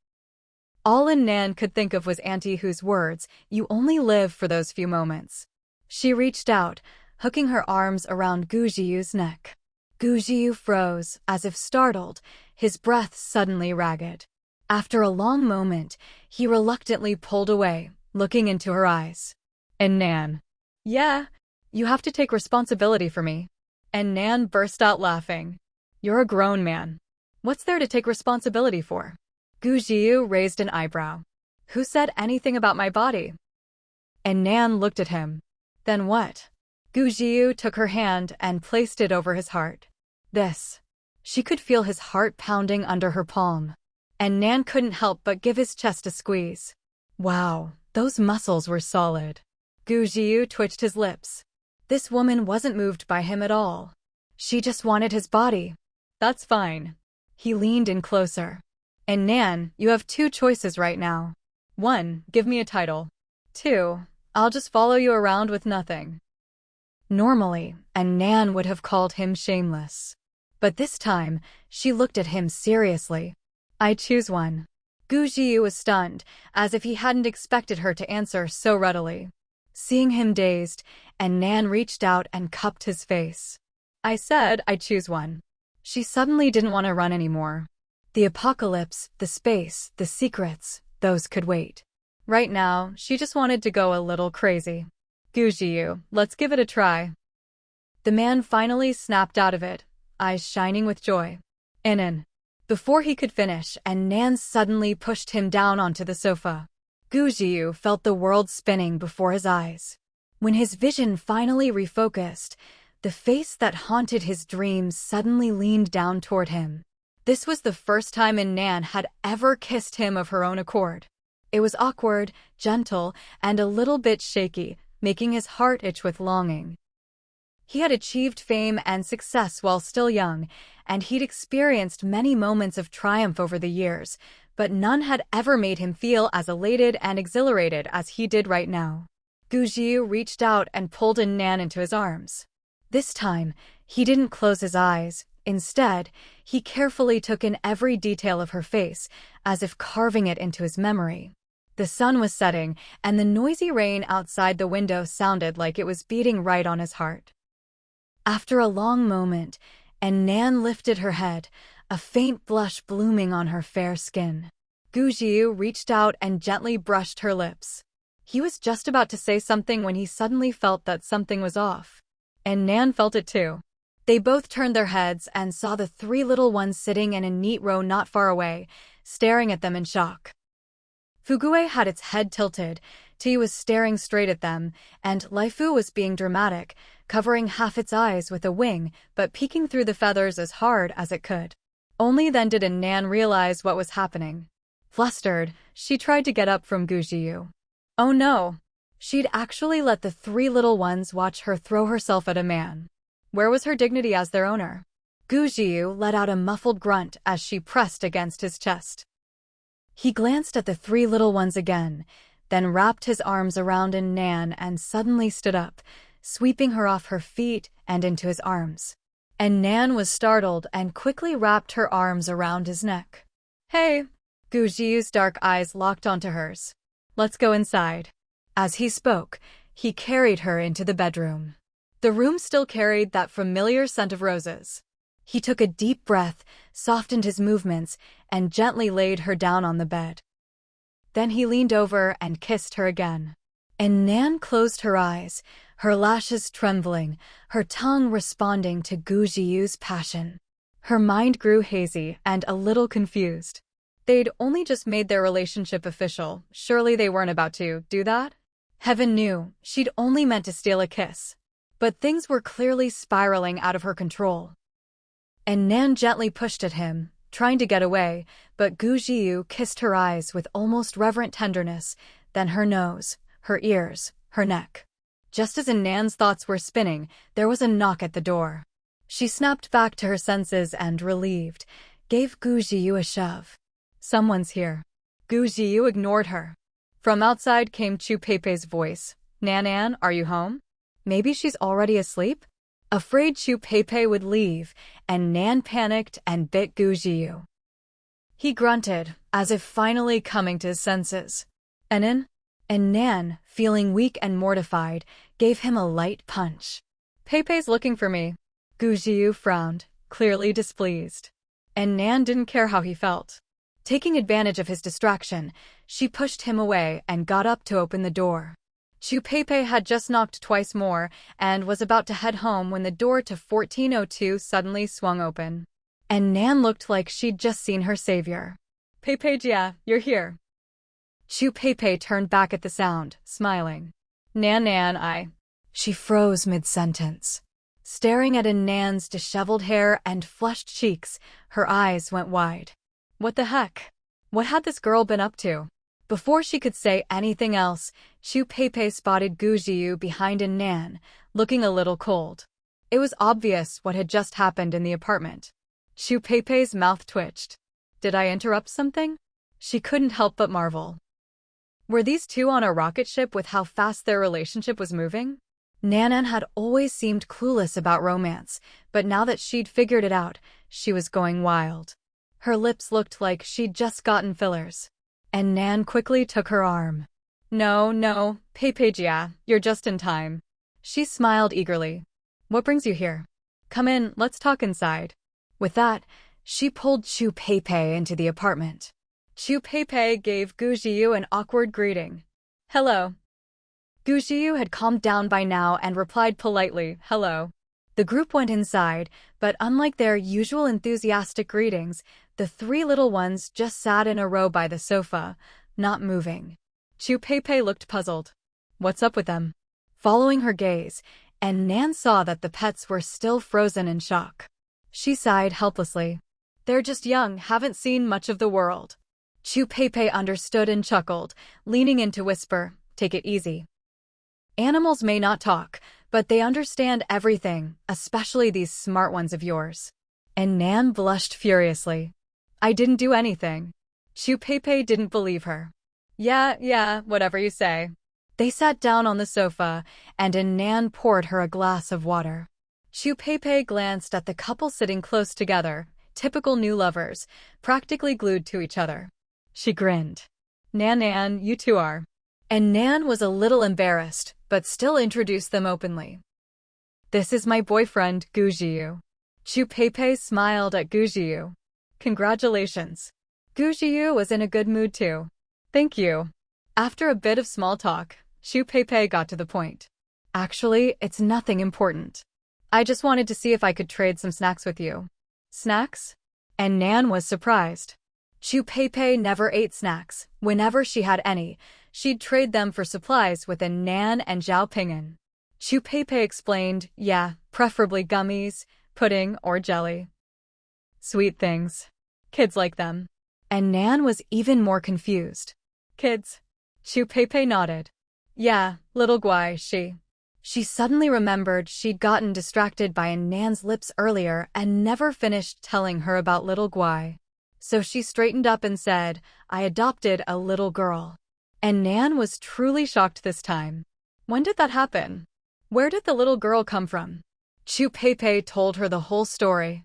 All Nan could think of was Auntie Hu's words, "You only live for those few moments." She reached out, hooking her arms around Gu Jiu's neck. Gu Jiu froze, as if startled, his breath suddenly ragged. After a long moment, he reluctantly pulled away, looking into her eyes. "And Nan." "Yeah, you have to take responsibility for me." And Nan burst out laughing. "You're a grown man. What's there to take responsibility for?" Gu Jiu raised an eyebrow. "Who said anything about my body?" And Nan looked at him. "Then what?" Gu Jiu took her hand and placed it over his heart. "This." She could feel his heart pounding under her palm. And Nan couldn't help but give his chest a squeeze. Wow, those muscles were solid. Gu Jiu twitched his lips. This woman wasn't moved by him at all. She just wanted his body. "That's fine." He leaned in closer. "And Nan, you have two choices right now. 1, give me a title. 2, I'll just follow you around with nothing." Normally, and Nan would have called him shameless. But this time, she looked at him seriously. "I choose one." Gu Jiu was stunned, as if he hadn't expected her to answer so readily. Seeing him dazed, and Nan reached out and cupped his face. "I said I choose one." She suddenly didn't want to run anymore. The apocalypse, the space, the secrets, those could wait. Right now, she just wanted to go a little crazy. "Gu Jiu, let's give it a try." The man finally snapped out of it, eyes shining with joy. "In." Before he could finish, and Nan suddenly pushed him down onto the sofa. Gu Jiu felt the world spinning before his eyes. When his vision finally refocused, the face that haunted his dreams suddenly leaned down toward him. This was the first time Nan had ever kissed him of her own accord. It was awkward, gentle, and a little bit shaky, making his heart itch with longing. He had achieved fame and success while still young, and he'd experienced many moments of triumph over the years, but none had ever made him feel as elated and exhilarated as he did right now. Gu Jiu reached out and pulled Nan into his arms. This time, he didn't close his eyes. Instead, he carefully took in every detail of her face, as if carving it into his memory. The sun was setting, and the noisy rain outside the window sounded like it was beating right on his heart. After a long moment, Nan lifted her head, a faint blush blooming on her fair skin. Gu Jiu reached out and gently brushed her lips. He was just about to say something when he suddenly felt that something was off. And Nan felt it too. They both turned their heads and saw the 3 little ones sitting in a neat row not far away, staring at them in shock. Fugue had its head tilted, T was staring straight at them, and Laifu was being dramatic, covering half its eyes with a wing but peeking through the feathers as hard as it could. Only then did Nan realize what was happening. Flustered, she tried to get up from Gu Jiu. Oh no! She'd actually let the 3 little ones watch her throw herself at a man. Where was her dignity as their owner? Gu Jiu let out a muffled grunt as she pressed against his chest. He glanced at the 3 little ones again, then wrapped his arms around Nan and suddenly stood up, sweeping her off her feet and into his arms. And Nan was startled and quickly wrapped her arms around his neck. "Hey!" Gu Jiu's dark eyes locked onto hers. "Let's go inside." As he spoke, he carried her into the bedroom. The room still carried that familiar scent of roses. He took a deep breath, softened his movements, and gently laid her down on the bed. Then he leaned over and kissed her again. And Nan closed her eyes, her lashes trembling, her tongue responding to Gu Jiu's passion. Her mind grew hazy and a little confused. They'd only just made their relationship official. Surely they weren't about to do that? Heaven knew, she'd only meant to steal a kiss. But things were clearly spiraling out of her control. And Nan gently pushed at him, trying to get away, but Gu Jiu kissed her eyes with almost reverent tenderness, then her nose, her ears, her neck. Just as Nan's thoughts were spinning, there was a knock at the door. She snapped back to her senses and, relieved, gave Gu Jiu a shove. Someone's here. Gu Jiu ignored her. From outside came Chu Pei's voice. Nan, are you home? Maybe she's already asleep? Afraid Chu Pei would leave, and Nan panicked and bit Gu Jiu. He grunted, as if finally coming to his senses. And Nan, feeling weak and mortified, gave him a light punch. Pei's looking for me. Gu Jiu frowned, clearly displeased. And Nan didn't care how he felt. Taking advantage of his distraction, she pushed him away and got up to open the door. Chu Pei had just knocked twice more and was about to head home when the door to 1402 suddenly swung open. And Nan looked like she'd just seen her savior. Pei, yeah, you're here. Chu Pei turned back at the sound, smiling. Nan, She froze mid-sentence. Staring at Nan's disheveled hair and flushed cheeks, her eyes went wide. What the heck? What had this girl been up to? Before she could say anything else, Chu Pei spotted Gu Jiu behind Nan, looking a little cold. It was obvious what had just happened in the apartment. Chu Pei's mouth twitched. Did I interrupt something? She couldn't help but marvel. Were these two on a rocket ship with how fast their relationship was moving? Nan had always seemed clueless about romance, but now that she'd figured it out, she was going wild. Her lips looked like she'd just gotten fillers. And Nan quickly took her arm. No, Pei, yeah, you're just in time. She smiled eagerly. What brings you here? Come in, let's talk inside. With that, she pulled Chu Pei into the apartment. Chu Pei gave Gu Jiu an awkward greeting. Hello. Gu Jiu had calmed down by now and replied politely, hello. The group went inside, but unlike their usual enthusiastic greetings, the three little ones just sat in a row by the sofa, not moving. Chu Pei looked puzzled. What's up with them? Following her gaze, and Nan saw that the pets were still frozen in shock. She sighed helplessly. They're just young, haven't seen much of the world. Chu Pei understood and chuckled, leaning in to whisper, take it easy. Animals may not talk, but they understand everything, especially these smart ones of yours. And Nan blushed furiously. I didn't do anything. Chu Pei didn't believe her. Yeah, whatever you say. They sat down on the sofa, and Nan poured her a glass of water. Chu Pei glanced at the couple sitting close together, typical new lovers, practically glued to each other. She grinned. Nan, you two are. And Nan was a little embarrassed, but still introduced them openly. This is my boyfriend, Gu Jiu. Chu Pei smiled at Gu Jiu. Congratulations. Gu Jiu was in a good mood too. Thank you. After a bit of small talk, Chu Pei got to the point. Actually, it's nothing important. I just wanted to see if I could trade some snacks with you. Snacks? And Nan was surprised. Chu Pei never ate snacks. Whenever she had any, she'd trade them for supplies with Nan and Zhao Ping'an. Chu Pei explained, yeah, preferably gummies, pudding, or jelly. Sweet things. Kids like them. And Nan was even more confused. Kids? Chu Pei nodded. Yeah, little Guai, She suddenly remembered she'd gotten distracted by Nan's lips earlier and never finished telling her about little Guai. So she straightened up and said, I adopted a little girl. And Nan was truly shocked this time. When did that happen? Where did the little girl come from? Chu Pei told her the whole story.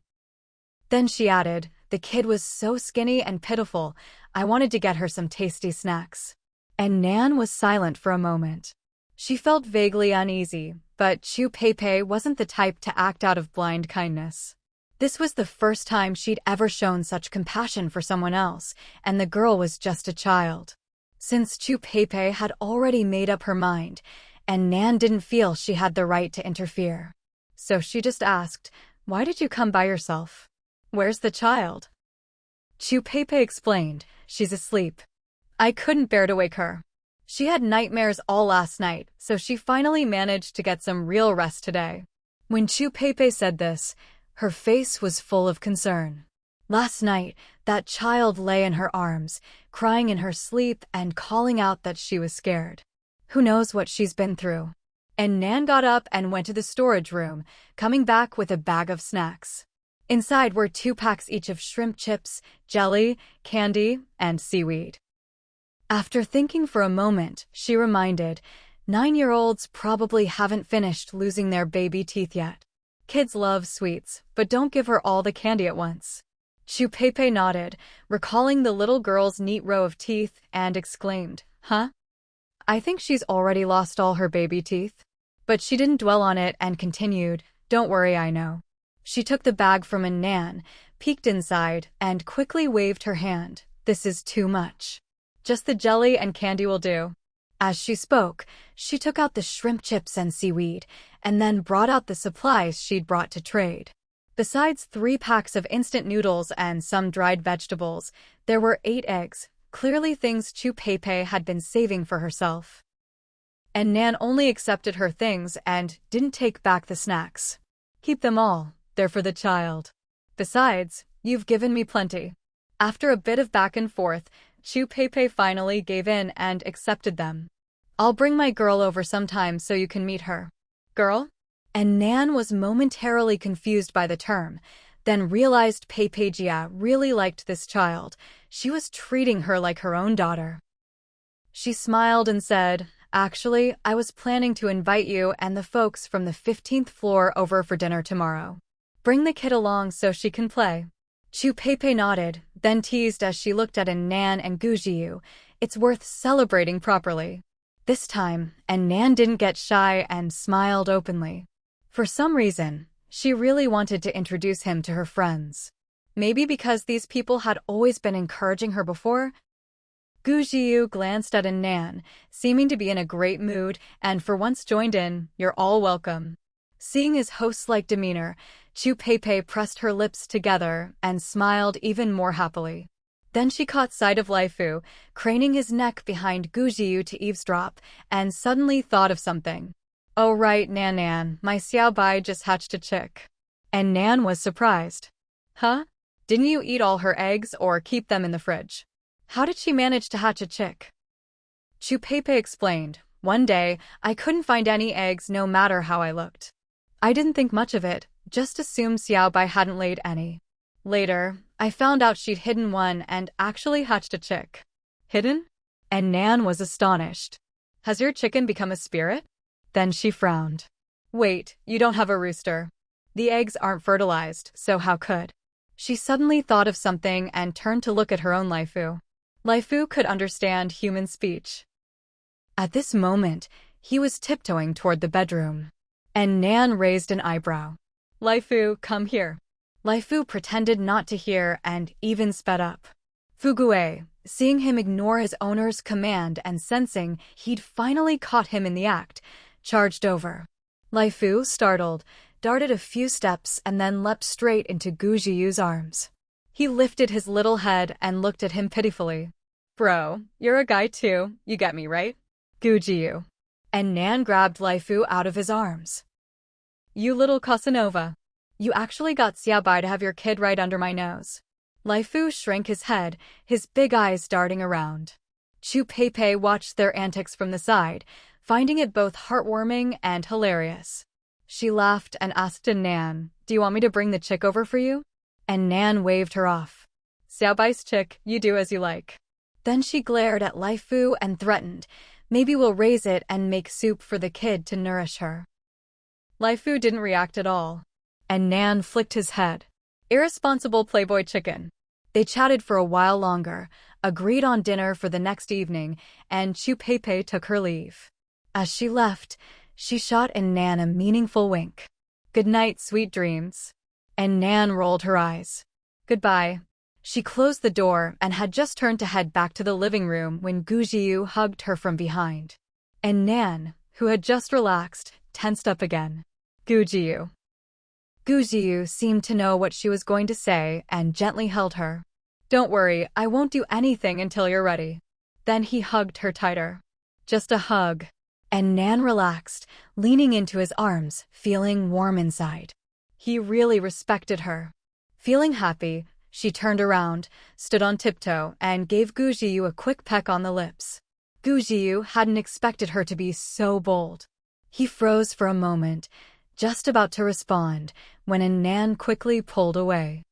Then she added, the kid was so skinny and pitiful, I wanted to get her some tasty snacks. And Nan was silent for a moment. She felt vaguely uneasy, but Chu Pei wasn't the type to act out of blind kindness. This was the first time she'd ever shown such compassion for someone else, and the girl was just a child. Since Chu Pei had already made up her mind, and Nan didn't feel she had the right to interfere. So she just asked, why did you come by yourself? Where's the child? Chu Pei explained, she's asleep. I couldn't bear to wake her. She had nightmares all last night, so she finally managed to get some real rest today. When Chu Pei said this, her face was full of concern. Last night, that child lay in her arms, crying in her sleep and calling out that she was scared. Who knows what she's been through? And Nan got up and went to the storage room, coming back with a bag of snacks. Inside were 2 packs each of shrimp chips, jelly, candy, and seaweed. After thinking for a moment, she reminded, 9-year-olds probably haven't finished losing their baby teeth yet. Kids love sweets, but don't give her all the candy at once. Pepe nodded, recalling the little girl's neat row of teeth, and exclaimed, "Huh? I think she's already lost all her baby teeth." But she didn't dwell on it and continued, "Don't worry, I know." She took the bag from Nan, peeked inside, and quickly waved her hand. "This is too much. Just the jelly and candy will do." As she spoke, she took out the shrimp chips and seaweed, and then brought out the supplies she'd brought to trade. Besides 3 packs of instant noodles and some dried vegetables, there were 8 eggs, clearly things Pepe had been saving for herself. And Nan only accepted her things and didn't take back the snacks. "Keep them all, they're for the child. Besides, you've given me plenty." After a bit of back and forth, Pepe finally gave in and accepted them. "I'll bring my girl over sometime so you can meet her." "Girl?" And Nan was momentarily confused by the term, then realized Pepe really liked this child. She was treating her like her own daughter. She smiled and said, "Actually, I was planning to invite you and the folks from the 15th floor over for dinner tomorrow. Bring the kid along so she can play." Pepe nodded, then teased as she looked at Nan and Gujiu, "It's worth celebrating properly." This time, Nan didn't get shy and smiled openly. For some reason, she really wanted to introduce him to her friends. Maybe because these people had always been encouraging her before? Gujiu glanced at Nan, seeming to be in a great mood, and for once joined in, "You're all welcome." Seeing his host-like demeanor, Pepe pressed her lips together and smiled even more happily. Then she caught sight of Laifu, craning his neck behind Gujiu to eavesdrop, and suddenly thought of something. "Oh right, Nan, my Xiaobai just hatched a chick." And Nan was surprised. "Huh? Didn't you eat all her eggs or keep them in the fridge? How did she manage to hatch a chick?" Pepe explained, "One day, I couldn't find any eggs no matter how I looked. I didn't think much of it, just assumed Xiaobai hadn't laid any. Later, I found out she'd hidden one and actually hatched a chick." "Hidden?" And Nan was astonished. "Has your chicken become a spirit?" Then she frowned. "Wait, you don't have a rooster. The eggs aren't fertilized, so how could?" She suddenly thought of something and turned to look at her own Laifu. Laifu could understand human speech. At this moment, he was tiptoeing toward the bedroom. And Nan raised an eyebrow. "Laifu, come here." Laifu pretended not to hear and even sped up. Fugue, seeing him ignore his owner's command and sensing he'd finally caught him in the act, charged over. Laifu, startled, darted a few steps and then leapt straight into Gujiu's arms. He lifted his little head and looked at him pitifully. "Bro, you're a guy too, you get me, right?" Gujiu. And Nan grabbed Laifu out of his arms. "You little Casanova. You actually got Xiaobai to have your kid right under my nose." Laifu shrank his head, his big eyes darting around. Pepe watched their antics from the side, finding it both heartwarming and hilarious. She laughed and asked Nan, "Do you want me to bring the chick over for you?" And Nan waved her off. "Xiaobai's chick, you do as you like." Then she glared at Laifu and threatened, "Maybe we'll raise it and make soup for the kid to nourish her." Laifu didn't react at all. And Nan flicked his head. Irresponsible playboy chicken. They chatted for a while longer, agreed on dinner for the next evening, and Pepe took her leave. As she left, she shot Nan a meaningful wink. "Good night, sweet dreams." And Nan rolled her eyes. "Goodbye." She closed the door and had just turned to head back to the living room when Gujiu hugged her from behind. And Nan, who had just relaxed, tensed up again. Gujiu. Gujiu seemed to know what she was going to say and gently held her. "Don't worry, I won't do anything until you're ready." Then he hugged her tighter. Just a hug. And Nan relaxed, leaning into his arms, feeling warm inside. He really respected her. Feeling happy, She turned around, stood on tiptoe, and gave Gu Jiyu a quick peck on the lips. Gu Jiyu hadn't expected her to be so bold. He froze for a moment, just about to respond, when Nan quickly pulled away.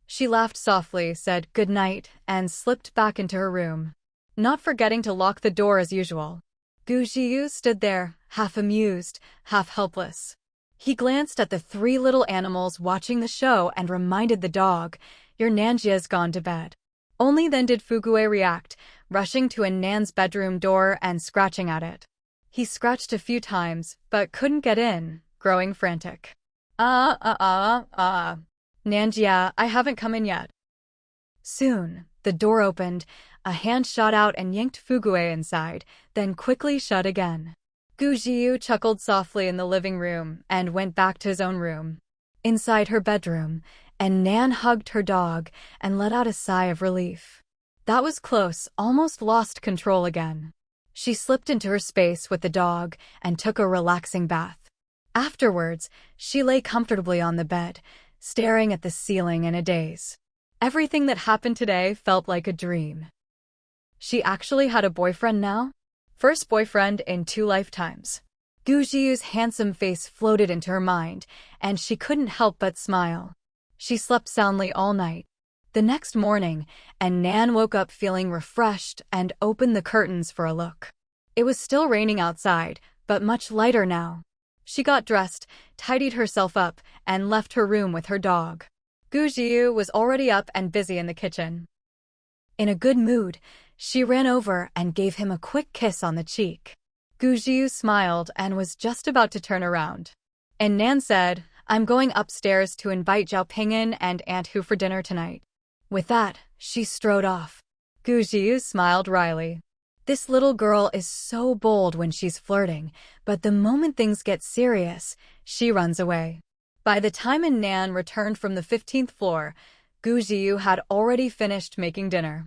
She laughed softly, said good night, and slipped back into her room, not forgetting to lock the door as usual. Gu Jiyu stood there, half amused, half helpless. He glanced at the three little animals watching the show and reminded the dog, "Your Nanjia's gone to bed." Only then did Fugue react, rushing to Nan's bedroom door and scratching at it. He scratched a few times, but couldn't get in, growing frantic. Nanjia, I haven't come in yet." Soon, the door opened, a hand shot out and yanked Fugue inside, then quickly shut again. Gu Jiyu chuckled softly in the living room and went back to his own room. Inside her bedroom, Nan hugged her dog and let out a sigh of relief. That was close, almost lost control again. She slipped into her space with the dog and took a relaxing bath. Afterwards, she lay comfortably on the bed, staring at the ceiling in a daze. Everything that happened today felt like a dream. She actually had a boyfriend now? First boyfriend in 2 lifetimes. Gu Jiyu's handsome face floated into her mind, and she couldn't help but smile. She slept soundly all night. The next morning, Nan woke up feeling refreshed and opened the curtains for a look. It was still raining outside, but much lighter now. She got dressed, tidied herself up, and left her room with her dog. Gu Jiyu was already up and busy in the kitchen. In a good mood, she ran over and gave him a quick kiss on the cheek. Gu Jiyu smiled and was just about to turn around. And Nan said, "I'm going upstairs to invite Zhao Ping'an and Aunt Hu for dinner tonight." With that, she strode off. Gu Jiyu smiled wryly. This little girl is so bold when she's flirting, but the moment things get serious, she runs away. By the time Nan returned from the 15th floor, Gu Jiyu had already finished making dinner.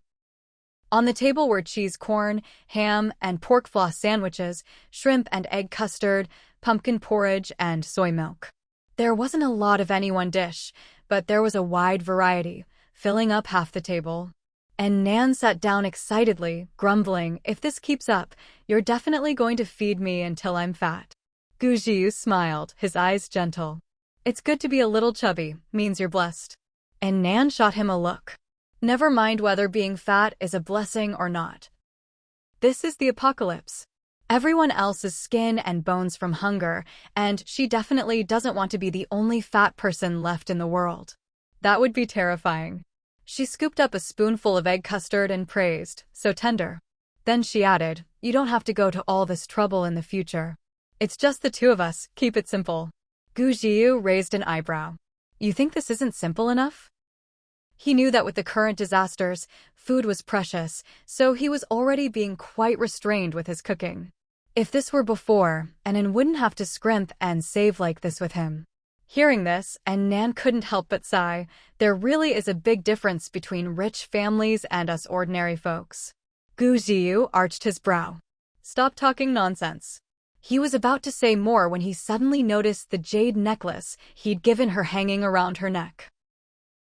On the table were cheese corn, ham, and pork floss sandwiches, shrimp and egg custard, pumpkin porridge, and soy milk. There wasn't a lot of any one dish, but there was a wide variety, filling up half the table. And Nan sat down excitedly, grumbling, "If this keeps up, you're definitely going to feed me until I'm fat." Gu Jiyu smiled, his eyes gentle. "It's good to be a little chubby, means you're blessed." And Nan shot him a look. Never mind whether being fat is a blessing or not. This is the apocalypse. Everyone else is skin and bones from hunger, and she definitely doesn't want to be the only fat person left in the world. That would be terrifying. She scooped up a spoonful of egg custard and praised, "So tender." Then she added, "You don't have to go to all this trouble in the future. It's just the two of us, keep it simple." Gu Jiyu raised an eyebrow. "You think this isn't simple enough?" He knew that with the current disasters, food was precious, so he was already being quite restrained with his cooking. If this were before, Nan wouldn't have to scrimp and save like this with him. Hearing this, Nan couldn't help but sigh. There really is a big difference between rich families and us ordinary folks. Gu Jiyu arched his brow. "Stop talking nonsense." He was about to say more when he suddenly noticed the jade necklace he'd given her hanging around her neck.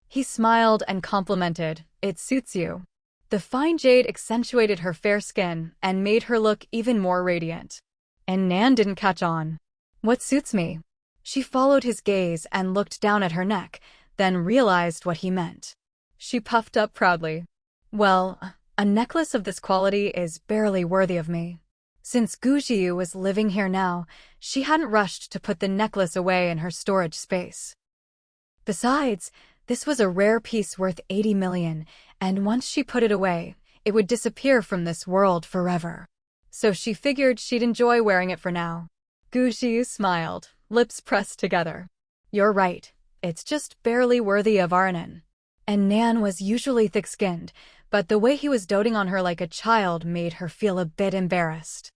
He smiled and complimented, "It suits you." The fine jade accentuated her fair skin and made her look even more radiant. And Nan didn't catch on. "What suits me?" She followed his gaze and looked down at her neck, then realized what he meant. She puffed up proudly. "Well, a necklace of this quality is barely worthy of me." Since Gu Jiyu was living here now, she hadn't rushed to put the necklace away in her storage space. Besides, this was a rare piece worth 80 million, and once she put it away, it would disappear from this world forever. So she figured she'd enjoy wearing it for now. Gu Jiyu smiled, lips pressed together. "You're right, it's just barely worthy of Arnon." And Nan was usually thick-skinned, but the way he was doting on her like a child made her feel a bit embarrassed.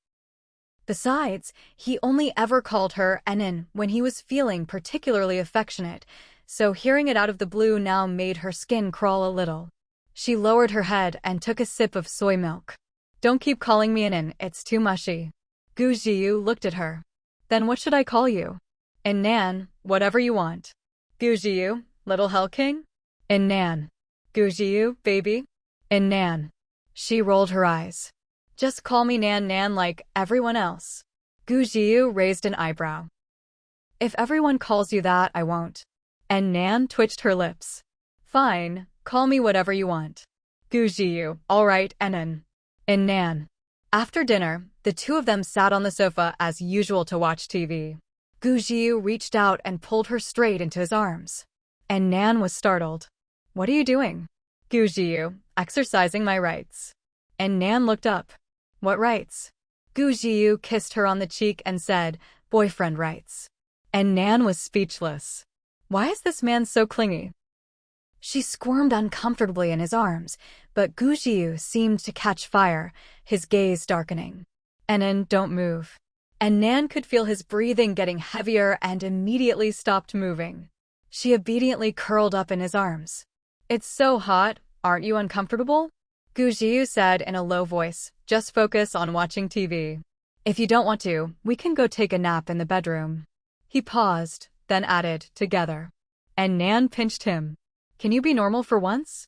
Besides, he only ever called her Anon when he was feeling particularly affectionate, so hearing it out of the blue now made her skin crawl a little. She lowered her head and took a sip of soy milk. "Don't keep calling me Anon, it's too mushy." Gu Jiyu looked at her. "Then what should I call you?" "And Nan, whatever you want." "Gu Jiyu, Little Hell King?" And Nan. Gujiu, baby? And Nan. She rolled her eyes. Just call me Nan like everyone else. Gujiu raised an eyebrow. If everyone calls you that, I won't. And Nan twitched her lips. Fine, call me whatever you want. Gujiu, alright, and Nan. After dinner, the two of them sat on the sofa as usual to watch TV. Gujiu reached out and pulled her straight into his arms. And Nan was startled. What are you doing? Gujiu, exercising my rights. And Nan looked up. What rights? Gujiu kissed her on the cheek and said, boyfriend rights. And Nan was speechless. Why is this man so clingy? She squirmed uncomfortably in his arms, but Gujiu seemed to catch fire, his gaze darkening. Enan, don't move. And Nan could feel his breathing getting heavier and immediately stopped moving. She obediently curled up in his arms. It's so hot, aren't you uncomfortable? Gujiu said in a low voice, just focus on watching TV. If you don't want to, we can go take a nap in the bedroom. He paused, then added, together. And Nan pinched him. Can you be normal for once?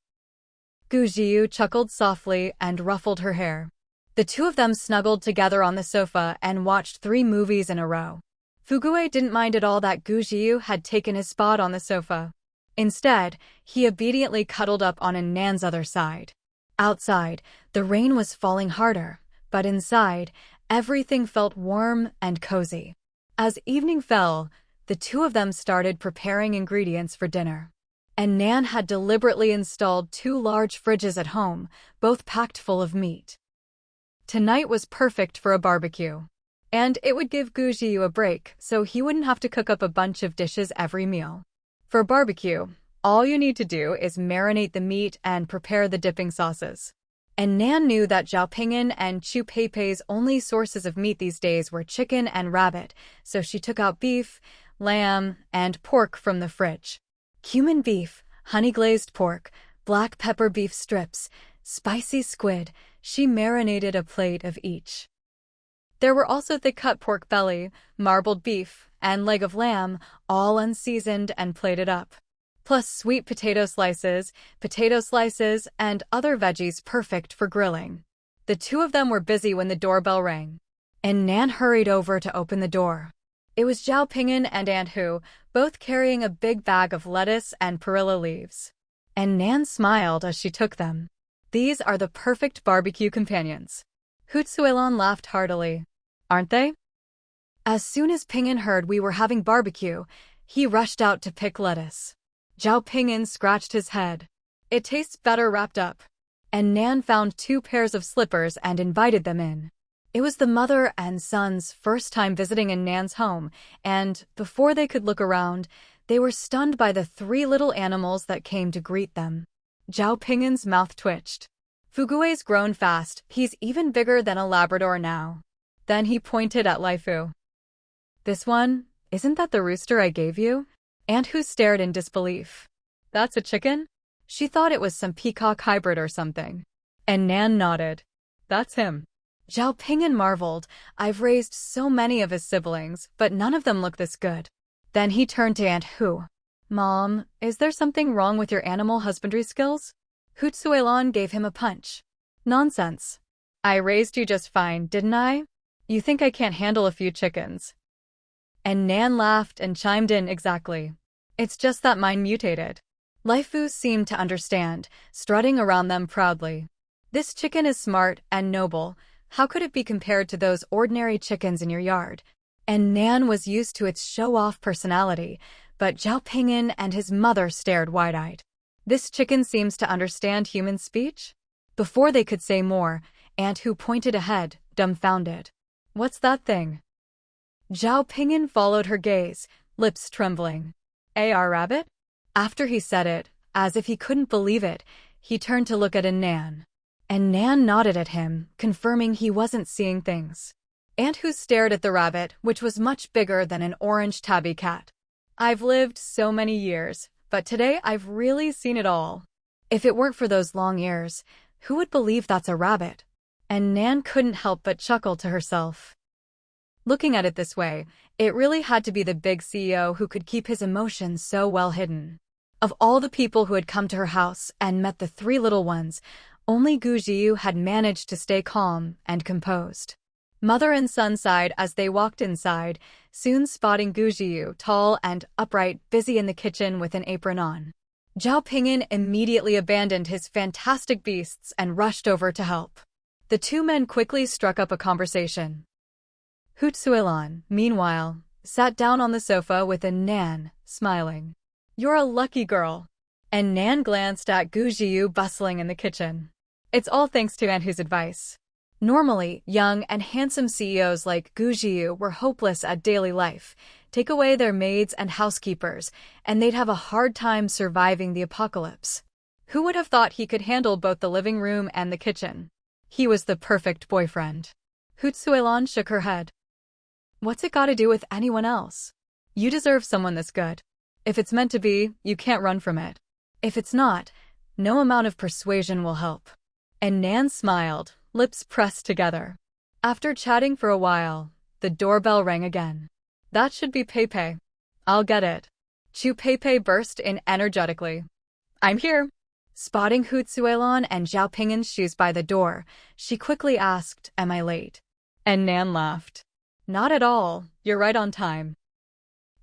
Gujiu chuckled softly and ruffled her hair. The two of them snuggled together on the sofa and watched 3 movies in a row. Fugue didn't mind at all that Gujiu had taken his spot on the sofa. Instead, he obediently cuddled up on Nan's other side. Outside, the rain was falling harder, but inside, everything felt warm and cozy. As evening fell, the two of them started preparing ingredients for dinner. And Nan had deliberately installed 2 large fridges at home, both packed full of meat. Tonight was perfect for a barbecue. And it would give Gujiu a break, so he wouldn't have to cook up a bunch of dishes every meal. For barbecue, all you need to do is marinate the meat and prepare the dipping sauces. And Nan knew that Zhaopingin and Chu Peipei's only sources of meat these days were chicken and rabbit, so she took out beef, lamb, and pork from the fridge. Cumin beef, honey-glazed pork, black pepper beef strips, spicy squid, she marinated a plate of each. There were also thick-cut pork belly, marbled beef, and leg of lamb, all unseasoned and plated up. Plus sweet potato slices, and other veggies perfect for grilling. The two of them were busy when the doorbell rang. And Nan hurried over to open the door. It was Zhaopingin and Aunt Hu, both carrying a big bag of lettuce and perilla leaves. And Nan smiled as she took them. These are the perfect barbecue companions. Hutsuelon laughed heartily. Aren't they? As soon as Pingin heard we were having barbecue, he rushed out to pick lettuce. Zhaopingin scratched his head. It tastes better wrapped up. And Nan found 2 pairs of slippers and invited them in. It was the mother and son's first time visiting in Nan's home, and before they could look around, they were stunned by the 3 little animals that came to greet them. Zhaopingin's mouth twitched. Fugue's grown fast, he's even bigger than a Labrador now. Then he pointed at Laifu. This one, isn't that the rooster I gave you? Aunt Hu stared in disbelief. That's a chicken? She thought it was some peacock hybrid or something. And Nan nodded. That's him. Zhaopingin marveled. I've raised so many of his siblings, but none of them look this good. Then he turned to Aunt Hu. Mom, is there something wrong with your animal husbandry skills? Hutsuelon gave him a punch. Nonsense. I raised you just fine, didn't I? You think I can't handle a few chickens? And Nan laughed and chimed in exactly. It's just that mine mutated. Laifu seemed to understand, strutting around them proudly. This chicken is smart and noble. How could it be compared to those ordinary chickens in your yard? And Nan was used to its show-off personality, but Zhaopingin and his mother stared wide-eyed. This chicken seems to understand human speech? Before they could say more, Aunt Hu pointed ahead, dumbfounded. What's that thing? Zhaopingin followed her gaze, lips trembling. Our rabbit? After he said it, as if he couldn't believe it, he turned to look at Nan. And Nan nodded at him, confirming he wasn't seeing things. Aunt Hu stared at the rabbit, which was much bigger than an orange tabby cat. I've lived so many years, but today I've really seen it all. If it weren't for those long ears, who would believe that's a rabbit? And Nan couldn't help but chuckle to herself. Looking at it this way, it really had to be the big CEO who could keep his emotions so well hidden. Of all the people who had come to her house and met the three little ones, only Gu Jiu had managed to stay calm and composed. Mother and son sighed as they walked inside, soon spotting Gu Jiu, tall and upright, busy in the kitchen with an apron on. Zhao Pingyan immediately abandoned his fantastic beasts and rushed over to help. The two men quickly struck up a conversation. Hu Tsuilan, meanwhile, sat down on the sofa with Nan, smiling. "You're a lucky girl." And Nan glanced at Gu Jiu bustling in the kitchen. "It's all thanks to Aunt Hu's advice." Normally, young and handsome CEOs like Gu Jiu were hopeless at daily life. Take away their maids and housekeepers, and they'd have a hard time surviving the apocalypse. Who would have thought he could handle both the living room and the kitchen? He was the perfect boyfriend. Hu Tsuilan shook her head. "What's it got to do with anyone else? You deserve someone this good. If it's meant to be, you can't run from it. If it's not, no amount of persuasion will help." And Nan smiled, lips pressed together. After chatting for a while, the doorbell rang again. "That should be Peipei. I'll get it." Chu Peipei burst in energetically. "I'm here." Spotting Hu Tsuilan and Zhao Pingyan's shoes by the door, she quickly asked, "Am I late?" And Nan laughed. "Not at all, you're right on time."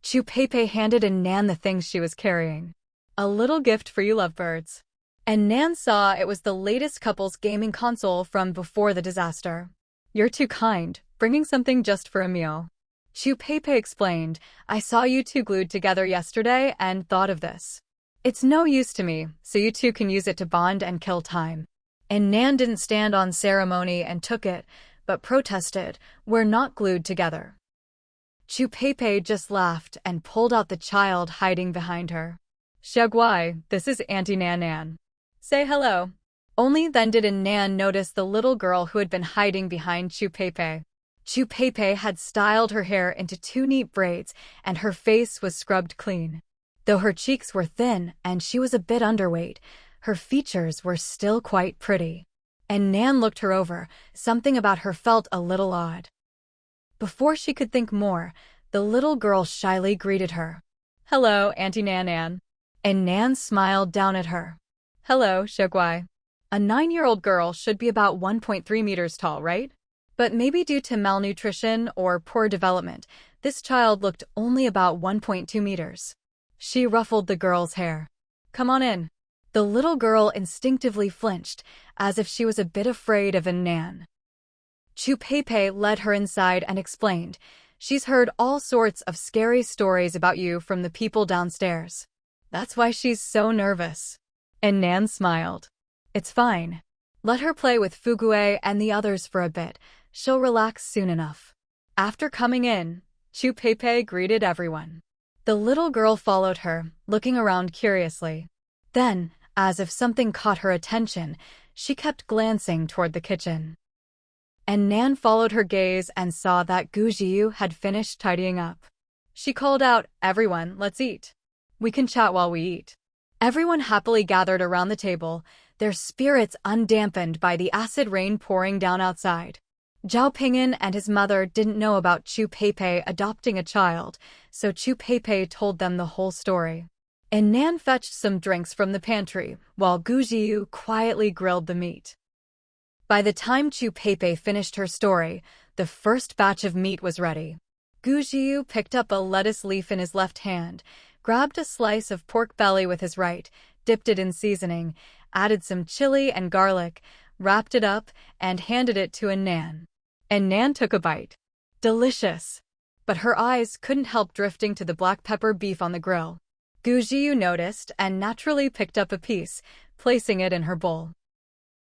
Chu Peipei handed Nan the things she was carrying. "A little gift for you lovebirds." And Nan saw it was the latest couple's gaming console from before the disaster. "You're too kind, bringing something just for a meal." Chu Peipei explained, "I saw you two glued together yesterday and thought of this. It's no use to me, so you two can use it to bond and kill time." And Nan didn't stand on ceremony and took it, but protested, "We're not glued together." Chu Peipei just laughed and pulled out the child hiding behind her. "Shaguai, this is Auntie Nan. Say hello." Only then did Nan notice the little girl who had been hiding behind Chu Peipei. Chu Peipei had styled her hair into two neat braids, and her face was scrubbed clean. Though her cheeks were thin and she was a bit underweight, her features were still quite pretty. And Nan looked her over, something about her felt a little odd. Before she could think more, the little girl shyly greeted her. "Hello, Auntie Nan." And Nan smiled down at her. "Hello, Shaguai." A 9-year-old girl should be about 1.3 meters tall, right? But maybe due to malnutrition or poor development, this child looked only about 1.2 meters. She ruffled the girl's hair. "Come on in." The little girl instinctively flinched, as if she was a bit afraid of Nan. Chu Peipei led her inside and explained, "She's heard all sorts of scary stories about you from the people downstairs. That's why she's so nervous." And Nan smiled. "It's fine. Let her play with Fugue and the others for a bit. She'll relax soon enough." After coming in, Chu Peipei greeted everyone. The little girl followed her, looking around curiously. Then, as if something caught her attention, she kept glancing toward the kitchen. And Nan followed her gaze and saw that Gu Jiu had finished tidying up. She called out, "Everyone, let's eat. We can chat while we eat." Everyone happily gathered around the table, their spirits undampened by the acid rain pouring down outside. Zhao Pingyan and his mother didn't know about Chu Peipei adopting a child, so Chu Peipei told them the whole story. And Nan fetched some drinks from the pantry, while Gu Jiu quietly grilled the meat. By the time Chu Peipei finished her story, the first batch of meat was ready. Gu Jiu picked up a lettuce leaf in his left hand, grabbed a slice of pork belly with his right, dipped it in seasoning, added some chili and garlic, wrapped it up, and handed it to Nan. And Nan took a bite. Delicious! But her eyes couldn't help drifting to the black pepper beef on the grill. Gu Jiu noticed and naturally picked up a piece, placing it in her bowl.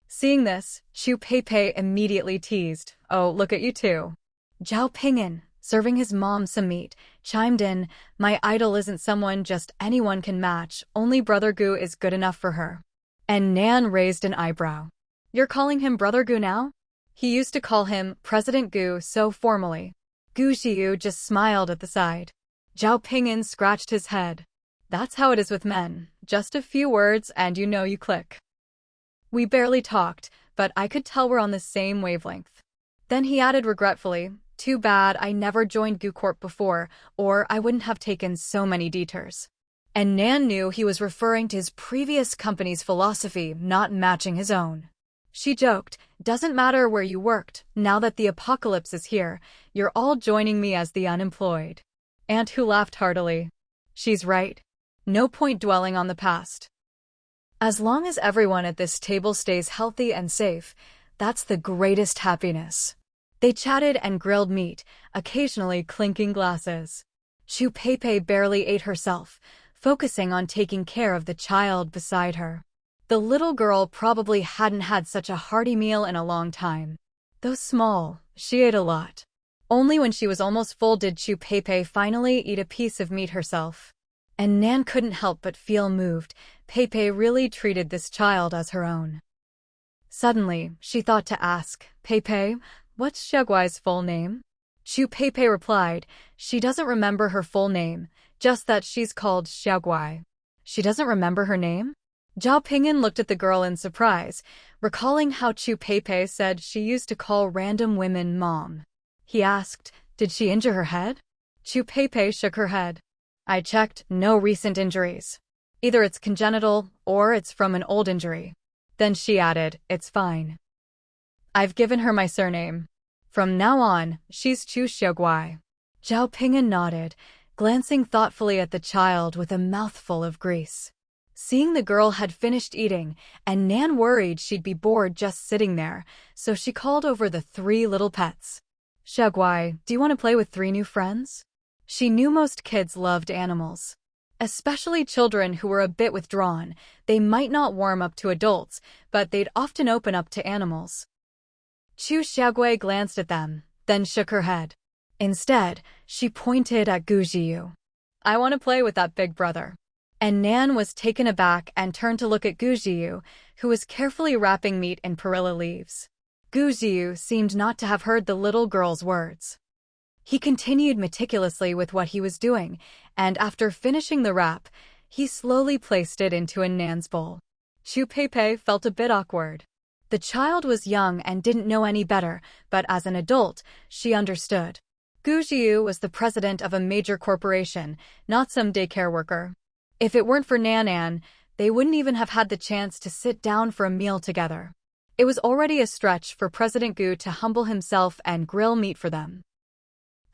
Seeing this, Chu Peipei immediately teased, "Oh, look at you two." Zhao Pingyan, serving his mom some meat, chimed in, "My idol isn't someone just anyone can match, only Brother Gu is good enough for her." And Nan raised an eyebrow. "You're calling him Brother Gu now?" He used to call him President Gu so formally. Gu Jiu just smiled at the side. Zhao Pingyan scratched his head. "That's how it is with men, just a few words and you know you click. We barely talked, but I could tell we're on the same wavelength." Then he added regretfully, "Too bad I never joined Gu Corp before, or I wouldn't have taken so many detours." and Nan knew he was referring to his previous company's philosophy not matching his own. She joked, "Doesn't matter where you worked, now that the apocalypse is here, you're all joining me as the unemployed." Aunt Who laughed heartily. She's right. No point dwelling on the past. As long as everyone at this table stays healthy and safe, that's the greatest happiness. They chatted and grilled meat, occasionally clinking glasses. Chu Peipei barely ate herself, focusing on taking care of the child beside her. The little girl probably hadn't had such a hearty meal in a long time. Though small, she ate a lot. Only when she was almost full did Chu Peipei finally eat a piece of meat herself. And Nan couldn't help but feel moved. Peipei really treated this child as her own. Suddenly, she thought to ask, "Peipei, what's Xiaoguai's full name?" Chu Peipei replied, she doesn't remember her full name, just that she's called Xiaoguai. She doesn't remember her name? Zhao Ping'an looked at the girl in surprise, recalling how Chu Peipei said she used to call random women mom. He asked, "Did she injure her head?" Chu Peipei shook her head. "I checked, no recent injuries. Either it's congenital, or it's from an old injury." Then she added, "It's fine. I've given her my surname. From now on, she's Chu Xiaoguai." Zhao Ping'an nodded, glancing thoughtfully at the child with a mouthful of grease. Seeing the girl had finished eating, and Nan worried she'd be bored just sitting there, so she called over the 3 little pets. "Xiaoguai, do you want to play with 3 new friends?" She knew most kids loved animals. Especially children who were a bit withdrawn. They might not warm up to adults, but they'd often open up to animals. Chu Xiaoguai glanced at them, then shook her head. Instead, she pointed at Gu Jiu. "I want to play with that big brother." And Nan was taken aback and turned to look at Gu Jiu, who was carefully wrapping meat in perilla leaves. Gu Jiu seemed not to have heard the little girl's words. He continued meticulously with what he was doing, and after finishing the wrap, he slowly placed it into a Nan's bowl. Chu Peipei felt a bit awkward. The child was young and didn't know any better, but as an adult, she understood. Gu Jiu was the president of a major corporation, not some daycare worker. If it weren't for Nan, they wouldn't even have had the chance to sit down for a meal together. It was already a stretch for President Gu to humble himself and grill meat for them.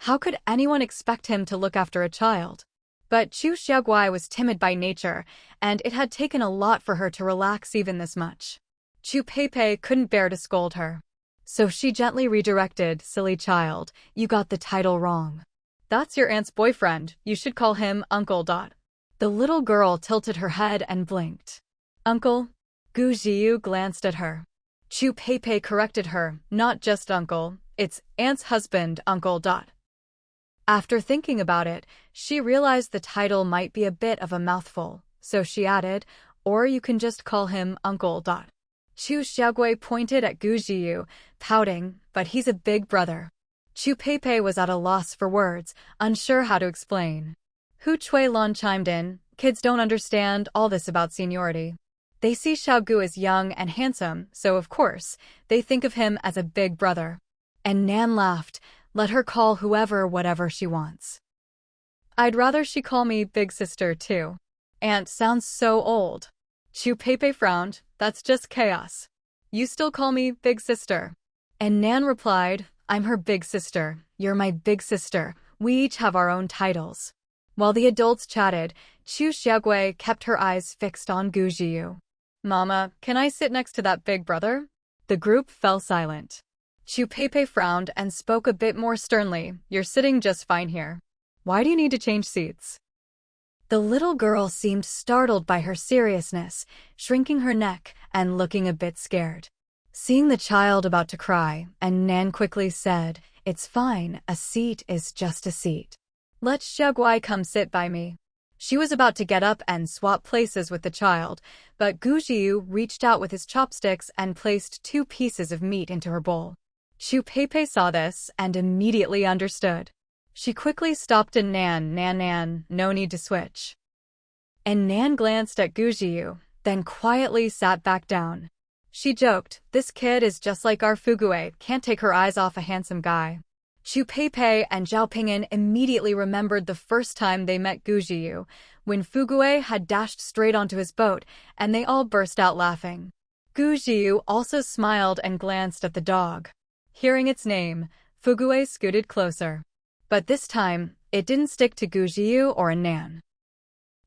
How could anyone expect him to look after a child? But Chu Xiaoguai was timid by nature, and it had taken a lot for her to relax even this much. Chu Peipei couldn't bear to scold her. So she gently redirected, "Silly child, you got the title wrong. That's your aunt's boyfriend, you should call him Uncle. The little girl tilted her head and blinked. "Uncle?" Gu Jiu glanced at her. Chu Peipei corrected her, "Not just uncle, it's aunt's husband, Uncle. After thinking about it, she realized the title might be a bit of a mouthful, so she added, "Or you can just call him Uncle. Chu Xiaoguai pointed at Gu Jiu, pouting, "But he's a big brother." Chu Peipei was at a loss for words, unsure how to explain. Hu Chuilon chimed in, "Kids don't understand all this about seniority. They see Xiaogu as young and handsome, so of course, they think of him as a big brother." And Nan laughed, "Let her call whoever whatever she wants. I'd rather she call me big sister too. Aunt sounds so old." Chu Peipei frowned, "That's just chaos. You still call me big sister." And Nan replied, "I'm her big sister, you're my big sister, we each have our own titles." While the adults chatted, Chu Xiaoguai kept her eyes fixed on Gu Jiu. "Mama, can I sit next to that big brother?" The group fell silent. Chu Peipei frowned and spoke a bit more sternly, "You're sitting just fine here. Why do you need to change seats?" The little girl seemed startled by her seriousness, shrinking her neck and looking a bit scared. Seeing the child about to cry, and Nan quickly said, "It's fine, a seat is just a seat. Let Xiaoguai come sit by me." She was about to get up and swap places with the child, but Gu Jiu reached out with his chopsticks and placed 2 pieces of meat into her bowl. Chu Peipei saw this and immediately understood. She quickly stopped and Nan, no need to switch. And Nan glanced at Gu Jiu, then quietly sat back down. She joked, "This kid is just like our Fugue, can't take her eyes off a handsome guy." Chu Peipei and Zhao Ping'an immediately remembered the first time they met Gu Jiu, when Fugue had dashed straight onto his boat, and they all burst out laughing. Gu Jiu also smiled and glanced at the dog. Hearing its name, Fugue scooted closer. But this time, it didn't stick to Gu Jiu or Nan.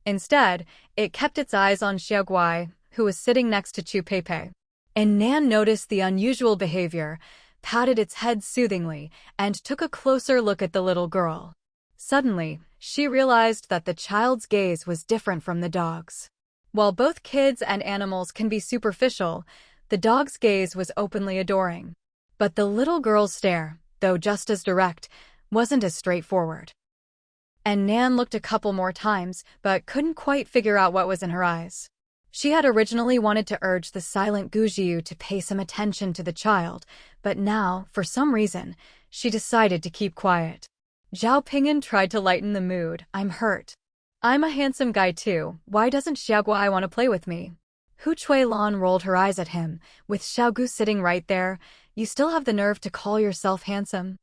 Instead, it kept its eyes on Xiaoguai, who was sitting next to Chu Peipei. And Nan noticed the unusual behavior, patted its head soothingly, and took a closer look at the little girl. Suddenly, she realized that the child's gaze was different from the dog's. While both kids and animals can be superficial, the dog's gaze was openly adoring. But the little girl's stare, though just as direct, wasn't as straightforward. And Nan looked a couple more times, but couldn't quite figure out what was in her eyes. She had originally wanted to urge the silent Gu Jiu to pay some attention to the child, but now, for some reason, she decided to keep quiet. Zhao Ping'an tried to lighten the mood. I'm hurt. I'm a handsome guy too. Why doesn't Xiaoguai want to play with me? Hu Chuilan rolled her eyes at him. With Xiaogu sitting right there, you still have the nerve to call yourself handsome?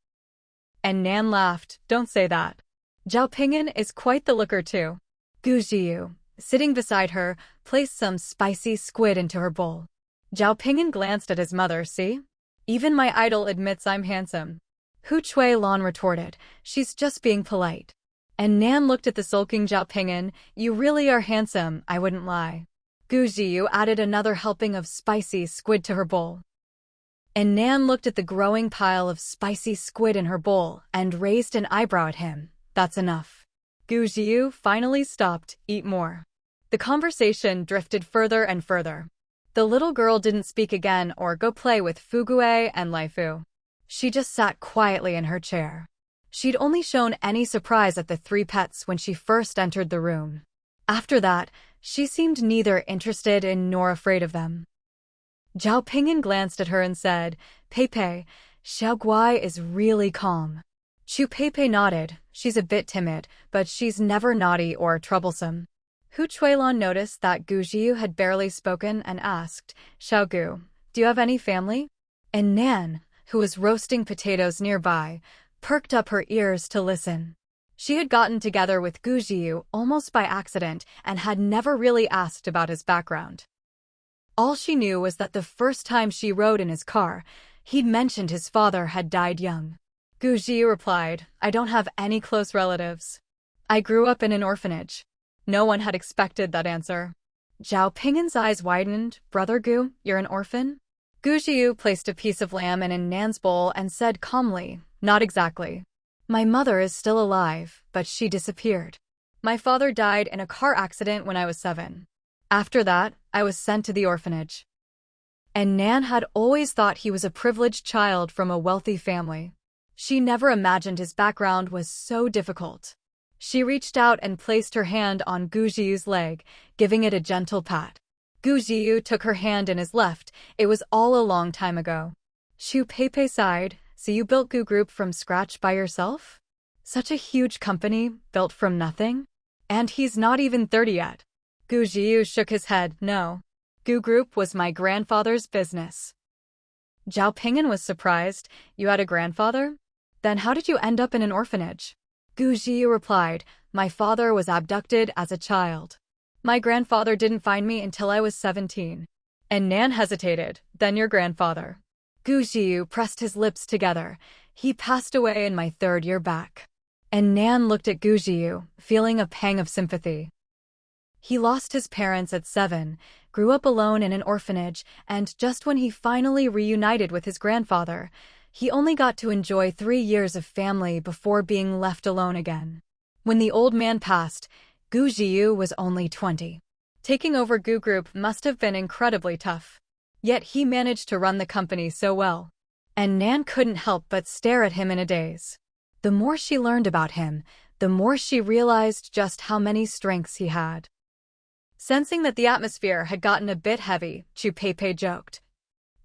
And Nan laughed. Don't say that. Zhao Ping'an is quite the looker too. Gu Jiu, sitting beside her, placed some spicy squid into her bowl. Zhao Ping'an glanced at his mother. See? Even my idol admits I'm handsome. Hu Chuilan retorted. She's just being polite. And Nan looked at the sulking Zhao Ping'an. You really are handsome, I wouldn't lie. Gu Jiu added another helping of spicy squid to her bowl. And Nan looked at the growing pile of spicy squid in her bowl and raised an eyebrow at him. That's enough. Gu Jiu finally stopped. Eat more. The conversation drifted further and further. The little girl didn't speak again or go play with Fugue and Laifu. She just sat quietly in her chair. She'd only shown any surprise at the three pets when she first entered the room. After that, she seemed neither interested in nor afraid of them. Zhao Ping'an glanced at her and said, Peipei, Xiaoguai is really calm. Chu Peipei nodded. She's a bit timid, but she's never naughty or troublesome. Hu Chuilan noticed that Gu Jiu had barely spoken and asked, Xiaogu, do you have any family? And Nan, who was roasting potatoes nearby, perked up her ears to listen. She had gotten together with Gu Jiu almost by accident and had never really asked about his background. All she knew was that the first time she rode in his car, he'd mentioned his father had died young. Gu Jiu replied, I don't have any close relatives. I grew up in an orphanage. No one had expected that answer. Zhao Ping'an's eyes widened. Brother Gu, you're an orphan? Gu Jiu placed a piece of lamb in Nan's bowl and said calmly, Not exactly. My mother is still alive, but she disappeared. My father died in a car accident when I was 7. After that, I was sent to the orphanage. And Nan had always thought he was a privileged child from a wealthy family. She never imagined his background was so difficult. She reached out and placed her hand on Gu Jiu's leg, giving it a gentle pat. Gu Jiu took her hand in his left. It was all a long time ago. Chu Peipei sighed. So you built Gu Group from scratch by yourself? Such a huge company, built from nothing? And he's not even 30 yet. Gu Jiu shook his head. No. Gu Group was my grandfather's business. Zhao Ping'an was surprised. You had a grandfather? Then how did you end up in an orphanage? Gu Jiu replied, My father was abducted as a child. My grandfather didn't find me until I was 17. And Nan hesitated. Then your grandfather. Gu Jiu pressed his lips together. He passed away in my 3rd year back. And Nan looked at Gu Jiu, feeling a pang of sympathy. He lost his parents at 7, grew up alone in an orphanage, and just when he finally reunited with his grandfather, he only got to enjoy 3 years of family before being left alone again. When the old man passed, Gu Jiu was only 20. Taking over Gu Group must have been incredibly tough. Yet he managed to run the company so well. And Nan couldn't help but stare at him in a daze. The more she learned about him, the more she realized just how many strengths he had. Sensing that the atmosphere had gotten a bit heavy, Chu Peipei joked.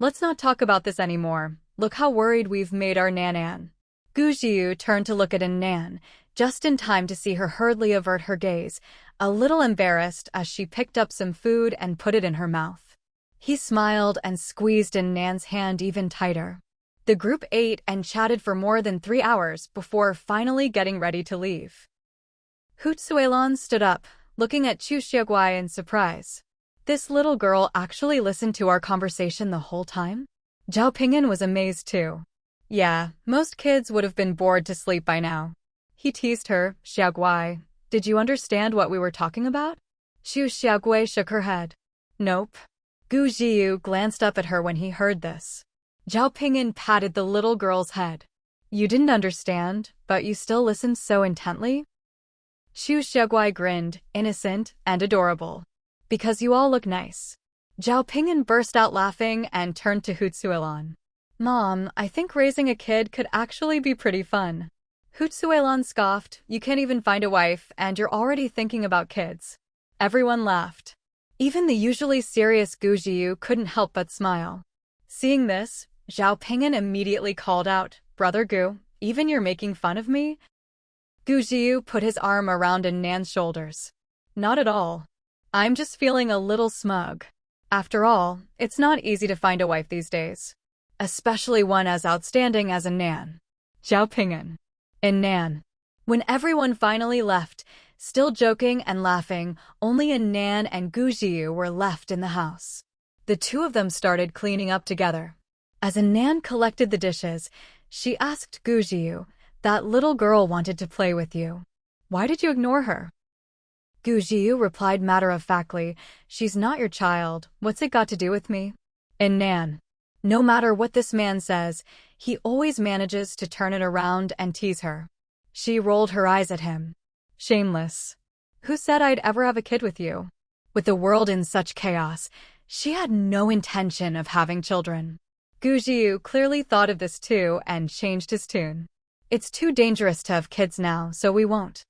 Let's not talk about this anymore. Look how worried we've made our Nan. Gu Jiu turned to look at Nan, just in time to see her hurriedly avert her gaze, a little embarrassed as she picked up some food and put it in her mouth. He smiled and squeezed Nan's hand even tighter. The group ate and chatted for more than 3 hours before finally getting ready to leave. Hu Chuilan stood up. looking at Chu Xiaoguai in surprise. This little girl actually listened to our conversation the whole time? Zhao Ping'an was amazed too. Yeah, most kids would have been bored to sleep by now. He teased her. Xiaoguai, did you understand what we were talking about? Chu Xiaoguai shook her head. Nope. Gu Jiyu glanced up at her when he heard this. Zhao Ping'an patted the little girl's head. You didn't understand, but you still listened so intently? Chu Xiaoguai grinned, innocent and adorable. Because you all look nice. Zhao Ping'an burst out laughing and turned to Hutsuelan. Mom, I think raising a kid could actually be pretty fun. Hutsuelan scoffed, you can't even find a wife and you're already thinking about kids. Everyone laughed. Even the usually serious Gu Jiyu couldn't help but smile. Seeing this, Zhao Ping'an immediately called out, Brother Gu, even you're making fun of me? Gu Jiyu put his arm around Nan's shoulders. Not at all. I'm just feeling a little smug. After all, it's not easy to find a wife these days. Especially one as outstanding as Nan. Zhao Ping'an. Nan. When everyone finally left, still joking and laughing, only Nan and Gu Jiyu were left in the house. The two of them started cleaning up together. As Nan collected the dishes, she asked Gu Jiyu, that little girl wanted to play with you. Why did you ignore her? Gu Jiyu replied matter-of-factly, she's not your child, what's it got to do with me? Nan. No matter what this man says, he always manages to turn it around and tease her. She rolled her eyes at him. Shameless. Who said I'd ever have a kid with you? With the world in such chaos, she had no intention of having children. Gu Jiyu clearly thought of this too and changed his tune. It's too dangerous to have kids now, so we won't.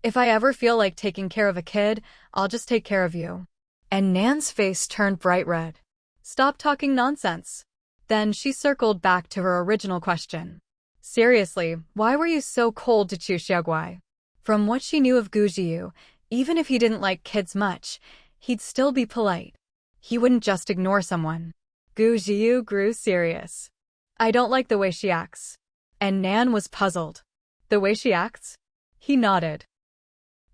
If I ever feel like taking care of a kid, I'll just take care of you. And Nan's face turned bright red. Stop talking nonsense. Then she circled back to her original question. Seriously, why were you so cold to Chu Xiaoguai? From what she knew of Gu Jiyu, even if he didn't like kids much, he'd still be polite. He wouldn't just ignore someone. Gu Jiyu grew serious. I don't like the way she acts. And Nan was puzzled. The way she acts? He nodded.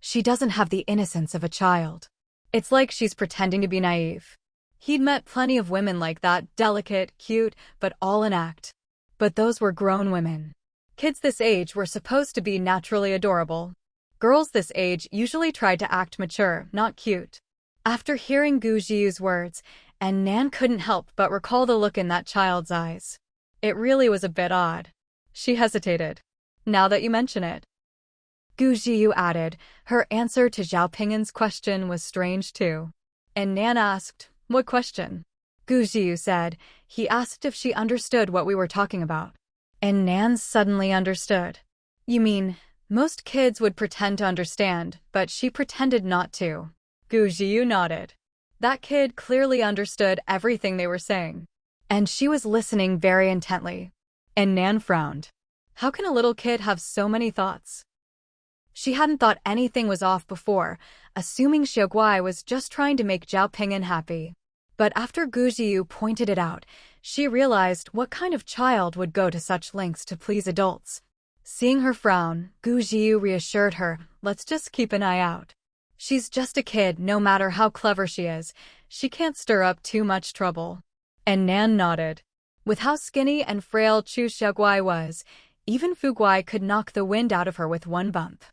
She doesn't have the innocence of a child. It's like she's pretending to be naive. He'd met plenty of women like that, delicate, cute, but all an act. But those were grown women. Kids this age were supposed to be naturally adorable. Girls this age usually tried to act mature, not cute. After hearing Gu Jiyu's words, Nan couldn't help but recall the look in that child's eyes. It really was a bit odd. She hesitated. Now that you mention it. Gu Jiyu added, her answer to Zhao Ping'an's question was strange too. And Nan asked, what question? Gu Jiyu said, he asked if she understood what we were talking about. And Nan suddenly understood. You mean, most kids would pretend to understand, but she pretended not to. Gu Jiyu nodded. That kid clearly understood everything they were saying. And she was listening very intently. And Nan frowned. How can a little kid have so many thoughts? She hadn't thought anything was off before, assuming Xiaoguai was just trying to make Zhao Ping'an happy. But after Gu Jiyu pointed it out, she realized what kind of child would go to such lengths to please adults. Seeing her frown, Gu Jiyu reassured her, let's just keep an eye out. She's just a kid, no matter how clever she is. She can't stir up too much trouble. And Nan nodded. With how skinny and frail Chu Xiaoguai was, even Fu Guai could knock the wind out of her with one bump.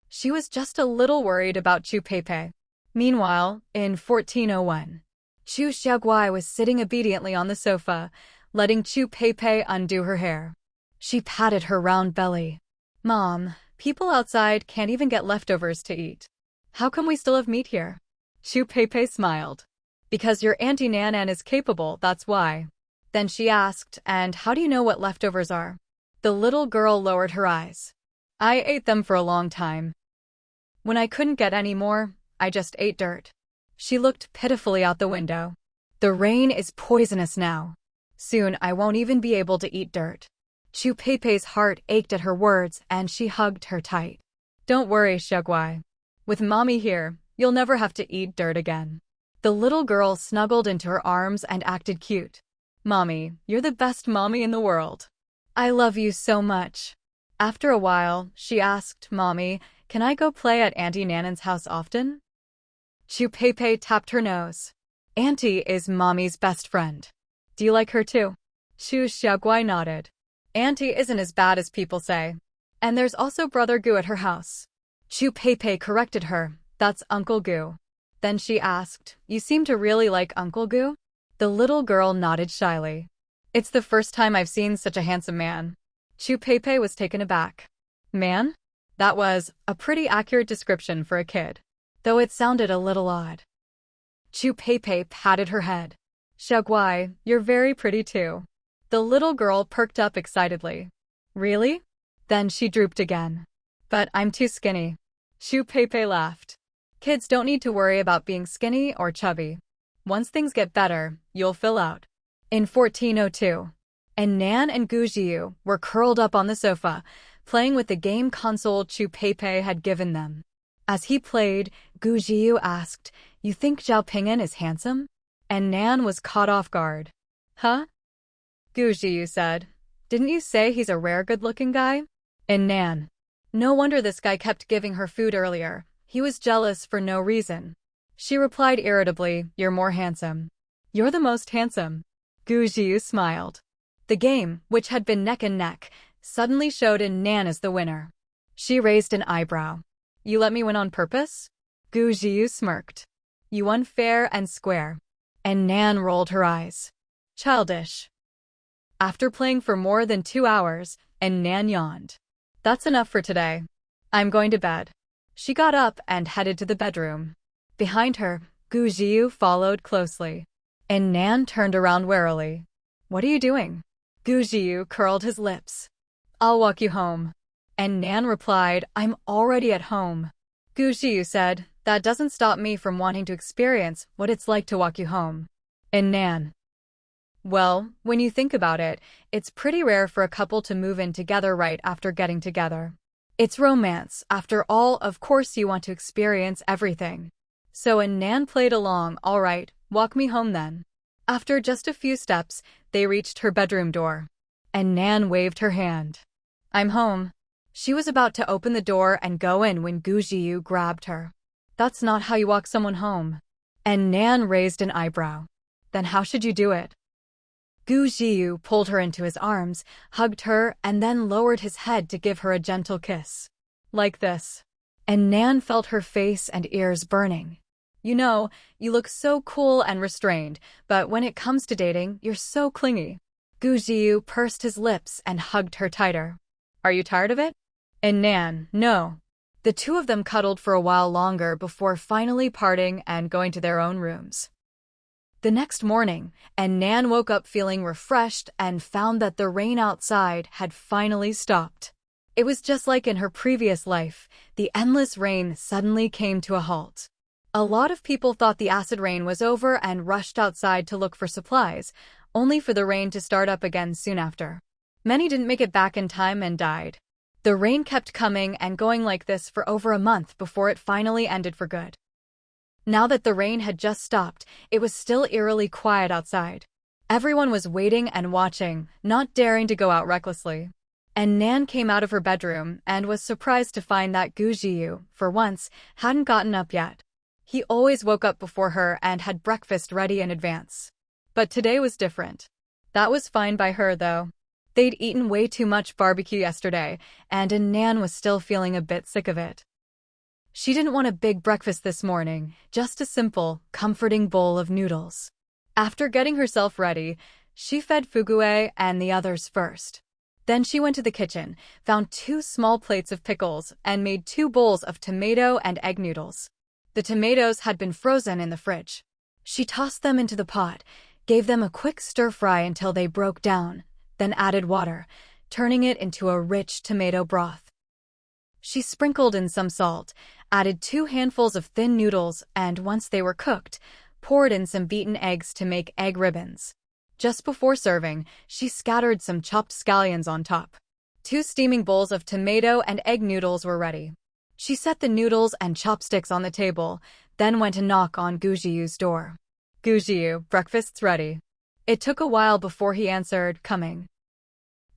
She was just a little worried about Chu Peipei. Meanwhile, in 1401, Chu Xiaoguai was sitting obediently on the sofa, letting Chu Peipei undo her hair. She patted her round belly. Mom, people outside can't even get leftovers to eat. How come we still have meat here? Chu Peipei smiled. Because your Auntie Nan is capable, that's why. Then she asked, and how do you know what leftovers are? The little girl lowered her eyes. I ate them for a long time. When I couldn't get any more, I just ate dirt. She looked pitifully out the window. The rain is poisonous now. Soon I won't even be able to eat dirt. Chu Peipei's heart ached at her words and she hugged her tight. Don't worry, Xiaoguai. With Mommy here, you'll never have to eat dirt again. The little girl snuggled into her arms and acted cute. Mommy, you're the best mommy in the world. I love you so much. After a while, she asked, Mommy, Can I go play at Auntie Nanan's house often? Chu Pei tapped her nose. Auntie is Mommy's best friend. Do you like her too? Xu Xiaoguai nodded. Auntie isn't as bad as people say. And there's also Brother Gu at her house. Chu Pei corrected her. That's Uncle Gu. Then she asked, You seem to really like Uncle Gu? The little girl nodded shyly. It's the first time I've seen such a handsome man. Chu Pei was taken aback. Man? That was a pretty accurate description for a kid, though it sounded a little odd. Chu Pei patted her head. Xiaoguai, you're very pretty too. The little girl perked up excitedly. Really? Then she drooped again. But I'm too skinny. Chu Pei laughed. Kids don't need to worry about being skinny or chubby. Once things get better, you'll fill out. In 1402, and Nan and Gu Jiu were curled up on the sofa, playing with the game console Chu Pei had given them. As he played, Gu Jiu asked, You think Zhao Ping'an is handsome? And Nan was caught off guard. Huh? Gu Jiu said, Didn't you say he's a rare good-looking guy? And Nan. No wonder this guy kept giving her food earlier. He was jealous for no reason. She replied irritably, You're more handsome. You're the most handsome. Gu Jiu smiled. The game, which had been neck and neck, suddenly showed in Nan as the winner. She raised an eyebrow. You let me win on purpose? Gu Jiu smirked. You won fair and square. And Nan rolled her eyes. Childish. After playing for more than 2 hours, and Nan yawned. That's enough for today. I'm going to bed. She got up and headed to the bedroom. Behind her, Gu Jiu followed closely. And Nan turned around warily. What are you doing? Gu Jiu curled his lips. I'll walk you home. And Nan replied, I'm already at home. Gu Jiu said, That doesn't stop me from wanting to experience what it's like to walk you home. And Nan. Well, when you think about it, it's pretty rare for a couple to move in together right after getting together. It's romance, after all, of course you want to experience everything. So and Nan played along, all right, walk me home then. After just a few steps, they reached her bedroom door. And Nan waved her hand. I'm home. She was about to open the door and go in when Gu Jiu grabbed her. That's not how you walk someone home. And Nan raised an eyebrow. Then how should you do it? Gu Jiu pulled her into his arms, hugged her, and then lowered his head to give her a gentle kiss. Like this. And Nan felt her face and ears burning. You know, you look so cool and restrained, but when it comes to dating, you're so clingy. Gu Jiu pursed his lips and hugged her tighter. Are you tired of it? And Nan, no. The two of them cuddled for a while longer before finally parting and going to their own rooms. The next morning, and Nan woke up feeling refreshed and found that the rain outside had finally stopped. It was just like in her previous life, the endless rain suddenly came to a halt. A lot of people thought the acid rain was over and rushed outside to look for supplies, only for the rain to start up again soon after. Many didn't make it back in time and died. The rain kept coming and going like this for over a month before it finally ended for good. Now that the rain had just stopped, it was still eerily quiet outside. Everyone was waiting and watching, not daring to go out recklessly. And Nan came out of her bedroom and was surprised to find that Gu Jiu, for once, hadn't gotten up yet. He always woke up before her and had breakfast ready in advance. But today was different. That was fine by her, though. They'd eaten way too much barbecue yesterday, and Nan was still feeling a bit sick of it. She didn't want a big breakfast this morning, just a simple, comforting bowl of noodles. After getting herself ready, she fed Fugue and the others first. Then she went to the kitchen, found 2 small plates of pickles, and made 2 bowls of tomato and egg noodles. The tomatoes had been frozen in the fridge. She tossed them into the pot, gave them a quick stir-fry until they broke down, then added water, turning it into a rich tomato broth. She sprinkled in some salt, added 2 handfuls of thin noodles, and once they were cooked, poured in some beaten eggs to make egg ribbons. Just before serving, she scattered some chopped scallions on top. 2 steaming bowls of tomato and egg noodles were ready. She set the noodles and chopsticks on the table, then went to knock on Gu Jiu's door. Gu Jiu, breakfast's ready. It took a while before he answered, coming.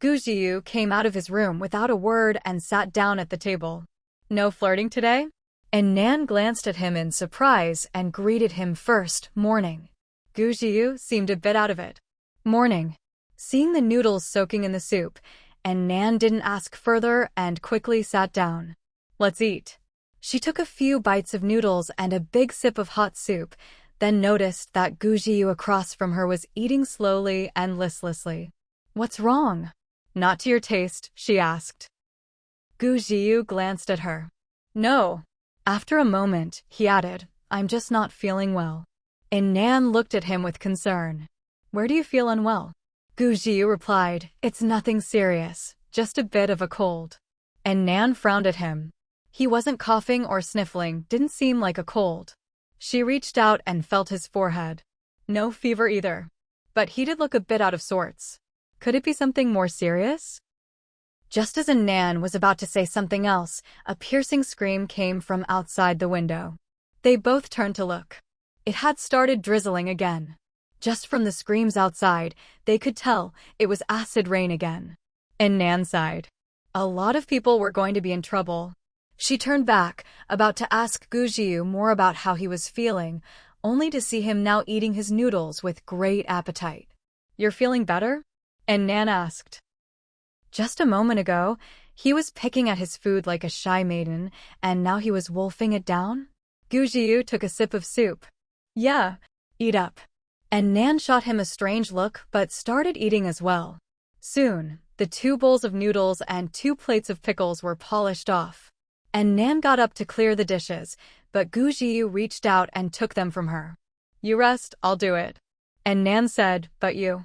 Gu Jiu came out of his room without a word and sat down at the table. No flirting today? And Nan glanced at him in surprise and greeted him first, morning. Gu Jiu seemed a bit out of it. Morning. Seeing the noodles soaking in the soup, and Nan didn't ask further and quickly sat down. Let's eat. She took a few bites of noodles and a big sip of hot soup, then noticed that Gu Jiu across from her was eating slowly and listlessly. What's wrong? Not to your taste, she asked. Gu Jiu glanced at her. No. After a moment, he added, I'm just not feeling well. And Nan looked at him with concern. Where do you feel unwell? Gu Jiu replied, It's nothing serious, just a bit of a cold. And Nan frowned at him. He wasn't coughing or sniffling, didn't seem like a cold. She reached out and felt his forehead. No fever either. But he did look a bit out of sorts. Could it be something more serious? Just as Nan was about to say something else, a piercing scream came from outside the window. They both turned to look. It had started drizzling again. Just from the screams outside, they could tell it was acid rain again. And Nan sighed. A lot of people were going to be in trouble. She turned back, about to ask Gu Jiu more about how he was feeling, only to see him now eating his noodles with great appetite. You're feeling better? And Nan asked. Just a moment ago, he was picking at his food like a shy maiden, and now he was wolfing it down? Gu Jiu took a sip of soup. Yeah, eat up. And Nan shot him a strange look but started eating as well. Soon, the 2 bowls of noodles and 2 plates of pickles were polished off. And Nan got up to clear the dishes, but Gu Jiu reached out and took them from her. You rest, I'll do it. And Nan said, but you.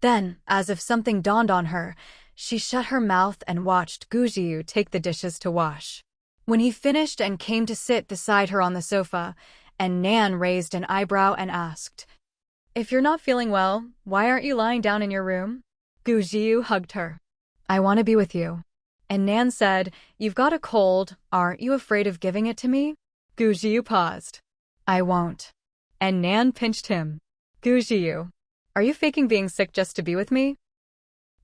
Then, as if something dawned on her, she shut her mouth and watched Gu Jiu take the dishes to wash. When he finished and came to sit beside her on the sofa, and Nan raised an eyebrow and asked, If you're not feeling well, why aren't you lying down in your room? Gu Jiu hugged her. I want to be with you. And Nan said, You've got a cold, aren't you afraid of giving it to me? Gu Jiu paused. I won't. And Nan pinched him. Gu Jiu, are you faking being sick just to be with me?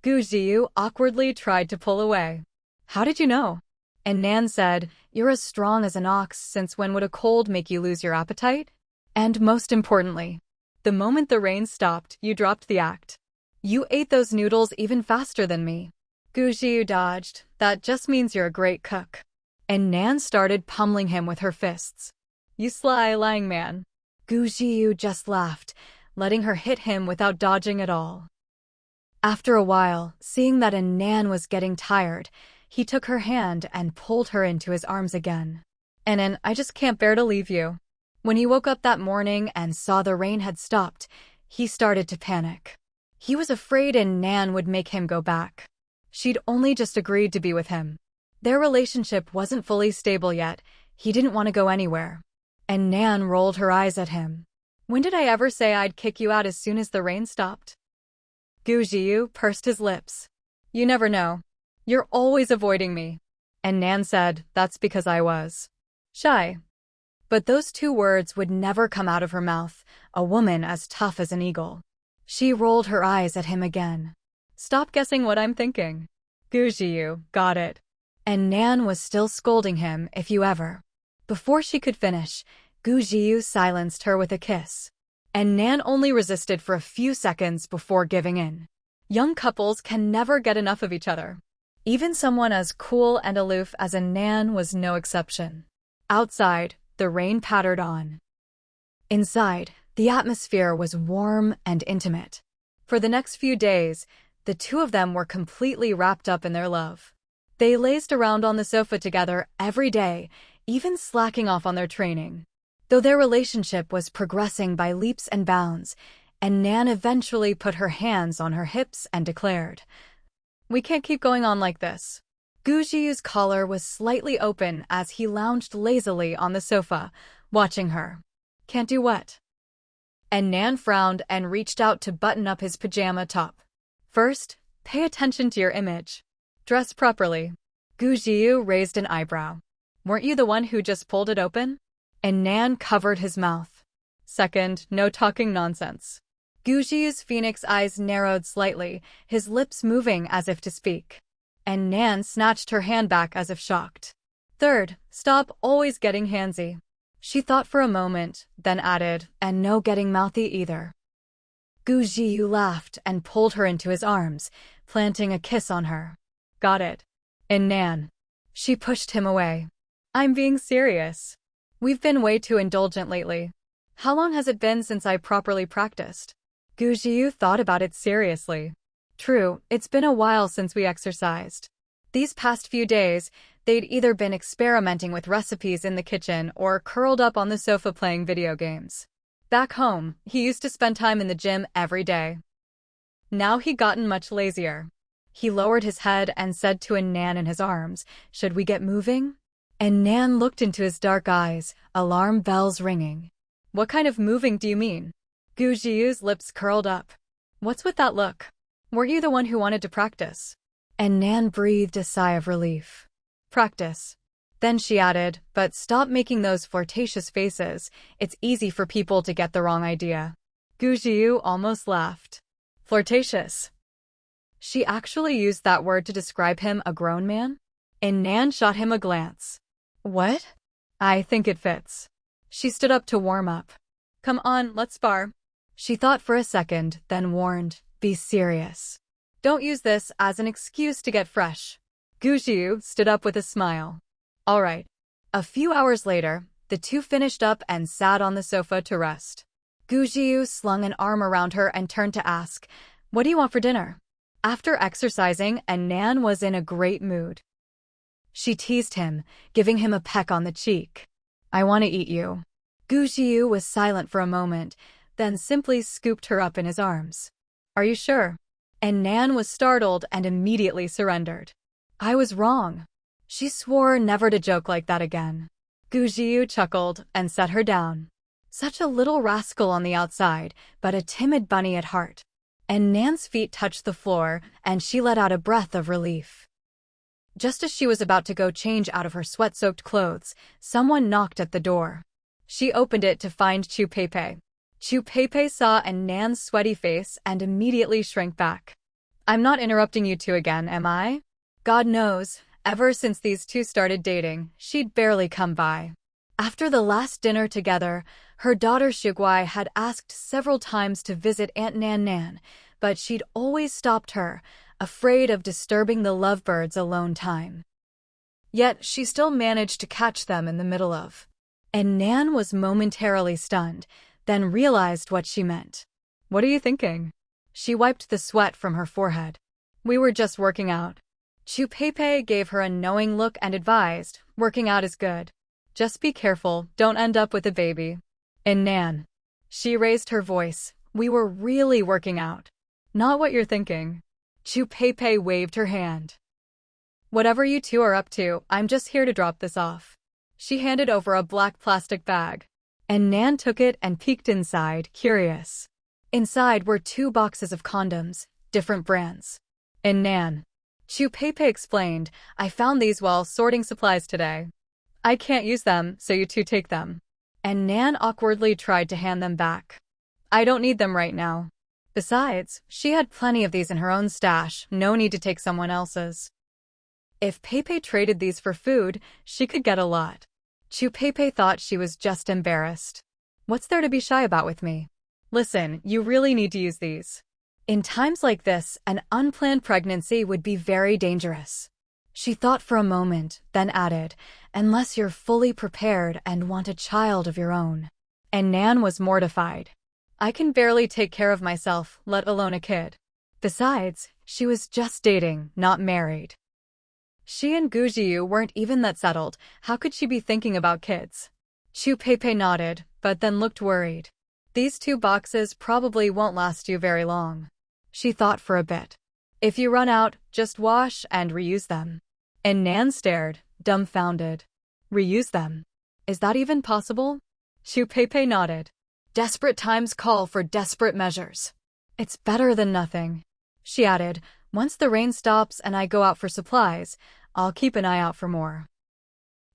Gu Jiu awkwardly tried to pull away. How did you know? And Nan said, You're as strong as an ox, since when would a cold make you lose your appetite? And most importantly, the moment the rain stopped, you dropped the act. You ate those noodles even faster than me. Gu Jiu dodged. That just means you're a great cook. And Nan started pummeling him with her fists. You sly, lying man. Gu Jiu just laughed, letting her hit him without dodging at all. After a while, seeing that Nan was getting tired, he took her hand and pulled her into his arms again. And I just can't bear to leave you. When he woke up that morning and saw the rain had stopped, he started to panic. He was afraid Nan would make him go back. She'd only just agreed to be with him. Their relationship wasn't fully stable yet. He didn't want to go anywhere. And Nan rolled her eyes at him. When did I ever say I'd kick you out as soon as the rain stopped? Gu Jiu pursed his lips. You never know. You're always avoiding me. And Nan said, That's because I was shy. But those 2 words would never come out of her mouth, a woman as tough as an eagle. She rolled her eyes at him again. Stop guessing what I'm thinking. Gu Jiu, got it. And Nan was still scolding him, if you ever. Before she could finish, Gu Jiu silenced her with a kiss. And Nan only resisted for a few seconds before giving in. Young couples can never get enough of each other. Even someone as cool and aloof as Nan was no exception. Outside, the rain pattered on. Inside, the atmosphere was warm and intimate. For the next few days, the 2 of them were completely wrapped up in their love. They lazed around on the sofa together every day, even slacking off on their training. Though their relationship was progressing by leaps and bounds, and Nan eventually put her hands on her hips and declared, We can't keep going on like this. Gu Jiu's collar was slightly open as he lounged lazily on the sofa, watching her. Can't do what? And Nan frowned and reached out to button up his pajama top. First, pay attention to your image. Dress properly. Gu Jiu raised an eyebrow. Weren't you the one who just pulled it open? And Nan covered his mouth. Second, no talking nonsense. Gu Jiu's phoenix eyes narrowed slightly, his lips moving as if to speak. And Nan snatched her hand back as if shocked. Third, stop always getting handsy. She thought for a moment, then added, and no getting mouthy either. Gu Jiyu laughed and pulled her into his arms, planting a kiss on her. Got it. And Nan. She pushed him away. I'm being serious. We've been way too indulgent lately. How long has it been since I properly practiced? Gu Jiyu thought about it seriously. True, it's been a while since we exercised. These past few days, they'd either been experimenting with recipes in the kitchen or curled up on the sofa playing video games. Back home, he used to spend time in the gym every day. Now he'd gotten much lazier. He lowered his head and said to Nan in his arms, "Should we get moving?" And Nan looked into his dark eyes, alarm bells ringing. What kind of moving do you mean? Gu Jiyu's lips curled up. What's with that look? Were you the one who wanted to practice? And Nan breathed a sigh of relief. Practice. Then she added, but stop making those flirtatious faces. It's easy for people to get the wrong idea. Gu Jiyu almost laughed. Flirtatious. She actually used that word to describe him, a grown man? And Nan shot him a glance. What? I think it fits. She stood up to warm up. Come on, let's spar. She thought for a second, then warned, be serious. Don't use this as an excuse to get fresh. Gu Jiyu stood up with a smile. All right. A few hours later, the two finished up and sat on the sofa to rest. Gu Jiyu slung an arm around her and turned to ask, what do you want for dinner? After exercising, Nan was in a great mood. She teased him, giving him a peck on the cheek. I want to eat you. Gu Jiyu was silent for a moment, then simply scooped her up in his arms. Are you sure? And Nan was startled and immediately surrendered. I was wrong. She swore never to joke like that again. Gu Jiyu chuckled and set her down. Such a little rascal on the outside, but a timid bunny at heart. And Nan's feet touched the floor, and she let out a breath of relief. Just as she was about to go change out of her sweat-soaked clothes, someone knocked at the door. She opened it to find Chu Peipei. Chu Peipei saw Nan's sweaty face and immediately shrank back. I'm not interrupting you two again, am I? God knows, ever since these two started dating, she'd barely come by. After the last dinner together, her daughter Shiguai had asked several times to visit Aunt Nan, but she'd always stopped her, afraid of disturbing the lovebirds' alone time. Yet she still managed to catch them in the middle of. And Nan was momentarily stunned, then realized what she meant. What are you thinking? She wiped the sweat from her forehead. We were just working out. Chu Peipei gave her a knowing look and advised, working out is good. Just be careful, don't end up with a baby. And Nan. She raised her voice. We were really working out. Not what you're thinking. Chu Peipei waved her hand. Whatever you two are up to, I'm just here to drop this off. She handed over a black plastic bag. And Nan took it and peeked inside, curious. Inside were 2 boxes of condoms, different brands. And Nan. Chu Peipei explained, I found these while sorting supplies today. I can't use them, so you two take them. And Nan awkwardly tried to hand them back. I don't need them right now. Besides, she had plenty of these in her own stash, no need to take someone else's. If Peipei traded these for food, she could get a lot. Chu Peipei thought she was just embarrassed. What's there to be shy about with me? Listen, you really need to use these. In times like this, an unplanned pregnancy would be very dangerous. She thought for a moment, then added, unless you're fully prepared and want a child of your own. And Nan was mortified. I can barely take care of myself, let alone a kid. Besides, she was just dating, not married. She and Gu Jiyu weren't even that settled, how could she be thinking about kids? Chu Peipei nodded, but then looked worried. These 2 boxes probably won't last you very long. She thought for a bit. If you run out, just wash and reuse them. And Nan stared, dumbfounded. Reuse them? Is that even possible? Chu Peipei nodded. Desperate times call for desperate measures. It's better than nothing. She added, once the rain stops and I go out for supplies, I'll keep an eye out for more.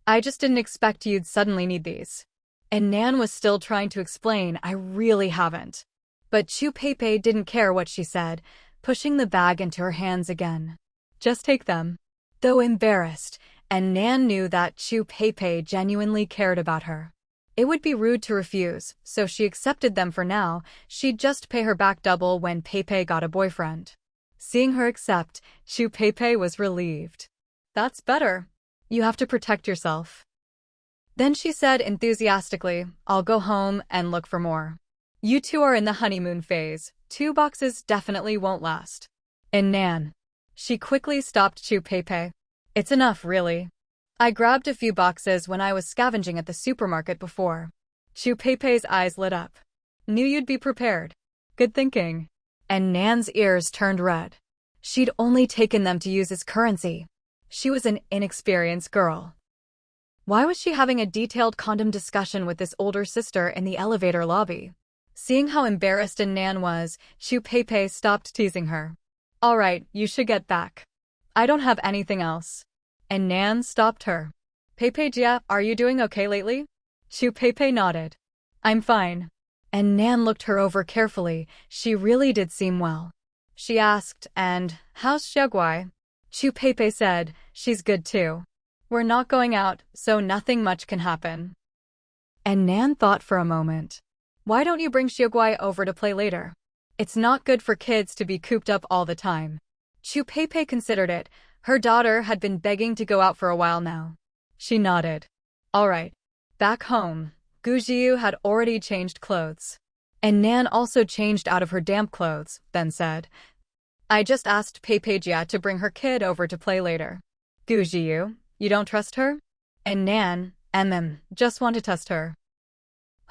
I just didn't expect you'd suddenly need these. And Nan was still trying to explain, I really haven't. But Chu Peipei didn't care what she said, pushing the bag into her hands again. Just take them. Though embarrassed, and Nan knew that Chu Pei genuinely cared about her. It would be rude to refuse, so she accepted them for now. She'd just pay her back double when Pei got a boyfriend. Seeing her accept, Chu Pei was relieved. That's better. You have to protect yourself. Then she said enthusiastically, I'll go home and look for more. You two are in the honeymoon phase. 2 boxes definitely won't last. And Nan. She quickly stopped Chu Pei. It's enough, really. I grabbed a few boxes when I was scavenging at the supermarket before. Chu Pei's eyes lit up. Knew you'd be prepared. Good thinking. And Nan's ears turned red. She'd only taken them to use as currency. She was an inexperienced girl. Why was she having a detailed condom discussion with this older sister in the elevator lobby? Seeing how embarrassed Nan was, Chu Pei stopped teasing her. All right, you should get back. I don't have anything else. And Nan stopped her. Jia, are you doing okay lately? Chu Pei nodded. I'm fine. And Nan looked her over carefully. She really did seem well. She asked, and how's Xiaoguai? Chu Pei said, she's good too. We're not going out, so nothing much can happen. And Nan thought for a moment. Why don't you bring Xiaoguai over to play later? It's not good for kids to be cooped up all the time. Chu Pei considered it. Her daughter had been begging to go out for a while now. She nodded. All right. Back home, Gu Jiu had already changed clothes. And Nan also changed out of her damp clothes, then said, I just asked Jia to bring her kid over to play later. Gu Jiu, you don't trust her? And Nan, just want to test her.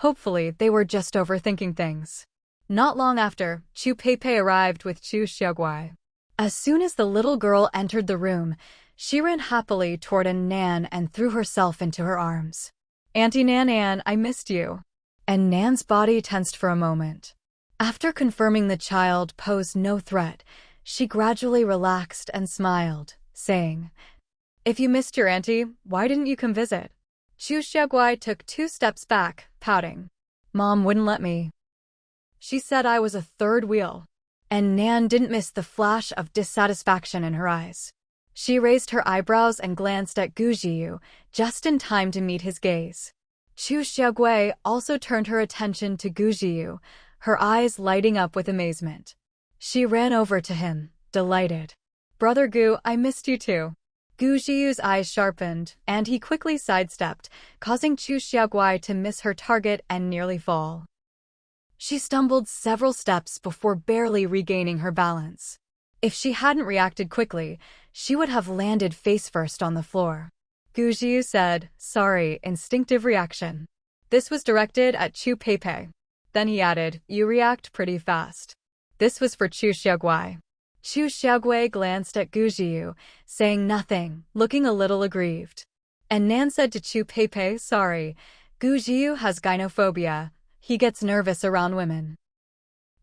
Hopefully, they were just overthinking things. Not long after, Chu Pei arrived with Chu Xiaoguai. As soon as the little girl entered the room, she ran happily toward Nan and threw herself into her arms. Auntie Nan, I missed you. And Nan's body tensed for a moment. After confirming the child posed no threat, she gradually relaxed and smiled, saying, If you missed your auntie, why didn't you come visit? Chu Xiaoguai took 2 steps back, pouting. Mom wouldn't let me. She said I was a third wheel. And Nan didn't miss the flash of dissatisfaction in her eyes. She raised her eyebrows and glanced at Gu Jiu, just in time to meet his gaze. Chu Xiaoguai also turned her attention to Gu Jiu, her eyes lighting up with amazement. She ran over to him, delighted. Brother Gu, I missed you too. Gu Jiu's eyes sharpened, and he quickly sidestepped, causing Chu Xiaoguai to miss her target and nearly fall. She stumbled several steps before barely regaining her balance. If she hadn't reacted quickly, she would have landed face-first on the floor. Gu Jiu said, Sorry, instinctive reaction. This was directed at Chu Pei. Then he added, You react pretty fast. This was for Chu Xiaoguai. Chu Xiaoguai glanced at Gu Jiu, saying nothing, looking a little aggrieved. And Nan said to Chu Pei, Sorry, Gu Jiu has gynophobia. He gets nervous around women.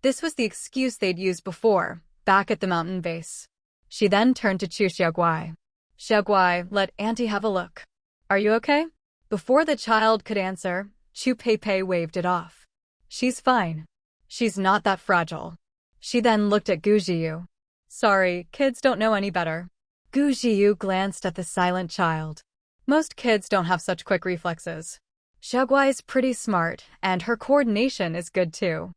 This was the excuse they'd used before, back at the mountain base. She then turned to Chu Xiaoguai. Xiaoguai, let Auntie have a look. Are you okay? Before the child could answer, Chu Pei waved it off. She's fine. She's not that fragile. She then looked at Gu Jiu. Sorry, kids don't know any better. Gu Jiu glanced at the silent child. Most kids don't have such quick reflexes. Xiaoguai is pretty smart, and her coordination is good too.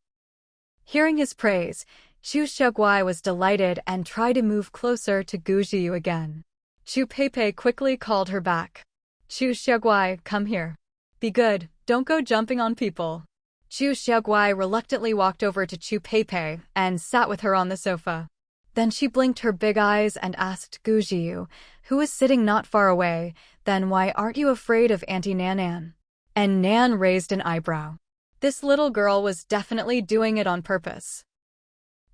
Hearing his praise, Chu Xiaoguai was delighted and tried to move closer to Gu Jiu again. Chu Pei quickly called her back. Chu Xiaoguai, come here. Be good, don't go jumping on people. Chu Xiaoguai reluctantly walked over to Chu Pei and sat with her on the sofa. Then she blinked her big eyes and asked Gu Jiu, who was sitting not far away, Then why aren't you afraid of Auntie Nan? And Nan raised an eyebrow. This little girl was definitely doing it on purpose.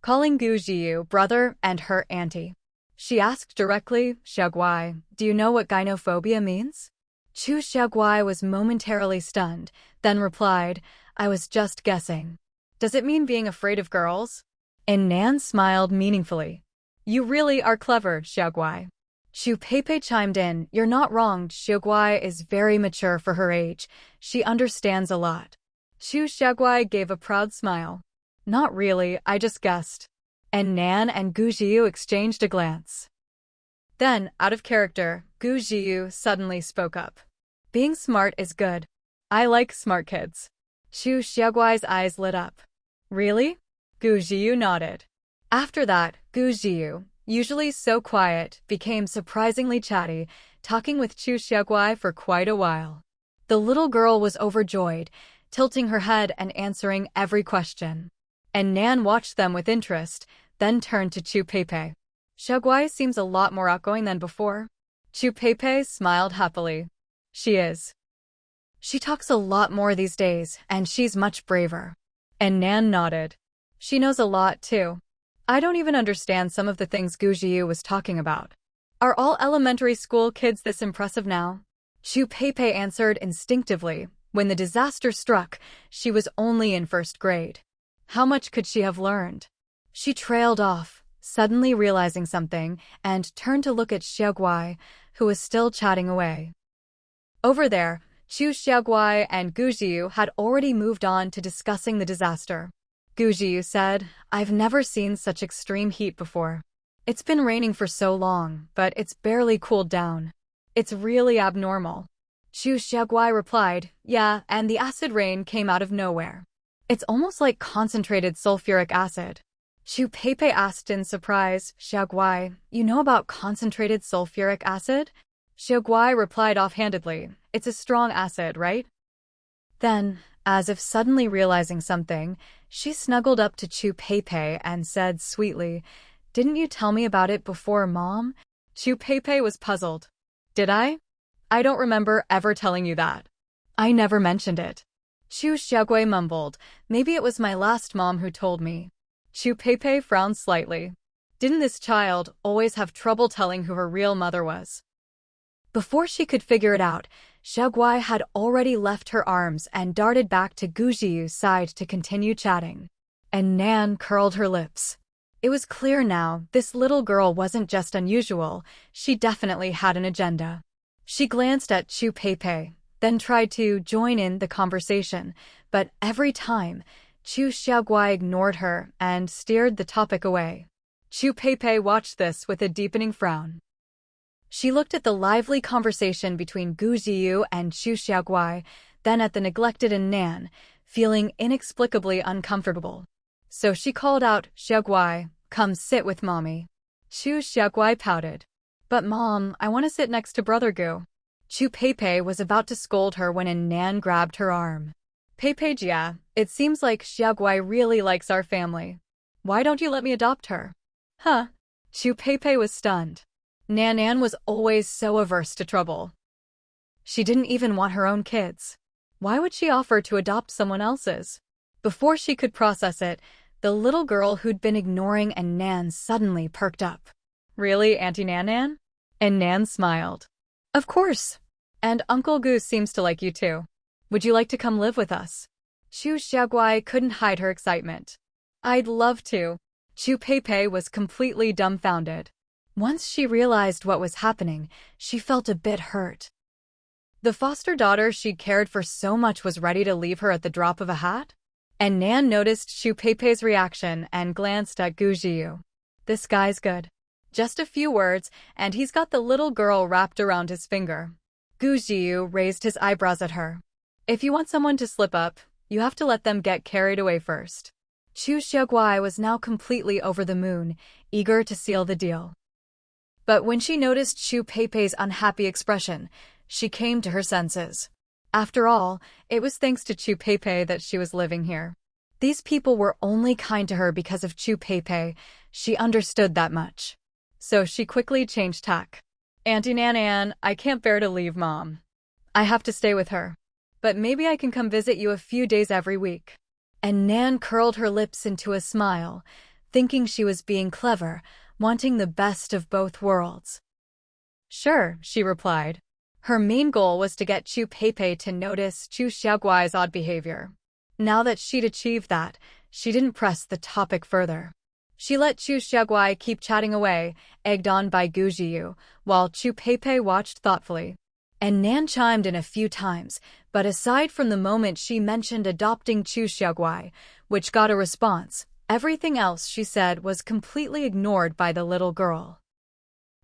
Calling Gu Jiu brother and her auntie, she asked directly, Xiaoguai, do you know what gynophobia means? Chu Xiaoguai was momentarily stunned, then replied, I was just guessing. Does it mean being afraid of girls? And Nan smiled meaningfully. You really are clever, Xiaoguai. Chu Pei chimed in, You're not wrong, Xiaoguai is very mature for her age. She understands a lot. Chu Xiaoguai gave a proud smile. Not really, I just guessed. And Nan and Gu Jiu exchanged a glance. Then, out of character, Gu Jiyu suddenly spoke up. Being smart is good. I like smart kids. Chu Xiaoguai's eyes lit up. Really? Gu Jiyu nodded. After that, Gu Jiyu, usually so quiet, became surprisingly chatty, talking with Chu Xiaoguai for quite a while. The little girl was overjoyed, tilting her head and answering every question. And Nan watched them with interest, then turned to Chu Peipei. Xiaoguai seems a lot more outgoing than before. Chu Peipei smiled happily. She is. She talks a lot more these days, and she's much braver. And Nan nodded. She knows a lot, too. I don't even understand some of the things Gu Jiyu was talking about. Are all elementary school kids this impressive now? Chu Peipei answered instinctively. When the disaster struck, she was only in first grade. How much could she have learned? She trailed off, suddenly realizing something, and turned to look at Xiaoguai, who was still chatting away. Over there, Chu Xiaoguai and Gu Jiyu had already moved on to discussing the disaster. Gu Jiyu said, I've never seen such extreme heat before. It's been raining for so long, but it's barely cooled down. It's really abnormal. Chu Xiaoguai replied, yeah, and the acid rain came out of nowhere. It's almost like concentrated sulfuric acid. Chu Peipei asked in surprise, Xiaoguai, you know about concentrated sulfuric acid? Xiaoguai replied offhandedly, it's a strong acid, right? Then, as if suddenly realizing something, she snuggled up to Chu Peipei and said sweetly, didn't you tell me about it before, Mom? Chu Peipei was puzzled. Did I? I don't remember ever telling you that. I never mentioned it. Chu Xiaoguai mumbled, maybe it was my last mom who told me. Chu Peipei frowned slightly. Didn't this child always have trouble telling who her real mother was? Before she could figure it out, Xiaoguai had already left her arms and darted back to Gu Jiyu's side to continue chatting. And Nan curled her lips. It was clear now, this little girl wasn't just unusual, she definitely had an agenda. She glanced at Chu Peipei, then tried to join in the conversation, but every time, Chu Xiaoguai ignored her and steered the topic away. Chu Peipei watched this with a deepening frown. She looked at the lively conversation between Gu Jiyu and Chu Xiaoguai, then at the neglected Nan, feeling inexplicably uncomfortable. So she called out, Xiaoguai, come sit with Mommy. Chu Xiaoguai pouted. But Mom, I want to sit next to Brother Gu. Chu Peipei was about to scold her when Nan grabbed her arm. Peipei Jia, it seems like Xiaoguai really likes our family. Why don't you let me adopt her? Huh? Chu Peipei was stunned. Nan was always so averse to trouble. She didn't even want her own kids. Why would she offer to adopt someone else's? Before she could process it, the little girl who'd been ignoring Nan suddenly perked up. Really, Auntie Nan? And Nan smiled. Of course. And Uncle Gu seems to like you too. Would you like to come live with us? Chu Xiaoguai couldn't hide her excitement. I'd love to. Chu Peipei was completely dumbfounded. Once she realized what was happening, she felt a bit hurt. The foster daughter she'd cared for so much was ready to leave her at the drop of a hat? And Nan noticed Chu Peipei's reaction and glanced at Gu Jiyu. This guy's good. Just a few words, and he's got the little girl wrapped around his finger. Gu Jiyu raised his eyebrows at her. If you want someone to slip up, you have to let them get carried away first. Chu Xiaoguai was now completely over the moon, eager to seal the deal. But when she noticed Chu Peipei's unhappy expression, she came to her senses. After all, it was thanks to Chu Peipei that she was living here. These people were only kind to her because of Chu Peipei, she understood that much. So she quickly changed tack. Auntie Nan, I can't bear to leave Mom. I have to stay with her. But maybe I can come visit you a few days every week. And Nan curled her lips into a smile, thinking she was being clever, wanting the best of both worlds. Sure, she replied. Her main goal was to get Chu Peipei to notice Chu Xiaoguai's odd behavior. Now that she'd achieved that, she didn't press the topic further. She let Chu Xiaoguai keep chatting away, egged on by Gu Jiyu, while Chu Peipei watched thoughtfully. And Nan chimed in a few times, but aside from the moment she mentioned adopting Chu Xiaoguai, which got a response, everything else she said was completely ignored by the little girl.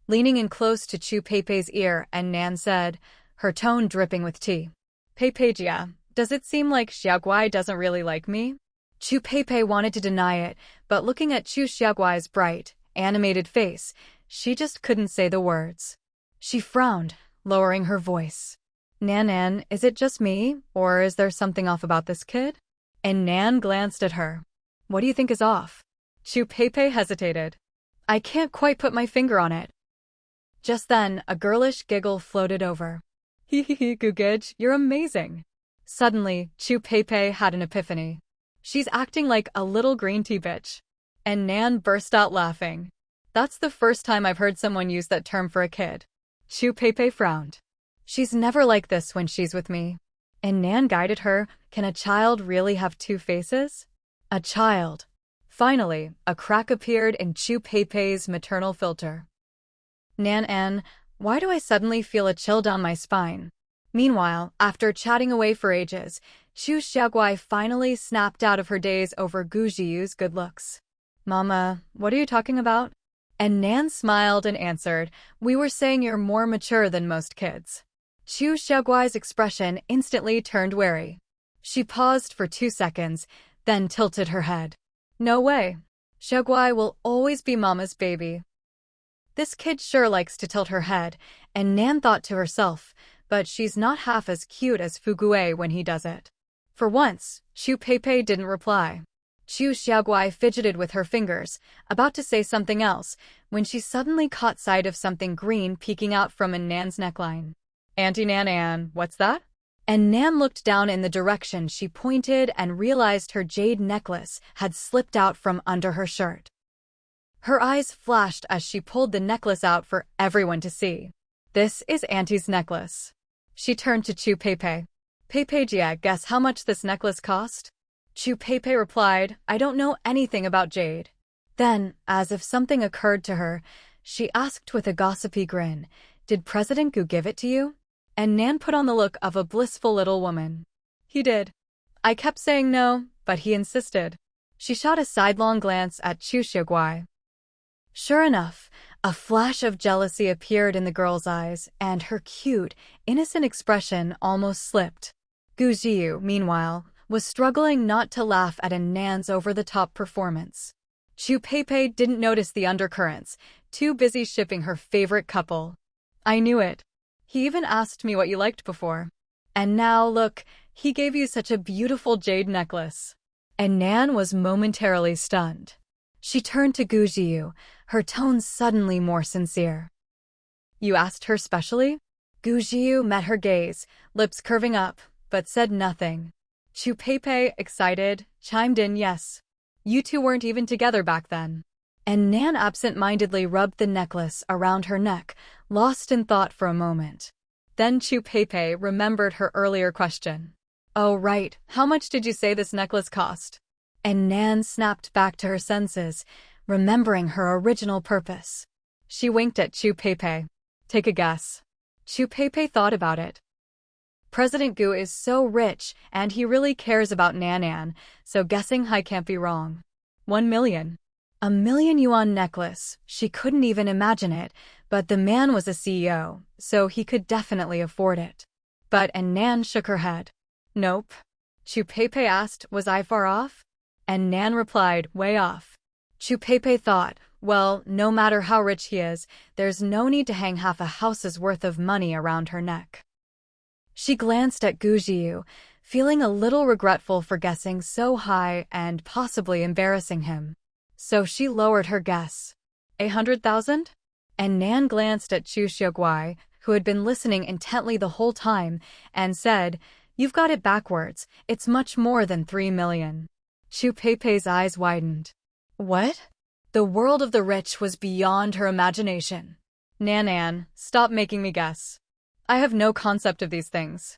leaning in close to Chu Pei's ear, and Nan said, her tone dripping with tea. Peijia, does it seem like Xiaoguai doesn't really like me? Chu Pei wanted to deny it, but looking at Chu Xiaoguai's bright, animated face, she just couldn't say the words. She frowned, lowering her voice. Nan, is it just me, or is there something off about this kid? And Nan glanced at her. What do you think is off? Chu Pei hesitated. I can't quite put my finger on it. Just then, a girlish giggle floated over. Hee, Gugij, you're amazing. Suddenly, Chu Pei had an epiphany. She's acting like a little green tea bitch. And Nan burst out laughing. That's the first time I've heard someone use that term for a kid. Chu Pei frowned. She's never like this when she's with me. And Nan guided her, can a child really have two faces? A child. Finally, a crack appeared in Chu Pei's maternal filter. Nan, why do I suddenly feel a chill down my spine? Meanwhile, after chatting away for ages, Chu Xiaoguai finally snapped out of her daze over Gu Zhiyu's good looks. Mama, what are you talking about? And Nan smiled and answered, we were saying you're more mature than most kids. Chu Xiaoguai's expression instantly turned wary. She paused for 2 seconds, then tilted her head. No way. Xiaoguai will always be Mama's baby. This kid sure likes to tilt her head, and Nan thought to herself, but she's not half as cute as Fugui when he does it. For once, Chu Pei didn't reply. Chu Xiaoguai fidgeted with her fingers, about to say something else, when she suddenly caught sight of something green peeking out from Nan's neckline. Auntie Nan, what's that? And Nan looked down in the direction she pointed and realized her jade necklace had slipped out from under her shirt. Her eyes flashed as she pulled the necklace out for everyone to see. This is Auntie's necklace. She turned to Chu Pei. Peijia, guess how much this necklace cost? Chu Pei replied, I don't know anything about jade. Then, as if something occurred to her, she asked with a gossipy grin, did President Gu give it to you? And Nan put on the look of a blissful little woman. He did. I kept saying no, but he insisted. She shot a sidelong glance at Chu Xiaoguai. Sure enough, a flash of jealousy appeared in the girl's eyes, and her cute, innocent expression almost slipped. Gu Zhiyu, meanwhile, was struggling not to laugh at Nan's over-the-top performance. Chu Pei didn't notice the undercurrents, too busy shipping her favorite couple. I knew it. He even asked me what you liked before. And now, look, he gave you such a beautiful jade necklace. And Nan was momentarily stunned. She turned to Gu Zhiyu, her tone suddenly more sincere. You asked her specially? Gu Zhiyu met her gaze, lips curving up, but said nothing. Chu Pei, excited, chimed in yes. You two weren't even together back then. And Nan absent-mindedly rubbed the necklace around her neck, lost in thought for a moment. Then Chu Pei remembered her earlier question. Oh right, how much did you say this necklace cost? And Nan snapped back to her senses, remembering her original purpose. She winked at Chu Pei. Take a guess. Chu Pei thought about it. President Gu is so rich, and he really cares about Nan, so guessing high can't be wrong. 1 million. A 1,000,000 yuan necklace, she couldn't even imagine it, but the man was a CEO, so he could definitely afford it. But Nan shook her head. Nope. Chu Pei asked, was I far off? And Nan replied, way off. Chu Pei thought, well, no matter how rich he is, there's no need to hang half a house's worth of money around her neck. She glanced at Gu Zhiyu, feeling a little regretful for guessing so high and possibly embarrassing him. So she lowered her guess. 100,000? And Nan glanced at Chu Xiaoguai, who had been listening intently the whole time, and said, you've got it backwards, it's much more than 3 million. Chu Pei's eyes widened. What? The world of the rich was beyond her imagination. Nan, stop making me guess. I have no concept of these things.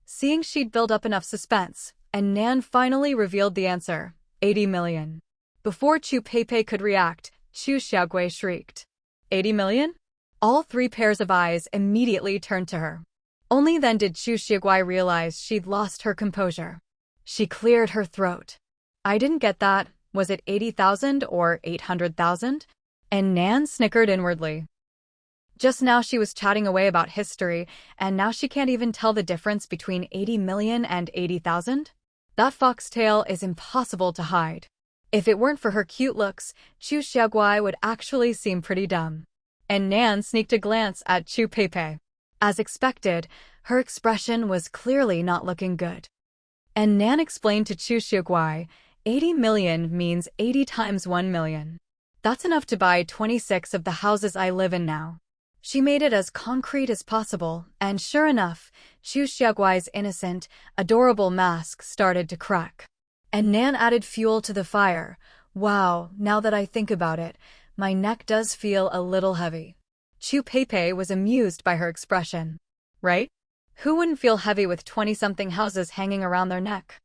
Seeing she'd built up enough suspense, and Nan finally revealed the answer, 80 million. Before Chu Pei could react, Chu Xiaoguai shrieked. 80 million? All 3 pairs of eyes immediately turned to her. Only then did Chu Xiaoguai realize she'd lost her composure. She cleared her throat. I didn't get that. Was it 80,000 or 800,000? And Nan snickered inwardly. Just now she was chatting away about history, and now she can't even tell the difference between 80 million and 80,000? That foxtail is impossible to hide. If it weren't for her cute looks, Chu Xiaoguai would actually seem pretty dumb. And Nan sneaked a glance at Chu Peipei. As expected, her expression was clearly not looking good. And Nan explained to Chu Xiaoguai, 80 million means 80 times 1 million. That's enough to buy 26 of the houses I live in now. She made it as concrete as possible, and sure enough, Chu Xiaoguai's innocent, adorable mask started to crack. And Nan added fuel to the fire. Wow, now that I think about it, my neck does feel a little heavy. Chu Peipei was amused by her expression. Right? Who wouldn't feel heavy with 20-something houses hanging around their neck?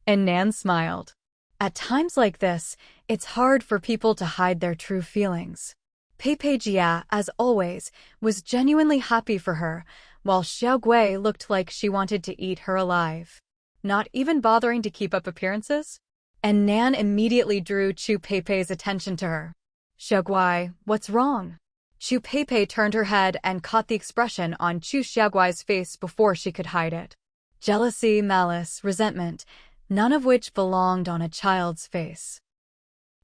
And Nan smiled. At times like this, it's hard for people to hide their true feelings. Peipei Jia, as always, was genuinely happy for her, while Xiaoguai looked like she wanted to eat her alive. Not even bothering to keep up appearances? And Nan immediately drew Chu Peipei's attention to her. Xiaoguai, what's wrong? Chu Peipei turned her head and caught the expression on Chu Xiaoguai's face before she could hide it. Jealousy, malice, resentment, none of which belonged on a child's face.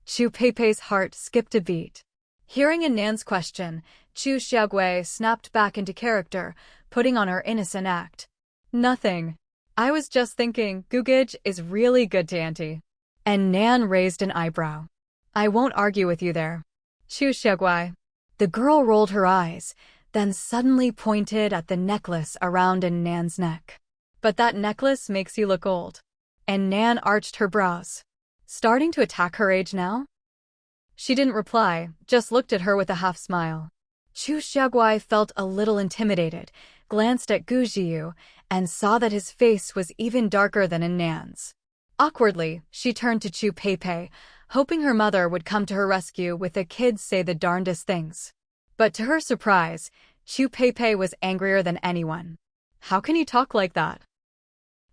Chu Peipei's heart skipped a beat. Hearing in Nan's question, Chu Xiaoguai snapped back into character, putting on her innocent act. Nothing. I was just thinking, Gugage is really good to Auntie. And Nan raised an eyebrow. I won't argue with you there. Chu Xiaoguai. The girl rolled her eyes, then suddenly pointed at the necklace around Nan's neck. But that necklace makes you look old. And Nan arched her brows. Starting to attack her age now? She didn't reply, just looked at her with a half-smile. Chu Xiaoguai felt a little intimidated, glanced at Gu Jiu, and saw that his face was even darker than Nan's. Awkwardly, she turned to Chu Peipei, hoping her mother would come to her rescue with the kids say the darndest things. But to her surprise, Chu Peipei was angrier than anyone. How can you talk like that?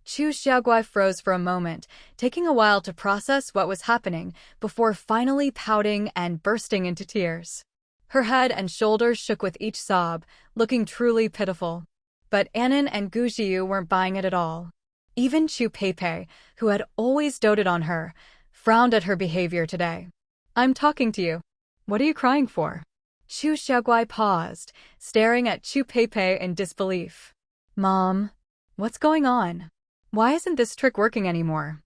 Chu Xiaoguai froze for a moment, taking a while to process what was happening before finally pouting and bursting into tears. Her head and shoulders shook with each sob, looking truly pitiful. But Annan and Gu Jiu weren't buying it at all. Even Chu Peipei, who had always doted on her, frowned at her behavior today. I'm talking to you. What are you crying for? Chu Xiaoguai paused, staring at Chu Peipei in disbelief. Mom, what's going on? Why isn't this trick working anymore?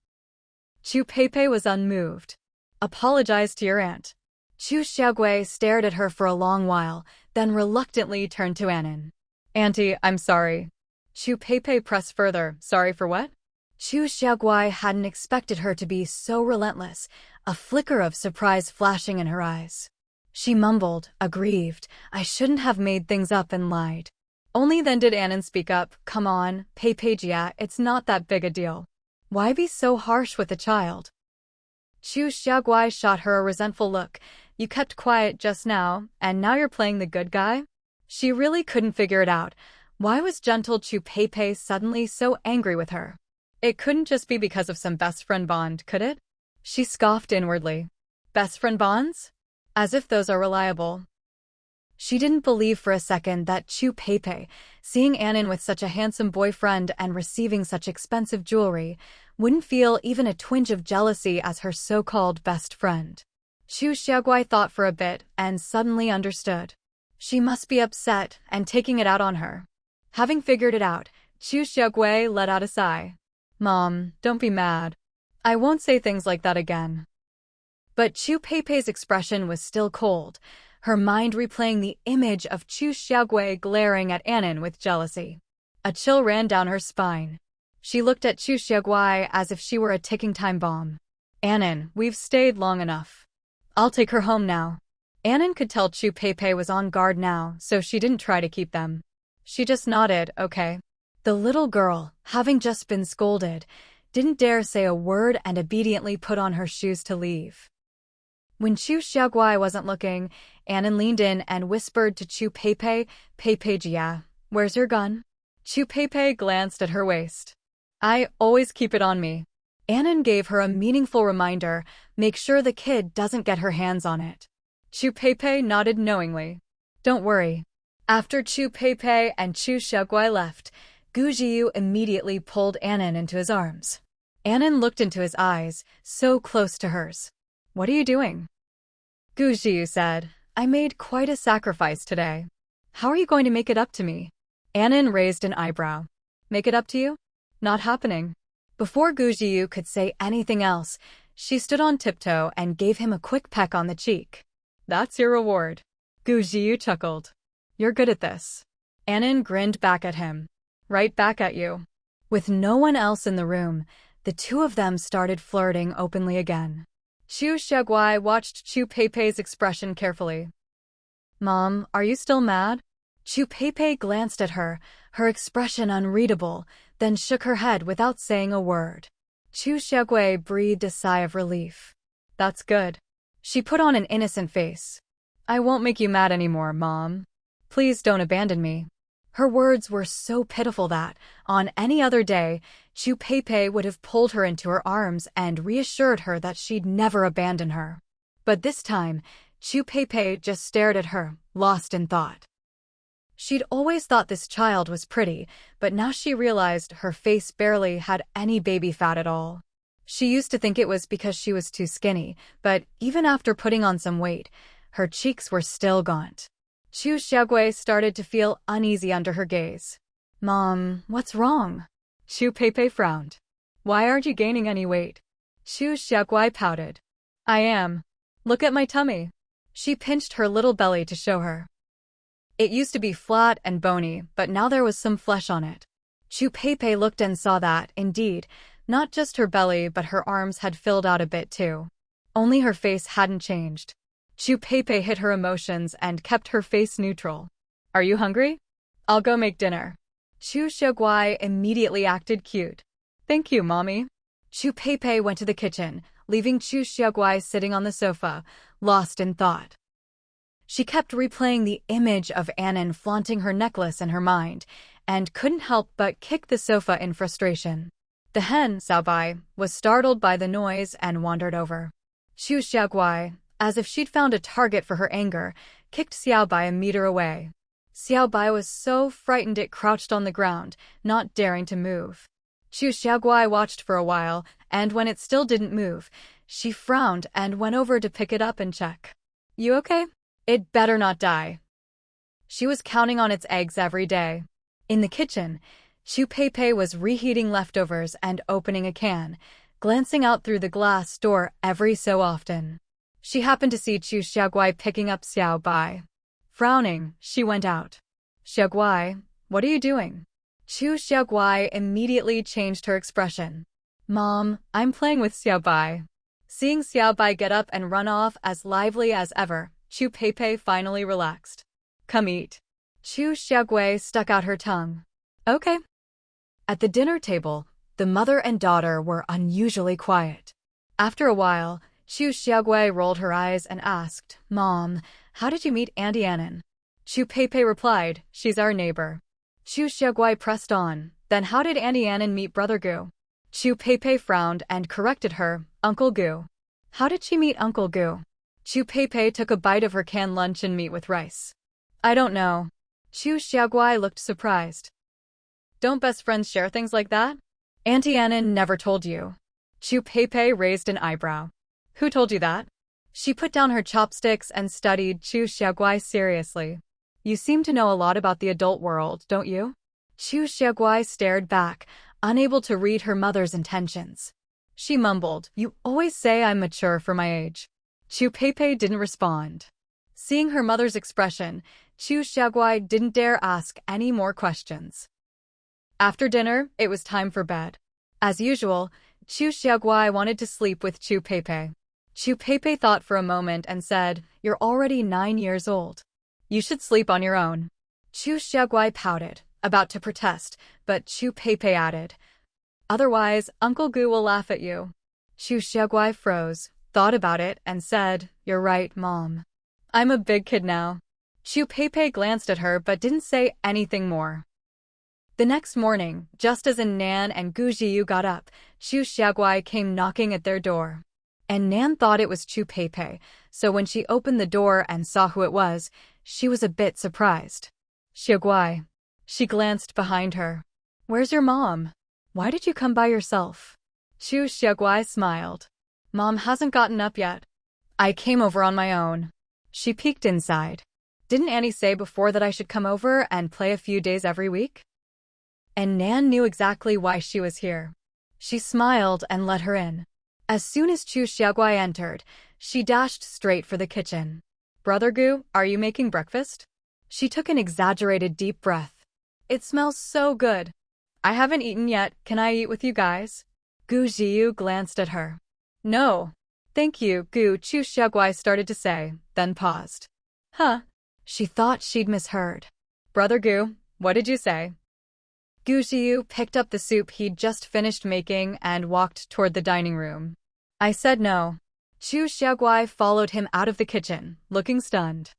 Chu Peipei was unmoved. Apologize to your aunt. Chu Xiaoguai stared at her for a long while, then reluctantly turned to Annan. Auntie, I'm sorry. Chu Peipei pressed further. Sorry for what? Chu Xiaoguai hadn't expected her to be so relentless, a flicker of surprise flashing in her eyes. She mumbled, aggrieved, I shouldn't have made things up and lied. Only then did Annan speak up. Come on, Peipei Jia, it's not that big a deal. Why be so harsh with the child? Chu Xiaoguai shot her a resentful look. You kept quiet just now, and now you're playing the good guy? She really couldn't figure it out. Why was gentle Chu Peipei suddenly so angry with her? It couldn't just be because of some best friend bond, could it? She scoffed inwardly. Best friend bonds? As if those are reliable. She didn't believe for a second that Chu Peipei, seeing Annan with such a handsome boyfriend and receiving such expensive jewelry, wouldn't feel even a twinge of jealousy as her so-called best friend. Chu Xiaoguai thought for a bit and suddenly understood. She must be upset and taking it out on her. Having figured it out, Chu Xiaoguai let out a sigh. Mom, don't be mad. I won't say things like that again. But Chu Peipei's expression was still cold, her mind replaying the image of Chu Xiaoguai glaring at Annan with jealousy. A chill ran down her spine. She looked at Chu Xiaoguai as if she were a ticking time bomb. Annan, we've stayed long enough. I'll take her home now. Annan could tell Chu Peipei was on guard now, so she didn't try to keep them. She just nodded, okay. The little girl, having just been scolded, didn't dare say a word and obediently put on her shoes to leave. When Chu Xiaoguai wasn't looking, Annan leaned in and whispered to Chu Peipei, Peipei Jia, where's your gun? Chu Peipei glanced at her waist. I always keep it on me. Annan gave her a meaningful reminder, make sure the kid doesn't get her hands on it. Chu Peipei nodded knowingly. Don't worry. After Chu Peipei and Chu Xiaoguai left, Gu Jiyu immediately pulled Anan into his arms. Anan looked into his eyes, so close to hers. What are you doing? Gu Jiyu said, I made quite a sacrifice today. How are you going to make it up to me? Anan raised an eyebrow. Make it up to you? Not happening. Before Gu Jiyu could say anything else, she stood on tiptoe and gave him a quick peck on the cheek. That's your reward. Gu Jiyu chuckled. You're good at this. Anan grinned back at him. Right back at you. With no one else in the room, the two of them started flirting openly again. Chu Xiaoguai watched Chu Peipei's expression carefully. Mom, are you still mad? Chu Peipei glanced at her expression unreadable, then shook her head without saying a word. Chu Xiaoguai breathed a sigh of relief. That's good. She put on an innocent face. I won't make you mad anymore, Mom. Please don't abandon me. Her words were so pitiful that, on any other day, Chu Peipei would have pulled her into her arms and reassured her that she'd never abandon her. But this time, Chu Peipei just stared at her, lost in thought. She'd always thought this child was pretty, but now she realized her face barely had any baby fat at all. She used to think it was because she was too skinny, but even after putting on some weight, her cheeks were still gaunt. Chu Xiaoguai started to feel uneasy under her gaze. Mom, what's wrong? Chu Peipei frowned. Why aren't you gaining any weight? Chu Xiaoguai pouted. I am. Look at my tummy. She pinched her little belly to show her. It used to be flat and bony, but now there was some flesh on it. Chu Peipei looked and saw that, indeed, not just her belly but her arms had filled out a bit too. Only her face hadn't changed. Chu Peipei hid her emotions and kept her face neutral. Are you hungry? I'll go make dinner. Chu Xiaoguai immediately acted cute. Thank you, Mommy. Chu Peipei went to the kitchen, leaving Chu Xiaoguai sitting on the sofa, lost in thought. She kept replaying the image of Anan flaunting her necklace in her mind, and couldn't help but kick the sofa in frustration. The hen, Xiaobai, was startled by the noise and wandered over. Chu Xiaoguai, as if she'd found a target for her anger, kicked Xiaobai a meter away. Xiaobai was so frightened it crouched on the ground, not daring to move. Chu Xiaoguai watched for a while, and when it still didn't move, she frowned and went over to pick it up and check. You okay? It better not die. She was counting on its eggs every day. In the kitchen, Chu Peipei was reheating leftovers and opening a can, glancing out through the glass door every so often. She happened to see Chu Xiaoguai picking up Xiaobai. Frowning, she went out. Xiaoguai, what are you doing? Chu Xiaoguai immediately changed her expression. Mom, I'm playing with Xiaobai. Seeing Xiaobai get up and run off as lively as ever, Chu Peipei finally relaxed. Come eat. Chu Xiaoguai stuck out her tongue. Okay. At the dinner table, the mother and daughter were unusually quiet. After a while, Chu Xiaoguai rolled her eyes and asked, Mom, how did you meet Auntie Anan? Chu Peipei replied, she's our neighbor. Chu Xiaoguai pressed on, then how did Auntie Anan meet Brother Gu? Chu Peipei frowned and corrected her, Uncle Gu. How did she meet Uncle Gu? Chu Peipei took a bite of her canned luncheon meat with rice. I don't know. Chu Xiaoguai looked surprised. Don't best friends share things like that? Auntie Anan never told you. Chu Peipei raised an eyebrow. Who told you that? She put down her chopsticks and studied Chu Xiaoguai seriously. You seem to know a lot about the adult world, don't you? Chu Xiaoguai stared back, unable to read her mother's intentions. She mumbled, You always say I'm mature for my age. Chu Peipei didn't respond. Seeing her mother's expression, Chu Xiaoguai didn't dare ask any more questions. After dinner, it was time for bed. As usual, Chu Xiaoguai wanted to sleep with Chu Peipei. Chu Peipei thought for a moment and said, You're already 9 years old. You should sleep on your own. Chu Xiaoguai pouted, about to protest, but Chu Peipei added, Otherwise, Uncle Gu will laugh at you. Chu Xiaoguai froze, thought about it, and said, You're right, Mom. I'm a big kid now. Chu Peipei glanced at her but didn't say anything more. The next morning, just as Nan and Gu Jiyu got up, Chu Xiaoguai came knocking at their door. and Nan thought it was Chu Pei, so when she opened the door and saw who it was, she was a bit surprised. Xiaoguai. She glanced behind her. Where's your mom? Why did you come by yourself? Chu Xiaoguai smiled. Mom hasn't gotten up yet. I came over on my own. She peeked inside. Didn't Annie say before that I should come over and play a few days every week? And Nan knew exactly why she was here. She smiled and let her in. As soon as Chu Xiaoguai entered, she dashed straight for the kitchen. Brother Gu, are you making breakfast? She took an exaggerated deep breath. It smells so good. I haven't eaten yet, can I eat with you guys? Gu Jiyu glanced at her. No. Thank you, Gu, Chu Xiaoguai started to say, then paused. Huh? She thought she'd misheard. Brother Gu, what did you say? Gu Jiyu picked up the soup he'd just finished making and walked toward the dining room. I said no. Chu Xiaoguai followed him out of the kitchen, looking stunned.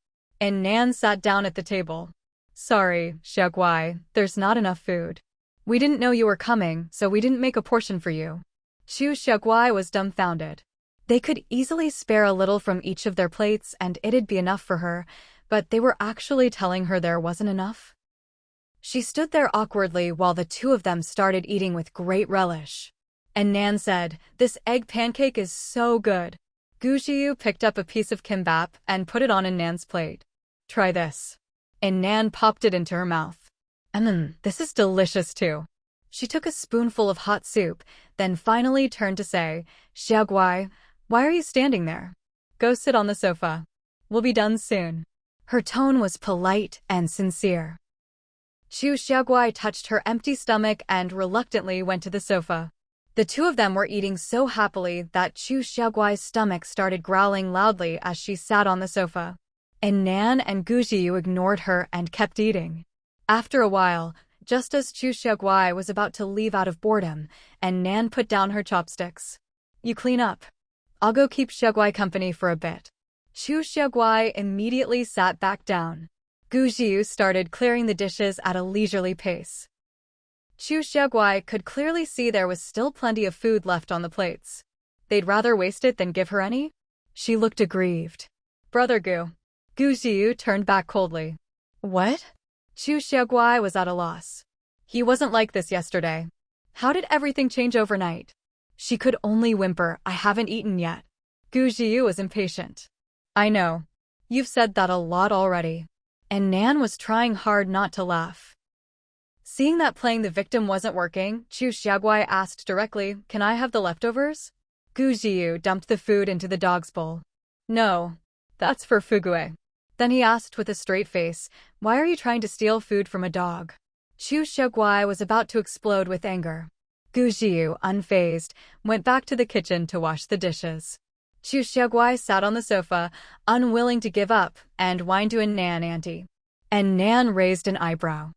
And Nan sat down at the table. Sorry, Xiaoguai, there's not enough food. We didn't know you were coming, so we didn't make a portion for you. Chu Xiaoguai was dumbfounded. They could easily spare a little from each of their plates and it'd be enough for her, but they were actually telling her there wasn't enough. She stood there awkwardly while the two of them started eating with great relish. And Nan said, this egg pancake is so good. Gu Jiyu picked up a piece of kimbap and put it on in Nan's plate. Try this. And Nan popped it into her mouth. This is delicious too. She took a spoonful of hot soup, then finally turned to say, Xiaoguai, why are you standing there? Go sit on the sofa. We'll be done soon. Her tone was polite and sincere. Chu Xiaoguai touched her empty stomach and reluctantly went to the sofa. The two of them were eating so happily that Chu Xiaoguai's stomach started growling loudly as she sat on the sofa. And Nan and Gu Jiyu ignored her and kept eating. After a while, just as Chu Xiaoguai was about to leave out of boredom, and Nan put down her chopsticks. You clean up. I'll go keep Xiaoguai company for a bit. Chu Xiaoguai immediately sat back down. Gu Jiyu started clearing the dishes at a leisurely pace. Chu Xiaoguai could clearly see there was still plenty of food left on the plates. They'd rather waste it than give her any? She looked aggrieved. Brother Gu. Gu Jiyu turned back coldly. What? Chu Xiaoguai was at a loss. He wasn't like this yesterday. How did everything change overnight? She could only whimper, I haven't eaten yet. Gu Jiyu was impatient. I know. You've said that a lot already. And Nan was trying hard not to laugh. Seeing that playing the victim wasn't working, Chu Xiaoguai asked directly, Can I have the leftovers? Gu Jiyu dumped the food into the dog's bowl. No. That's for Fugue. Then he asked with a straight face, Why are you trying to steal food from a dog? Chu Xiaoguai was about to explode with anger. Gu Jiyu, unfazed, went back to the kitchen to wash the dishes. Chu Xiaoguai sat on the sofa, unwilling to give up, and whined to a Nan auntie. And Nan raised an eyebrow.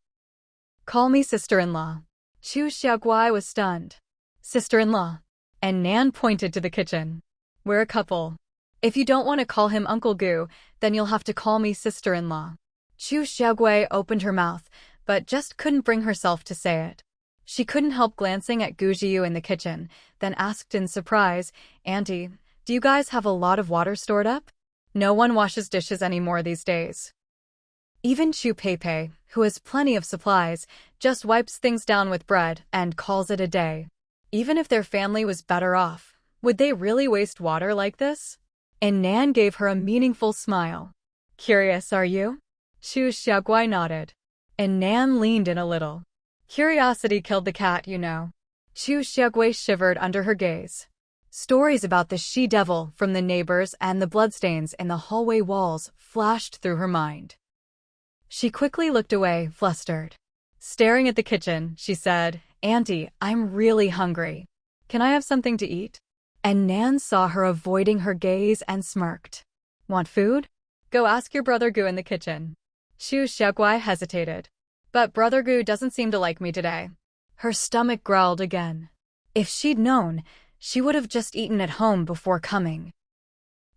Call me sister-in-law. Chu Xiaoguai was stunned. Sister-in-law. And Nan pointed to the kitchen. We're a couple. If you don't want to call him Uncle Gu, then you'll have to call me sister-in-law. Chu Xiaoguai opened her mouth, but just couldn't bring herself to say it. She couldn't help glancing at Gu Jiyu in the kitchen, then asked in surprise, Auntie, do you guys have a lot of water stored up? No one washes dishes anymore these days. Even Chu Pei, who has plenty of supplies, just wipes things down with bread and calls it a day. Even if their family was better off, would they really waste water like this? And Nan gave her a meaningful smile. Curious, are you? Chu Xiaoguai nodded. And Nan leaned in a little. Curiosity killed the cat, you know. Chu Xiaoguai shivered under her gaze. Stories about the she-devil from the neighbors and the bloodstains in the hallway walls flashed through her mind. She quickly looked away, flustered. Staring at the kitchen, she said, Auntie, I'm really hungry. Can I have something to eat? And Nan saw her avoiding her gaze and smirked. Want food? Go ask your brother Gu in the kitchen. Chu Xiaoguai hesitated. But Brother Gu doesn't seem to like me today. Her stomach growled again. If she'd known, she would have just eaten at home before coming.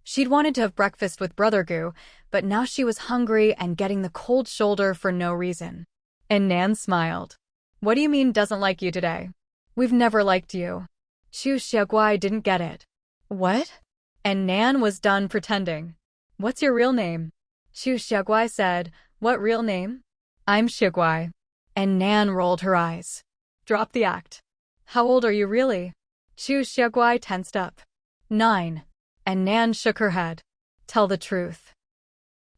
She'd wanted to have breakfast with Brother Gu, but now she was hungry and getting the cold shoulder for no reason. And Nan smiled. What do you mean doesn't like you today? We've never liked you. Chu Xiaoguai didn't get it. What? and Nan was done pretending. What's your real name? Chu Xiaoguai said. What real name? I'm Xiaoguai. And Nan rolled her eyes. Drop the act. How old are you really? Chu Xiaoguai tensed up. 9. And Nan shook her head. Tell the truth.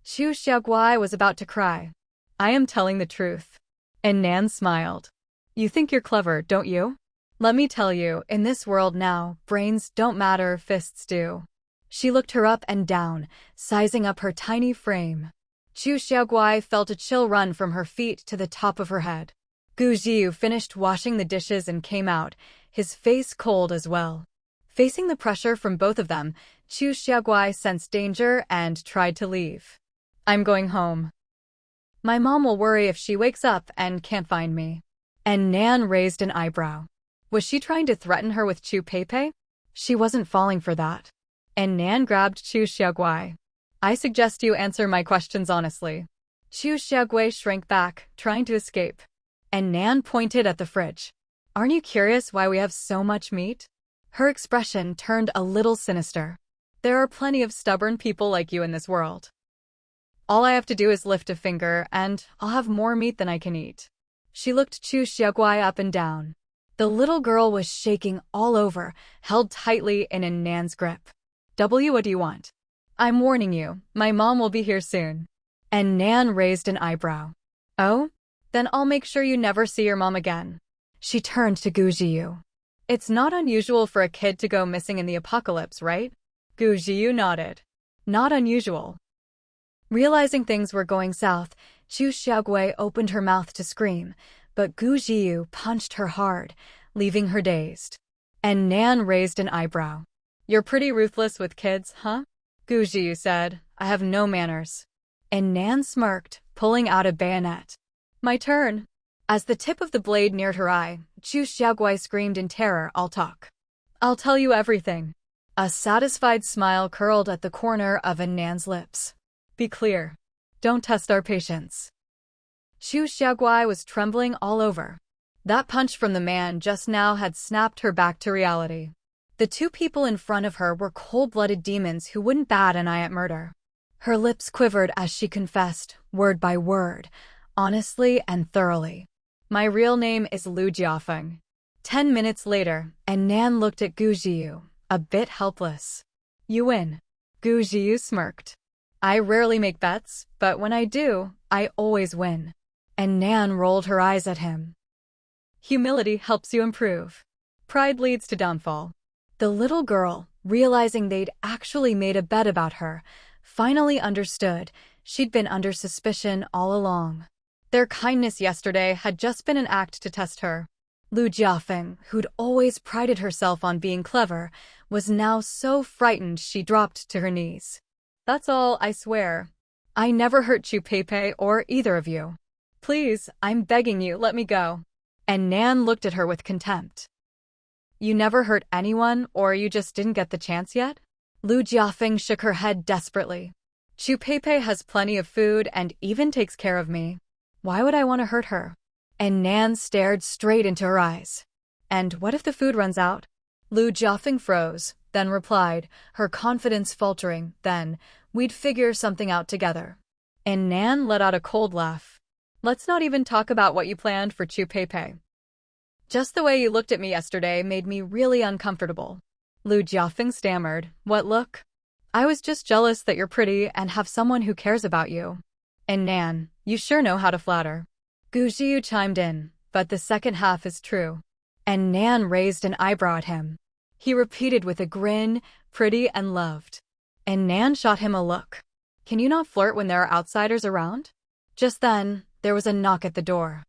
Chu Xiaoguai was about to cry. I am telling the truth. And Nan smiled. You think you're clever, don't you? Let me tell you, in this world now, brains don't matter, fists do. She looked her up and down, sizing up her tiny frame. Chu Xiaoguai felt a chill run from her feet to the top of her head. Gu Jiu finished washing the dishes and came out, his face cold as well. Facing the pressure from both of them, Chu Xiaoguai sensed danger and tried to leave. I'm going home. My mom will worry if she wakes up and can't find me. And Nan raised an eyebrow. Was she trying to threaten her with Chu Peipei? She wasn't falling for that. And Nan grabbed Chu Xiaoguai. I suggest you answer my questions honestly. Chu Xiaoguai shrank back, trying to escape. And Nan pointed at the fridge. Aren't you curious why we have so much meat? Her expression turned a little sinister. There are plenty of stubborn people like you in this world. All I have to do is lift a finger, and I'll have more meat than I can eat. She looked Chu Xiaoguai up and down. The little girl was shaking all over, held tightly in Nan's grip. What do you want? I'm warning you, my mom will be here soon. And Nan raised an eyebrow. Oh? Then I'll make sure you never see your mom again. She turned to Gu Jiu. It's not unusual for a kid to go missing in the apocalypse, right? Gu Jiu nodded. Not unusual. Realizing things were going south, Chu Xiaoguai opened her mouth to scream, but Gu Jiu punched her hard, leaving her dazed. And Nan raised an eyebrow. You're pretty ruthless with kids, huh? Gu Jiu said, I have no manners. And Nan smirked, pulling out a bayonet. My turn. As the tip of the blade neared her eye, Chu Xiaoguai screamed in terror, I'll talk. I'll tell you everything. A satisfied smile curled at the corner of Nan's lips. Be clear. Don't test our patience. Chu Xiaoguai was trembling all over. That punch from the man just now had snapped her back to reality. The two people in front of her were cold-blooded demons who wouldn't bat an eye at murder. Her lips quivered as she confessed, word by word, honestly and thoroughly. My real name is Lu Jiafeng. 10 minutes later, and Nan looked at Gu Jiu, a bit helpless. You win. Gu Jiu smirked. I rarely make bets, but when I do, I always win. And Nan rolled her eyes at him. Humility helps you improve. Pride leads to downfall. The little girl, realizing they'd actually made a bet about her, finally understood she'd been under suspicion all along. Their kindness yesterday had just been an act to test her. Lu Jiafeng, who'd always prided herself on being clever, was now so frightened she dropped to her knees. That's all, I swear. I never hurt Chu Peipei or either of you. Please, I'm begging you, let me go. And Nan looked at her with contempt. You never hurt anyone, or you just didn't get the chance yet? Lu Jiafeng shook her head desperately. Chu Peipei has plenty of food and even takes care of me. Why would I want to hurt her? And Nan stared straight into her eyes. And what if the food runs out? Lu Jiafeng froze, then replied, her confidence faltering, then, we'd figure something out together. And Nan let out a cold laugh. Let's not even talk about what you planned for Chu Peipei. Just the way you looked at me yesterday made me really uncomfortable. Lu Jiafeng stammered, what look? I was just jealous that you're pretty and have someone who cares about you. And Nan, you sure know how to flatter. Gu Jiu chimed in, but the second half is true. And Nan raised an eyebrow at him. He repeated with a grin, pretty and loved. And Nan shot him a look. Can you not flirt when there are outsiders around? Just then, there was a knock at the door.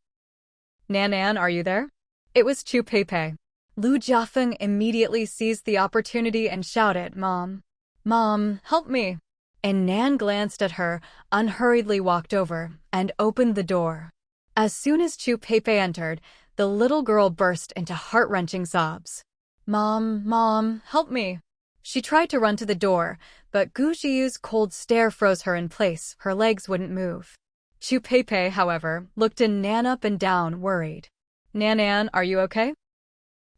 Nan, are you there? It was Chu Peipei. Lu Jiafeng immediately seized the opportunity and shouted, Mom. Mom, help me. And Nan glanced at her, unhurriedly walked over, and opened the door. As soon as Chu Peipei entered, the little girl burst into heart-wrenching sobs. Mom, help me. She tried to run to the door, but Gu Jiu's cold stare froze her in place, her legs wouldn't move. Chu Peipei, however, looked Nan up and down, worried. Nan, are you okay?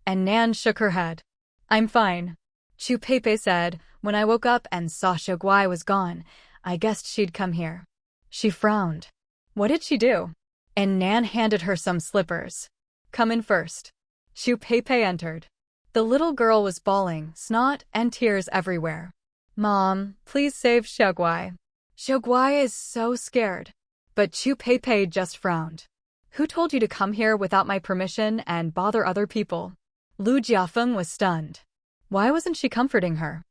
And Nan shook her head. I'm fine. Chu Pei said, "When I woke up and saw Xiaoguai was gone, I guessed she'd come here." She frowned. What did she do? And Nan handed her some slippers. "Come in first." Chu Pei entered. The little girl was bawling, snot and tears everywhere. "Mom, please save Xiaoguai. Xiaoguai is so scared." But Chu Pei just frowned. "Who told you to come here without my permission and bother other people?" Lu Jiafeng was stunned. Why wasn't she comforting her?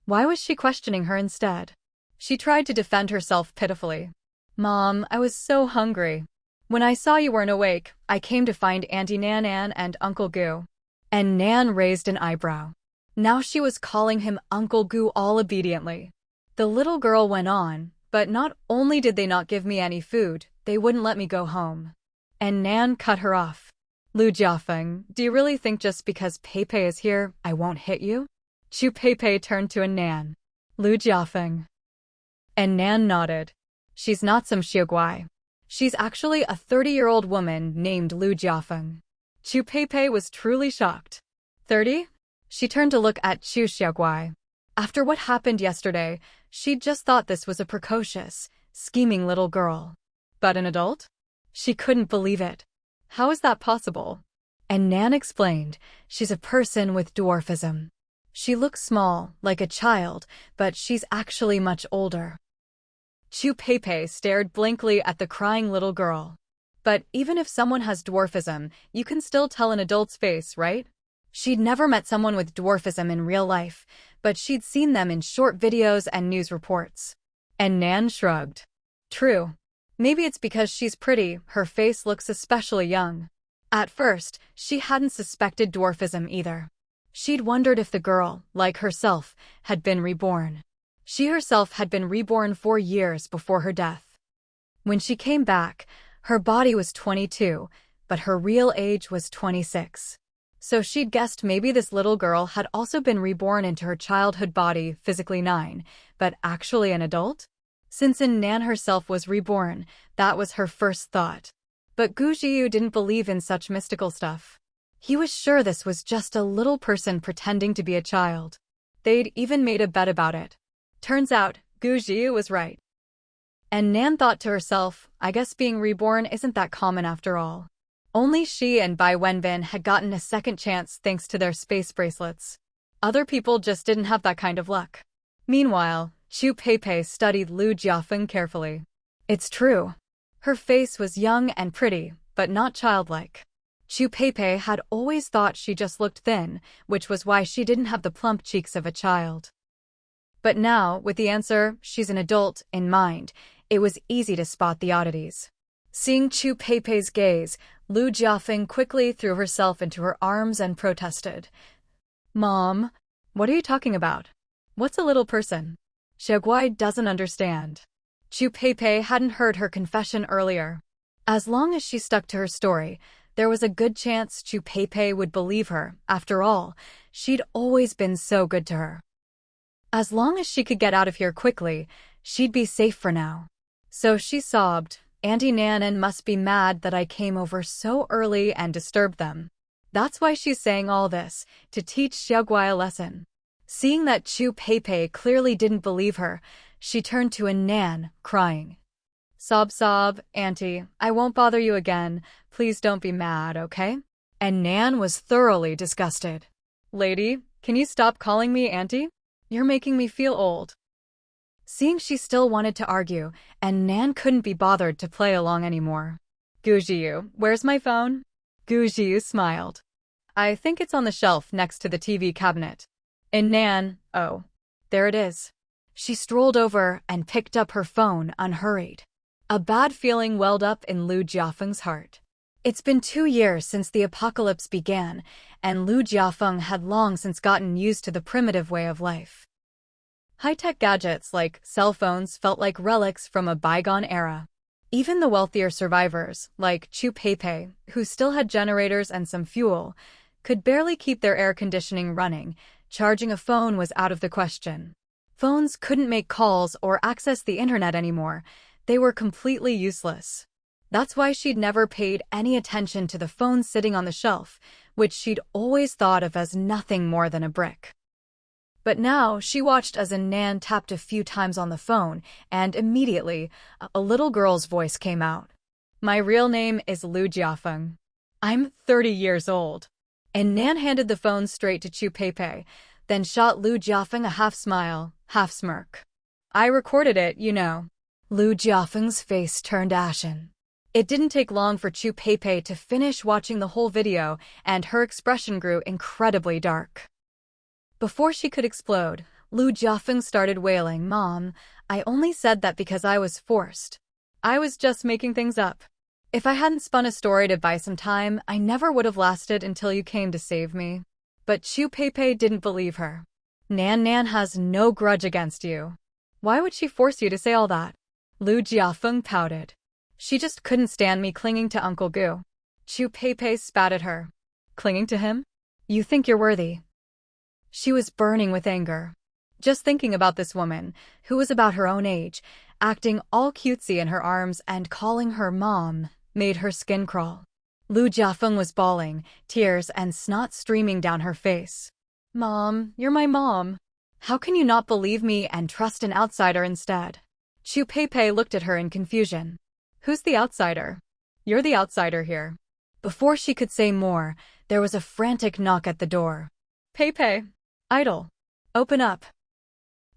Why was she questioning her instead? She tried to defend herself pitifully. "Mom, I was so hungry. When I saw you weren't awake, I came to find Auntie Nan and Uncle Gu." And Nan raised an eyebrow. Now she was calling him Uncle Gu all obediently. The little girl went on, "But not only did they not give me any food, they wouldn't let me go home." And Nan cut her off. "Lu Jiafeng, do you really think just because Pei is here, I won't hit you?" Chu Pei turned to a Nan. "Lu Jiafeng." And Nan nodded. "She's not some Xiaoguai. She's actually a 30-year-old woman named Lu Jiafeng." Chu Pei was truly shocked. 30? She turned to look at Chu Xiaoguai. After what happened yesterday, she'd just thought this was a precocious, scheming little girl. But an adult? She couldn't believe it. How is that possible? And Nan explained, "She's a person with dwarfism. She looks small, like a child, but she's actually much older." Chu Pei stared blankly at the crying little girl. But even if someone has dwarfism, you can still tell an adult's face, right? She'd never met someone with dwarfism in real life, but she'd seen them in short videos and news reports. And Nan shrugged. True. Maybe it's because she's pretty, her face looks especially young. At first, she hadn't suspected dwarfism either. She'd wondered if the girl, like herself, had been reborn. She herself had been reborn 4 years before her death. When she came back, her body was 22, but her real age was 26. So she'd guessed maybe this little girl had also been reborn into her childhood body, physically 9, but actually an adult? Since Nan herself was reborn, that was her first thought. But Gu Jiu didn't believe in such mystical stuff. He was sure this was just a little person pretending to be a child. They'd even made a bet about it. Turns out, Gu Jiu was right. And Nan thought to herself, I guess being reborn isn't that common after all. Only she and Bai Wenbin had gotten a second chance thanks to their space bracelets. Other people just didn't have that kind of luck. Meanwhile, Chu Pei studied Lu Jiafeng carefully. It's true. Her face was young and pretty, but not childlike. Chu Pei had always thought she just looked thin, which was why she didn't have the plump cheeks of a child. But now, with the answer, she's an adult, in mind, it was easy to spot the oddities. Seeing Chu Pei's gaze, Lu Jiafeng quickly threw herself into her arms and protested. Mom, what are you talking about? What's a little person? Xiaoguai doesn't understand. Chu Pei hadn't heard her confession earlier. As long as she stuck to her story, there was a good chance Chu Pei would believe her. After all, she'd always been so good to her. As long as she could get out of here quickly, she'd be safe for now. So she sobbed, Auntie Nan must be mad that I came over so early and disturbed them. That's why she's saying all this, to teach Xiaoguai a lesson. Seeing that Chu Pei clearly didn't believe her, she turned to Nan, crying. Sob, Auntie, I won't bother you again. Please don't be mad, okay? And Nan was thoroughly disgusted. Lady, can you stop calling me Auntie? You're making me feel old. Seeing she still wanted to argue, and Nan couldn't be bothered to play along anymore. Gu Jiu, where's my phone? Gu Jiu smiled. I think it's on the shelf next to the TV cabinet. And Nan, oh, there it is. She strolled over and picked up her phone unhurried. A bad feeling welled up in Lu Jiafeng's heart. It's been 2 years since the apocalypse began, and Lu Jiafeng had long since gotten used to the primitive way of life. High-tech gadgets like cell phones felt like relics from a bygone era. Even the wealthier survivors, like Chu Pei, who still had generators and some fuel, could barely keep their air conditioning running. Charging a phone was out of the question. Phones couldn't make calls or access the internet anymore. They were completely useless. That's why she'd never paid any attention to the phone sitting on the shelf, which she'd always thought of as nothing more than a brick. But now she watched as Nan tapped a few times on the phone, and immediately, a little girl's voice came out. My real name is Lu Jiafeng. I'm 30 years old. And Nan handed the phone straight to Chu Peipei, then shot Lu Jiafeng a half smile, half smirk. I recorded it, you know. Lu Jiafeng's face turned ashen. It didn't take long for Chu Peipei to finish watching the whole video, and her expression grew incredibly dark. Before she could explode, Lu Jiafeng started wailing, Mom, I only said that because I was forced. I was just making things up. If I hadn't spun a story to buy some time, I never would have lasted until you came to save me. But Chu Peipei didn't believe her. Nan has no grudge against you. Why would she force you to say all that? Lu Jiafeng pouted. She just couldn't stand me clinging to Uncle Gu. Chu Peipei spat at her. Clinging to him? You think you're worthy. She was burning with anger. Just thinking about this woman, who was about her own age, acting all cutesy in her arms and calling her mom, made her skin crawl. Lu Jiafeng was bawling, tears and snot streaming down her face. Mom, you're my mom. How can you not believe me and trust an outsider instead? Chu Peipei looked at her in confusion. Who's the outsider? You're the outsider here. Before she could say more, there was a frantic knock at the door. Peipei. Idol. Open up.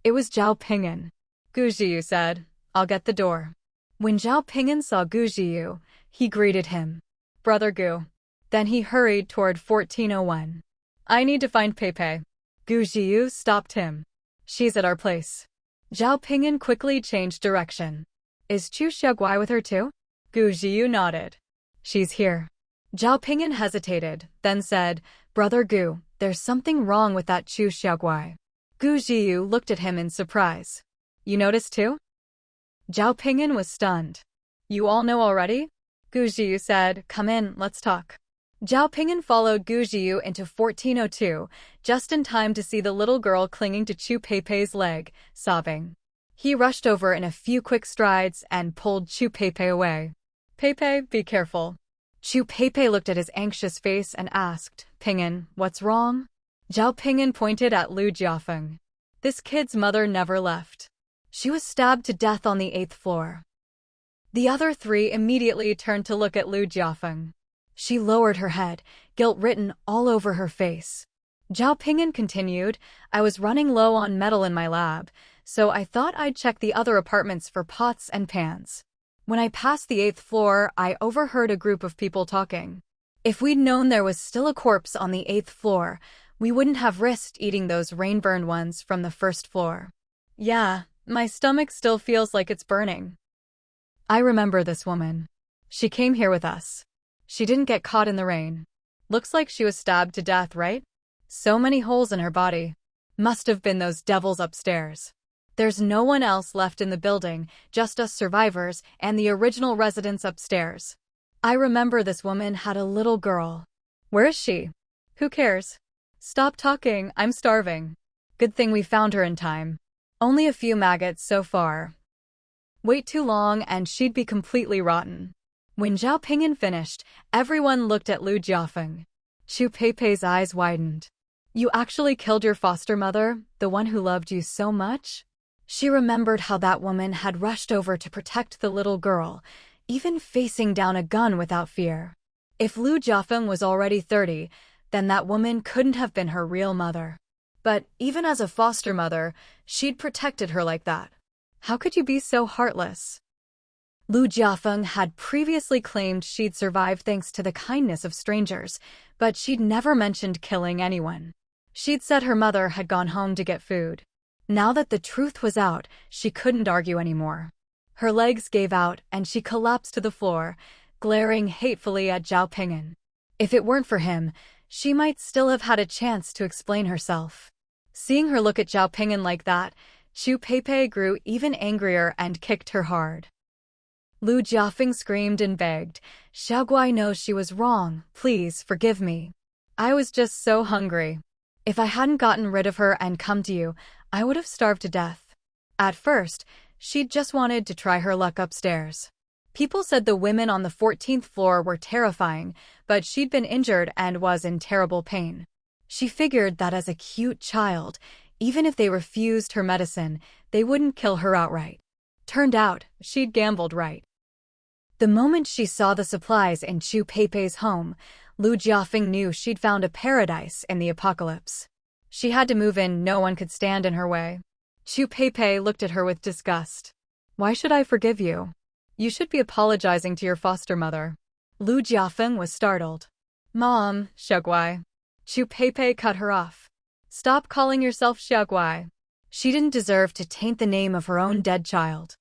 It was Zhao Ping'an. Gu Jiyu said, I'll get the door. When Zhao Ping'an saw Gu Jiyu, he greeted him. Brother Gu. Then he hurried toward 1401. I need to find Peipei. Gu Jiyu stopped him. She's at our place. Zhao Ping'an quickly changed direction. Is Chu Xiaoguai with her too? Gu Jiyu nodded. She's here. Zhao Ping'an hesitated, then said, Brother Gu, there's something wrong with that Chu Xiaoguai. Gu Jiyu looked at him in surprise. You noticed too? Zhao Ping'an was stunned. You all know already? Gu Jiyu said, Come in, let's talk. Zhao Ping'an followed Gu Jiyu into 1402, just in time to see the little girl clinging to Chu Peipei's leg, sobbing. He rushed over in a few quick strides and pulled Chu Peipei away. Peipei, be careful. Chu Peipei looked at his anxious face and asked, Ping'an, what's wrong? Zhao Ping'an pointed at Lu Jiafeng. This kid's mother never left. She was stabbed to death on the 8th floor. The other three immediately turned to look at Lu Jiafeng. She lowered her head, guilt written all over her face. Zhao Ping'an continued, I was running low on metal in my lab, so I thought I'd check the other apartments for pots and pans. When I passed the 8th floor, I overheard a group of people talking. If we'd known there was still a corpse on the 8th floor, we wouldn't have risked eating those rain-burned ones from the 1st floor. Yeah, my stomach still feels like it's burning. I remember this woman. She came here with us. She didn't get caught in the rain. Looks like she was stabbed to death, right? So many holes in her body. Must have been those devils upstairs. There's no one else left in the building, just us survivors and the original residents upstairs. I remember this woman had a little girl. Where is she? Who cares? Stop talking, I'm starving. Good thing we found her in time. Only a few maggots so far. Wait too long and she'd be completely rotten. When Zhao Ping'an finished, everyone looked at Lu Jiafeng. Chu Peipei's eyes widened. You actually killed your foster mother, the one who loved you so much? She remembered how that woman had rushed over to protect the little girl, even facing down a gun without fear. If Lu Jiafeng was already 30, then that woman couldn't have been her real mother. But even as a foster mother, she'd protected her like that. How could you be so heartless? Lu Jiafeng had previously claimed she'd survived thanks to the kindness of strangers, but she'd never mentioned killing anyone. She'd said her mother had gone home to get food. Now that the truth was out, she couldn't argue anymore. Her legs gave out and she collapsed to the floor, glaring hatefully at Zhao Ping'an. If it weren't for him, she might still have had a chance to explain herself. Seeing her look at Zhao Ping'an like that, Chu Peipei grew even angrier and kicked her hard. Lu Jiafeng screamed and begged, Xiaoguai knows she was wrong, please forgive me. I was just so hungry. If I hadn't gotten rid of her and come to you, I would have starved to death. At first, she'd just wanted to try her luck upstairs. People said the women on the 14th floor were terrifying, but she'd been injured and was in terrible pain. She figured that as a cute child, Even if they refused her medicine, they wouldn't kill her outright. Turned out, she'd gambled right. The moment she saw the supplies in Chu Pei's home, Lu Jiafeng knew she'd found a paradise in the apocalypse. She had to move in, no one could stand in her way. Chu Pei looked at her with disgust. Why should I forgive you? You should be apologizing to your foster mother. Lu Jiafeng was startled. Mom, Xiaoguai. Chu Pei cut her off. Stop calling yourself Xiaoguai. She didn't deserve to taint the name of her own dead child.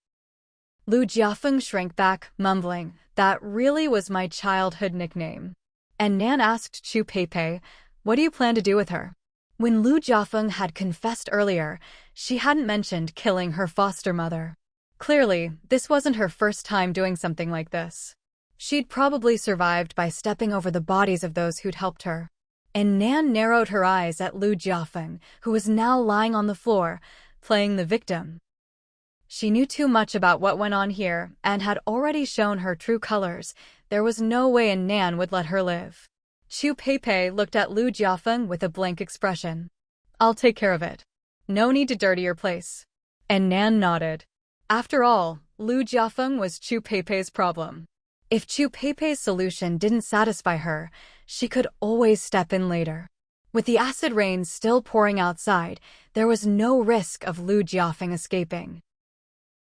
Lu Jiafeng shrank back, mumbling, that really was my childhood nickname. And Nan asked Chu Pei, what do you plan to do with her? When Lu Jiafeng had confessed earlier, she hadn't mentioned killing her foster mother. Clearly, this wasn't her first time doing something like this. She'd probably survived by stepping over the bodies of those who'd helped her. And Nan narrowed her eyes at Lu Jiafeng, who was now lying on the floor, playing the victim. She knew too much about what went on here and had already shown her true colors. There was no way Nan would let her live. Chu Pei looked at Lu Jiafeng with a blank expression. I'll take care of it. No need to dirty your place. And Nan nodded. After all, Lu Jiafeng was Chu Pei's problem. If Chu Pei's solution didn't satisfy her, she could always step in later. With the acid rain still pouring outside, there was no risk of Lu Jiafeng escaping.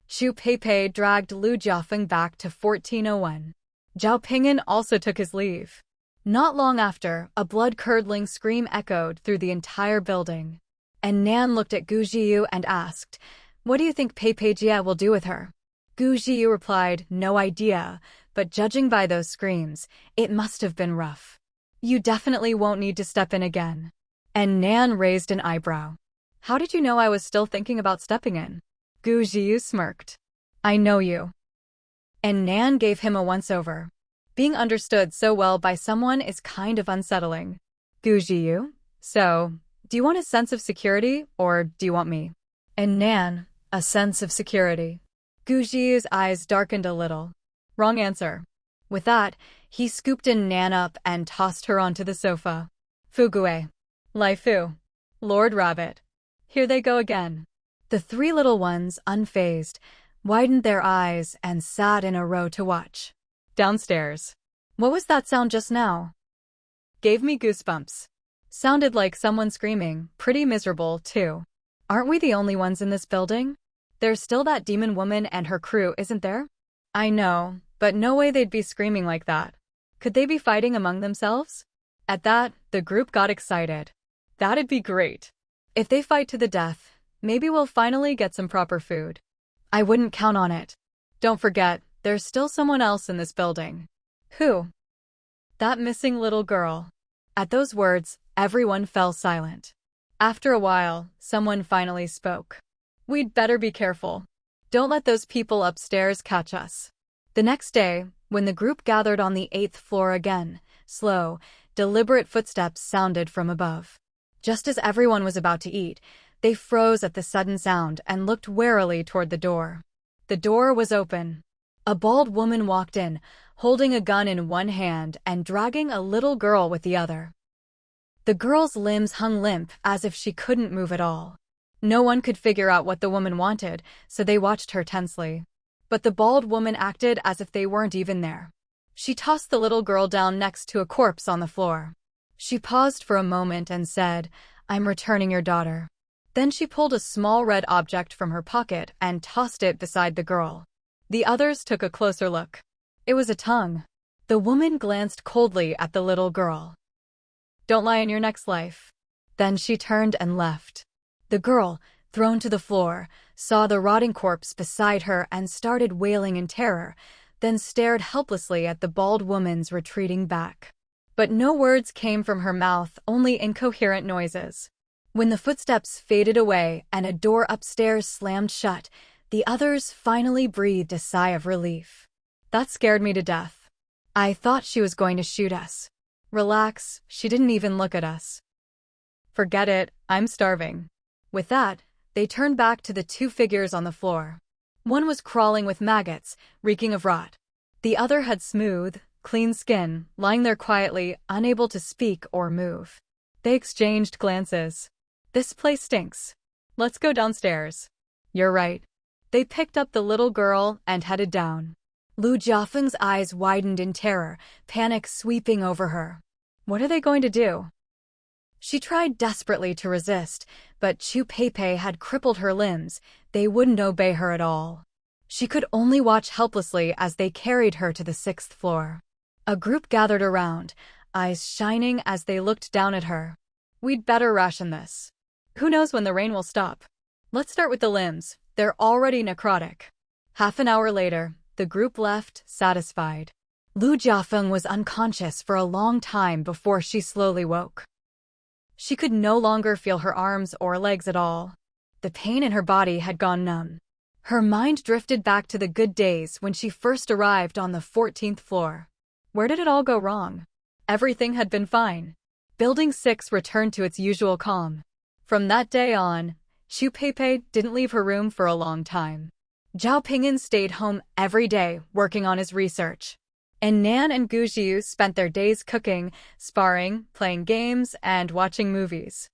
Chu Pei dragged Lu Jiafeng back to 1401. Zhao Ping'an also took his leave. Not long after, a blood-curdling scream echoed through the entire building. And Nan looked at Gu Jiyu and asked, what do you think Pei Jie will do with her? Gu Jiyu replied, no idea, but judging by those screams, it must have been rough. You definitely won't need to step in again. And Nan raised an eyebrow. How did you know I was still thinking about stepping in? Gu Jiyu smirked. I know you. And Nan gave him a once-over. Being understood so well by someone is kind of unsettling. Gu Jiyu? So, do you want a sense of security, or do you want me? And Nan, a sense of security. Gu Jiyu's eyes darkened a little. Wrong answer. With that, he scooped Nan up and tossed her onto the sofa. Fugue. Lai Fu. Lord Rabbit. Here they go again. The three little ones, unfazed, widened their eyes and sat in a row to watch. Downstairs. What was that sound just now? Gave me goosebumps. Sounded like someone screaming, pretty miserable, too. Aren't we the only ones in this building? There's still that demon woman and her crew, isn't there? I know, but no way they'd be screaming like that. Could they be fighting among themselves? At that, the group got excited. That'd be great. If they fight to the death, maybe we'll finally get some proper food. I wouldn't count on it. Don't forget, there's still someone else in this building. Who? That missing little girl. At those words, everyone fell silent. After a while, someone finally spoke. We'd better be careful. Don't let those people upstairs catch us. The next day, when the group gathered on the 8th floor again, slow, deliberate footsteps sounded from above. Just as everyone was about to eat, they froze at the sudden sound and looked warily toward the door. The door was open. A bald woman walked in, holding a gun in one hand and dragging a little girl with the other. The girl's limbs hung limp as if she couldn't move at all. No one could figure out what the woman wanted, so they watched her tensely. But the bald woman acted as if they weren't even there. She tossed the little girl down next to a corpse on the floor. She paused for a moment and said, I'm returning your daughter. Then she pulled a small red object from her pocket and tossed it beside the girl. The others took a closer look. It was a tongue. The woman glanced coldly at the little girl. Don't lie in your next life. Then she turned and left. The girl, thrown to the floor, saw the rotting corpse beside her and started wailing in terror, then stared helplessly at the bald woman's retreating back. But no words came from her mouth, only incoherent noises. When the footsteps faded away and a door upstairs slammed shut, the others finally breathed a sigh of relief. That scared me to death. I thought she was going to shoot us. Relax, she didn't even look at us. Forget it, I'm starving. With that, they turned back to the two figures on the floor. One was crawling with maggots, reeking of rot. The other had smooth, clean skin, lying there quietly, unable to speak or move. They exchanged glances. This place stinks. Let's go downstairs. You're right. They picked up the little girl and headed down. Lu Jiafeng's eyes widened in terror, panic sweeping over her. What are they going to do? She tried desperately to resist, but Chu Peipei had crippled her limbs. They wouldn't obey her at all. She could only watch helplessly as they carried her to the 6th floor. A group gathered around, eyes shining as they looked down at her. We'd better ration this. Who knows when the rain will stop? Let's start with the limbs. They're already necrotic. Half an hour later, the group left, satisfied. Lu Jiafeng was unconscious for a long time before she slowly woke. She could no longer feel her arms or legs at all. The pain in her body had gone numb. Her mind drifted back to the good days when she first arrived on the 14th floor. Where did it all go wrong? Everything had been fine. Building 6 returned to its usual calm. From that day on, Chu Peipei didn't leave her room for a long time. Zhao Ping'an stayed home every day working on his research. And Nan and Gu Jiu spent their days cooking, sparring, playing games, and watching movies.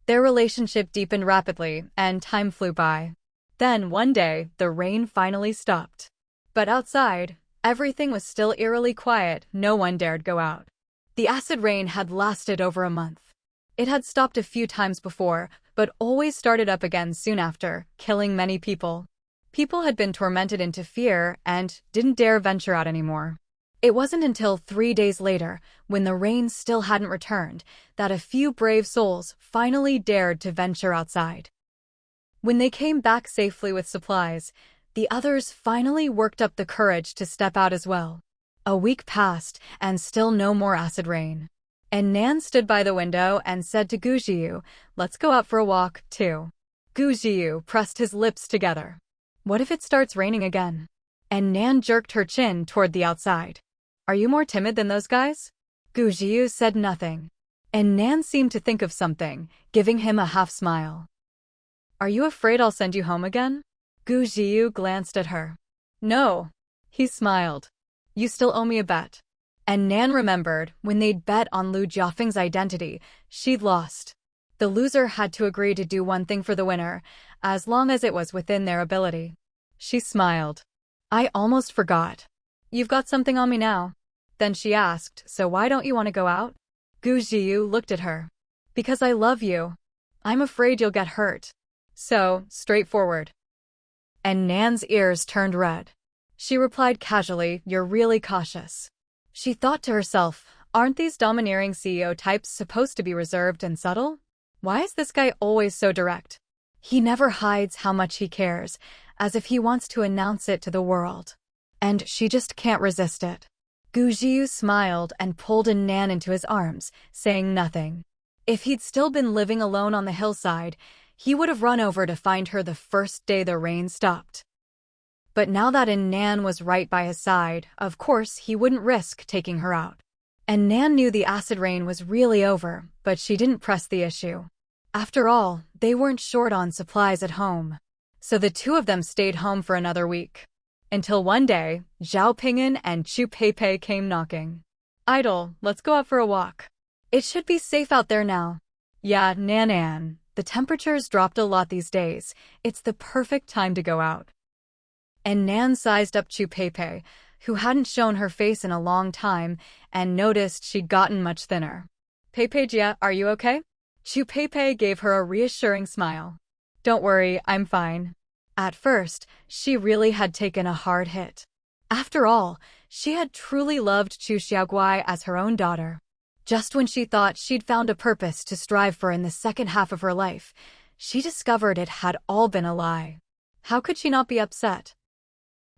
Their relationship deepened rapidly, and time flew by. Then, one day, the rain finally stopped. But outside, everything was still eerily quiet. No one dared go out. The acid rain had lasted over a month. It had stopped a few times before, but always started up again soon after, killing many people. People had been tormented into fear and didn't dare venture out anymore. It wasn't until 3 days later, when the rain still hadn't returned, that a few brave souls finally dared to venture outside. When they came back safely with supplies, the others finally worked up the courage to step out as well. A week passed, and still no more acid rain. And Nan stood by the window and said to Gu Jiu, "Let's go out for a walk, too." Gu Jiu pressed his lips together. What if it starts raining again? And Nan jerked her chin toward the outside. Are you more timid than those guys? Gu Jiu said nothing. And Nan seemed to think of something, giving him a half smile. Are you afraid I'll send you home again? Gu Jiu glanced at her. No. He smiled. You still owe me a bet. And Nan remembered when they'd bet on Lu Jiafeng's identity, she'd lost. The loser had to agree to do one thing for the winner, as long as it was within their ability. She smiled. I almost forgot. You've got something on me now. Then she asked, so why don't you want to go out? Gu Jiu looked at her. Because I love you. I'm afraid you'll get hurt. So, straightforward. And Nan's ears turned red. She replied casually, you're really cautious. She thought to herself, aren't these domineering CEO types supposed to be reserved and subtle? Why is this guy always so direct? He never hides how much he cares, as if he wants to announce it to the world. And she just can't resist it. Gu Jiu smiled and pulled Nan into his arms, saying nothing. If he'd still been living alone on the hillside, he would have run over to find her the first day the rain stopped. But now that Nan was right by his side, of course he wouldn't risk taking her out. And Nan knew the acid rain was really over, but she didn't press the issue. After all, they weren't short on supplies at home. So the two of them stayed home for another week. Until one day, Zhao Ping'an and Chu Peipei came knocking. Idol, let's go out for a walk. It should be safe out there now. Yeah, Nan. The temperature's dropped a lot these days. It's the perfect time to go out. And Nan sized up Chu Peipei, who hadn't shown her face in a long time, and noticed she'd gotten much thinner. Peipei, are you okay? Chu Peipei gave her a reassuring smile. Don't worry, I'm fine. At first, she really had taken a hard hit. After all, she had truly loved Chu Xiaoguai as her own daughter. Just when she thought she'd found a purpose to strive for in the second half of her life, she discovered it had all been a lie. How could she not be upset?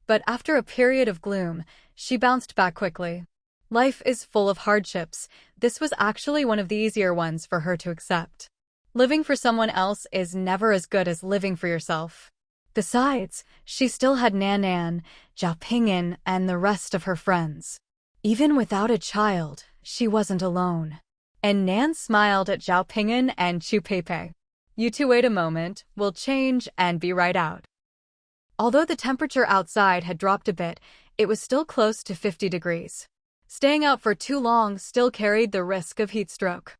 But after a period of gloom, she bounced back quickly. Life is full of hardships. This was actually one of the easier ones for her to accept. Living for someone else is never as good as living for yourself. Besides, she still had Nan, Zhao Ping'an, and the rest of her friends. Even without a child, she wasn't alone. And Nan smiled at Zhao Ping'an and Chu Peipei. You two wait a moment, we'll change and be right out. Although the temperature outside had dropped a bit, it was still close to 50 degrees. Staying out for too long still carried the risk of heat stroke.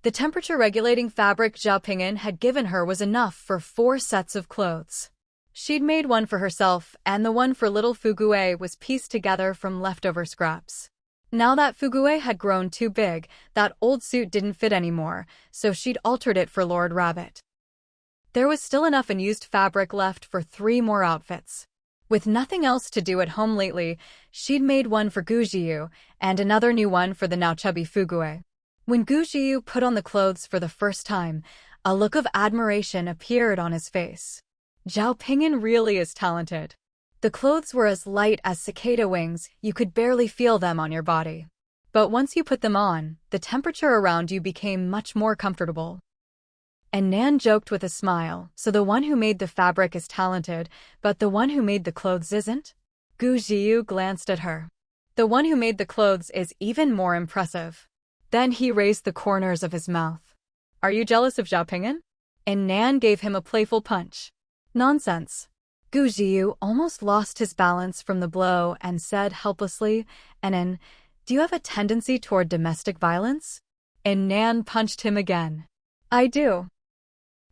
The temperature-regulating fabric Zhao Ping'an had given her was enough for 4 sets of clothes. She'd made one for herself, and the one for little Fugue was pieced together from leftover scraps. Now that Fugue had grown too big, that old suit didn't fit anymore, so she'd altered it for Lord Rabbit. There was still enough unused fabric left for 3 more outfits. With nothing else to do at home lately, she'd made one for Gujiu, and another new one for the now chubby Fugue. When Gujiu put on the clothes for the first time, a look of admiration appeared on his face. Zhao Ping'an really is talented. The clothes were as light as cicada wings, you could barely feel them on your body. But once you put them on, the temperature around you became much more comfortable. And Nan joked with a smile, so the one who made the fabric is talented, but the one who made the clothes isn't? Gu Jiu glanced at her. The one who made the clothes is even more impressive. Then he raised the corners of his mouth. Are you jealous of Zhao Ping'an? And Nan gave him a playful punch. Nonsense. Gu Jiu almost lost his balance from the blow and said helplessly, "Anan, do you have a tendency toward domestic violence?" And Nan punched him again. I do.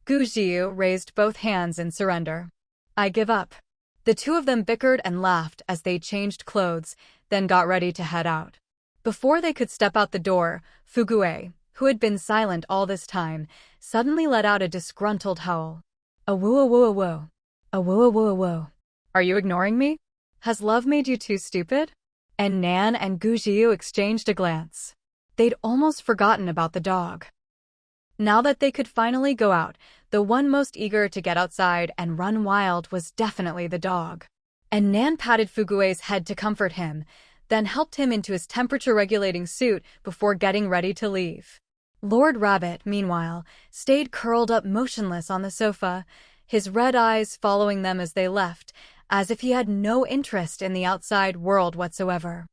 Gu Jiu raised both hands in surrender. I give up. The two of them bickered and laughed as they changed clothes, then got ready to head out. Before they could step out the door, Fugue, who had been silent all this time, suddenly let out a disgruntled howl. A woo a woo a woo. A woo a woo a woo. Are you ignoring me? Has love made you too stupid? And Nan and Gu Jiu exchanged a glance. They'd almost forgotten about the dog. Now that they could finally go out, the one most eager to get outside and run wild was definitely the dog. And Nan patted Fugue's head to comfort him, then helped him into his temperature-regulating suit before getting ready to leave. Lord Rabbit, meanwhile, stayed curled up motionless on the sofa, his red eyes following them as they left, as if he had no interest in the outside world whatsoever.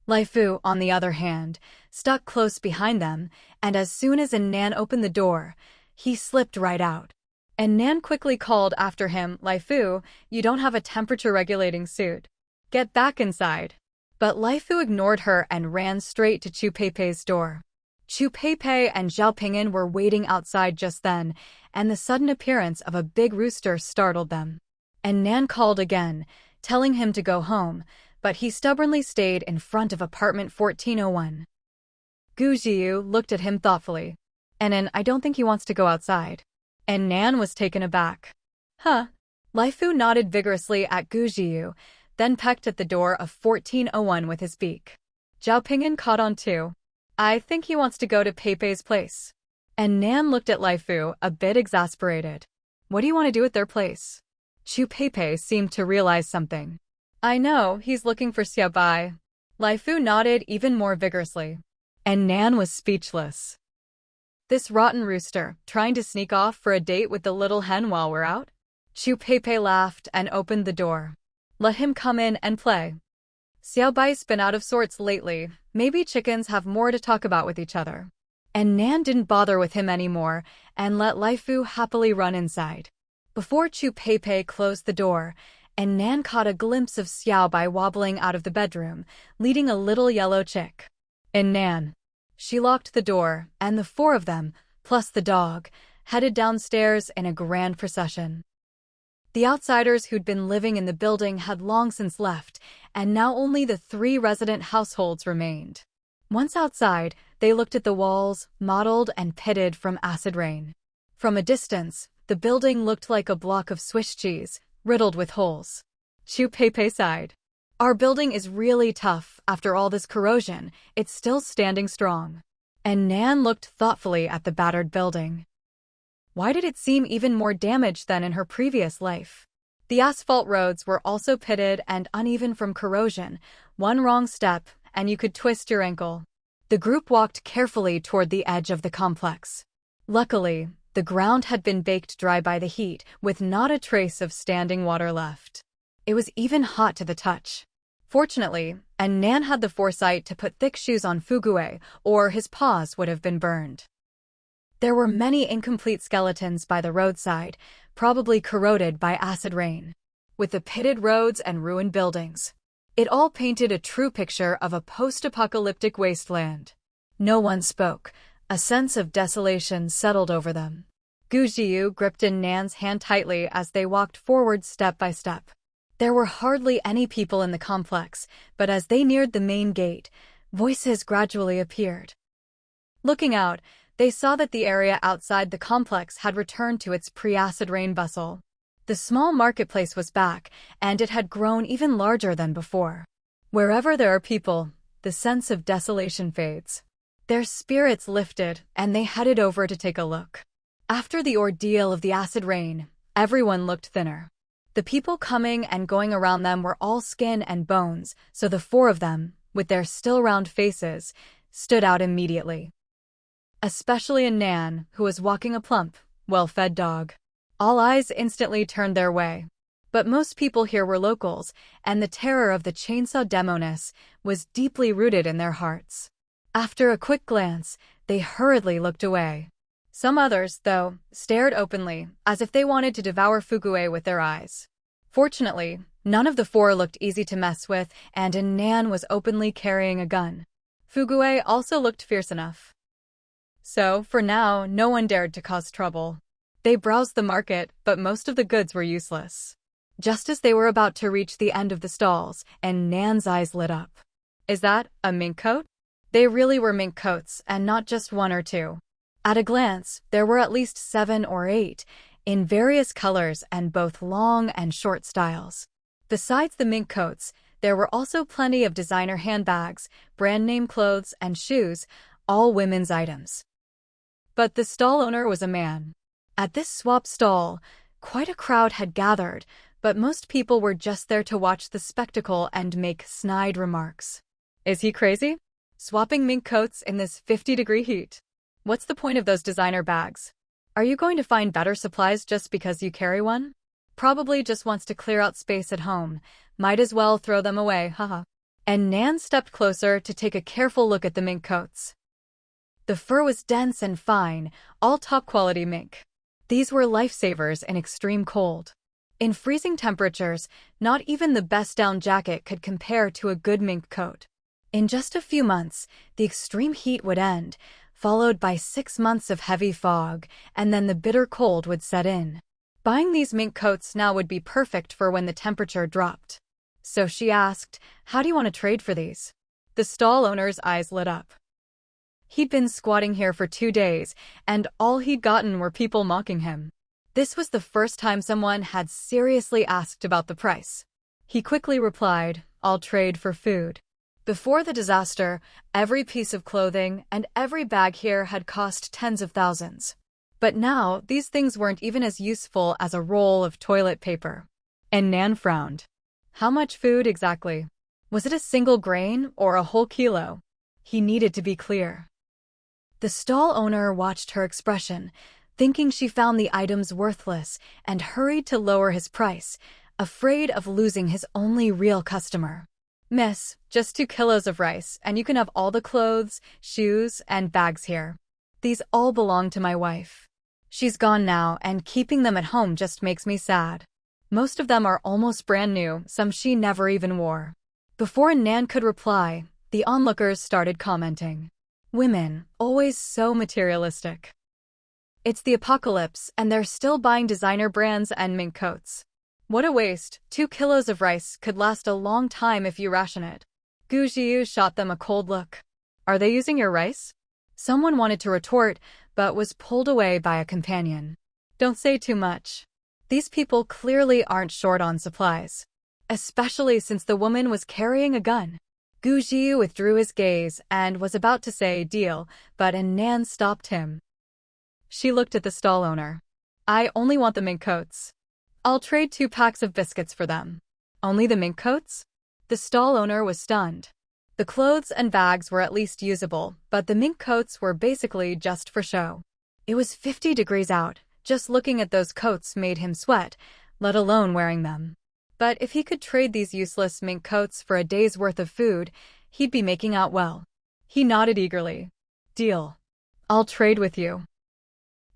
Lai Fu, on the other hand, stuck close behind them, and as soon as Nan opened the door, he slipped right out. And Nan quickly called after him, Lai Fu, you don't have a temperature-regulating suit. Get back inside. But Lai Fu ignored her and ran straight to Chu Peipei's door. Chu Peipei and Zhao Ping'an were waiting outside just then, and the sudden appearance of a big rooster startled them. And Nan called again, telling him to go home, but he stubbornly stayed in front of apartment 1401. Gu Jiu looked at him thoughtfully. And I don't think he wants to go outside. And Nan was taken aback. Huh? Lai Fu nodded vigorously at Gu Jiu, then pecked at the door of 1401 with his beak. Zhao Ping'an caught on too. I think he wants to go to Peipei's place. And Nan looked at Lai Fu, a bit exasperated. What do you want to do at their place? Chu Peipei seemed to realize something. I know, he's looking for Xiaobai. Lai Fu nodded even more vigorously. And Nan was speechless. This rotten rooster, trying to sneak off for a date with the little hen while we're out? Chu Peipei laughed and opened the door. Let him come in and play. Xiaobai's been out of sorts lately, maybe chickens have more to talk about with each other. And Nan didn't bother with him anymore and let Lai Fu happily run inside. Before Chu Peipei closed the door, and Nan caught a glimpse of Xiaobai wobbling out of the bedroom, leading a little yellow chick. And Nan. She locked the door, and the 4 of them, plus the dog, headed downstairs in a grand procession. The outsiders who'd been living in the building had long since left, and now only the 3 resident households remained. Once outside, they looked at the walls, mottled and pitted from acid rain. From a distance, the building looked like a block of Swiss cheese, riddled with holes. Chu Peipei sighed. Our building is really tough, after all this corrosion, it's still standing strong. And Nan looked thoughtfully at the battered building. Why did it seem even more damaged than in her previous life? The asphalt roads were also pitted and uneven from corrosion. One wrong step, and you could twist your ankle. The group walked carefully toward the edge of the complex. Luckily, the ground had been baked dry by the heat, with not a trace of standing water left. It was even hot to the touch. Fortunately, and Nan had the foresight to put thick shoes on Fugue, or his paws would have been burned. There were many incomplete skeletons by the roadside, probably corroded by acid rain. With the pitted roads and ruined buildings, it all painted a true picture of a post-apocalyptic wasteland. No one spoke, A sense of desolation settled over them. Gu Jiu gripped in Nan's hand tightly as they walked forward step by step. There were hardly any people in the complex, but as they neared the main gate, voices gradually appeared. Looking out, they saw that the area outside the complex had returned to its pre-acid rain bustle. The small marketplace was back, and it had grown even larger than before. Wherever there are people, the sense of desolation fades. Their spirits lifted, and they headed over to take a look. After the ordeal of the acid rain, everyone looked thinner. The people coming and going around them were all skin and bones, so the four of them, with their still round faces, stood out immediately. Especially in Nan, who was walking a plump, well-fed dog. All eyes instantly turned their way. But most people here were locals, and the terror of the chainsaw demoness was deeply rooted in their hearts. After a quick glance, they hurriedly looked away. Some others, though, stared openly, as if they wanted to devour Fugue with their eyes. Fortunately, none of the four looked easy to mess with, and Nan was openly carrying a gun. Fugue also looked fierce enough. So, for now, no one dared to cause trouble. They browsed the market, but most of the goods were useless. Just as they were about to reach the end of the stalls, and Nan's eyes lit up. Is that a mink coat? They really were mink coats, and not just one or two. At a glance, there were at least 7 or 8, in various colors and both long and short styles. Besides the mink coats, there were also plenty of designer handbags, brand-name clothes, and shoes, all women's items. But the stall owner was a man. At this swap stall, quite a crowd had gathered, but most people were just there to watch the spectacle and make snide remarks. Is he crazy? Swapping mink coats in this 50-degree heat? What's the point of those designer bags? Are you going to find better supplies just because you carry one? Probably just wants to clear out space at home. Might as well throw them away, haha. And Nan stepped closer to take a careful look at the mink coats. The fur was dense and fine, all top-quality mink. These were lifesavers in extreme cold. In freezing temperatures, not even the best down jacket could compare to a good mink coat. In just a few months, the extreme heat would end, followed by 6 months of heavy fog, and then the bitter cold would set in. Buying these mink coats now would be perfect for when the temperature dropped. So she asked, "How do you want to trade for these?" The stall owner's eyes lit up. He'd been squatting here for 2 days, and all he'd gotten were people mocking him. This was the first time someone had seriously asked about the price. He quickly replied, "I'll trade for food." Before the disaster, every piece of clothing and every bag here had cost tens of thousands. But now, these things weren't even as useful as a roll of toilet paper. And Nan frowned. How much food exactly? Was it a single grain or a whole kilo? He needed to be clear. The stall owner watched her expression, thinking she found the items worthless, and hurried to lower his price, afraid of losing his only real customer. "Miss, just 2 kilos of rice, and you can have all the clothes, shoes, and bags here. These all belong to my wife. She's gone now, and keeping them at home just makes me sad. Most of them are almost brand new, some she never even wore." Before Nan could reply, the onlookers started commenting. Women, always so materialistic. It's the apocalypse, and they're still buying designer brands and mink coats. What a waste. 2 kilos of rice could last a long time if you ration it. Gu Jiu shot them a cold look. Are they using your rice? Someone wanted to retort, but was pulled away by a companion. Don't say too much. These people clearly aren't short on supplies. Especially since the woman was carrying a gun. Gu Jiu withdrew his gaze and was about to say deal, but Nan stopped him. She looked at the stall owner. I only want the mink coats. I'll trade 2 packs of biscuits for them. Only the mink coats? The stall owner was stunned. The clothes and bags were at least usable, but the mink coats were basically just for show. It was 50 degrees out. Just looking at those coats made him sweat, let alone wearing them. But if he could trade these useless mink coats for a day's worth of food, he'd be making out well. He nodded eagerly. Deal. I'll trade with you.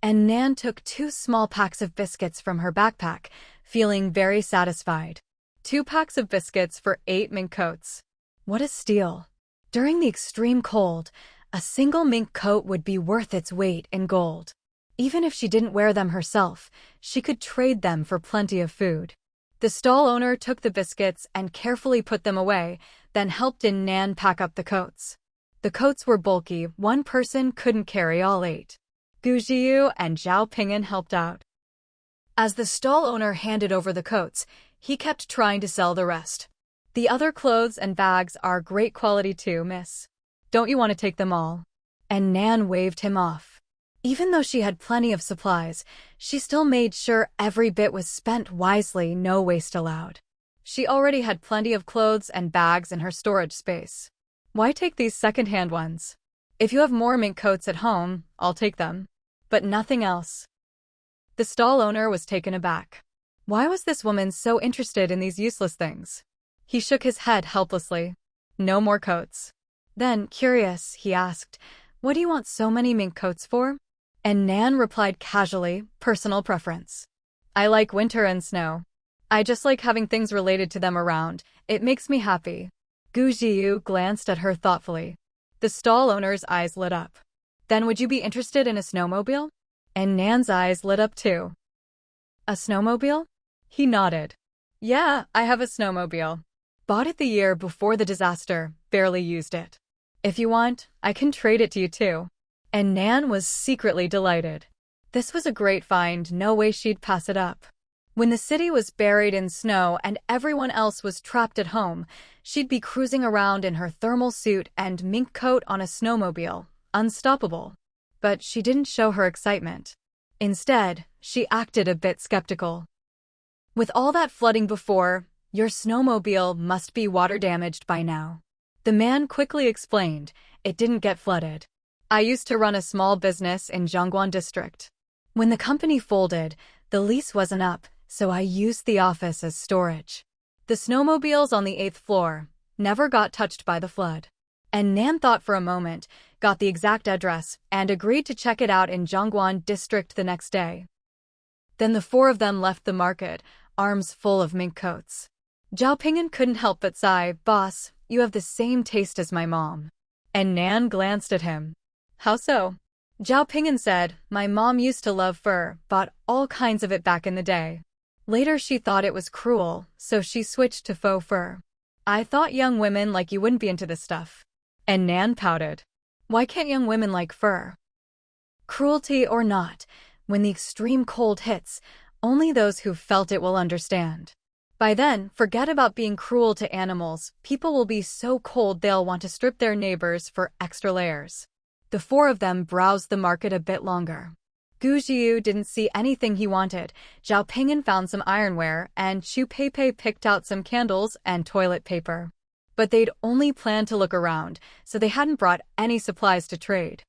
And Nan took 2 small packs of biscuits from her backpack, feeling very satisfied. 2 packs of biscuits for 8 mink coats. What a steal. During the extreme cold, A single mink coat would be worth its weight in gold. Even if she didn't wear them herself, she could trade them for plenty of food. The stall owner took the biscuits and carefully put them away, then helped Nan pack up the coats. The coats were bulky, one person couldn't carry all 8. Gu Jiu and Zhao Ping'an helped out. As the stall owner handed over the coats, he kept trying to sell the rest. The other clothes and bags are great quality too, miss. Don't you want to take them all? And Nan waved him off. Even though she had plenty of supplies, she still made sure every bit was spent wisely, no waste allowed. She already had plenty of clothes and bags in her storage space. Why take these second-hand ones? If you have more mink coats at home, I'll take them. But nothing else. The stall owner was taken aback. Why was this woman so interested in these useless things? He shook his head helplessly. No more coats. Then, curious, he asked, "What do you want so many mink coats for?" And Nan replied casually, "Personal preference. I like winter and snow. I just like having things related to them around. It makes me happy." Gu Jiu glanced at her thoughtfully. The stall owner's eyes lit up. "Then would you be interested in a snowmobile?" And Nan's eyes lit up too. "A snowmobile?" He nodded. "Yeah, I have a snowmobile. Bought it the year before the disaster, barely used it. If you want, I can trade it to you too." And Nan was secretly delighted. This was a great find, no way she'd pass it up. When the city was buried in snow and everyone else was trapped at home, she'd be cruising around in her thermal suit and mink coat on a snowmobile, unstoppable. But she didn't show her excitement. Instead, she acted a bit skeptical. "With all that flooding before, your snowmobile must be water damaged by now." The man quickly explained, "It didn't get flooded. I used to run a small business in Zhongguan district. When the company folded, the lease wasn't up, so I used the office as storage. The snowmobile's on the 8th floor, never got touched by the flood." And Nan thought for a moment, got the exact address, and agreed to check it out in Zhongguan district the next day. Then the 4 of them left the market, arms full of mink coats. Zhao Ping'an couldn't help but sigh, "Boss, you have the same taste as my mom." And Nan glanced at him. "How so?" Zhao Ping'an said, "My mom used to love fur, bought all kinds of it back in the day. Later she thought it was cruel, so she switched to faux fur. I thought young women like you wouldn't be into this stuff." And Nan pouted. "Why can't young women like fur?" Cruelty or not, when the extreme cold hits, only those who've felt it will understand. By then, forget about being cruel to animals. People will be so cold they'll want to strip their neighbors for extra layers. The 4 of them browsed the market a bit longer. Gu Jiu didn't see anything he wanted. Zhao Ping'an found some ironware, and Chu Peipei picked out some candles and toilet paper. But they'd only planned to look around, so they hadn't brought any supplies to trade.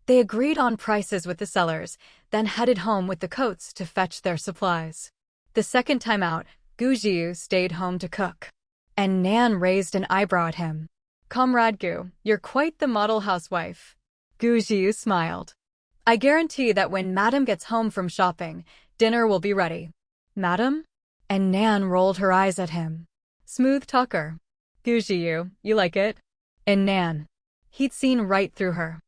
They agreed on prices with the sellers, then headed home with the coats to fetch their supplies. The second time out, Gu Jiu stayed home to cook. And Nan raised an eyebrow at him. "Comrade Gu, you're quite the model housewife." Gu Jiu smiled. "I guarantee that when Madam gets home from shopping, dinner will be ready." "Madam?" And Nan rolled her eyes at him. "Smooth talker. Gu Jiu, you like it?" And Nan. He'd seen right through her.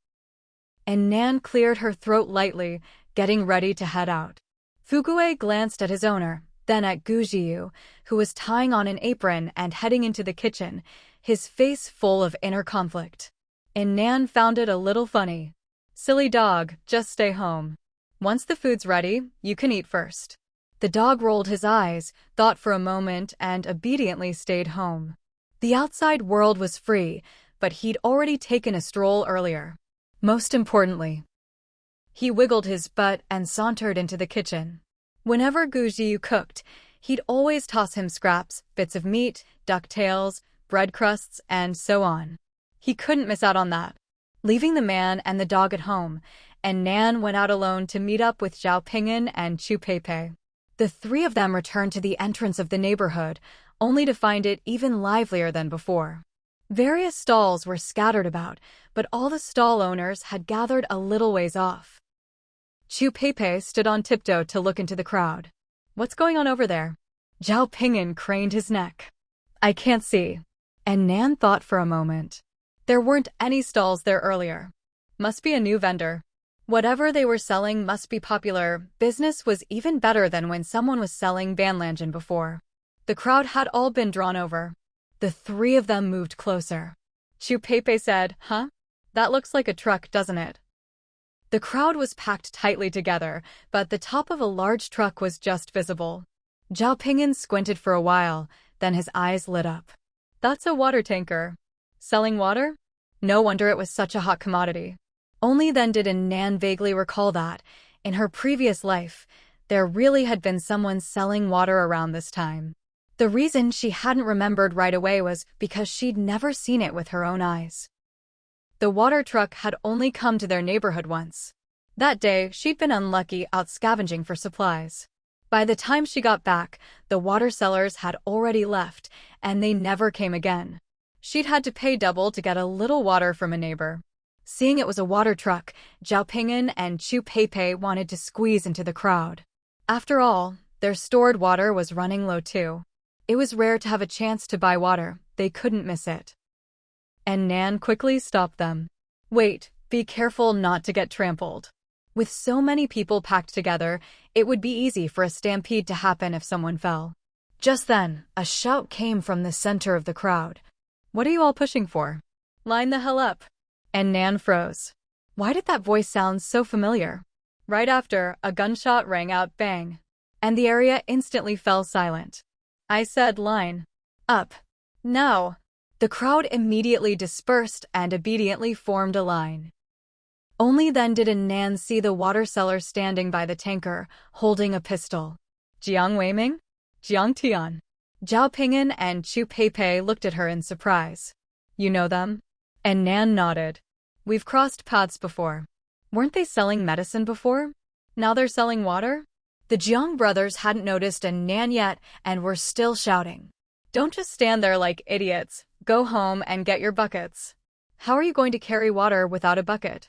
And Nan cleared her throat lightly, getting ready to head out. Fugue glanced at his owner, then at Gu Jiu, who was tying on an apron and heading into the kitchen, his face full of inner conflict. And Nan found it a little funny. "Silly dog, just stay home. Once the food's ready, you can eat first." The dog rolled his eyes, thought for a moment, and obediently stayed home. The outside world was free, but he'd already taken a stroll earlier. Most importantly, he wiggled his butt and sauntered into the kitchen. Whenever Gu Jiu cooked, he'd always toss him scraps, bits of meat, duck tails, bread crusts, and so on. He couldn't miss out on that. Leaving the man and the dog at home, and Nan went out alone to meet up with Zhao Ping'an and Chu Peipei. The 3 of them returned to the entrance of the neighborhood, only to find it even livelier than before. Various stalls were scattered about, but all the stall owners had gathered a little ways off. Chu Peipei stood on tiptoe to look into the crowd. "What's going on over there?" Zhao Ping'an craned his neck. "I can't see." And Nan thought for a moment. There weren't any stalls there earlier. Must be a new vendor. Whatever they were selling must be popular. Business was even better than when someone was selling Banlangen before. The crowd had all been drawn over. The three of them moved closer. Chupepe said, "Huh? That looks like a truck, doesn't it?" The crowd was packed tightly together, but the top of a large truck was just visible. Zhao Ping'an squinted for a while, then his eyes lit up. That's a water tanker. Selling water? No wonder it was such a hot commodity. Only then did Nan vaguely recall that, in her previous life, there really had been someone selling water around this time. The reason she hadn't remembered right away was because she'd never seen it with her own eyes. The water truck had only come to their neighborhood once. That day, she'd been unlucky out scavenging for supplies. By the time she got back, the water sellers had already left, and they never came again. She'd had to pay double to get a little water from a neighbor. Seeing it was a water truck, Zhao Ping'an and Chupepe wanted to squeeze into the crowd. After all, their stored water was running low too. It was rare to have a chance to buy water. They couldn't miss it. And Nan quickly stopped them. Wait, be careful not to get trampled. With so many people packed together, it would be easy for a stampede to happen if someone fell. Just then, a shout came from the center of the crowd. What are you all pushing for? Line the hell up. And Nan froze. Why did that voice sound so familiar? Right after, a gunshot rang out bang. And the area instantly fell silent. I said line up. Now. The crowd immediately dispersed and obediently formed a line. Only then did Nan see the water seller standing by the tanker, holding a pistol. Jiang Weiming? Jiang Tian. Zhao Ping'an and Chupepe looked at her in surprise. You know them? And Nan nodded. We've crossed paths before. Weren't they selling medicine before? Now they're selling water? The Jiang brothers hadn't noticed Nan yet and were still shouting. Don't just stand there like idiots. Go home and get your buckets. How are you going to carry water without a bucket?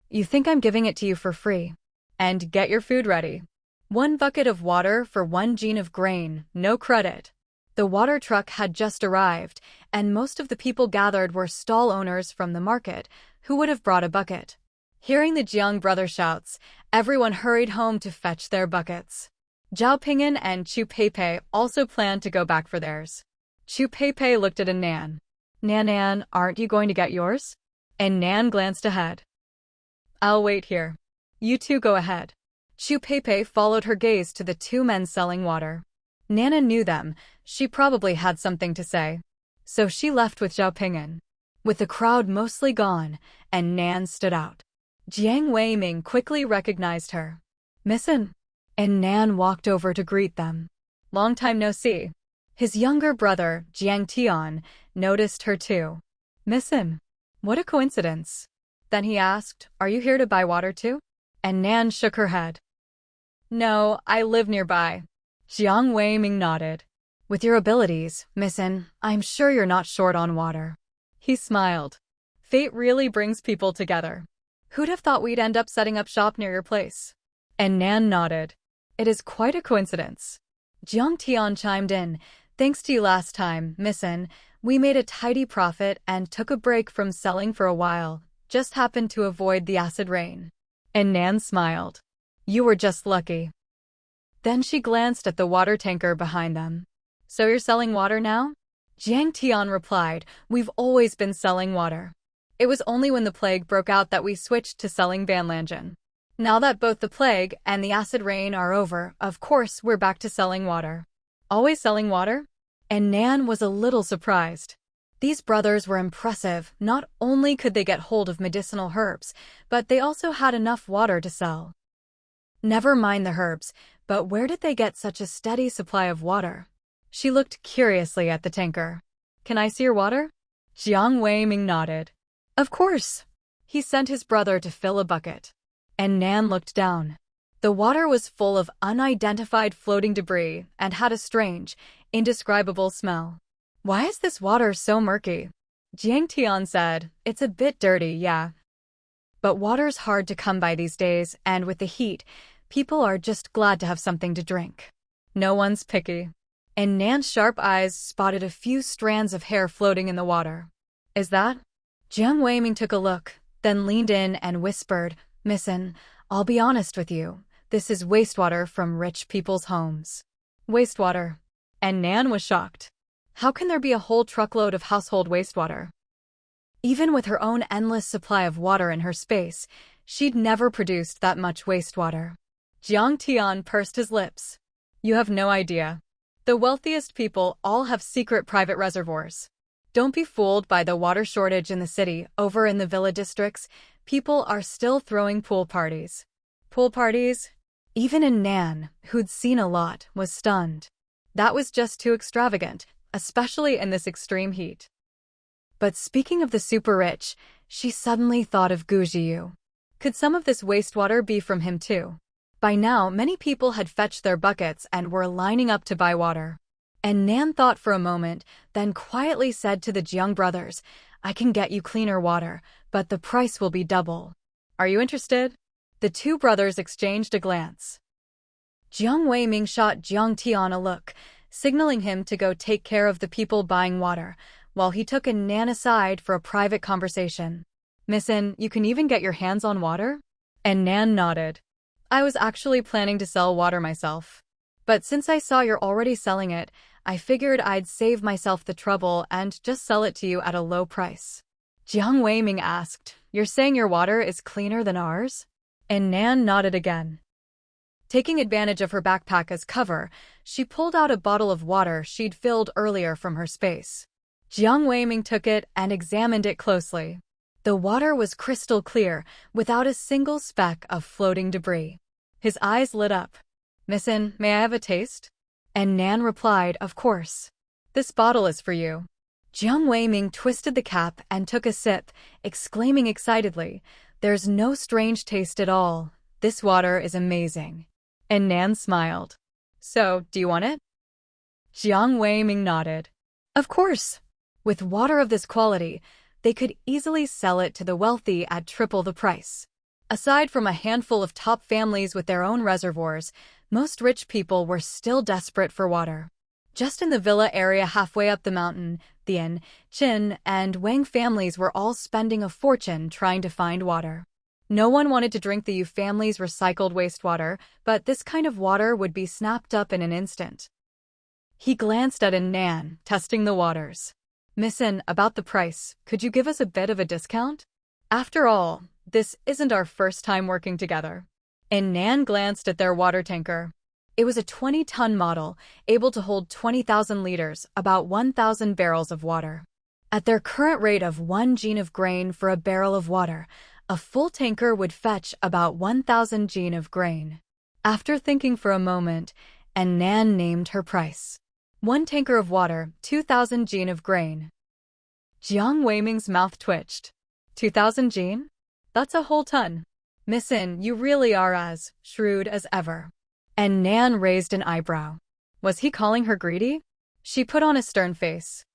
You think I'm giving it to you for free. And get your food ready. 1 bucket of water for 1 jean of grain, no credit. The water truck had just arrived, and most of the people gathered were stall owners from the market, who would have brought a bucket. Hearing the Jiang brother shouts, everyone hurried home to fetch their buckets. Zhao Ping'an and Chupepe also planned to go back for theirs. Chupepe looked at Nan. Nan, aren't you going to get yours? And Nan glanced ahead. I'll wait here. You two go ahead. Chupepe followed her gaze to the 2 men selling water. Nana knew them. She probably had something to say. So she left with Zhao Ping'an. With the crowd mostly gone, and Nan stood out. Jiang Weiming quickly recognized her. Missin? And Nan walked over to greet them. Long time no see. His younger brother, Jiang Tian, noticed her too. Missin? What a coincidence. Then he asked, are you here to buy water too? And Nan shook her head. No, I live nearby. Jiang Weiming nodded. With your abilities, Missin, I'm sure you're not short on water. He smiled. Fate really brings people together. Who'd have thought we'd end up setting up shop near your place? And Nan nodded. It is quite a coincidence. Jiang Tian chimed in. Thanks to you last time, Missin, we made a tidy profit and took a break from selling for a while. Just happened to avoid the acid rain. And Nan smiled. You were just lucky. Then she glanced at the water tanker behind them. So you're selling water now? Jiang Tian replied, we've always been selling water. It was only when the plague broke out that we switched to selling Banlangen. Now that both the plague and the acid rain are over, of course we're back to selling water. Always selling water? And Nan was a little surprised. These brothers were impressive. Not only could they get hold of medicinal herbs, but they also had enough water to sell. Never mind the herbs, but where did they get such a steady supply of water? She looked curiously at the tanker. Can I see your water? Jiang Weiming nodded. Of course. He sent his brother to fill a bucket. And Nan looked down. The water was full of unidentified floating debris and had a strange, indescribable smell. Why is this water so murky? Jiang Tian said, it's a bit dirty, yeah. But water's hard to come by these days, and with the heat, people are just glad to have something to drink. No one's picky. And Nan's sharp eyes spotted a few strands of hair floating in the water. Is that? Jiang Weiming took a look, then leaned in and whispered, "Missin, I'll be honest with you. This is wastewater from rich people's homes." Wastewater. And Nan was shocked. How can there be a whole truckload of household wastewater? Even with her own endless supply of water in her space, she'd never produced that much wastewater. Jiang Tian pursed his lips. "You have no idea. The wealthiest people all have secret private reservoirs. Don't be fooled by the water shortage in the city. Over in the villa districts, people are still throwing pool parties." Pool parties? Even in Nan, who'd seen a lot, was stunned. That was just too extravagant, especially in this extreme heat. But speaking of the super rich, she suddenly thought of Gu Jiu. Could some of this wastewater be from him too? By now, many people had fetched their buckets and were lining up to buy water. And Nan thought for a moment, then quietly said to the Jiang brothers, "I can get you cleaner water, but the price will be double. Are you interested?" The two brothers exchanged a glance. Jiang Weiming shot Jiang Tian a look, signaling him to go take care of the people buying water, while he took a Nan aside for a private conversation. "Missin, you can even get your hands on water?" And Nan nodded. "I was actually planning to sell water myself. But since I saw you're already selling it, I figured I'd save myself the trouble and just sell it to you at a low price." Jiang Weiming asked, "You're saying your water is cleaner than ours?" And Nan nodded again. Taking advantage of her backpack as cover, she pulled out a bottle of water she'd filled earlier from her space. Jiang Weiming took it and examined it closely. The water was crystal clear, without a single speck of floating debris. His eyes lit up. "Missin, may I have a taste?" And Nan replied, "Of course. This bottle is for you." Jiang Weiming twisted the cap and took a sip, exclaiming excitedly, "There's no strange taste at all. This water is amazing." And Nan smiled. "So, do you want it?" Jiang Weiming nodded. Of course. With water of this quality, they could easily sell it to the wealthy at triple the price. Aside from a handful of top families with their own reservoirs, most rich people were still desperate for water. Just in the villa area halfway up the mountain, the Yin, Qin, and Wang families were all spending a fortune trying to find water. No one wanted to drink the Yu family's recycled wastewater, but this kind of water would be snapped up in an instant. He glanced at Nan, testing the waters. "Missin, about the price, could you give us a bit of a discount? After all, this isn't our first time working together." And Nan glanced at their water tanker. It was a 20-ton model, able to hold 20,000 liters, about 1,000 barrels of water. At their current rate of 1 jin of grain for a barrel of water, a full tanker would fetch about 1,000 jin of grain. After thinking for a moment, Nan named her price. 1 tanker of water, 2,000 jin of grain. Jiang Weiming's mouth twitched. 2,000 jin? That's a whole ton. "Missin, you really are as shrewd as ever." And Nan raised an eyebrow. Was he calling her greedy? She put on a stern face.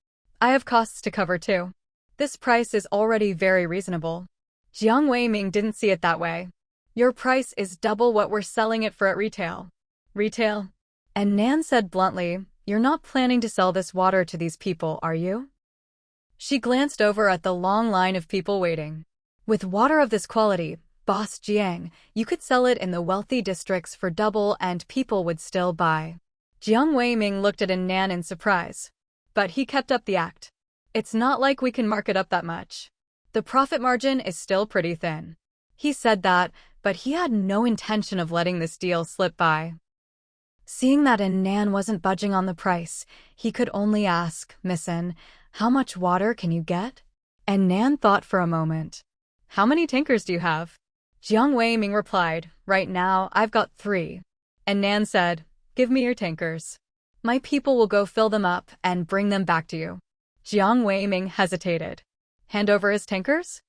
"I have costs to cover too. This price is already very reasonable." Jiang Weiming didn't see it that way. "Your price is double what we're selling it for at retail." "Retail?" And Nan said bluntly, "You're not planning to sell this water to these people, are you?" She glanced over at the long line of people waiting. With water of this quality, Boss Jiang, you could sell it in the wealthy districts for double and people would still buy. Jiang Weiming looked at Nan in surprise. But he kept up the act. "It's not like we can mark it up that much. The profit margin is still pretty thin." He said that, but he had no intention of letting this deal slip by. Seeing that Nan wasn't budging on the price, he could only ask, "Missin, how much water can you get?" And Nan thought for a moment. "How many tankers do you have?" Jiang Weiming replied, "Right now, I've got 3. And Nan said, "Give me your tankers. My people will go fill them up and bring them back to you." Jiang Weiming hesitated. "Hand over his tankers?"